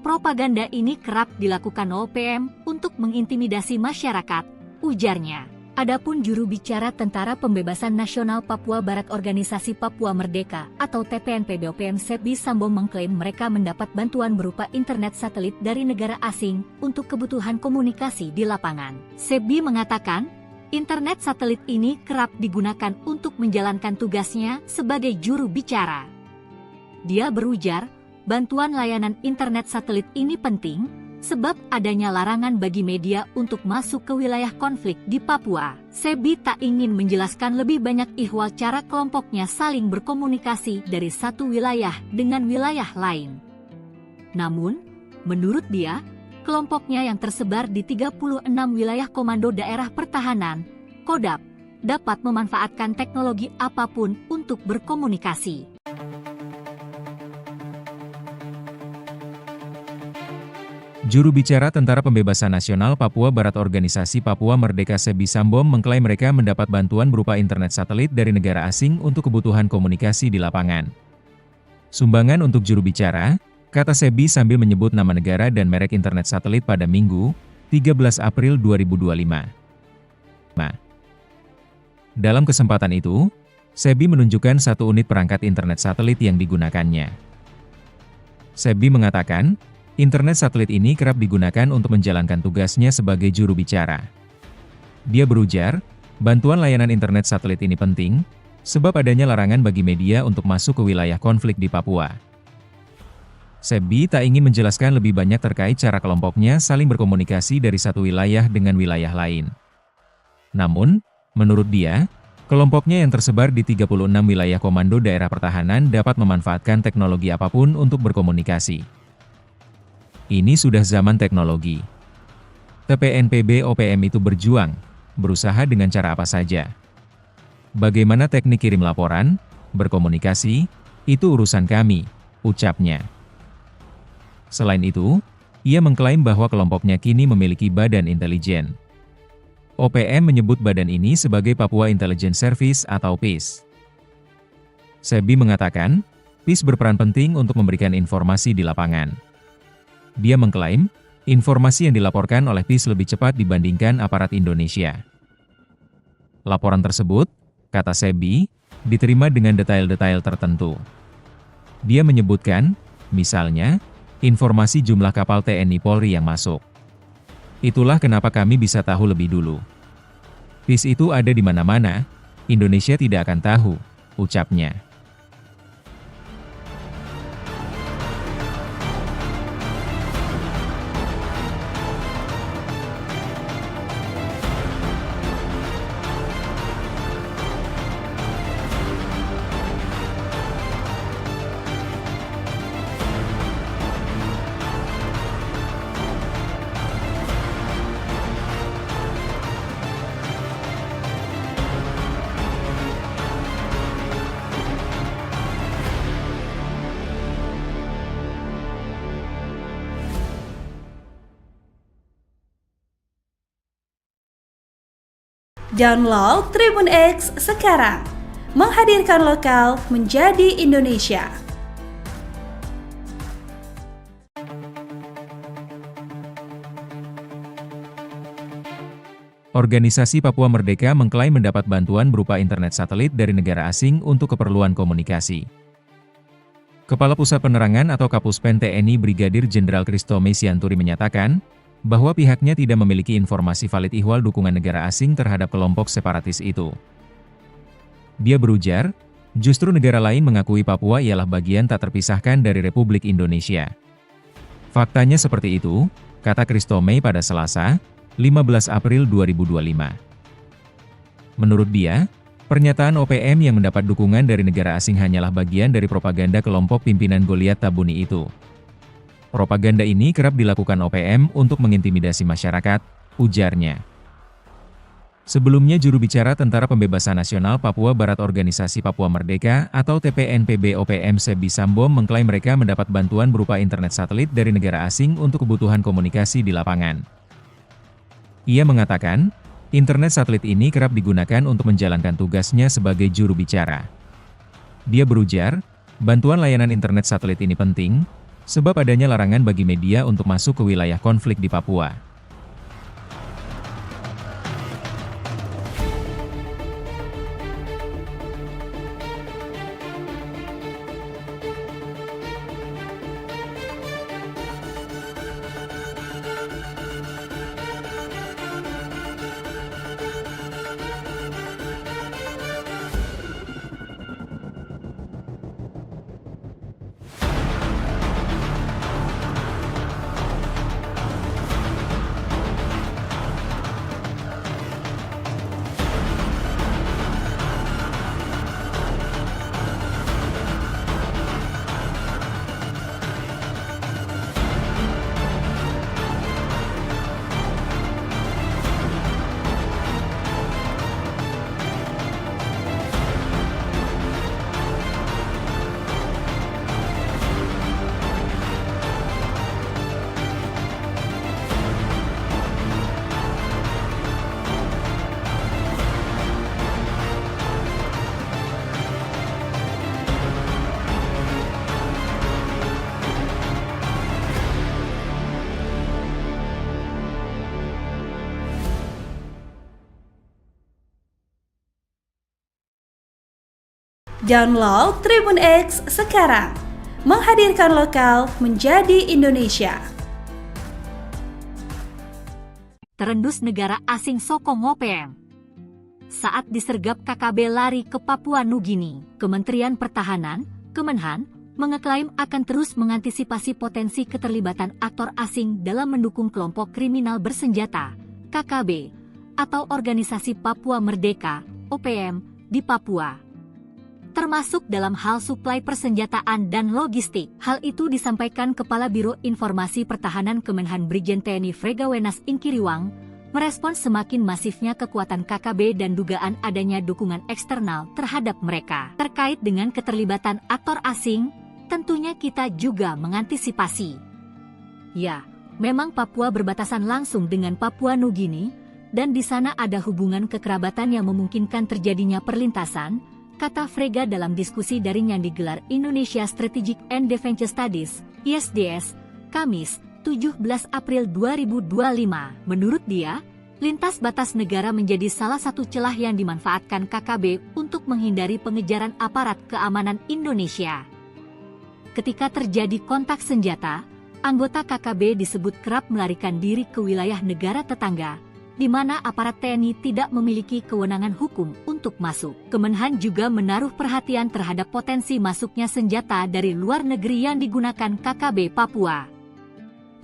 Propaganda ini kerap dilakukan OPM untuk mengintimidasi masyarakat, ujarnya. Adapun juru bicara Tentara Pembebasan Nasional Papua Barat Organisasi Papua Merdeka atau TPNPB OPM Sebi Sambo mengklaim mereka mendapat bantuan berupa internet satelit dari negara asing untuk kebutuhan komunikasi di lapangan. Sebi mengatakan, internet satelit ini kerap digunakan untuk menjalankan tugasnya sebagai juru bicara. Dia berujar, bantuan layanan internet satelit ini penting sebab adanya larangan bagi media untuk masuk ke wilayah konflik di Papua. Sebi tak ingin menjelaskan lebih banyak ihwal cara kelompoknya saling berkomunikasi dari satu wilayah dengan wilayah lain. Namun, menurut dia, kelompoknya yang tersebar di 36 wilayah Komando Daerah Pertahanan, Kodam, dapat memanfaatkan teknologi apapun untuk berkomunikasi. Juru bicara Tentara Pembebasan Nasional Papua Barat Organisasi Papua Merdeka Sebi Sambom mengklaim mereka mendapat bantuan berupa internet satelit dari negara asing untuk kebutuhan komunikasi di lapangan. Sumbangan untuk juru bicara, kata Sebi sambil menyebut nama negara dan merek internet satelit pada Minggu, 13 April 2025. Dalam kesempatan itu, Sebi menunjukkan satu unit perangkat internet satelit yang digunakannya. Sebi mengatakan, internet satelit ini kerap digunakan untuk menjalankan tugasnya sebagai juru bicara. Dia berujar, bantuan layanan internet satelit ini penting, sebab adanya larangan bagi media untuk masuk ke wilayah konflik di Papua. Sebi tak ingin menjelaskan lebih banyak terkait cara kelompoknya saling berkomunikasi dari satu wilayah dengan wilayah lain. Namun, menurut dia, kelompoknya yang tersebar di 36 wilayah komando daerah pertahanan dapat memanfaatkan teknologi apapun untuk berkomunikasi. Ini sudah zaman teknologi. TPNPB OPM itu berjuang, berusaha dengan cara apa saja. Bagaimana teknik kirim laporan, berkomunikasi, itu urusan kami, ucapnya. Selain itu, ia mengklaim bahwa kelompoknya kini memiliki badan intelijen. OPM menyebut badan ini sebagai Papua Intelligence Service atau PIS. Sebi mengatakan, PIS berperan penting untuk memberikan informasi di lapangan. Dia mengklaim, informasi yang dilaporkan oleh PIS lebih cepat dibandingkan aparat Indonesia. Laporan tersebut, kata Sebi, diterima dengan detail-detail tertentu. Dia menyebutkan, misalnya, informasi jumlah kapal TNI Polri yang masuk. Itulah kenapa kami bisa tahu lebih dulu. PIS itu ada di mana-mana, Indonesia tidak akan tahu, ucapnya. Download Tribun X sekarang, menghadirkan lokal menjadi Indonesia. Organisasi Papua Merdeka mengklaim mendapat bantuan berupa internet satelit dari negara asing untuk keperluan komunikasi. Kepala Pusat Penerangan atau Kapuspen TNI Brigadir Jenderal Kristome Sianturi menyatakan, bahwa pihaknya tidak memiliki informasi valid ihwal dukungan negara asing terhadap kelompok separatis itu. Dia berujar, justru negara lain mengakui Papua ialah bagian tak terpisahkan dari Republik Indonesia. Faktanya seperti itu, kata Kristome pada Selasa, 15 April 2025. Menurut dia, pernyataan OPM yang mendapat dukungan dari negara asing hanyalah bagian dari propaganda kelompok pimpinan Goliat Tabuni itu. Propaganda ini kerap dilakukan OPM untuk mengintimidasi masyarakat, ujarnya. Sebelumnya juru bicara Tentara Pembebasan Nasional Papua Barat Organisasi Papua Merdeka atau TPNPB OPM Sebi Sambom mengklaim mereka mendapat bantuan berupa internet satelit dari negara asing untuk kebutuhan komunikasi di lapangan. Ia mengatakan, internet satelit ini kerap digunakan untuk menjalankan tugasnya sebagai juru bicara. Dia berujar, bantuan layanan internet satelit ini penting, sebab adanya larangan bagi media untuk masuk ke wilayah konflik di Papua. Download Tribun X sekarang. Menghadirkan lokal menjadi Indonesia. Terendus negara asing sokong OPM. Saat disergap KKB lari ke Papua Nugini, Kementerian Pertahanan, Kemenhan, mengeklaim akan terus mengantisipasi potensi keterlibatan aktor asing dalam mendukung kelompok kriminal bersenjata, KKB, atau Organisasi Papua Merdeka, OPM, di Papua. Termasuk dalam hal suplai persenjataan dan logistik. Hal itu disampaikan Kepala Biro Informasi Pertahanan Kemenhan Brigjen TNI Fregawenas Inkiriwang, merespons semakin masifnya kekuatan KKB dan dugaan adanya dukungan eksternal terhadap mereka. Terkait dengan keterlibatan aktor asing, tentunya kita juga mengantisipasi. Ya, memang Papua berbatasan langsung dengan Papua Nugini, dan di sana ada hubungan kekerabatan yang memungkinkan terjadinya perlintasan, kata Frega dalam diskusi daring yang digelar Indonesia Strategic and Defense Studies, ISDS, Kamis, 17 April 2025. Menurut dia, lintas batas negara menjadi salah satu celah yang dimanfaatkan KKB untuk menghindari pengejaran aparat keamanan Indonesia. Ketika terjadi kontak senjata, anggota KKB disebut kerap melarikan diri ke wilayah negara tetangga, di mana aparat TNI tidak memiliki kewenangan hukum untuk masuk. Kemenhan juga menaruh perhatian terhadap potensi masuknya senjata dari luar negeri yang digunakan KKB Papua.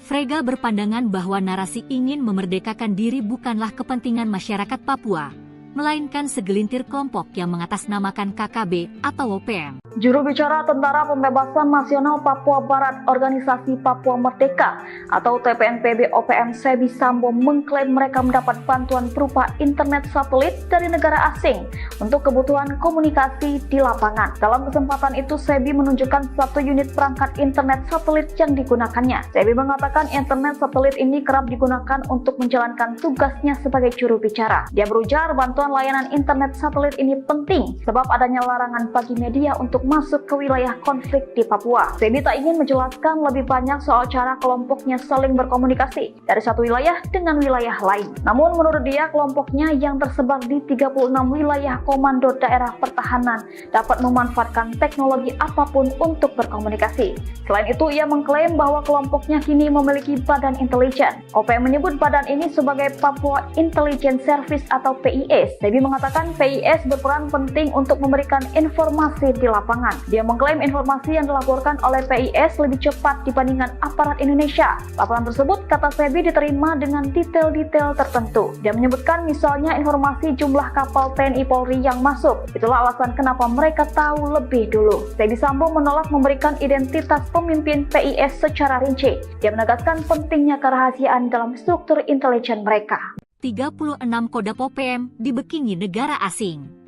Frega berpandangan bahwa narasi ingin memerdekakan diri bukanlah kepentingan masyarakat Papua, melainkan segelintir kelompok yang mengatasnamakan KKB atau OPM. Juru bicara Tentara Pembebasan Nasional Papua Barat Organisasi Papua Merdeka atau TPNPB OPM Sebi Sambo mengklaim mereka mendapat bantuan berupa internet satelit dari negara asing untuk kebutuhan komunikasi di lapangan. Dalam kesempatan itu, Sebi menunjukkan satu unit perangkat internet satelit yang digunakannya. Sebi mengatakan internet satelit ini kerap digunakan untuk menjalankan tugasnya sebagai juru bicara. Dia berujar bantuan layanan internet satelit ini penting sebab adanya larangan bagi media untuk masuk ke wilayah konflik di Papua. Sebi tak ingin menjelaskan lebih banyak soal cara kelompoknya saling berkomunikasi dari satu wilayah dengan wilayah lain. Namun menurut dia, kelompoknya yang tersebar di 36 wilayah komando daerah pertahanan dapat memanfaatkan teknologi apapun untuk berkomunikasi. Selain itu, ia mengklaim bahwa kelompoknya kini memiliki badan intelijen. OPM menyebut badan ini sebagai Papua Intelligence Service atau PIS. Sebi mengatakan PIS berperan penting untuk memberikan informasi di lapangan. Dia mengklaim informasi yang dilaporkan oleh PIS lebih cepat dibandingkan aparat Indonesia. Laporan tersebut, kata Sebi, diterima dengan detail-detail tertentu. Dia menyebutkan misalnya informasi jumlah kapal TNI Polri yang masuk. Itulah alasan kenapa mereka tahu lebih dulu. Sebi Sambo menolak memberikan identitas pemimpin PIS secara rinci. Dia menegaskan pentingnya kerahasiaan dalam struktur intelijen mereka. 36 Kodam OPM dibekingi negara asing.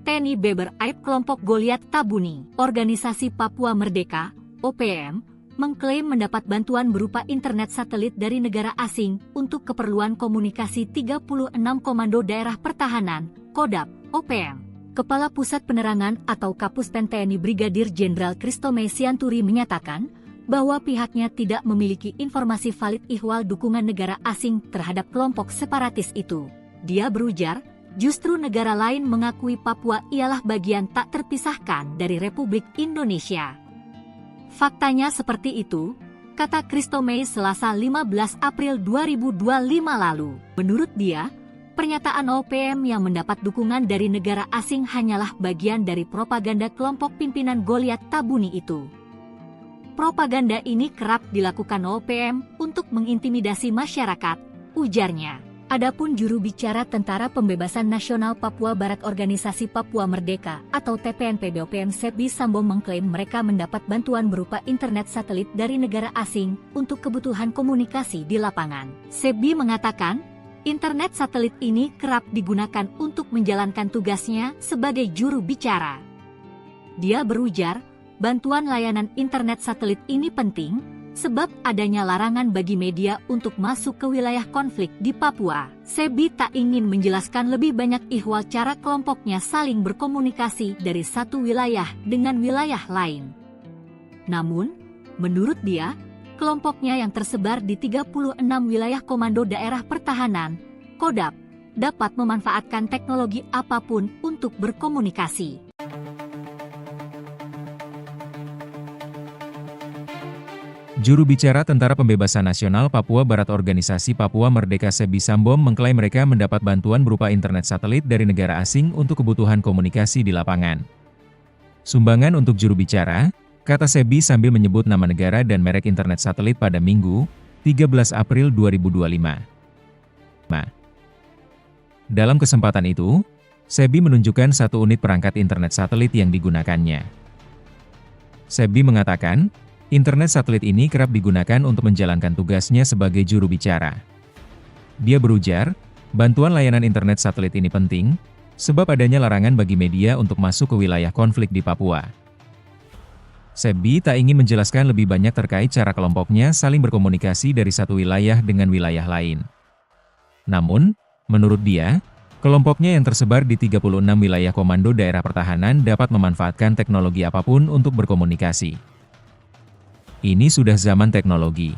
TNI Beber Aib kelompok Goliat Tabuni, Organisasi Papua Merdeka, OPM, mengklaim mendapat bantuan berupa internet satelit dari negara asing untuk keperluan komunikasi 36 Komando Daerah Pertahanan, Kodam, OPM. Kepala Pusat Penerangan atau Kapuspen TNI Brigadir Jenderal Kristome Sianturi menyatakan bahwa pihaknya tidak memiliki informasi valid ihwal dukungan negara asing terhadap kelompok separatis itu. Dia berujar, justru negara lain mengakui Papua ialah bagian tak terpisahkan dari Republik Indonesia. Faktanya seperti itu, kata Kristome Selasa 15 April 2025 lalu. Menurut dia, pernyataan OPM yang mendapat dukungan dari negara asing hanyalah bagian dari propaganda kelompok pimpinan Goliat Tabuni itu. Propaganda ini kerap dilakukan OPM untuk mengintimidasi masyarakat, ujarnya. Adapun juru bicara Tentara Pembebasan Nasional Papua Barat Organisasi Papua Merdeka atau TPNPB OPM Sebi Sambo mengklaim mereka mendapat bantuan berupa internet satelit dari negara asing untuk kebutuhan komunikasi di lapangan. Sebi mengatakan, internet satelit ini kerap digunakan untuk menjalankan tugasnya sebagai juru bicara. Dia berujar, bantuan layanan internet satelit ini penting sebab adanya larangan bagi media untuk masuk ke wilayah konflik di Papua. Sebi tak ingin menjelaskan lebih banyak ihwal cara kelompoknya saling berkomunikasi dari satu wilayah dengan wilayah lain. Namun, menurut dia, kelompoknya yang tersebar di 36 wilayah Komando Daerah Pertahanan, Kodam, dapat memanfaatkan teknologi apapun untuk berkomunikasi. Juru bicara Tentara Pembebasan Nasional Papua Barat Organisasi Papua Merdeka Sebi Sambom mengklaim mereka mendapat bantuan berupa internet satelit dari negara asing untuk kebutuhan komunikasi di lapangan. Sumbangan untuk juru bicara, kata Sebi sambil menyebut nama negara dan merek internet satelit pada Minggu, 13 April 2025. Dalam kesempatan itu, Sebi menunjukkan satu unit perangkat internet satelit yang digunakannya. Sebi mengatakan, internet satelit ini kerap digunakan untuk menjalankan tugasnya sebagai juru bicara. Dia berujar, bantuan layanan internet satelit ini penting, sebab adanya larangan bagi media untuk masuk ke wilayah konflik di Papua. Sebi tak ingin menjelaskan lebih banyak terkait cara kelompoknya saling berkomunikasi dari satu wilayah dengan wilayah lain. Namun, menurut dia, kelompoknya yang tersebar di 36 wilayah komando daerah pertahanan dapat memanfaatkan teknologi apapun untuk berkomunikasi. Ini sudah zaman teknologi.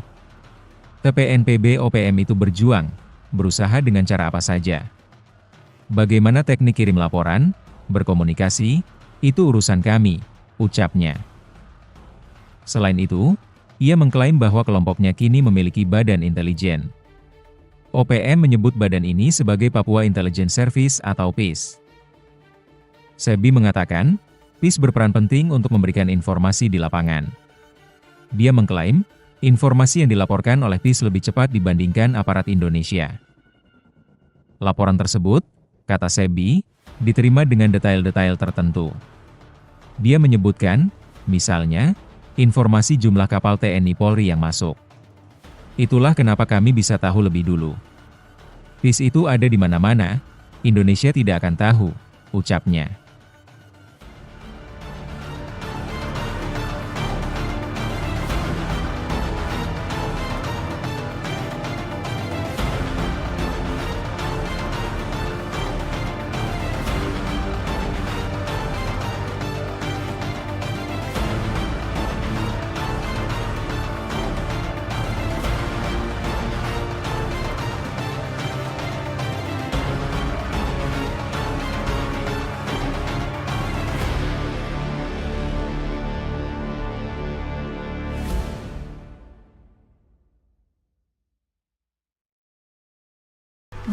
TPNPB OPM itu berjuang, berusaha dengan cara apa saja. Bagaimana teknik kirim laporan, berkomunikasi, itu urusan kami, ucapnya. Selain itu, ia mengklaim bahwa kelompoknya kini memiliki badan intelijen. OPM menyebut badan ini sebagai Papua Intelligence Service atau PIS. Sebi mengatakan, PIS berperan penting untuk memberikan informasi di lapangan. Dia mengklaim, informasi yang dilaporkan oleh PIS lebih cepat dibandingkan aparat Indonesia. Laporan tersebut, kata Sebi, diterima dengan detail-detail tertentu. Dia menyebutkan, misalnya, informasi jumlah kapal TNI Polri yang masuk. Itulah kenapa kami bisa tahu lebih dulu. PIS itu ada di mana-mana, Indonesia tidak akan tahu, ucapnya.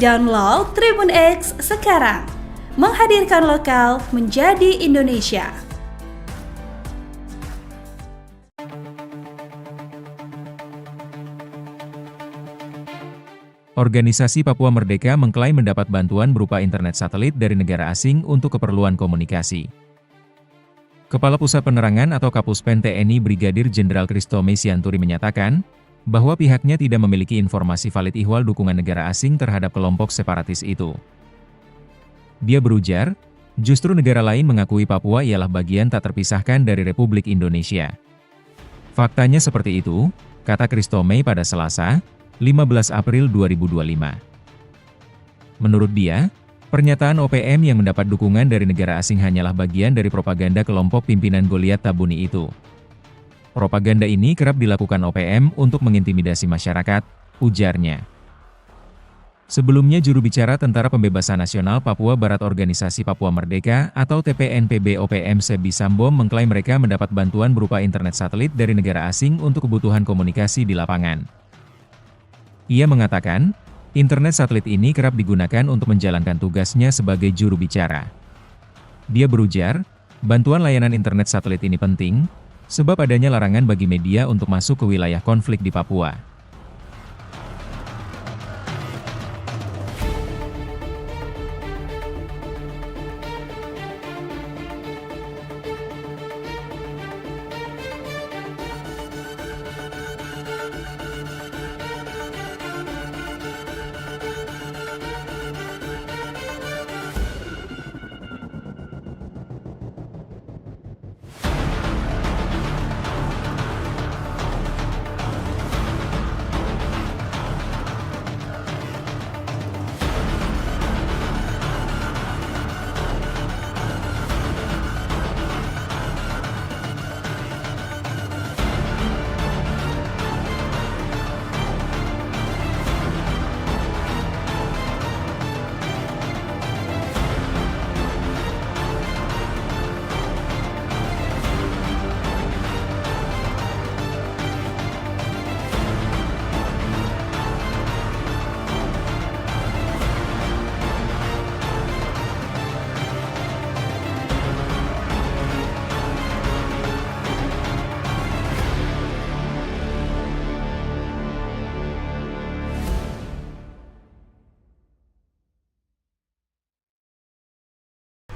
Download Tribun X sekarang, menghadirkan lokal menjadi Indonesia. Organisasi Papua Merdeka mengklaim mendapat bantuan berupa internet satelit dari negara asing untuk keperluan komunikasi. Kepala Pusat Penerangan atau Kapuspen TNI Brigadir Jenderal Kristome Sianturi menyatakan, bahwa pihaknya tidak memiliki informasi valid ihwal dukungan negara asing terhadap kelompok separatis itu. Dia berujar, justru negara lain mengakui Papua ialah bagian tak terpisahkan dari Republik Indonesia. Faktanya seperti itu, kata Kristome pada Selasa, 15 April 2025. Menurut dia, pernyataan OPM yang mendapat dukungan dari negara asing hanyalah bagian dari propaganda kelompok pimpinan Goliat Tabuni itu. Propaganda ini kerap dilakukan OPM untuk mengintimidasi masyarakat, ujarnya. Sebelumnya juru bicara Tentara Pembebasan Nasional Papua Barat Organisasi Papua Merdeka atau TPNPB OPM Sebi Sambom mengklaim mereka mendapat bantuan berupa internet satelit dari negara asing untuk kebutuhan komunikasi di lapangan. Ia mengatakan, internet satelit ini kerap digunakan untuk menjalankan tugasnya sebagai juru bicara. Dia berujar, bantuan layanan internet satelit ini penting, sebab adanya larangan bagi media untuk masuk ke wilayah konflik di Papua.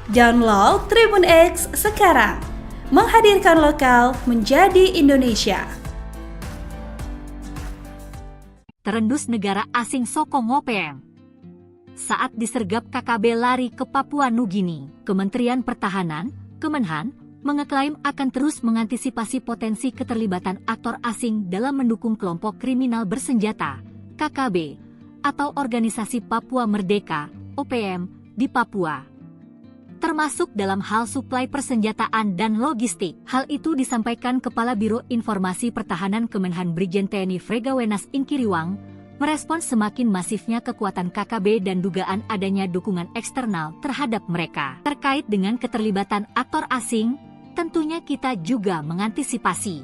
Download Tribun X sekarang, menghadirkan lokal menjadi Indonesia. Terendus negara asing sokong OPM. Saat disergap KKB lari ke Papua Nugini, Kementerian Pertahanan, Kemenhan, mengeklaim akan terus mengantisipasi potensi keterlibatan aktor asing dalam mendukung kelompok kriminal bersenjata, KKB, atau Organisasi Papua Merdeka, OPM, di Papua. Termasuk dalam hal suplai persenjataan dan logistik. Hal itu disampaikan Kepala Biro Informasi Pertahanan Kemenhan Brigjen TNI Fregawenas Inkiriwang, merespons semakin masifnya kekuatan KKB dan dugaan adanya dukungan eksternal terhadap mereka. Terkait dengan keterlibatan aktor asing, tentunya kita juga mengantisipasi.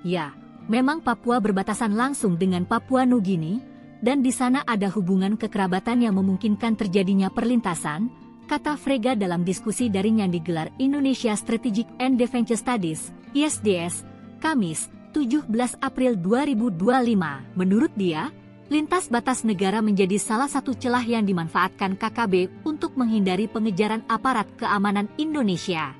Ya, memang Papua berbatasan langsung dengan Papua Nugini, dan di sana ada hubungan kekerabatan yang memungkinkan terjadinya perlintasan, kata Frega dalam diskusi daring yang digelar Indonesia Strategic and Defense Studies, ISDS, Kamis, 17 April 2025. Menurut dia, lintas batas negara menjadi salah satu celah yang dimanfaatkan KKB untuk menghindari pengejaran aparat keamanan Indonesia.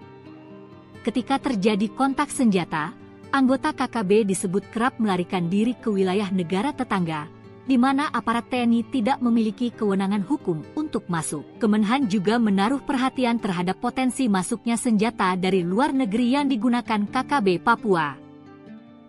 Ketika terjadi kontak senjata, anggota KKB disebut kerap melarikan diri ke wilayah negara tetangga, di mana aparat TNI tidak memiliki kewenangan hukum untuk masuk. Kemenhan juga menaruh perhatian terhadap potensi masuknya senjata dari luar negeri yang digunakan KKB Papua.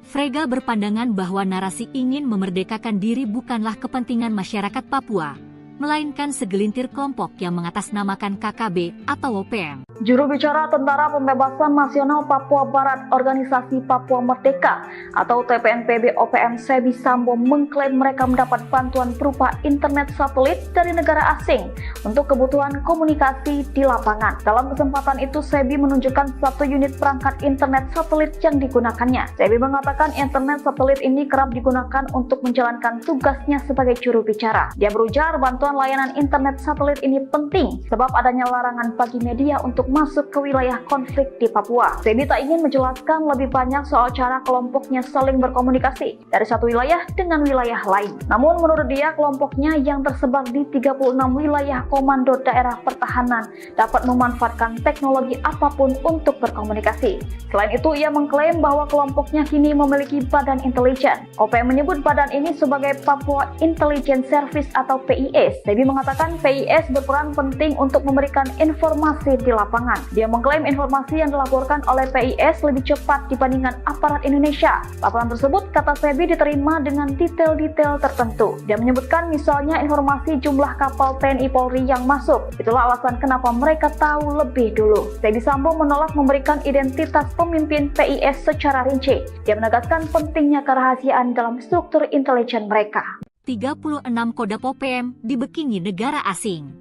Frega berpandangan bahwa narasi ingin memerdekakan diri bukanlah kepentingan masyarakat Papua, melainkan segelintir kelompok yang mengatasnamakan KKB atau OPM. Juru bicara Tentara Pembebasan Nasional Papua Barat Organisasi Papua Merdeka atau TPNPB OPM Sebi Sambo mengklaim mereka mendapat bantuan berupa internet satelit dari negara asing untuk kebutuhan komunikasi di lapangan. Dalam kesempatan itu, Sebi menunjukkan satu unit perangkat internet satelit yang digunakannya. Sebi mengatakan internet satelit ini kerap digunakan untuk menjalankan tugasnya sebagai juru bicara. Dia berujar bantuan layanan internet satelit ini penting sebab adanya larangan bagi media untuk masuk ke wilayah konflik di Papua. Sebi tak ingin menjelaskan lebih banyak soal cara kelompoknya saling berkomunikasi dari satu wilayah dengan wilayah lain. Namun menurut dia, kelompoknya yang tersebar di 36 wilayah komando daerah pertahanan dapat memanfaatkan teknologi apapun untuk berkomunikasi. Selain itu, ia mengklaim bahwa kelompoknya kini memiliki badan intelijen. OPM menyebut badan ini sebagai Papua Intelligence Service atau PIS. Sebi mengatakan PIS berperan penting untuk memberikan informasi di lapangan. Dia mengklaim informasi yang dilaporkan oleh PIS lebih cepat dibandingkan aparat Indonesia. Laporan tersebut, kata Sebi, diterima dengan detail-detail tertentu. Dia menyebutkan misalnya informasi jumlah kapal TNI Polri yang masuk. Itulah alasan kenapa mereka tahu lebih dulu. Sebi Sambo menolak memberikan identitas pemimpin PIS secara rinci. Dia menegaskan pentingnya kerahasiaan dalam struktur intelijen mereka. 36 Kodam OPM dibekini negara asing.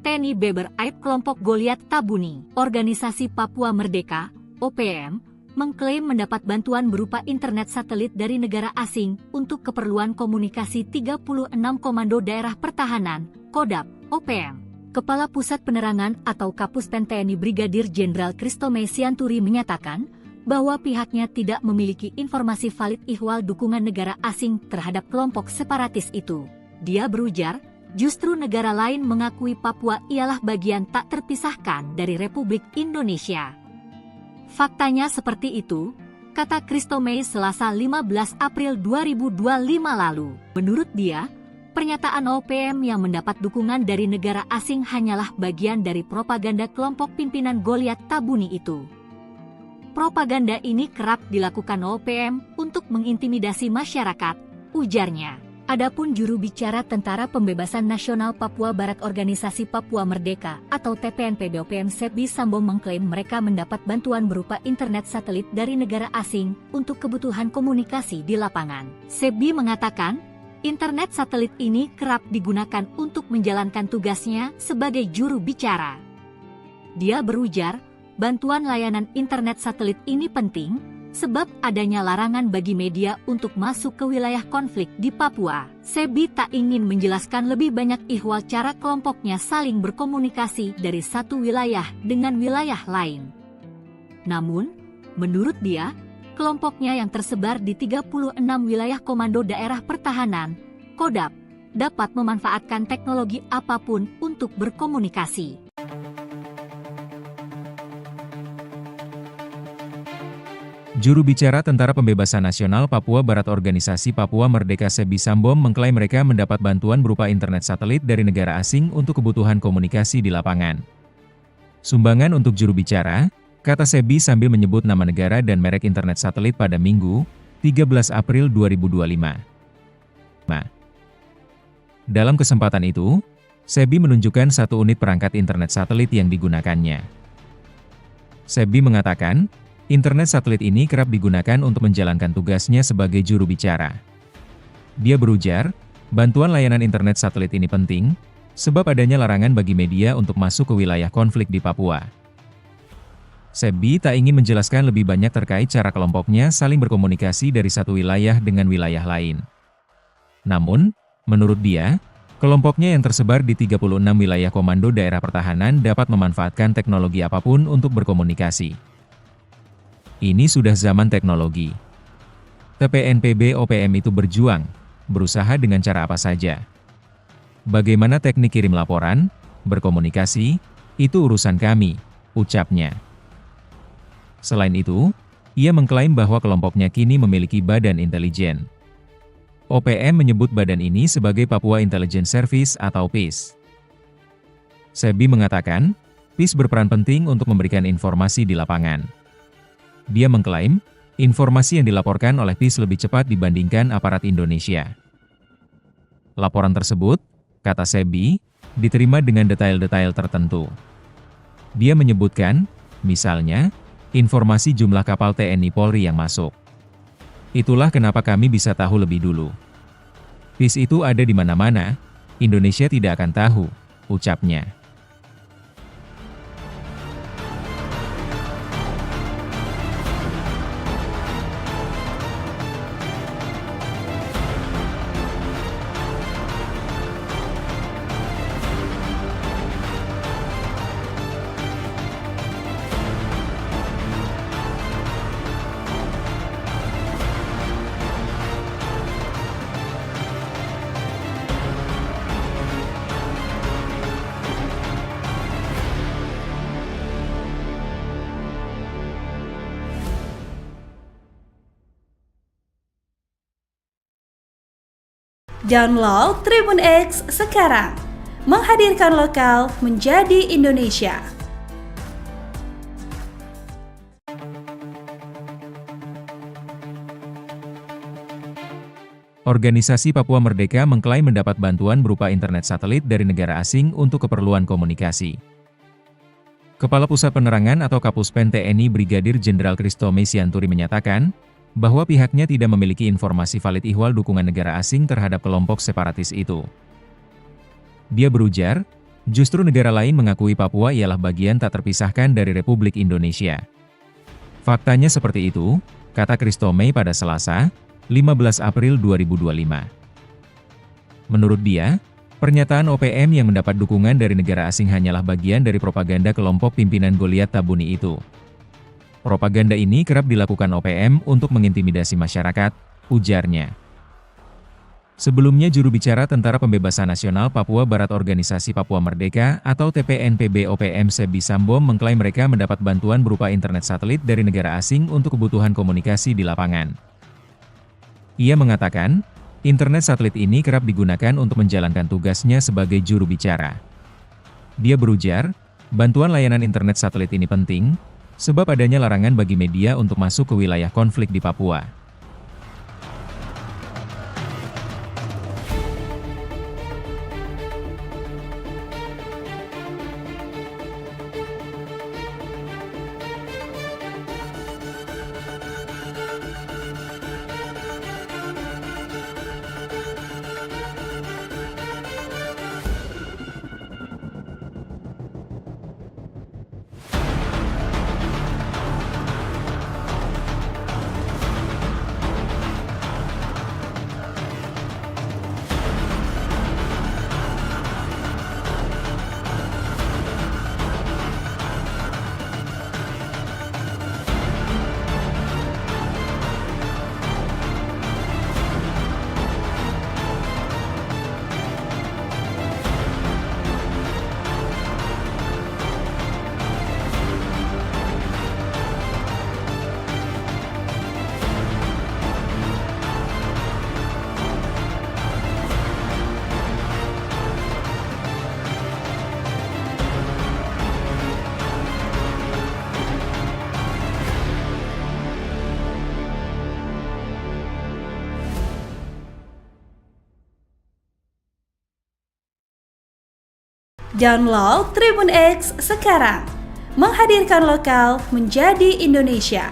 TNI Beber Aib kelompok Goliat Tabuni, Organisasi Papua Merdeka, OPM, mengklaim mendapat bantuan berupa internet satelit dari negara asing untuk keperluan komunikasi 36 Komando Daerah Pertahanan, Kodam, OPM. Kepala Pusat Penerangan atau Kapuspen TNI Brigadir Jenderal Kristome Sianturi menyatakan bahwa pihaknya tidak memiliki informasi valid ihwal dukungan negara asing terhadap kelompok separatis itu. Dia berujar, justru negara lain mengakui Papua ialah bagian tak terpisahkan dari Republik Indonesia. Faktanya seperti itu, kata Kristome Selasa 15 April 2025 lalu. Menurut dia, pernyataan OPM yang mendapat dukungan dari negara asing hanyalah bagian dari propaganda kelompok pimpinan Goliat Tabuni itu. Propaganda ini kerap dilakukan OPM untuk mengintimidasi masyarakat, ujarnya. Adapun juru bicara Tentara Pembebasan Nasional Papua Barat Organisasi Papua Merdeka atau TPNPB OPM Sebi Sambo mengklaim mereka mendapat bantuan berupa internet satelit dari negara asing untuk kebutuhan komunikasi di lapangan. Sebi mengatakan, internet satelit ini kerap digunakan untuk menjalankan tugasnya sebagai juru bicara. Dia berujar, bantuan layanan internet satelit ini penting sebab adanya larangan bagi media untuk masuk ke wilayah konflik di Papua. Sebi tak ingin menjelaskan lebih banyak ihwal cara kelompoknya saling berkomunikasi dari satu wilayah dengan wilayah lain. Namun, menurut dia, kelompoknya yang tersebar di 36 wilayah Komando Daerah Pertahanan, KODAP, dapat memanfaatkan teknologi apapun untuk berkomunikasi. Juru bicara Tentara Pembebasan Nasional Papua Barat Organisasi Papua Merdeka Sebi Sambom mengklaim mereka mendapat bantuan berupa internet satelit dari negara asing untuk kebutuhan komunikasi di lapangan. Sumbangan untuk juru bicara, kata Sebi sambil menyebut nama negara dan merek internet satelit pada Minggu, 13 April 2025. Dalam kesempatan itu, Sebi menunjukkan satu unit perangkat internet satelit yang digunakannya. Sebi mengatakan, internet satelit ini kerap digunakan untuk menjalankan tugasnya sebagai juru bicara. Dia berujar, bantuan layanan internet satelit ini penting, sebab adanya larangan bagi media untuk masuk ke wilayah konflik di Papua. Sebi tak ingin menjelaskan lebih banyak terkait cara kelompoknya saling berkomunikasi dari satu wilayah dengan wilayah lain. Namun, menurut dia, kelompoknya yang tersebar di 36 wilayah komando daerah pertahanan dapat memanfaatkan teknologi apapun untuk berkomunikasi. Ini sudah zaman teknologi. TPNPB OPM itu berjuang, berusaha dengan cara apa saja. Bagaimana teknik kirim laporan, berkomunikasi, itu urusan kami, ucapnya. Selain itu, ia mengklaim bahwa kelompoknya kini memiliki badan intelijen. OPM menyebut badan ini sebagai Papua Intelligence Service atau PIS. Sebi mengatakan, PIS berperan penting untuk memberikan informasi di lapangan. Dia mengklaim, informasi yang dilaporkan oleh PIS lebih cepat dibandingkan aparat Indonesia. Laporan tersebut, kata Sebi, diterima dengan detail-detail tertentu. Dia menyebutkan, misalnya, informasi jumlah kapal TNI Polri yang masuk. Itulah kenapa kami bisa tahu lebih dulu. PIS itu ada di mana-mana, Indonesia tidak akan tahu, ucapnya. Download Tribun X sekarang, menghadirkan lokal menjadi Indonesia. Organisasi Papua Merdeka mengklaim mendapat bantuan berupa internet satelit dari negara asing untuk keperluan komunikasi. Kepala Pusat Penerangan atau Kapuspen TNI Brigadir Jenderal Kristome Sianturi menyatakan, bahwa pihaknya tidak memiliki informasi valid ihwal dukungan negara asing terhadap kelompok separatis itu. Dia berujar, justru negara lain mengakui Papua ialah bagian tak terpisahkan dari Republik Indonesia. Faktanya seperti itu, kata Kristome pada Selasa, 15 April 2025. Menurut dia, pernyataan OPM yang mendapat dukungan dari negara asing hanyalah bagian dari propaganda kelompok pimpinan Goliat Tabuni itu. Propaganda ini kerap dilakukan OPM untuk mengintimidasi masyarakat, ujarnya. Sebelumnya juru bicara Tentara Pembebasan Nasional Papua Barat Organisasi Papua Merdeka atau TPNPB OPM Sebi Sambom mengklaim mereka mendapat bantuan berupa internet satelit dari negara asing untuk kebutuhan komunikasi di lapangan. Ia mengatakan, internet satelit ini kerap digunakan untuk menjalankan tugasnya sebagai juru bicara. Dia berujar, bantuan layanan internet satelit ini penting, sebab adanya larangan bagi media untuk masuk ke wilayah konflik di Papua. Download Tribun X sekarang, menghadirkan lokal menjadi Indonesia.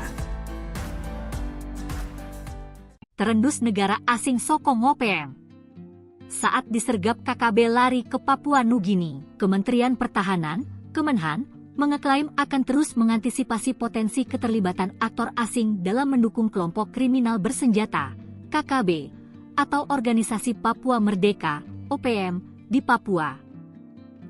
Terendus negara asing sokong OPM. Saat disergap KKB lari ke Papua Nugini, Kementerian Pertahanan, Kemenhan, mengeklaim akan terus mengantisipasi potensi keterlibatan aktor asing dalam mendukung kelompok kriminal bersenjata, KKB, atau Organisasi Papua Merdeka, OPM, di Papua.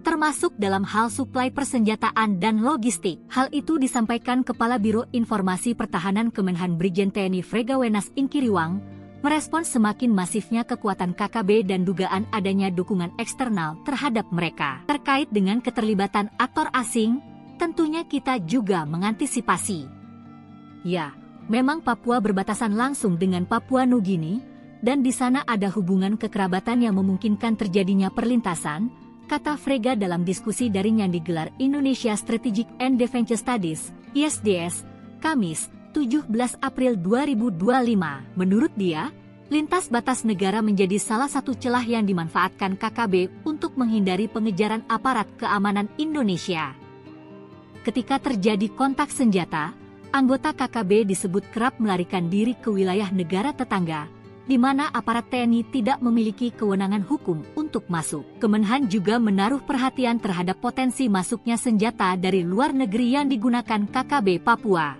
Termasuk dalam hal suplai persenjataan dan logistik. Hal itu disampaikan Kepala Biro Informasi Pertahanan Kemenhan Brigjen TNI Fregawenas Inkiriwang, merespons semakin masifnya kekuatan KKB dan dugaan adanya dukungan eksternal terhadap mereka. Terkait dengan keterlibatan aktor asing, tentunya kita juga mengantisipasi. Ya, memang Papua berbatasan langsung dengan Papua Nugini, dan di sana ada hubungan kekerabatan yang memungkinkan terjadinya perlintasan, kata Frega dalam diskusi daring yang digelar Indonesia Strategic and Defense Studies, ISDS, Kamis, 17 April 2025. Menurut dia, lintas batas negara menjadi salah satu celah yang dimanfaatkan KKB untuk menghindari pengejaran aparat keamanan Indonesia. Ketika terjadi kontak senjata, anggota KKB disebut kerap melarikan diri ke wilayah negara tetangga, di mana aparat TNI tidak memiliki kewenangan hukum untuk masuk. Kemenhan juga menaruh perhatian terhadap potensi masuknya senjata dari luar negeri yang digunakan KKB Papua.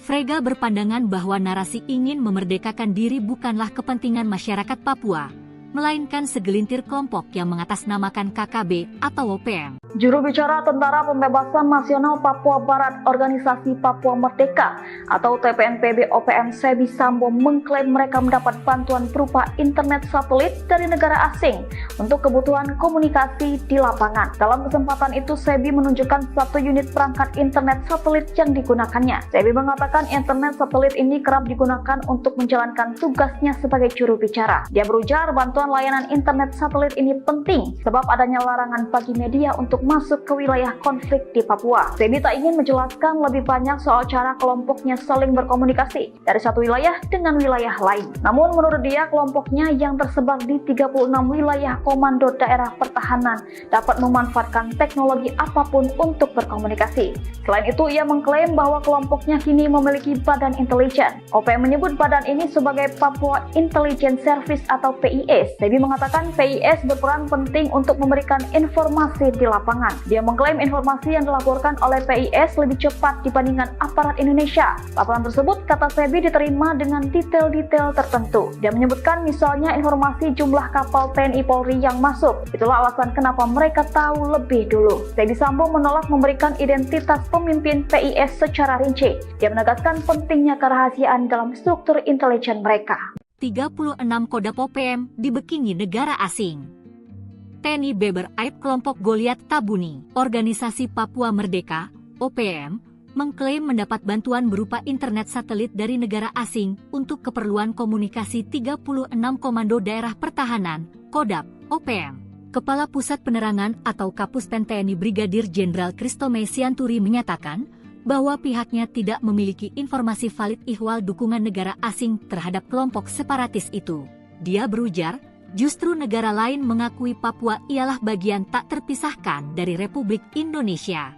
Frega berpandangan bahwa narasi ingin memerdekakan diri bukanlah kepentingan masyarakat Papua, melainkan segelintir kelompok yang mengatasnamakan KKB atau OPM. Juru bicara Tentara Pembebasan Nasional Papua Barat Organisasi Papua Merdeka atau TPNPB OPM Sebi Sambo mengklaim mereka mendapat bantuan berupa internet satelit dari negara asing untuk kebutuhan komunikasi di lapangan. Dalam kesempatan itu, Sebi menunjukkan satu unit perangkat internet satelit yang digunakannya. Sebi mengatakan internet satelit ini kerap digunakan untuk menjalankan tugasnya sebagai juru bicara. Dia berujar bantuan layanan internet satelit ini penting sebab adanya larangan bagi media untuk masuk ke wilayah konflik di Papua. Sebi tak ingin menjelaskan lebih banyak soal cara kelompoknya saling berkomunikasi dari satu wilayah dengan wilayah lain. Namun menurut dia, kelompoknya yang tersebar di 36 wilayah komando daerah pertahanan dapat memanfaatkan teknologi apapun untuk berkomunikasi. Selain itu, ia mengklaim bahwa kelompoknya kini memiliki badan intelijen. OPM menyebut badan ini sebagai Papua Intelligence Service atau PIS. Sebi mengatakan PIS berperan penting untuk memberikan informasi di lapangan. Dia mengklaim informasi yang dilaporkan oleh PIS lebih cepat dibandingkan aparat Indonesia. Laporan tersebut, kata Sebi, diterima dengan detail-detail tertentu. Dia menyebutkan misalnya informasi jumlah kapal TNI Polri yang masuk. Itulah alasan kenapa mereka tahu lebih dulu. Sebi Sambo menolak memberikan identitas pemimpin PIS secara rinci. Dia menegaskan pentingnya kerahasiaan dalam struktur intelijen mereka. 36 Kodam OPM dibekingi negara asing. TNI Beber Aib kelompok Goliat Tabuni, Organisasi Papua Merdeka, OPM, mengklaim mendapat bantuan berupa internet satelit dari negara asing untuk keperluan komunikasi 36 Komando Daerah Pertahanan, Kodam, OPM. Kepala Pusat Penerangan atau Kapuspen TNI Brigadir Jenderal Christomay Sianturi menyatakan bahwa pihaknya tidak memiliki informasi valid ihwal dukungan negara asing terhadap kelompok separatis itu. Dia berujar, justru negara lain mengakui Papua ialah bagian tak terpisahkan dari Republik Indonesia.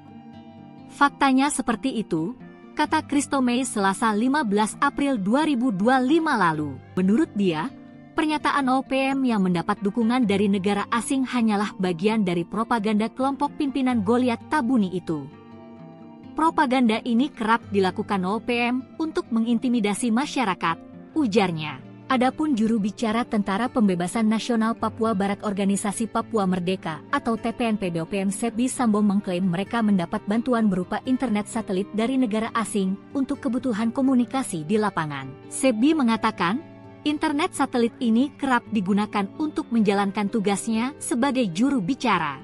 Faktanya seperti itu, kata Christomay Selasa 15 April 2025 lalu. Menurut dia, pernyataan OPM yang mendapat dukungan dari negara asing hanyalah bagian dari propaganda kelompok pimpinan Goliat Tabuni itu. Propaganda ini kerap dilakukan OPM untuk mengintimidasi masyarakat, ujarnya. Adapun juru bicara Tentara Pembebasan Nasional Papua Barat Organisasi Papua Merdeka atau TPNPB OPM Sebi Sambo mengklaim mereka mendapat bantuan berupa internet satelit dari negara asing untuk kebutuhan komunikasi di lapangan. Sebi mengatakan, internet satelit ini kerap digunakan untuk menjalankan tugasnya sebagai juru bicara.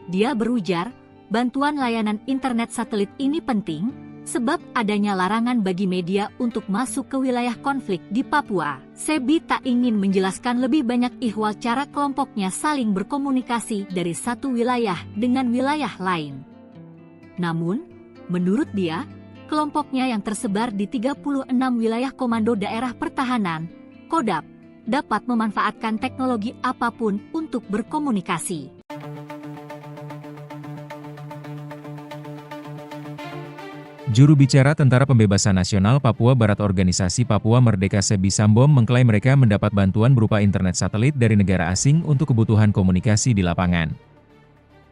Dia berujar, bantuan layanan internet satelit ini penting, sebab adanya larangan bagi media untuk masuk ke wilayah konflik di Papua. Sebi tak ingin menjelaskan lebih banyak ihwal cara kelompoknya saling berkomunikasi dari satu wilayah dengan wilayah lain. Namun, menurut dia, kelompoknya yang tersebar di 36 wilayah Komando Daerah Pertahanan, KODAP, dapat memanfaatkan teknologi apapun untuk berkomunikasi. Juru bicara Tentara Pembebasan Nasional Papua Barat Organisasi Papua Merdeka Sebi Sambom mengklaim mereka mendapat bantuan berupa internet satelit dari negara asing untuk kebutuhan komunikasi di lapangan.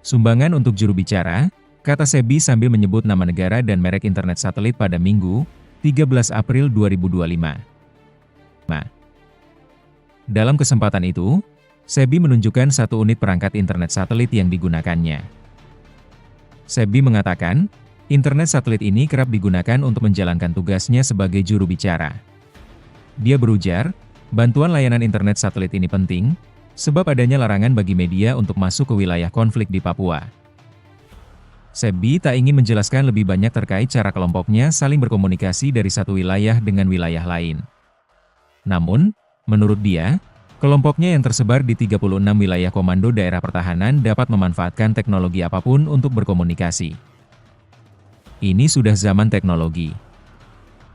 Sumbangan untuk juru bicara, kata Sebi sambil menyebut nama negara dan merek internet satelit pada Minggu, 13 April 2025. Dalam kesempatan itu, Sebi menunjukkan satu unit perangkat internet satelit yang digunakannya. Sebi mengatakan, internet satelit ini kerap digunakan untuk menjalankan tugasnya sebagai juru bicara. Dia berujar, bantuan layanan internet satelit ini penting, sebab adanya larangan bagi media untuk masuk ke wilayah konflik di Papua. Sebi tak ingin menjelaskan lebih banyak terkait cara kelompoknya saling berkomunikasi dari satu wilayah dengan wilayah lain. Namun, menurut dia, kelompoknya yang tersebar di 36 wilayah komando daerah pertahanan dapat memanfaatkan teknologi apapun untuk berkomunikasi. Ini sudah zaman teknologi.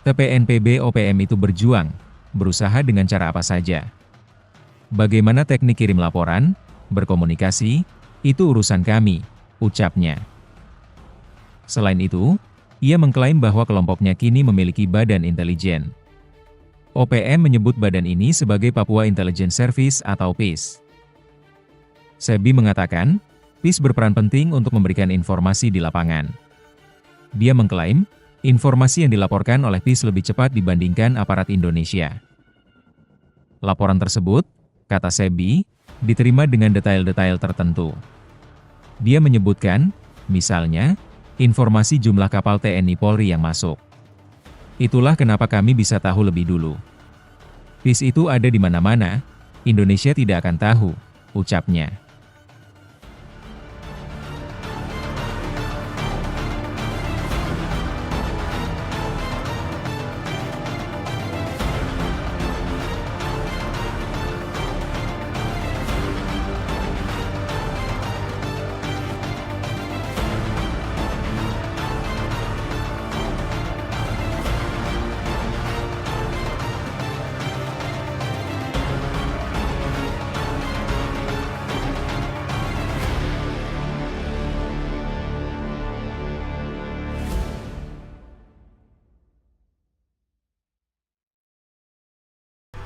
TPNPB OPM itu berjuang, berusaha dengan cara apa saja. Bagaimana teknik kirim laporan, berkomunikasi, itu urusan kami, ucapnya. Selain itu, ia mengklaim bahwa kelompoknya kini memiliki badan intelijen. OPM menyebut badan ini sebagai Papua Intelligence Service atau PIS. Sebi mengatakan, PIS berperan penting untuk memberikan informasi di lapangan. Dia mengklaim, informasi yang dilaporkan oleh PIS lebih cepat dibandingkan aparat Indonesia. Laporan tersebut, kata Sebi, diterima dengan detail-detail tertentu. Dia menyebutkan, misalnya, informasi jumlah kapal TNI Polri yang masuk. Itulah kenapa kami bisa tahu lebih dulu. PIS itu ada di mana-mana, Indonesia tidak akan tahu, ucapnya.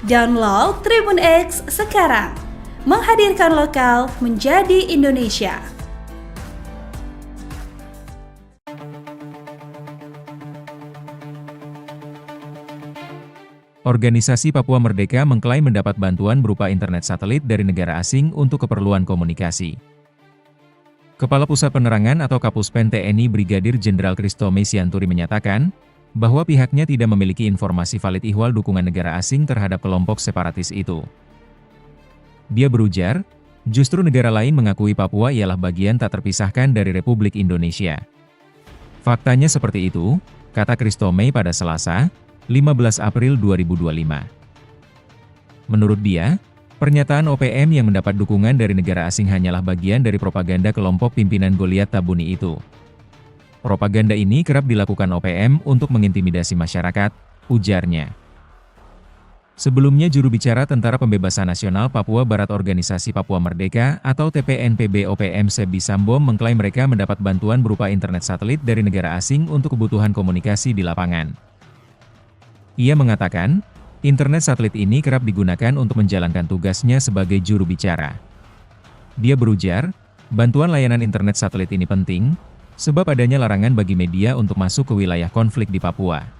Download Tribun X sekarang, menghadirkan lokal menjadi Indonesia. Organisasi Papua Merdeka mengklaim mendapat bantuan berupa internet satelit dari negara asing untuk keperluan komunikasi. Kepala Pusat Penerangan atau Kapuspen TNI Brigadir Jenderal Christomay Sianturi menyatakan, bahwa pihaknya tidak memiliki informasi valid ihwal dukungan negara asing terhadap kelompok separatis itu. Dia berujar, justru negara lain mengakui Papua ialah bagian tak terpisahkan dari Republik Indonesia. Faktanya seperti itu, kata Christomay pada Selasa, 15 April 2025. Menurut dia, pernyataan OPM yang mendapat dukungan dari negara asing hanyalah bagian dari propaganda kelompok pimpinan Goliat Tabuni itu. Propaganda ini kerap dilakukan OPM untuk mengintimidasi masyarakat, ujarnya. Sebelumnya juru bicara Tentara Pembebasan Nasional Papua Barat Organisasi Papua Merdeka atau TPNPB OPM Sebi Sambom mengklaim mereka mendapat bantuan berupa internet satelit dari negara asing untuk kebutuhan komunikasi di lapangan. Ia mengatakan, internet satelit ini kerap digunakan untuk menjalankan tugasnya sebagai juru bicara. Dia berujar, bantuan layanan internet satelit ini penting, sebab adanya larangan bagi media untuk masuk ke wilayah konflik di Papua.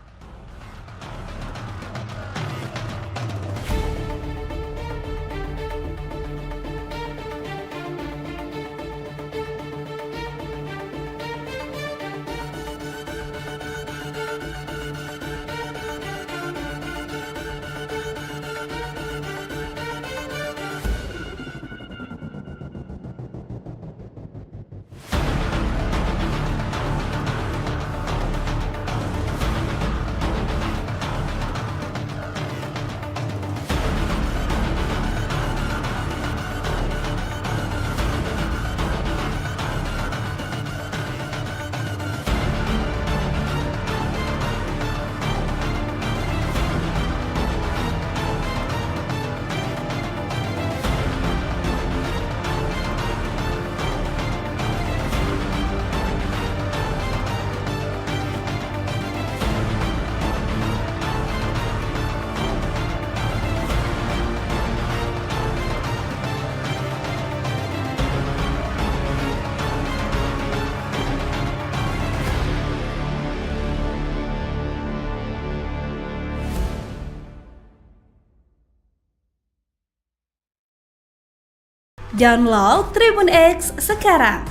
Download Tribun X sekarang.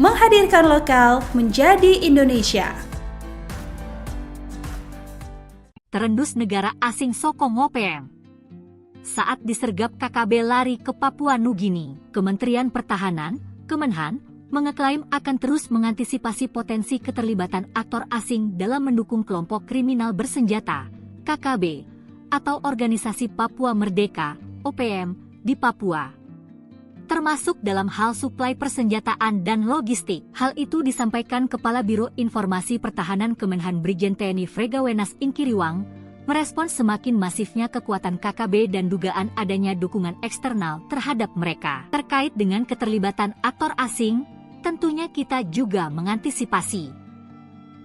Menghadirkan lokal menjadi Indonesia. Terendus negara asing sokong OPM. Saat disergap KKB lari ke Papua Nugini, Kementerian Pertahanan, Kemenhan, mengeklaim akan terus mengantisipasi potensi keterlibatan aktor asing dalam mendukung kelompok kriminal bersenjata, KKB, atau Organisasi Papua Merdeka, OPM, di Papua. Termasuk dalam hal suplai persenjataan dan logistik. Hal itu disampaikan Kepala Biro Informasi Pertahanan Kemenhan Brigjen TNI Fregawenas Inkiriwang, merespons semakin masifnya kekuatan KKB dan dugaan adanya dukungan eksternal terhadap mereka. Terkait dengan keterlibatan aktor asing, tentunya kita juga mengantisipasi.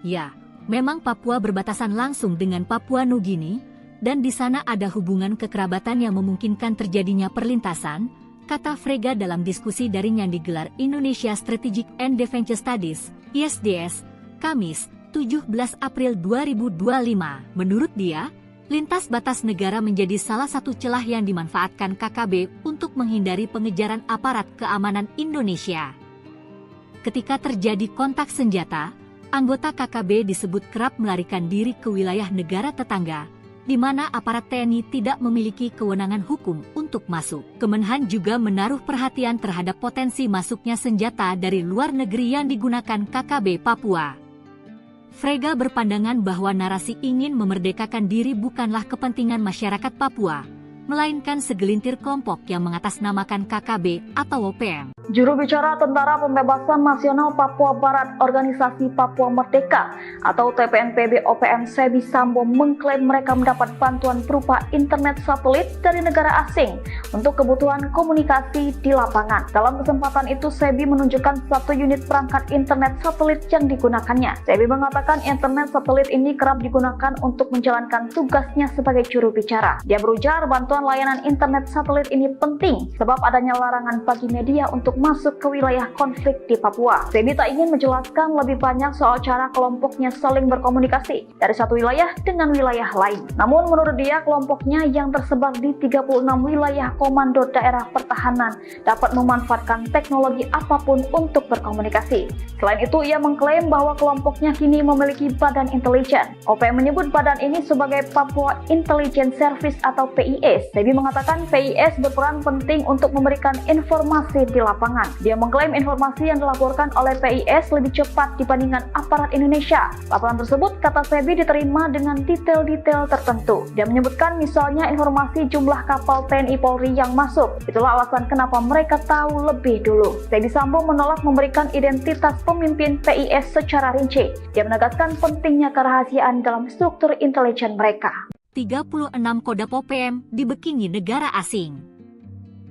Ya, memang Papua berbatasan langsung dengan Papua Nugini, dan di sana ada hubungan kekerabatan yang memungkinkan terjadinya perlintasan, kata Frega dalam diskusi daring yang digelar Indonesia Strategic and Defense Studies, ISDS, Kamis, 17 April 2025. Menurut dia, lintas batas negara menjadi salah satu celah yang dimanfaatkan KKB untuk menghindari pengejaran aparat keamanan Indonesia. Ketika terjadi kontak senjata, anggota KKB disebut kerap melarikan diri ke wilayah negara tetangga, di mana aparat TNI tidak memiliki kewenangan hukum untuk masuk. Kemenhan juga menaruh perhatian terhadap potensi masuknya senjata dari luar negeri yang digunakan KKB Papua. Frega berpandangan bahwa narasi ingin memerdekakan diri bukanlah kepentingan masyarakat Papua, melainkan segelintir kelompok yang mengatasnamakan KKB atau OPM. Juru bicara Tentara Pembebasan Nasional Papua Barat Organisasi Papua Merdeka atau TPNPB OPM Sebi Sambo mengklaim mereka mendapat bantuan berupa internet satelit dari negara asing untuk kebutuhan komunikasi di lapangan. Dalam kesempatan itu, Sebi menunjukkan satu unit perangkat internet satelit yang digunakannya. Sebi mengatakan internet satelit ini kerap digunakan untuk menjalankan tugasnya sebagai juru bicara. Dia berujar bantuan layanan internet satelit ini penting sebab adanya larangan bagi media untuk masuk ke wilayah konflik di Papua. Sebi tak ingin menjelaskan lebih banyak soal cara kelompoknya saling berkomunikasi dari satu wilayah dengan wilayah lain. Namun menurut dia, kelompoknya yang tersebar di 36 wilayah komando daerah pertahanan dapat memanfaatkan teknologi apapun untuk berkomunikasi. Selain itu, ia mengklaim bahwa kelompoknya kini memiliki badan intelijen. OPM menyebut badan ini sebagai Papua Intelligence Service atau PIS. Sebi mengatakan PIS berperan penting untuk memberikan informasi di lapangan. Dia mengklaim informasi yang dilaporkan oleh PIS lebih cepat dibandingkan aparat Indonesia. Laporan tersebut, kata Sebi, diterima dengan detail-detail tertentu. Dia menyebutkan misalnya informasi jumlah kapal TNI Polri yang masuk. Itulah alasan kenapa mereka tahu lebih dulu. Sebi Sambo menolak memberikan identitas pemimpin PIS secara rinci. Dia menegaskan pentingnya kerahasiaan dalam struktur intelijen mereka. 36 Kodam OPM dibekingi negara asing.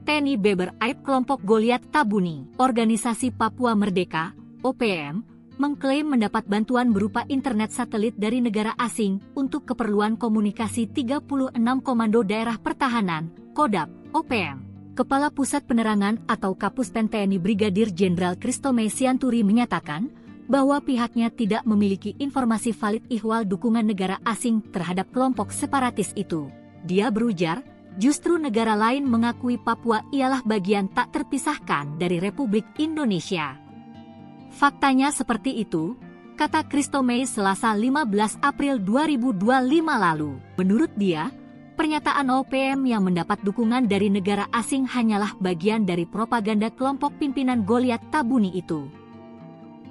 TNI Beber Aib kelompok Goliat Tabuni, Organisasi Papua Merdeka, OPM, mengklaim mendapat bantuan berupa internet satelit dari negara asing untuk keperluan komunikasi 36 Komando Daerah Pertahanan, Kodam, OPM. Kepala Pusat Penerangan atau Kapuspen TNI Brigadir Jenderal Kristome Sianturi menyatakan bahwa pihaknya tidak memiliki informasi valid ihwal dukungan negara asing terhadap kelompok separatis itu. Dia berujar, justru negara lain mengakui Papua ialah bagian tak terpisahkan dari Republik Indonesia. Faktanya seperti itu, kata Kristome Selasa 15 April 2025 lalu. Menurut dia, pernyataan OPM yang mendapat dukungan dari negara asing hanyalah bagian dari propaganda kelompok pimpinan Goliat Tabuni itu.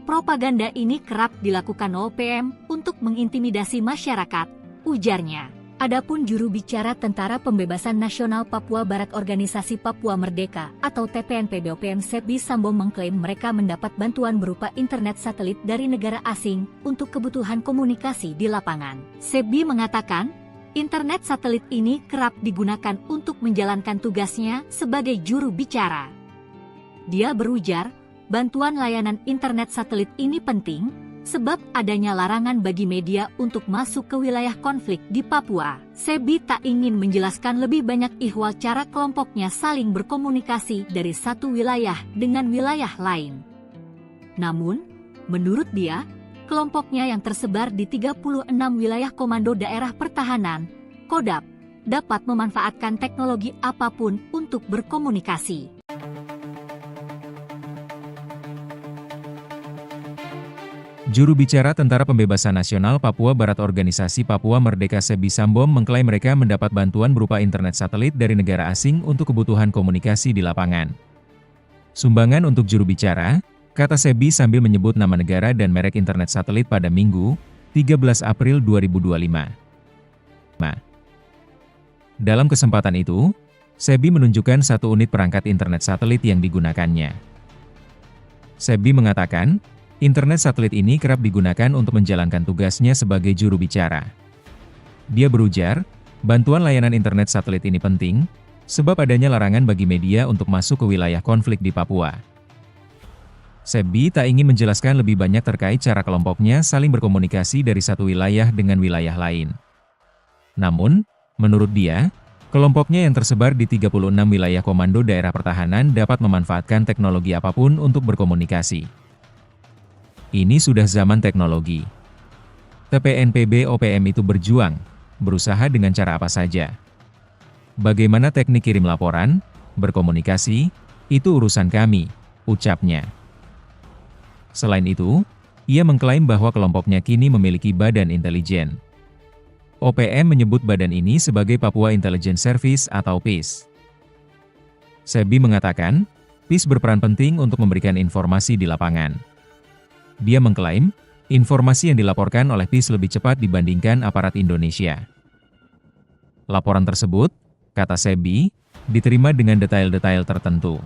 Propaganda ini kerap dilakukan OPM untuk mengintimidasi masyarakat, ujarnya. Adapun juru bicara Tentara Pembebasan Nasional Papua Barat Organisasi Papua Merdeka atau TPNPB OPM Sebi Sambo mengklaim mereka mendapat bantuan berupa internet satelit dari negara asing untuk kebutuhan komunikasi di lapangan. Sebi mengatakan, internet satelit ini kerap digunakan untuk menjalankan tugasnya sebagai juru bicara. Dia berujar, bantuan layanan internet satelit ini penting sebab adanya larangan bagi media untuk masuk ke wilayah konflik di Papua. Sebi tak ingin menjelaskan lebih banyak ihwal cara kelompoknya saling berkomunikasi dari satu wilayah dengan wilayah lain. Namun, menurut dia, kelompoknya yang tersebar di 36 wilayah Komando Daerah Pertahanan, Kodam, dapat memanfaatkan teknologi apapun untuk berkomunikasi. Juru bicara Tentara Pembebasan Nasional Papua Barat Organisasi Papua Merdeka Sebi Sambom mengklaim mereka mendapat bantuan berupa internet satelit dari negara asing untuk kebutuhan komunikasi di lapangan. Sumbangan untuk juru bicara, kata Sebi sambil menyebut nama negara dan merek internet satelit pada Minggu, 13 April 2025. Dalam kesempatan itu, Sebi menunjukkan satu unit perangkat internet satelit yang digunakannya. Sebi mengatakan, internet satelit ini kerap digunakan untuk menjalankan tugasnya sebagai juru bicara. Dia berujar, bantuan layanan internet satelit ini penting, sebab adanya larangan bagi media untuk masuk ke wilayah konflik di Papua. Sebi tak ingin menjelaskan lebih banyak terkait cara kelompoknya saling berkomunikasi dari satu wilayah dengan wilayah lain. Namun, menurut dia, kelompoknya yang tersebar di 36 wilayah komando daerah pertahanan dapat memanfaatkan teknologi apapun untuk berkomunikasi. Ini sudah zaman teknologi. TPNPB OPM itu berjuang, berusaha dengan cara apa saja. Bagaimana teknik kirim laporan, berkomunikasi, itu urusan kami, ucapnya. Selain itu, ia mengklaim bahwa kelompoknya kini memiliki badan intelijen. OPM menyebut badan ini sebagai Papua Intelligence Service atau PIS. Sebi mengatakan, PIS berperan penting untuk memberikan informasi di lapangan. Dia mengklaim, informasi yang dilaporkan oleh PIS lebih cepat dibandingkan aparat Indonesia. Laporan tersebut, kata Sebi, diterima dengan detail-detail tertentu.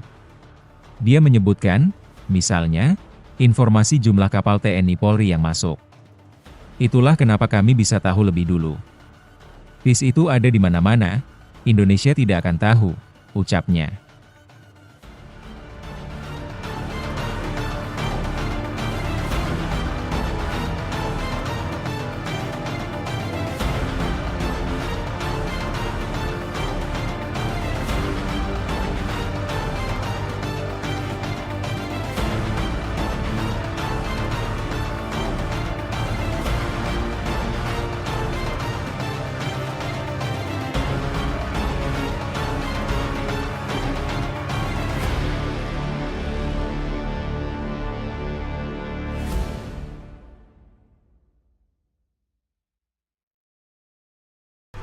Dia menyebutkan, misalnya, informasi jumlah kapal TNI Polri yang masuk. Itulah kenapa kami bisa tahu lebih dulu. PIS itu ada di mana-mana, Indonesia tidak akan tahu, ucapnya.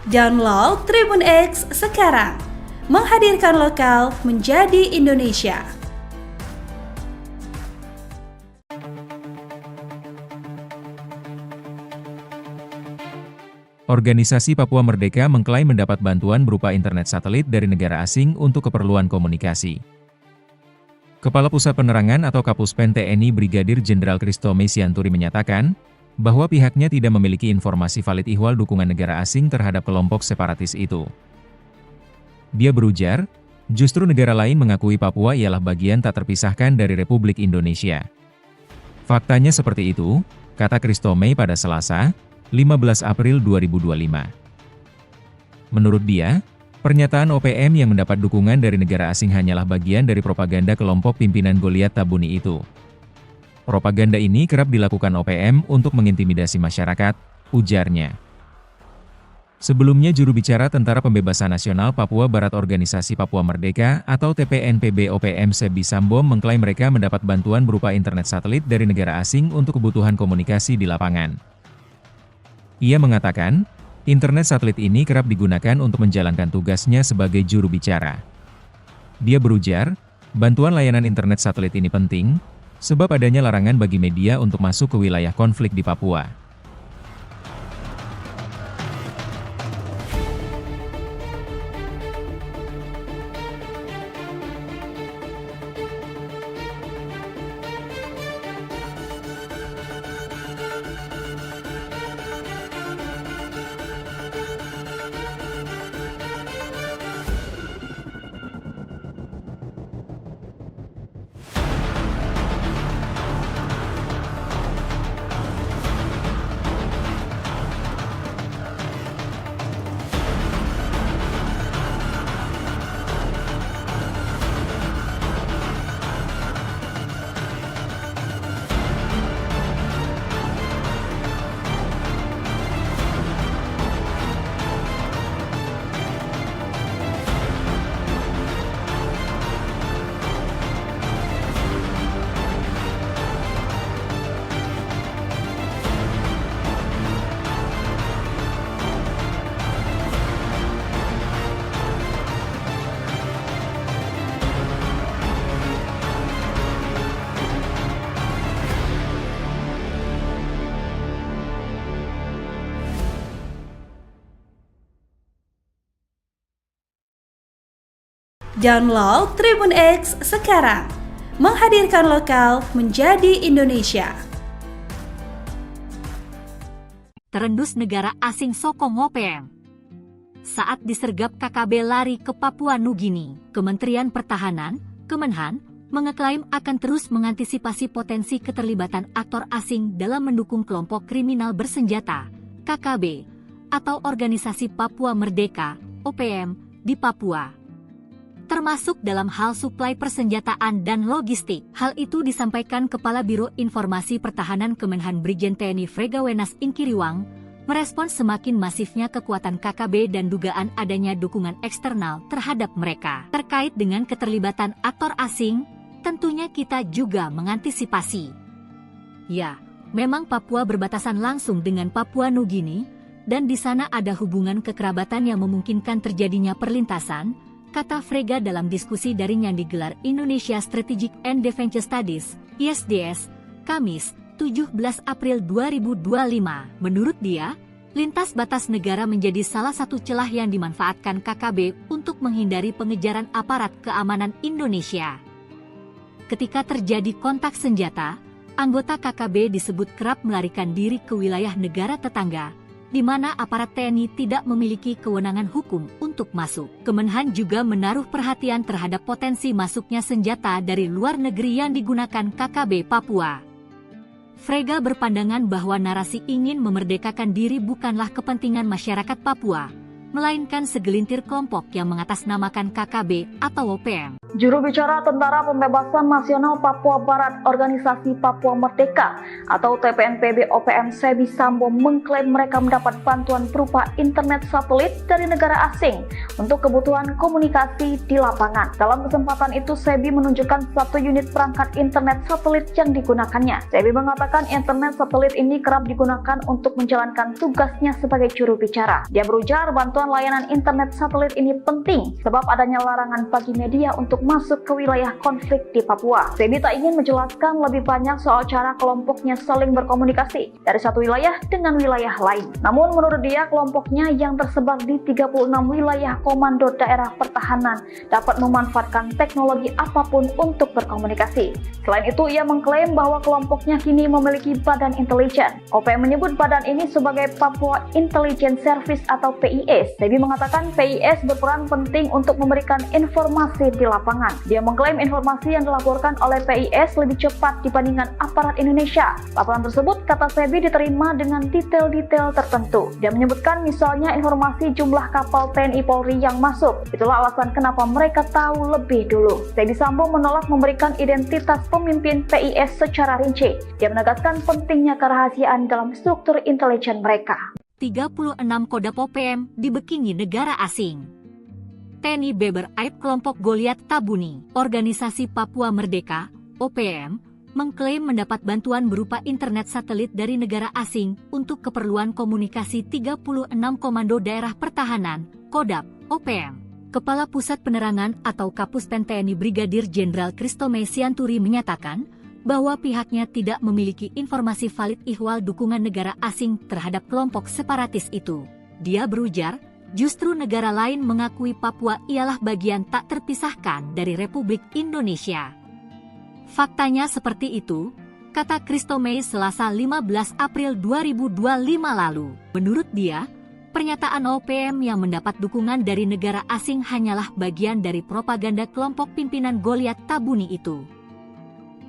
Download Tribun X sekarang, menghadirkan lokal menjadi Indonesia. Organisasi Papua Merdeka mengklaim mendapat bantuan berupa internet satelit dari negara asing untuk keperluan komunikasi. Kepala Pusat Penerangan atau Kapuspen TNI Brigadir Jenderal Kristome Sianturi menyatakan, bahwa pihaknya tidak memiliki informasi valid ihwal dukungan negara asing terhadap kelompok separatis itu. Dia berujar, justru negara lain mengakui Papua ialah bagian tak terpisahkan dari Republik Indonesia. Faktanya seperti itu, kata Kristome pada Selasa, 15 April 2025. Menurut dia, pernyataan OPM yang mendapat dukungan dari negara asing hanyalah bagian dari propaganda kelompok pimpinan Goliat Tabuni itu. Propaganda ini kerap dilakukan OPM untuk mengintimidasi masyarakat, ujarnya. Sebelumnya juru bicara Tentara Pembebasan Nasional Papua Barat Organisasi Papua Merdeka atau TPNPB OPM Sebi Sambom mengklaim mereka mendapat bantuan berupa internet satelit dari negara asing untuk kebutuhan komunikasi di lapangan. Ia mengatakan, internet satelit ini kerap digunakan untuk menjalankan tugasnya sebagai juru bicara. Dia berujar, bantuan layanan internet satelit ini penting, sebab adanya larangan bagi media untuk masuk ke wilayah konflik di Papua. Download Tribun X sekarang, menghadirkan lokal menjadi Indonesia. Terendus negara asing sokong OPM. Saat disergap KKB lari ke Papua Nugini, Kementerian Pertahanan, Kemenhan, mengeklaim akan terus mengantisipasi potensi keterlibatan aktor asing dalam mendukung kelompok kriminal bersenjata, KKB, atau Organisasi Papua Merdeka, OPM, di Papua. Termasuk dalam hal suplai persenjataan dan logistik. Hal itu disampaikan Kepala Biro Informasi Pertahanan Kemenhan Brigjen TNI Fregawenas Inkiriwang, merespons semakin masifnya kekuatan KKB dan dugaan adanya dukungan eksternal terhadap mereka. Terkait dengan keterlibatan aktor asing, tentunya kita juga mengantisipasi. Ya, memang Papua berbatasan langsung dengan Papua Nugini, dan di sana ada hubungan kekerabatan yang memungkinkan terjadinya perlintasan, kata Frega dalam diskusi daring yang digelar Indonesia Strategic and Defense Studies, ISDS, Kamis, 17 April 2025. Menurut dia, lintas batas negara menjadi salah satu celah yang dimanfaatkan KKB untuk menghindari pengejaran aparat keamanan Indonesia. Ketika terjadi kontak senjata, anggota KKB disebut kerap melarikan diri ke wilayah negara tetangga, di mana aparat TNI tidak memiliki kewenangan hukum untuk masuk. Kemenhan juga menaruh perhatian terhadap potensi masuknya senjata dari luar negeri yang digunakan KKB Papua. Frega berpandangan bahwa narasi ingin memerdekakan diri bukanlah kepentingan masyarakat Papua, melainkan segelintir kelompok yang mengatasnamakan KKB atau OPM. Juru bicara Tentara Pembebasan Nasional Papua Barat Organisasi Papua Merdeka atau TPNPB OPM Sebi Sambo mengklaim mereka mendapat bantuan berupa internet satelit dari negara asing untuk kebutuhan komunikasi di lapangan. Dalam kesempatan itu, Sebi menunjukkan satu unit perangkat internet satelit yang digunakannya. Sebi mengatakan internet satelit ini kerap digunakan untuk menjalankan tugasnya sebagai juru bicara. Dia berujar bantuan layanan internet satelit ini penting sebab adanya larangan bagi media untuk masuk ke wilayah konflik di Papua. Sebi tak ingin menjelaskan lebih banyak soal cara kelompoknya saling berkomunikasi dari satu wilayah dengan wilayah lain. Namun menurut dia, kelompoknya yang tersebar di 36 wilayah komando daerah pertahanan dapat memanfaatkan teknologi apapun untuk berkomunikasi. Selain itu, ia mengklaim bahwa kelompoknya kini memiliki badan intelijen. OPM menyebut badan ini sebagai Papua Intelligence Service atau PIS. Sebi mengatakan PIS berperan penting untuk memberikan informasi di lapangan. Dia mengklaim informasi yang dilaporkan oleh PIS lebih cepat dibandingkan aparat Indonesia. Laporan tersebut, kata Sebi, diterima dengan detail-detail tertentu. Dia menyebutkan misalnya informasi jumlah kapal TNI Polri yang masuk. Itulah alasan kenapa mereka tahu lebih dulu. Sebi Sambo menolak memberikan identitas pemimpin PIS secara rinci. Dia menegaskan pentingnya kerahasiaan dalam struktur intelijen mereka. 36 Kodam OPM dibekingi negara asing. TNI Beber Aib kelompok Goliat Tabuni, Organisasi Papua Merdeka, OPM, mengklaim mendapat bantuan berupa internet satelit dari negara asing untuk keperluan komunikasi 36 Komando Daerah Pertahanan, Kodam, OPM. Kepala Pusat Penerangan atau Kapuspen TNI Brigadir Jenderal Kristome Sianturi menyatakan bahwa pihaknya tidak memiliki informasi valid ihwal dukungan negara asing terhadap kelompok separatis itu. Dia berujar, justru negara lain mengakui Papua ialah bagian tak terpisahkan dari Republik Indonesia. Faktanya seperti itu, kata Kristome Selasa 15 April 2025 lalu. Menurut dia, pernyataan OPM yang mendapat dukungan dari negara asing hanyalah bagian dari propaganda kelompok pimpinan Goliat Tabuni itu.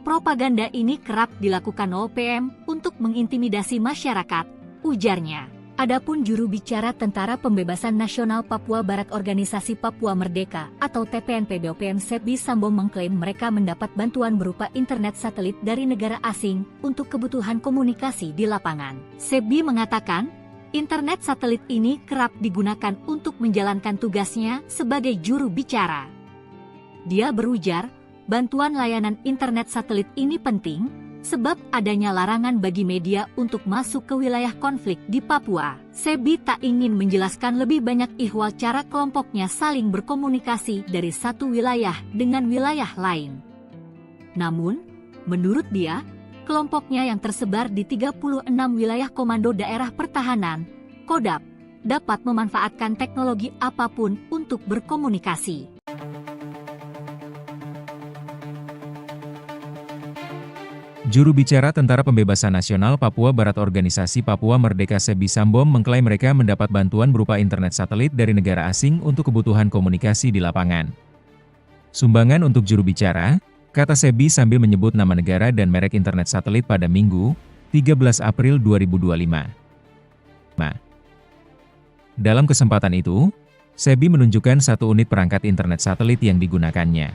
Propaganda ini kerap dilakukan OPM untuk mengintimidasi masyarakat, ujarnya. Adapun juru bicara Tentara Pembebasan Nasional Papua Barat Organisasi Papua Merdeka atau TPNPB OPM Sebi Sambo mengklaim mereka mendapat bantuan berupa internet satelit dari negara asing untuk kebutuhan komunikasi di lapangan. Sebi mengatakan, internet satelit ini kerap digunakan untuk menjalankan tugasnya sebagai juru bicara. Dia berujar, bantuan layanan internet satelit ini penting, sebab adanya larangan bagi media untuk masuk ke wilayah konflik di Papua. Sebi tak ingin menjelaskan lebih banyak ihwal cara kelompoknya saling berkomunikasi dari satu wilayah dengan wilayah lain. Namun, menurut dia, kelompoknya yang tersebar di 36 wilayah Komando Daerah Pertahanan, Kodam, dapat memanfaatkan teknologi apapun untuk berkomunikasi. Juru bicara Tentara Pembebasan Nasional Papua Barat Organisasi Papua Merdeka Sebi Sambom mengklaim mereka mendapat bantuan berupa internet satelit dari negara asing untuk kebutuhan komunikasi di lapangan. Sumbangan untuk juru bicara, kata Sebi sambil menyebut nama negara dan merek internet satelit pada Minggu, 13 April 2025. Dalam kesempatan itu, Sebi menunjukkan satu unit perangkat internet satelit yang digunakannya.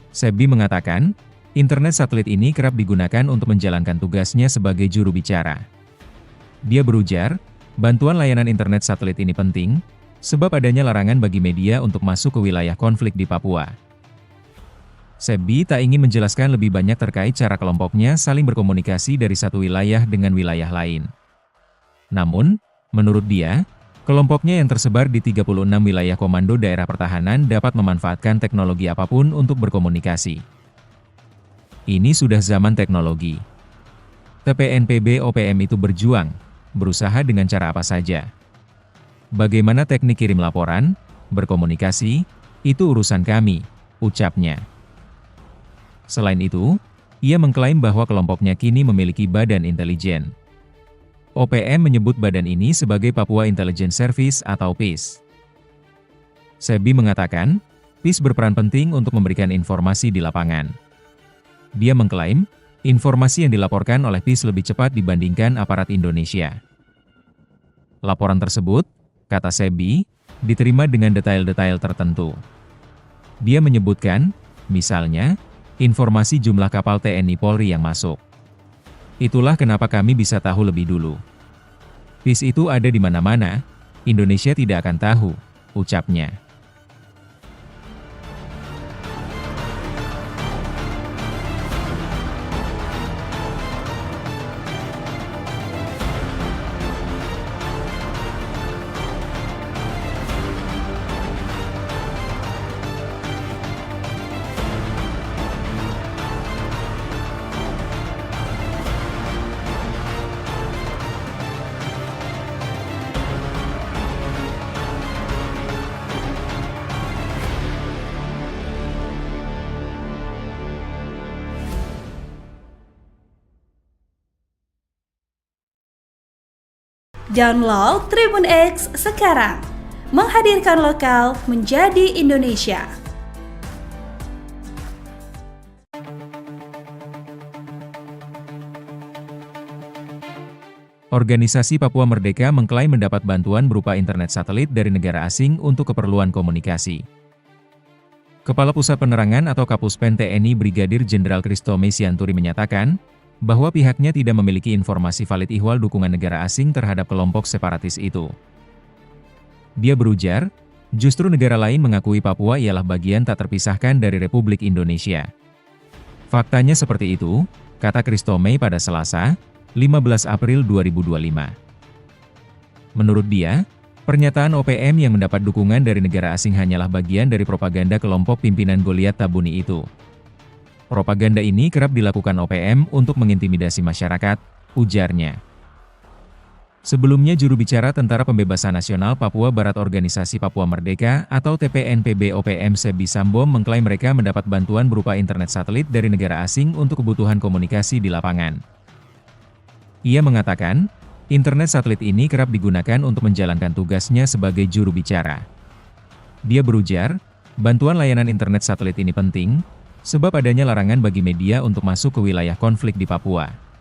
Sebi mengatakan, internet satelit ini kerap digunakan untuk menjalankan tugasnya sebagai juru bicara. Dia berujar, bantuan layanan internet satelit ini penting, sebab adanya larangan bagi media untuk masuk ke wilayah konflik di Papua. Sebi tak ingin menjelaskan lebih banyak terkait cara kelompoknya saling berkomunikasi dari satu wilayah dengan wilayah lain. Namun, menurut dia, kelompoknya yang tersebar di 36 wilayah komando daerah pertahanan dapat memanfaatkan teknologi apapun untuk berkomunikasi. Ini sudah zaman teknologi. TPNPB OPM itu berjuang, berusaha dengan cara apa saja. Bagaimana teknik kirim laporan, berkomunikasi, itu urusan kami, ucapnya. Selain itu, ia mengklaim bahwa kelompoknya kini memiliki badan intelijen. OPM menyebut badan ini sebagai Papua Intelligence Service atau PIS. Sebi mengatakan, PIS berperan penting untuk memberikan informasi di lapangan. Dia mengklaim, informasi yang dilaporkan oleh PIS lebih cepat dibandingkan aparat Indonesia. Laporan tersebut, kata Sebi, diterima dengan detail-detail tertentu. Dia menyebutkan, misalnya, informasi jumlah kapal TNI Polri yang masuk. Itulah kenapa kami bisa tahu lebih dulu. PIS itu ada di mana-mana, Indonesia tidak akan tahu, ucapnya. Download Tribun X sekarang, menghadirkan lokal menjadi Indonesia. Organisasi Papua Merdeka mengklaim mendapat bantuan berupa internet satelit dari negara asing untuk keperluan komunikasi. Kepala Pusat Penerangan atau Kapuspen TNI Brigadir Jenderal Kristome Sianturi menyatakan, bahwa pihaknya tidak memiliki informasi valid ihwal dukungan negara asing terhadap kelompok separatis itu. Dia berujar, justru negara lain mengakui Papua ialah bagian tak terpisahkan dari Republik Indonesia. Faktanya seperti itu, kata Kristome pada Selasa, 15 April 2025. Menurut dia, pernyataan OPM yang mendapat dukungan dari negara asing hanyalah bagian dari propaganda kelompok pimpinan Goliat Tabuni itu. Propaganda ini kerap dilakukan OPM untuk mengintimidasi masyarakat, ujarnya. Sebelumnya juru bicara Tentara Pembebasan Nasional Papua Barat Organisasi Papua Merdeka atau TPNPB OPM Sebi Sambom mengklaim mereka mendapat bantuan berupa internet satelit dari negara asing untuk kebutuhan komunikasi di lapangan. Ia mengatakan, internet satelit ini kerap digunakan untuk menjalankan tugasnya sebagai juru bicara. Dia berujar, bantuan layanan internet satelit ini penting, sebab adanya larangan bagi media untuk masuk ke wilayah konflik di Papua.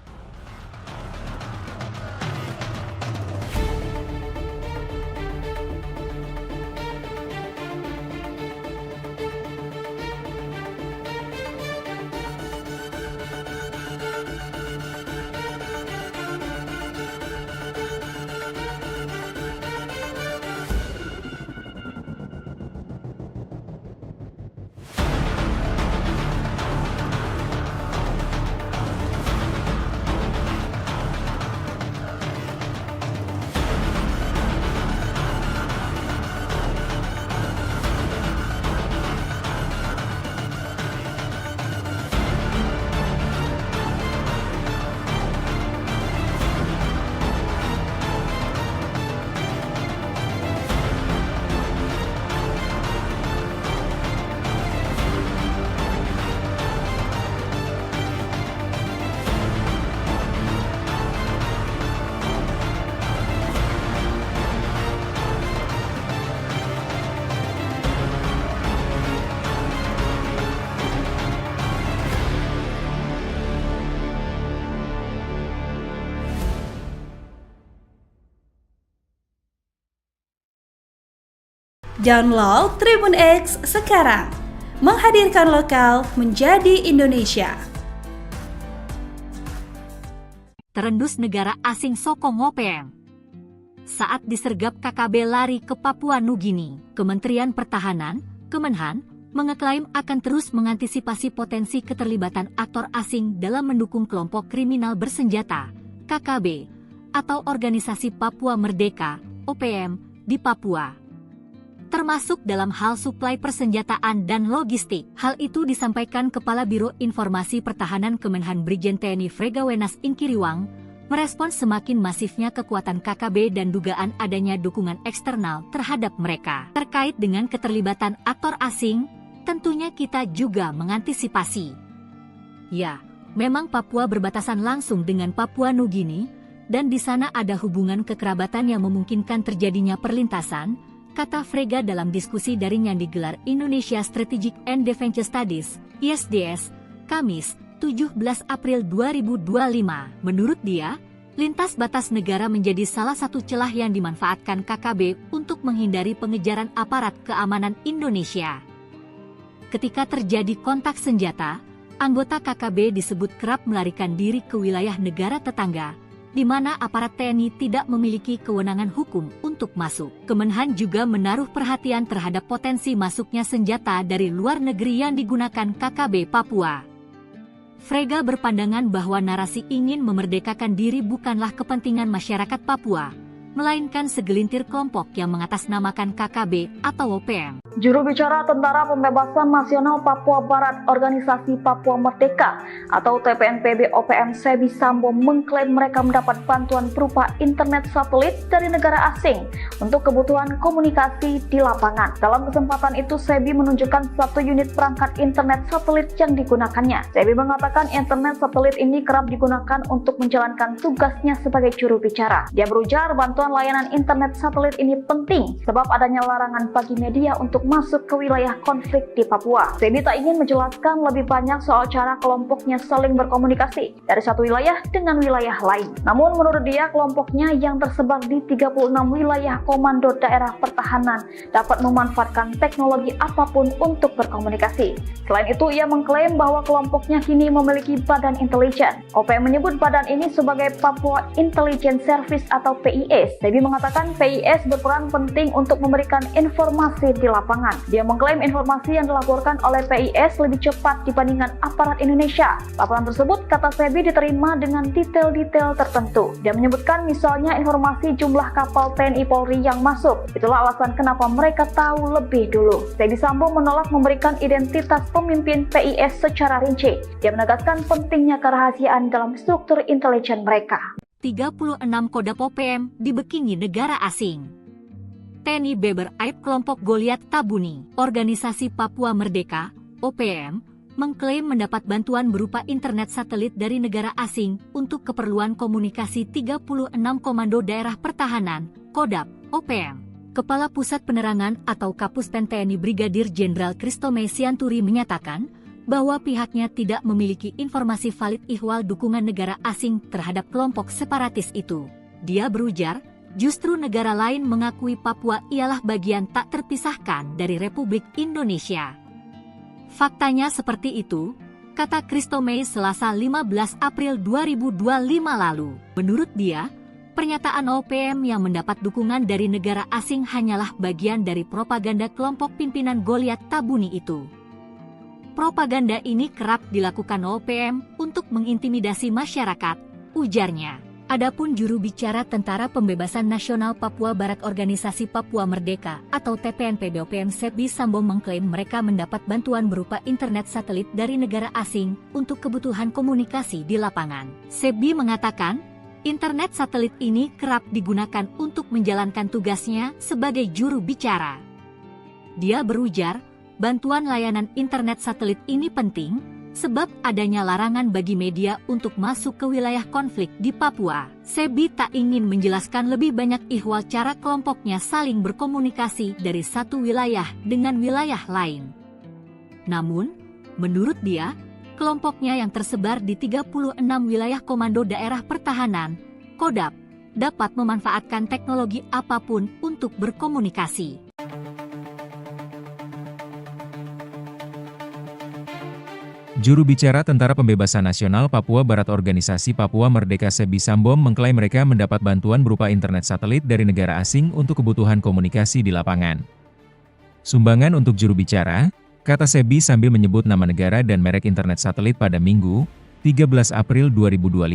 Download Tribun X sekarang. Menghadirkan lokal menjadi Indonesia. Terendus negara asing sokong OPM. Saat disergap KKB lari ke Papua Nugini, Kementerian Pertahanan, Kemenhan, mengeklaim akan terus mengantisipasi potensi keterlibatan aktor asing dalam mendukung kelompok kriminal bersenjata, KKB, atau Organisasi Papua Merdeka, OPM, di Papua. Termasuk dalam hal suplai persenjataan dan logistik. Hal itu disampaikan Kepala Biro Informasi Pertahanan Kemenhan Brigjen TNI Fregawenas Inkiriwang, merespons semakin masifnya kekuatan KKB dan dugaan adanya dukungan eksternal terhadap mereka. Terkait dengan keterlibatan aktor asing, tentunya kita juga mengantisipasi. Ya, memang Papua berbatasan langsung dengan Papua Nugini, dan di sana ada hubungan kekerabatan yang memungkinkan terjadinya perlintasan, kata Frega dalam diskusi daring yang digelar Indonesia Strategic and Defense Studies, ISDS, Kamis, 17 April 2025. Menurut dia, lintas batas negara menjadi salah satu celah yang dimanfaatkan KKB untuk menghindari pengejaran aparat keamanan Indonesia. Ketika terjadi kontak senjata, anggota KKB disebut kerap melarikan diri ke wilayah negara tetangga, di mana aparat TNI tidak memiliki kewenangan hukum untuk masuk. Kemenhan juga menaruh perhatian terhadap potensi masuknya senjata dari luar negeri yang digunakan KKB Papua. Frega berpandangan bahwa narasi ingin memerdekakan diri bukanlah kepentingan masyarakat Papua, melainkan segelintir kelompok yang mengatasnamakan KKB atau OPM. Juru bicara Tentara Pembebasan Nasional Papua Barat Organisasi Papua Merdeka atau TPNPB OPM Sebi Sambo mengklaim mereka mendapat bantuan berupa internet satelit dari negara asing untuk kebutuhan komunikasi di lapangan. Dalam kesempatan itu, Sebi menunjukkan satu unit perangkat internet satelit yang digunakannya. Sebi mengatakan internet satelit ini kerap digunakan untuk menjalankan tugasnya sebagai juru bicara. Dia berujar bantuan layanan internet satelit ini penting sebab adanya larangan bagi media untuk masuk ke wilayah konflik di Papua. Sebi tak ingin menjelaskan lebih banyak soal cara kelompoknya saling berkomunikasi dari satu wilayah dengan wilayah lain. Namun menurut dia, kelompoknya yang tersebar di 36 wilayah komando daerah pertahanan dapat memanfaatkan teknologi apapun untuk berkomunikasi. Selain itu, ia mengklaim bahwa kelompoknya kini memiliki badan intelijen. OPM menyebut badan ini sebagai Papua Intelligence Service atau PIS. Sebi mengatakan PIS berperan penting untuk memberikan informasi di lapangan. Dia mengklaim informasi yang dilaporkan oleh PIS lebih cepat dibandingkan aparat Indonesia. Laporan tersebut, kata Sebi, diterima dengan detail-detail tertentu. Dia menyebutkan misalnya informasi jumlah kapal TNI Polri yang masuk. Itulah alasan kenapa mereka tahu lebih dulu. Sebi Sambo menolak memberikan identitas pemimpin PIS secara rinci. Dia menegaskan pentingnya kerahasiaan dalam struktur intelijen mereka. 36 Kodam OPM dibekingi negara asing. TNI Beber Aib kelompok Goliat Tabuni, Organisasi Papua Merdeka, OPM, mengklaim mendapat bantuan berupa internet satelit dari negara asing untuk keperluan komunikasi 36 Komando Daerah Pertahanan, Kodam, OPM. Kepala Pusat Penerangan atau Kapuspen TNI Brigadir Jenderal Kristome Sianturi menyatakan bahwa pihaknya tidak memiliki informasi valid ihwal dukungan negara asing terhadap kelompok separatis itu. Dia berujar, justru negara lain mengakui Papua ialah bagian tak terpisahkan dari Republik Indonesia. Faktanya seperti itu, kata Kristome Selasa 15 April 2025 lalu. Menurut dia, pernyataan OPM yang mendapat dukungan dari negara asing hanyalah bagian dari propaganda kelompok pimpinan Goliat Tabuni itu. Propaganda ini kerap dilakukan OPM untuk mengintimidasi masyarakat, ujarnya. Adapun juru bicara Tentara Pembebasan Nasional Papua Barat Organisasi Papua Merdeka atau TPNPB OPM Sebi Sambo mengklaim mereka mendapat bantuan berupa internet satelit dari negara asing untuk kebutuhan komunikasi di lapangan. Sebi mengatakan, internet satelit ini kerap digunakan untuk menjalankan tugasnya sebagai juru bicara. Dia berujar, bantuan layanan internet satelit ini penting sebab adanya larangan bagi media untuk masuk ke wilayah konflik di Papua. Sebi tak ingin menjelaskan lebih banyak ihwal cara kelompoknya saling berkomunikasi dari satu wilayah dengan wilayah lain. Namun, menurut dia, kelompoknya yang tersebar di 36 wilayah Komando Daerah Pertahanan, Kodam, dapat memanfaatkan teknologi apapun untuk berkomunikasi. Juru bicara Tentara Pembebasan Nasional Papua Barat Organisasi Papua Merdeka Sebi Sambom mengklaim mereka mendapat bantuan berupa internet satelit dari negara asing untuk kebutuhan komunikasi di lapangan. Sumbangan untuk juru bicara, kata Sebi sambil menyebut nama negara dan merek internet satelit pada Minggu, 13 April 2025.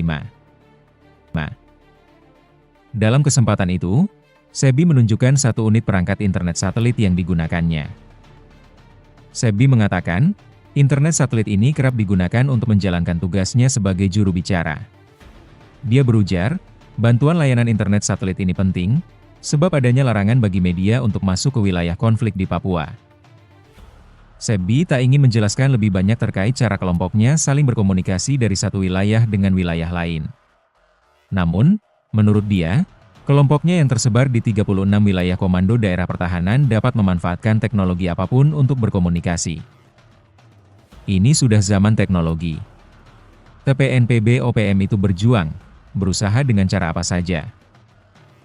Dalam kesempatan itu, Sebi menunjukkan satu unit perangkat internet satelit yang digunakannya. Sebi mengatakan, internet satelit ini kerap digunakan untuk menjalankan tugasnya sebagai juru bicara. Dia berujar, bantuan layanan internet satelit ini penting, sebab adanya larangan bagi media untuk masuk ke wilayah konflik di Papua. Sebi tak ingin menjelaskan lebih banyak terkait cara kelompoknya saling berkomunikasi dari satu wilayah dengan wilayah lain. Namun, menurut dia, kelompoknya yang tersebar di 36 wilayah komando daerah pertahanan dapat memanfaatkan teknologi apapun untuk berkomunikasi. Ini sudah zaman teknologi. TPNPB OPM itu berjuang, berusaha dengan cara apa saja.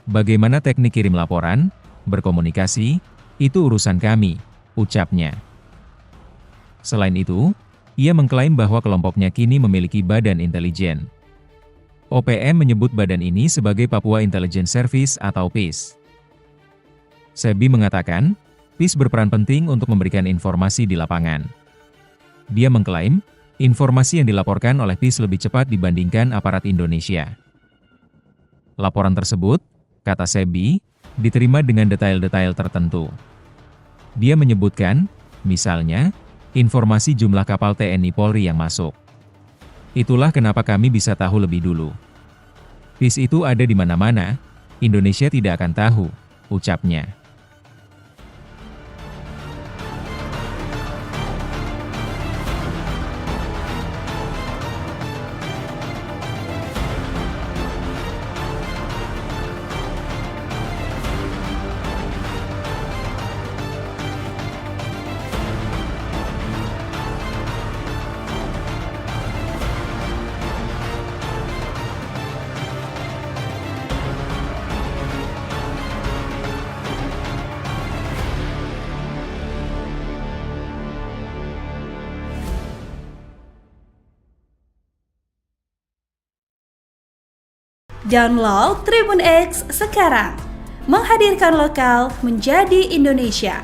Bagaimana teknik kirim laporan, berkomunikasi, itu urusan kami, ucapnya. Selain itu, ia mengklaim bahwa kelompoknya kini memiliki badan intelijen. OPM menyebut badan ini sebagai Papua Intelligence Service atau PIS. Sebi mengatakan, PIS berperan penting untuk memberikan informasi di lapangan. Dia mengklaim, informasi yang dilaporkan oleh PIS lebih cepat dibandingkan aparat Indonesia. Laporan tersebut, kata Sebi, diterima dengan detail-detail tertentu. Dia menyebutkan, misalnya, informasi jumlah kapal TNI Polri yang masuk. Itulah kenapa kami bisa tahu lebih dulu. PIS itu ada di mana-mana, Indonesia tidak akan tahu, ucapnya. Download Tribun X sekarang, menghadirkan lokal menjadi Indonesia.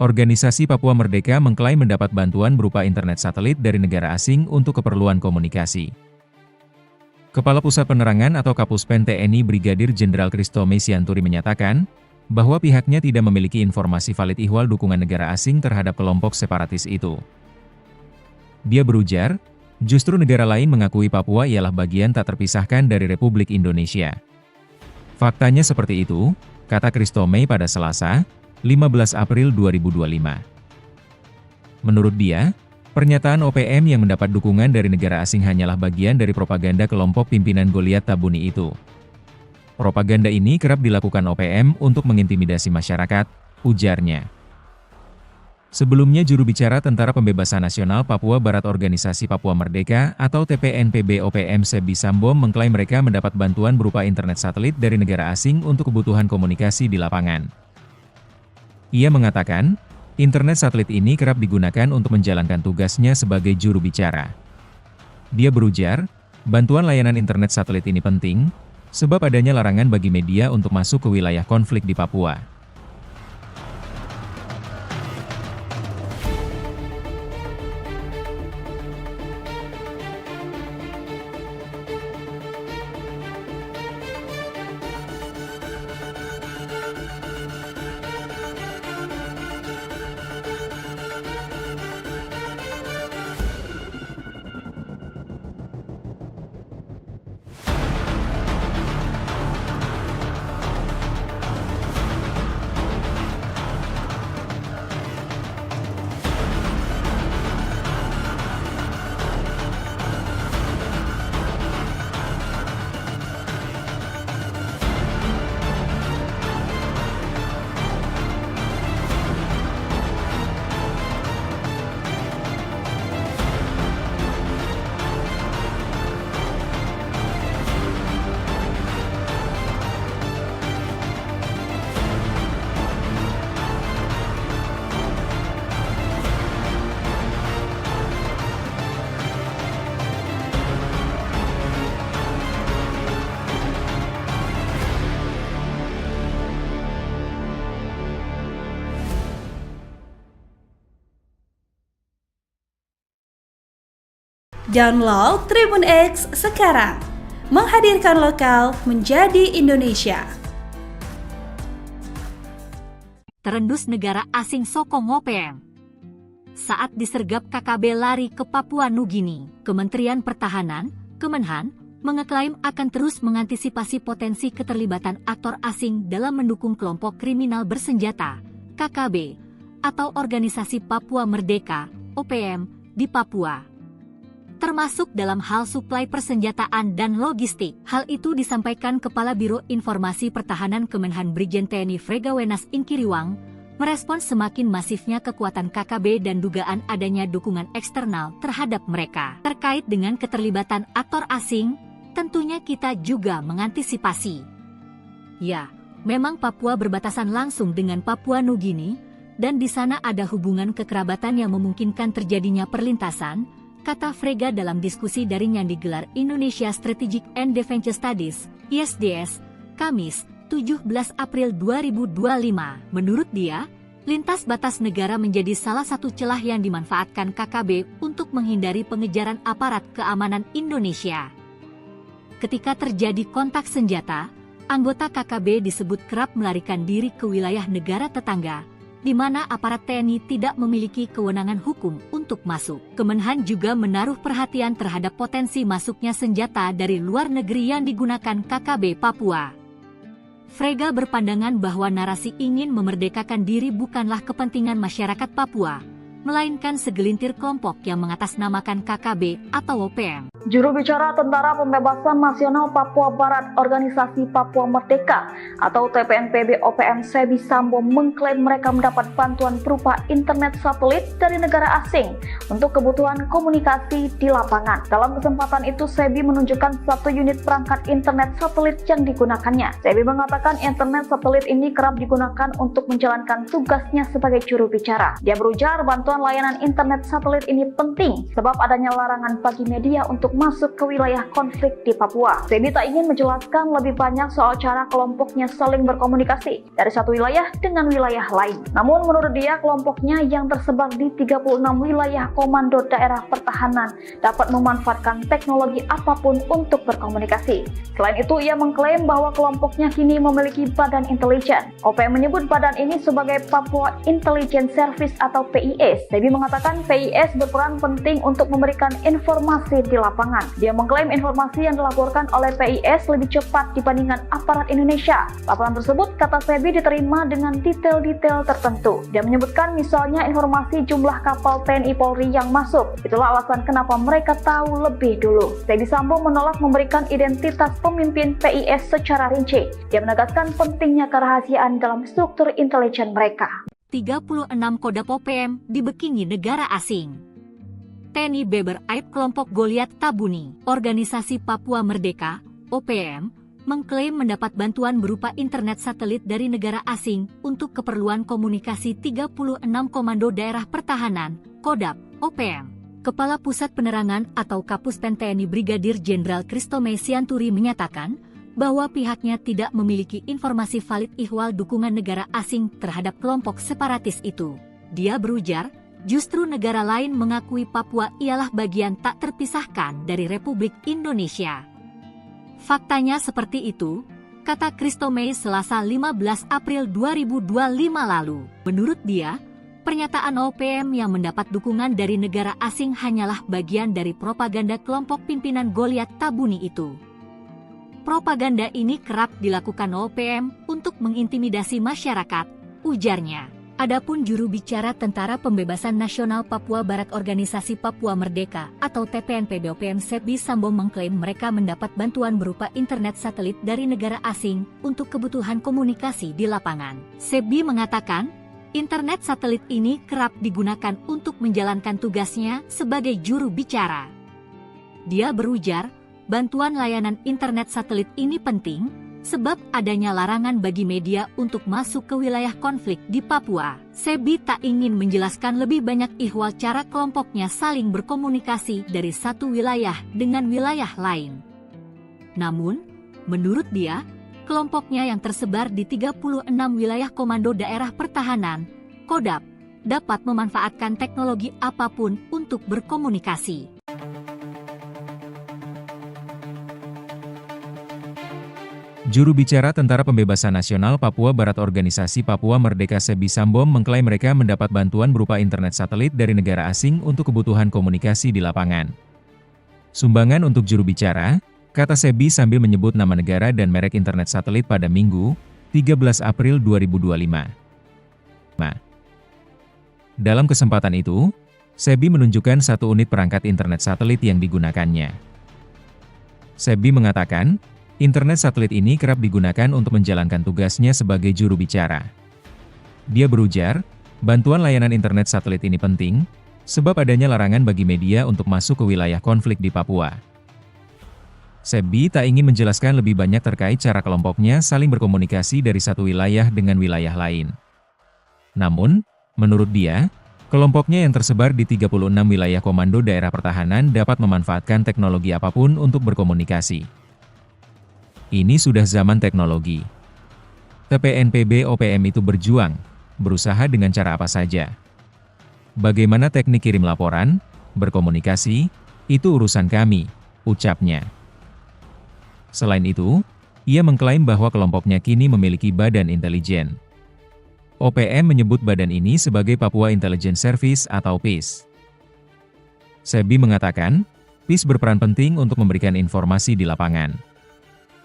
Organisasi Papua Merdeka mengklaim mendapat bantuan berupa internet satelit dari negara asing untuk keperluan komunikasi. Kepala Pusat Penerangan atau Kapuspen TNI Brigadir Jenderal Christomay Sianturi menyatakan, bahwa pihaknya tidak memiliki informasi valid ihwal dukungan negara asing terhadap kelompok separatis itu. Dia berujar, justru negara lain mengakui Papua ialah bagian tak terpisahkan dari Republik Indonesia. Faktanya seperti itu, kata Christomay pada Selasa, 15 April 2025. Menurut dia, pernyataan OPM yang mendapat dukungan dari negara asing hanyalah bagian dari propaganda kelompok pimpinan Goliat Tabuni itu. Propaganda ini kerap dilakukan OPM untuk mengintimidasi masyarakat, ujarnya. Sebelumnya juru bicara Tentara Pembebasan Nasional Papua Barat Organisasi Papua Merdeka atau TPNPB OPM Sebi Sambom mengklaim mereka mendapat bantuan berupa internet satelit dari negara asing untuk kebutuhan komunikasi di lapangan. Ia mengatakan, internet satelit ini kerap digunakan untuk menjalankan tugasnya sebagai juru bicara. Dia berujar, bantuan layanan internet satelit ini penting, sebab adanya larangan bagi media untuk masuk ke wilayah konflik di Papua. Download Tribun X sekarang, menghadirkan lokal menjadi Indonesia. Terendus negara asing sokong OPM. Saat disergap KKB lari ke Papua Nugini, Kementerian Pertahanan, Kemenhan, mengeklaim akan terus mengantisipasi potensi keterlibatan aktor asing dalam mendukung kelompok kriminal bersenjata, KKB, atau Organisasi Papua Merdeka, OPM, di Papua. Termasuk dalam hal suplai persenjataan dan logistik. Hal itu disampaikan Kepala Biro Informasi Pertahanan Kemenhan Brigjen TNI Fregawenas Inkiriwang, merespons semakin masifnya kekuatan KKB dan dugaan adanya dukungan eksternal terhadap mereka. Terkait dengan keterlibatan aktor asing, tentunya kita juga mengantisipasi. Ya, memang Papua berbatasan langsung dengan Papua Nugini, dan di sana ada hubungan kekerabatan yang memungkinkan terjadinya perlintasan, kata Frega dalam diskusi daring yang digelar Indonesia Strategic and Defense Studies, ISDS, Kamis, 17 April 2025. Menurut dia, lintas batas negara menjadi salah satu celah yang dimanfaatkan KKB untuk menghindari pengejaran aparat keamanan Indonesia. Ketika terjadi kontak senjata, anggota KKB disebut kerap melarikan diri ke wilayah negara tetangga, di mana aparat TNI tidak memiliki kewenangan hukum untuk masuk. Kemenhan juga menaruh perhatian terhadap potensi masuknya senjata dari luar negeri yang digunakan KKB Papua. Frega berpandangan bahwa narasi ingin memerdekakan diri bukanlah kepentingan masyarakat Papua, melainkan segelintir kelompok yang mengatasnamakan KKB atau OPM. Juru bicara Tentara Pembebasan Nasional Papua Barat Organisasi Papua Merdeka atau TPNPB OPM Sebi Sambo mengklaim mereka mendapat bantuan berupa internet satelit dari negara asing untuk kebutuhan komunikasi di lapangan. Dalam kesempatan itu, Sebi menunjukkan satu unit perangkat internet satelit yang digunakannya. Sebi mengatakan internet satelit ini kerap digunakan untuk menjalankan tugasnya sebagai juru bicara. Dia berujar bantuan layanan internet satelit ini penting sebab adanya larangan bagi media untuk masuk ke wilayah konflik di Papua. Sebi tak ingin menjelaskan lebih banyak soal cara kelompoknya saling berkomunikasi dari satu wilayah dengan wilayah lain. Namun menurut dia, kelompoknya yang tersebar di 36 wilayah komando daerah pertahanan dapat memanfaatkan teknologi apapun untuk berkomunikasi. Selain itu, ia mengklaim bahwa kelompoknya kini memiliki badan intelijen. OPM menyebut badan ini sebagai Papua Intelligence Service atau PIS. Sebi mengatakan PIS berperan penting untuk memberikan informasi di lapangan. Dia mengklaim informasi yang dilaporkan oleh PIS lebih cepat dibandingkan aparat Indonesia. Laporan tersebut, kata Sebi, diterima dengan detail-detail tertentu. Dia menyebutkan misalnya informasi jumlah kapal TNI Polri yang masuk. Itulah alasan kenapa mereka tahu lebih dulu. Sebi Sambo menolak memberikan identitas pemimpin PIS secara rinci. Dia menegaskan pentingnya kerahasiaan dalam struktur intelijen mereka. 36 Kodam OPM dibekingi negara asing. TNI Beber Aib kelompok Goliat Tabuni, Organisasi Papua Merdeka, OPM, mengklaim mendapat bantuan berupa internet satelit dari negara asing untuk keperluan komunikasi 36 Komando Daerah Pertahanan, Kodam, OPM. Kepala Pusat Penerangan atau Kapuspen TNI Brigadir Jenderal Kristome Sianturi menyatakan bahwa pihaknya tidak memiliki informasi valid ihwal dukungan negara asing terhadap kelompok separatis itu. Dia berujar, justru negara lain mengakui Papua ialah bagian tak terpisahkan dari Republik Indonesia. Faktanya seperti itu, kata Kristome Selasa 15 April 2025 lalu. Menurut dia, pernyataan OPM yang mendapat dukungan dari negara asing hanyalah bagian dari propaganda kelompok pimpinan Goliat Tabuni itu. Propaganda ini kerap dilakukan OPM untuk mengintimidasi masyarakat, ujarnya. Adapun juru bicara Tentara Pembebasan Nasional Papua Barat Organisasi Papua Merdeka atau TPNPB OPM Sebi Sambo mengklaim mereka mendapat bantuan berupa internet satelit dari negara asing untuk kebutuhan komunikasi di lapangan. Sebi mengatakan, internet satelit ini kerap digunakan untuk menjalankan tugasnya sebagai juru bicara. Dia berujar, bantuan layanan internet satelit ini penting sebab adanya larangan bagi media untuk masuk ke wilayah konflik di Papua. Sebi tak ingin menjelaskan lebih banyak ihwal cara kelompoknya saling berkomunikasi dari satu wilayah dengan wilayah lain. Namun, menurut dia, kelompoknya yang tersebar di 36 wilayah Komando Daerah Pertahanan, Kodam, dapat memanfaatkan teknologi apapun untuk berkomunikasi. Juru bicara Tentara Pembebasan Nasional Papua Barat Organisasi Papua Merdeka Sebi Sambom mengklaim mereka mendapat bantuan berupa internet satelit dari negara asing untuk kebutuhan komunikasi di lapangan. Sumbangan untuk juru bicara, kata Sebi sambil menyebut nama negara dan merek internet satelit pada Minggu, 13 April 2025. Dalam kesempatan itu, Sebi menunjukkan satu unit perangkat internet satelit yang digunakannya. Sebi mengatakan, internet satelit ini kerap digunakan untuk menjalankan tugasnya sebagai juru bicara. Dia berujar, bantuan layanan internet satelit ini penting, sebab adanya larangan bagi media untuk masuk ke wilayah konflik di Papua. Sebi tak ingin menjelaskan lebih banyak terkait cara kelompoknya saling berkomunikasi dari satu wilayah dengan wilayah lain. Namun, menurut dia, kelompoknya yang tersebar di 36 wilayah komando daerah pertahanan dapat memanfaatkan teknologi apapun untuk berkomunikasi. Ini sudah zaman teknologi. TPNPB OPM itu berjuang, berusaha dengan cara apa saja. Bagaimana teknik kirim laporan, berkomunikasi, itu urusan kami, ucapnya. Selain itu, ia mengklaim bahwa kelompoknya kini memiliki badan intelijen. OPM menyebut badan ini sebagai Papua Intelligence Service atau PIS. Sebi mengatakan, PIS berperan penting untuk memberikan informasi di lapangan.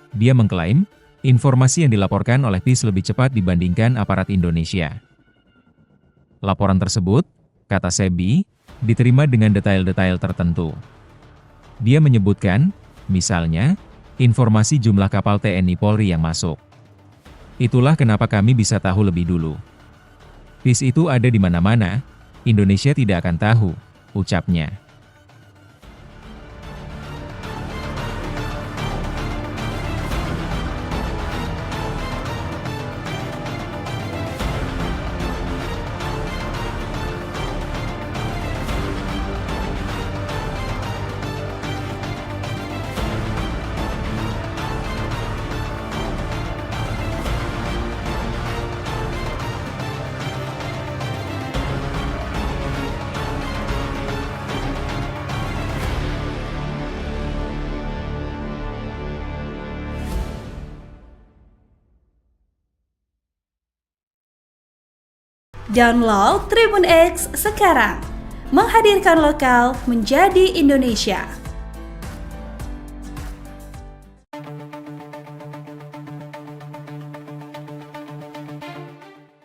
Dia mengklaim, informasi yang dilaporkan oleh PIS lebih cepat dibandingkan aparat Indonesia. Laporan tersebut, kata Sebi, diterima dengan detail-detail tertentu. Dia menyebutkan, misalnya, informasi jumlah kapal TNI Polri yang masuk. Itulah kenapa kami bisa tahu lebih dulu. PIS itu ada di mana-mana, Indonesia tidak akan tahu, ucapnya. Download Tribun X sekarang, menghadirkan lokal menjadi Indonesia.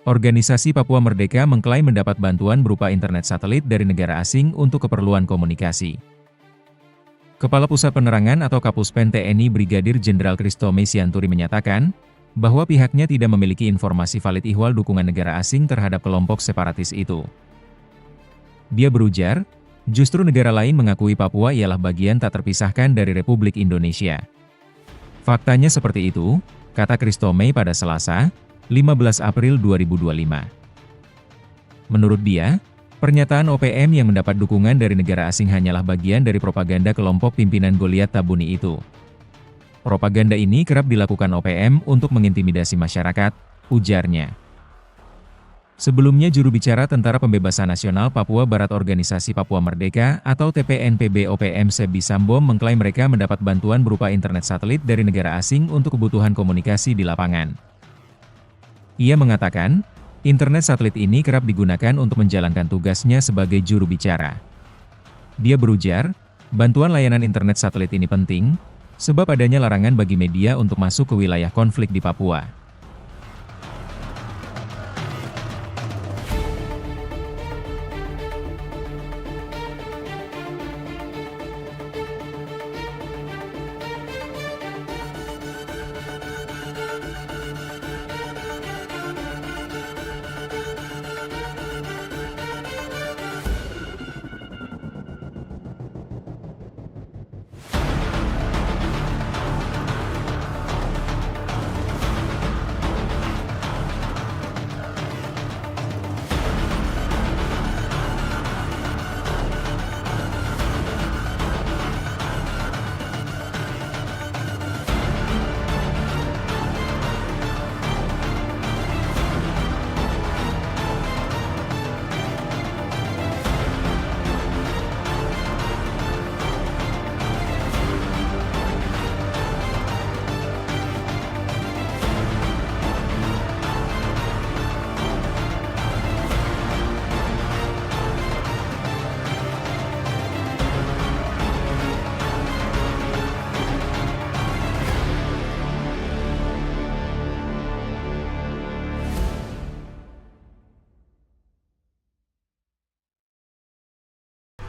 Organisasi Papua Merdeka mengklaim mendapat bantuan berupa internet satelit dari negara asing untuk keperluan komunikasi. Kepala Pusat Penerangan atau Kapuspen TNI Brigadir Jenderal Kristome Sianturi menyatakan, bahwa pihaknya tidak memiliki informasi valid ihwal dukungan negara asing terhadap kelompok separatis itu. Dia berujar, justru negara lain mengakui Papua ialah bagian tak terpisahkan dari Republik Indonesia. Faktanya seperti itu, kata Kristome pada Selasa, 15 April 2025. Menurut dia, pernyataan OPM yang mendapat dukungan dari negara asing hanyalah bagian dari propaganda kelompok pimpinan Goliat Tabuni itu. Propaganda ini kerap dilakukan OPM untuk mengintimidasi masyarakat, ujarnya. Sebelumnya juru bicara Tentara Pembebasan Nasional Papua Barat Organisasi Papua Merdeka atau TPNPB OPM Sebi Sambom mengklaim mereka mendapat bantuan berupa internet satelit dari negara asing untuk kebutuhan komunikasi di lapangan. Ia mengatakan, internet satelit ini kerap digunakan untuk menjalankan tugasnya sebagai juru bicara. Dia berujar, bantuan layanan internet satelit ini penting, sebab adanya larangan bagi media untuk masuk ke wilayah konflik di Papua.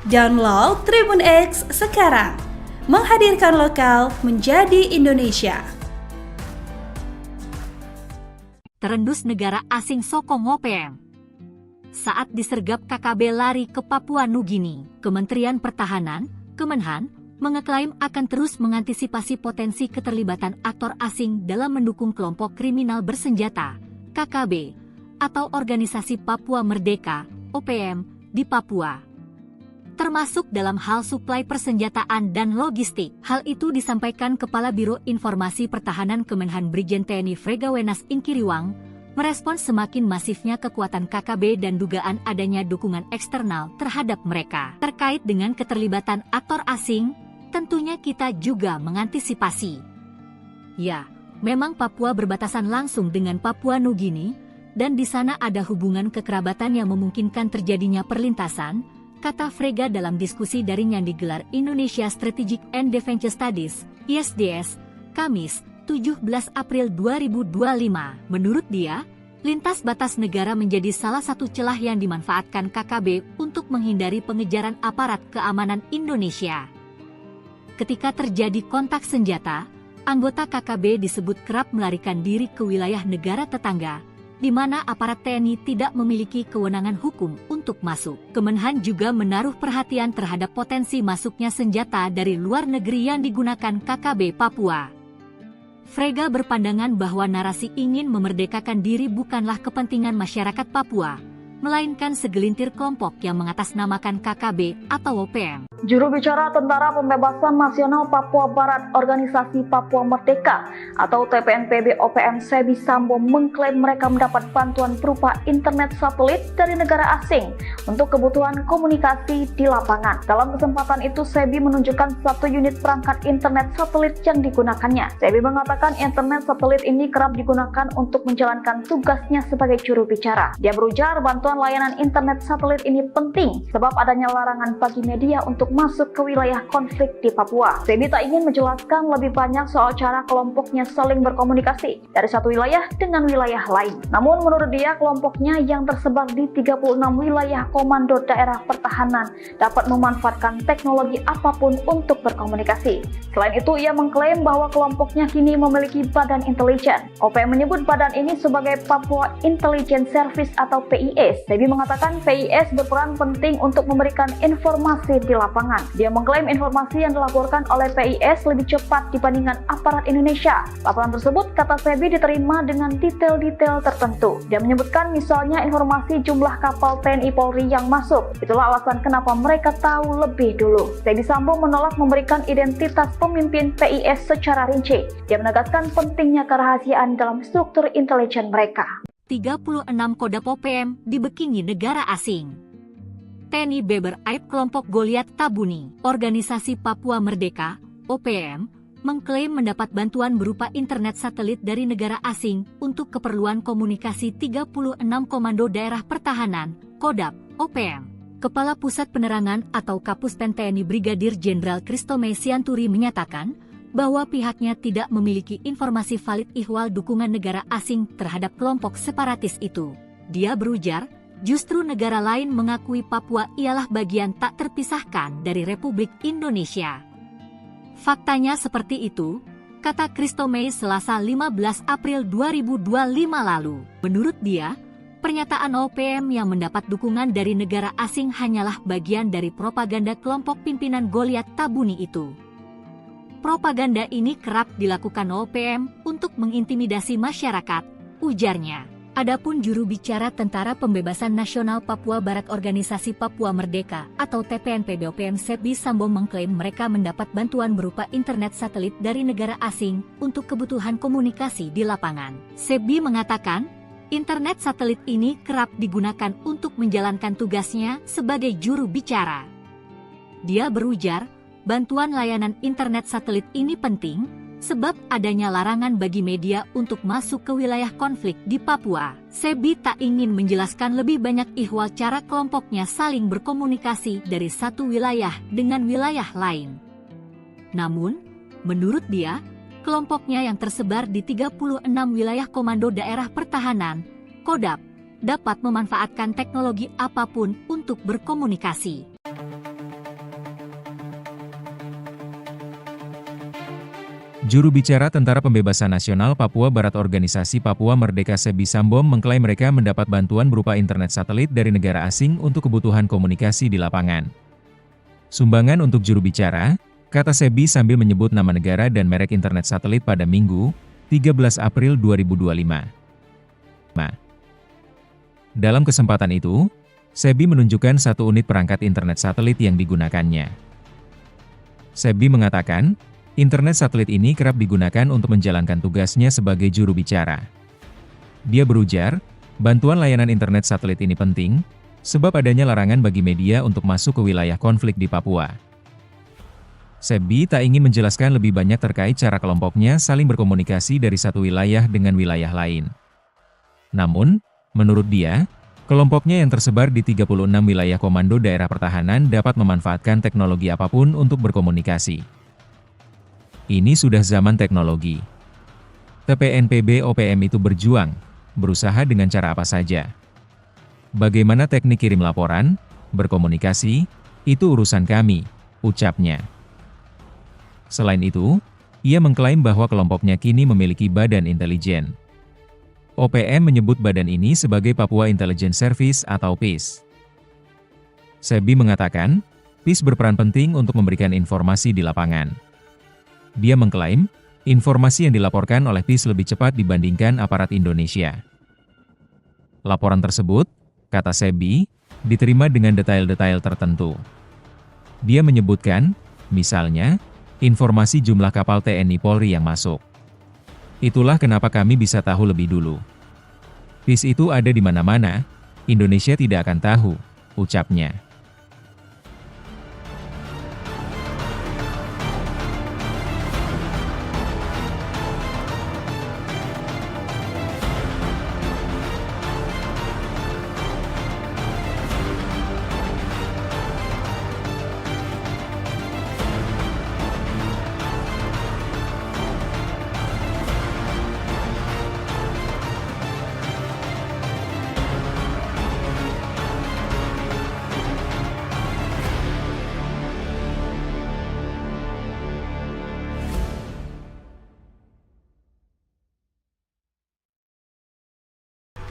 Download Tribun X sekarang. Menghadirkan lokal menjadi Indonesia. Terendus negara asing sokong OPM. Saat disergap KKB lari ke Papua Nugini, Kementerian Pertahanan, Kemenhan, mengeklaim akan terus mengantisipasi potensi keterlibatan aktor asing dalam mendukung kelompok kriminal bersenjata, KKB, atau Organisasi Papua Merdeka, OPM, di Papua. Termasuk dalam hal suplai persenjataan dan logistik. Hal itu disampaikan Kepala Biro Informasi Pertahanan Kemenhan Brigjen TNI Fregawenas Inkiriwang, merespons semakin masifnya kekuatan KKB dan dugaan adanya dukungan eksternal terhadap mereka. Terkait dengan keterlibatan aktor asing, tentunya kita juga mengantisipasi. Ya, memang Papua berbatasan langsung dengan Papua Nugini, dan di sana ada hubungan kekerabatan yang memungkinkan terjadinya perlintasan, kata Frega dalam diskusi daring yang digelar Indonesia Strategic and Defense Studies, ISDS, Kamis, 17 April 2025. Menurut dia, lintas batas negara menjadi salah satu celah yang dimanfaatkan KKB untuk menghindari pengejaran aparat keamanan Indonesia. Ketika terjadi kontak senjata, anggota KKB disebut kerap melarikan diri ke wilayah negara tetangga, di mana aparat TNI tidak memiliki kewenangan hukum untuk masuk. Kemenhan juga menaruh perhatian terhadap potensi masuknya senjata dari luar negeri yang digunakan KKB Papua. Frega berpandangan bahwa narasi ingin memerdekakan diri bukanlah kepentingan masyarakat Papua, melainkan segelintir kelompok yang mengatasnamakan KKB atau OPM. Juru bicara Tentara Pembebasan Nasional Papua Barat Organisasi Papua Merdeka atau TPNPB OPM Sebi Sambo mengklaim mereka mendapat bantuan berupa internet satelit dari negara asing untuk kebutuhan komunikasi di lapangan. Dalam kesempatan itu, Sebi menunjukkan satu unit perangkat internet satelit yang digunakannya. Sebi mengatakan internet satelit ini kerap digunakan untuk menjalankan tugasnya sebagai juru bicara. Dia berujar bantuan layanan internet satelit ini penting sebab adanya larangan bagi media untuk masuk ke wilayah konflik di Papua. Sebi tak ingin menjelaskan lebih banyak soal cara kelompoknya saling berkomunikasi dari satu wilayah dengan wilayah lain. Namun menurut dia, kelompoknya yang tersebar di 36 wilayah komando daerah pertahanan dapat memanfaatkan teknologi apapun untuk berkomunikasi. Selain itu, ia mengklaim bahwa kelompoknya kini memiliki badan intelijen. OPM menyebut badan ini sebagai Papua Intelligence Service atau PIS. Sebi mengatakan PIS berperan penting untuk memberikan informasi di lapangan. Dia mengklaim informasi yang dilaporkan oleh PIS lebih cepat dibandingkan aparat Indonesia. Laporan tersebut, kata Sebi, diterima dengan detail-detail tertentu. Dia menyebutkan misalnya informasi jumlah kapal TNI Polri yang masuk. Itulah alasan kenapa mereka tahu lebih dulu. Sebi Sambo menolak memberikan identitas pemimpin PIS secara rinci. Dia menegaskan pentingnya kerahasiaan dalam struktur intelijen mereka. 36 Kodam OPM dibekingi negara asing. TNI Beber Aib kelompok Goliat Tabuni, Organisasi Papua Merdeka, OPM, mengklaim mendapat bantuan berupa internet satelit dari negara asing untuk keperluan komunikasi 36 Komando Daerah Pertahanan, Kodam, OPM. Kepala Pusat Penerangan atau Kapuspen TNI Brigadir Jenderal Kristome Sianturi menyatakan bahwa pihaknya tidak memiliki informasi valid ihwal dukungan negara asing terhadap kelompok separatis itu. Dia berujar, justru negara lain mengakui Papua ialah bagian tak terpisahkan dari Republik Indonesia. Faktanya seperti itu, kata Kristome Selasa 15 April 2025 lalu. Menurut dia, pernyataan OPM yang mendapat dukungan dari negara asing hanyalah bagian dari propaganda kelompok pimpinan Goliat Tabuni itu. Propaganda ini kerap dilakukan OPM untuk mengintimidasi masyarakat, ujarnya. Adapun juru bicara Tentara Pembebasan Nasional Papua Barat Organisasi Papua Merdeka atau TPNPB OPM Sebi Sambo mengklaim mereka mendapat bantuan berupa internet satelit dari negara asing untuk kebutuhan komunikasi di lapangan. Sebi mengatakan, internet satelit ini kerap digunakan untuk menjalankan tugasnya sebagai juru bicara. Dia berujar, bantuan layanan internet satelit ini penting sebab adanya larangan bagi media untuk masuk ke wilayah konflik di Papua. Sebi tak ingin menjelaskan lebih banyak ihwal cara kelompoknya saling berkomunikasi dari satu wilayah dengan wilayah lain. Namun, menurut dia, kelompoknya yang tersebar di 36 wilayah Komando Daerah Pertahanan, KODAP, dapat memanfaatkan teknologi apapun untuk berkomunikasi. Juru bicara Tentara Pembebasan Nasional Papua Barat Organisasi Papua Merdeka Sebi Sambom mengklaim mereka mendapat bantuan berupa internet satelit dari negara asing untuk kebutuhan komunikasi di lapangan. Sumbangan untuk juru bicara, kata Sebi sambil menyebut nama negara dan merek internet satelit pada Minggu, 13 April 2025. Dalam kesempatan itu, Sebi menunjukkan satu unit perangkat internet satelit yang digunakannya. Sebi mengatakan, internet satelit ini kerap digunakan untuk menjalankan tugasnya sebagai juru bicara. Dia berujar, bantuan layanan internet satelit ini penting, sebab adanya larangan bagi media untuk masuk ke wilayah konflik di Papua. Sebi tak ingin menjelaskan lebih banyak terkait cara kelompoknya saling berkomunikasi dari satu wilayah dengan wilayah lain. Namun, menurut dia, kelompoknya yang tersebar di 36 wilayah komando daerah pertahanan dapat memanfaatkan teknologi apapun untuk berkomunikasi. Ini sudah zaman teknologi. TPNPB OPM itu berjuang, berusaha dengan cara apa saja. Bagaimana teknik kirim laporan, berkomunikasi, itu urusan kami, ucapnya. Selain itu, ia mengklaim bahwa kelompoknya kini memiliki badan intelijen. OPM menyebut badan ini sebagai Papua Intelligence Service atau PIS. Sebi mengatakan, PIS berperan penting untuk memberikan informasi di lapangan. Dia mengklaim, informasi yang dilaporkan oleh PIS lebih cepat dibandingkan aparat Indonesia. Laporan tersebut, kata Sebi, diterima dengan detail-detail tertentu. Dia menyebutkan, misalnya, informasi jumlah kapal TNI Polri yang masuk. Itulah kenapa kami bisa tahu lebih dulu. PIS itu ada di mana-mana, Indonesia tidak akan tahu, ucapnya.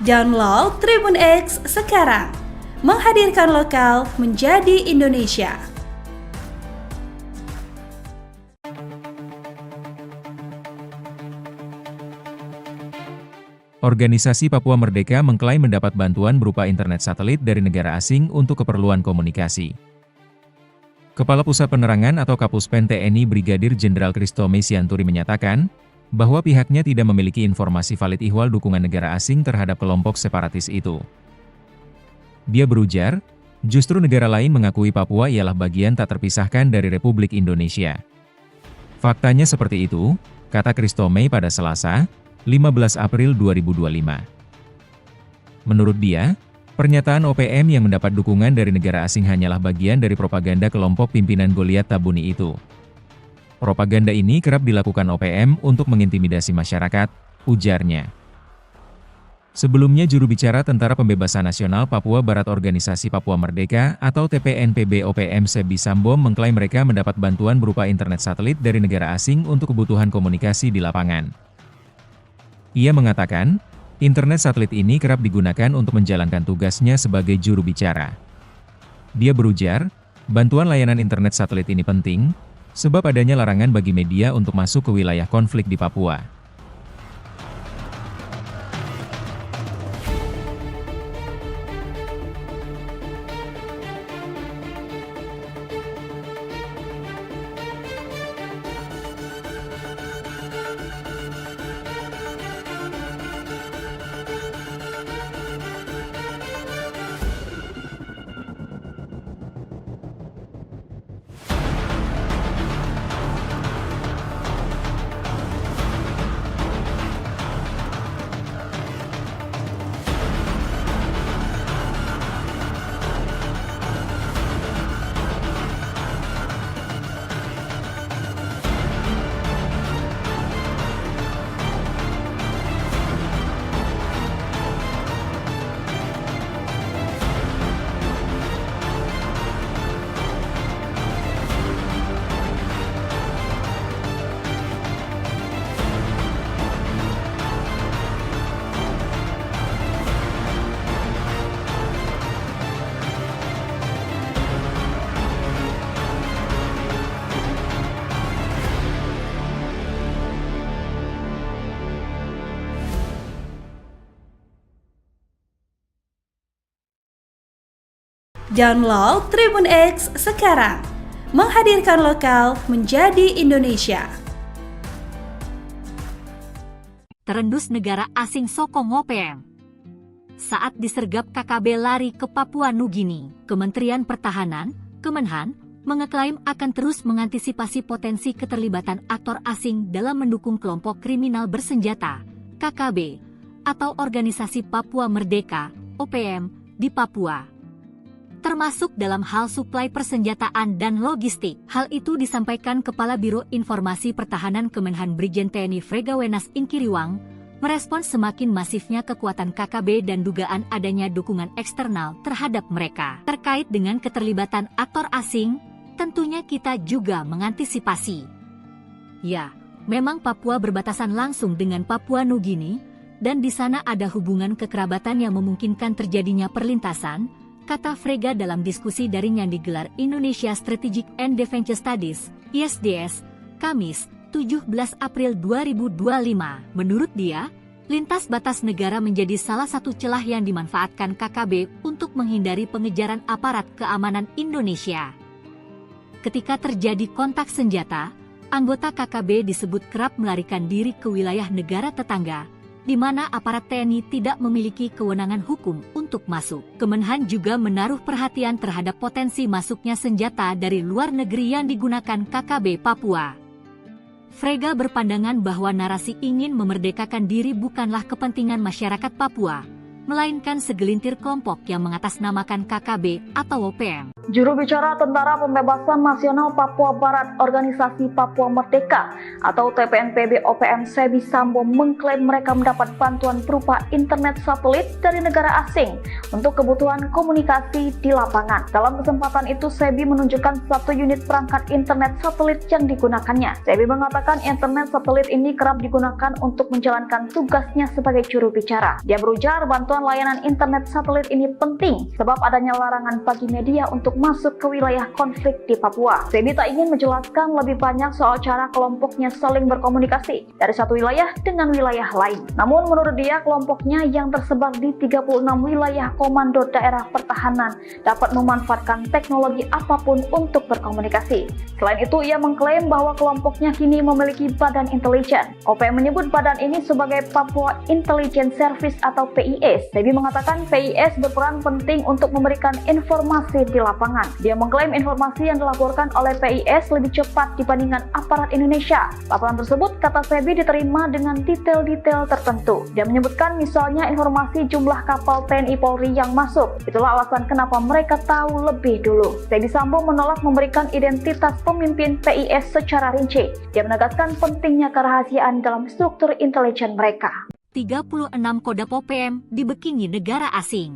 Download Tribun X sekarang, menghadirkan lokal menjadi Indonesia. Organisasi Papua Merdeka mengklaim mendapat bantuan berupa internet satelit dari negara asing untuk keperluan komunikasi. Kepala Pusat Penerangan atau Kapuspen TNI Brigadir Jenderal Kristome Sianturi menyatakan, bahwa pihaknya tidak memiliki informasi valid ihwal dukungan negara asing terhadap kelompok separatis itu. Dia berujar, justru negara lain mengakui Papua ialah bagian tak terpisahkan dari Republik Indonesia. Faktanya seperti itu, kata Kristome pada Selasa, 15 April 2025. Menurut dia, pernyataan OPM yang mendapat dukungan dari negara asing hanyalah bagian dari propaganda kelompok pimpinan Goliat Tabuni itu. Propaganda ini kerap dilakukan OPM untuk mengintimidasi masyarakat, ujarnya. Sebelumnya juru bicara Tentara Pembebasan Nasional Papua Barat Organisasi Papua Merdeka atau TPNPB OPM Sebi Sambom mengklaim mereka mendapat bantuan berupa internet satelit dari negara asing untuk kebutuhan komunikasi di lapangan. Ia mengatakan, internet satelit ini kerap digunakan untuk menjalankan tugasnya sebagai juru bicara. Dia berujar, bantuan layanan internet satelit ini penting, sebab adanya larangan bagi media untuk masuk ke wilayah konflik di Papua. Download Tribun X sekarang. Menghadirkan lokal menjadi Indonesia. Terendus negara asing sokong OPM. Saat disergap KKB lari ke Papua Nugini, Kementerian Pertahanan, Kemenhan, mengeklaim akan terus mengantisipasi potensi keterlibatan aktor asing dalam mendukung kelompok kriminal bersenjata, KKB, atau Organisasi Papua Merdeka, OPM, di Papua. Termasuk dalam hal suplai persenjataan dan logistik. Hal itu disampaikan Kepala Biro Informasi Pertahanan Kemenhan Brigjen TNI Fregawenas Inkiriwang, merespons semakin masifnya kekuatan KKB dan dugaan adanya dukungan eksternal terhadap mereka. Terkait dengan keterlibatan aktor asing, tentunya kita juga mengantisipasi. Ya, memang Papua berbatasan langsung dengan Papua Nugini, dan di sana ada hubungan kekerabatan yang memungkinkan terjadinya perlintasan, kata Frega dalam diskusi daring yang digelar Indonesia Strategic and Defense Studies, ISDS, Kamis, 17 April 2025. Menurut dia, lintas batas negara menjadi salah satu celah yang dimanfaatkan KKB untuk menghindari pengejaran aparat keamanan Indonesia. Ketika terjadi kontak senjata, anggota KKB disebut kerap melarikan diri ke wilayah negara tetangga, di mana aparat TNI tidak memiliki kewenangan hukum untuk masuk. Kemenhan juga menaruh perhatian terhadap potensi masuknya senjata dari luar negeri yang digunakan KKB Papua. Frega berpandangan bahwa narasi ingin memerdekakan diri bukanlah kepentingan masyarakat Papua, melainkan segelintir kelompok yang mengatasnamakan KKB atau OPM. Juru bicara Tentara Pembebasan Nasional Papua Barat Organisasi Papua Merdeka atau TPNPB OPM Sebi Sambo mengklaim mereka mendapat bantuan berupa internet satelit dari negara asing untuk kebutuhan komunikasi di lapangan. Dalam kesempatan itu, Sebi menunjukkan satu unit perangkat internet satelit yang digunakannya. Sebi mengatakan internet satelit ini kerap digunakan untuk menjalankan tugasnya sebagai juru bicara. Dia berujar bantuan layanan internet satelit ini penting sebab adanya larangan bagi media untuk masuk ke wilayah konflik di Papua. Sebi tak ingin menjelaskan lebih banyak soal cara kelompoknya saling berkomunikasi dari satu wilayah dengan wilayah lain. Namun menurut dia, kelompoknya yang tersebar di 36 wilayah komando daerah pertahanan dapat memanfaatkan teknologi apapun untuk berkomunikasi. Selain itu, ia mengklaim bahwa kelompoknya kini memiliki badan intelijen. OPM menyebut badan ini sebagai Papua Intelligence Service atau PIS. Sebi mengatakan PIS berperan penting untuk memberikan informasi di lapangan. Dia mengklaim informasi yang dilaporkan oleh PIS lebih cepat dibandingkan aparat Indonesia. Laporan tersebut, kata Sebi, diterima dengan detail-detail tertentu. Dia menyebutkan misalnya informasi jumlah kapal TNI Polri yang masuk. Itulah alasan kenapa mereka tahu lebih dulu. Sebi Sambo menolak memberikan identitas pemimpin PIS secara rinci. Dia menegaskan pentingnya kerahasiaan dalam struktur intelijen mereka. 36 Kodam OPM dibekingi negara asing.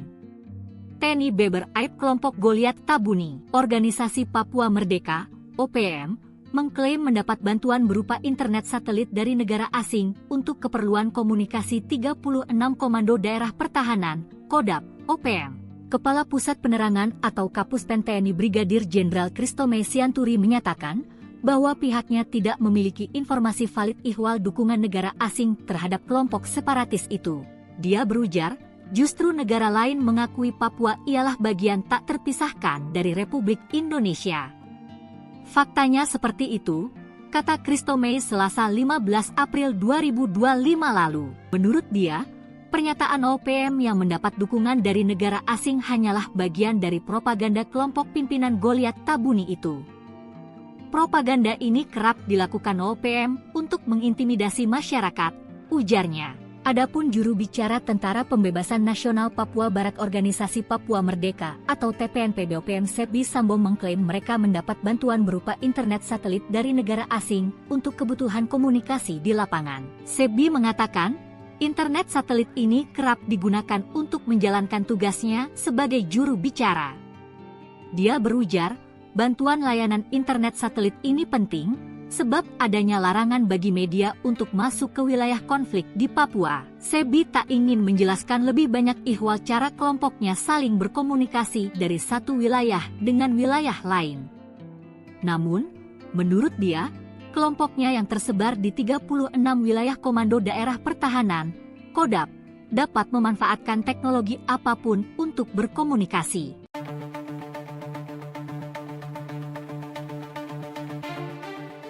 TNI Beber Aib kelompok Goliat Tabuni, Organisasi Papua Merdeka, OPM, mengklaim mendapat bantuan berupa internet satelit dari negara asing untuk keperluan komunikasi 36 Komando Daerah Pertahanan, Kodam, OPM. Kepala Pusat Penerangan atau Kapuspen TNI Brigadir Jenderal Kristome Sianturi menyatakan bahwa pihaknya tidak memiliki informasi valid ihwal dukungan negara asing terhadap kelompok separatis itu. Dia berujar, justru negara lain mengakui Papua ialah bagian tak terpisahkan dari Republik Indonesia. Faktanya seperti itu, kata Kristome Selasa 15 April 2025 lalu. Menurut dia, pernyataan OPM yang mendapat dukungan dari negara asing hanyalah bagian dari propaganda kelompok pimpinan Goliat Tabuni itu. Propaganda ini kerap dilakukan OPM untuk mengintimidasi masyarakat, ujarnya. Adapun juru bicara Tentara Pembebasan Nasional Papua Barat Organisasi Papua Merdeka atau TPNPB OPM Sebi Sambo mengklaim mereka mendapat bantuan berupa internet satelit dari negara asing untuk kebutuhan komunikasi di lapangan. Sebi mengatakan, internet satelit ini kerap digunakan untuk menjalankan tugasnya sebagai juru bicara. Dia berujar, bantuan layanan internet satelit ini penting sebab adanya larangan bagi media untuk masuk ke wilayah konflik di Papua. Sebi tak ingin menjelaskan lebih banyak ihwal cara kelompoknya saling berkomunikasi dari satu wilayah dengan wilayah lain. Namun, menurut dia, kelompoknya yang tersebar di 36 wilayah Komando Daerah Pertahanan, Kodam, dapat memanfaatkan teknologi apapun untuk berkomunikasi.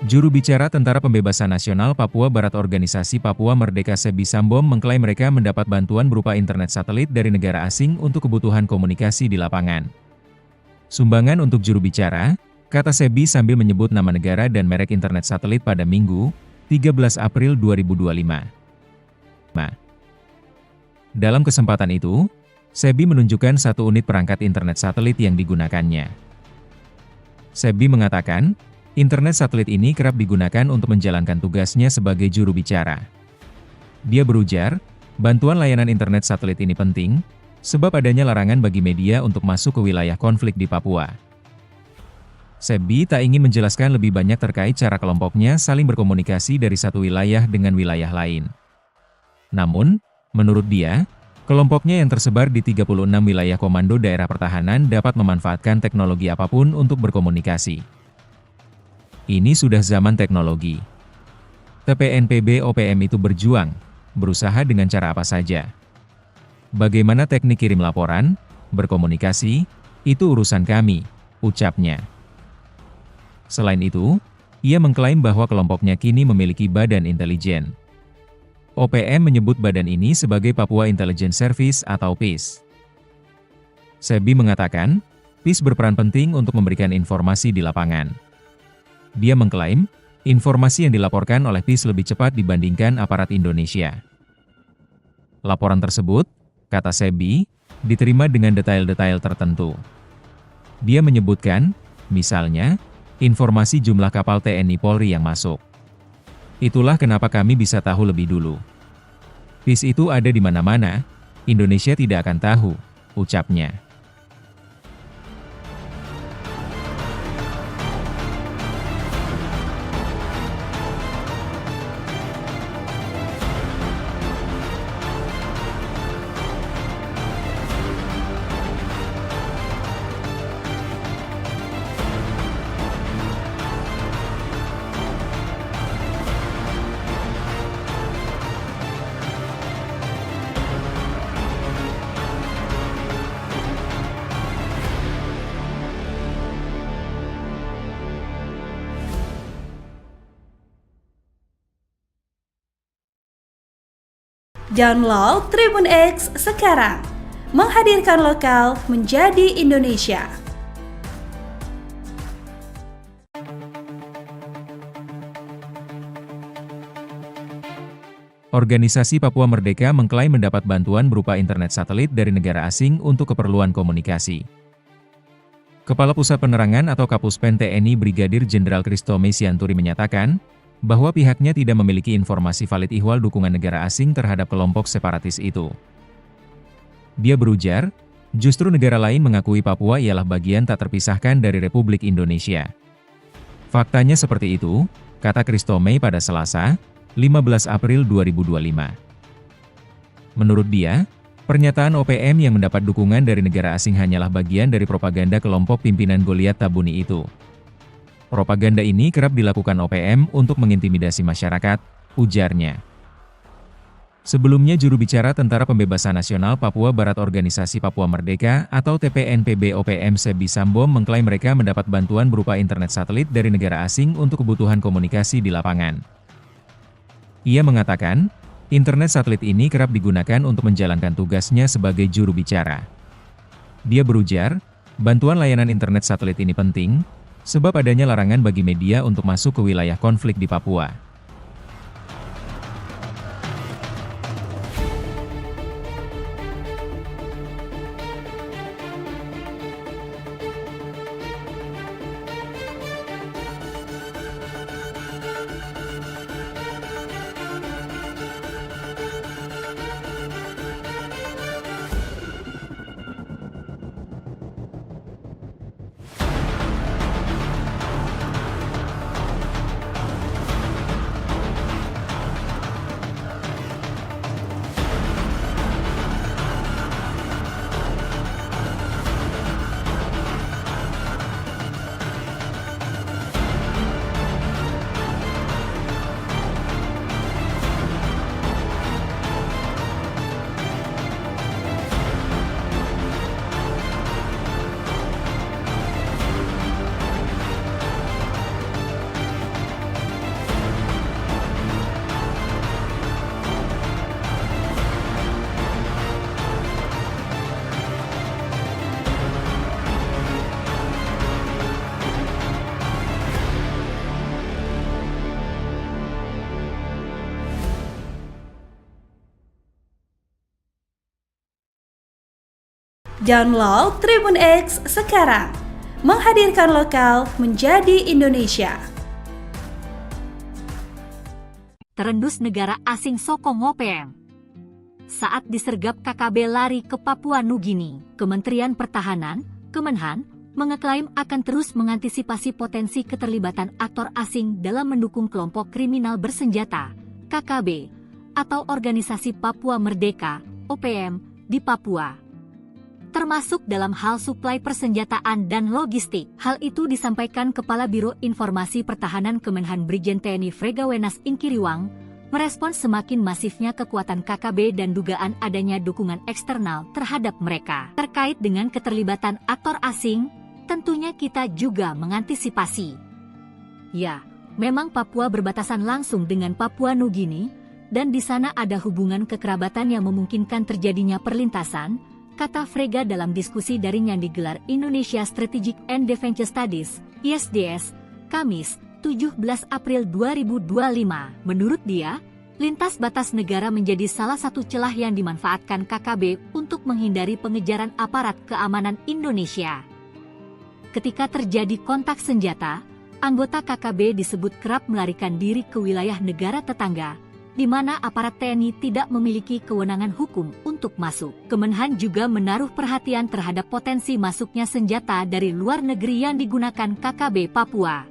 Juru bicara Tentara Pembebasan Nasional Papua Barat Organisasi Papua Merdeka Sebi Sambom mengklaim mereka mendapat bantuan berupa internet satelit dari negara asing untuk kebutuhan komunikasi di lapangan. Sumbangan untuk juru bicara, kata Sebi sambil menyebut nama negara dan merek internet satelit pada Minggu, 13 April 2025. Dalam kesempatan itu, Sebi menunjukkan satu unit perangkat internet satelit yang digunakannya. Sebi mengatakan, internet satelit ini kerap digunakan untuk menjalankan tugasnya sebagai juru bicara. Dia berujar, bantuan layanan internet satelit ini penting, sebab adanya larangan bagi media untuk masuk ke wilayah konflik di Papua. Sebi tak ingin menjelaskan lebih banyak terkait cara kelompoknya saling berkomunikasi dari satu wilayah dengan wilayah lain. Namun, menurut dia, kelompoknya yang tersebar di 36 wilayah komando daerah pertahanan dapat memanfaatkan teknologi apapun untuk berkomunikasi. Ini sudah zaman teknologi. TPNPB OPM itu berjuang, berusaha dengan cara apa saja. Bagaimana teknik kirim laporan, berkomunikasi, itu urusan kami, ucapnya. Selain itu, ia mengklaim bahwa kelompoknya kini memiliki badan intelijen. OPM menyebut badan ini sebagai Papua Intelligence Service atau PIS. Sebi mengatakan, PIS berperan penting untuk memberikan informasi di lapangan. Dia mengklaim, informasi yang dilaporkan oleh PIS lebih cepat dibandingkan aparat Indonesia. Laporan tersebut, kata Sebi, diterima dengan detail-detail tertentu. Dia menyebutkan, misalnya, informasi jumlah kapal TNI Polri yang masuk. Itulah kenapa kami bisa tahu lebih dulu. PIS itu ada di mana-mana, Indonesia tidak akan tahu, ucapnya. Download Tribun X sekarang, menghadirkan lokal menjadi Indonesia. Organisasi Papua Merdeka mengklaim mendapat bantuan berupa internet satelit dari negara asing untuk keperluan komunikasi. Kepala Pusat Penerangan atau Kapuspen TNI Brigadir Jenderal Kristome Sianturi menyatakan, bahwa pihaknya tidak memiliki informasi valid ihwal dukungan negara asing terhadap kelompok separatis itu. Dia berujar, justru negara lain mengakui Papua ialah bagian tak terpisahkan dari Republik Indonesia. Faktanya seperti itu, kata Kristome pada Selasa, 15 April 2025. Menurut dia, pernyataan OPM yang mendapat dukungan dari negara asing hanyalah bagian dari propaganda kelompok pimpinan Goliat Tabuni itu. Propaganda ini kerap dilakukan OPM untuk mengintimidasi masyarakat, ujarnya. Sebelumnya juru bicara Tentara Pembebasan Nasional Papua Barat Organisasi Papua Merdeka atau TPNPB OPM Sebi Sambom mengklaim mereka mendapat bantuan berupa internet satelit dari negara asing untuk kebutuhan komunikasi di lapangan. Ia mengatakan, internet satelit ini kerap digunakan untuk menjalankan tugasnya sebagai juru bicara. Dia berujar, bantuan layanan internet satelit ini penting, sebab adanya larangan bagi media untuk masuk ke wilayah konflik di Papua. Download Tribun X sekarang, menghadirkan lokal menjadi Indonesia. Terendus negara asing sokong OPM. Saat disergap KKB lari ke Papua Nugini, Kementerian Pertahanan, Kemenhan, mengeklaim akan terus mengantisipasi potensi keterlibatan aktor asing dalam mendukung kelompok kriminal bersenjata, KKB, atau Organisasi Papua Merdeka, OPM, di Papua. Termasuk dalam hal suplai persenjataan dan logistik. Hal itu disampaikan Kepala Biro Informasi Pertahanan Kemenhan Brigjen TNI Fregawenas Inkiriwang, merespons semakin masifnya kekuatan KKB dan dugaan adanya dukungan eksternal terhadap mereka. Terkait dengan keterlibatan aktor asing, tentunya kita juga mengantisipasi. Ya, memang Papua berbatasan langsung dengan Papua Nugini, dan di sana ada hubungan kekerabatan yang memungkinkan terjadinya perlintasan, kata Frega dalam diskusi daring yang digelar Indonesia Strategic and Defense Studies, ISDS, Kamis, 17 April 2025. Menurut dia, lintas batas negara menjadi salah satu celah yang dimanfaatkan KKB untuk menghindari pengejaran aparat keamanan Indonesia. Ketika terjadi kontak senjata, anggota KKB disebut kerap melarikan diri ke wilayah negara tetangga, di mana aparat TNI tidak memiliki kewenangan hukum untuk masuk. Kemenhan juga menaruh perhatian terhadap potensi masuknya senjata dari luar negeri yang digunakan KKB Papua.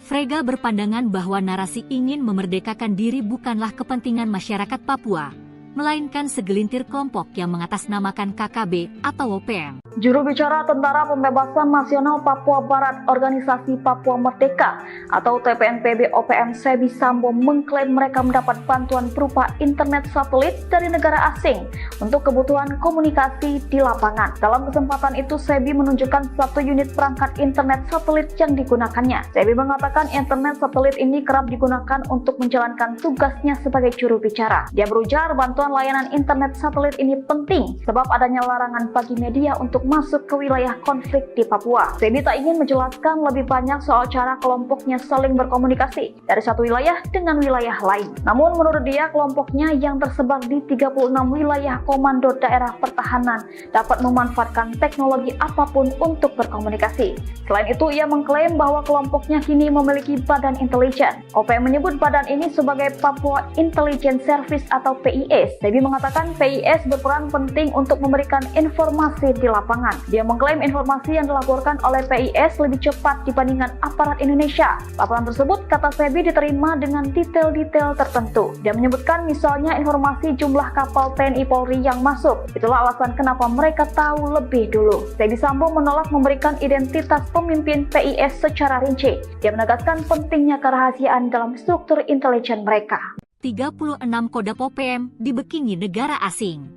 Frega berpandangan bahwa narasi ingin memerdekakan diri bukanlah kepentingan masyarakat Papua, melainkan segelintir kelompok yang mengatasnamakan KKB atau OPM. Juru bicara Tentara Pembebasan Nasional Papua Barat Organisasi Papua Merdeka atau TPNPB OPM Sebi Sambo mengklaim mereka mendapat bantuan berupa internet satelit dari negara asing untuk kebutuhan komunikasi di lapangan. Dalam kesempatan itu, Sebi menunjukkan satu unit perangkat internet satelit yang digunakannya. Sebi mengatakan internet satelit ini kerap digunakan untuk menjalankan tugasnya sebagai juru bicara. Dia berujar bantuan layanan internet satelit ini penting sebab adanya larangan bagi media untuk masuk ke wilayah konflik di Papua. Sebi tak ingin menjelaskan lebih banyak soal cara kelompoknya saling berkomunikasi dari satu wilayah dengan wilayah lain. Namun menurut dia, kelompoknya yang tersebar di 36 wilayah komando daerah pertahanan dapat memanfaatkan teknologi apapun untuk berkomunikasi. Selain itu, ia mengklaim bahwa kelompoknya kini memiliki badan intelijen. OPM menyebut badan ini sebagai Papua Intelligence Service atau PIS. Sebi mengatakan PIS berperan penting untuk memberikan informasi di lapangan. Dia mengklaim informasi yang dilaporkan oleh PIS lebih cepat dibandingkan aparat Indonesia. Laporan tersebut, kata Sebi, diterima dengan detail-detail tertentu. Dia menyebutkan misalnya informasi jumlah kapal TNI Polri yang masuk. Itulah alasan kenapa mereka tahu lebih dulu. Sebi Sambo menolak memberikan identitas pemimpin PIS secara rinci. Dia menegaskan pentingnya kerahasiaan dalam struktur intelijen mereka. 36 Kodam OPM dibekini negara asing.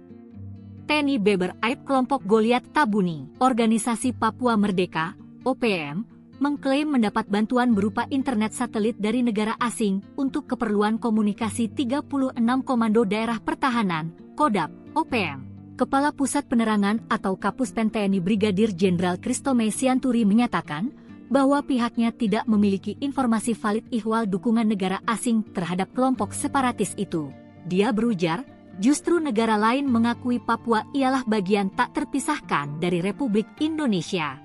TNI Beber Aib kelompok Goliat Tabuni, Organisasi Papua Merdeka, OPM, mengklaim mendapat bantuan berupa internet satelit dari negara asing untuk keperluan komunikasi 36 Komando Daerah Pertahanan, Kodam, OPM. Kepala Pusat Penerangan atau Kapuspen TNI Brigadir Jenderal Kristome Sianturi menyatakan bahwa pihaknya tidak memiliki informasi valid ihwal dukungan negara asing terhadap kelompok separatis itu. Dia berujar, justru negara lain mengakui Papua ialah bagian tak terpisahkan dari Republik Indonesia.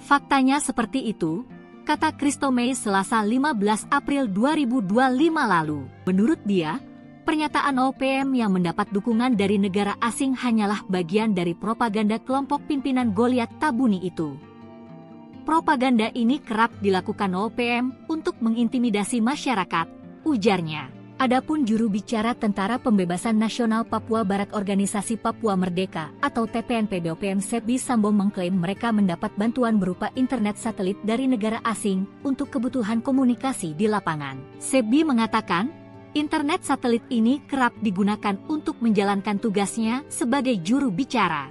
Faktanya seperti itu, kata Kristome Selasa 15 April 2025 lalu. Menurut dia, pernyataan OPM yang mendapat dukungan dari negara asing hanyalah bagian dari propaganda kelompok pimpinan Goliat Tabuni itu. Propaganda ini kerap dilakukan OPM untuk mengintimidasi masyarakat, ujarnya. Adapun juru bicara Tentara Pembebasan Nasional Papua Barat Organisasi Papua Merdeka atau TPNPB OPM Sebi Sambo mengklaim mereka mendapat bantuan berupa internet satelit dari negara asing untuk kebutuhan komunikasi di lapangan. Sebi mengatakan, internet satelit ini kerap digunakan untuk menjalankan tugasnya sebagai juru bicara.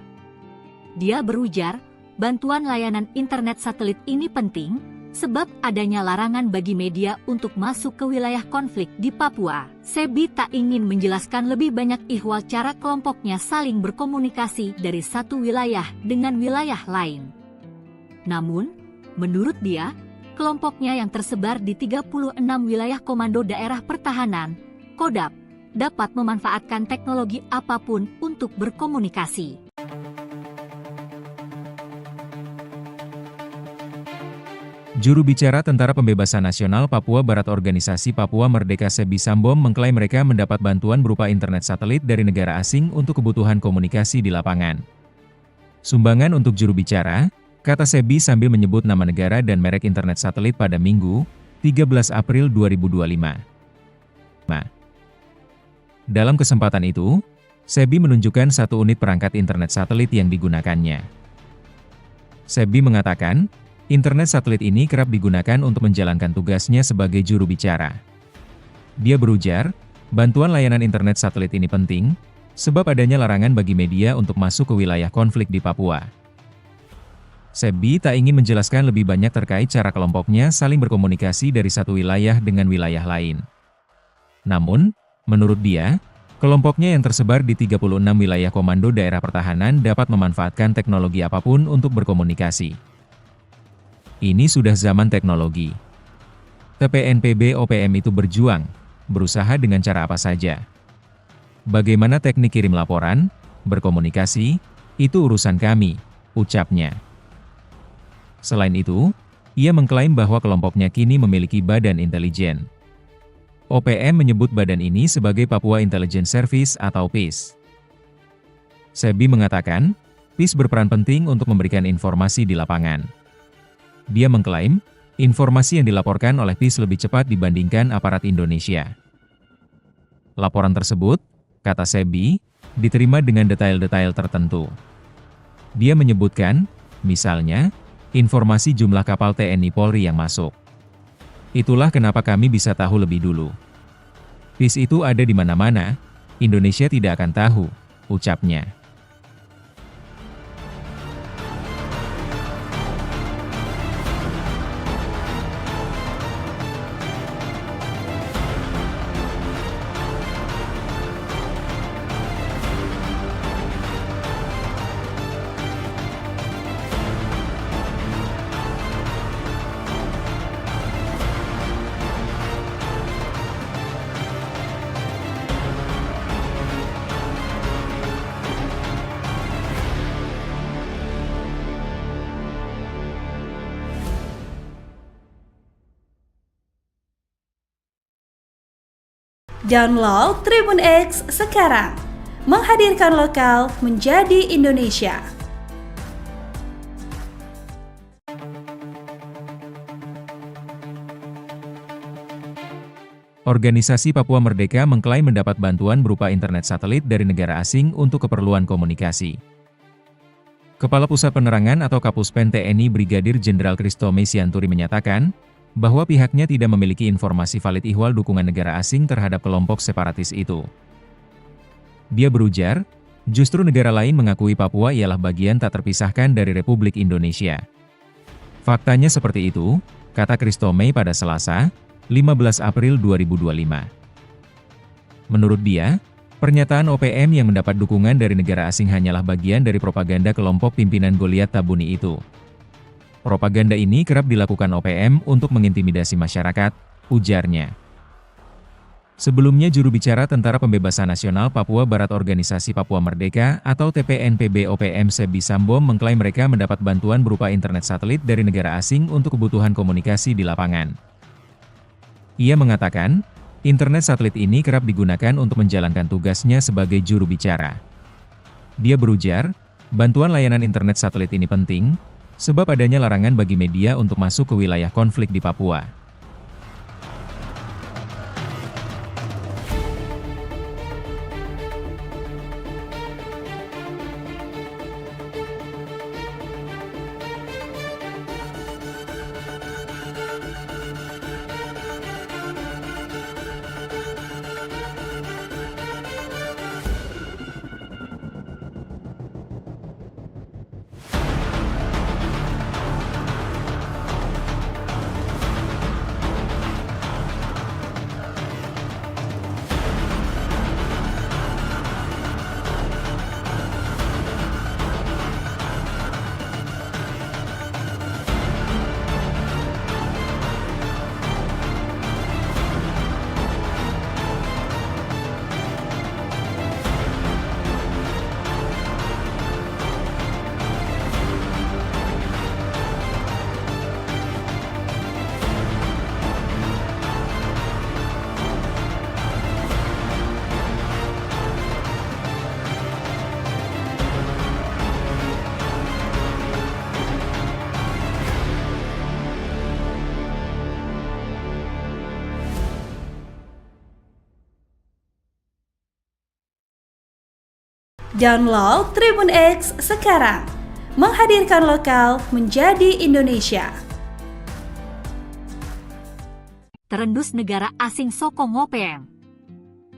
Dia berujar, bantuan layanan internet satelit ini penting sebab adanya larangan bagi media untuk masuk ke wilayah konflik di Papua. Sebi tak ingin menjelaskan lebih banyak ihwal cara kelompoknya saling berkomunikasi dari satu wilayah dengan wilayah lain. Namun, menurut dia, kelompoknya yang tersebar di 36 wilayah Komando Daerah Pertahanan, Kodam, dapat memanfaatkan teknologi apapun untuk berkomunikasi. Juru bicara Tentara Pembebasan Nasional Papua Barat Organisasi Papua Merdeka Sebi Sambom mengklaim mereka mendapat bantuan berupa internet satelit dari negara asing untuk kebutuhan komunikasi di lapangan. Sumbangan untuk juru bicara, kata Sebi sambil menyebut nama negara dan merek internet satelit pada Minggu, 13 April 2025. Dalam kesempatan itu, Sebi menunjukkan satu unit perangkat internet satelit yang digunakannya. Sebi mengatakan, internet satelit ini kerap digunakan untuk menjalankan tugasnya sebagai juru bicara. Dia berujar, bantuan layanan internet satelit ini penting, sebab adanya larangan bagi media untuk masuk ke wilayah konflik di Papua. Sebi tak ingin menjelaskan lebih banyak terkait cara kelompoknya saling berkomunikasi dari satu wilayah dengan wilayah lain. Namun, menurut dia, kelompoknya yang tersebar di 36 wilayah komando daerah pertahanan dapat memanfaatkan teknologi apapun untuk berkomunikasi. Ini sudah zaman teknologi. TPNPB OPM itu berjuang, berusaha dengan cara apa saja. Bagaimana teknik kirim laporan, berkomunikasi, itu urusan kami, ucapnya. Selain itu, ia mengklaim bahwa kelompoknya kini memiliki badan intelijen. OPM menyebut badan ini sebagai Papua Intelligence Service atau PIS. Sebi mengatakan, PIS berperan penting untuk memberikan informasi di lapangan. Dia mengklaim, informasi yang dilaporkan oleh PIS lebih cepat dibandingkan aparat Indonesia. Laporan tersebut, kata Sebi, diterima dengan detail-detail tertentu. Dia menyebutkan, misalnya, informasi jumlah kapal TNI Polri yang masuk. Itulah kenapa kami bisa tahu lebih dulu. PIS itu ada di mana-mana, Indonesia tidak akan tahu, ucapnya. Download Tribun X sekarang, menghadirkan lokal menjadi Indonesia. Organisasi Papua Merdeka mengklaim mendapat bantuan berupa internet satelit dari negara asing untuk keperluan komunikasi. Kepala Pusat Penerangan atau Kapuspen TNI Brigadir Jenderal Kristome Sianturi menyatakan, bahwa pihaknya tidak memiliki informasi valid ihwal dukungan negara asing terhadap kelompok separatis itu. Dia berujar, justru negara lain mengakui Papua ialah bagian tak terpisahkan dari Republik Indonesia. Faktanya seperti itu, kata Kristome pada Selasa, 15 April 2025. Menurut dia, pernyataan OPM yang mendapat dukungan dari negara asing hanyalah bagian dari propaganda kelompok pimpinan Goliat Tabuni itu. Propaganda ini kerap dilakukan OPM untuk mengintimidasi masyarakat, ujarnya. Sebelumnya juru bicara Tentara Pembebasan Nasional Papua Barat Organisasi Papua Merdeka atau TPNPB OPM Sebi Sambom mengklaim mereka mendapat bantuan berupa internet satelit dari negara asing untuk kebutuhan komunikasi di lapangan. Ia mengatakan, internet satelit ini kerap digunakan untuk menjalankan tugasnya sebagai juru bicara. Dia berujar, bantuan layanan internet satelit ini penting, sebab adanya larangan bagi media untuk masuk ke wilayah konflik di Papua. Download Tribun X sekarang. Menghadirkan lokal menjadi Indonesia. Terendus negara asing sokong OPM.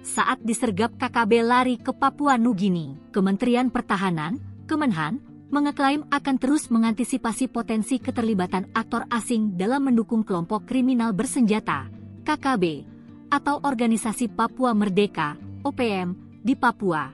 Saat disergap KKB lari ke Papua Nugini, Kementerian Pertahanan, Kemenhan, mengeklaim akan terus mengantisipasi potensi keterlibatan aktor asing dalam mendukung kelompok kriminal bersenjata, KKB, atau Organisasi Papua Merdeka, OPM, di Papua.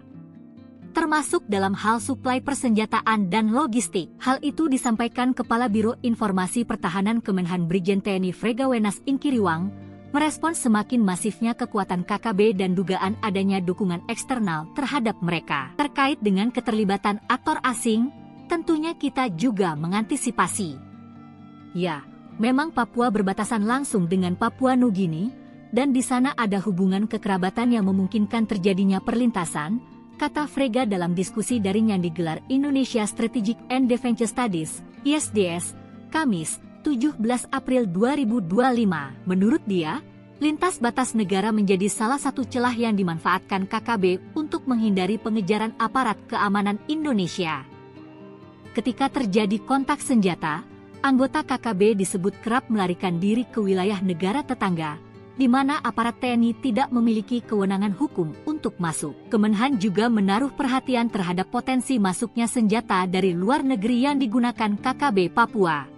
Termasuk dalam hal suplai persenjataan dan logistik. Hal itu disampaikan Kepala Biro Informasi Pertahanan Kemenhan Brigjen TNI Fregawenas Inkiriwang, merespons semakin masifnya kekuatan KKB dan dugaan adanya dukungan eksternal terhadap mereka. Terkait dengan keterlibatan aktor asing, tentunya kita juga mengantisipasi. Ya, memang Papua berbatasan langsung dengan Papua Nugini, dan di sana ada hubungan kekerabatan yang memungkinkan terjadinya perlintasan, kata Frega dalam diskusi daring yang digelar Indonesia Strategic and Defense Studies, ISDS, Kamis, 17 April 2025. Menurut dia, lintas batas negara menjadi salah satu celah yang dimanfaatkan KKB untuk menghindari pengejaran aparat keamanan Indonesia. Ketika terjadi kontak senjata, anggota KKB disebut kerap melarikan diri ke wilayah negara tetangga, di mana aparat TNI tidak memiliki kewenangan hukum untuk masuk. Kemenhan juga menaruh perhatian terhadap potensi masuknya senjata dari luar negeri yang digunakan KKB Papua.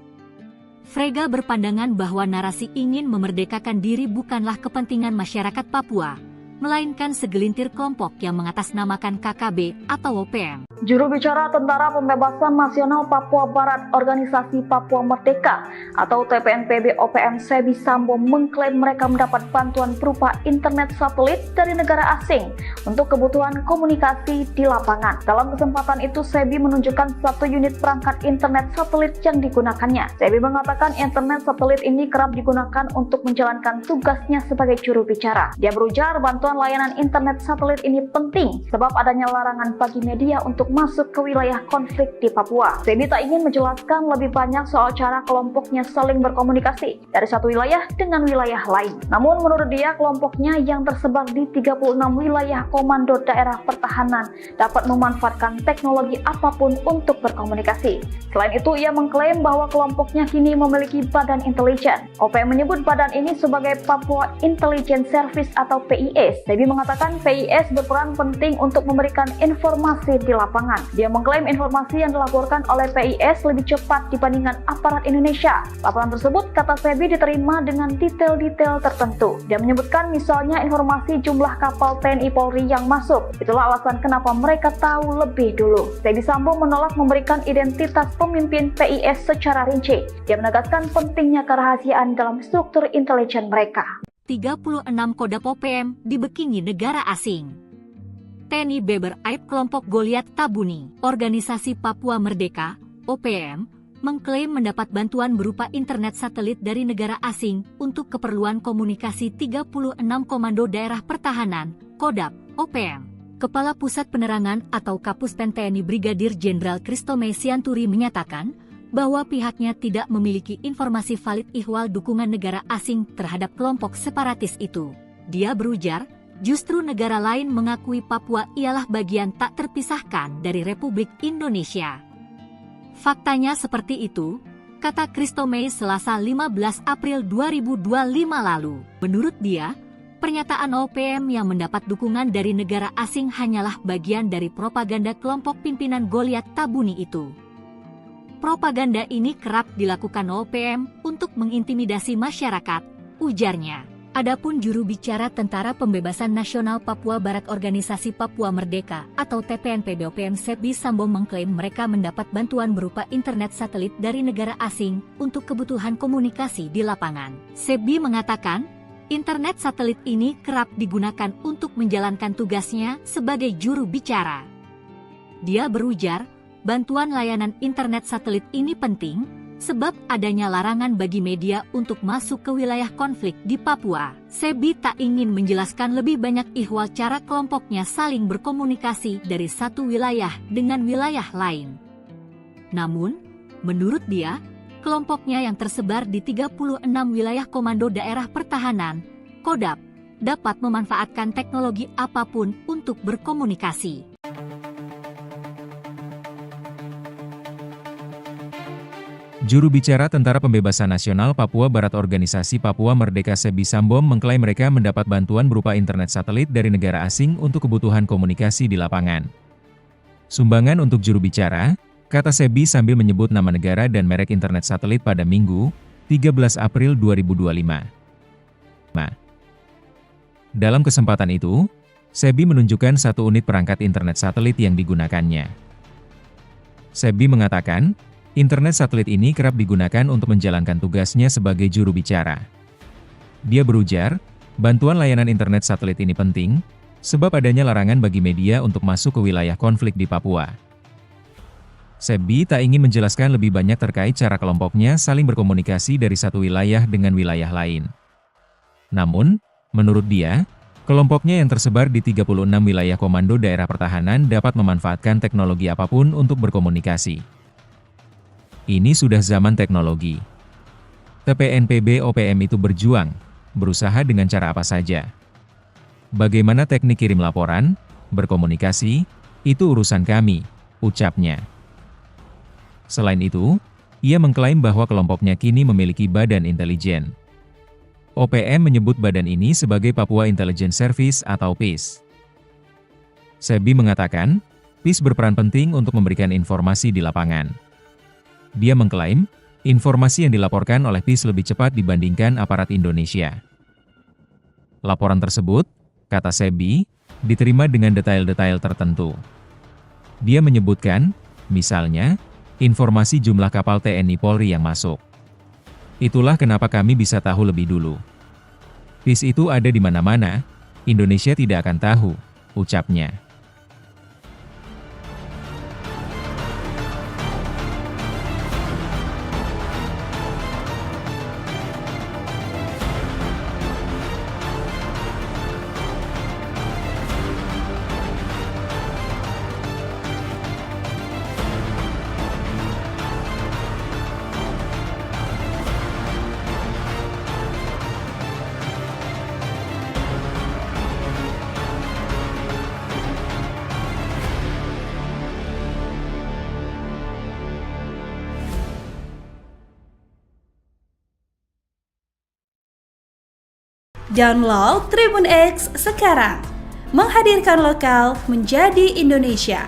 Frega berpandangan bahwa narasi ingin memerdekakan diri bukanlah kepentingan masyarakat Papua, melainkan segelintir kelompok yang mengatasnamakan KKB atau OPM. Juru bicara Tentara Pembebasan Nasional Papua Barat Organisasi Papua Merdeka atau TPNPB OPM Sebi Sambo mengklaim mereka mendapat bantuan berupa internet satelit dari negara asing untuk kebutuhan komunikasi di lapangan. Dalam kesempatan itu, Sebi menunjukkan satu unit perangkat internet satelit yang digunakannya. Sebi mengatakan internet satelit ini kerap digunakan untuk menjalankan tugasnya sebagai juru bicara. Dia berujar bantuan layanan internet satelit ini penting sebab adanya larangan bagi media untuk masuk ke wilayah konflik di Papua. Sebi tak ingin menjelaskan lebih banyak soal cara kelompoknya saling berkomunikasi dari satu wilayah dengan wilayah lain. Namun menurut dia, kelompoknya yang tersebar di 36 wilayah komando daerah pertahanan dapat memanfaatkan teknologi apapun untuk berkomunikasi. Selain itu, ia mengklaim bahwa kelompoknya kini memiliki badan intelijen. OPM menyebut badan ini sebagai Papua Intelligence Service atau PIS. Sebi mengatakan PIS berperan penting untuk memberikan informasi di lapangan. Dia mengklaim informasi yang dilaporkan oleh PIS lebih cepat dibandingkan aparat Indonesia. Laporan tersebut, kata Sebi, diterima dengan detail-detail tertentu. Dia menyebutkan misalnya informasi jumlah kapal TNI Polri yang masuk. Itulah alasan kenapa mereka tahu lebih dulu. Sebi Sambo menolak memberikan identitas pemimpin PIS secara rinci. Dia menegaskan pentingnya kerahasiaan dalam struktur intelijen mereka. 36 Kodam OPM dibekingi negara asing. TNI Beber Aib kelompok Goliat Tabuni, Organisasi Papua Merdeka, OPM, mengklaim mendapat bantuan berupa internet satelit dari negara asing untuk keperluan komunikasi 36 Komando Daerah Pertahanan, Kodam, OPM. Kepala Pusat Penerangan atau Kapuspen TNI Brigadir Jenderal Kristome Sianturi menyatakan bahwa pihaknya tidak memiliki informasi valid ihwal dukungan negara asing terhadap kelompok separatis itu. Dia berujar, justru negara lain mengakui Papua ialah bagian tak terpisahkan dari Republik Indonesia. Faktanya seperti itu, kata Kristome Selasa 15 April 2025 lalu. Menurut dia, pernyataan OPM yang mendapat dukungan dari negara asing hanyalah bagian dari propaganda kelompok pimpinan Goliat Tabuni itu. Propaganda ini kerap dilakukan OPM untuk mengintimidasi masyarakat, ujarnya. Adapun juru bicara Tentara Pembebasan Nasional Papua Barat Organisasi Papua Merdeka atau TPNPB OPM Sebi Sambo mengklaim mereka mendapat bantuan berupa internet satelit dari negara asing untuk kebutuhan komunikasi di lapangan. Sebi mengatakan, internet satelit ini kerap digunakan untuk menjalankan tugasnya sebagai juru bicara. Dia berujar, bantuan layanan internet satelit ini penting, sebab adanya larangan bagi media untuk masuk ke wilayah konflik di Papua. Sebi tak ingin menjelaskan lebih banyak ihwal cara kelompoknya saling berkomunikasi dari satu wilayah dengan wilayah lain. Namun, menurut dia, kelompoknya yang tersebar di 36 wilayah Komando Daerah Pertahanan, KODAP, dapat memanfaatkan teknologi apapun untuk berkomunikasi. Juru bicara Tentara Pembebasan Nasional Papua Barat Organisasi Papua Merdeka Sebi Sambom mengklaim mereka mendapat bantuan berupa internet satelit dari negara asing untuk kebutuhan komunikasi di lapangan. Sumbangan untuk juru bicara, kata Sebi sambil menyebut nama negara dan merek internet satelit pada Minggu, 13 April 2025. Dalam kesempatan itu, Sebi menunjukkan satu unit perangkat internet satelit yang digunakannya. Sebi mengatakan, internet satelit ini kerap digunakan untuk menjalankan tugasnya sebagai juru bicara. Dia berujar, bantuan layanan internet satelit ini penting, sebab adanya larangan bagi media untuk masuk ke wilayah konflik di Papua. Sebi tak ingin menjelaskan lebih banyak terkait cara kelompoknya saling berkomunikasi dari satu wilayah dengan wilayah lain. Namun, menurut dia, kelompoknya yang tersebar di 36 wilayah komando daerah pertahanan dapat memanfaatkan teknologi apapun untuk berkomunikasi. Ini sudah zaman teknologi. TPNPB OPM itu berjuang, berusaha dengan cara apa saja. Bagaimana teknik kirim laporan, berkomunikasi, itu urusan kami, ucapnya. Selain itu, ia mengklaim bahwa kelompoknya kini memiliki badan intelijen. OPM menyebut badan ini sebagai Papua Intelligence Service atau PIS. Sebi mengatakan, PIS berperan penting untuk memberikan informasi di lapangan. Dia mengklaim, informasi yang dilaporkan oleh PIS lebih cepat dibandingkan aparat Indonesia. Laporan tersebut, kata Sebi, diterima dengan detail-detail tertentu. Dia menyebutkan, misalnya, informasi jumlah kapal TNI Polri yang masuk. Itulah kenapa kami bisa tahu lebih dulu. PIS itu ada di mana-mana, Indonesia tidak akan tahu, ucapnya. Download Tribun X sekarang, menghadirkan lokal menjadi Indonesia.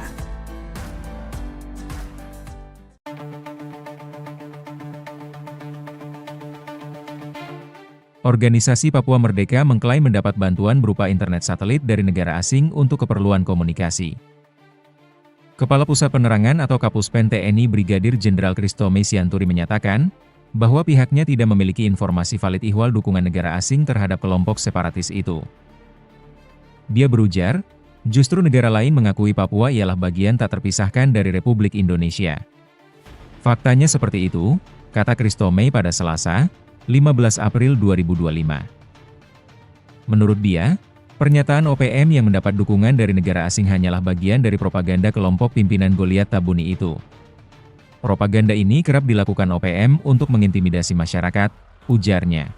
Organisasi Papua Merdeka mengklaim mendapat bantuan berupa internet satelit dari negara asing untuk keperluan komunikasi. Kepala Pusat Penerangan atau Kapuspen TNI Brigadir Jenderal Christomay Sianturi menyatakan, bahwa pihaknya tidak memiliki informasi valid ihwal dukungan negara asing terhadap kelompok separatis itu. Dia berujar, justru negara lain mengakui Papua ialah bagian tak terpisahkan dari Republik Indonesia. Faktanya seperti itu, kata Christomay pada Selasa, 15 April 2025. Menurut dia, pernyataan OPM yang mendapat dukungan dari negara asing hanyalah bagian dari propaganda kelompok pimpinan Goliat Tabuni itu. Propaganda ini kerap dilakukan OPM untuk mengintimidasi masyarakat, ujarnya.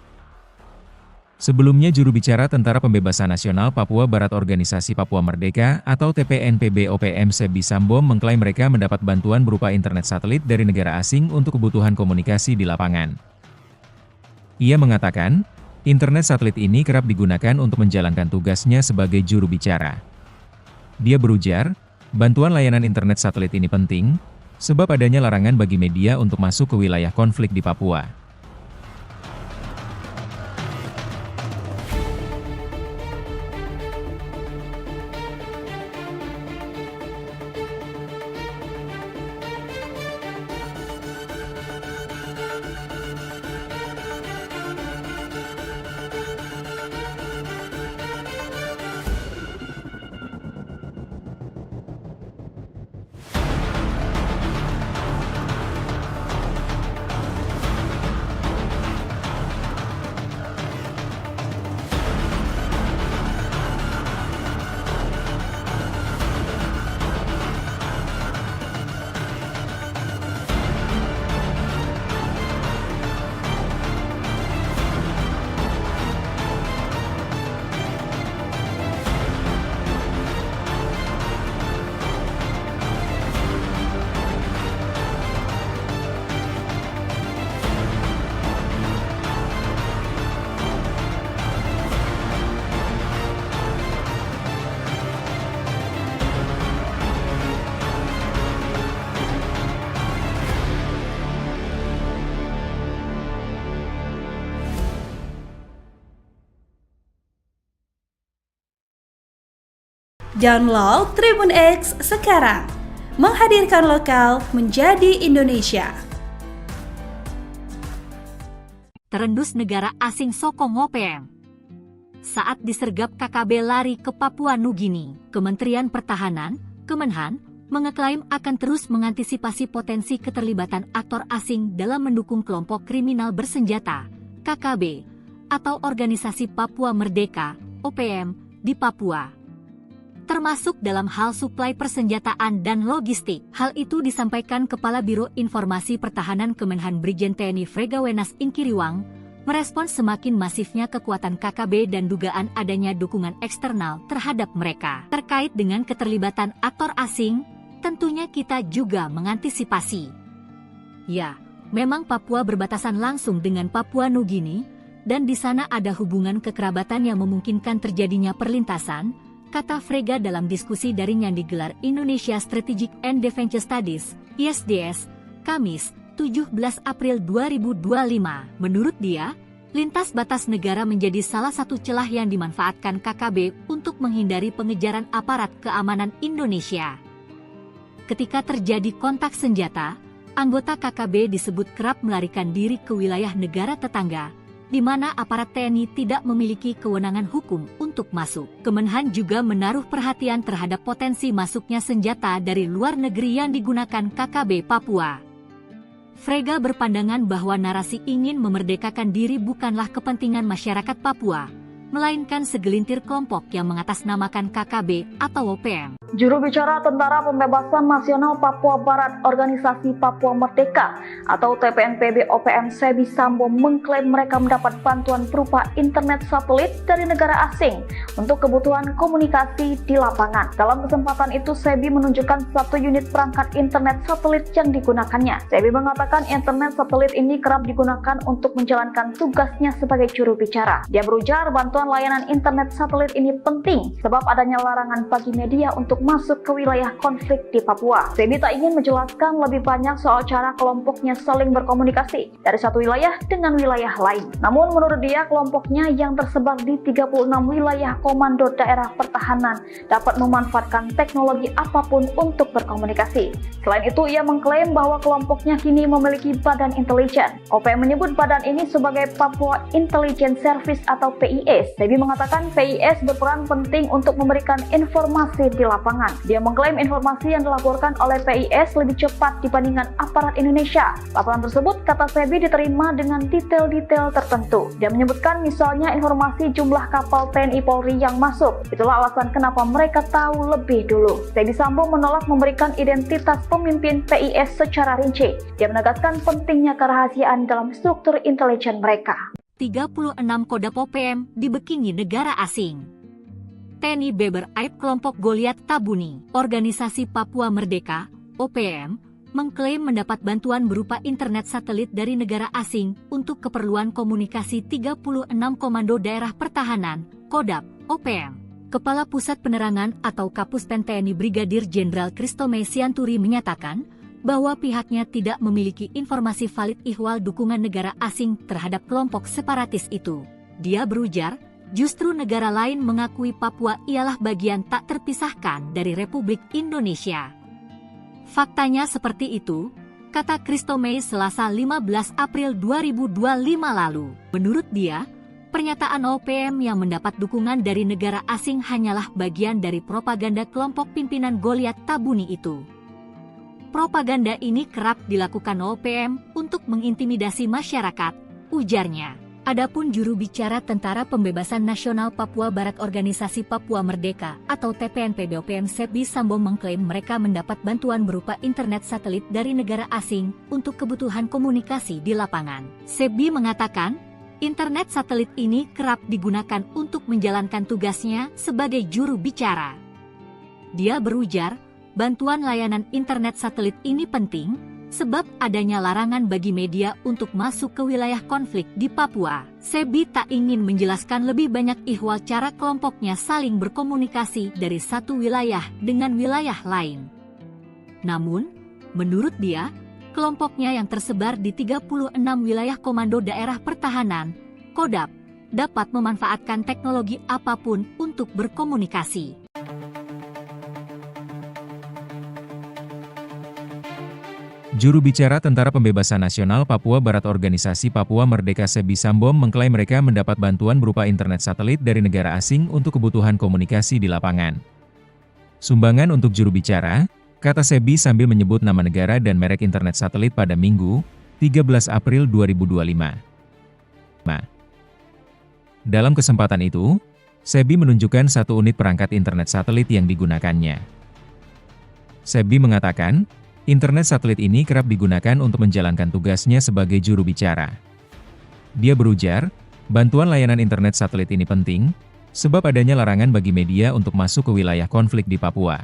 Sebelumnya juru bicara Tentara Pembebasan Nasional Papua Barat Organisasi Papua Merdeka atau TPNPB OPM Sebi Sambom mengklaim mereka mendapat bantuan berupa internet satelit dari negara asing untuk kebutuhan komunikasi di lapangan. Ia mengatakan, internet satelit ini kerap digunakan untuk menjalankan tugasnya sebagai juru bicara. Dia berujar, bantuan layanan internet satelit ini penting, sebab adanya larangan bagi media untuk masuk ke wilayah konflik di Papua. Download Tribun X sekarang. Menghadirkan lokal menjadi Indonesia. Terendus negara asing sokong OPM. Saat disergap KKB lari ke Papua Nugini, Kementerian Pertahanan, Kemenhan, mengeklaim akan terus mengantisipasi potensi keterlibatan aktor asing dalam mendukung kelompok kriminal bersenjata, KKB, atau Organisasi Papua Merdeka, OPM, di Papua. Termasuk dalam hal suplai persenjataan dan logistik. Hal itu disampaikan Kepala Biro Informasi Pertahanan Kemenhan Brigjen TNI Fregawenas Inkiriwang, merespons semakin masifnya kekuatan KKB dan dugaan adanya dukungan eksternal terhadap mereka. Terkait dengan keterlibatan aktor asing, tentunya kita juga mengantisipasi. Ya, memang Papua berbatasan langsung dengan Papua Nugini, dan di sana ada hubungan kekerabatan yang memungkinkan terjadinya perlintasan, kata Frega dalam diskusi daring yang digelar Indonesia Strategic and Defense Studies, ISDS, Kamis, 17 April 2025. Menurut dia, lintas batas negara menjadi salah satu celah yang dimanfaatkan KKB untuk menghindari pengejaran aparat keamanan Indonesia. Ketika terjadi kontak senjata, anggota KKB disebut kerap melarikan diri ke wilayah negara tetangga, di mana aparat TNI tidak memiliki kewenangan hukum untuk masuk. Kemenhan juga menaruh perhatian terhadap potensi masuknya senjata dari luar negeri yang digunakan KKB Papua. Frega berpandangan bahwa narasi ingin memerdekakan diri bukanlah kepentingan masyarakat Papua, melainkan segelintir kelompok yang mengatasnamakan KKB atau OPM. Juru bicara Tentara Pembebasan Nasional Papua Barat Organisasi Papua Merdeka atau TPNPB OPM Sebi Sambo mengklaim mereka mendapat bantuan berupa internet satelit dari negara asing untuk kebutuhan komunikasi di lapangan. Dalam kesempatan itu, Sebi menunjukkan satu unit perangkat internet satelit yang digunakannya. Sebi mengatakan internet satelit ini kerap digunakan untuk menjalankan tugasnya sebagai juru bicara. Dia berujar bantuan layanan internet satelit ini penting sebab adanya larangan bagi media untuk masuk ke wilayah konflik di Papua. Sebi tak ingin menjelaskan lebih banyak soal cara kelompoknya saling berkomunikasi dari satu wilayah dengan wilayah lain. Namun menurut dia, kelompoknya yang tersebar di 36 wilayah komando daerah pertahanan dapat memanfaatkan teknologi apapun untuk berkomunikasi. Selain itu, ia mengklaim bahwa kelompoknya kini memiliki badan intelijen. OPM menyebut badan ini sebagai Papua Intelligence Service atau PIS. Sebi mengatakan PIS berperan penting untuk memberikan informasi di lapangan. Dia mengklaim informasi yang dilaporkan oleh PIS lebih cepat dibandingkan aparat Indonesia. Laporan tersebut, kata Sebi, diterima dengan detail-detail tertentu. Dia menyebutkan misalnya informasi jumlah kapal TNI Polri yang masuk. Itulah alasan kenapa mereka tahu lebih dulu. Sebi Sambo menolak memberikan identitas pemimpin PIS secara rinci. Dia menegaskan pentingnya kerahasiaan dalam struktur intelijen mereka. 36 Kodam OPM dibekingi negara asing. TNI Beber Aib kelompok Goliat Tabuni, Organisasi Papua Merdeka, OPM, mengklaim mendapat bantuan berupa internet satelit dari negara asing untuk keperluan komunikasi 36 Komando Daerah Pertahanan, Kodam, OPM. Kepala Pusat Penerangan atau Kapuspen TNI Brigadir Jenderal Kristome Sianturi menyatakan bahwa pihaknya tidak memiliki informasi valid ihwal dukungan negara asing terhadap kelompok separatis itu. Dia berujar, justru negara lain mengakui Papua ialah bagian tak terpisahkan dari Republik Indonesia. Faktanya seperti itu, kata Kristome Selasa 15 April 2025 lalu. Menurut dia, pernyataan OPM yang mendapat dukungan dari negara asing hanyalah bagian dari propaganda kelompok pimpinan Goliat Tabuni itu. Propaganda ini kerap dilakukan OPM untuk mengintimidasi masyarakat, ujarnya. Adapun juru bicara Tentara Pembebasan Nasional Papua Barat Organisasi Papua Merdeka atau TPNPB OPM Sebi Sambo mengklaim mereka mendapat bantuan berupa internet satelit dari negara asing untuk kebutuhan komunikasi di lapangan. Sebi mengatakan, internet satelit ini kerap digunakan untuk menjalankan tugasnya sebagai juru bicara. Dia berujar, bantuan layanan internet satelit ini penting sebab adanya larangan bagi media untuk masuk ke wilayah konflik di Papua. Sebi tak ingin menjelaskan lebih banyak ihwal cara kelompoknya saling berkomunikasi dari satu wilayah dengan wilayah lain. Namun, menurut dia, kelompoknya yang tersebar di 36 wilayah Komando Daerah Pertahanan, KODAP, dapat memanfaatkan teknologi apapun untuk berkomunikasi. Juru bicara Tentara Pembebasan Nasional Papua Barat Organisasi Papua Merdeka Sebi Sambom mengklaim mereka mendapat bantuan berupa internet satelit dari negara asing untuk kebutuhan komunikasi di lapangan. Sumbangan untuk juru bicara, kata Sebi sambil menyebut nama negara dan merek internet satelit pada Minggu, 13 April 2025. Dalam kesempatan itu, Sebi menunjukkan satu unit perangkat internet satelit yang digunakannya. Sebi mengatakan, internet satelit ini kerap digunakan untuk menjalankan tugasnya sebagai juru bicara. Dia berujar, bantuan layanan internet satelit ini penting, sebab adanya larangan bagi media untuk masuk ke wilayah konflik di Papua.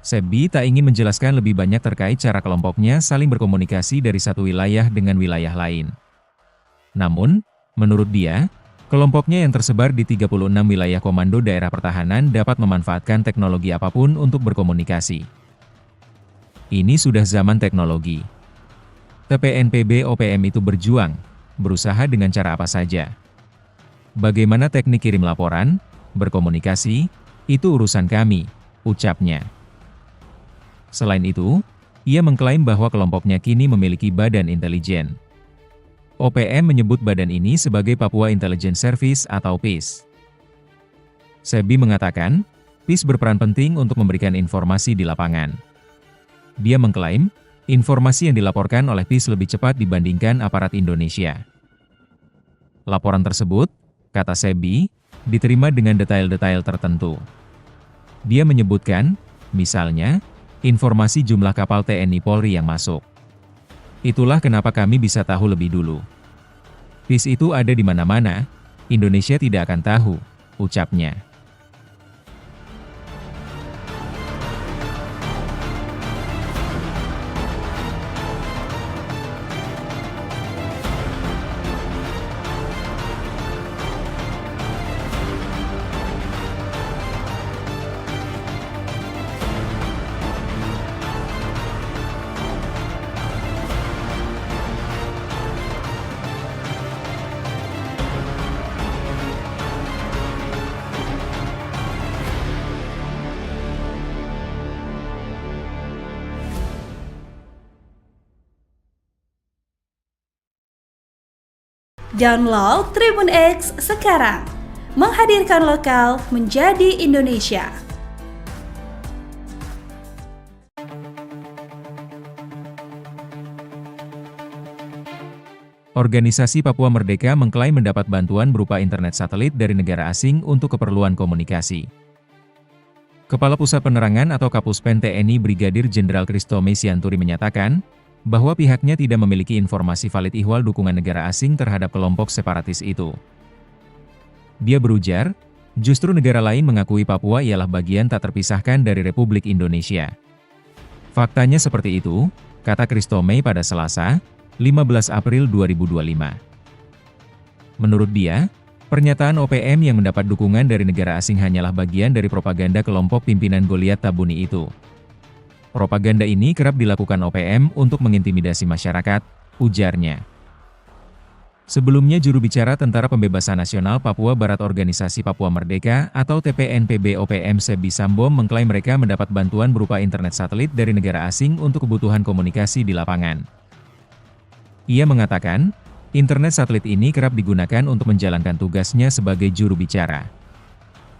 Sebi tak ingin menjelaskan lebih banyak terkait cara kelompoknya saling berkomunikasi dari satu wilayah dengan wilayah lain. Namun, menurut dia, kelompoknya yang tersebar di 36 wilayah komando daerah pertahanan dapat memanfaatkan teknologi apapun untuk berkomunikasi. Ini sudah zaman teknologi. TPNPB OPM itu berjuang, berusaha dengan cara apa saja. Bagaimana teknik kirim laporan, berkomunikasi, itu urusan kami, ucapnya. Selain itu, ia mengklaim bahwa kelompoknya kini memiliki badan intelijen. OPM menyebut badan ini sebagai Papua Intelligence Service atau PIS. Sebi mengatakan, PIS berperan penting untuk memberikan informasi di lapangan. Dia mengklaim, informasi yang dilaporkan oleh PIS lebih cepat dibandingkan aparat Indonesia. Laporan tersebut, kata Sebi, diterima dengan detail-detail tertentu. Dia menyebutkan, misalnya, informasi jumlah kapal TNI Polri yang masuk. Itulah kenapa kami bisa tahu lebih dulu. PIS itu ada di mana-mana, Indonesia tidak akan tahu, ucapnya. Download Tribun X sekarang, menghadirkan lokal menjadi Indonesia. Organisasi Papua Merdeka mengklaim mendapat bantuan berupa internet satelit dari negara asing untuk keperluan komunikasi. Kepala Pusat Penerangan atau Kapuspen TNI Brigadir Jenderal Kristome Sianturi menyatakan, bahwa pihaknya tidak memiliki informasi valid ihwal dukungan negara asing terhadap kelompok separatis itu. Dia berujar, justru negara lain mengakui Papua ialah bagian tak terpisahkan dari Republik Indonesia. Faktanya seperti itu, kata Kristome pada Selasa, 15 April 2025. Menurut dia, pernyataan OPM yang mendapat dukungan dari negara asing hanyalah bagian dari propaganda kelompok pimpinan Goliat Tabuni itu. Propaganda ini kerap dilakukan OPM untuk mengintimidasi masyarakat, ujarnya. Sebelumnya juru bicara Tentara Pembebasan Nasional Papua Barat Organisasi Papua Merdeka atau TPNPB OPM Sebi Sambom mengklaim mereka mendapat bantuan berupa internet satelit dari negara asing untuk kebutuhan komunikasi di lapangan. Ia mengatakan, internet satelit ini kerap digunakan untuk menjalankan tugasnya sebagai juru bicara.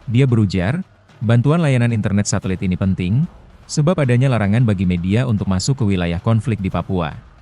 Dia berujar, bantuan layanan internet satelit ini penting, sebab adanya larangan bagi media untuk masuk ke wilayah konflik di Papua.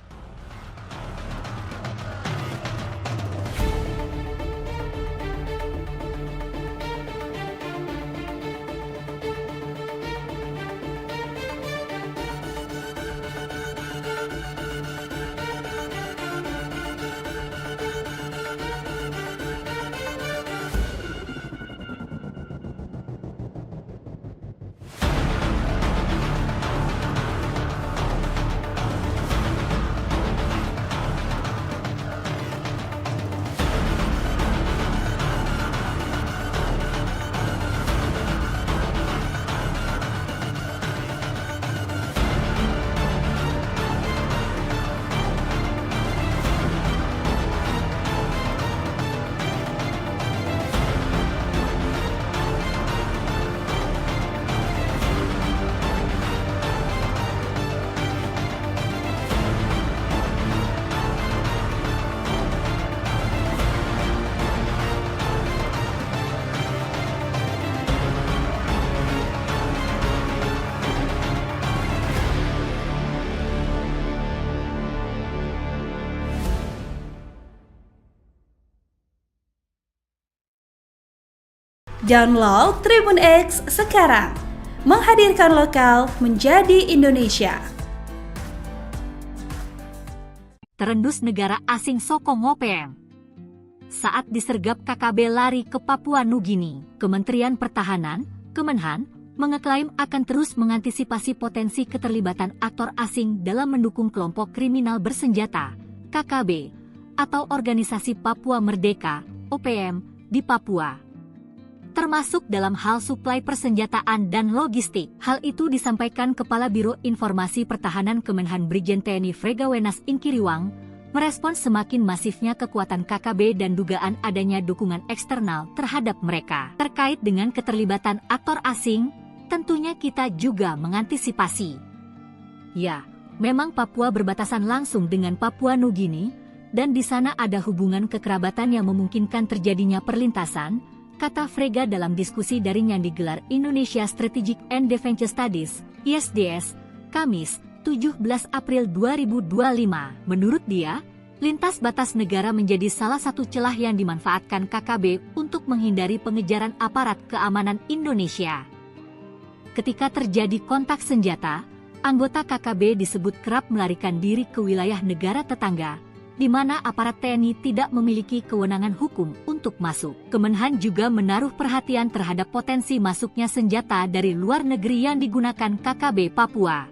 Download Tribun X sekarang. Menghadirkan lokal menjadi Indonesia. Terendus negara asing sokong OPM. Saat disergap KKB lari ke Papua Nugini, Kementerian Pertahanan, Kemenhan, mengeklaim akan terus mengantisipasi potensi keterlibatan aktor asing dalam mendukung kelompok kriminal bersenjata, KKB, atau Organisasi Papua Merdeka, OPM, di Papua. Termasuk dalam hal suplai persenjataan dan logistik. Hal itu disampaikan Kepala Biro Informasi Pertahanan Kemenhan Brigjen TNI Fregawenas Inkiriwang, merespons semakin masifnya kekuatan KKB dan dugaan adanya dukungan eksternal terhadap mereka. Terkait dengan keterlibatan aktor asing, tentunya kita juga mengantisipasi. Ya, memang Papua berbatasan langsung dengan Papua Nugini, dan di sana ada hubungan kekerabatan yang memungkinkan terjadinya perlintasan, kata Frega dalam diskusi daring yang digelar Indonesia Strategic and Defense Studies, ISDS, Kamis, 17 April 2025. Menurut dia, lintas batas negara menjadi salah satu celah yang dimanfaatkan KKB untuk menghindari pengejaran aparat keamanan Indonesia. Ketika terjadi kontak senjata, anggota KKB disebut kerap melarikan diri ke wilayah negara tetangga, di mana aparat TNI tidak memiliki kewenangan hukum untuk masuk. Kemenhan juga menaruh perhatian terhadap potensi masuknya senjata dari luar negeri yang digunakan KKB Papua.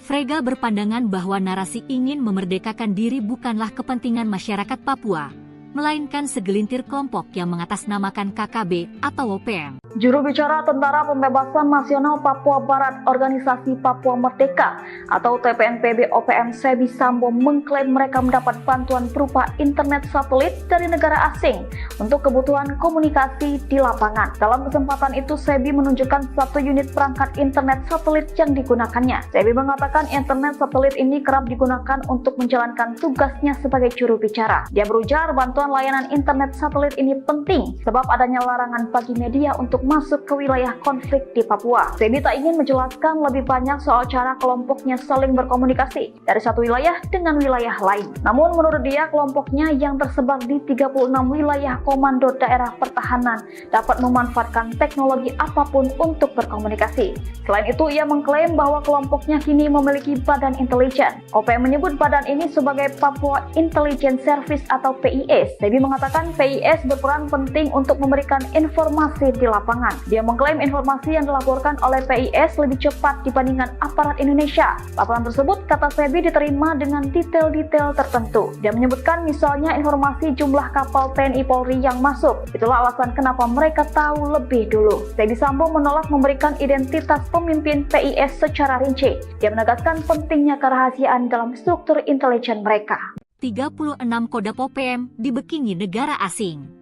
Frega berpandangan bahwa narasi ingin memerdekakan diri bukanlah kepentingan masyarakat Papua, melainkan segelintir kelompok yang mengatasnamakan KKB atau OPM. Juru bicara Tentara Pembebasan Nasional Papua Barat Organisasi Papua Merdeka atau TPNPB OPM Sebi Sambo mengklaim mereka mendapat bantuan berupa internet satelit dari negara asing untuk kebutuhan komunikasi di lapangan. Dalam kesempatan itu, Sebi menunjukkan satu unit perangkat internet satelit yang digunakannya. Sebi mengatakan internet satelit ini kerap digunakan untuk menjalankan tugasnya sebagai juru bicara. Dia berujar bantuan layanan internet satelit ini penting sebab adanya larangan bagi media untuk masuk ke wilayah konflik di Papua. Sebi tak ingin menjelaskan lebih banyak soal cara kelompoknya saling berkomunikasi dari satu wilayah dengan wilayah lain. Namun menurut dia, kelompoknya yang tersebar di 36 wilayah komando daerah pertahanan dapat memanfaatkan teknologi apapun untuk berkomunikasi. Selain itu, ia mengklaim bahwa kelompoknya kini memiliki badan intelijen. OPM menyebut badan ini sebagai Papua Intelligence Service atau PIS. Sebi mengatakan PIS berperan penting untuk memberikan informasi di lapangan. Dia mengklaim informasi yang dilaporkan oleh PIS lebih cepat dibandingkan aparat Indonesia. Laporan tersebut, kata Sebi, diterima dengan detail-detail tertentu. Dia menyebutkan misalnya informasi jumlah kapal TNI Polri yang masuk. Itulah alasan kenapa mereka tahu lebih dulu. Sebi Sambo menolak memberikan identitas pemimpin PIS secara rinci. Dia menegaskan pentingnya kerahasiaan dalam struktur intelijen mereka. 36 Kodam OPM dibekingi negara asing.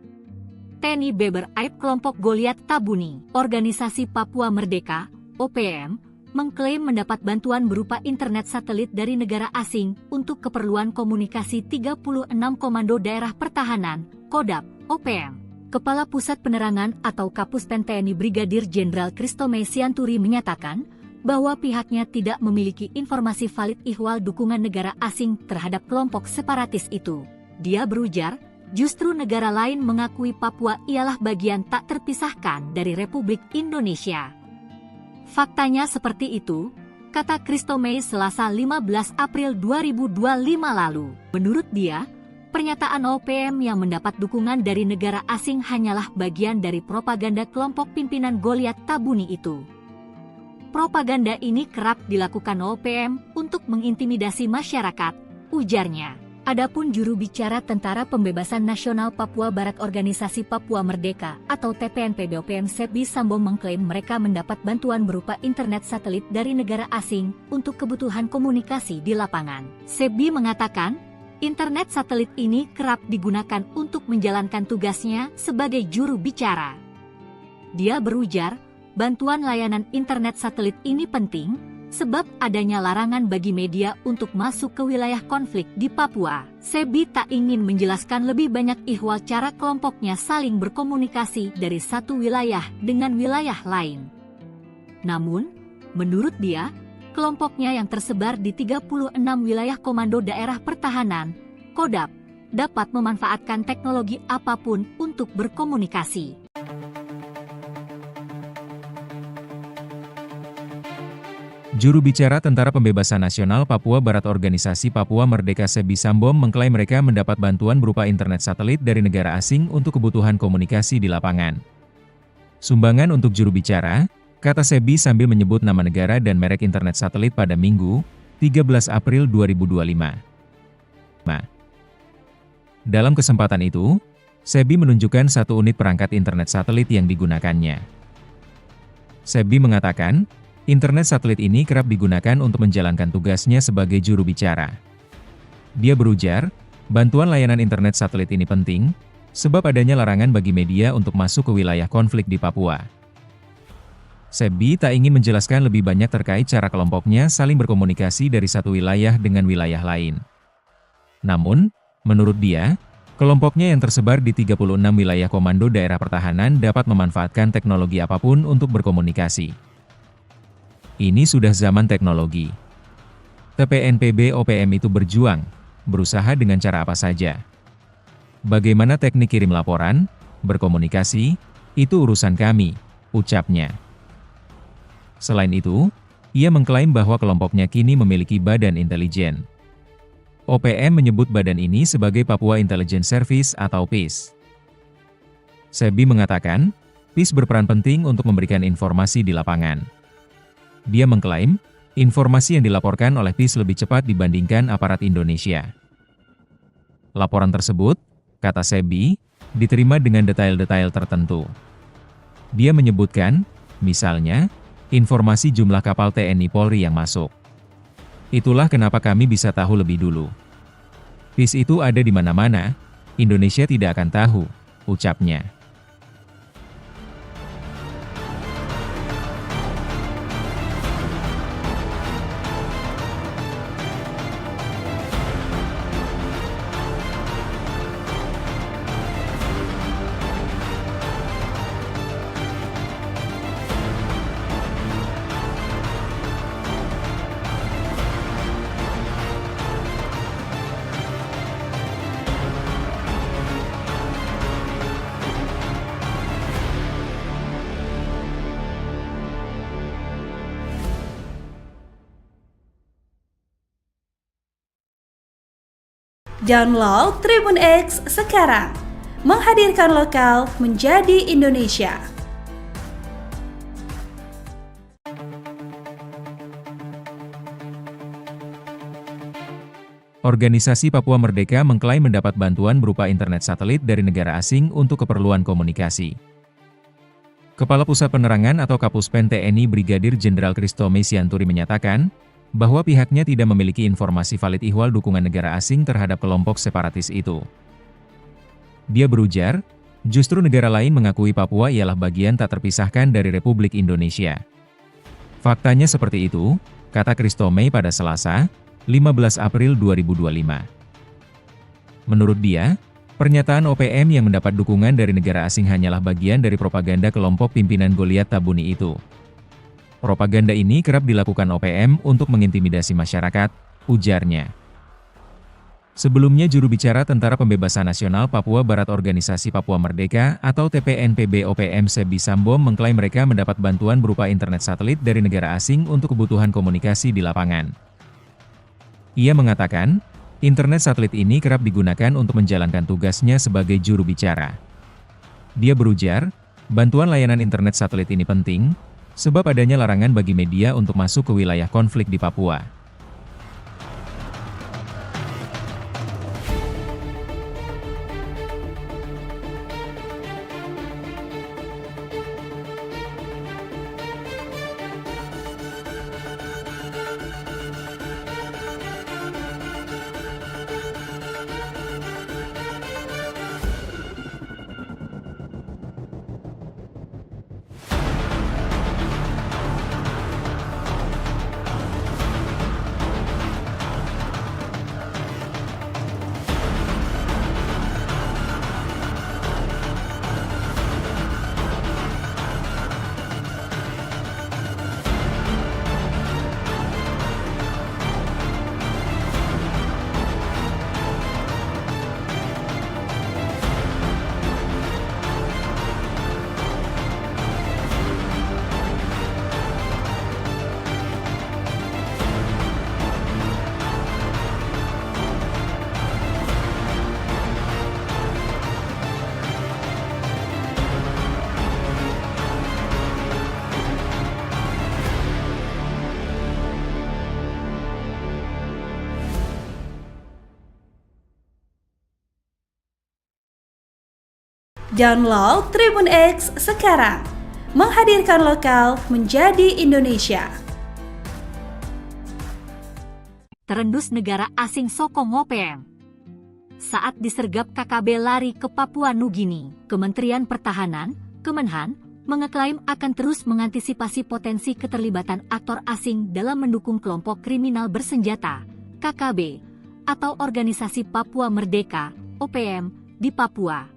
TNI Beber Aib kelompok Goliat Tabuni, Organisasi Papua Merdeka, OPM, mengklaim mendapat bantuan berupa internet satelit dari negara asing untuk keperluan komunikasi 36 Komando Daerah Pertahanan, Kodam, OPM. Kepala Pusat Penerangan atau Kapuspen TNI Brigadir Jenderal Kristome Sianturi menyatakan bahwa pihaknya tidak memiliki informasi valid ihwal dukungan negara asing terhadap kelompok separatis itu. Dia berujar, justru negara lain mengakui Papua ialah bagian tak terpisahkan dari Republik Indonesia. Faktanya seperti itu, kata Kristome Selasa 15 April 2025 lalu. Menurut dia, pernyataan OPM yang mendapat dukungan dari negara asing hanyalah bagian dari propaganda kelompok pimpinan Goliat Tabuni itu. Propaganda ini kerap dilakukan OPM untuk mengintimidasi masyarakat, ujarnya. Adapun juru bicara Tentara Pembebasan Nasional Papua Barat Organisasi Papua Merdeka atau TPNPB OPM Sebi Sambo mengklaim mereka mendapat bantuan berupa internet satelit dari negara asing untuk kebutuhan komunikasi di lapangan. Sebi mengatakan, internet satelit ini kerap digunakan untuk menjalankan tugasnya sebagai juru bicara. Dia berujar, bantuan layanan internet satelit ini penting, sebab adanya larangan bagi media untuk masuk ke wilayah konflik di Papua. Sebi tak ingin menjelaskan lebih banyak ihwal cara kelompoknya saling berkomunikasi dari satu wilayah dengan wilayah lain. Namun, menurut dia, kelompoknya yang tersebar di 36 wilayah Komando Daerah Pertahanan, KODAP, dapat memanfaatkan teknologi apapun untuk berkomunikasi. Juru bicara Tentara Pembebasan Nasional Papua Barat Organisasi Papua Merdeka Sebi Sambom mengklaim mereka mendapat bantuan berupa internet satelit dari negara asing untuk kebutuhan komunikasi di lapangan. Sumbangan untuk juru bicara, kata Sebi sambil menyebut nama negara dan merek internet satelit pada Minggu, 13 April 2025. Dalam kesempatan itu, Sebi menunjukkan satu unit perangkat internet satelit yang digunakannya. Sebi mengatakan, internet satelit ini kerap digunakan untuk menjalankan tugasnya sebagai juru bicara. Dia berujar, bantuan layanan internet satelit ini penting, sebab adanya larangan bagi media untuk masuk ke wilayah konflik di Papua. Sebi tak ingin menjelaskan lebih banyak terkait cara kelompoknya saling berkomunikasi dari satu wilayah dengan wilayah lain. Namun, menurut dia, kelompoknya yang tersebar di 36 wilayah komando daerah pertahanan dapat memanfaatkan teknologi apapun untuk berkomunikasi. Ini sudah zaman teknologi. TPNPB OPM itu berjuang, berusaha dengan cara apa saja. Bagaimana teknik kirim laporan, berkomunikasi, itu urusan kami, ucapnya. Selain itu, ia mengklaim bahwa kelompoknya kini memiliki badan intelijen. OPM menyebut badan ini sebagai Papua Intelligence Service atau PIS. Sebi mengatakan, PIS berperan penting untuk memberikan informasi di lapangan. Dia mengklaim, informasi yang dilaporkan oleh PIS lebih cepat dibandingkan aparat Indonesia. Laporan tersebut, kata Sebi, diterima dengan detail-detail tertentu. Dia menyebutkan, misalnya, informasi jumlah kapal TNI Polri yang masuk. Itulah kenapa kami bisa tahu lebih dulu. PIS itu ada di mana-mana, Indonesia tidak akan tahu, ucapnya. Download Tribun X sekarang, menghadirkan lokal menjadi Indonesia. Organisasi Papua Merdeka mengklaim mendapat bantuan berupa internet satelit dari negara asing untuk keperluan komunikasi. Kepala Pusat Penerangan atau Kapuspen TNI Brigadir Jenderal Kristome Sianturi menyatakan, bahwa pihaknya tidak memiliki informasi valid ihwal dukungan negara asing terhadap kelompok separatis itu. Dia berujar, justru negara lain mengakui Papua ialah bagian tak terpisahkan dari Republik Indonesia. Faktanya seperti itu, kata Kristome pada Selasa, 15 April 2025. Menurut dia, pernyataan OPM yang mendapat dukungan dari negara asing hanyalah bagian dari propaganda kelompok pimpinan Goliat Tabuni itu. Propaganda ini kerap dilakukan OPM untuk mengintimidasi masyarakat, ujarnya. Sebelumnya juru bicara Tentara Pembebasan Nasional Papua Barat Organisasi Papua Merdeka atau TPNPB OPM Sebi Sambom mengklaim mereka mendapat bantuan berupa internet satelit dari negara asing untuk kebutuhan komunikasi di lapangan. Ia mengatakan, internet satelit ini kerap digunakan untuk menjalankan tugasnya sebagai juru bicara. Dia berujar, bantuan layanan internet satelit ini penting, sebab adanya larangan bagi media untuk masuk ke wilayah konflik di Papua. Download Tribun X sekarang. Menghadirkan lokal menjadi Indonesia. Terendus negara asing sokong OPM. Saat disergap KKB lari ke Papua Nugini, Kementerian Pertahanan, Kemenhan, mengeklaim akan terus mengantisipasi potensi keterlibatan aktor asing dalam mendukung kelompok kriminal bersenjata, KKB, atau Organisasi Papua Merdeka, OPM, di Papua.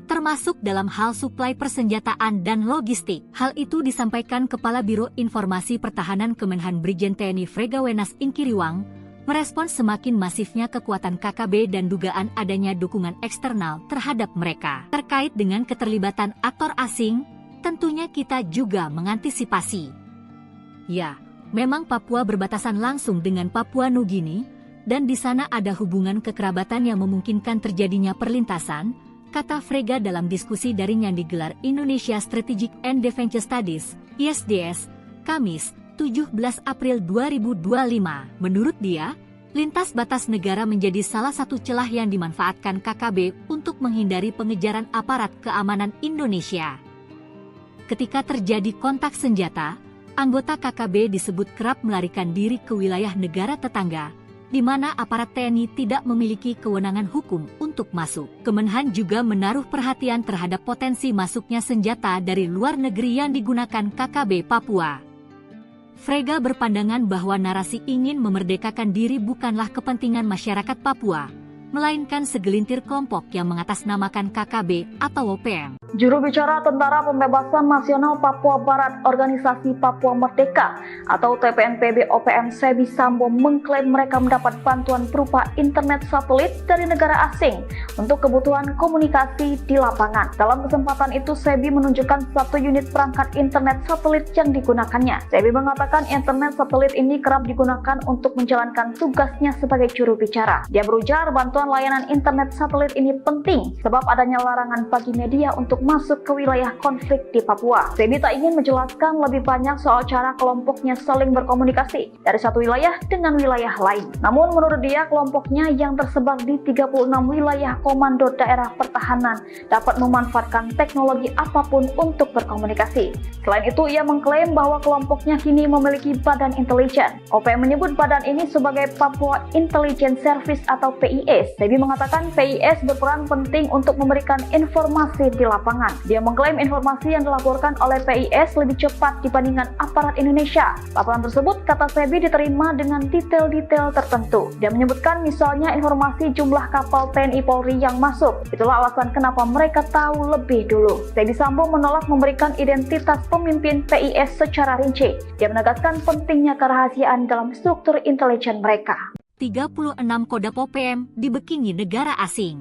Termasuk dalam hal suplai persenjataan dan logistik. Hal itu disampaikan Kepala Biro Informasi Pertahanan Kemenhan Brigjen TNI Fregawenas Inkiriwang, merespons semakin masifnya kekuatan KKB dan dugaan adanya dukungan eksternal terhadap mereka. Terkait dengan keterlibatan aktor asing, tentunya kita juga mengantisipasi. Ya, memang Papua berbatasan langsung dengan Papua Nugini, dan di sana ada hubungan kekerabatan yang memungkinkan terjadinya perlintasan, kata Frega dalam diskusi daring yang digelar Indonesia Strategic and Defense Studies, ISDS, Kamis, 17 April 2025. Menurut dia, lintas batas negara menjadi salah satu celah yang dimanfaatkan KKB untuk menghindari pengejaran aparat keamanan Indonesia. Ketika terjadi kontak senjata, anggota KKB disebut kerap melarikan diri ke wilayah negara tetangga, di mana aparat TNI tidak memiliki kewenangan hukum untuk masuk. Kemenhan juga menaruh perhatian terhadap potensi masuknya senjata dari luar negeri yang digunakan KKB Papua. Frega berpandangan bahwa narasi ingin memerdekakan diri bukanlah kepentingan masyarakat Papua, melainkan segelintir kelompok yang mengatasnamakan KKB atau OPM. Juru bicara Tentara Pembebasan Nasional Papua Barat Organisasi Papua Merdeka atau TPNPB OPM Sebi Sambo mengklaim mereka mendapat bantuan berupa internet satelit dari negara asing untuk kebutuhan komunikasi di lapangan. Dalam kesempatan itu, Sebi menunjukkan satu unit perangkat internet satelit yang digunakannya. Sebi mengatakan internet satelit ini kerap digunakan untuk menjalankan tugasnya sebagai juru bicara. Dia berujar bantuan layanan internet satelit ini penting sebab adanya larangan bagi media untuk masuk ke wilayah konflik di Papua. Sebi tak ingin menjelaskan lebih banyak soal cara kelompoknya saling berkomunikasi dari satu wilayah dengan wilayah lain. Namun menurut dia, kelompoknya yang tersebar di 36 wilayah komando daerah pertahanan dapat memanfaatkan teknologi apapun untuk berkomunikasi. Selain itu, ia mengklaim bahwa kelompoknya kini memiliki badan intelijen. OPM menyebut badan ini sebagai Papua Intelligence Service atau PIS. Sebi mengatakan PIS berperan penting untuk memberikan informasi di lapangan. Dia mengklaim informasi yang dilaporkan oleh PIS lebih cepat dibandingkan aparat Indonesia. Laporan tersebut, kata Sebi, diterima dengan detail-detail tertentu. Dia menyebutkan misalnya informasi jumlah kapal TNI Polri yang masuk. Itulah alasan kenapa mereka tahu lebih dulu. Sebi Sambo menolak memberikan identitas pemimpin PIS secara rinci. Dia menegaskan pentingnya kerahasiaan dalam struktur intelijen mereka. 36 Kodam OPM dibekingi negara asing.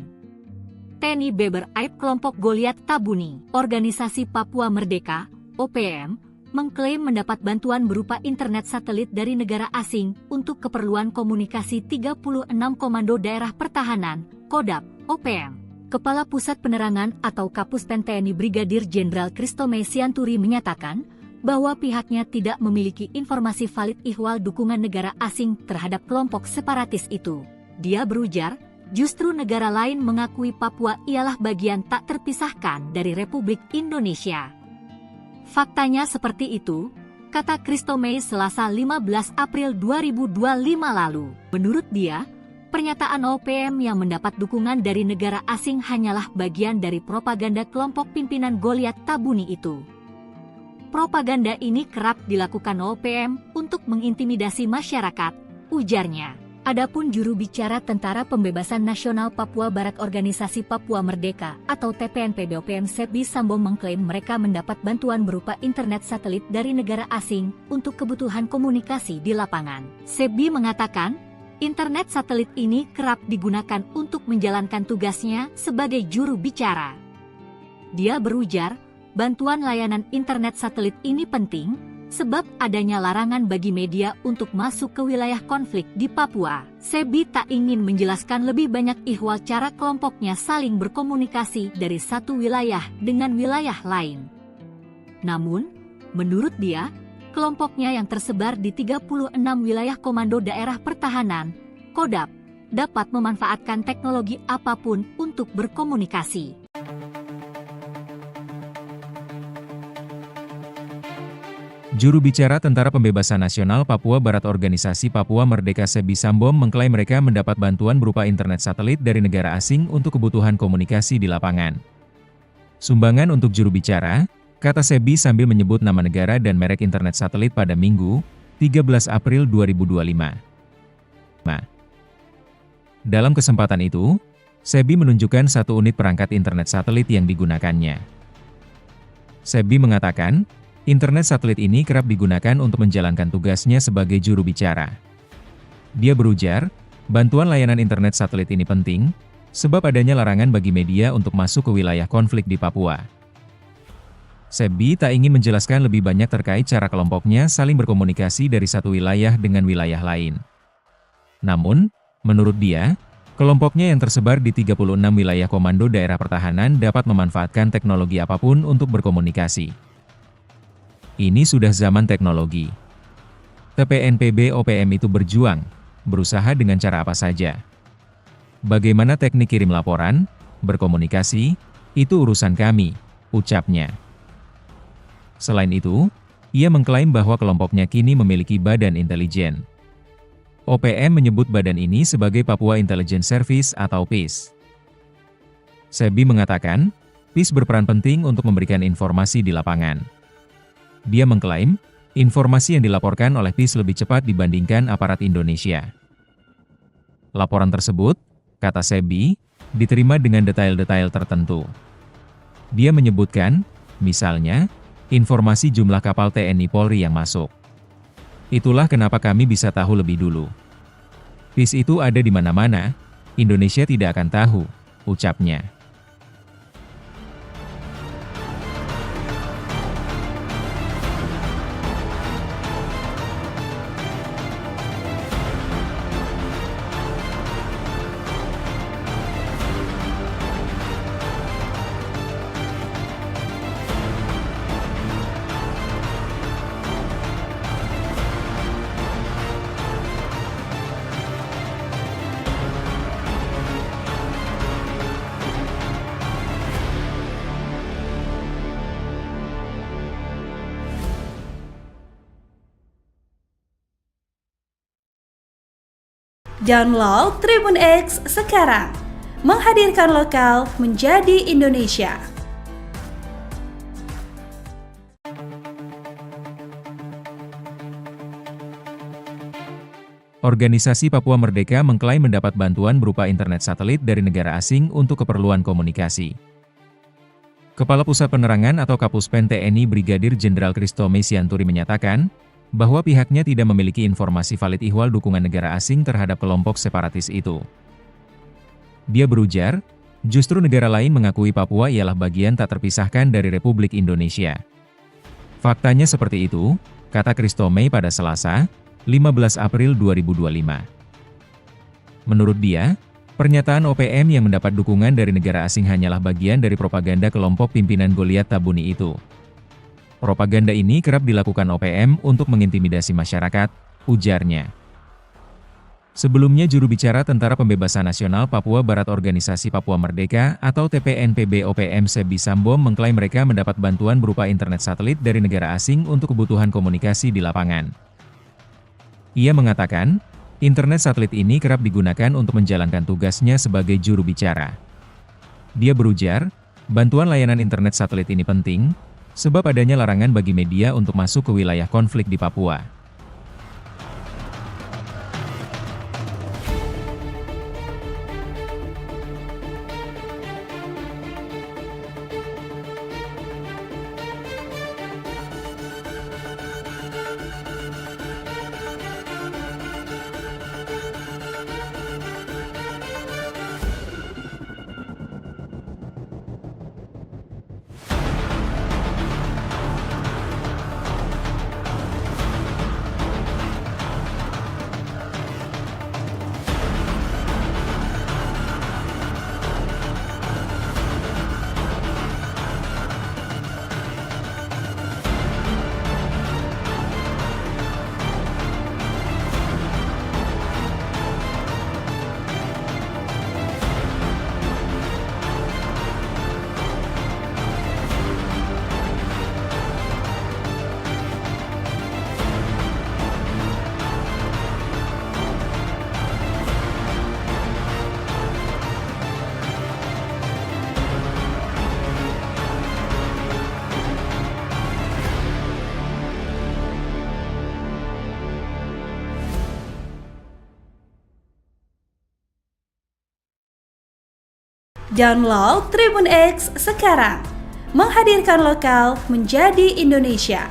TNI Beber Aib kelompok Goliat Tabuni, Organisasi Papua Merdeka, OPM, mengklaim mendapat bantuan berupa internet satelit dari negara asing untuk keperluan komunikasi 36 Komando Daerah Pertahanan, Kodam, OPM. Kepala Pusat Penerangan atau Kapuspen TNI Brigadir Jenderal Kristome Sianturi menyatakan bahwa pihaknya tidak memiliki informasi valid ihwal dukungan negara asing terhadap kelompok separatis itu. Dia berujar, justru negara lain mengakui Papua ialah bagian tak terpisahkan dari Republik Indonesia. Faktanya seperti itu, kata Kristome Selasa 15 April 2025 lalu. Menurut dia, pernyataan OPM yang mendapat dukungan dari negara asing hanyalah bagian dari propaganda kelompok pimpinan Goliat Tabuni itu. Propaganda ini kerap dilakukan OPM untuk mengintimidasi masyarakat, ujarnya. Adapun juru bicara Tentara Pembebasan Nasional Papua Barat Organisasi Papua Merdeka atau TPNPB OPM Sebi Sambo mengklaim mereka mendapat bantuan berupa internet satelit dari negara asing untuk kebutuhan komunikasi di lapangan. Sebi mengatakan, internet satelit ini kerap digunakan untuk menjalankan tugasnya sebagai juru bicara. Dia berujar, bantuan layanan internet satelit ini penting sebab adanya larangan bagi media untuk masuk ke wilayah konflik di Papua. Sebi tak ingin menjelaskan lebih banyak ihwal cara kelompoknya saling berkomunikasi dari satu wilayah dengan wilayah lain. Namun, menurut dia, kelompoknya yang tersebar di 36 wilayah Komando Daerah Pertahanan, Kodam, dapat memanfaatkan teknologi apapun untuk berkomunikasi. Juru bicara Tentara Pembebasan Nasional Papua Barat Organisasi Papua Merdeka Sebi Sambom mengklaim mereka mendapat bantuan berupa internet satelit dari negara asing untuk kebutuhan komunikasi di lapangan. Sumbangan untuk juru bicara, kata Sebi sambil menyebut nama negara dan merek internet satelit pada Minggu, 13 April 2025. Dalam kesempatan itu, Sebi menunjukkan satu unit perangkat internet satelit yang digunakannya. Sebi mengatakan, internet satelit ini kerap digunakan untuk menjalankan tugasnya sebagai juru bicara. Dia berujar, bantuan layanan internet satelit ini penting, sebab adanya larangan bagi media untuk masuk ke wilayah konflik di Papua. Sebi tak ingin menjelaskan lebih banyak terkait cara kelompoknya saling berkomunikasi dari satu wilayah dengan wilayah lain. Namun, menurut dia, kelompoknya yang tersebar di 36 wilayah komando daerah pertahanan dapat memanfaatkan teknologi apapun untuk berkomunikasi. Ini sudah zaman teknologi. TPNPB OPM itu berjuang, berusaha dengan cara apa saja. Bagaimana teknik kirim laporan, berkomunikasi, itu urusan kami, ucapnya. Selain itu, ia mengklaim bahwa kelompoknya kini memiliki badan intelijen. OPM menyebut badan ini sebagai Papua Intelligence Service atau PIS. Sebi mengatakan, PIS berperan penting untuk memberikan informasi di lapangan. Dia mengklaim, informasi yang dilaporkan oleh PIS lebih cepat dibandingkan aparat Indonesia. Laporan tersebut, kata Sebi, diterima dengan detail-detail tertentu. Dia menyebutkan, misalnya, informasi jumlah kapal TNI Polri yang masuk. Itulah kenapa kami bisa tahu lebih dulu. PIS itu ada di mana-mana, Indonesia tidak akan tahu, ucapnya. Download Tribun X sekarang, menghadirkan lokal menjadi Indonesia. Organisasi Papua Merdeka mengklaim mendapat bantuan berupa internet satelit dari negara asing untuk keperluan komunikasi. Kepala Pusat Penerangan atau Kapuspen TNI Brigadir Jenderal Christomay Sianturi menyatakan, bahwa pihaknya tidak memiliki informasi valid ihwal dukungan negara asing terhadap kelompok separatis itu. Dia berujar, justru negara lain mengakui Papua ialah bagian tak terpisahkan dari Republik Indonesia. Faktanya seperti itu, kata Christomay pada Selasa, 15 April 2025. Menurut dia, pernyataan OPM yang mendapat dukungan dari negara asing hanyalah bagian dari propaganda kelompok pimpinan Goliat Tabuni itu. Propaganda ini kerap dilakukan OPM untuk mengintimidasi masyarakat, ujarnya. Sebelumnya juru bicara Tentara Pembebasan Nasional Papua Barat Organisasi Papua Merdeka atau TPNPB OPM Sebi Sambom mengklaim mereka mendapat bantuan berupa internet satelit dari negara asing untuk kebutuhan komunikasi di lapangan. Ia mengatakan, internet satelit ini kerap digunakan untuk menjalankan tugasnya sebagai juru bicara. Dia berujar, bantuan layanan internet satelit ini penting, sebab adanya larangan bagi media untuk masuk ke wilayah konflik di Papua. Download Tribun X sekarang, menghadirkan lokal menjadi Indonesia.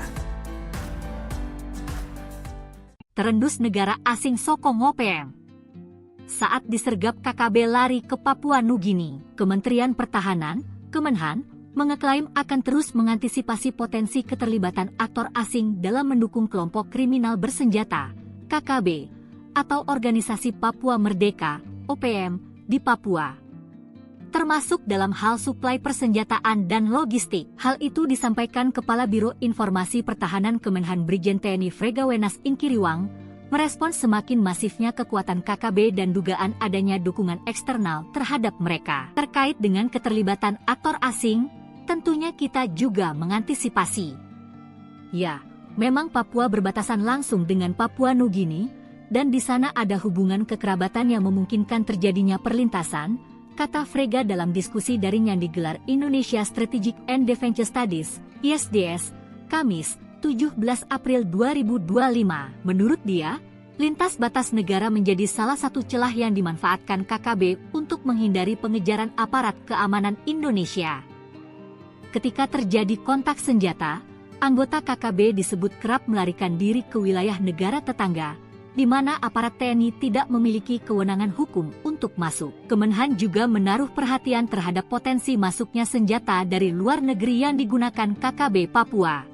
Terendus negara asing sokong OPM. Saat disergap KKB lari ke Papua Nugini, Kementerian Pertahanan, Kemenhan, mengeklaim akan terus mengantisipasi potensi keterlibatan aktor asing dalam mendukung kelompok kriminal bersenjata, KKB, atau Organisasi Papua Merdeka, OPM, di Papua. Termasuk dalam hal suplai persenjataan dan logistik. Hal itu disampaikan Kepala Biro Informasi Pertahanan Kemenhan Brigjen TNI Fregawenas Inkiriwang, merespons semakin masifnya kekuatan KKB dan dugaan adanya dukungan eksternal terhadap mereka. Terkait dengan keterlibatan aktor asing, tentunya kita juga mengantisipasi. Ya, memang Papua berbatasan langsung dengan Papua Nugini, dan di sana ada hubungan kekerabatan yang memungkinkan terjadinya perlintasan, kata Frega dalam diskusi daring yang digelar Indonesia Strategic and Defense Studies, ISDS, Kamis, 17 April 2025. Menurut dia, lintas batas negara menjadi salah satu celah yang dimanfaatkan KKB untuk menghindari pengejaran aparat keamanan Indonesia. Ketika terjadi kontak senjata, anggota KKB disebut kerap melarikan diri ke wilayah negara tetangga, di mana aparat TNI tidak memiliki kewenangan hukum untuk masuk. Kemenhan juga menaruh perhatian terhadap potensi masuknya senjata dari luar negeri yang digunakan KKB Papua.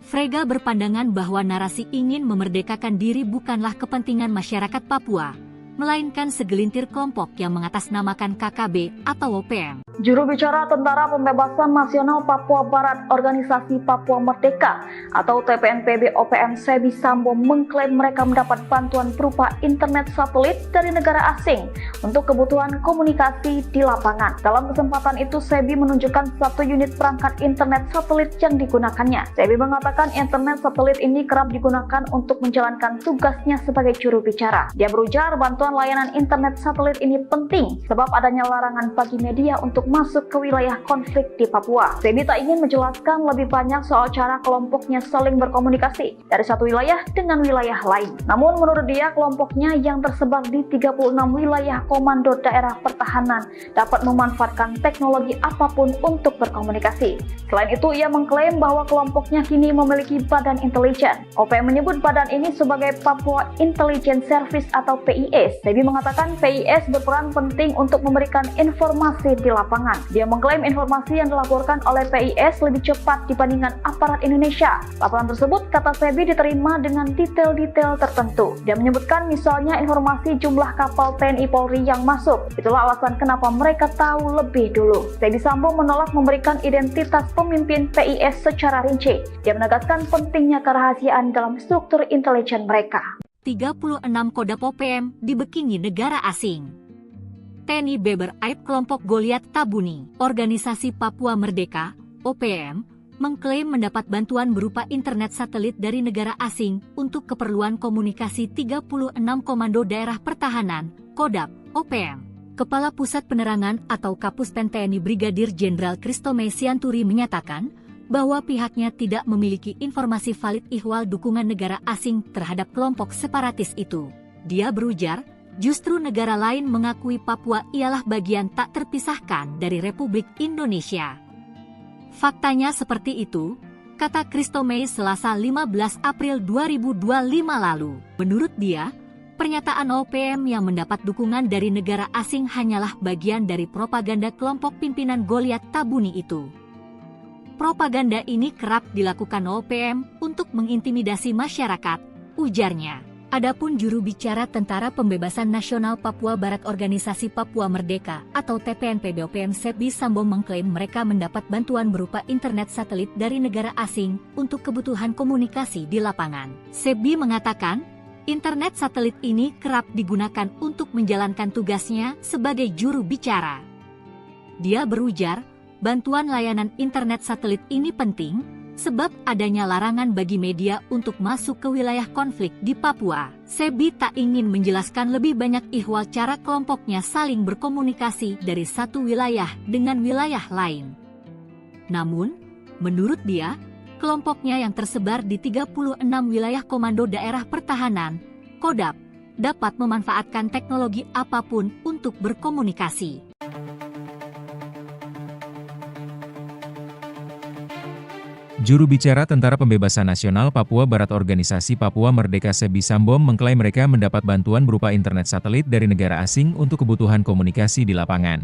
Frega berpandangan bahwa narasi ingin memerdekakan diri bukanlah kepentingan masyarakat Papua, melainkan segelintir kelompok yang mengatasnamakan KKB atau OPM. Juru bicara Tentara Pembebasan Nasional Papua Barat Organisasi Papua Merdeka atau TPNPB OPM Sebi Sambo mengklaim mereka mendapat bantuan berupa internet satelit dari negara asing untuk kebutuhan komunikasi di lapangan. Dalam kesempatan itu, Sebi menunjukkan satu unit perangkat internet satelit yang digunakannya. Sebi mengatakan internet satelit ini kerap digunakan untuk menjalankan tugasnya sebagai juru bicara. Dia berujar bantuan layanan internet satelit ini penting sebab adanya larangan bagi media untuk masuk ke wilayah konflik di Papua. Sebi tak ingin menjelaskan lebih banyak soal cara kelompoknya saling berkomunikasi dari satu wilayah dengan wilayah lain. Namun menurut dia, kelompoknya yang tersebar di 36 wilayah komando daerah pertahanan dapat memanfaatkan teknologi apapun untuk berkomunikasi. Selain itu, ia mengklaim bahwa kelompoknya kini memiliki badan intelijen. OPM menyebut badan ini sebagai Papua Intelligence Service atau PIS. Sebi mengatakan PIS berperan penting untuk memberikan informasi di lapangan. Dia mengklaim informasi yang dilaporkan oleh PIS lebih cepat dibandingkan aparat Indonesia. Laporan tersebut, kata Sebi, diterima dengan detail-detail tertentu. Dia menyebutkan misalnya informasi jumlah kapal TNI Polri yang masuk. Itulah alasan kenapa mereka tahu lebih dulu. Sebi Sambo menolak memberikan identitas pemimpin PIS secara rinci. Dia menegaskan pentingnya kerahasiaan dalam struktur intelijen mereka. 36 Kodam OPM dibekingi negara asing. TNI Beber Aib kelompok Goliat Tabuni, Organisasi Papua Merdeka, OPM, mengklaim mendapat bantuan berupa internet satelit dari negara asing untuk keperluan komunikasi 36 Komando Daerah Pertahanan, Kodam, OPM. Kepala Pusat Penerangan atau Kapuspen TNI Brigadir Jenderal Kristome Sianturi menyatakan bahwa pihaknya tidak memiliki informasi valid ihwal dukungan negara asing terhadap kelompok separatis itu. Dia berujar, justru negara lain mengakui Papua ialah bagian tak terpisahkan dari Republik Indonesia. Faktanya seperti itu, kata Kristome Selasa 15 April 2025 lalu. Menurut dia, pernyataan OPM yang mendapat dukungan dari negara asing hanyalah bagian dari propaganda kelompok pimpinan Goliat Tabuni itu. Propaganda ini kerap dilakukan OPM untuk mengintimidasi masyarakat, ujarnya. Adapun juru bicara Tentara Pembebasan Nasional Papua Barat Organisasi Papua Merdeka atau TPNPB OPM Sebi Sambo mengklaim mereka mendapat bantuan berupa internet satelit dari negara asing untuk kebutuhan komunikasi di lapangan. Sebi mengatakan, internet satelit ini kerap digunakan untuk menjalankan tugasnya sebagai juru bicara. Dia berujar, bantuan layanan internet satelit ini penting, sebab adanya larangan bagi media untuk masuk ke wilayah konflik di Papua. Sebi tak ingin menjelaskan lebih banyak ihwal cara kelompoknya saling berkomunikasi dari satu wilayah dengan wilayah lain. Namun, menurut dia, kelompoknya yang tersebar di 36 wilayah Komando Daerah Pertahanan, Kodam, dapat memanfaatkan teknologi apapun untuk berkomunikasi. Juru bicara Tentara Pembebasan Nasional Papua Barat Organisasi Papua Merdeka Sebi Sambom mengklaim mereka mendapat bantuan berupa internet satelit dari negara asing untuk kebutuhan komunikasi di lapangan.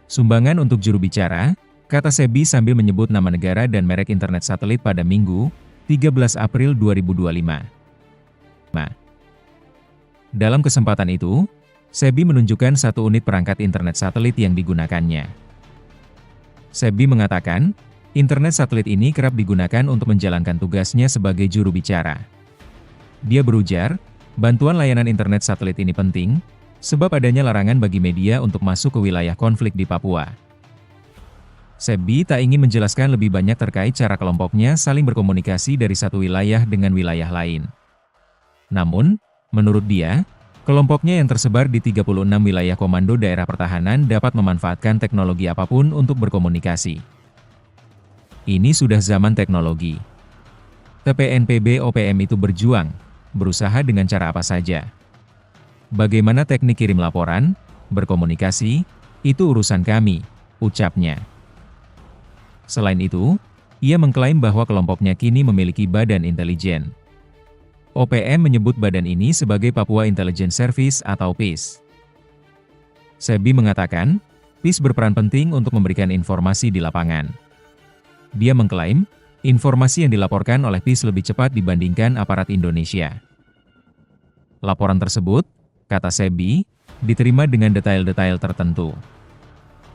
Sumbangan untuk juru bicara, kata Sebi sambil menyebut nama negara dan merek internet satelit pada Minggu, 13 April 2025. Dalam kesempatan itu, Sebi menunjukkan satu unit perangkat internet satelit yang digunakannya. Sebi mengatakan, internet satelit ini kerap digunakan untuk menjalankan tugasnya sebagai juru bicara. Dia berujar, bantuan layanan internet satelit ini penting, sebab adanya larangan bagi media untuk masuk ke wilayah konflik di Papua. Sebi tak ingin menjelaskan lebih banyak terkait cara kelompoknya saling berkomunikasi dari satu wilayah dengan wilayah lain. Namun, menurut dia, kelompoknya yang tersebar di 36 wilayah komando daerah pertahanan dapat memanfaatkan teknologi apapun untuk berkomunikasi. Ini sudah zaman teknologi. TPNPB OPM itu berjuang, berusaha dengan cara apa saja. Bagaimana teknik kirim laporan, berkomunikasi, itu urusan kami, ucapnya. Selain itu, ia mengklaim bahwa kelompoknya kini memiliki badan intelijen. OPM menyebut badan ini sebagai Papua Intelligence Service atau PIS. Sebi mengatakan, PIS berperan penting untuk memberikan informasi di lapangan. Dia mengklaim, informasi yang dilaporkan oleh PIS lebih cepat dibandingkan aparat Indonesia. Laporan tersebut, kata Sebi, diterima dengan detail-detail tertentu.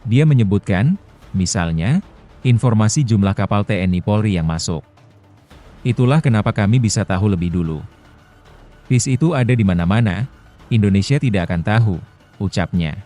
Dia menyebutkan, misalnya, informasi jumlah kapal TNI Polri yang masuk. Itulah kenapa kami bisa tahu lebih dulu. PIS itu ada di mana-mana, Indonesia tidak akan tahu, ucapnya.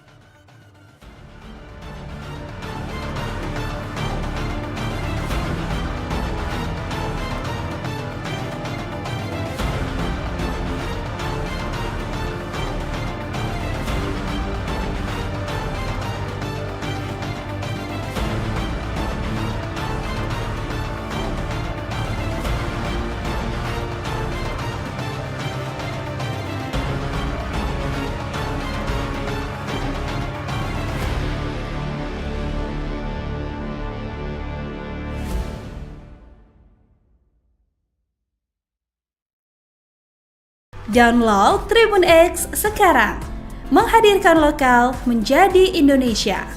Download Tribun X sekarang, menghadirkan lokal menjadi Indonesia.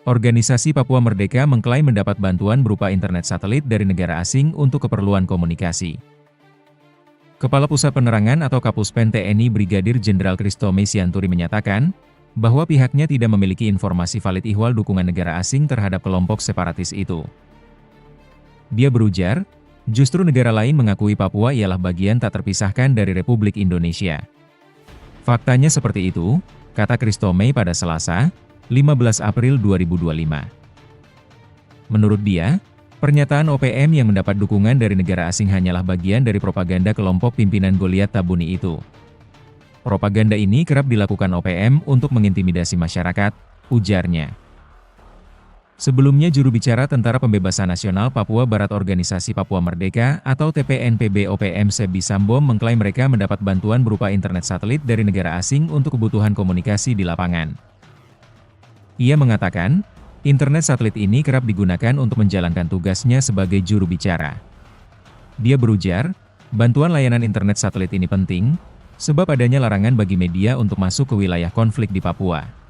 Organisasi Papua Merdeka mengklaim mendapat bantuan berupa internet satelit dari negara asing untuk keperluan komunikasi. Kepala Pusat Penerangan atau Kapuspen TNI Brigadir Jenderal Kristome Sianturi menyatakan, bahwa pihaknya tidak memiliki informasi valid ihwal dukungan negara asing terhadap kelompok separatis itu. Dia berujar, justru negara lain mengakui Papua ialah bagian tak terpisahkan dari Republik Indonesia. Faktanya seperti itu, kata Kristome pada Selasa, 15 April 2025. Menurut dia, pernyataan OPM yang mendapat dukungan dari negara asing hanyalah bagian dari propaganda kelompok pimpinan Goliat Tabuni itu. Propaganda ini kerap dilakukan OPM untuk mengintimidasi masyarakat, ujarnya. Sebelumnya juru bicara Tentara Pembebasan Nasional Papua Barat Organisasi Papua Merdeka atau TPNPB OPM Sebi Sambom mengklaim mereka mendapat bantuan berupa internet satelit dari negara asing untuk kebutuhan komunikasi di lapangan. Ia mengatakan, internet satelit ini kerap digunakan untuk menjalankan tugasnya sebagai juru bicara. Dia berujar, bantuan layanan internet satelit ini penting, sebab adanya larangan bagi media untuk masuk ke wilayah konflik di Papua.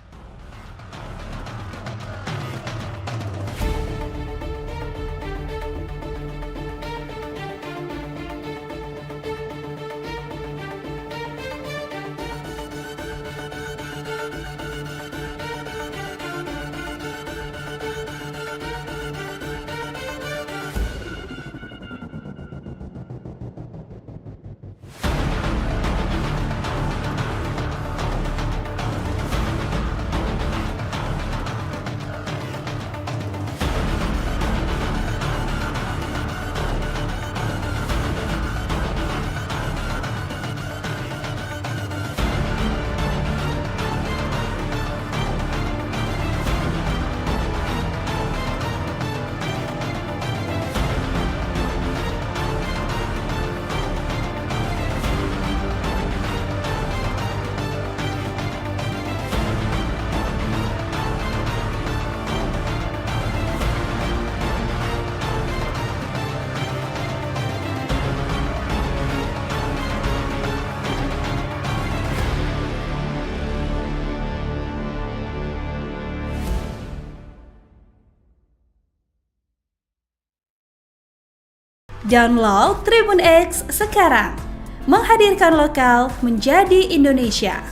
Download Tribun X sekarang. Menghadirkan lokal menjadi Indonesia.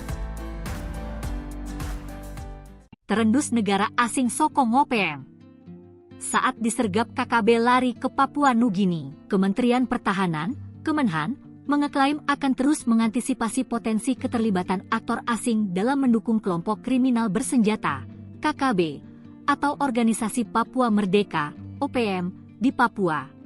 Terendus negara asing sokong OPM. Saat disergap KKB lari ke Papua Nugini, Kementerian Pertahanan, Kemenhan, mengeklaim akan terus mengantisipasi potensi keterlibatan aktor asing dalam mendukung kelompok kriminal bersenjata, KKB, atau Organisasi Papua Merdeka, OPM, di Papua.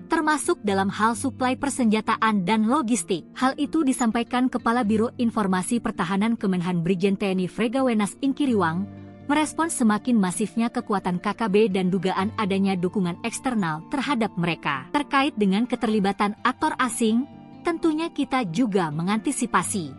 Termasuk dalam hal suplai persenjataan dan logistik. Hal itu disampaikan Kepala Biro Informasi Pertahanan Kemenhan Brigjen TNI Fregawenas Inkiriwang, merespons semakin masifnya kekuatan KKB dan dugaan adanya dukungan eksternal terhadap mereka. Terkait dengan keterlibatan aktor asing, tentunya kita juga mengantisipasi.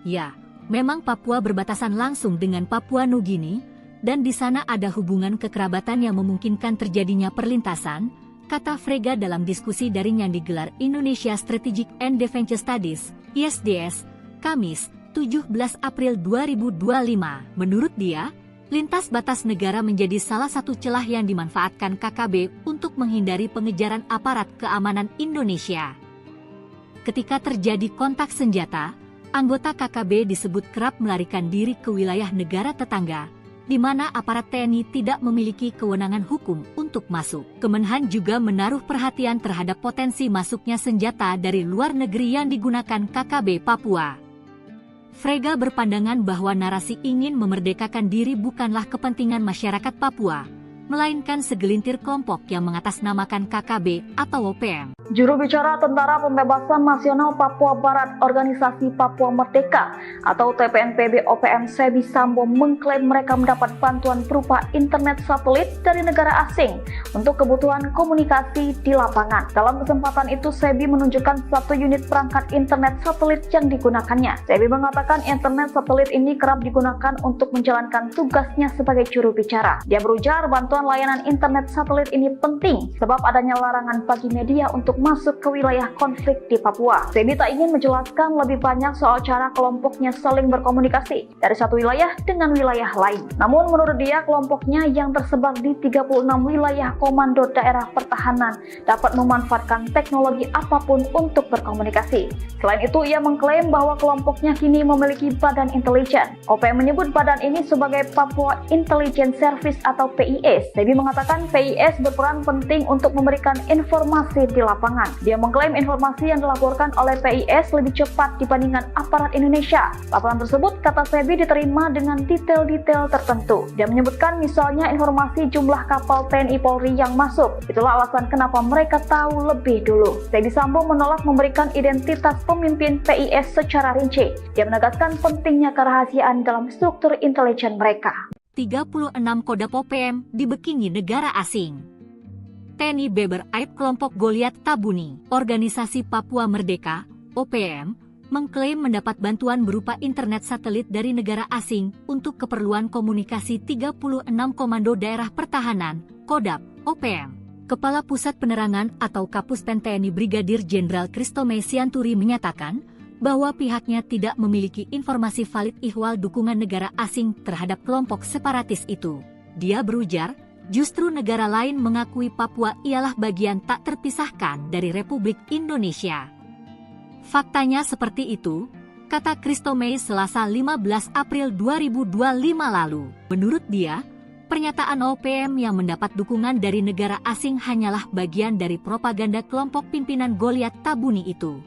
Ya, memang Papua berbatasan langsung dengan Papua Nugini, dan di sana ada hubungan kekerabatan yang memungkinkan terjadinya perlintasan, kata Frega dalam diskusi daring yang digelar Indonesia Strategic and Defense Studies, ISDS, Kamis, 17 April 2025. Menurut dia, lintas batas negara menjadi salah satu celah yang dimanfaatkan KKB untuk menghindari pengejaran aparat keamanan Indonesia. Ketika terjadi kontak senjata, anggota KKB disebut kerap melarikan diri ke wilayah negara tetangga, di mana aparat TNI tidak memiliki kewenangan hukum untuk masuk. Kemenhan juga menaruh perhatian terhadap potensi masuknya senjata dari luar negeri yang digunakan KKB Papua. Frega berpandangan bahwa narasi ingin memerdekakan diri bukanlah kepentingan masyarakat Papua, melainkan segelintir kelompok yang mengatasnamakan KKB atau OPM. Juru bicara Tentara Pembebasan Nasional Papua Barat Organisasi Papua Merdeka atau TPNPB OPM Sebi Sambo mengklaim mereka mendapat bantuan berupa internet satelit dari negara asing untuk kebutuhan komunikasi di lapangan. Dalam kesempatan itu, Sebi menunjukkan satu unit perangkat internet satelit yang digunakannya. Sebi mengatakan internet satelit ini kerap digunakan untuk menjalankan tugasnya sebagai juru bicara. Dia berujar bantuan layanan internet satelit ini penting sebab adanya larangan bagi media untuk masuk ke wilayah konflik di Papua. Sebi tak ingin menjelaskan lebih banyak soal cara kelompoknya saling berkomunikasi dari satu wilayah dengan wilayah lain. Namun menurut dia, kelompoknya yang tersebar di 36 wilayah komando daerah pertahanan dapat memanfaatkan teknologi apapun untuk berkomunikasi. Selain itu, ia mengklaim bahwa kelompoknya kini memiliki badan intelijen. OPM menyebut badan ini sebagai Papua Intelligence Service atau PIS. Sebi mengatakan PIS berperan penting untuk memberikan informasi di lapangan. Dia mengklaim informasi yang dilaporkan oleh PIS lebih cepat dibandingkan aparat Indonesia. Laporan tersebut, kata Sebi, diterima dengan detail-detail tertentu. Dia menyebutkan misalnya informasi jumlah kapal TNI Polri yang masuk. Itulah alasan kenapa mereka tahu lebih dulu. Sebi Sambo menolak memberikan identitas pemimpin PIS secara rinci. Dia menegaskan pentingnya kerahasiaan dalam struktur intelijen mereka. 36 Kodam OPM dibekingi negara asing. TNI Beber Aib kelompok Goliat Tabuni, Organisasi Papua Merdeka, OPM, mengklaim mendapat bantuan berupa internet satelit dari negara asing untuk keperluan komunikasi 36 Komando Daerah Pertahanan, Kodam, OPM. Kepala Pusat Penerangan atau Kapuspen TNI Brigadir Jenderal Kristome Sianturi menyatakan bahwa pihaknya tidak memiliki informasi valid ihwal dukungan negara asing terhadap kelompok separatis itu. Dia berujar, justru negara lain mengakui Papua ialah bagian tak terpisahkan dari Republik Indonesia. Faktanya seperti itu, kata Kristome Selasa 15 April 2025 lalu. Menurut dia, pernyataan OPM yang mendapat dukungan dari negara asing hanyalah bagian dari propaganda kelompok pimpinan Goliat Tabuni itu.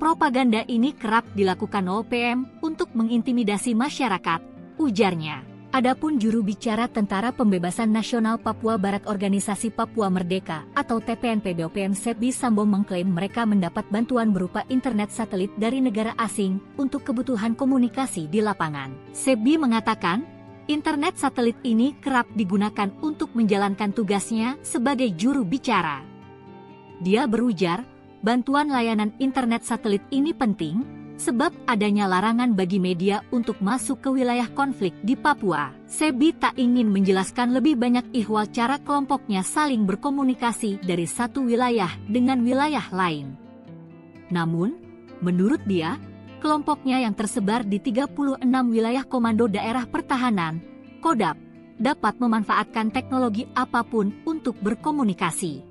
Propaganda ini kerap dilakukan OPM untuk mengintimidasi masyarakat, ujarnya. Adapun juru bicara Tentara Pembebasan Nasional Papua Barat Organisasi Papua Merdeka atau TPNPB OPM Sebi Sambo mengklaim mereka mendapat bantuan berupa internet satelit dari negara asing untuk kebutuhan komunikasi di lapangan. Sebi mengatakan, internet satelit ini kerap digunakan untuk menjalankan tugasnya sebagai juru bicara. Dia berujar, bantuan layanan internet satelit ini penting sebab adanya larangan bagi media untuk masuk ke wilayah konflik di Papua. Sebi tak ingin menjelaskan lebih banyak ihwal cara kelompoknya saling berkomunikasi dari satu wilayah dengan wilayah lain. Namun, menurut dia, kelompoknya yang tersebar di 36 wilayah Komando Daerah Pertahanan, KODAP, dapat memanfaatkan teknologi apapun untuk berkomunikasi.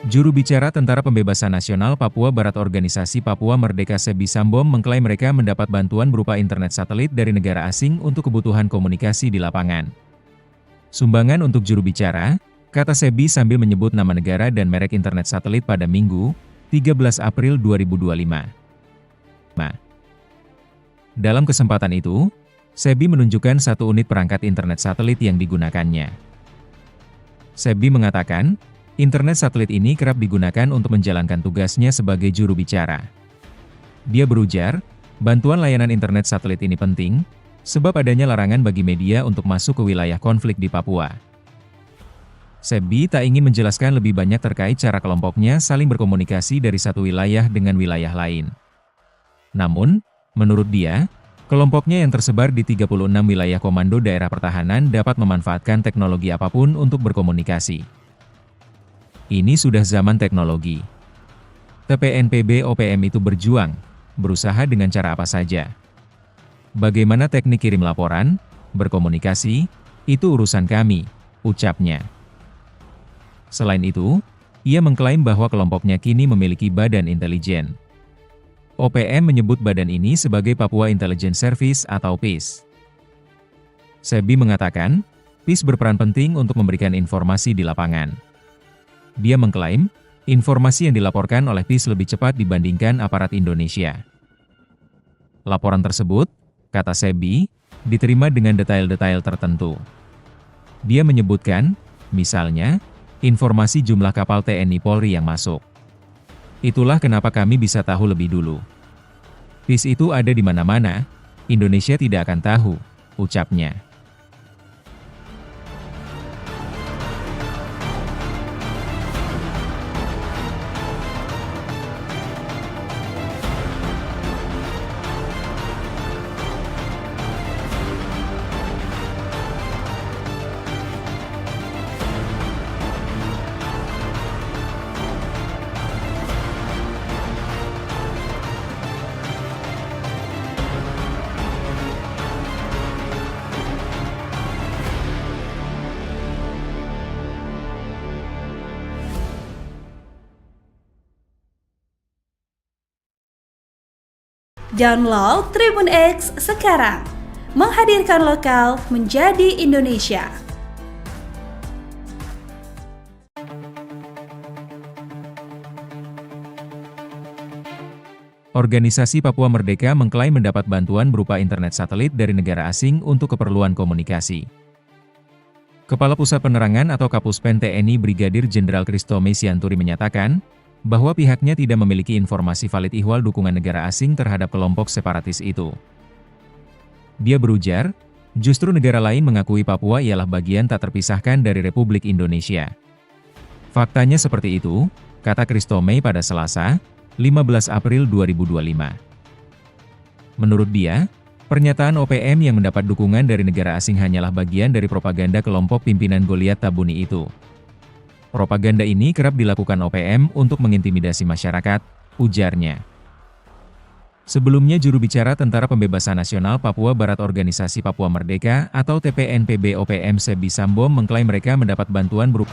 Juru bicara Tentara Pembebasan Nasional Papua Barat Organisasi Papua Merdeka Sebi Sambom mengklaim mereka mendapat bantuan berupa internet satelit dari negara asing untuk kebutuhan komunikasi di lapangan. Sumbangan untuk juru bicara, kata Sebi sambil menyebut nama negara dan merek internet satelit pada Minggu, 13 April 2025. Dalam kesempatan itu, Sebi menunjukkan satu unit perangkat internet satelit yang digunakannya. Sebi mengatakan, internet satelit ini kerap digunakan untuk menjalankan tugasnya sebagai juru bicara. Dia berujar, bantuan layanan internet satelit ini penting, sebab adanya larangan bagi media untuk masuk ke wilayah konflik di Papua. Sebi tak ingin menjelaskan lebih banyak terkait cara kelompoknya saling berkomunikasi dari satu wilayah dengan wilayah lain. Namun, menurut dia, kelompoknya yang tersebar di 36 wilayah komando daerah pertahanan dapat memanfaatkan teknologi apapun untuk berkomunikasi. Ini sudah zaman teknologi. TPNPB OPM itu berjuang, berusaha dengan cara apa saja. Bagaimana teknik kirim laporan, berkomunikasi, itu urusan kami, ucapnya. Selain itu, ia mengklaim bahwa kelompoknya kini memiliki badan intelijen. OPM menyebut badan ini sebagai Papua Intelligence Service atau PIS. Sebi mengatakan, PIS berperan penting untuk memberikan informasi di lapangan. Dia mengklaim, informasi yang dilaporkan oleh PIS lebih cepat dibandingkan aparat Indonesia. Laporan tersebut, kata Sebi, diterima dengan detail-detail tertentu. Dia menyebutkan, misalnya, informasi jumlah kapal TNI Polri yang masuk. Itulah kenapa kami bisa tahu lebih dulu. PIS itu ada di mana-mana, Indonesia tidak akan tahu, ucapnya. Download Tribun X sekarang, menghadirkan lokal menjadi Indonesia. Organisasi Papua Merdeka mengklaim mendapat bantuan berupa internet satelit dari negara asing untuk keperluan komunikasi. Kepala Pusat Penerangan atau Kapuspen TNI Brigadir Jenderal Kristome Sianturi menyatakan, bahwa pihaknya tidak memiliki informasi valid ihwal dukungan negara asing terhadap kelompok separatis itu. Dia berujar, justru negara lain mengakui Papua ialah bagian tak terpisahkan dari Republik Indonesia. Faktanya seperti itu, kata Kristome pada Selasa, 15 April 2025. Menurut dia, pernyataan OPM yang mendapat dukungan dari negara asing hanyalah bagian dari propaganda kelompok pimpinan Goliat Tabuni itu. Propaganda ini kerap dilakukan OPM untuk mengintimidasi masyarakat, ujarnya. Sebelumnya juru bicara Tentara Pembebasan Nasional Papua Barat Organisasi Papua Merdeka atau TPNPB OPM Sebi Sambom mengklaim mereka mendapat bantuan berupa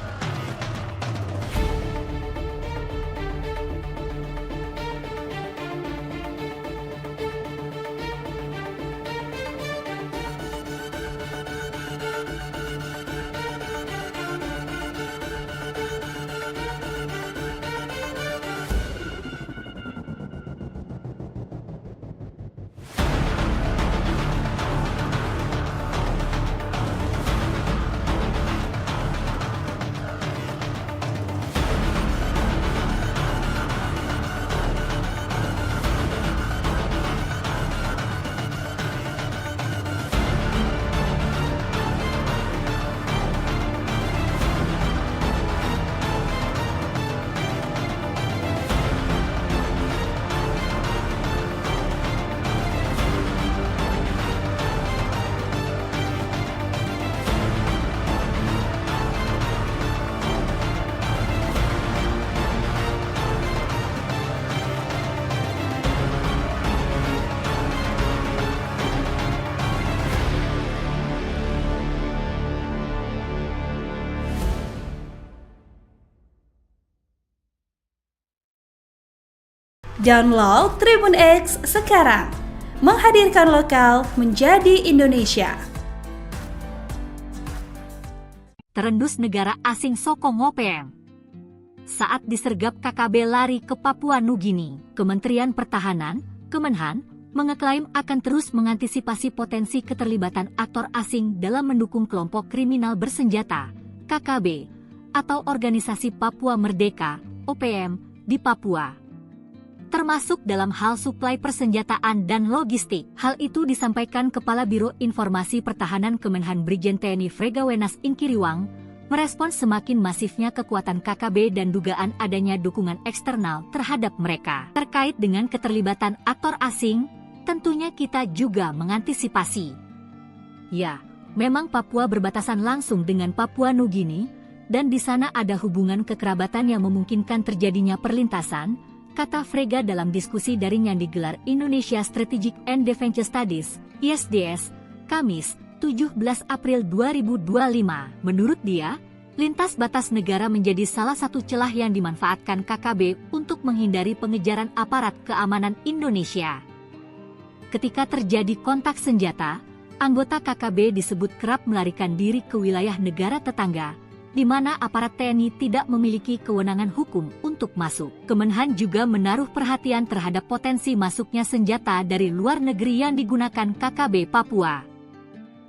Download Tribun X sekarang. Menghadirkan lokal menjadi Indonesia. Terendus negara asing sokong OPM. Saat disergap KKB lari ke Papua Nugini, Kementerian Pertahanan, Kemenhan, mengeklaim akan terus mengantisipasi potensi keterlibatan aktor asing dalam mendukung kelompok kriminal bersenjata, KKB, atau Organisasi Papua Merdeka, OPM, di Papua. Termasuk dalam hal suplai persenjataan dan logistik. Hal itu disampaikan Kepala Biro Informasi Pertahanan Kemenhan Brigjen TNI Fregawenas Inkiriwang, merespons semakin masifnya kekuatan KKB dan dugaan adanya dukungan eksternal terhadap mereka. Terkait dengan keterlibatan aktor asing, tentunya kita juga mengantisipasi. Ya, memang Papua berbatasan langsung dengan Papua Nugini, dan di sana ada hubungan kekerabatan yang memungkinkan terjadinya perlintasan, kata Frega dalam diskusi daring yang digelar Indonesia Strategic and Defense Studies, ISDS, Kamis, 17 April 2025. Menurut dia, lintas batas negara menjadi salah satu celah yang dimanfaatkan KKB untuk menghindari pengejaran aparat keamanan Indonesia. Ketika terjadi kontak senjata, anggota KKB disebut kerap melarikan diri ke wilayah negara tetangga, di mana aparat TNI tidak memiliki kewenangan hukum untuk masuk. Kemenhan juga menaruh perhatian terhadap potensi masuknya senjata dari luar negeri yang digunakan KKB Papua.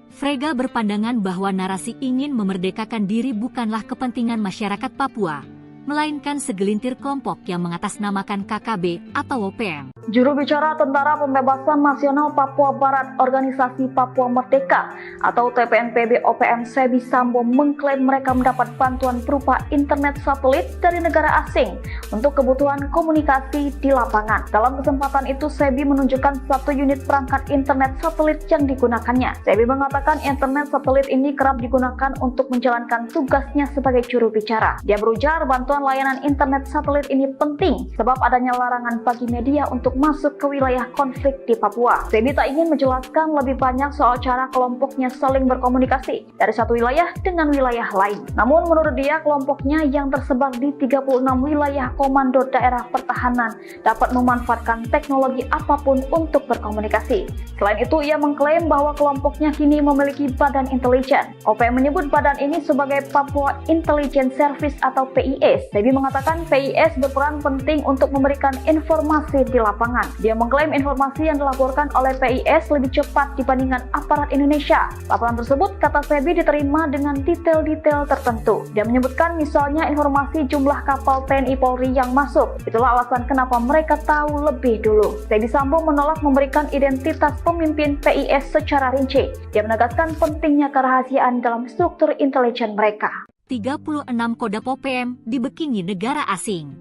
Frega berpandangan bahwa narasi ingin memerdekakan diri bukanlah kepentingan masyarakat Papua, melainkan segelintir kelompok yang mengatasnamakan KKB atau OPM. Juru bicara Tentara Pembebasan Nasional Papua Barat Organisasi Papua Merdeka atau TPNPB OPM Sebi Sambo mengklaim mereka mendapat bantuan berupa internet satelit dari negara asing untuk kebutuhan komunikasi di lapangan. Dalam kesempatan itu, Sebi menunjukkan satu unit perangkat internet satelit yang digunakannya. Sebi mengatakan internet satelit ini kerap digunakan untuk menjalankan tugasnya sebagai juru bicara. Dia berujar bantuan layanan internet satelit ini penting sebab adanya larangan bagi media untuk masuk ke wilayah konflik di Papua. Sebi tak ingin menjelaskan lebih banyak soal cara kelompoknya saling berkomunikasi dari satu wilayah dengan wilayah lain. Namun menurut dia, kelompoknya yang tersebar di 36 wilayah komando daerah pertahanan dapat memanfaatkan teknologi apapun untuk berkomunikasi. Selain itu, ia mengklaim bahwa kelompoknya kini memiliki badan intelijen. OPM menyebut badan ini sebagai Papua Intelligence Service atau PIS. Sebi mengatakan PIS berperan penting untuk memberikan informasi di lapangan. Dia mengklaim informasi yang dilaporkan oleh PIS lebih cepat dibandingkan aparat Indonesia. Laporan tersebut, kata Sebi, diterima dengan detail-detail tertentu. Dia menyebutkan misalnya informasi jumlah kapal TNI Polri yang masuk. Itulah alasan kenapa mereka tahu lebih dulu. Sebi Sambo menolak memberikan identitas pemimpin PIS secara rinci. Dia menegaskan pentingnya kerahasiaan dalam struktur intelijen mereka. 36 Kodam OPM dibekingi negara asing.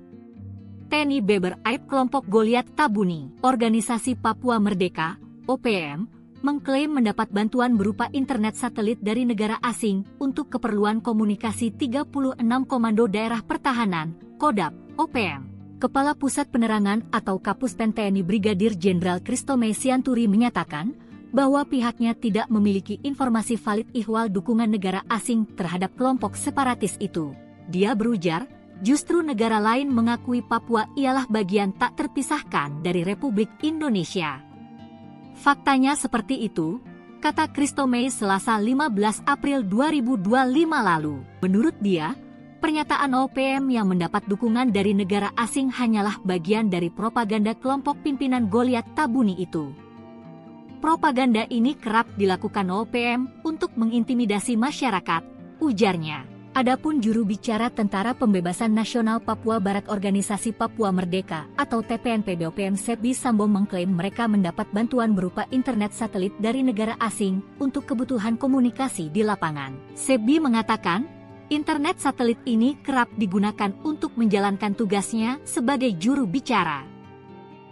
TNI Beber Aib kelompok Goliat Tabuni, Organisasi Papua Merdeka, OPM, mengklaim mendapat bantuan berupa internet satelit dari negara asing untuk keperluan komunikasi 36 Komando Daerah Pertahanan, Kodam, OPM. Kepala Pusat Penerangan atau Kapuspen TNI Brigadir Jenderal Kristome Sianturi menyatakan bahwa pihaknya tidak memiliki informasi valid ihwal dukungan negara asing terhadap kelompok separatis itu. Dia berujar, justru negara lain mengakui Papua ialah bagian tak terpisahkan dari Republik Indonesia. Faktanya seperti itu, kata Kristome Selasa 15 April 2025 lalu. Menurut dia, pernyataan OPM yang mendapat dukungan dari negara asing hanyalah bagian dari propaganda kelompok pimpinan Goliat Tabuni itu. Propaganda ini kerap dilakukan OPM untuk mengintimidasi masyarakat, ujarnya. Adapun juru bicara Tentara Pembebasan Nasional Papua Barat Organisasi Papua Merdeka atau TPNPB OPM Sebi Sambo mengklaim mereka mendapat bantuan berupa internet satelit dari negara asing untuk kebutuhan komunikasi di lapangan. Sebi mengatakan, internet satelit ini kerap digunakan untuk menjalankan tugasnya sebagai juru bicara.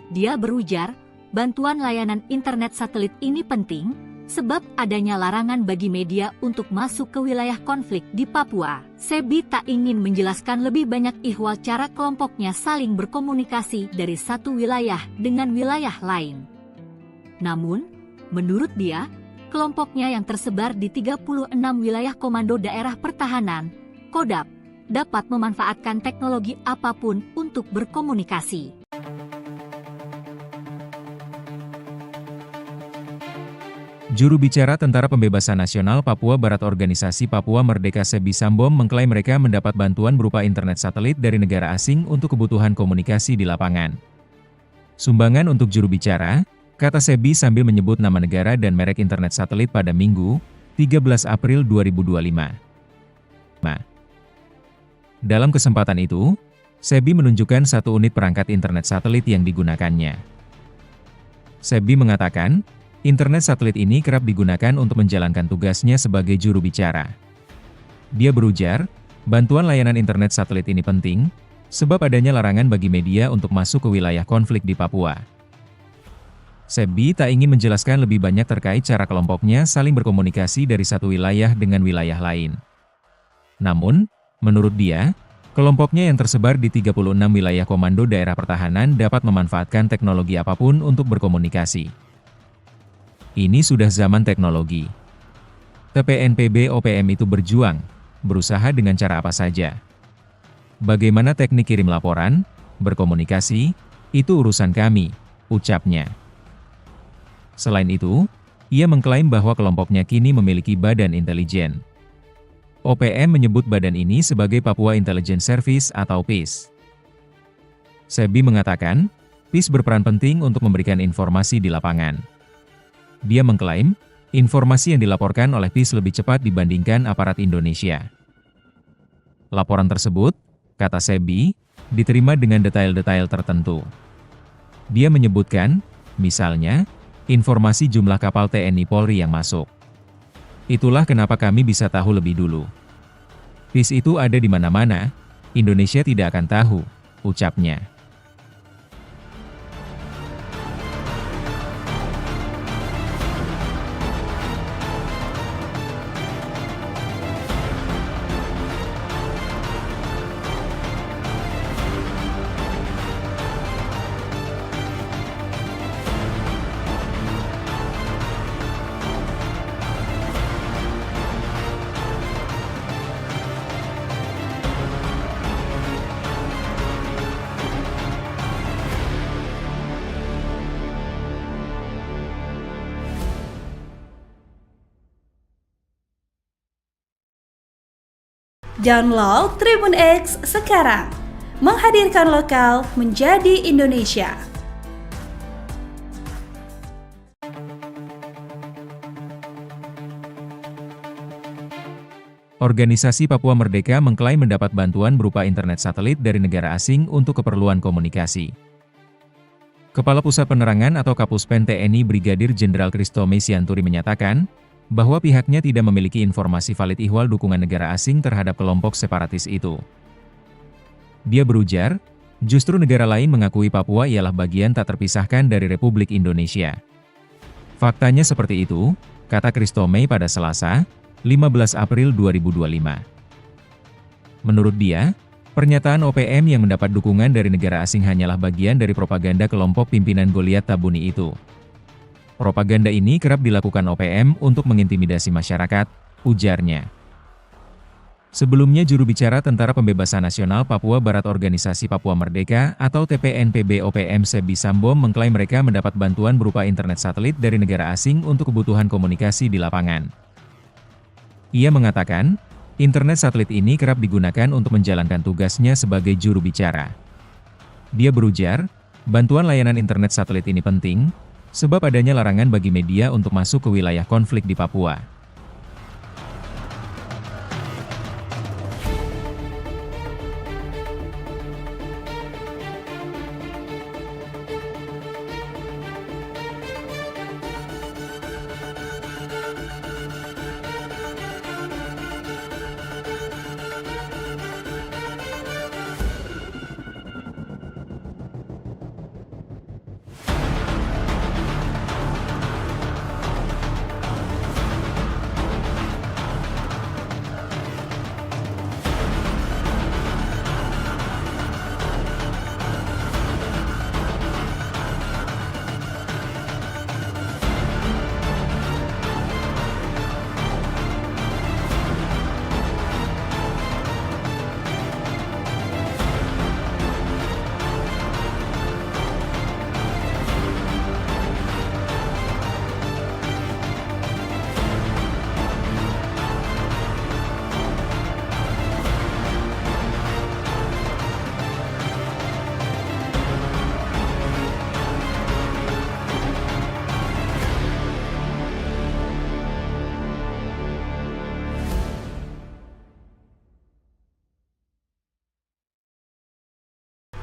Dia berujar, bantuan layanan internet satelit ini penting, sebab adanya larangan bagi media untuk masuk ke wilayah konflik di Papua. Sebi tak ingin menjelaskan lebih banyak ihwal cara kelompoknya saling berkomunikasi dari satu wilayah dengan wilayah lain. Namun, menurut dia, kelompoknya yang tersebar di 36 wilayah Komando Daerah Pertahanan, Kodam, dapat memanfaatkan teknologi apapun untuk berkomunikasi. Juru bicara Tentara Pembebasan Nasional Papua Barat Organisasi Papua Merdeka Sebi Sambom mengklaim mereka mendapat bantuan berupa internet satelit dari negara asing untuk kebutuhan komunikasi di lapangan. Sumbangan untuk juru bicara, kata Sebi sambil menyebut nama negara dan merek internet satelit pada Minggu, 13 April 2025. Dalam kesempatan itu, Sebi menunjukkan satu unit perangkat internet satelit yang digunakannya. Sebi mengatakan, internet satelit ini kerap digunakan untuk menjalankan tugasnya sebagai juru bicara. Dia berujar, bantuan layanan internet satelit ini penting, sebab adanya larangan bagi media untuk masuk ke wilayah konflik di Papua. Sebi tak ingin menjelaskan lebih banyak terkait cara kelompoknya saling berkomunikasi dari satu wilayah dengan wilayah lain. Namun, menurut dia, kelompoknya yang tersebar di 36 wilayah komando daerah pertahanan dapat memanfaatkan teknologi apapun untuk berkomunikasi. Ini sudah zaman teknologi. TPNPB OPM itu berjuang, berusaha dengan cara apa saja. Bagaimana teknik kirim laporan, berkomunikasi, itu urusan kami, ucapnya. Selain itu, ia mengklaim bahwa kelompoknya kini memiliki badan intelijen. OPM menyebut badan ini sebagai Papua Intelligence Service atau PIS. Sebi mengatakan, PIS berperan penting untuk memberikan informasi di lapangan. Dia mengklaim, informasi yang dilaporkan oleh PIS lebih cepat dibandingkan aparat Indonesia. Laporan tersebut, kata Sebi, diterima dengan detail-detail tertentu. Dia menyebutkan, misalnya, informasi jumlah kapal TNI Polri yang masuk. Itulah kenapa kami bisa tahu lebih dulu. PIS itu ada di mana-mana, Indonesia tidak akan tahu, ucapnya. Download Tribun X sekarang, menghadirkan lokal menjadi Indonesia. Organisasi Papua Merdeka mengklaim mendapat bantuan berupa internet satelit dari negara asing untuk keperluan komunikasi. Kepala Pusat Penerangan atau Kapuspen TNI Brigadir Jenderal Kristome Sianturi menyatakan, bahwa pihaknya tidak memiliki informasi valid ihwal dukungan negara asing terhadap kelompok separatis itu. Dia berujar, justru negara lain mengakui Papua ialah bagian tak terpisahkan dari Republik Indonesia. Faktanya seperti itu, kata Kristome pada Selasa, 15 April 2025. Menurut dia, pernyataan OPM yang mendapat dukungan dari negara asing hanyalah bagian dari propaganda kelompok pimpinan Goliat Tabuni itu. Propaganda ini kerap dilakukan OPM untuk mengintimidasi masyarakat, ujarnya. Sebelumnya juru bicara Tentara Pembebasan Nasional Papua Barat Organisasi Papua Merdeka atau TPNPB OPM Sebi Sambom mengklaim mereka mendapat bantuan berupa internet satelit dari negara asing untuk kebutuhan komunikasi di lapangan. Ia mengatakan, internet satelit ini kerap digunakan untuk menjalankan tugasnya sebagai juru bicara. Dia berujar, bantuan layanan internet satelit ini penting, sebab adanya larangan bagi media untuk masuk ke wilayah konflik di Papua.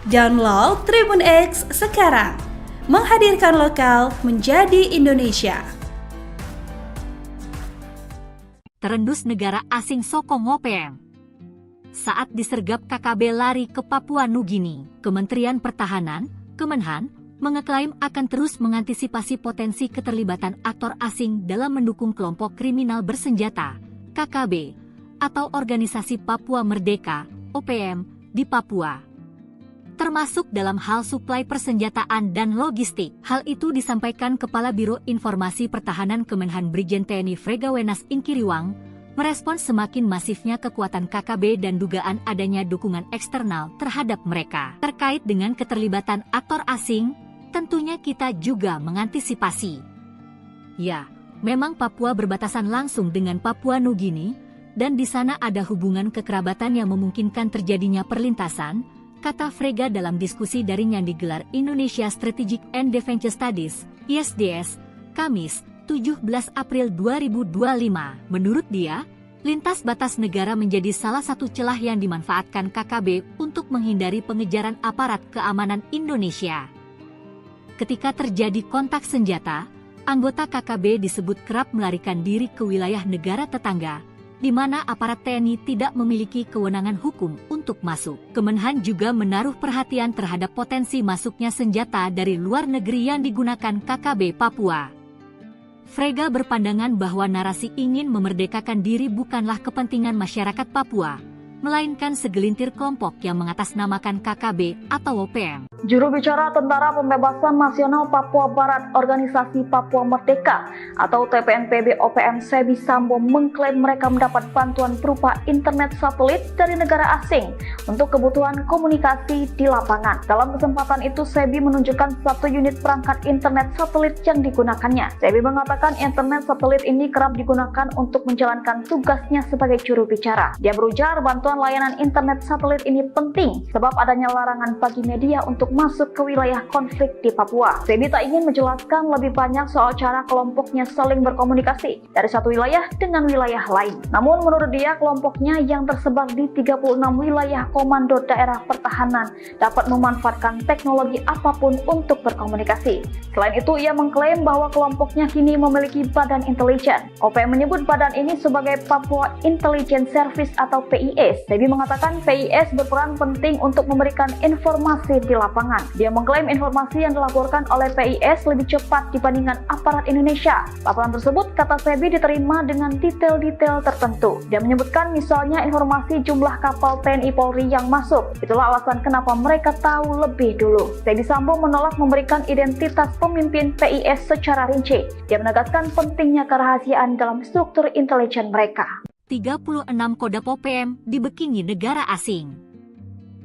Download Tribun X sekarang. Menghadirkan lokal menjadi Indonesia. Terendus negara asing sokong OPM. Saat disergap KKB lari ke Papua Nugini, Kementerian Pertahanan, Kemenhan, mengeklaim akan terus mengantisipasi potensi keterlibatan aktor asing dalam mendukung kelompok kriminal bersenjata, KKB, atau Organisasi Papua Merdeka, OPM, di Papua. Termasuk dalam hal suplai persenjataan dan logistik. Hal itu disampaikan Kepala Biro Informasi Pertahanan Kemenhan Brigjen TNI Fregawenas Inkiriwang, merespons semakin masifnya kekuatan KKB dan dugaan adanya dukungan eksternal terhadap mereka. Terkait dengan keterlibatan aktor asing, tentunya kita juga mengantisipasi. Ya, memang Papua berbatasan langsung dengan Papua Nugini, dan di sana ada hubungan kekerabatan yang memungkinkan terjadinya perlintasan, kata Frega dalam diskusi daring yang digelar Indonesia Strategic and Defense Studies, ISDS, Kamis, 17 April 2025. Menurut dia, lintas batas negara menjadi salah satu celah yang dimanfaatkan KKB untuk menghindari pengejaran aparat keamanan Indonesia. Ketika terjadi kontak senjata, anggota KKB disebut kerap melarikan diri ke wilayah negara tetangga, di mana aparat TNI tidak memiliki kewenangan hukum untuk masuk. Kemenhan juga menaruh perhatian terhadap potensi masuknya senjata dari luar negeri yang digunakan KKB Papua. Frega berpandangan bahwa narasi ingin memerdekakan diri bukanlah kepentingan masyarakat Papua, melainkan segelintir kelompok yang mengatasnamakan KKB atau OPM. Juru bicara Tentara Pembebasan Nasional Papua Barat Organisasi Papua Merdeka atau TPNPB OPM Sebi Sambo mengklaim mereka mendapat bantuan berupa internet satelit dari negara asing untuk kebutuhan komunikasi di lapangan. Dalam kesempatan itu, Sebi menunjukkan satu unit perangkat internet satelit yang digunakannya. Sebi mengatakan internet satelit ini kerap digunakan untuk menjalankan tugasnya sebagai juru bicara. Dia berujar bantuan layanan internet satelit ini penting sebab adanya larangan bagi media untuk masuk ke wilayah konflik di Papua. Sebi tak ingin menjelaskan lebih banyak soal cara kelompoknya saling berkomunikasi dari satu wilayah dengan wilayah lain. Namun menurut dia, kelompoknya yang tersebar di 36 wilayah komando daerah pertahanan dapat memanfaatkan teknologi apapun untuk berkomunikasi. Selain itu, ia mengklaim bahwa kelompoknya kini memiliki badan intelijen. OPM menyebut badan ini sebagai Papua Intelligence Service atau PIS. Sebi mengatakan PIS berperan penting untuk memberikan informasi di lapangan. Dia mengklaim informasi yang dilaporkan oleh PIS lebih cepat dibandingkan aparat Indonesia. Laporan tersebut, kata Sebi, diterima dengan detail-detail tertentu. Dia menyebutkan misalnya informasi jumlah kapal TNI Polri yang masuk. Itulah alasan kenapa mereka tahu lebih dulu. Sebi Sambo menolak memberikan identitas pemimpin PIS secara rinci. Dia menegaskan pentingnya kerahasiaan dalam struktur intelijen mereka. 36 Kodam OPM dibekingi negara asing.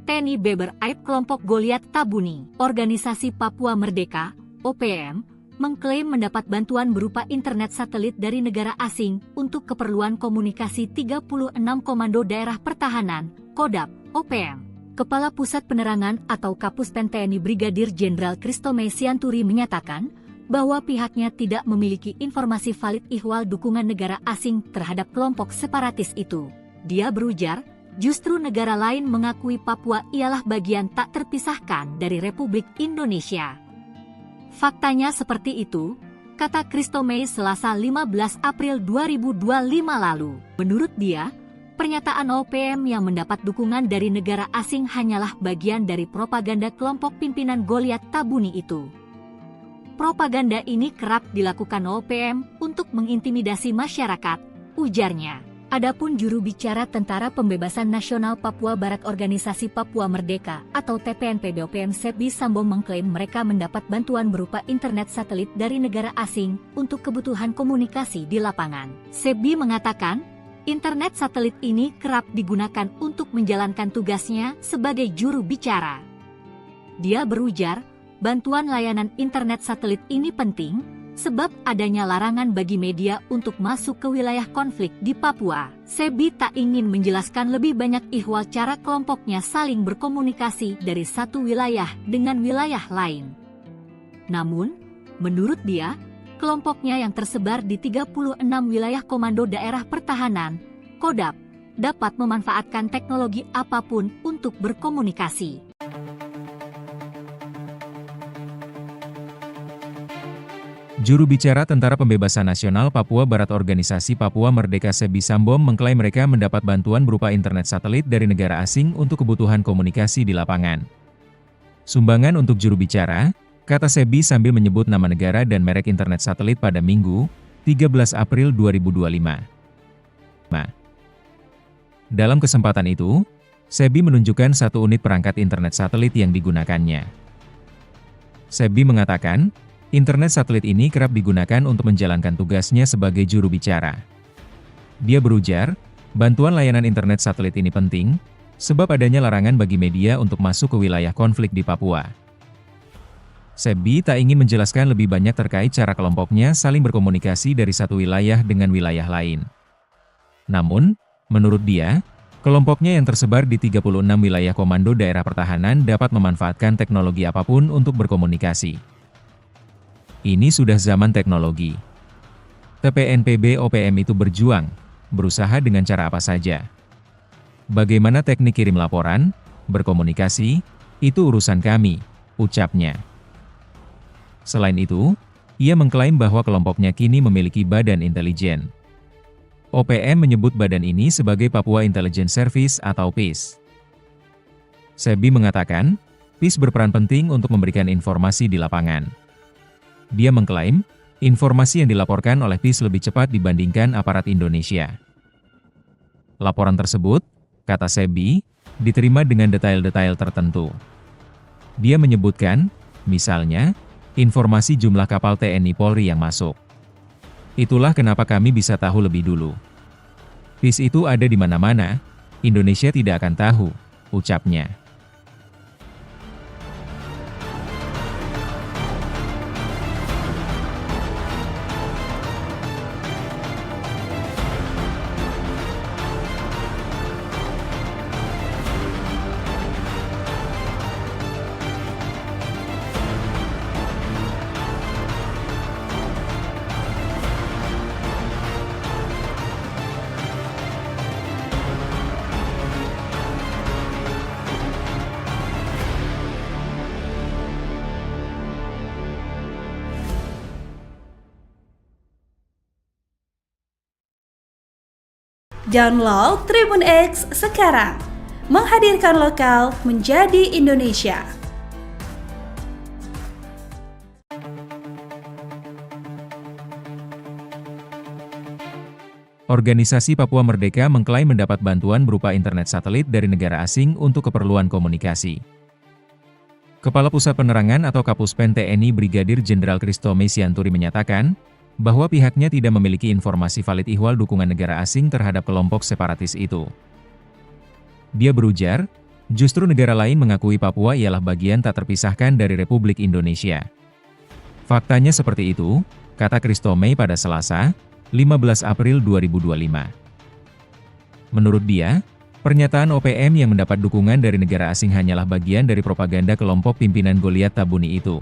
TNI Beber Aib kelompok Goliat Tabuni, Organisasi Papua Merdeka, OPM, mengklaim mendapat bantuan berupa internet satelit dari negara asing untuk keperluan komunikasi 36 Komando Daerah Pertahanan, Kodam, OPM. Kepala Pusat Penerangan atau Kapuspen TNI Brigadir Jenderal Kristome Sianturi menyatakan bahwa pihaknya tidak memiliki informasi valid ihwal dukungan negara asing terhadap kelompok separatis itu. Dia berujar, justru negara lain mengakui Papua ialah bagian tak terpisahkan dari Republik Indonesia. Faktanya seperti itu, kata Kristome Selasa 15 April 2025 lalu. Menurut dia, pernyataan OPM yang mendapat dukungan dari negara asing hanyalah bagian dari propaganda kelompok pimpinan Goliat Tabuni itu. Propaganda ini kerap dilakukan OPM untuk mengintimidasi masyarakat, ujarnya. Adapun juru bicara Tentara Pembebasan Nasional Papua Barat Organisasi Papua Merdeka atau TPNPB OPM Sebi Sambo mengklaim mereka mendapat bantuan berupa internet satelit dari negara asing untuk kebutuhan komunikasi di lapangan. Sebi mengatakan, internet satelit ini kerap digunakan untuk menjalankan tugasnya sebagai juru bicara. Dia berujar, bantuan layanan internet satelit ini penting sebab adanya larangan bagi media untuk masuk ke wilayah konflik di Papua. Sebi tak ingin menjelaskan lebih banyak ihwal cara kelompoknya saling berkomunikasi dari satu wilayah dengan wilayah lain. Namun, menurut dia, kelompoknya yang tersebar di 36 wilayah Komando Daerah Pertahanan, KODAP, dapat memanfaatkan teknologi apapun untuk berkomunikasi. Juru bicara Tentara Pembebasan Nasional Papua Barat Organisasi Papua Merdeka Sebi Sambom mengklaim mereka mendapat bantuan berupa internet satelit dari negara asing untuk kebutuhan komunikasi di lapangan. Sumbangan untuk juru bicara, kata Sebi sambil menyebut nama negara dan merek internet satelit pada Minggu, 13 April 2025. Dalam kesempatan itu, Sebi menunjukkan satu unit perangkat internet satelit yang digunakannya. Sebi mengatakan, internet satelit ini kerap digunakan untuk menjalankan tugasnya sebagai juru bicara. Dia berujar, bantuan layanan internet satelit ini penting, sebab adanya larangan bagi media untuk masuk ke wilayah konflik di Papua. Sebi tak ingin menjelaskan lebih banyak terkait cara kelompoknya saling berkomunikasi dari satu wilayah dengan wilayah lain. Namun, menurut dia, kelompoknya yang tersebar di 36 wilayah komando daerah pertahanan dapat memanfaatkan teknologi apapun untuk berkomunikasi. Ini sudah zaman teknologi. TPNPB OPM itu berjuang, berusaha dengan cara apa saja. Bagaimana teknik kirim laporan, berkomunikasi, itu urusan kami, ucapnya. Selain itu, ia mengklaim bahwa kelompoknya kini memiliki badan intelijen. OPM menyebut badan ini sebagai Papua Intelligence Service atau PIS. Sebi mengatakan, PIS berperan penting untuk memberikan informasi di lapangan. Dia mengklaim, informasi yang dilaporkan oleh PIS lebih cepat dibandingkan aparat Indonesia. Laporan tersebut, kata Sebi, diterima dengan detail-detail tertentu. Dia menyebutkan, misalnya, informasi jumlah kapal TNI Polri yang masuk. Itulah kenapa kami bisa tahu lebih dulu. PIS itu ada di mana-mana, Indonesia tidak akan tahu, ucapnya. Download Tribun X sekarang, menghadirkan lokal menjadi Indonesia. Organisasi Papua Merdeka mengklaim mendapat bantuan berupa internet satelit dari negara asing untuk keperluan komunikasi. Kepala Pusat Penerangan atau Kapuspen TNI Brigadir Jenderal Christomay Sianturi menyatakan, bahwa pihaknya tidak memiliki informasi valid ihwal dukungan negara asing terhadap kelompok separatis itu. Dia berujar, justru negara lain mengakui Papua ialah bagian tak terpisahkan dari Republik Indonesia. Faktanya seperti itu, kata Christomay pada Selasa, 15 April 2025. Menurut dia, pernyataan OPM yang mendapat dukungan dari negara asing hanyalah bagian dari propaganda kelompok pimpinan Goliat Tabuni itu.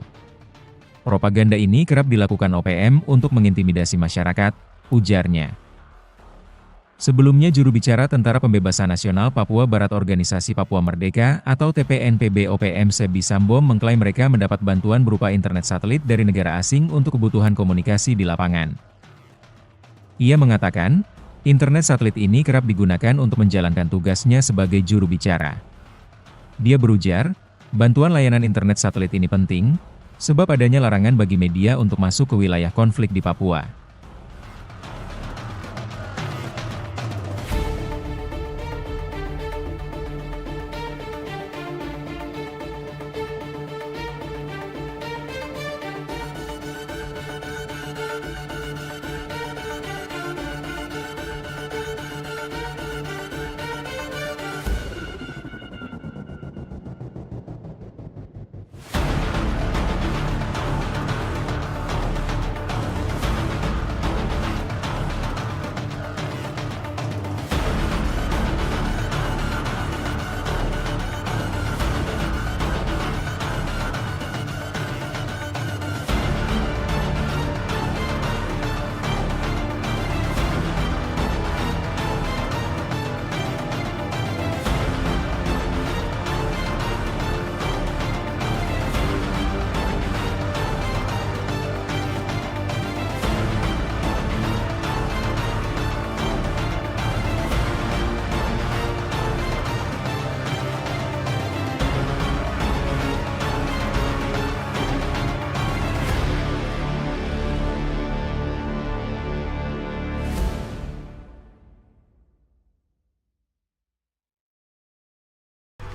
Propaganda ini kerap dilakukan OPM untuk mengintimidasi masyarakat, ujarnya. Sebelumnya juru bicara Tentara Pembebasan Nasional Papua Barat Organisasi Papua Merdeka atau TPNPB OPM Sebi Sambom mengklaim mereka mendapat bantuan berupa internet satelit dari negara asing untuk kebutuhan komunikasi di lapangan. Ia mengatakan, internet satelit ini kerap digunakan untuk menjalankan tugasnya sebagai juru bicara. Dia berujar, bantuan layanan internet satelit ini penting, sebab adanya larangan bagi media untuk masuk ke wilayah konflik di Papua.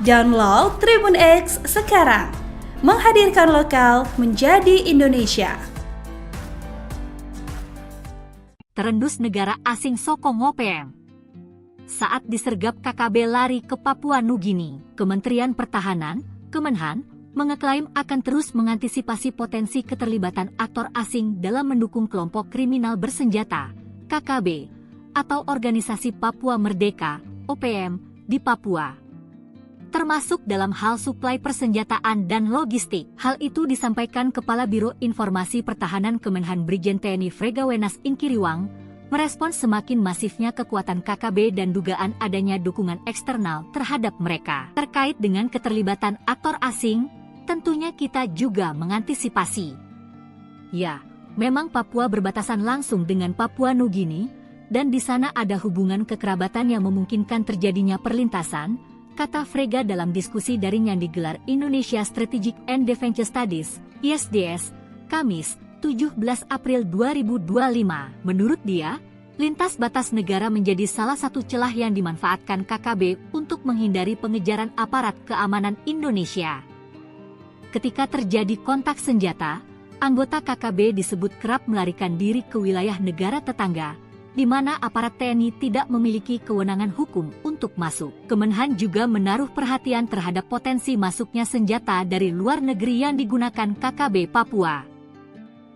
Download Tribun X sekarang, menghadirkan lokal menjadi Indonesia. Terendus negara asing sokong OPM. Saat disergap KKB lari ke Papua Nugini, Kementerian Pertahanan, Kemenhan, mengeklaim akan terus mengantisipasi potensi keterlibatan aktor asing dalam mendukung kelompok kriminal bersenjata, KKB, atau Organisasi Papua Merdeka, OPM, di Papua. Termasuk dalam hal suplai persenjataan dan logistik. Hal itu disampaikan Kepala Biro Informasi Pertahanan Kemenhan Brigjen TNI Fregawenas Inkiriwang, merespons semakin masifnya kekuatan KKB dan dugaan adanya dukungan eksternal terhadap mereka. Terkait dengan keterlibatan aktor asing, tentunya kita juga mengantisipasi. Ya, memang Papua berbatasan langsung dengan Papua Nugini, dan di sana ada hubungan kekerabatan yang memungkinkan terjadinya perlintasan, kata Frega dalam diskusi daring yang digelar Indonesia Strategic and Defense Studies, ISDS, Kamis, 17 April 2025. Menurut dia, lintas batas negara menjadi salah satu celah yang dimanfaatkan KKB untuk menghindari pengejaran aparat keamanan Indonesia. Ketika terjadi kontak senjata, anggota KKB disebut kerap melarikan diri ke wilayah negara tetangga, di mana aparat TNI tidak memiliki kewenangan hukum untuk masuk. Kemenhan juga menaruh perhatian terhadap potensi masuknya senjata dari luar negeri yang digunakan KKB Papua.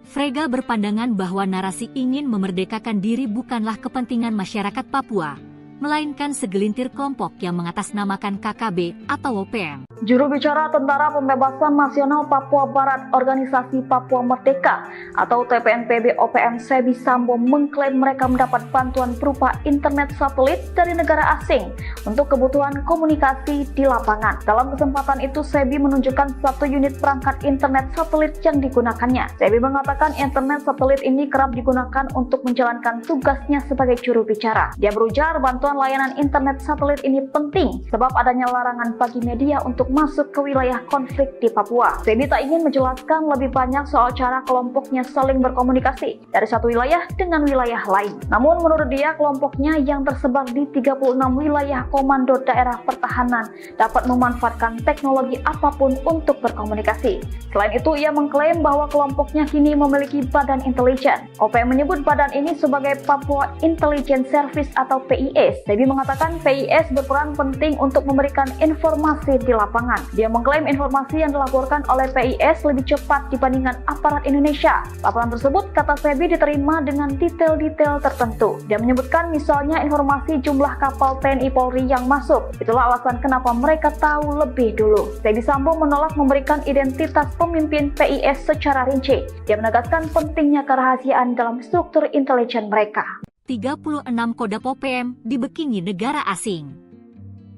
Frega berpandangan bahwa narasi ingin memerdekakan diri bukanlah kepentingan masyarakat Papua, melainkan segelintir kelompok yang mengatasnamakan KKB atau OPM. Juru bicara Tentara Pembebasan Nasional Papua Barat Organisasi Papua Merdeka atau TPNPB OPM Sebi Sambo mengklaim mereka mendapat bantuan berupa internet satelit dari negara asing untuk kebutuhan komunikasi di lapangan. Dalam kesempatan itu, Sebi menunjukkan satu unit perangkat internet satelit yang digunakannya. Sebi mengatakan internet satelit ini kerap digunakan untuk menjalankan tugasnya sebagai juru bicara. Dia berujar bantuan layanan internet satelit ini penting sebab adanya larangan bagi media untuk masuk ke wilayah konflik di Papua. Sebi tak ingin menjelaskan lebih banyak soal cara kelompoknya saling berkomunikasi dari satu wilayah dengan wilayah lain. Namun menurut dia, kelompoknya yang tersebar di 36 wilayah komando daerah pertahanan dapat memanfaatkan teknologi apapun untuk berkomunikasi. Selain itu, ia mengklaim bahwa kelompoknya kini memiliki badan intelijen. OPM menyebut badan ini sebagai Papua Intelligence Service atau PIS. Sebi mengatakan PIS berperan penting untuk memberikan informasi di lapangan. Dia mengklaim informasi yang dilaporkan oleh PIS lebih cepat dibandingkan aparat Indonesia. Laporan tersebut, kata Sebi, diterima dengan detail-detail tertentu. Dia menyebutkan misalnya informasi jumlah kapal TNI Polri yang masuk. Itulah alasan kenapa mereka tahu lebih dulu. Sebi Sambo menolak memberikan identitas pemimpin PIS secara rinci. Dia menegaskan pentingnya kerahasiaan dalam struktur intelijen mereka. 36 Kodam OPM dibekingi negara asing.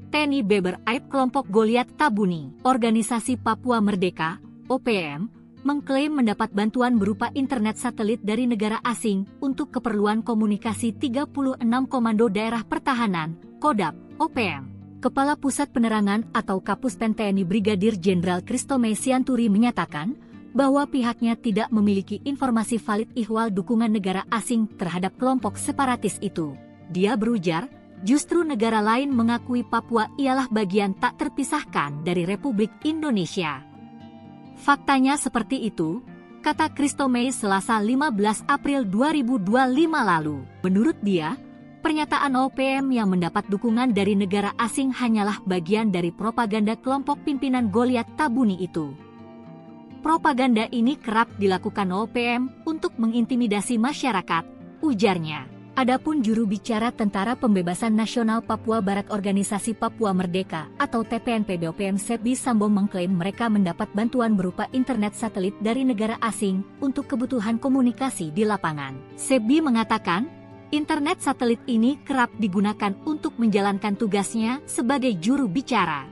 TNI Beber Aib kelompok Goliat Tabuni, Organisasi Papua Merdeka, OPM, mengklaim mendapat bantuan berupa internet satelit dari negara asing untuk keperluan komunikasi 36 Komando Daerah Pertahanan, Kodam, OPM. Kepala Pusat Penerangan atau Kapuspen TNI Brigadir Jenderal Kristome Sianturi menyatakan bahwa pihaknya tidak memiliki informasi valid ihwal dukungan negara asing terhadap kelompok separatis itu. Dia berujar, justru negara lain mengakui Papua ialah bagian tak terpisahkan dari Republik Indonesia. Faktanya seperti itu, kata Kristome Selasa 15 April 2025 lalu. Menurut dia, pernyataan OPM yang mendapat dukungan dari negara asing hanyalah bagian dari propaganda kelompok pimpinan Goliat Tabuni itu. Propaganda ini kerap dilakukan OPM untuk mengintimidasi masyarakat, ujarnya. Adapun juru bicara Tentara Pembebasan Nasional Papua Barat Organisasi Papua Merdeka atau TPNPB OPM Sebi Sambo mengklaim mereka mendapat bantuan berupa internet satelit dari negara asing untuk kebutuhan komunikasi di lapangan. Sebi mengatakan, internet satelit ini kerap digunakan untuk menjalankan tugasnya sebagai juru bicara.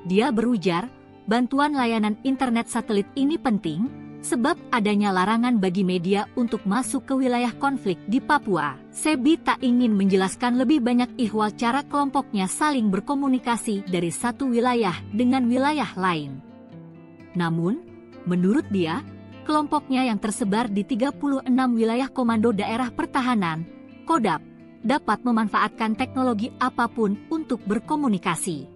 Dia berujar, bantuan layanan internet satelit ini penting sebab adanya larangan bagi media untuk masuk ke wilayah konflik di Papua. Sebi tak ingin menjelaskan lebih banyak ihwal cara kelompoknya saling berkomunikasi dari satu wilayah dengan wilayah lain. Namun, menurut dia, kelompoknya yang tersebar di 36 wilayah Komando Daerah Pertahanan, Kodam, dapat memanfaatkan teknologi apapun untuk berkomunikasi.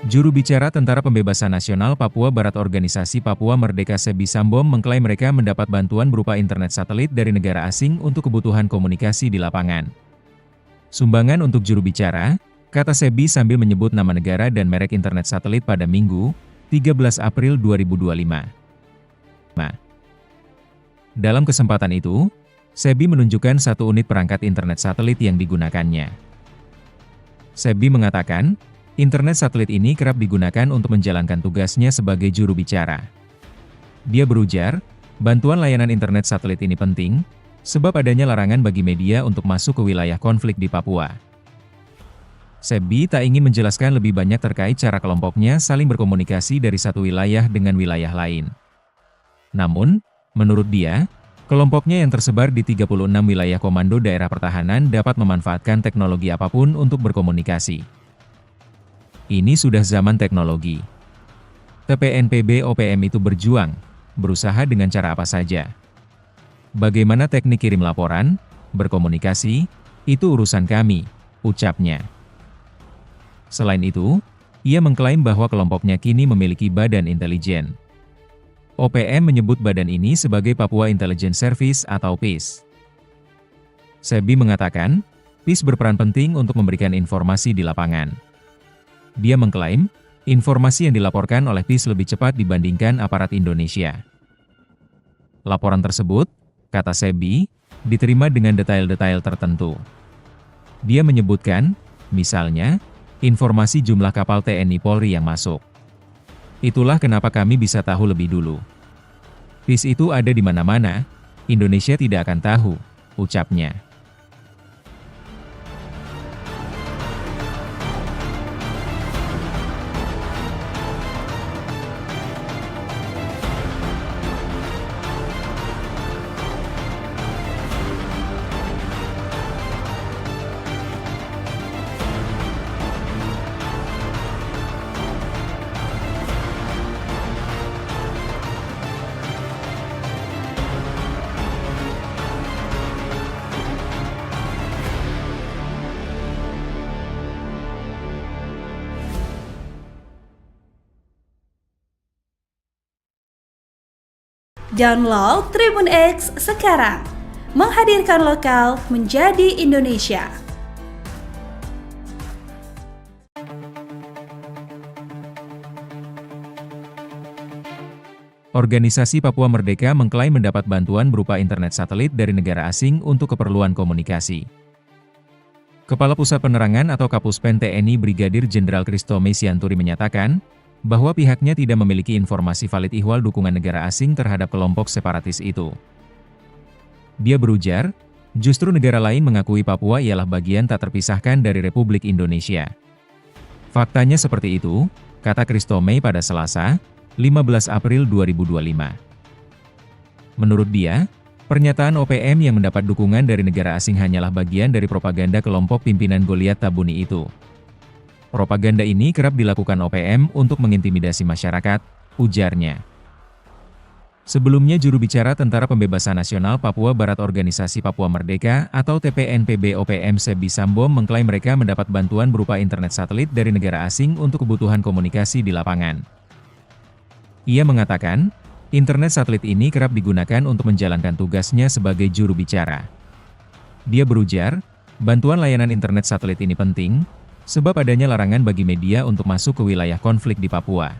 Juru bicara Tentara Pembebasan Nasional Papua Barat Organisasi Papua Merdeka Sebi Sambom mengklaim mereka mendapat bantuan berupa internet satelit dari negara asing untuk kebutuhan komunikasi di lapangan. Sumbangan untuk juru bicara, kata Sebi sambil menyebut nama negara dan merek internet satelit pada Minggu, 13 April 2025. Dalam kesempatan itu, Sebi menunjukkan satu unit perangkat internet satelit yang digunakannya. Sebi mengatakan, internet satelit ini kerap digunakan untuk menjalankan tugasnya sebagai juru bicara. Dia berujar, bantuan layanan internet satelit ini penting, sebab adanya larangan bagi media untuk masuk ke wilayah konflik di Papua. Sebi tak ingin menjelaskan lebih banyak terkait cara kelompoknya saling berkomunikasi dari satu wilayah dengan wilayah lain. Namun, menurut dia, kelompoknya yang tersebar di 36 wilayah komando daerah pertahanan dapat memanfaatkan teknologi apapun untuk berkomunikasi. Ini sudah zaman teknologi. TPNPB OPM itu berjuang, berusaha dengan cara apa saja. Bagaimana teknik kirim laporan, berkomunikasi, itu urusan kami, ucapnya. Selain itu, ia mengklaim bahwa kelompoknya kini memiliki badan intelijen. OPM menyebut badan ini sebagai Papua Intelligence Service atau PIS. Sebi mengatakan, PIS berperan penting untuk memberikan informasi di lapangan. Dia mengklaim, informasi yang dilaporkan oleh PIS lebih cepat dibandingkan aparat Indonesia. Laporan tersebut, kata Sebi, diterima dengan detail-detail tertentu. Dia menyebutkan, misalnya, informasi jumlah kapal TNI Polri yang masuk. Itulah kenapa kami bisa tahu lebih dulu. PIS itu ada di mana-mana, Indonesia tidak akan tahu, ucapnya. Download Tribun X sekarang, menghadirkan lokal menjadi Indonesia. Organisasi Papua Merdeka mengklaim mendapat bantuan berupa internet satelit dari negara asing untuk keperluan komunikasi. Kepala Pusat Penerangan atau Kapuspen TNI Brigadir Jenderal Kristome Sianturi menyatakan, bahwa pihaknya tidak memiliki informasi valid ihwal dukungan negara asing terhadap kelompok separatis itu. Dia berujar, justru negara lain mengakui Papua ialah bagian tak terpisahkan dari Republik Indonesia. Faktanya seperti itu, kata Kristome pada Selasa, 15 April 2025. Menurut dia, pernyataan OPM yang mendapat dukungan dari negara asing hanyalah bagian dari propaganda kelompok pimpinan Goliat Tabuni itu. Propaganda ini kerap dilakukan OPM untuk mengintimidasi masyarakat, ujarnya. Sebelumnya juru bicara Tentara Pembebasan Nasional Papua Barat Organisasi Papua Merdeka atau TPNPB OPM Sebi Sambom mengklaim mereka mendapat bantuan berupa internet satelit dari negara asing untuk kebutuhan komunikasi di lapangan. Ia mengatakan, internet satelit ini kerap digunakan untuk menjalankan tugasnya sebagai juru bicara. Dia berujar, bantuan layanan internet satelit ini penting, sebab adanya larangan bagi media untuk masuk ke wilayah konflik di Papua.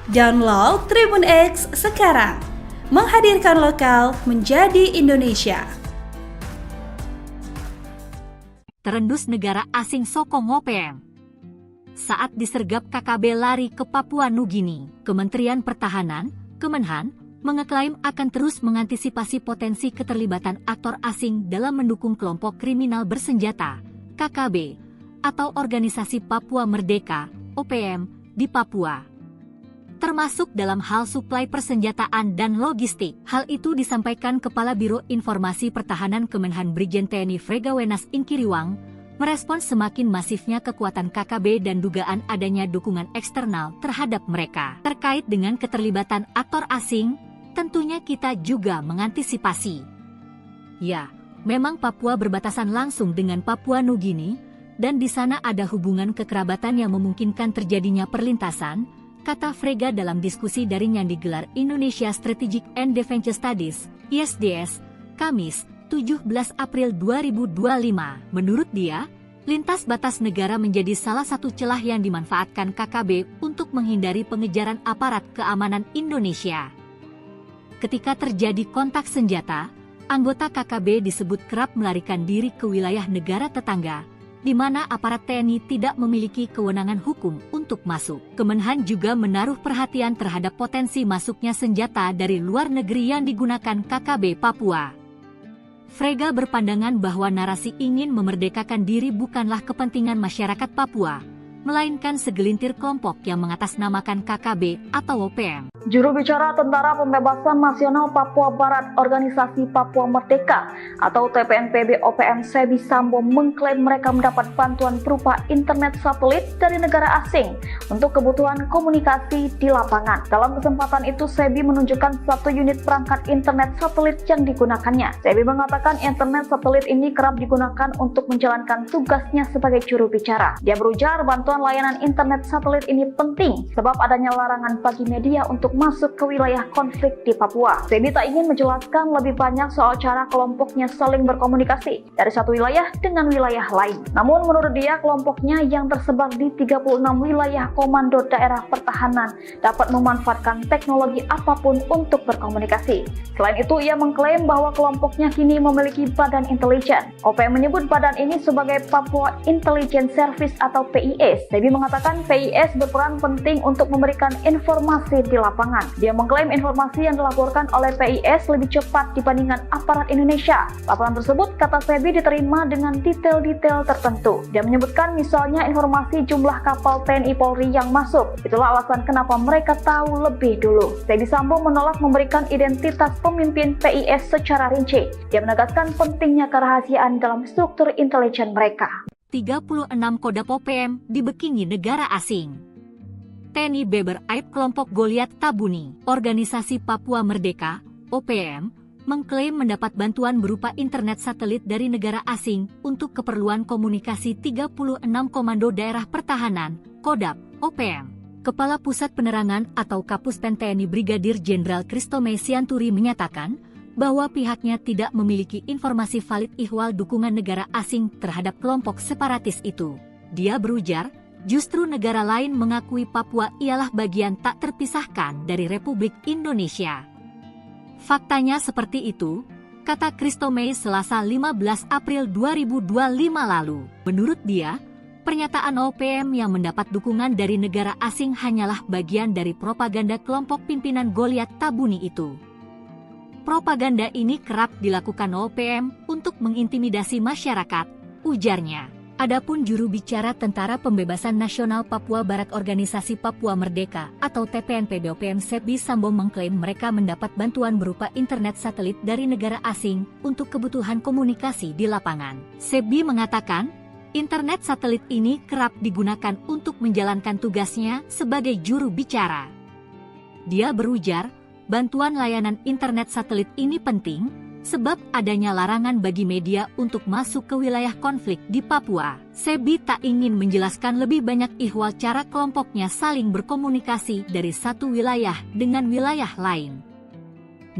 Download Tribun X sekarang. Menghadirkan lokal menjadi Indonesia. Terendus negara asing sokong OPM. Saat disergap KKB lari ke Papua Nugini, Kementerian Pertahanan, Kemenhan, mengeklaim akan terus mengantisipasi potensi keterlibatan aktor asing dalam mendukung kelompok kriminal bersenjata, KKB, atau Organisasi Papua Merdeka, OPM, di Papua. Termasuk dalam hal suplai persenjataan dan logistik. Hal itu disampaikan Kepala Biro Informasi Pertahanan Kemenhan Brigjen TNI Fregawenas Inkiriwang, merespons semakin masifnya kekuatan KKB dan dugaan adanya dukungan eksternal terhadap mereka. Terkait dengan keterlibatan aktor asing, tentunya kita juga mengantisipasi. Ya, memang Papua berbatasan langsung dengan Papua Nugini, dan di sana ada hubungan kekerabatan yang memungkinkan terjadinya perlintasan, kata Frega dalam diskusi daring yang digelar Indonesia Strategic and Defense Studies, ISDS, Kamis, 17 April 2025. Menurut dia, lintas batas negara menjadi salah satu celah yang dimanfaatkan KKB untuk menghindari pengejaran aparat keamanan Indonesia. Ketika terjadi kontak senjata, anggota KKB disebut kerap melarikan diri ke wilayah negara tetangga, di mana aparat TNI tidak memiliki kewenangan hukum untuk masuk. Kemenhan juga menaruh perhatian terhadap potensi masuknya senjata dari luar negeri yang digunakan KKB Papua. Frega berpandangan bahwa narasi ingin memerdekakan diri bukanlah kepentingan masyarakat Papua, melainkan segelintir kelompok yang mengatasnamakan KKB atau OPM. Juru bicara Tentara Pembebasan Nasional Papua Barat Organisasi Papua Merdeka atau TPNPB OPM Sebi Sambo mengklaim mereka mendapat bantuan berupa internet satelit dari negara asing untuk kebutuhan komunikasi di lapangan. Dalam kesempatan itu, Sebi menunjukkan satu unit perangkat internet satelit yang digunakannya. Sebi mengatakan internet satelit ini kerap digunakan untuk menjalankan tugasnya sebagai juru bicara. Dia berujar bantuan layanan internet satelit ini penting sebab adanya larangan bagi media untuk masuk ke wilayah konflik di Papua. Sebi tak ingin menjelaskan lebih banyak soal cara kelompoknya saling berkomunikasi dari satu wilayah dengan wilayah lain. Namun menurut dia, kelompoknya yang tersebar di 36 wilayah komando daerah pertahanan dapat memanfaatkan teknologi apapun untuk berkomunikasi. Selain itu, ia mengklaim bahwa kelompoknya kini memiliki badan intelijen. OPM menyebut badan ini sebagai Papua Intelligence Service atau PIS. Sebi mengatakan PIS berperan penting untuk memberikan informasi di lapangan. Dia mengklaim informasi yang dilaporkan oleh PIS lebih cepat dibandingkan aparat Indonesia. Laporan tersebut, kata Sebi, diterima dengan detail-detail tertentu. Dia menyebutkan misalnya informasi jumlah kapal TNI Polri yang masuk. Itulah alasan kenapa mereka tahu lebih dulu. Sebi Sambo menolak memberikan identitas pemimpin PIS secara rinci. Dia menegaskan pentingnya kerahasiaan dalam struktur intelijen mereka. 36 Kodam OPM dibekingi negara asing. TNI Beber Aib kelompok Goliat Tabuni, Organisasi Papua Merdeka, OPM, mengklaim mendapat bantuan berupa internet satelit dari negara asing untuk keperluan komunikasi 36 Komando Daerah Pertahanan, Kodam, OPM. Kepala Pusat Penerangan atau Kapuspen TNI Brigadir Jenderal Kristome Sianturi menyatakan bahwa pihaknya tidak memiliki informasi valid ihwal dukungan negara asing terhadap kelompok separatis itu. Dia berujar, justru negara lain mengakui Papua ialah bagian tak terpisahkan dari Republik Indonesia. Faktanya seperti itu, kata Kristome Selasa 15 April 2025 lalu. Menurut dia, pernyataan OPM yang mendapat dukungan dari negara asing hanyalah bagian dari propaganda kelompok pimpinan Goliat Tabuni itu. Propaganda ini kerap dilakukan OPM untuk mengintimidasi masyarakat, ujarnya. Adapun juru bicara Tentara Pembebasan Nasional Papua Barat Organisasi Papua Merdeka atau TPNPB OPM Sebi Sambo mengklaim mereka mendapat bantuan berupa internet satelit dari negara asing untuk kebutuhan komunikasi di lapangan. Sebi mengatakan, internet satelit ini kerap digunakan untuk menjalankan tugasnya sebagai juru bicara. Dia berujar, bantuan layanan internet satelit ini penting sebab adanya larangan bagi media untuk masuk ke wilayah konflik di Papua. Sebi tak ingin menjelaskan lebih banyak ihwal cara kelompoknya saling berkomunikasi dari satu wilayah dengan wilayah lain.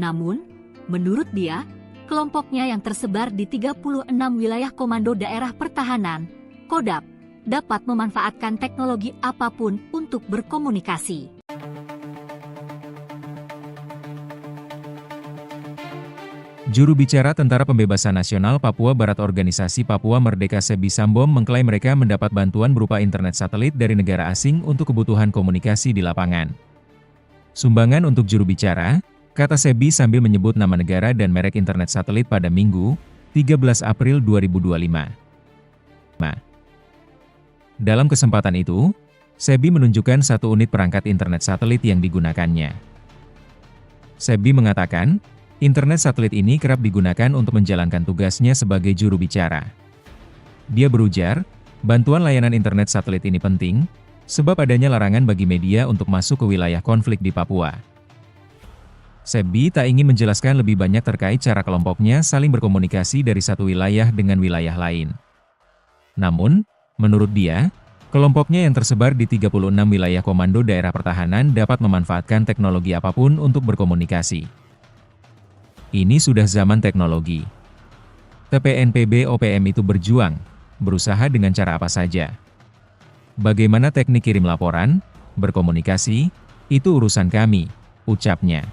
Namun, menurut dia, kelompoknya yang tersebar di 36 wilayah Komando Daerah Pertahanan, KODAP, dapat memanfaatkan teknologi apapun untuk berkomunikasi. Juru bicara Tentara Pembebasan Nasional Papua Barat Organisasi Papua Merdeka Sebi Sambom mengklaim mereka mendapat bantuan berupa internet satelit dari negara asing untuk kebutuhan komunikasi di lapangan. Sumbangan untuk juru bicara, kata Sebi sambil menyebut nama negara dan merek internet satelit pada Minggu, 13 April 2025. Dalam kesempatan itu, Sebi menunjukkan satu unit perangkat internet satelit yang digunakannya. Sebi mengatakan, internet satelit ini kerap digunakan untuk menjalankan tugasnya sebagai juru bicara. Dia berujar, bantuan layanan internet satelit ini penting, sebab adanya larangan bagi media untuk masuk ke wilayah konflik di Papua. Sebi tak ingin menjelaskan lebih banyak terkait cara kelompoknya saling berkomunikasi dari satu wilayah dengan wilayah lain. Namun, menurut dia, kelompoknya yang tersebar di 36 wilayah komando daerah pertahanan dapat memanfaatkan teknologi apapun untuk berkomunikasi. Ini sudah zaman teknologi. TPNPB OPM itu berjuang, berusaha dengan cara apa saja. Bagaimana teknik kirim laporan, berkomunikasi, itu urusan kami, ucapnya.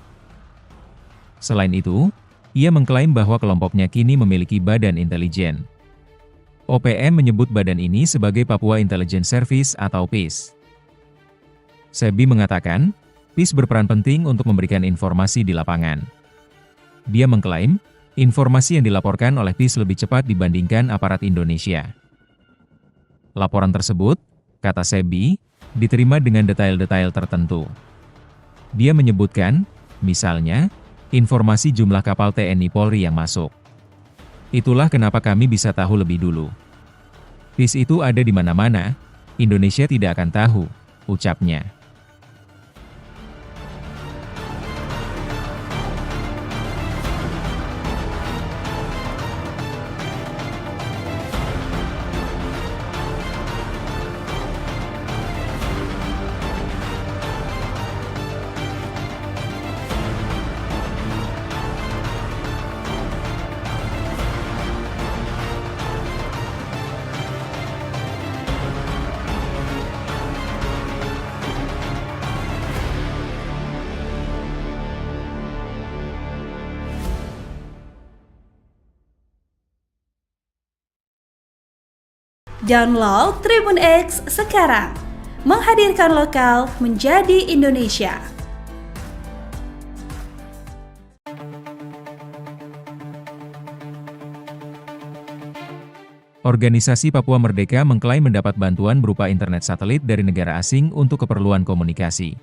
Selain itu, ia mengklaim bahwa kelompoknya kini memiliki badan intelijen. OPM menyebut badan ini sebagai Papua Intelligence Service atau PIS. Sebi mengatakan, PIS berperan penting untuk memberikan informasi di lapangan. Dia mengklaim, informasi yang dilaporkan oleh PIS lebih cepat dibandingkan aparat Indonesia. Laporan tersebut, kata Sebi, diterima dengan detail-detail tertentu. Dia menyebutkan, misalnya, informasi jumlah kapal TNI Polri yang masuk. Itulah kenapa kami bisa tahu lebih dulu. PIS itu ada di mana-mana, Indonesia tidak akan tahu, ucapnya. Download Tribun X sekarang, menghadirkan lokal menjadi Indonesia. Organisasi Papua Merdeka mengklaim mendapat bantuan berupa internet satelit dari negara asing untuk keperluan komunikasi.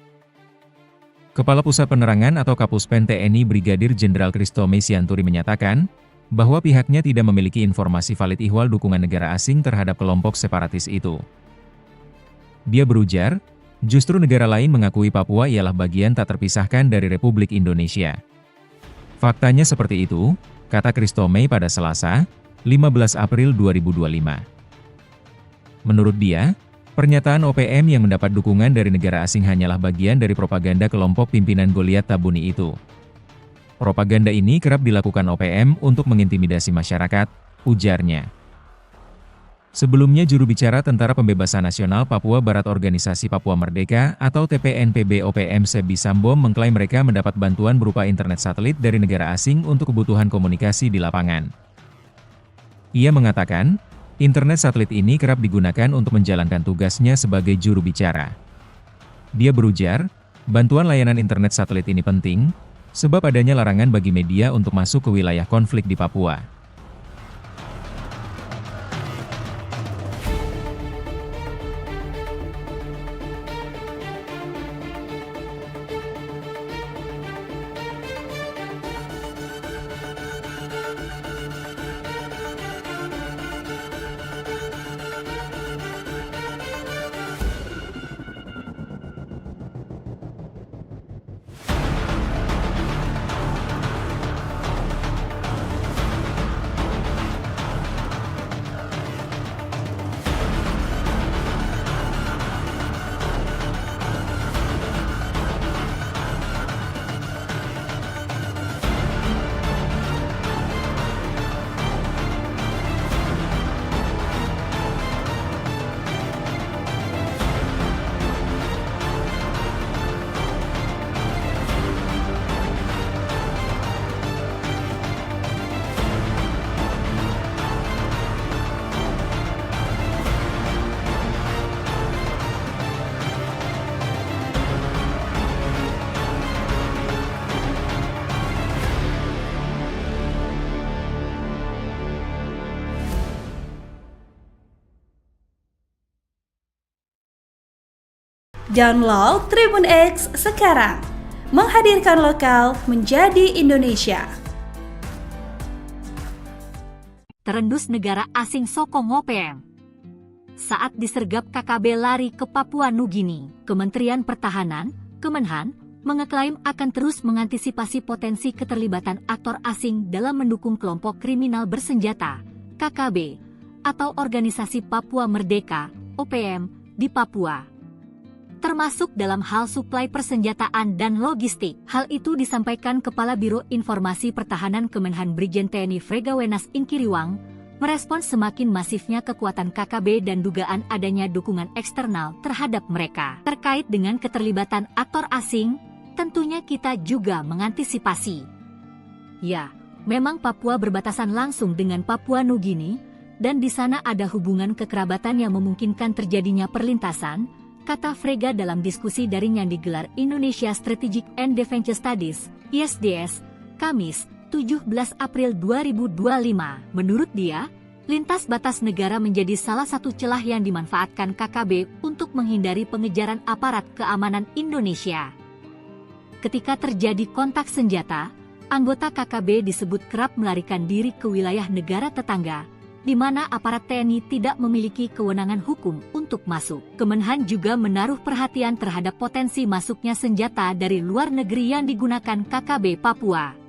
Kepala Pusat Penerangan atau Kapuspen TNI Brigadir Jenderal Kristome Sianturi menyatakan, bahwa pihaknya tidak memiliki informasi valid ihwal dukungan negara asing terhadap kelompok separatis itu. Dia berujar, justru negara lain mengakui Papua ialah bagian tak terpisahkan dari Republik Indonesia. Faktanya seperti itu, kata Kristome pada Selasa, 15 April 2025. Menurut dia, pernyataan OPM yang mendapat dukungan dari negara asing hanyalah bagian dari propaganda kelompok pimpinan Goliat Tabuni itu. Propaganda ini kerap dilakukan OPM untuk mengintimidasi masyarakat, ujarnya. Sebelumnya juru bicara Tentara Pembebasan Nasional Papua Barat Organisasi Papua Merdeka atau TPNPB OPM Sebi Sambom mengklaim mereka mendapat bantuan berupa internet satelit dari negara asing untuk kebutuhan komunikasi di lapangan. Ia mengatakan, internet satelit ini kerap digunakan untuk menjalankan tugasnya sebagai juru bicara. Dia berujar, bantuan layanan internet satelit ini penting, sebab adanya larangan bagi media untuk masuk ke wilayah konflik di Papua. Download Tribun X sekarang. Menghadirkan lokal menjadi Indonesia. Terendus negara asing sokong OPM. Saat disergap KKB lari ke Papua Nugini, Kementerian Pertahanan, Kemenhan, mengeklaim akan terus mengantisipasi potensi keterlibatan aktor asing dalam mendukung kelompok kriminal bersenjata, KKB, atau Organisasi Papua Merdeka, OPM, di Papua. Termasuk dalam hal suplai persenjataan dan logistik. Hal itu disampaikan Kepala Biro Informasi Pertahanan Kemenhan Brigjen TNI Fregawenas Inkiriwang, merespons semakin masifnya kekuatan KKB dan dugaan adanya dukungan eksternal terhadap mereka. Terkait dengan keterlibatan aktor asing, tentunya kita juga mengantisipasi. Ya, memang Papua berbatasan langsung dengan Papua Nugini, dan di sana ada hubungan kekerabatan yang memungkinkan terjadinya perlintasan, kata Frega dalam diskusi daring yang digelar Indonesia Strategic and Defense Studies, ISDS, Kamis, 17 April 2025. Menurut dia, lintas batas negara menjadi salah satu celah yang dimanfaatkan KKB untuk menghindari pengejaran aparat keamanan Indonesia. Ketika terjadi kontak senjata, anggota KKB disebut kerap melarikan diri ke wilayah negara tetangga, di mana aparat TNI tidak memiliki kewenangan hukum untuk masuk. Kemenhan juga menaruh perhatian terhadap potensi masuknya senjata dari luar negeri yang digunakan KKB Papua.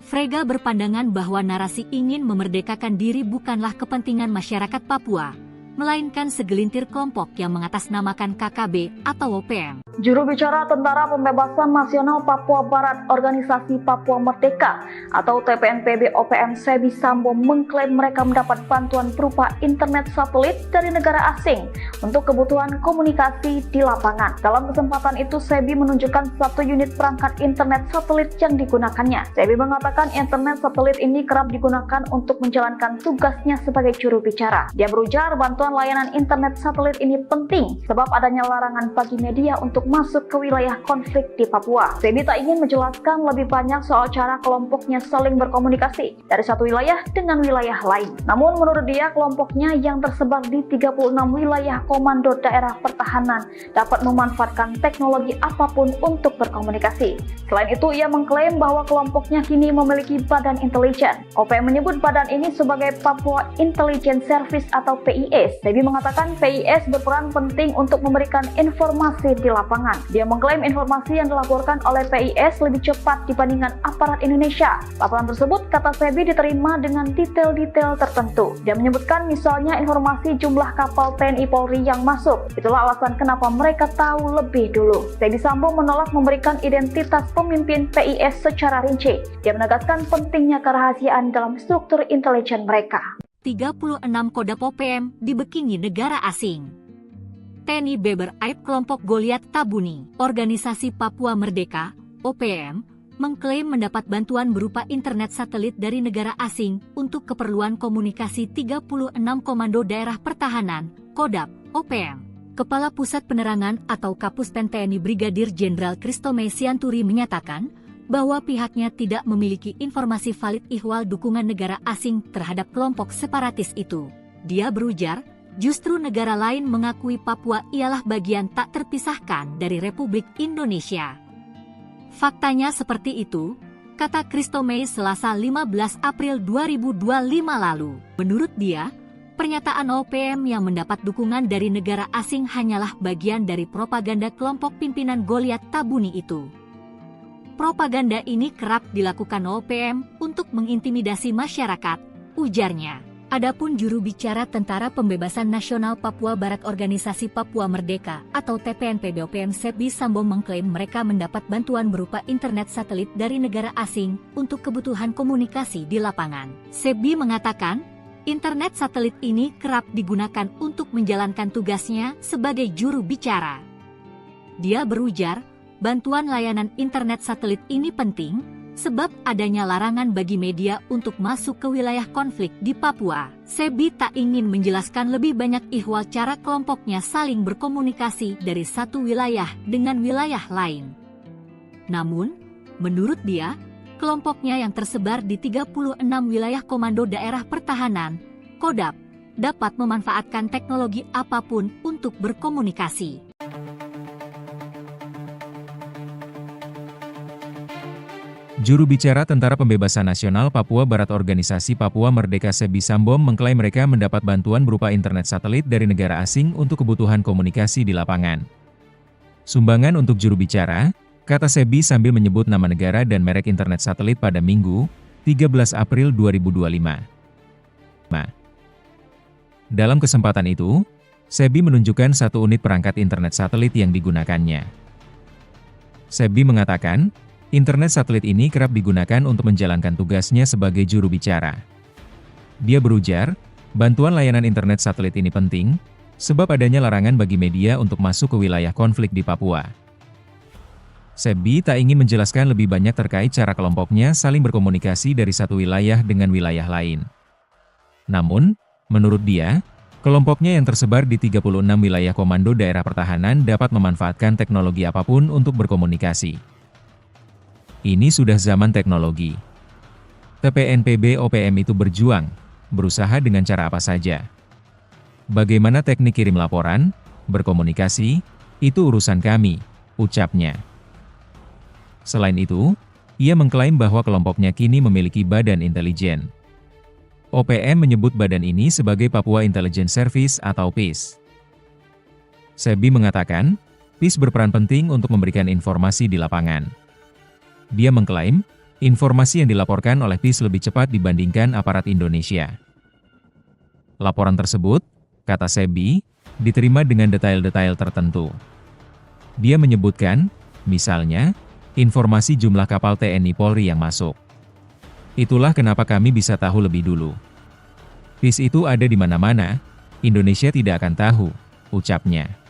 Frega berpandangan bahwa narasi ingin memerdekakan diri bukanlah kepentingan masyarakat Papua, melainkan segelintir kelompok yang mengatasnamakan KKB atau OPM. Juru bicara Tentara Pembebasan Nasional Papua Barat Organisasi Papua Merdeka atau TPNPB OPM Sebi Sambo mengklaim mereka mendapat bantuan berupa internet satelit dari negara asing untuk kebutuhan komunikasi di lapangan. Dalam kesempatan itu, Sebi menunjukkan satu unit perangkat internet satelit yang digunakannya. Sebi mengatakan internet satelit ini kerap digunakan untuk menjalankan tugasnya sebagai juru bicara. Dia berujar bantuan layanan internet satelit ini penting sebab adanya larangan bagi media untuk masuk ke wilayah konflik di Papua. Sebi tak ingin menjelaskan lebih banyak soal cara kelompoknya saling berkomunikasi dari satu wilayah dengan wilayah lain. Namun menurut dia, kelompoknya yang tersebar di 36 wilayah komando daerah pertahanan dapat memanfaatkan teknologi apapun untuk berkomunikasi. Selain itu, ia mengklaim bahwa kelompoknya kini memiliki badan intelijen. OPM menyebut badan ini sebagai Papua Intelligence Service atau PIS. Sebi mengatakan PIS berperan penting untuk memberikan informasi di lapangan. Dia mengklaim informasi yang dilaporkan oleh PIS lebih cepat dibandingkan aparat Indonesia. Laporan tersebut, kata Sebi, diterima dengan detail-detail tertentu. Dia menyebutkan misalnya informasi jumlah kapal TNI Polri yang masuk. Itulah alasan kenapa mereka tahu lebih dulu. Sebi Sambo menolak memberikan identitas pemimpin PIS secara rinci. Dia menegaskan pentingnya kerahasiaan dalam struktur intelijen mereka. 36 Kodam OPM dibekini negara asing. TNI Beber Aib kelompok Goliat Tabuni, Organisasi Papua Merdeka, OPM, mengklaim mendapat bantuan berupa internet satelit dari negara asing untuk keperluan komunikasi 36 Komando Daerah Pertahanan, Kodam, OPM. Kepala Pusat Penerangan atau Kapuspen TNI Brigadir Jenderal Kristome Sianturi menyatakan bahwa pihaknya tidak memiliki informasi valid ihwal dukungan negara asing terhadap kelompok separatis itu. Dia berujar, justru negara lain mengakui Papua ialah bagian tak terpisahkan dari Republik Indonesia. Faktanya seperti itu, kata Kristome Selasa 15 April 2025 lalu. Menurut dia, pernyataan OPM yang mendapat dukungan dari negara asing hanyalah bagian dari propaganda kelompok pimpinan Goliat Tabuni itu. Propaganda ini kerap dilakukan OPM untuk mengintimidasi masyarakat, ujarnya. Adapun juru bicara Tentara Pembebasan Nasional Papua Barat Organisasi Papua Merdeka atau TPNPB OPM Sebi Sambo mengklaim mereka mendapat bantuan berupa internet satelit dari negara asing untuk kebutuhan komunikasi di lapangan. Sebi mengatakan, internet satelit ini kerap digunakan untuk menjalankan tugasnya sebagai juru bicara. Dia berujar, bantuan layanan internet satelit ini penting sebab adanya larangan bagi media untuk masuk ke wilayah konflik di Papua. Sebi tak ingin menjelaskan lebih banyak ihwal cara kelompoknya saling berkomunikasi dari satu wilayah dengan wilayah lain. Namun, menurut dia, kelompoknya yang tersebar di 36 wilayah Komando Daerah Pertahanan, Kodam, dapat memanfaatkan teknologi apapun untuk berkomunikasi. Juru bicara Tentara Pembebasan Nasional Papua Barat Organisasi Papua Merdeka Sebi Sambom mengklaim mereka mendapat bantuan berupa internet satelit dari negara asing untuk kebutuhan komunikasi di lapangan. Sumbangan untuk juru bicara, kata Sebi sambil menyebut nama negara dan merek internet satelit pada Minggu, 13 April 2025. Dalam kesempatan itu, Sebi menunjukkan satu unit perangkat internet satelit yang digunakannya. Sebi mengatakan, internet satelit ini kerap digunakan untuk menjalankan tugasnya sebagai juru bicara. Dia berujar, bantuan layanan internet satelit ini penting, sebab adanya larangan bagi media untuk masuk ke wilayah konflik di Papua. Sebi tak ingin menjelaskan lebih banyak terkait cara kelompoknya saling berkomunikasi dari satu wilayah dengan wilayah lain. Namun, menurut dia, kelompoknya yang tersebar di 36 wilayah komando daerah pertahanan dapat memanfaatkan teknologi apapun untuk berkomunikasi. Ini sudah zaman teknologi. TPNPB OPM itu berjuang, berusaha dengan cara apa saja. Bagaimana teknik kirim laporan, berkomunikasi, itu urusan kami, ucapnya. Selain itu, ia mengklaim bahwa kelompoknya kini memiliki badan intelijen. OPM menyebut badan ini sebagai Papua Intelligence Service atau PIS. Sebi mengatakan, PIS berperan penting untuk memberikan informasi di lapangan. Dia mengklaim, informasi yang dilaporkan oleh PIS lebih cepat dibandingkan aparat Indonesia. Laporan tersebut, kata Sebi, diterima dengan detail-detail tertentu. Dia menyebutkan, misalnya, informasi jumlah kapal TNI Polri yang masuk. Itulah kenapa kami bisa tahu lebih dulu. PIS itu ada di mana-mana, Indonesia tidak akan tahu, ucapnya.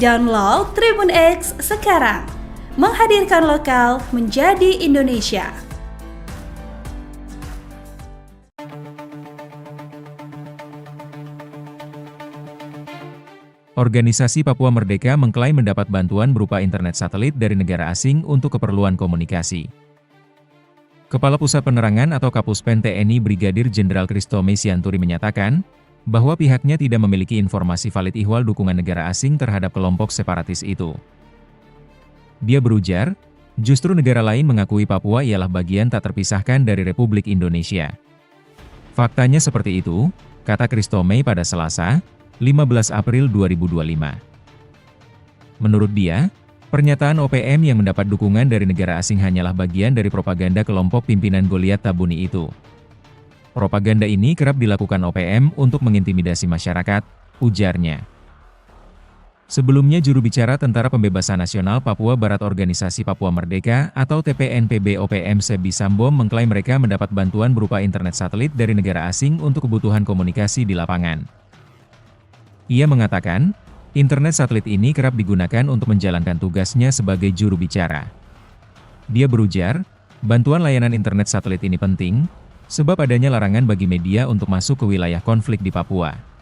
Download Tribun X sekarang, menghadirkan lokal menjadi Indonesia. Organisasi Papua Merdeka mengklaim mendapat bantuan berupa internet satelit dari negara asing untuk keperluan komunikasi. Kepala Pusat Penerangan atau Kapuspen TNI Brigadir Jenderal Kristome Sianturi menyatakan, bahwa pihaknya tidak memiliki informasi valid ihwal dukungan negara asing terhadap kelompok separatis itu. Dia berujar, justru negara lain mengakui Papua ialah bagian tak terpisahkan dari Republik Indonesia. Faktanya seperti itu, kata Kristome pada Selasa, 15 April 2025. Menurut dia, pernyataan OPM yang mendapat dukungan dari negara asing hanyalah bagian dari propaganda kelompok pimpinan Goliat Tabuni itu. Propaganda ini kerap dilakukan OPM untuk mengintimidasi masyarakat, ujarnya. Sebelumnya juru bicara Tentara Pembebasan Nasional Papua Barat Organisasi Papua Merdeka atau TPNPB OPM Sebi Sambom mengklaim mereka mendapat bantuan berupa internet satelit dari negara asing untuk kebutuhan komunikasi di lapangan. Ia mengatakan, internet satelit ini kerap digunakan untuk menjalankan tugasnya sebagai juru bicara. Dia berujar, bantuan layanan internet satelit ini penting, sebab adanya larangan bagi media untuk masuk ke wilayah konflik di Papua.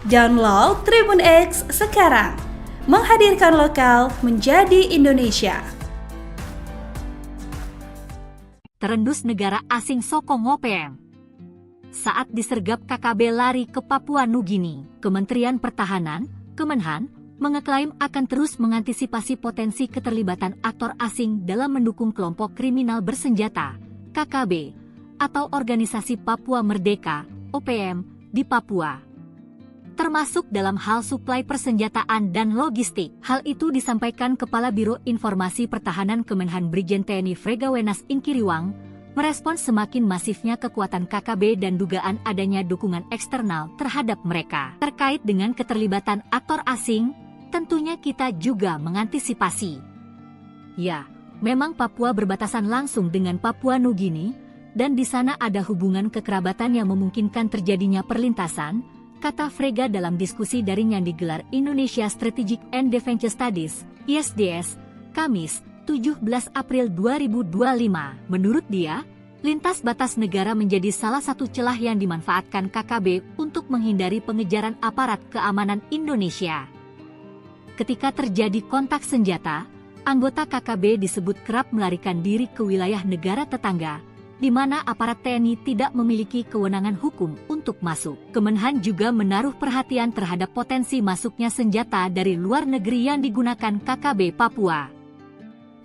Download Tribun X sekarang, menghadirkan lokal menjadi Indonesia. Terendus negara asing sokong OPM. Saat disergap KKB lari ke Papua Nugini, Kementerian Pertahanan, Kemenhan, mengeklaim akan terus mengantisipasi potensi keterlibatan aktor asing dalam mendukung kelompok kriminal bersenjata, KKB, atau Organisasi Papua Merdeka, OPM, di Papua. Termasuk dalam hal suplai persenjataan dan logistik. Hal itu disampaikan Kepala Biro Informasi Pertahanan Kemenhan Brigjen TNI Fregawenas Inkiriwang, merespons semakin masifnya kekuatan KKB dan dugaan adanya dukungan eksternal terhadap mereka. Terkait dengan keterlibatan aktor asing, tentunya kita juga mengantisipasi. Ya, memang Papua berbatasan langsung dengan Papua Nugini, dan di sana ada hubungan kekerabatan yang memungkinkan terjadinya perlintasan, kata Frega dalam diskusi daring yang digelar Indonesia Strategic and Defense Studies, ISDS, Kamis, 17 April 2025. Menurut dia, lintas batas negara menjadi salah satu celah yang dimanfaatkan KKB untuk menghindari pengejaran aparat keamanan Indonesia. Ketika terjadi kontak senjata, anggota KKB disebut kerap melarikan diri ke wilayah negara tetangga, di mana aparat TNI tidak memiliki kewenangan hukum untuk masuk. Kemenhan juga menaruh perhatian terhadap potensi masuknya senjata dari luar negeri yang digunakan KKB Papua.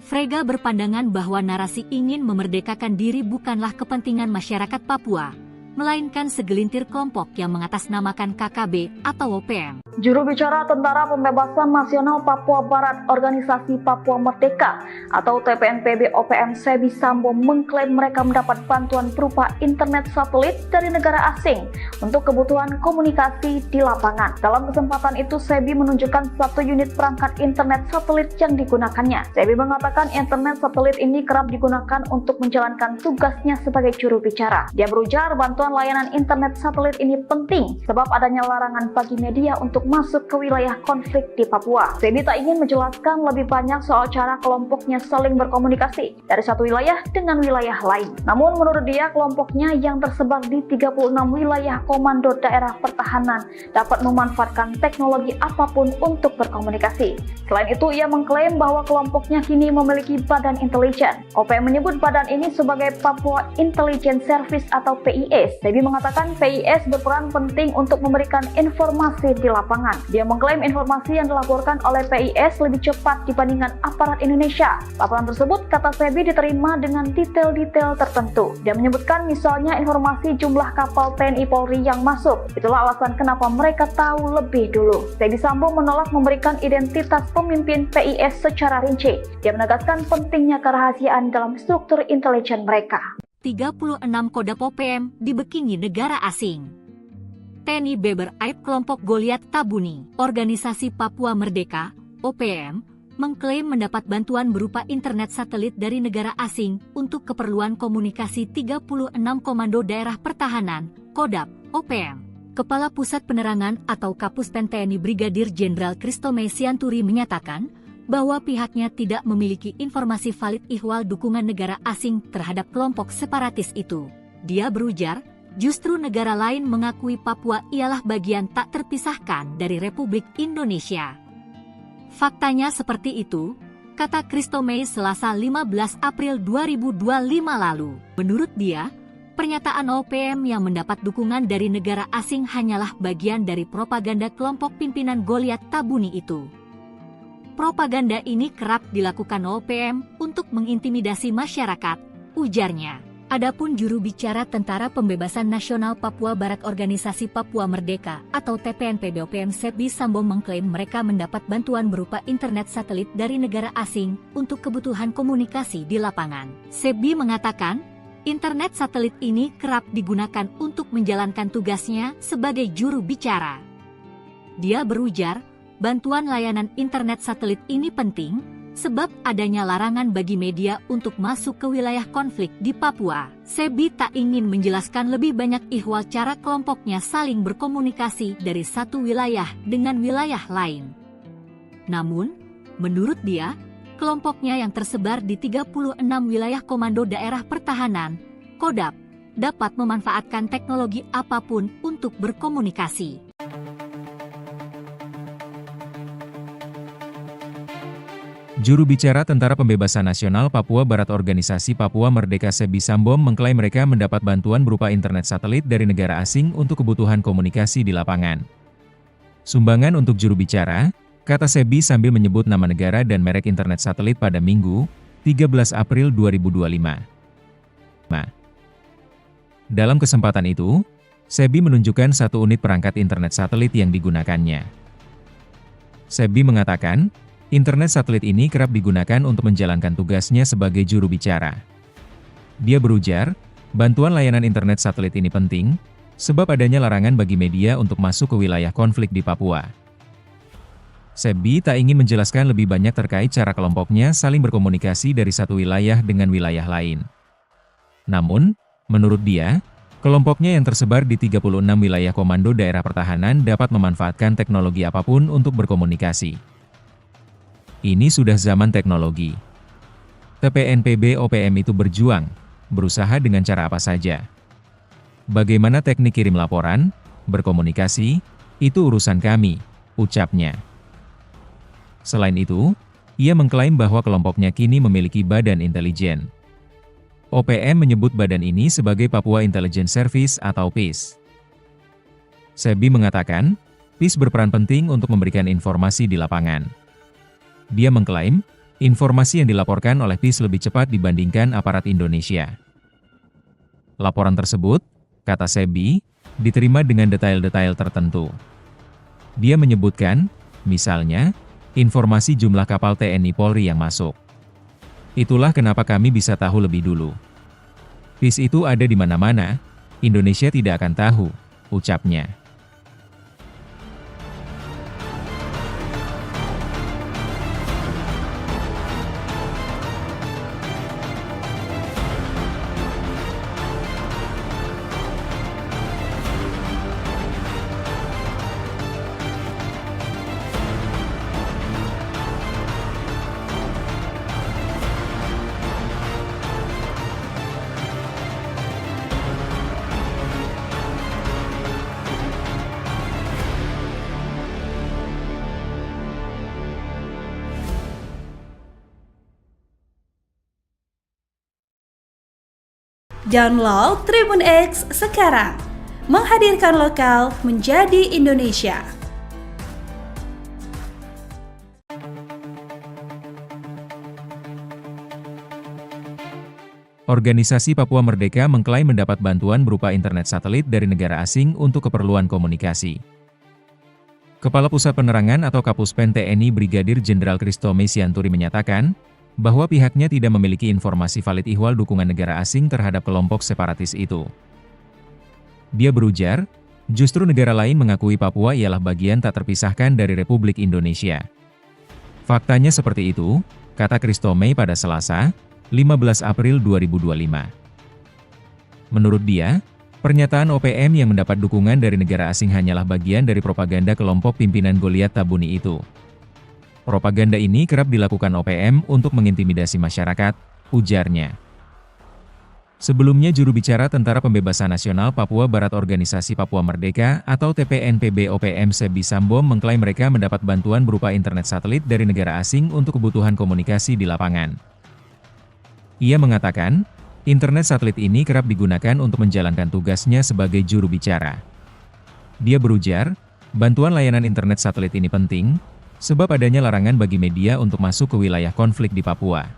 Frega berpandangan bahwa narasi ingin memerdekakan diri bukanlah kepentingan masyarakat Papua, melainkan segelintir kelompok yang mengatasnamakan KKB atau OPM. Juru bicara Tentara Pembebasan Nasional Papua Barat Organisasi Papua Merdeka atau TPNPB OPM Sebi Sambo mengklaim mereka mendapat bantuan berupa internet satelit dari negara asing untuk kebutuhan komunikasi di lapangan. Dalam kesempatan itu, Sebi menunjukkan satu unit perangkat internet satelit yang digunakannya. Sebi mengatakan internet satelit ini kerap digunakan untuk menjalankan tugasnya sebagai juru bicara. Dia berujar bantuan layanan internet satelit ini penting sebab adanya larangan bagi media untuk masuk ke wilayah konflik di Papua. Sebi tak ingin menjelaskan lebih banyak soal cara kelompoknya saling berkomunikasi dari satu wilayah dengan wilayah lain. Namun menurut dia, kelompoknya yang tersebar di 36 wilayah komando daerah pertahanan dapat memanfaatkan teknologi apapun untuk berkomunikasi. Selain itu, ia mengklaim bahwa kelompoknya kini memiliki badan intelijen. OPM menyebut badan ini sebagai Papua Intelligence Service atau PIS. Sebi mengatakan PIS berperan penting untuk memberikan informasi di lapangan. Dia mengklaim informasi yang dilaporkan oleh PIS lebih cepat dibandingkan aparat Indonesia. Laporan tersebut, kata Sebi, diterima dengan detail-detail tertentu. Dia menyebutkan misalnya informasi jumlah kapal TNI Polri yang masuk. Itulah alasan kenapa mereka tahu lebih dulu. Sebi Sambo menolak memberikan identitas pemimpin PIS secara rinci. Dia menegaskan pentingnya kerahasiaan dalam struktur intelijen mereka. 36 Kodam OPM dibekini negara asing. TNI Beber Aib kelompok Goliat Tabuni, Organisasi Papua Merdeka, OPM, mengklaim mendapat bantuan berupa internet satelit dari negara asing untuk keperluan komunikasi 36 Komando Daerah Pertahanan, Kodam, OPM. Kepala Pusat Penerangan atau Kapuspen TNI Brigadir Jenderal Kristome Sianturi menyatakan bahwa pihaknya tidak memiliki informasi valid ihwal dukungan negara asing terhadap kelompok separatis itu. Dia berujar, justru negara lain mengakui Papua ialah bagian tak terpisahkan dari Republik Indonesia. Faktanya seperti itu, kata Kristome Selasa 15 April 2025 lalu. Menurut dia, pernyataan OPM yang mendapat dukungan dari negara asing hanyalah bagian dari propaganda kelompok pimpinan Goliat Tabuni itu. Propaganda ini kerap dilakukan OPM untuk mengintimidasi masyarakat, ujarnya. Adapun juru bicara Tentara Pembebasan Nasional Papua Barat Organisasi Papua Merdeka atau TPNPB OPM Sebi Sambo mengklaim mereka mendapat bantuan berupa internet satelit dari negara asing untuk kebutuhan komunikasi di lapangan. Sebi mengatakan, internet satelit ini kerap digunakan untuk menjalankan tugasnya sebagai juru bicara. Dia berujar, bantuan layanan internet satelit ini penting sebab adanya larangan bagi media untuk masuk ke wilayah konflik di Papua. Sebi tak ingin menjelaskan lebih banyak ihwal cara kelompoknya saling berkomunikasi dari satu wilayah dengan wilayah lain. Namun, menurut dia, kelompoknya yang tersebar di 36 wilayah Komando Daerah Pertahanan, Kodam, dapat memanfaatkan teknologi apapun untuk berkomunikasi. Juru bicara Tentara Pembebasan Nasional Papua Barat Organisasi Papua Merdeka Sebi Sambom mengklaim mereka mendapat bantuan berupa internet satelit dari negara asing untuk kebutuhan komunikasi di lapangan. Sumbangan untuk juru bicara, kata Sebi sambil menyebut nama negara dan merek internet satelit pada Minggu, 13 April 2025. Dalam kesempatan itu, Sebi menunjukkan satu unit perangkat internet satelit yang digunakannya. Sebi mengatakan, internet satelit ini kerap digunakan untuk menjalankan tugasnya sebagai juru bicara. Dia berujar, bantuan layanan internet satelit ini penting, sebab adanya larangan bagi media untuk masuk ke wilayah konflik di Papua. Sebi tak ingin menjelaskan lebih banyak terkait cara kelompoknya saling berkomunikasi dari satu wilayah dengan wilayah lain. Namun, menurut dia, kelompoknya yang tersebar di 36 wilayah komando daerah pertahanan dapat memanfaatkan teknologi apapun untuk berkomunikasi. Ini sudah zaman teknologi. TPNPB OPM itu berjuang, berusaha dengan cara apa saja. Bagaimana teknik kirim laporan, berkomunikasi, itu urusan kami, ucapnya. Selain itu, ia mengklaim bahwa kelompoknya kini memiliki badan intelijen. OPM menyebut badan ini sebagai Papua Intelligence Service atau PIS. Sebi mengatakan, PIS berperan penting untuk memberikan informasi di lapangan. Dia mengklaim, informasi yang dilaporkan oleh PIS lebih cepat dibandingkan aparat Indonesia. Laporan tersebut, kata Sebi, diterima dengan detail-detail tertentu. Dia menyebutkan, misalnya, informasi jumlah kapal TNI Polri yang masuk. Itulah kenapa kami bisa tahu lebih dulu. PIS itu ada di mana-mana, Indonesia tidak akan tahu, ucapnya. Download Tribun X sekarang, menghadirkan lokal menjadi Indonesia. Organisasi Papua Merdeka mengklaim mendapat bantuan berupa internet satelit dari negara asing untuk keperluan komunikasi. Kepala Pusat Penerangan atau Kapuspen TNI Brigadir Jenderal Kristome Sianturi menyatakan, bahwa pihaknya tidak memiliki informasi valid ihwal dukungan negara asing terhadap kelompok separatis itu. Dia berujar, justru negara lain mengakui Papua ialah bagian tak terpisahkan dari Republik Indonesia. Faktanya seperti itu, kata Kristome pada Selasa, 15 April 2025. Menurut dia, pernyataan OPM yang mendapat dukungan dari negara asing hanyalah bagian dari propaganda kelompok pimpinan Goliat Tabuni itu. Propaganda ini kerap dilakukan OPM untuk mengintimidasi masyarakat, ujarnya. Sebelumnya juru bicara Tentara Pembebasan Nasional Papua Barat Organisasi Papua Merdeka atau TPNPB OPM Sebi Sambom mengklaim mereka mendapat bantuan berupa internet satelit dari negara asing untuk kebutuhan komunikasi di lapangan. Ia mengatakan, internet satelit ini kerap digunakan untuk menjalankan tugasnya sebagai juru bicara. Dia berujar, bantuan layanan internet satelit ini penting, sebab adanya larangan bagi media untuk masuk ke wilayah konflik di Papua.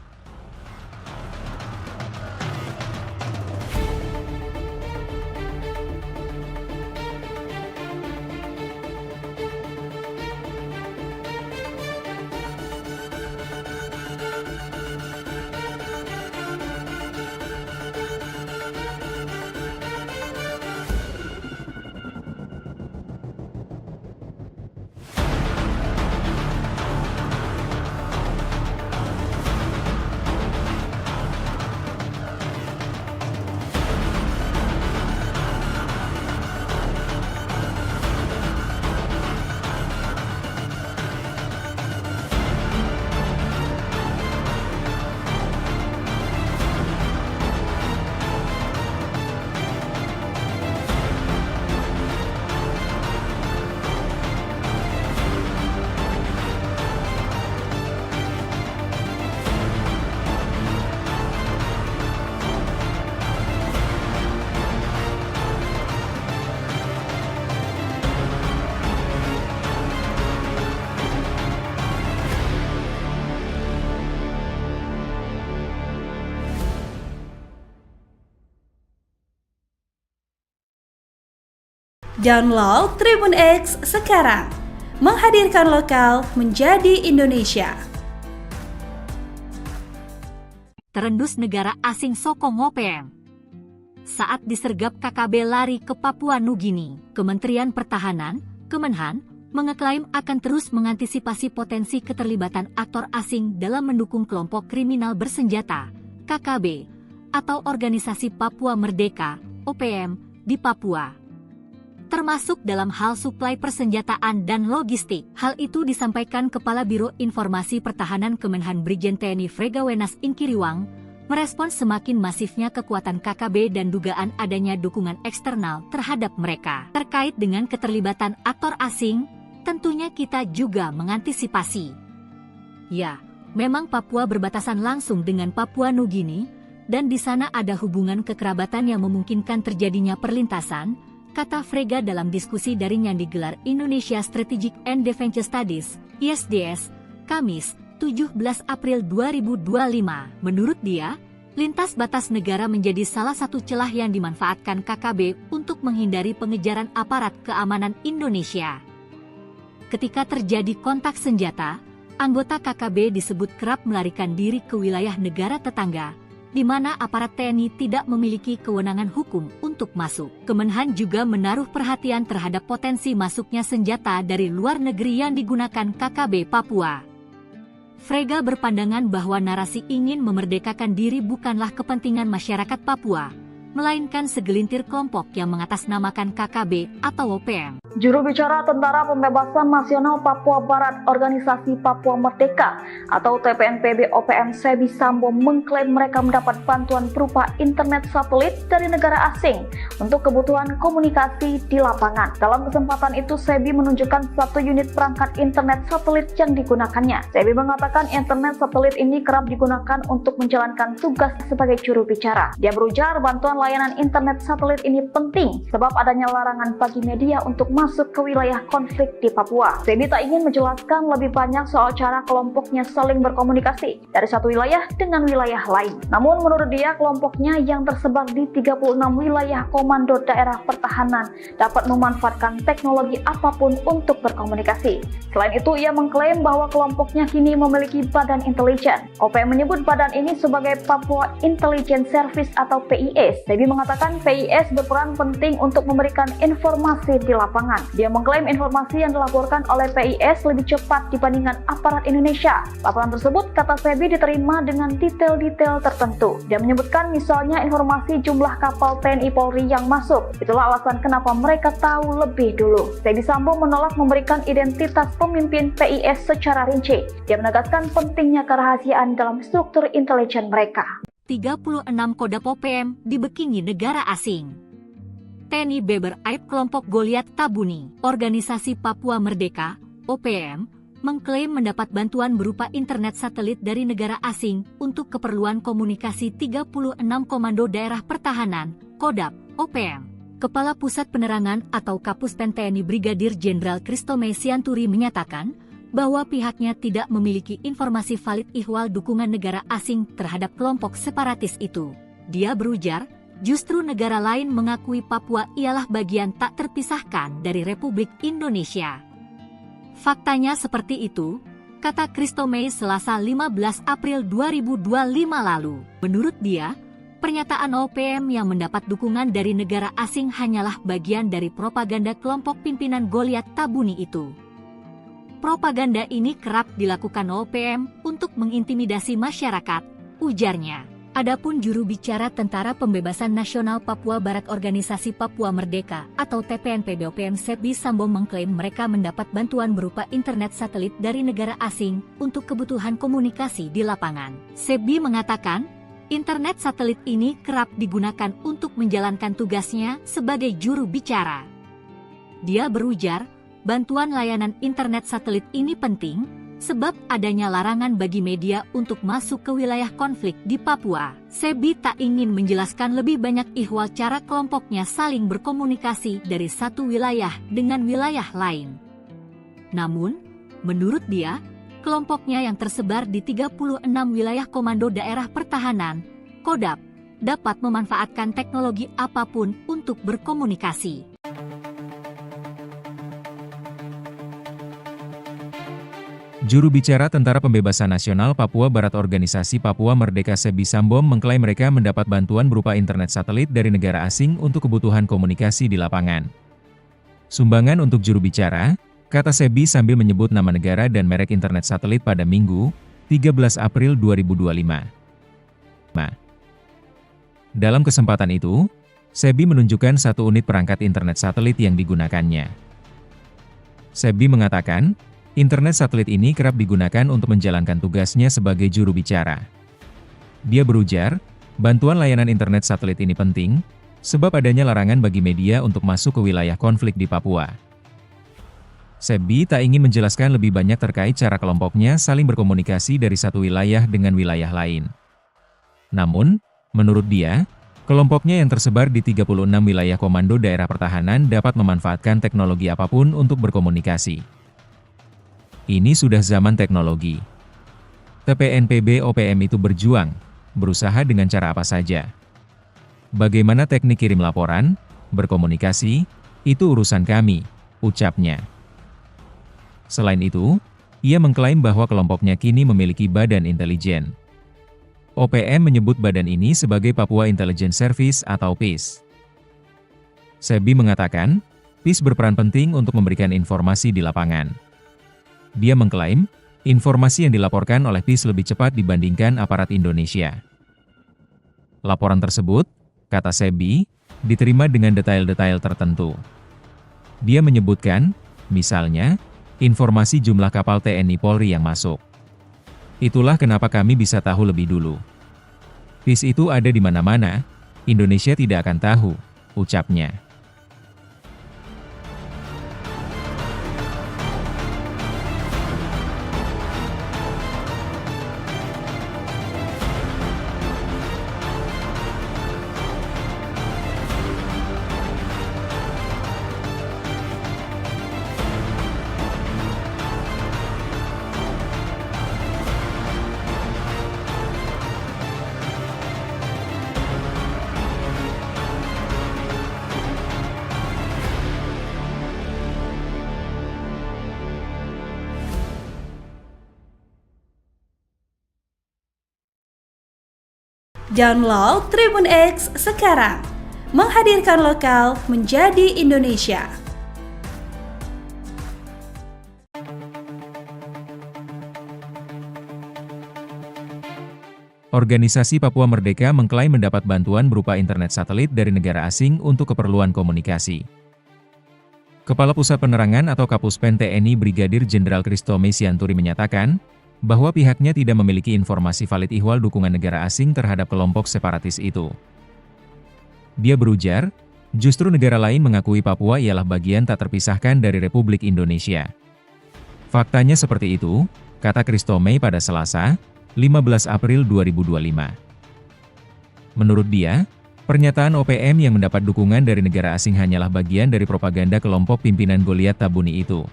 Download Tribun X sekarang. Menghadirkan lokal menjadi Indonesia. Terendus negara asing sokong OPM. Saat disergap KKB lari ke Papua Nugini, Kementerian Pertahanan, Kemenhan, mengeklaim akan terus mengantisipasi potensi keterlibatan aktor asing dalam mendukung kelompok kriminal bersenjata, KKB, atau Organisasi Papua Merdeka, OPM, di Papua. Termasuk dalam hal suplai persenjataan dan logistik. Hal itu disampaikan Kepala Biro Informasi Pertahanan Kemenhan Brigjen TNI Fregawenas Inkiriwang, merespons semakin masifnya kekuatan KKB dan dugaan adanya dukungan eksternal terhadap mereka. Terkait dengan keterlibatan aktor asing, tentunya kita juga mengantisipasi. Ya, memang Papua berbatasan langsung dengan Papua Nugini, dan di sana ada hubungan kekerabatan yang memungkinkan terjadinya perlintasan, kata Frega dalam diskusi daring yang digelar Indonesia Strategic and Defense Studies, ISDS, Kamis, 17 April 2025. Menurut dia, lintas batas negara menjadi salah satu celah yang dimanfaatkan KKB untuk menghindari pengejaran aparat keamanan Indonesia. Ketika terjadi kontak senjata, anggota KKB disebut kerap melarikan diri ke wilayah negara tetangga, di mana aparat TNI tidak memiliki kewenangan hukum untuk masuk. Kemenhan juga menaruh perhatian terhadap potensi masuknya senjata dari luar negeri yang digunakan KKB Papua. Frega berpandangan bahwa narasi ingin memerdekakan diri bukanlah kepentingan masyarakat Papua, melainkan segelintir kelompok yang mengatasnamakan KKB atau OPM. Juru bicara Tentara Pembebasan Nasional Papua Barat Organisasi Papua Merdeka atau TPNPB OPM Sebi Sambo mengklaim mereka mendapat bantuan berupa internet satelit dari negara asing untuk kebutuhan komunikasi di lapangan. Dalam kesempatan itu, Sebi menunjukkan satu unit perangkat internet satelit yang digunakannya. Sebi mengatakan internet satelit ini kerap digunakan untuk menjalankan tugas sebagai juru bicara. Dia berujar bantuan layanan internet satelit ini penting sebab adanya larangan bagi media untuk masuk ke wilayah konflik di Papua. Sebi tak ingin menjelaskan lebih banyak soal cara kelompoknya saling berkomunikasi dari satu wilayah dengan wilayah lain. Namun menurut dia, kelompoknya yang tersebar di 36 wilayah komando daerah pertahanan dapat memanfaatkan teknologi apapun untuk berkomunikasi. Selain itu, ia mengklaim bahwa kelompoknya kini memiliki badan intelijen. OPM menyebut badan ini sebagai Papua Intelligence Service atau PIS. Sebi mengatakan PIS berperan penting untuk memberikan informasi di lapangan. Dia mengklaim informasi yang dilaporkan oleh PIS lebih cepat dibandingkan aparat Indonesia. Laporan tersebut, kata Sebi, diterima dengan detail-detail tertentu. Dia menyebutkan misalnya informasi jumlah kapal TNI Polri yang masuk. Itulah alasan kenapa mereka tahu lebih dulu. Sebi Sambo menolak memberikan identitas pemimpin PIS secara rinci. Dia menegaskan pentingnya kerahasiaan dalam struktur intelijen mereka. 36 Kodam OPM dibekingi negara asing. TNI Beber Aib kelompok Goliat Tabuni, Organisasi Papua Merdeka, OPM, mengklaim mendapat bantuan berupa internet satelit dari negara asing untuk keperluan komunikasi 36 Komando Daerah Pertahanan, Kodam, OPM. Kepala Pusat Penerangan atau Kapuspen TNI Brigadir Jenderal Kristome Sianturi menyatakan bahwa pihaknya tidak memiliki informasi valid ihwal dukungan negara asing terhadap kelompok separatis itu. Dia berujar, justru negara lain mengakui Papua ialah bagian tak terpisahkan dari Republik Indonesia. Faktanya seperti itu, kata Kristome Selasa 15 April 2025 lalu. Menurut dia, pernyataan OPM yang mendapat dukungan dari negara asing hanyalah bagian dari propaganda kelompok pimpinan Goliat Tabuni itu. Propaganda ini kerap dilakukan OPM untuk mengintimidasi masyarakat, ujarnya. Adapun juru bicara Tentara Pembebasan Nasional Papua Barat Organisasi Papua Merdeka atau TPNPB OPM Sebi Sambo mengklaim mereka mendapat bantuan berupa internet satelit dari negara asing untuk kebutuhan komunikasi di lapangan. Sebi mengatakan, internet satelit ini kerap digunakan untuk menjalankan tugasnya sebagai juru bicara. Dia berujar, bantuan layanan internet satelit ini penting, sebab adanya larangan bagi media untuk masuk ke wilayah konflik di Papua. Sebi tak ingin menjelaskan lebih banyak ihwal cara kelompoknya saling berkomunikasi dari satu wilayah dengan wilayah lain. Namun, menurut dia, kelompoknya yang tersebar di 36 wilayah Komando Daerah Pertahanan, Kodam, dapat memanfaatkan teknologi apapun untuk berkomunikasi. Juru bicara Tentara Pembebasan Nasional Papua Barat Organisasi Papua Merdeka Sebi Sambom mengklaim mereka mendapat bantuan berupa internet satelit dari negara asing untuk kebutuhan komunikasi di lapangan. Sumbangan untuk juru bicara, kata Sebi sambil menyebut nama negara dan merek internet satelit pada Minggu, 13 April 2025. Dalam kesempatan itu, Sebi menunjukkan satu unit perangkat internet satelit yang digunakannya. Sebi mengatakan, internet satelit ini kerap digunakan untuk menjalankan tugasnya sebagai juru bicara. Dia berujar, bantuan layanan internet satelit ini penting, sebab adanya larangan bagi media untuk masuk ke wilayah konflik di Papua. Sebi tak ingin menjelaskan lebih banyak terkait cara kelompoknya saling berkomunikasi dari satu wilayah dengan wilayah lain. Namun, menurut dia, kelompoknya yang tersebar di 36 wilayah komando daerah pertahanan dapat memanfaatkan teknologi apapun untuk berkomunikasi. Ini sudah zaman teknologi. TPNPB OPM itu berjuang, berusaha dengan cara apa saja. Bagaimana teknik kirim laporan, berkomunikasi, itu urusan kami, ucapnya. Selain itu, ia mengklaim bahwa kelompoknya kini memiliki badan intelijen. OPM menyebut badan ini sebagai Papua Intelligence Service atau PIS. Sebi mengatakan, PIS berperan penting untuk memberikan informasi di lapangan. Dia mengklaim, informasi yang dilaporkan oleh PIS lebih cepat dibandingkan aparat Indonesia. Laporan tersebut, kata Sebi, diterima dengan detail-detail tertentu. Dia menyebutkan, misalnya, informasi jumlah kapal TNI Polri yang masuk. Itulah kenapa kami bisa tahu lebih dulu. PIS itu ada di mana-mana, Indonesia tidak akan tahu, ucapnya. Download Tribun X sekarang, menghadirkan lokal menjadi Indonesia. Organisasi Papua Merdeka mengklaim mendapat bantuan berupa internet satelit dari negara asing untuk keperluan komunikasi. Kepala Pusat Penerangan atau Kapuspen TNI Brigadir Jenderal Kristome Sianturi menyatakan, bahwa pihaknya tidak memiliki informasi valid ihwal dukungan negara asing terhadap kelompok separatis itu. Dia berujar, justru negara lain mengakui Papua ialah bagian tak terpisahkan dari Republik Indonesia. Faktanya seperti itu, kata Kristome pada Selasa, 15 April 2025. Menurut dia, pernyataan OPM yang mendapat dukungan dari negara asing hanyalah bagian dari propaganda kelompok pimpinan Goliat Tabuni itu.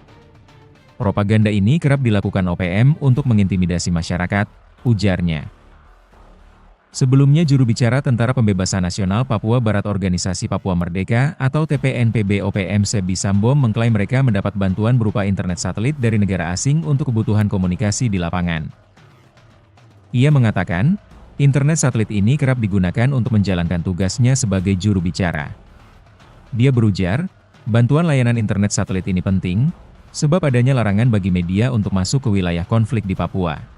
Propaganda ini kerap dilakukan OPM untuk mengintimidasi masyarakat, ujarnya. Sebelumnya juru bicara Tentara Pembebasan Nasional Papua Barat Organisasi Papua Merdeka atau TPNPB OPM Sebi Sambom mengklaim mereka mendapat bantuan berupa internet satelit dari negara asing untuk kebutuhan komunikasi di lapangan. Ia mengatakan, internet satelit ini kerap digunakan untuk menjalankan tugasnya sebagai juru bicara. Dia berujar, bantuan layanan internet satelit ini penting, sebab adanya larangan bagi media untuk masuk ke wilayah konflik di Papua.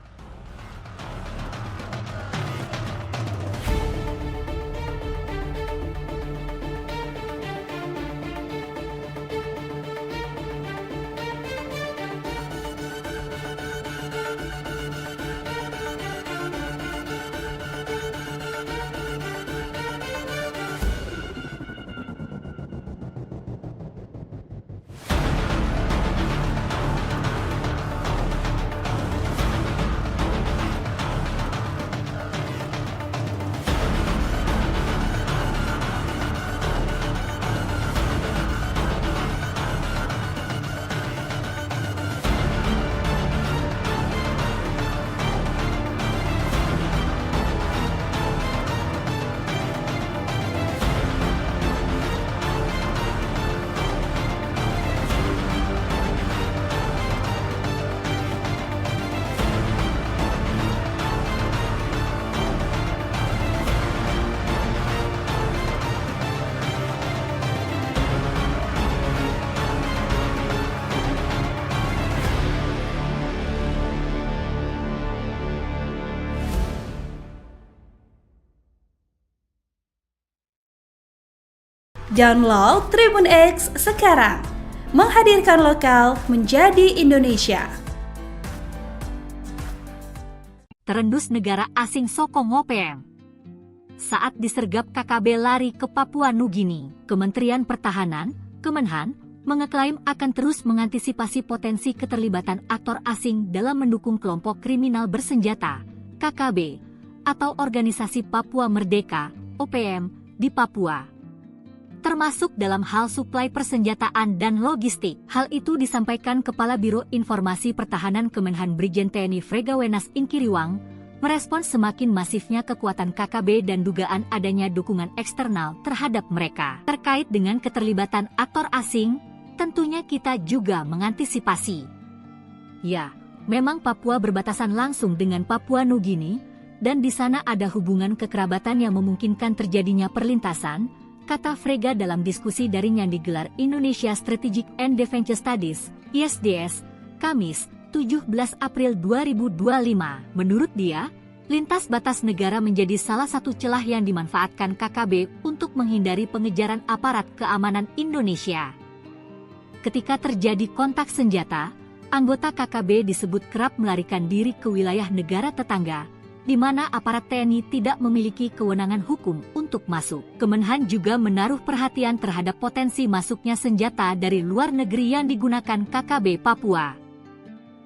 Download Tribun X sekarang. Menghadirkan lokal menjadi Indonesia. Terendus negara asing sokong OPM. Saat disergap KKB lari ke Papua Nugini, Kementerian Pertahanan, Kemenhan, mengeklaim akan terus mengantisipasi potensi keterlibatan aktor asing dalam mendukung kelompok kriminal bersenjata, KKB, atau Organisasi Papua Merdeka, OPM, di Papua. Termasuk dalam hal suplai persenjataan dan logistik. Hal itu disampaikan Kepala Biro Informasi Pertahanan Kemenhan Brigjen TNI Fregawenas Inkiriwang, merespons semakin masifnya kekuatan KKB dan dugaan adanya dukungan eksternal terhadap mereka. Terkait dengan keterlibatan aktor asing, tentunya kita juga mengantisipasi. Ya, memang Papua berbatasan langsung dengan Papua Nugini, dan di sana ada hubungan kekerabatan yang memungkinkan terjadinya perlintasan, kata Frega dalam diskusi daring yang digelar Indonesia Strategic and Defense Studies, ISDS, Kamis, 17 April 2025. Menurut dia, lintas batas negara menjadi salah satu celah yang dimanfaatkan KKB untuk menghindari pengejaran aparat keamanan Indonesia. Ketika terjadi kontak senjata, anggota KKB disebut kerap melarikan diri ke wilayah negara tetangga, di mana aparat TNI tidak memiliki kewenangan hukum untuk masuk. Kemenhan juga menaruh perhatian terhadap potensi masuknya senjata dari luar negeri yang digunakan KKB Papua.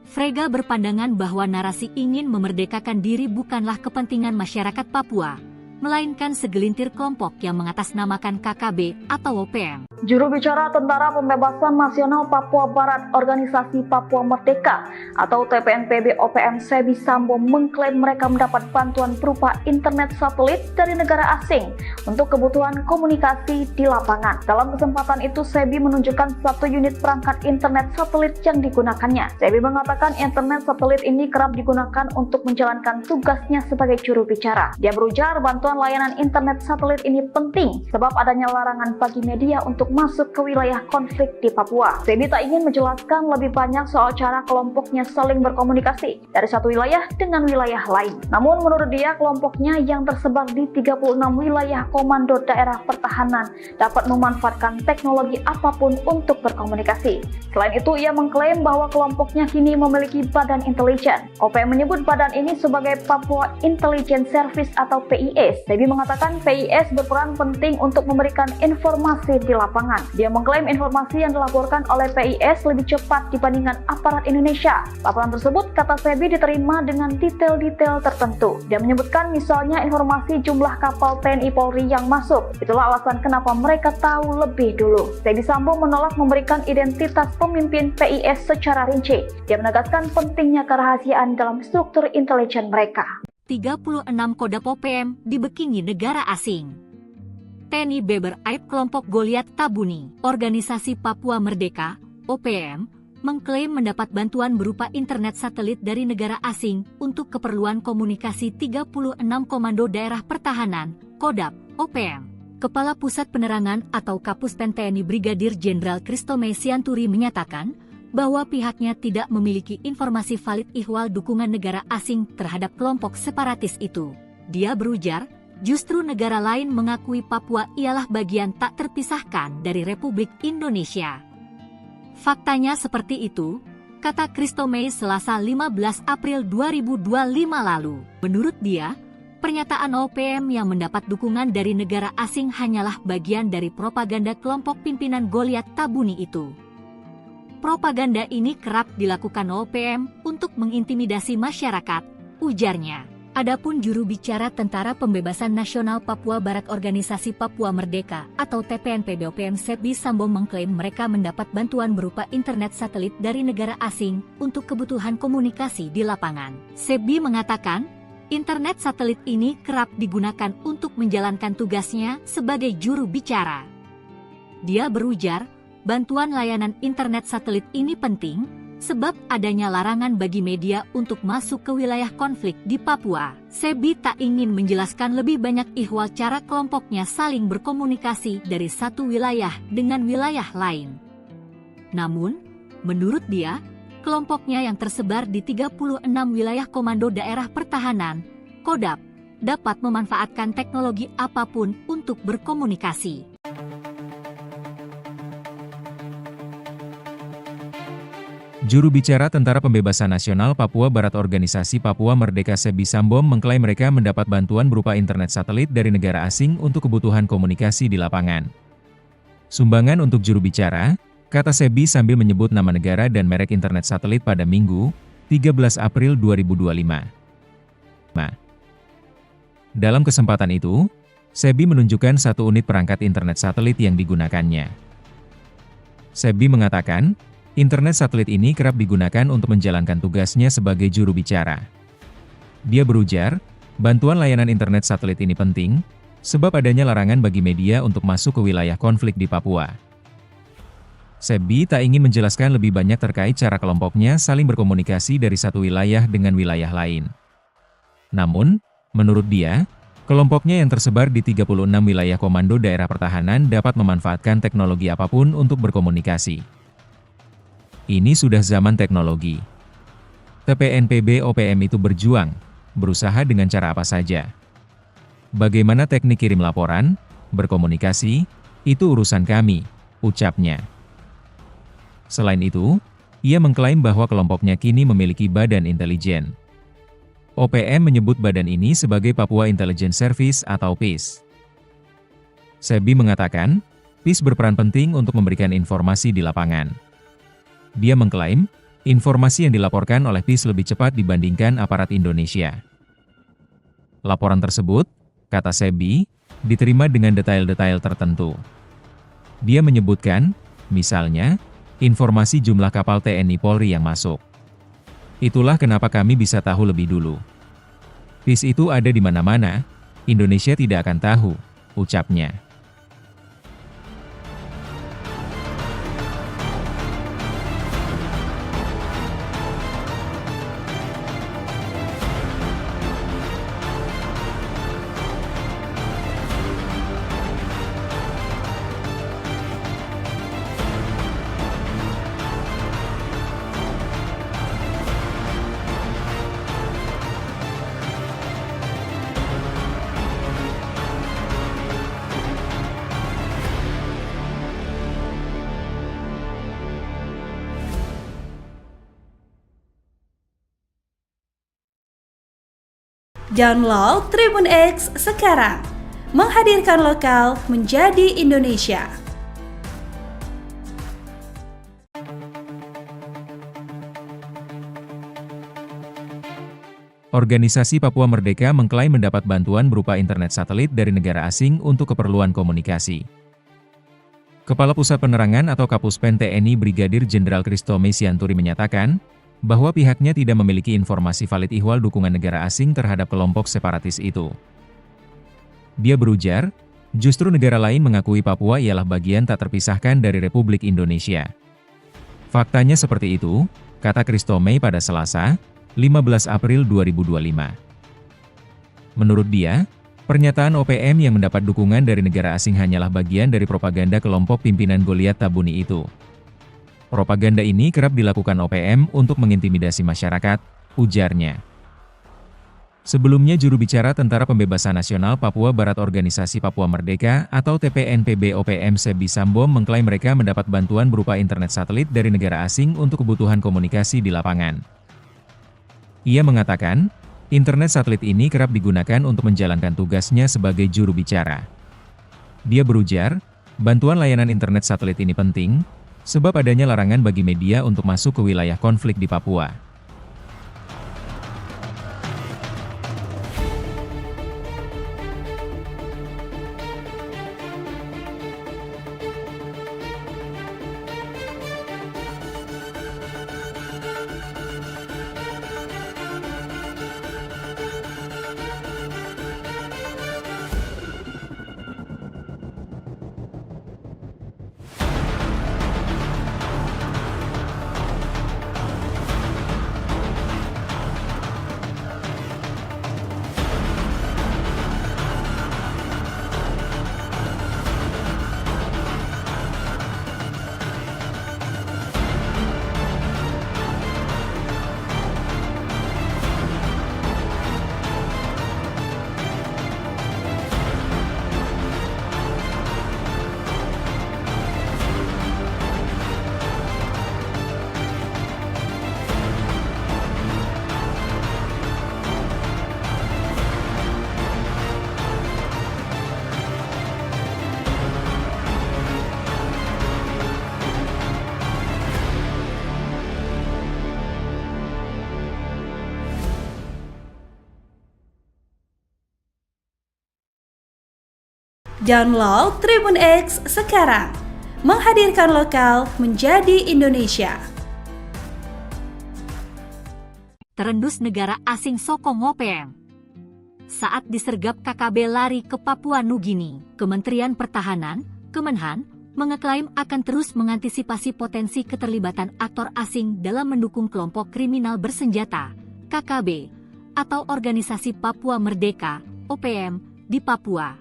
Frega berpandangan bahwa narasi ingin memerdekakan diri bukanlah kepentingan masyarakat Papua, melainkan segelintir kelompok yang mengatasnamakan KKB atau OPM. Juru bicara Tentara Pembebasan Nasional Papua Barat Organisasi Papua Merdeka atau TPNPB OPM Sebi Sambo mengklaim mereka mendapat bantuan berupa internet satelit dari negara asing untuk kebutuhan komunikasi di lapangan. Dalam kesempatan itu, Sebi menunjukkan satu unit perangkat internet satelit yang digunakannya. Sebi mengatakan internet satelit ini kerap digunakan untuk menjalankan tugasnya sebagai juru bicara. Dia berujar bantuan layanan internet satelit ini penting sebab adanya larangan bagi media untuk masuk ke wilayah konflik di Papua. Sebi tak ingin menjelaskan lebih banyak soal cara kelompoknya saling berkomunikasi dari satu wilayah dengan wilayah lain. Namun menurut dia, kelompoknya yang tersebar di 36 wilayah komando daerah pertahanan dapat memanfaatkan teknologi apapun untuk berkomunikasi. Selain itu, ia mengklaim bahwa kelompoknya kini memiliki badan intelijen. OPM menyebut badan ini sebagai Papua Intelligence Service atau PIS. Sebi mengatakan PIS berperan penting untuk memberikan informasi di lapangan. Dia mengklaim informasi yang dilaporkan oleh PIS lebih cepat dibandingkan aparat Indonesia. Laporan tersebut, kata Sebi, diterima dengan detail-detail tertentu. Dia menyebutkan misalnya informasi jumlah kapal TNI Polri yang masuk. Itulah alasan kenapa mereka tahu lebih dulu. Sebi Sambo menolak memberikan identitas pemimpin PIS secara rinci. Dia menegaskan pentingnya kerahasiaan dalam struktur intelijen mereka. 36 Kodam OPM dibekingi negara asing. TNI Beber Aib kelompok Goliat Tabuni, Organisasi Papua Merdeka, OPM, mengklaim mendapat bantuan berupa internet satelit dari negara asing untuk keperluan komunikasi 36 Komando Daerah Pertahanan, Kodam, OPM. Kepala Pusat Penerangan atau Kapuspen TNI Brigadir Jenderal Kristome Sianturi menyatakan bahwa pihaknya tidak memiliki informasi valid ihwal dukungan negara asing terhadap kelompok separatis itu. Dia berujar, justru negara lain mengakui Papua ialah bagian tak terpisahkan dari Republik Indonesia. Faktanya seperti itu, kata Kristome Selasa 15 April 2025 lalu. Menurut dia, pernyataan OPM yang mendapat dukungan dari negara asing hanyalah bagian dari propaganda kelompok pimpinan Goliat Tabuni itu. Propaganda ini kerap dilakukan OPM untuk mengintimidasi masyarakat, ujarnya. Adapun juru bicara Tentara Pembebasan Nasional Papua Barat Organisasi Papua Merdeka atau TPNPB OPM Sebi Sambo mengklaim mereka mendapat bantuan berupa internet satelit dari negara asing untuk kebutuhan komunikasi di lapangan. Sebi mengatakan, internet satelit ini kerap digunakan untuk menjalankan tugasnya sebagai juru bicara. Dia berujar, bantuan layanan internet satelit ini penting sebab adanya larangan bagi media untuk masuk ke wilayah konflik di Papua. Sebi tak ingin menjelaskan lebih banyak ihwal cara kelompoknya saling berkomunikasi dari satu wilayah dengan wilayah lain. Namun, menurut dia, kelompoknya yang tersebar di 36 wilayah Komando Daerah Pertahanan, Kodam, dapat memanfaatkan teknologi apapun untuk berkomunikasi. Juru bicara Tentara Pembebasan Nasional Papua Barat Organisasi Papua Merdeka Sebi Sambom mengklaim mereka mendapat bantuan berupa internet satelit dari negara asing untuk kebutuhan komunikasi di lapangan. Sumbangan untuk juru bicara, kata Sebi sambil menyebut nama negara dan merek internet satelit pada Minggu, 13 April 2025. Dalam kesempatan itu, Sebi menunjukkan satu unit perangkat internet satelit yang digunakannya. Sebi mengatakan, internet satelit ini kerap digunakan untuk menjalankan tugasnya sebagai juru bicara. Dia berujar, bantuan layanan internet satelit ini penting, sebab adanya larangan bagi media untuk masuk ke wilayah konflik di Papua. Sebi tak ingin menjelaskan lebih banyak terkait cara kelompoknya saling berkomunikasi dari satu wilayah dengan wilayah lain. Namun, menurut dia, kelompoknya yang tersebar di 36 wilayah komando daerah pertahanan dapat memanfaatkan teknologi apapun untuk berkomunikasi. Ini sudah zaman teknologi. TPNPB OPM itu berjuang, berusaha dengan cara apa saja. Bagaimana teknik kirim laporan, berkomunikasi, itu urusan kami, ucapnya. Selain itu, ia mengklaim bahwa kelompoknya kini memiliki badan intelijen. OPM menyebut badan ini sebagai Papua Intelligence Service atau PIS. Sebi mengatakan, PIS berperan penting untuk memberikan informasi di lapangan. Dia mengklaim, informasi yang dilaporkan oleh PIS lebih cepat dibandingkan aparat Indonesia. Laporan tersebut, kata Sebi, diterima dengan detail-detail tertentu. Dia menyebutkan, misalnya, informasi jumlah kapal TNI Polri yang masuk. Itulah kenapa kami bisa tahu lebih dulu. PIS itu ada di mana-mana, Indonesia tidak akan tahu, ucapnya. Download Tribun X sekarang, menghadirkan lokal menjadi Indonesia. Organisasi Papua Merdeka mengklaim mendapat bantuan berupa internet satelit dari negara asing untuk keperluan komunikasi. Kepala Pusat Penerangan atau Kapuspen TNI Brigadir Jenderal Kristome Sianturi menyatakan, bahwa pihaknya tidak memiliki informasi valid ihwal dukungan negara asing terhadap kelompok separatis itu. Dia berujar, justru negara lain mengakui Papua ialah bagian tak terpisahkan dari Republik Indonesia. Faktanya seperti itu, kata Kristome pada Selasa, 15 April 2025. Menurut dia, pernyataan OPM yang mendapat dukungan dari negara asing hanyalah bagian dari propaganda kelompok pimpinan Goliat Tabuni itu. Propaganda ini kerap dilakukan OPM untuk mengintimidasi masyarakat, ujarnya. Sebelumnya juru bicara Tentara Pembebasan Nasional Papua Barat Organisasi Papua Merdeka atau TPNPB OPM Sebi Sambom mengklaim mereka mendapat bantuan berupa internet satelit dari negara asing untuk kebutuhan komunikasi di lapangan. Ia mengatakan, internet satelit ini kerap digunakan untuk menjalankan tugasnya sebagai juru bicara. Dia berujar, bantuan layanan internet satelit ini penting, sebab adanya larangan bagi media untuk masuk ke wilayah konflik di Papua. Download Tribun X sekarang. Menghadirkan lokal menjadi Indonesia. Terendus negara asing sokong OPM. Saat disergap KKB lari ke Papua Nugini, Kementerian Pertahanan, Kemenhan, mengeklaim akan terus mengantisipasi potensi keterlibatan aktor asing dalam mendukung kelompok kriminal bersenjata, KKB, atau Organisasi Papua Merdeka, OPM, di Papua.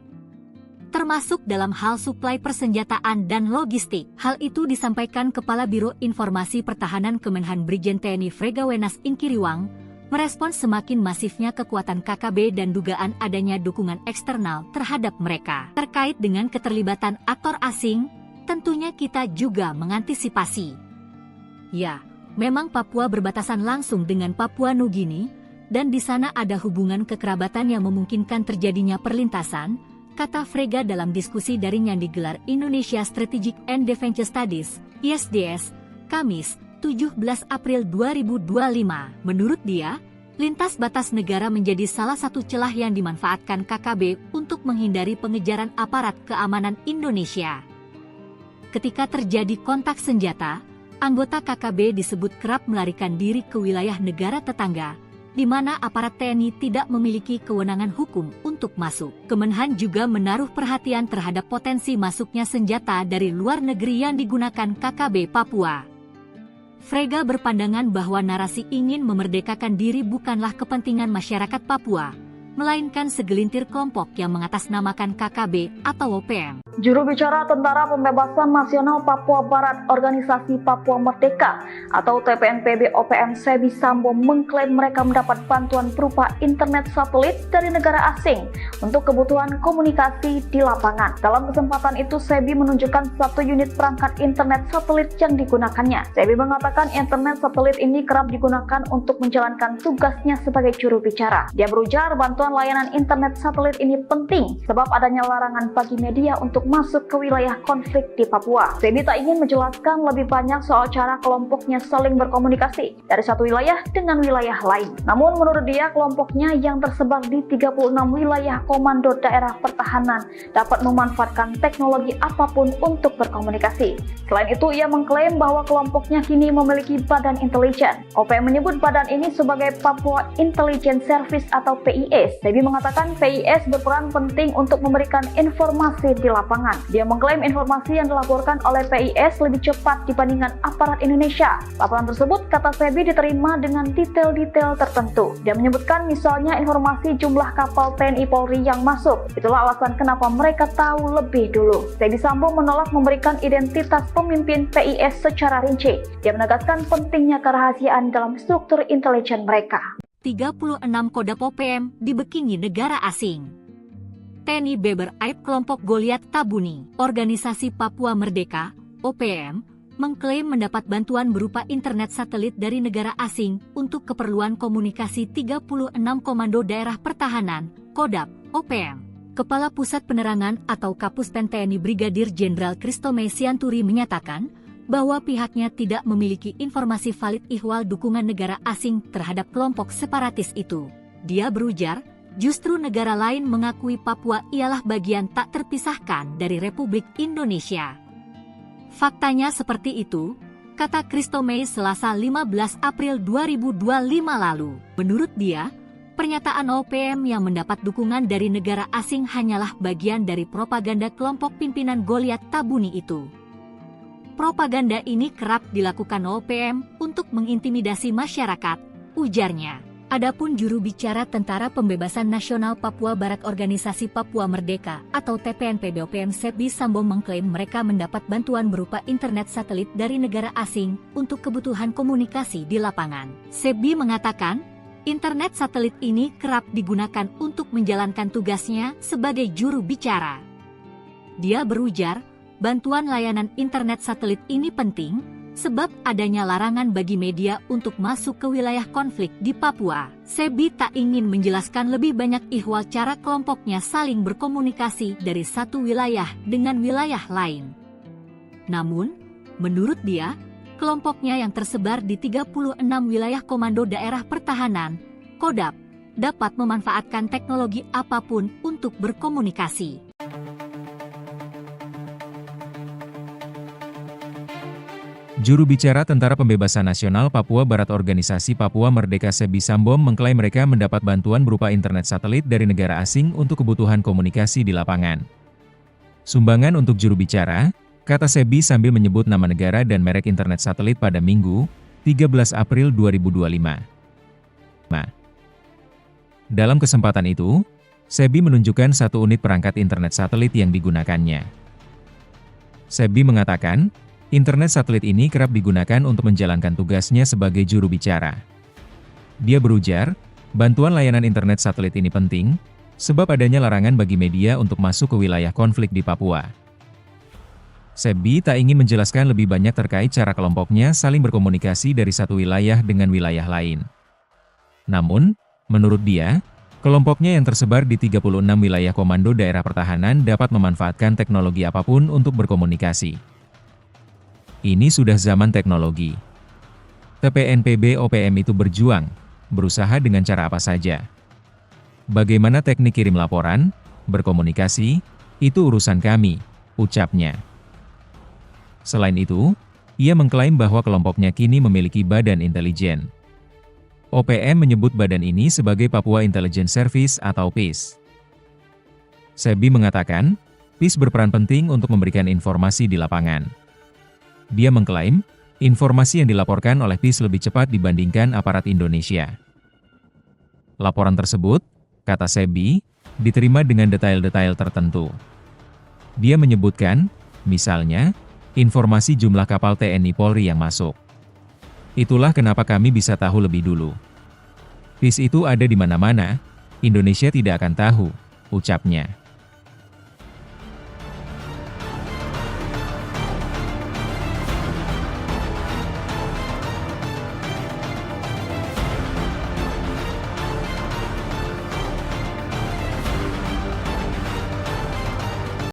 Termasuk dalam hal suplai persenjataan dan logistik. Hal itu disampaikan Kepala Biro Informasi Pertahanan Kemenhan Brigjen TNI Fregawenas Inkiriwang, merespons semakin masifnya kekuatan KKB dan dugaan adanya dukungan eksternal terhadap mereka. Terkait dengan keterlibatan aktor asing, tentunya kita juga mengantisipasi. Ya, memang Papua berbatasan langsung dengan Papua Nugini, dan di sana ada hubungan kekerabatan yang memungkinkan terjadinya perlintasan, kata Frega dalam diskusi daring yang digelar Indonesia Strategic and Defense Studies, ISDS, Kamis, 17 April 2025. Menurut dia, lintas batas negara menjadi salah satu celah yang dimanfaatkan KKB untuk menghindari pengejaran aparat keamanan Indonesia. Ketika terjadi kontak senjata, anggota KKB disebut kerap melarikan diri ke wilayah negara tetangga, di mana aparat TNI tidak memiliki kewenangan hukum untuk masuk. Kemenhan juga menaruh perhatian terhadap potensi masuknya senjata dari luar negeri yang digunakan KKB Papua. Frega berpandangan bahwa narasi ingin memerdekakan diri bukanlah kepentingan masyarakat Papua, melainkan segelintir kelompok yang mengatasnamakan KKB atau OPM. Juru bicara Tentara Pembebasan Nasional Papua Barat Organisasi Papua Merdeka atau TPNPB OPM Sebi Sambo mengklaim mereka mendapat bantuan berupa internet satelit dari negara asing untuk kebutuhan komunikasi di lapangan. Dalam kesempatan itu, Sebi menunjukkan satu unit perangkat internet satelit yang digunakannya. Sebi mengatakan internet satelit ini kerap digunakan untuk menjalankan tugasnya sebagai juru bicara. Dia berujar bantuan layanan internet satelit ini penting sebab adanya larangan bagi media untuk masuk ke wilayah konflik di Papua. Sebi tak ingin menjelaskan lebih banyak soal cara kelompoknya saling berkomunikasi dari satu wilayah dengan wilayah lain. Namun menurut dia, kelompoknya yang tersebar di 36 wilayah komando daerah pertahanan dapat memanfaatkan teknologi apapun untuk berkomunikasi. Selain itu, ia mengklaim bahwa kelompoknya kini memiliki badan intelijen. OPM menyebut badan ini sebagai Papua Intelligence Service atau PIS. Sebi mengatakan PIS berperan penting untuk memberikan informasi di lapangan. Dia mengklaim informasi yang dilaporkan oleh PIS lebih cepat dibandingkan aparat Indonesia. Laporan tersebut, kata Sebi, diterima dengan detail-detail tertentu. Dia menyebutkan misalnya informasi jumlah kapal TNI Polri yang masuk. Itulah alasan kenapa mereka tahu lebih dulu. Sebi Sambo menolak memberikan identitas pemimpin PIS secara rinci. Dia menegaskan pentingnya kerahasiaan dalam struktur intelijen mereka. 36 Kodam OPM dibekingi negara asing. TNI Beber Aib kelompok Goliat Tabuni, Organisasi Papua Merdeka, OPM, mengklaim mendapat bantuan berupa internet satelit dari negara asing untuk keperluan komunikasi 36 Komando Daerah Pertahanan, Kodam, OPM. Kepala Pusat Penerangan atau Kapuspen TNI Brigadir Jenderal Kristome Sianturi menyatakan bahwa pihaknya tidak memiliki informasi valid ihwal dukungan negara asing terhadap kelompok separatis itu. Dia berujar, justru negara lain mengakui Papua ialah bagian tak terpisahkan dari Republik Indonesia. Faktanya seperti itu, kata Kristome Selasa 15 April 2025 lalu. Menurut dia, pernyataan OPM yang mendapat dukungan dari negara asing hanyalah bagian dari propaganda kelompok pimpinan Goliat Tabuni itu. Propaganda ini kerap dilakukan OPM untuk mengintimidasi masyarakat, ujarnya. Adapun juru bicara Tentara Pembebasan Nasional Papua Barat Organisasi Papua Merdeka atau TPNPB OPM Sebi Sambo mengklaim mereka mendapat bantuan berupa internet satelit dari negara asing untuk kebutuhan komunikasi di lapangan. Sebi mengatakan, internet satelit ini kerap digunakan untuk menjalankan tugasnya sebagai juru bicara. Dia berujar, bantuan layanan internet satelit ini penting sebab adanya larangan bagi media untuk masuk ke wilayah konflik di Papua. Sebi tak ingin menjelaskan lebih banyak ihwal cara kelompoknya saling berkomunikasi dari satu wilayah dengan wilayah lain. Namun, menurut dia, kelompoknya yang tersebar di 36 wilayah Komando Daerah Pertahanan, Kodam, dapat memanfaatkan teknologi apapun untuk berkomunikasi. Juru bicara Tentara Pembebasan Nasional Papua Barat Organisasi Papua Merdeka Sebi Sambom mengklaim mereka mendapat bantuan berupa internet satelit dari negara asing untuk kebutuhan komunikasi di lapangan. Sumbangan untuk juru bicara, kata Sebi sambil menyebut nama negara dan merek internet satelit pada Minggu, 13 April 2025. Dalam kesempatan itu, Sebi menunjukkan satu unit perangkat internet satelit yang digunakannya. Sebi mengatakan, internet satelit ini kerap digunakan untuk menjalankan tugasnya sebagai juru bicara. Dia berujar, bantuan layanan internet satelit ini penting, sebab adanya larangan bagi media untuk masuk ke wilayah konflik di Papua. Sebi tak ingin menjelaskan lebih banyak terkait cara kelompoknya saling berkomunikasi dari satu wilayah dengan wilayah lain. Namun, menurut dia, kelompoknya yang tersebar di 36 wilayah komando daerah pertahanan dapat memanfaatkan teknologi apapun untuk berkomunikasi. Ini sudah zaman teknologi. TPNPB OPM itu berjuang, berusaha dengan cara apa saja. Bagaimana teknik kirim laporan, berkomunikasi, itu urusan kami, ucapnya. Selain itu, ia mengklaim bahwa kelompoknya kini memiliki badan intelijen. OPM menyebut badan ini sebagai Papua Intelligence Service atau PIS. Sebi mengatakan, PIS berperan penting untuk memberikan informasi di lapangan. Dia mengklaim, informasi yang dilaporkan oleh PIS lebih cepat dibandingkan aparat Indonesia. Laporan tersebut, kata Sebi, diterima dengan detail-detail tertentu. Dia menyebutkan, misalnya, informasi jumlah kapal TNI Polri yang masuk. Itulah kenapa kami bisa tahu lebih dulu. PIS itu ada di mana-mana, Indonesia tidak akan tahu, ucapnya.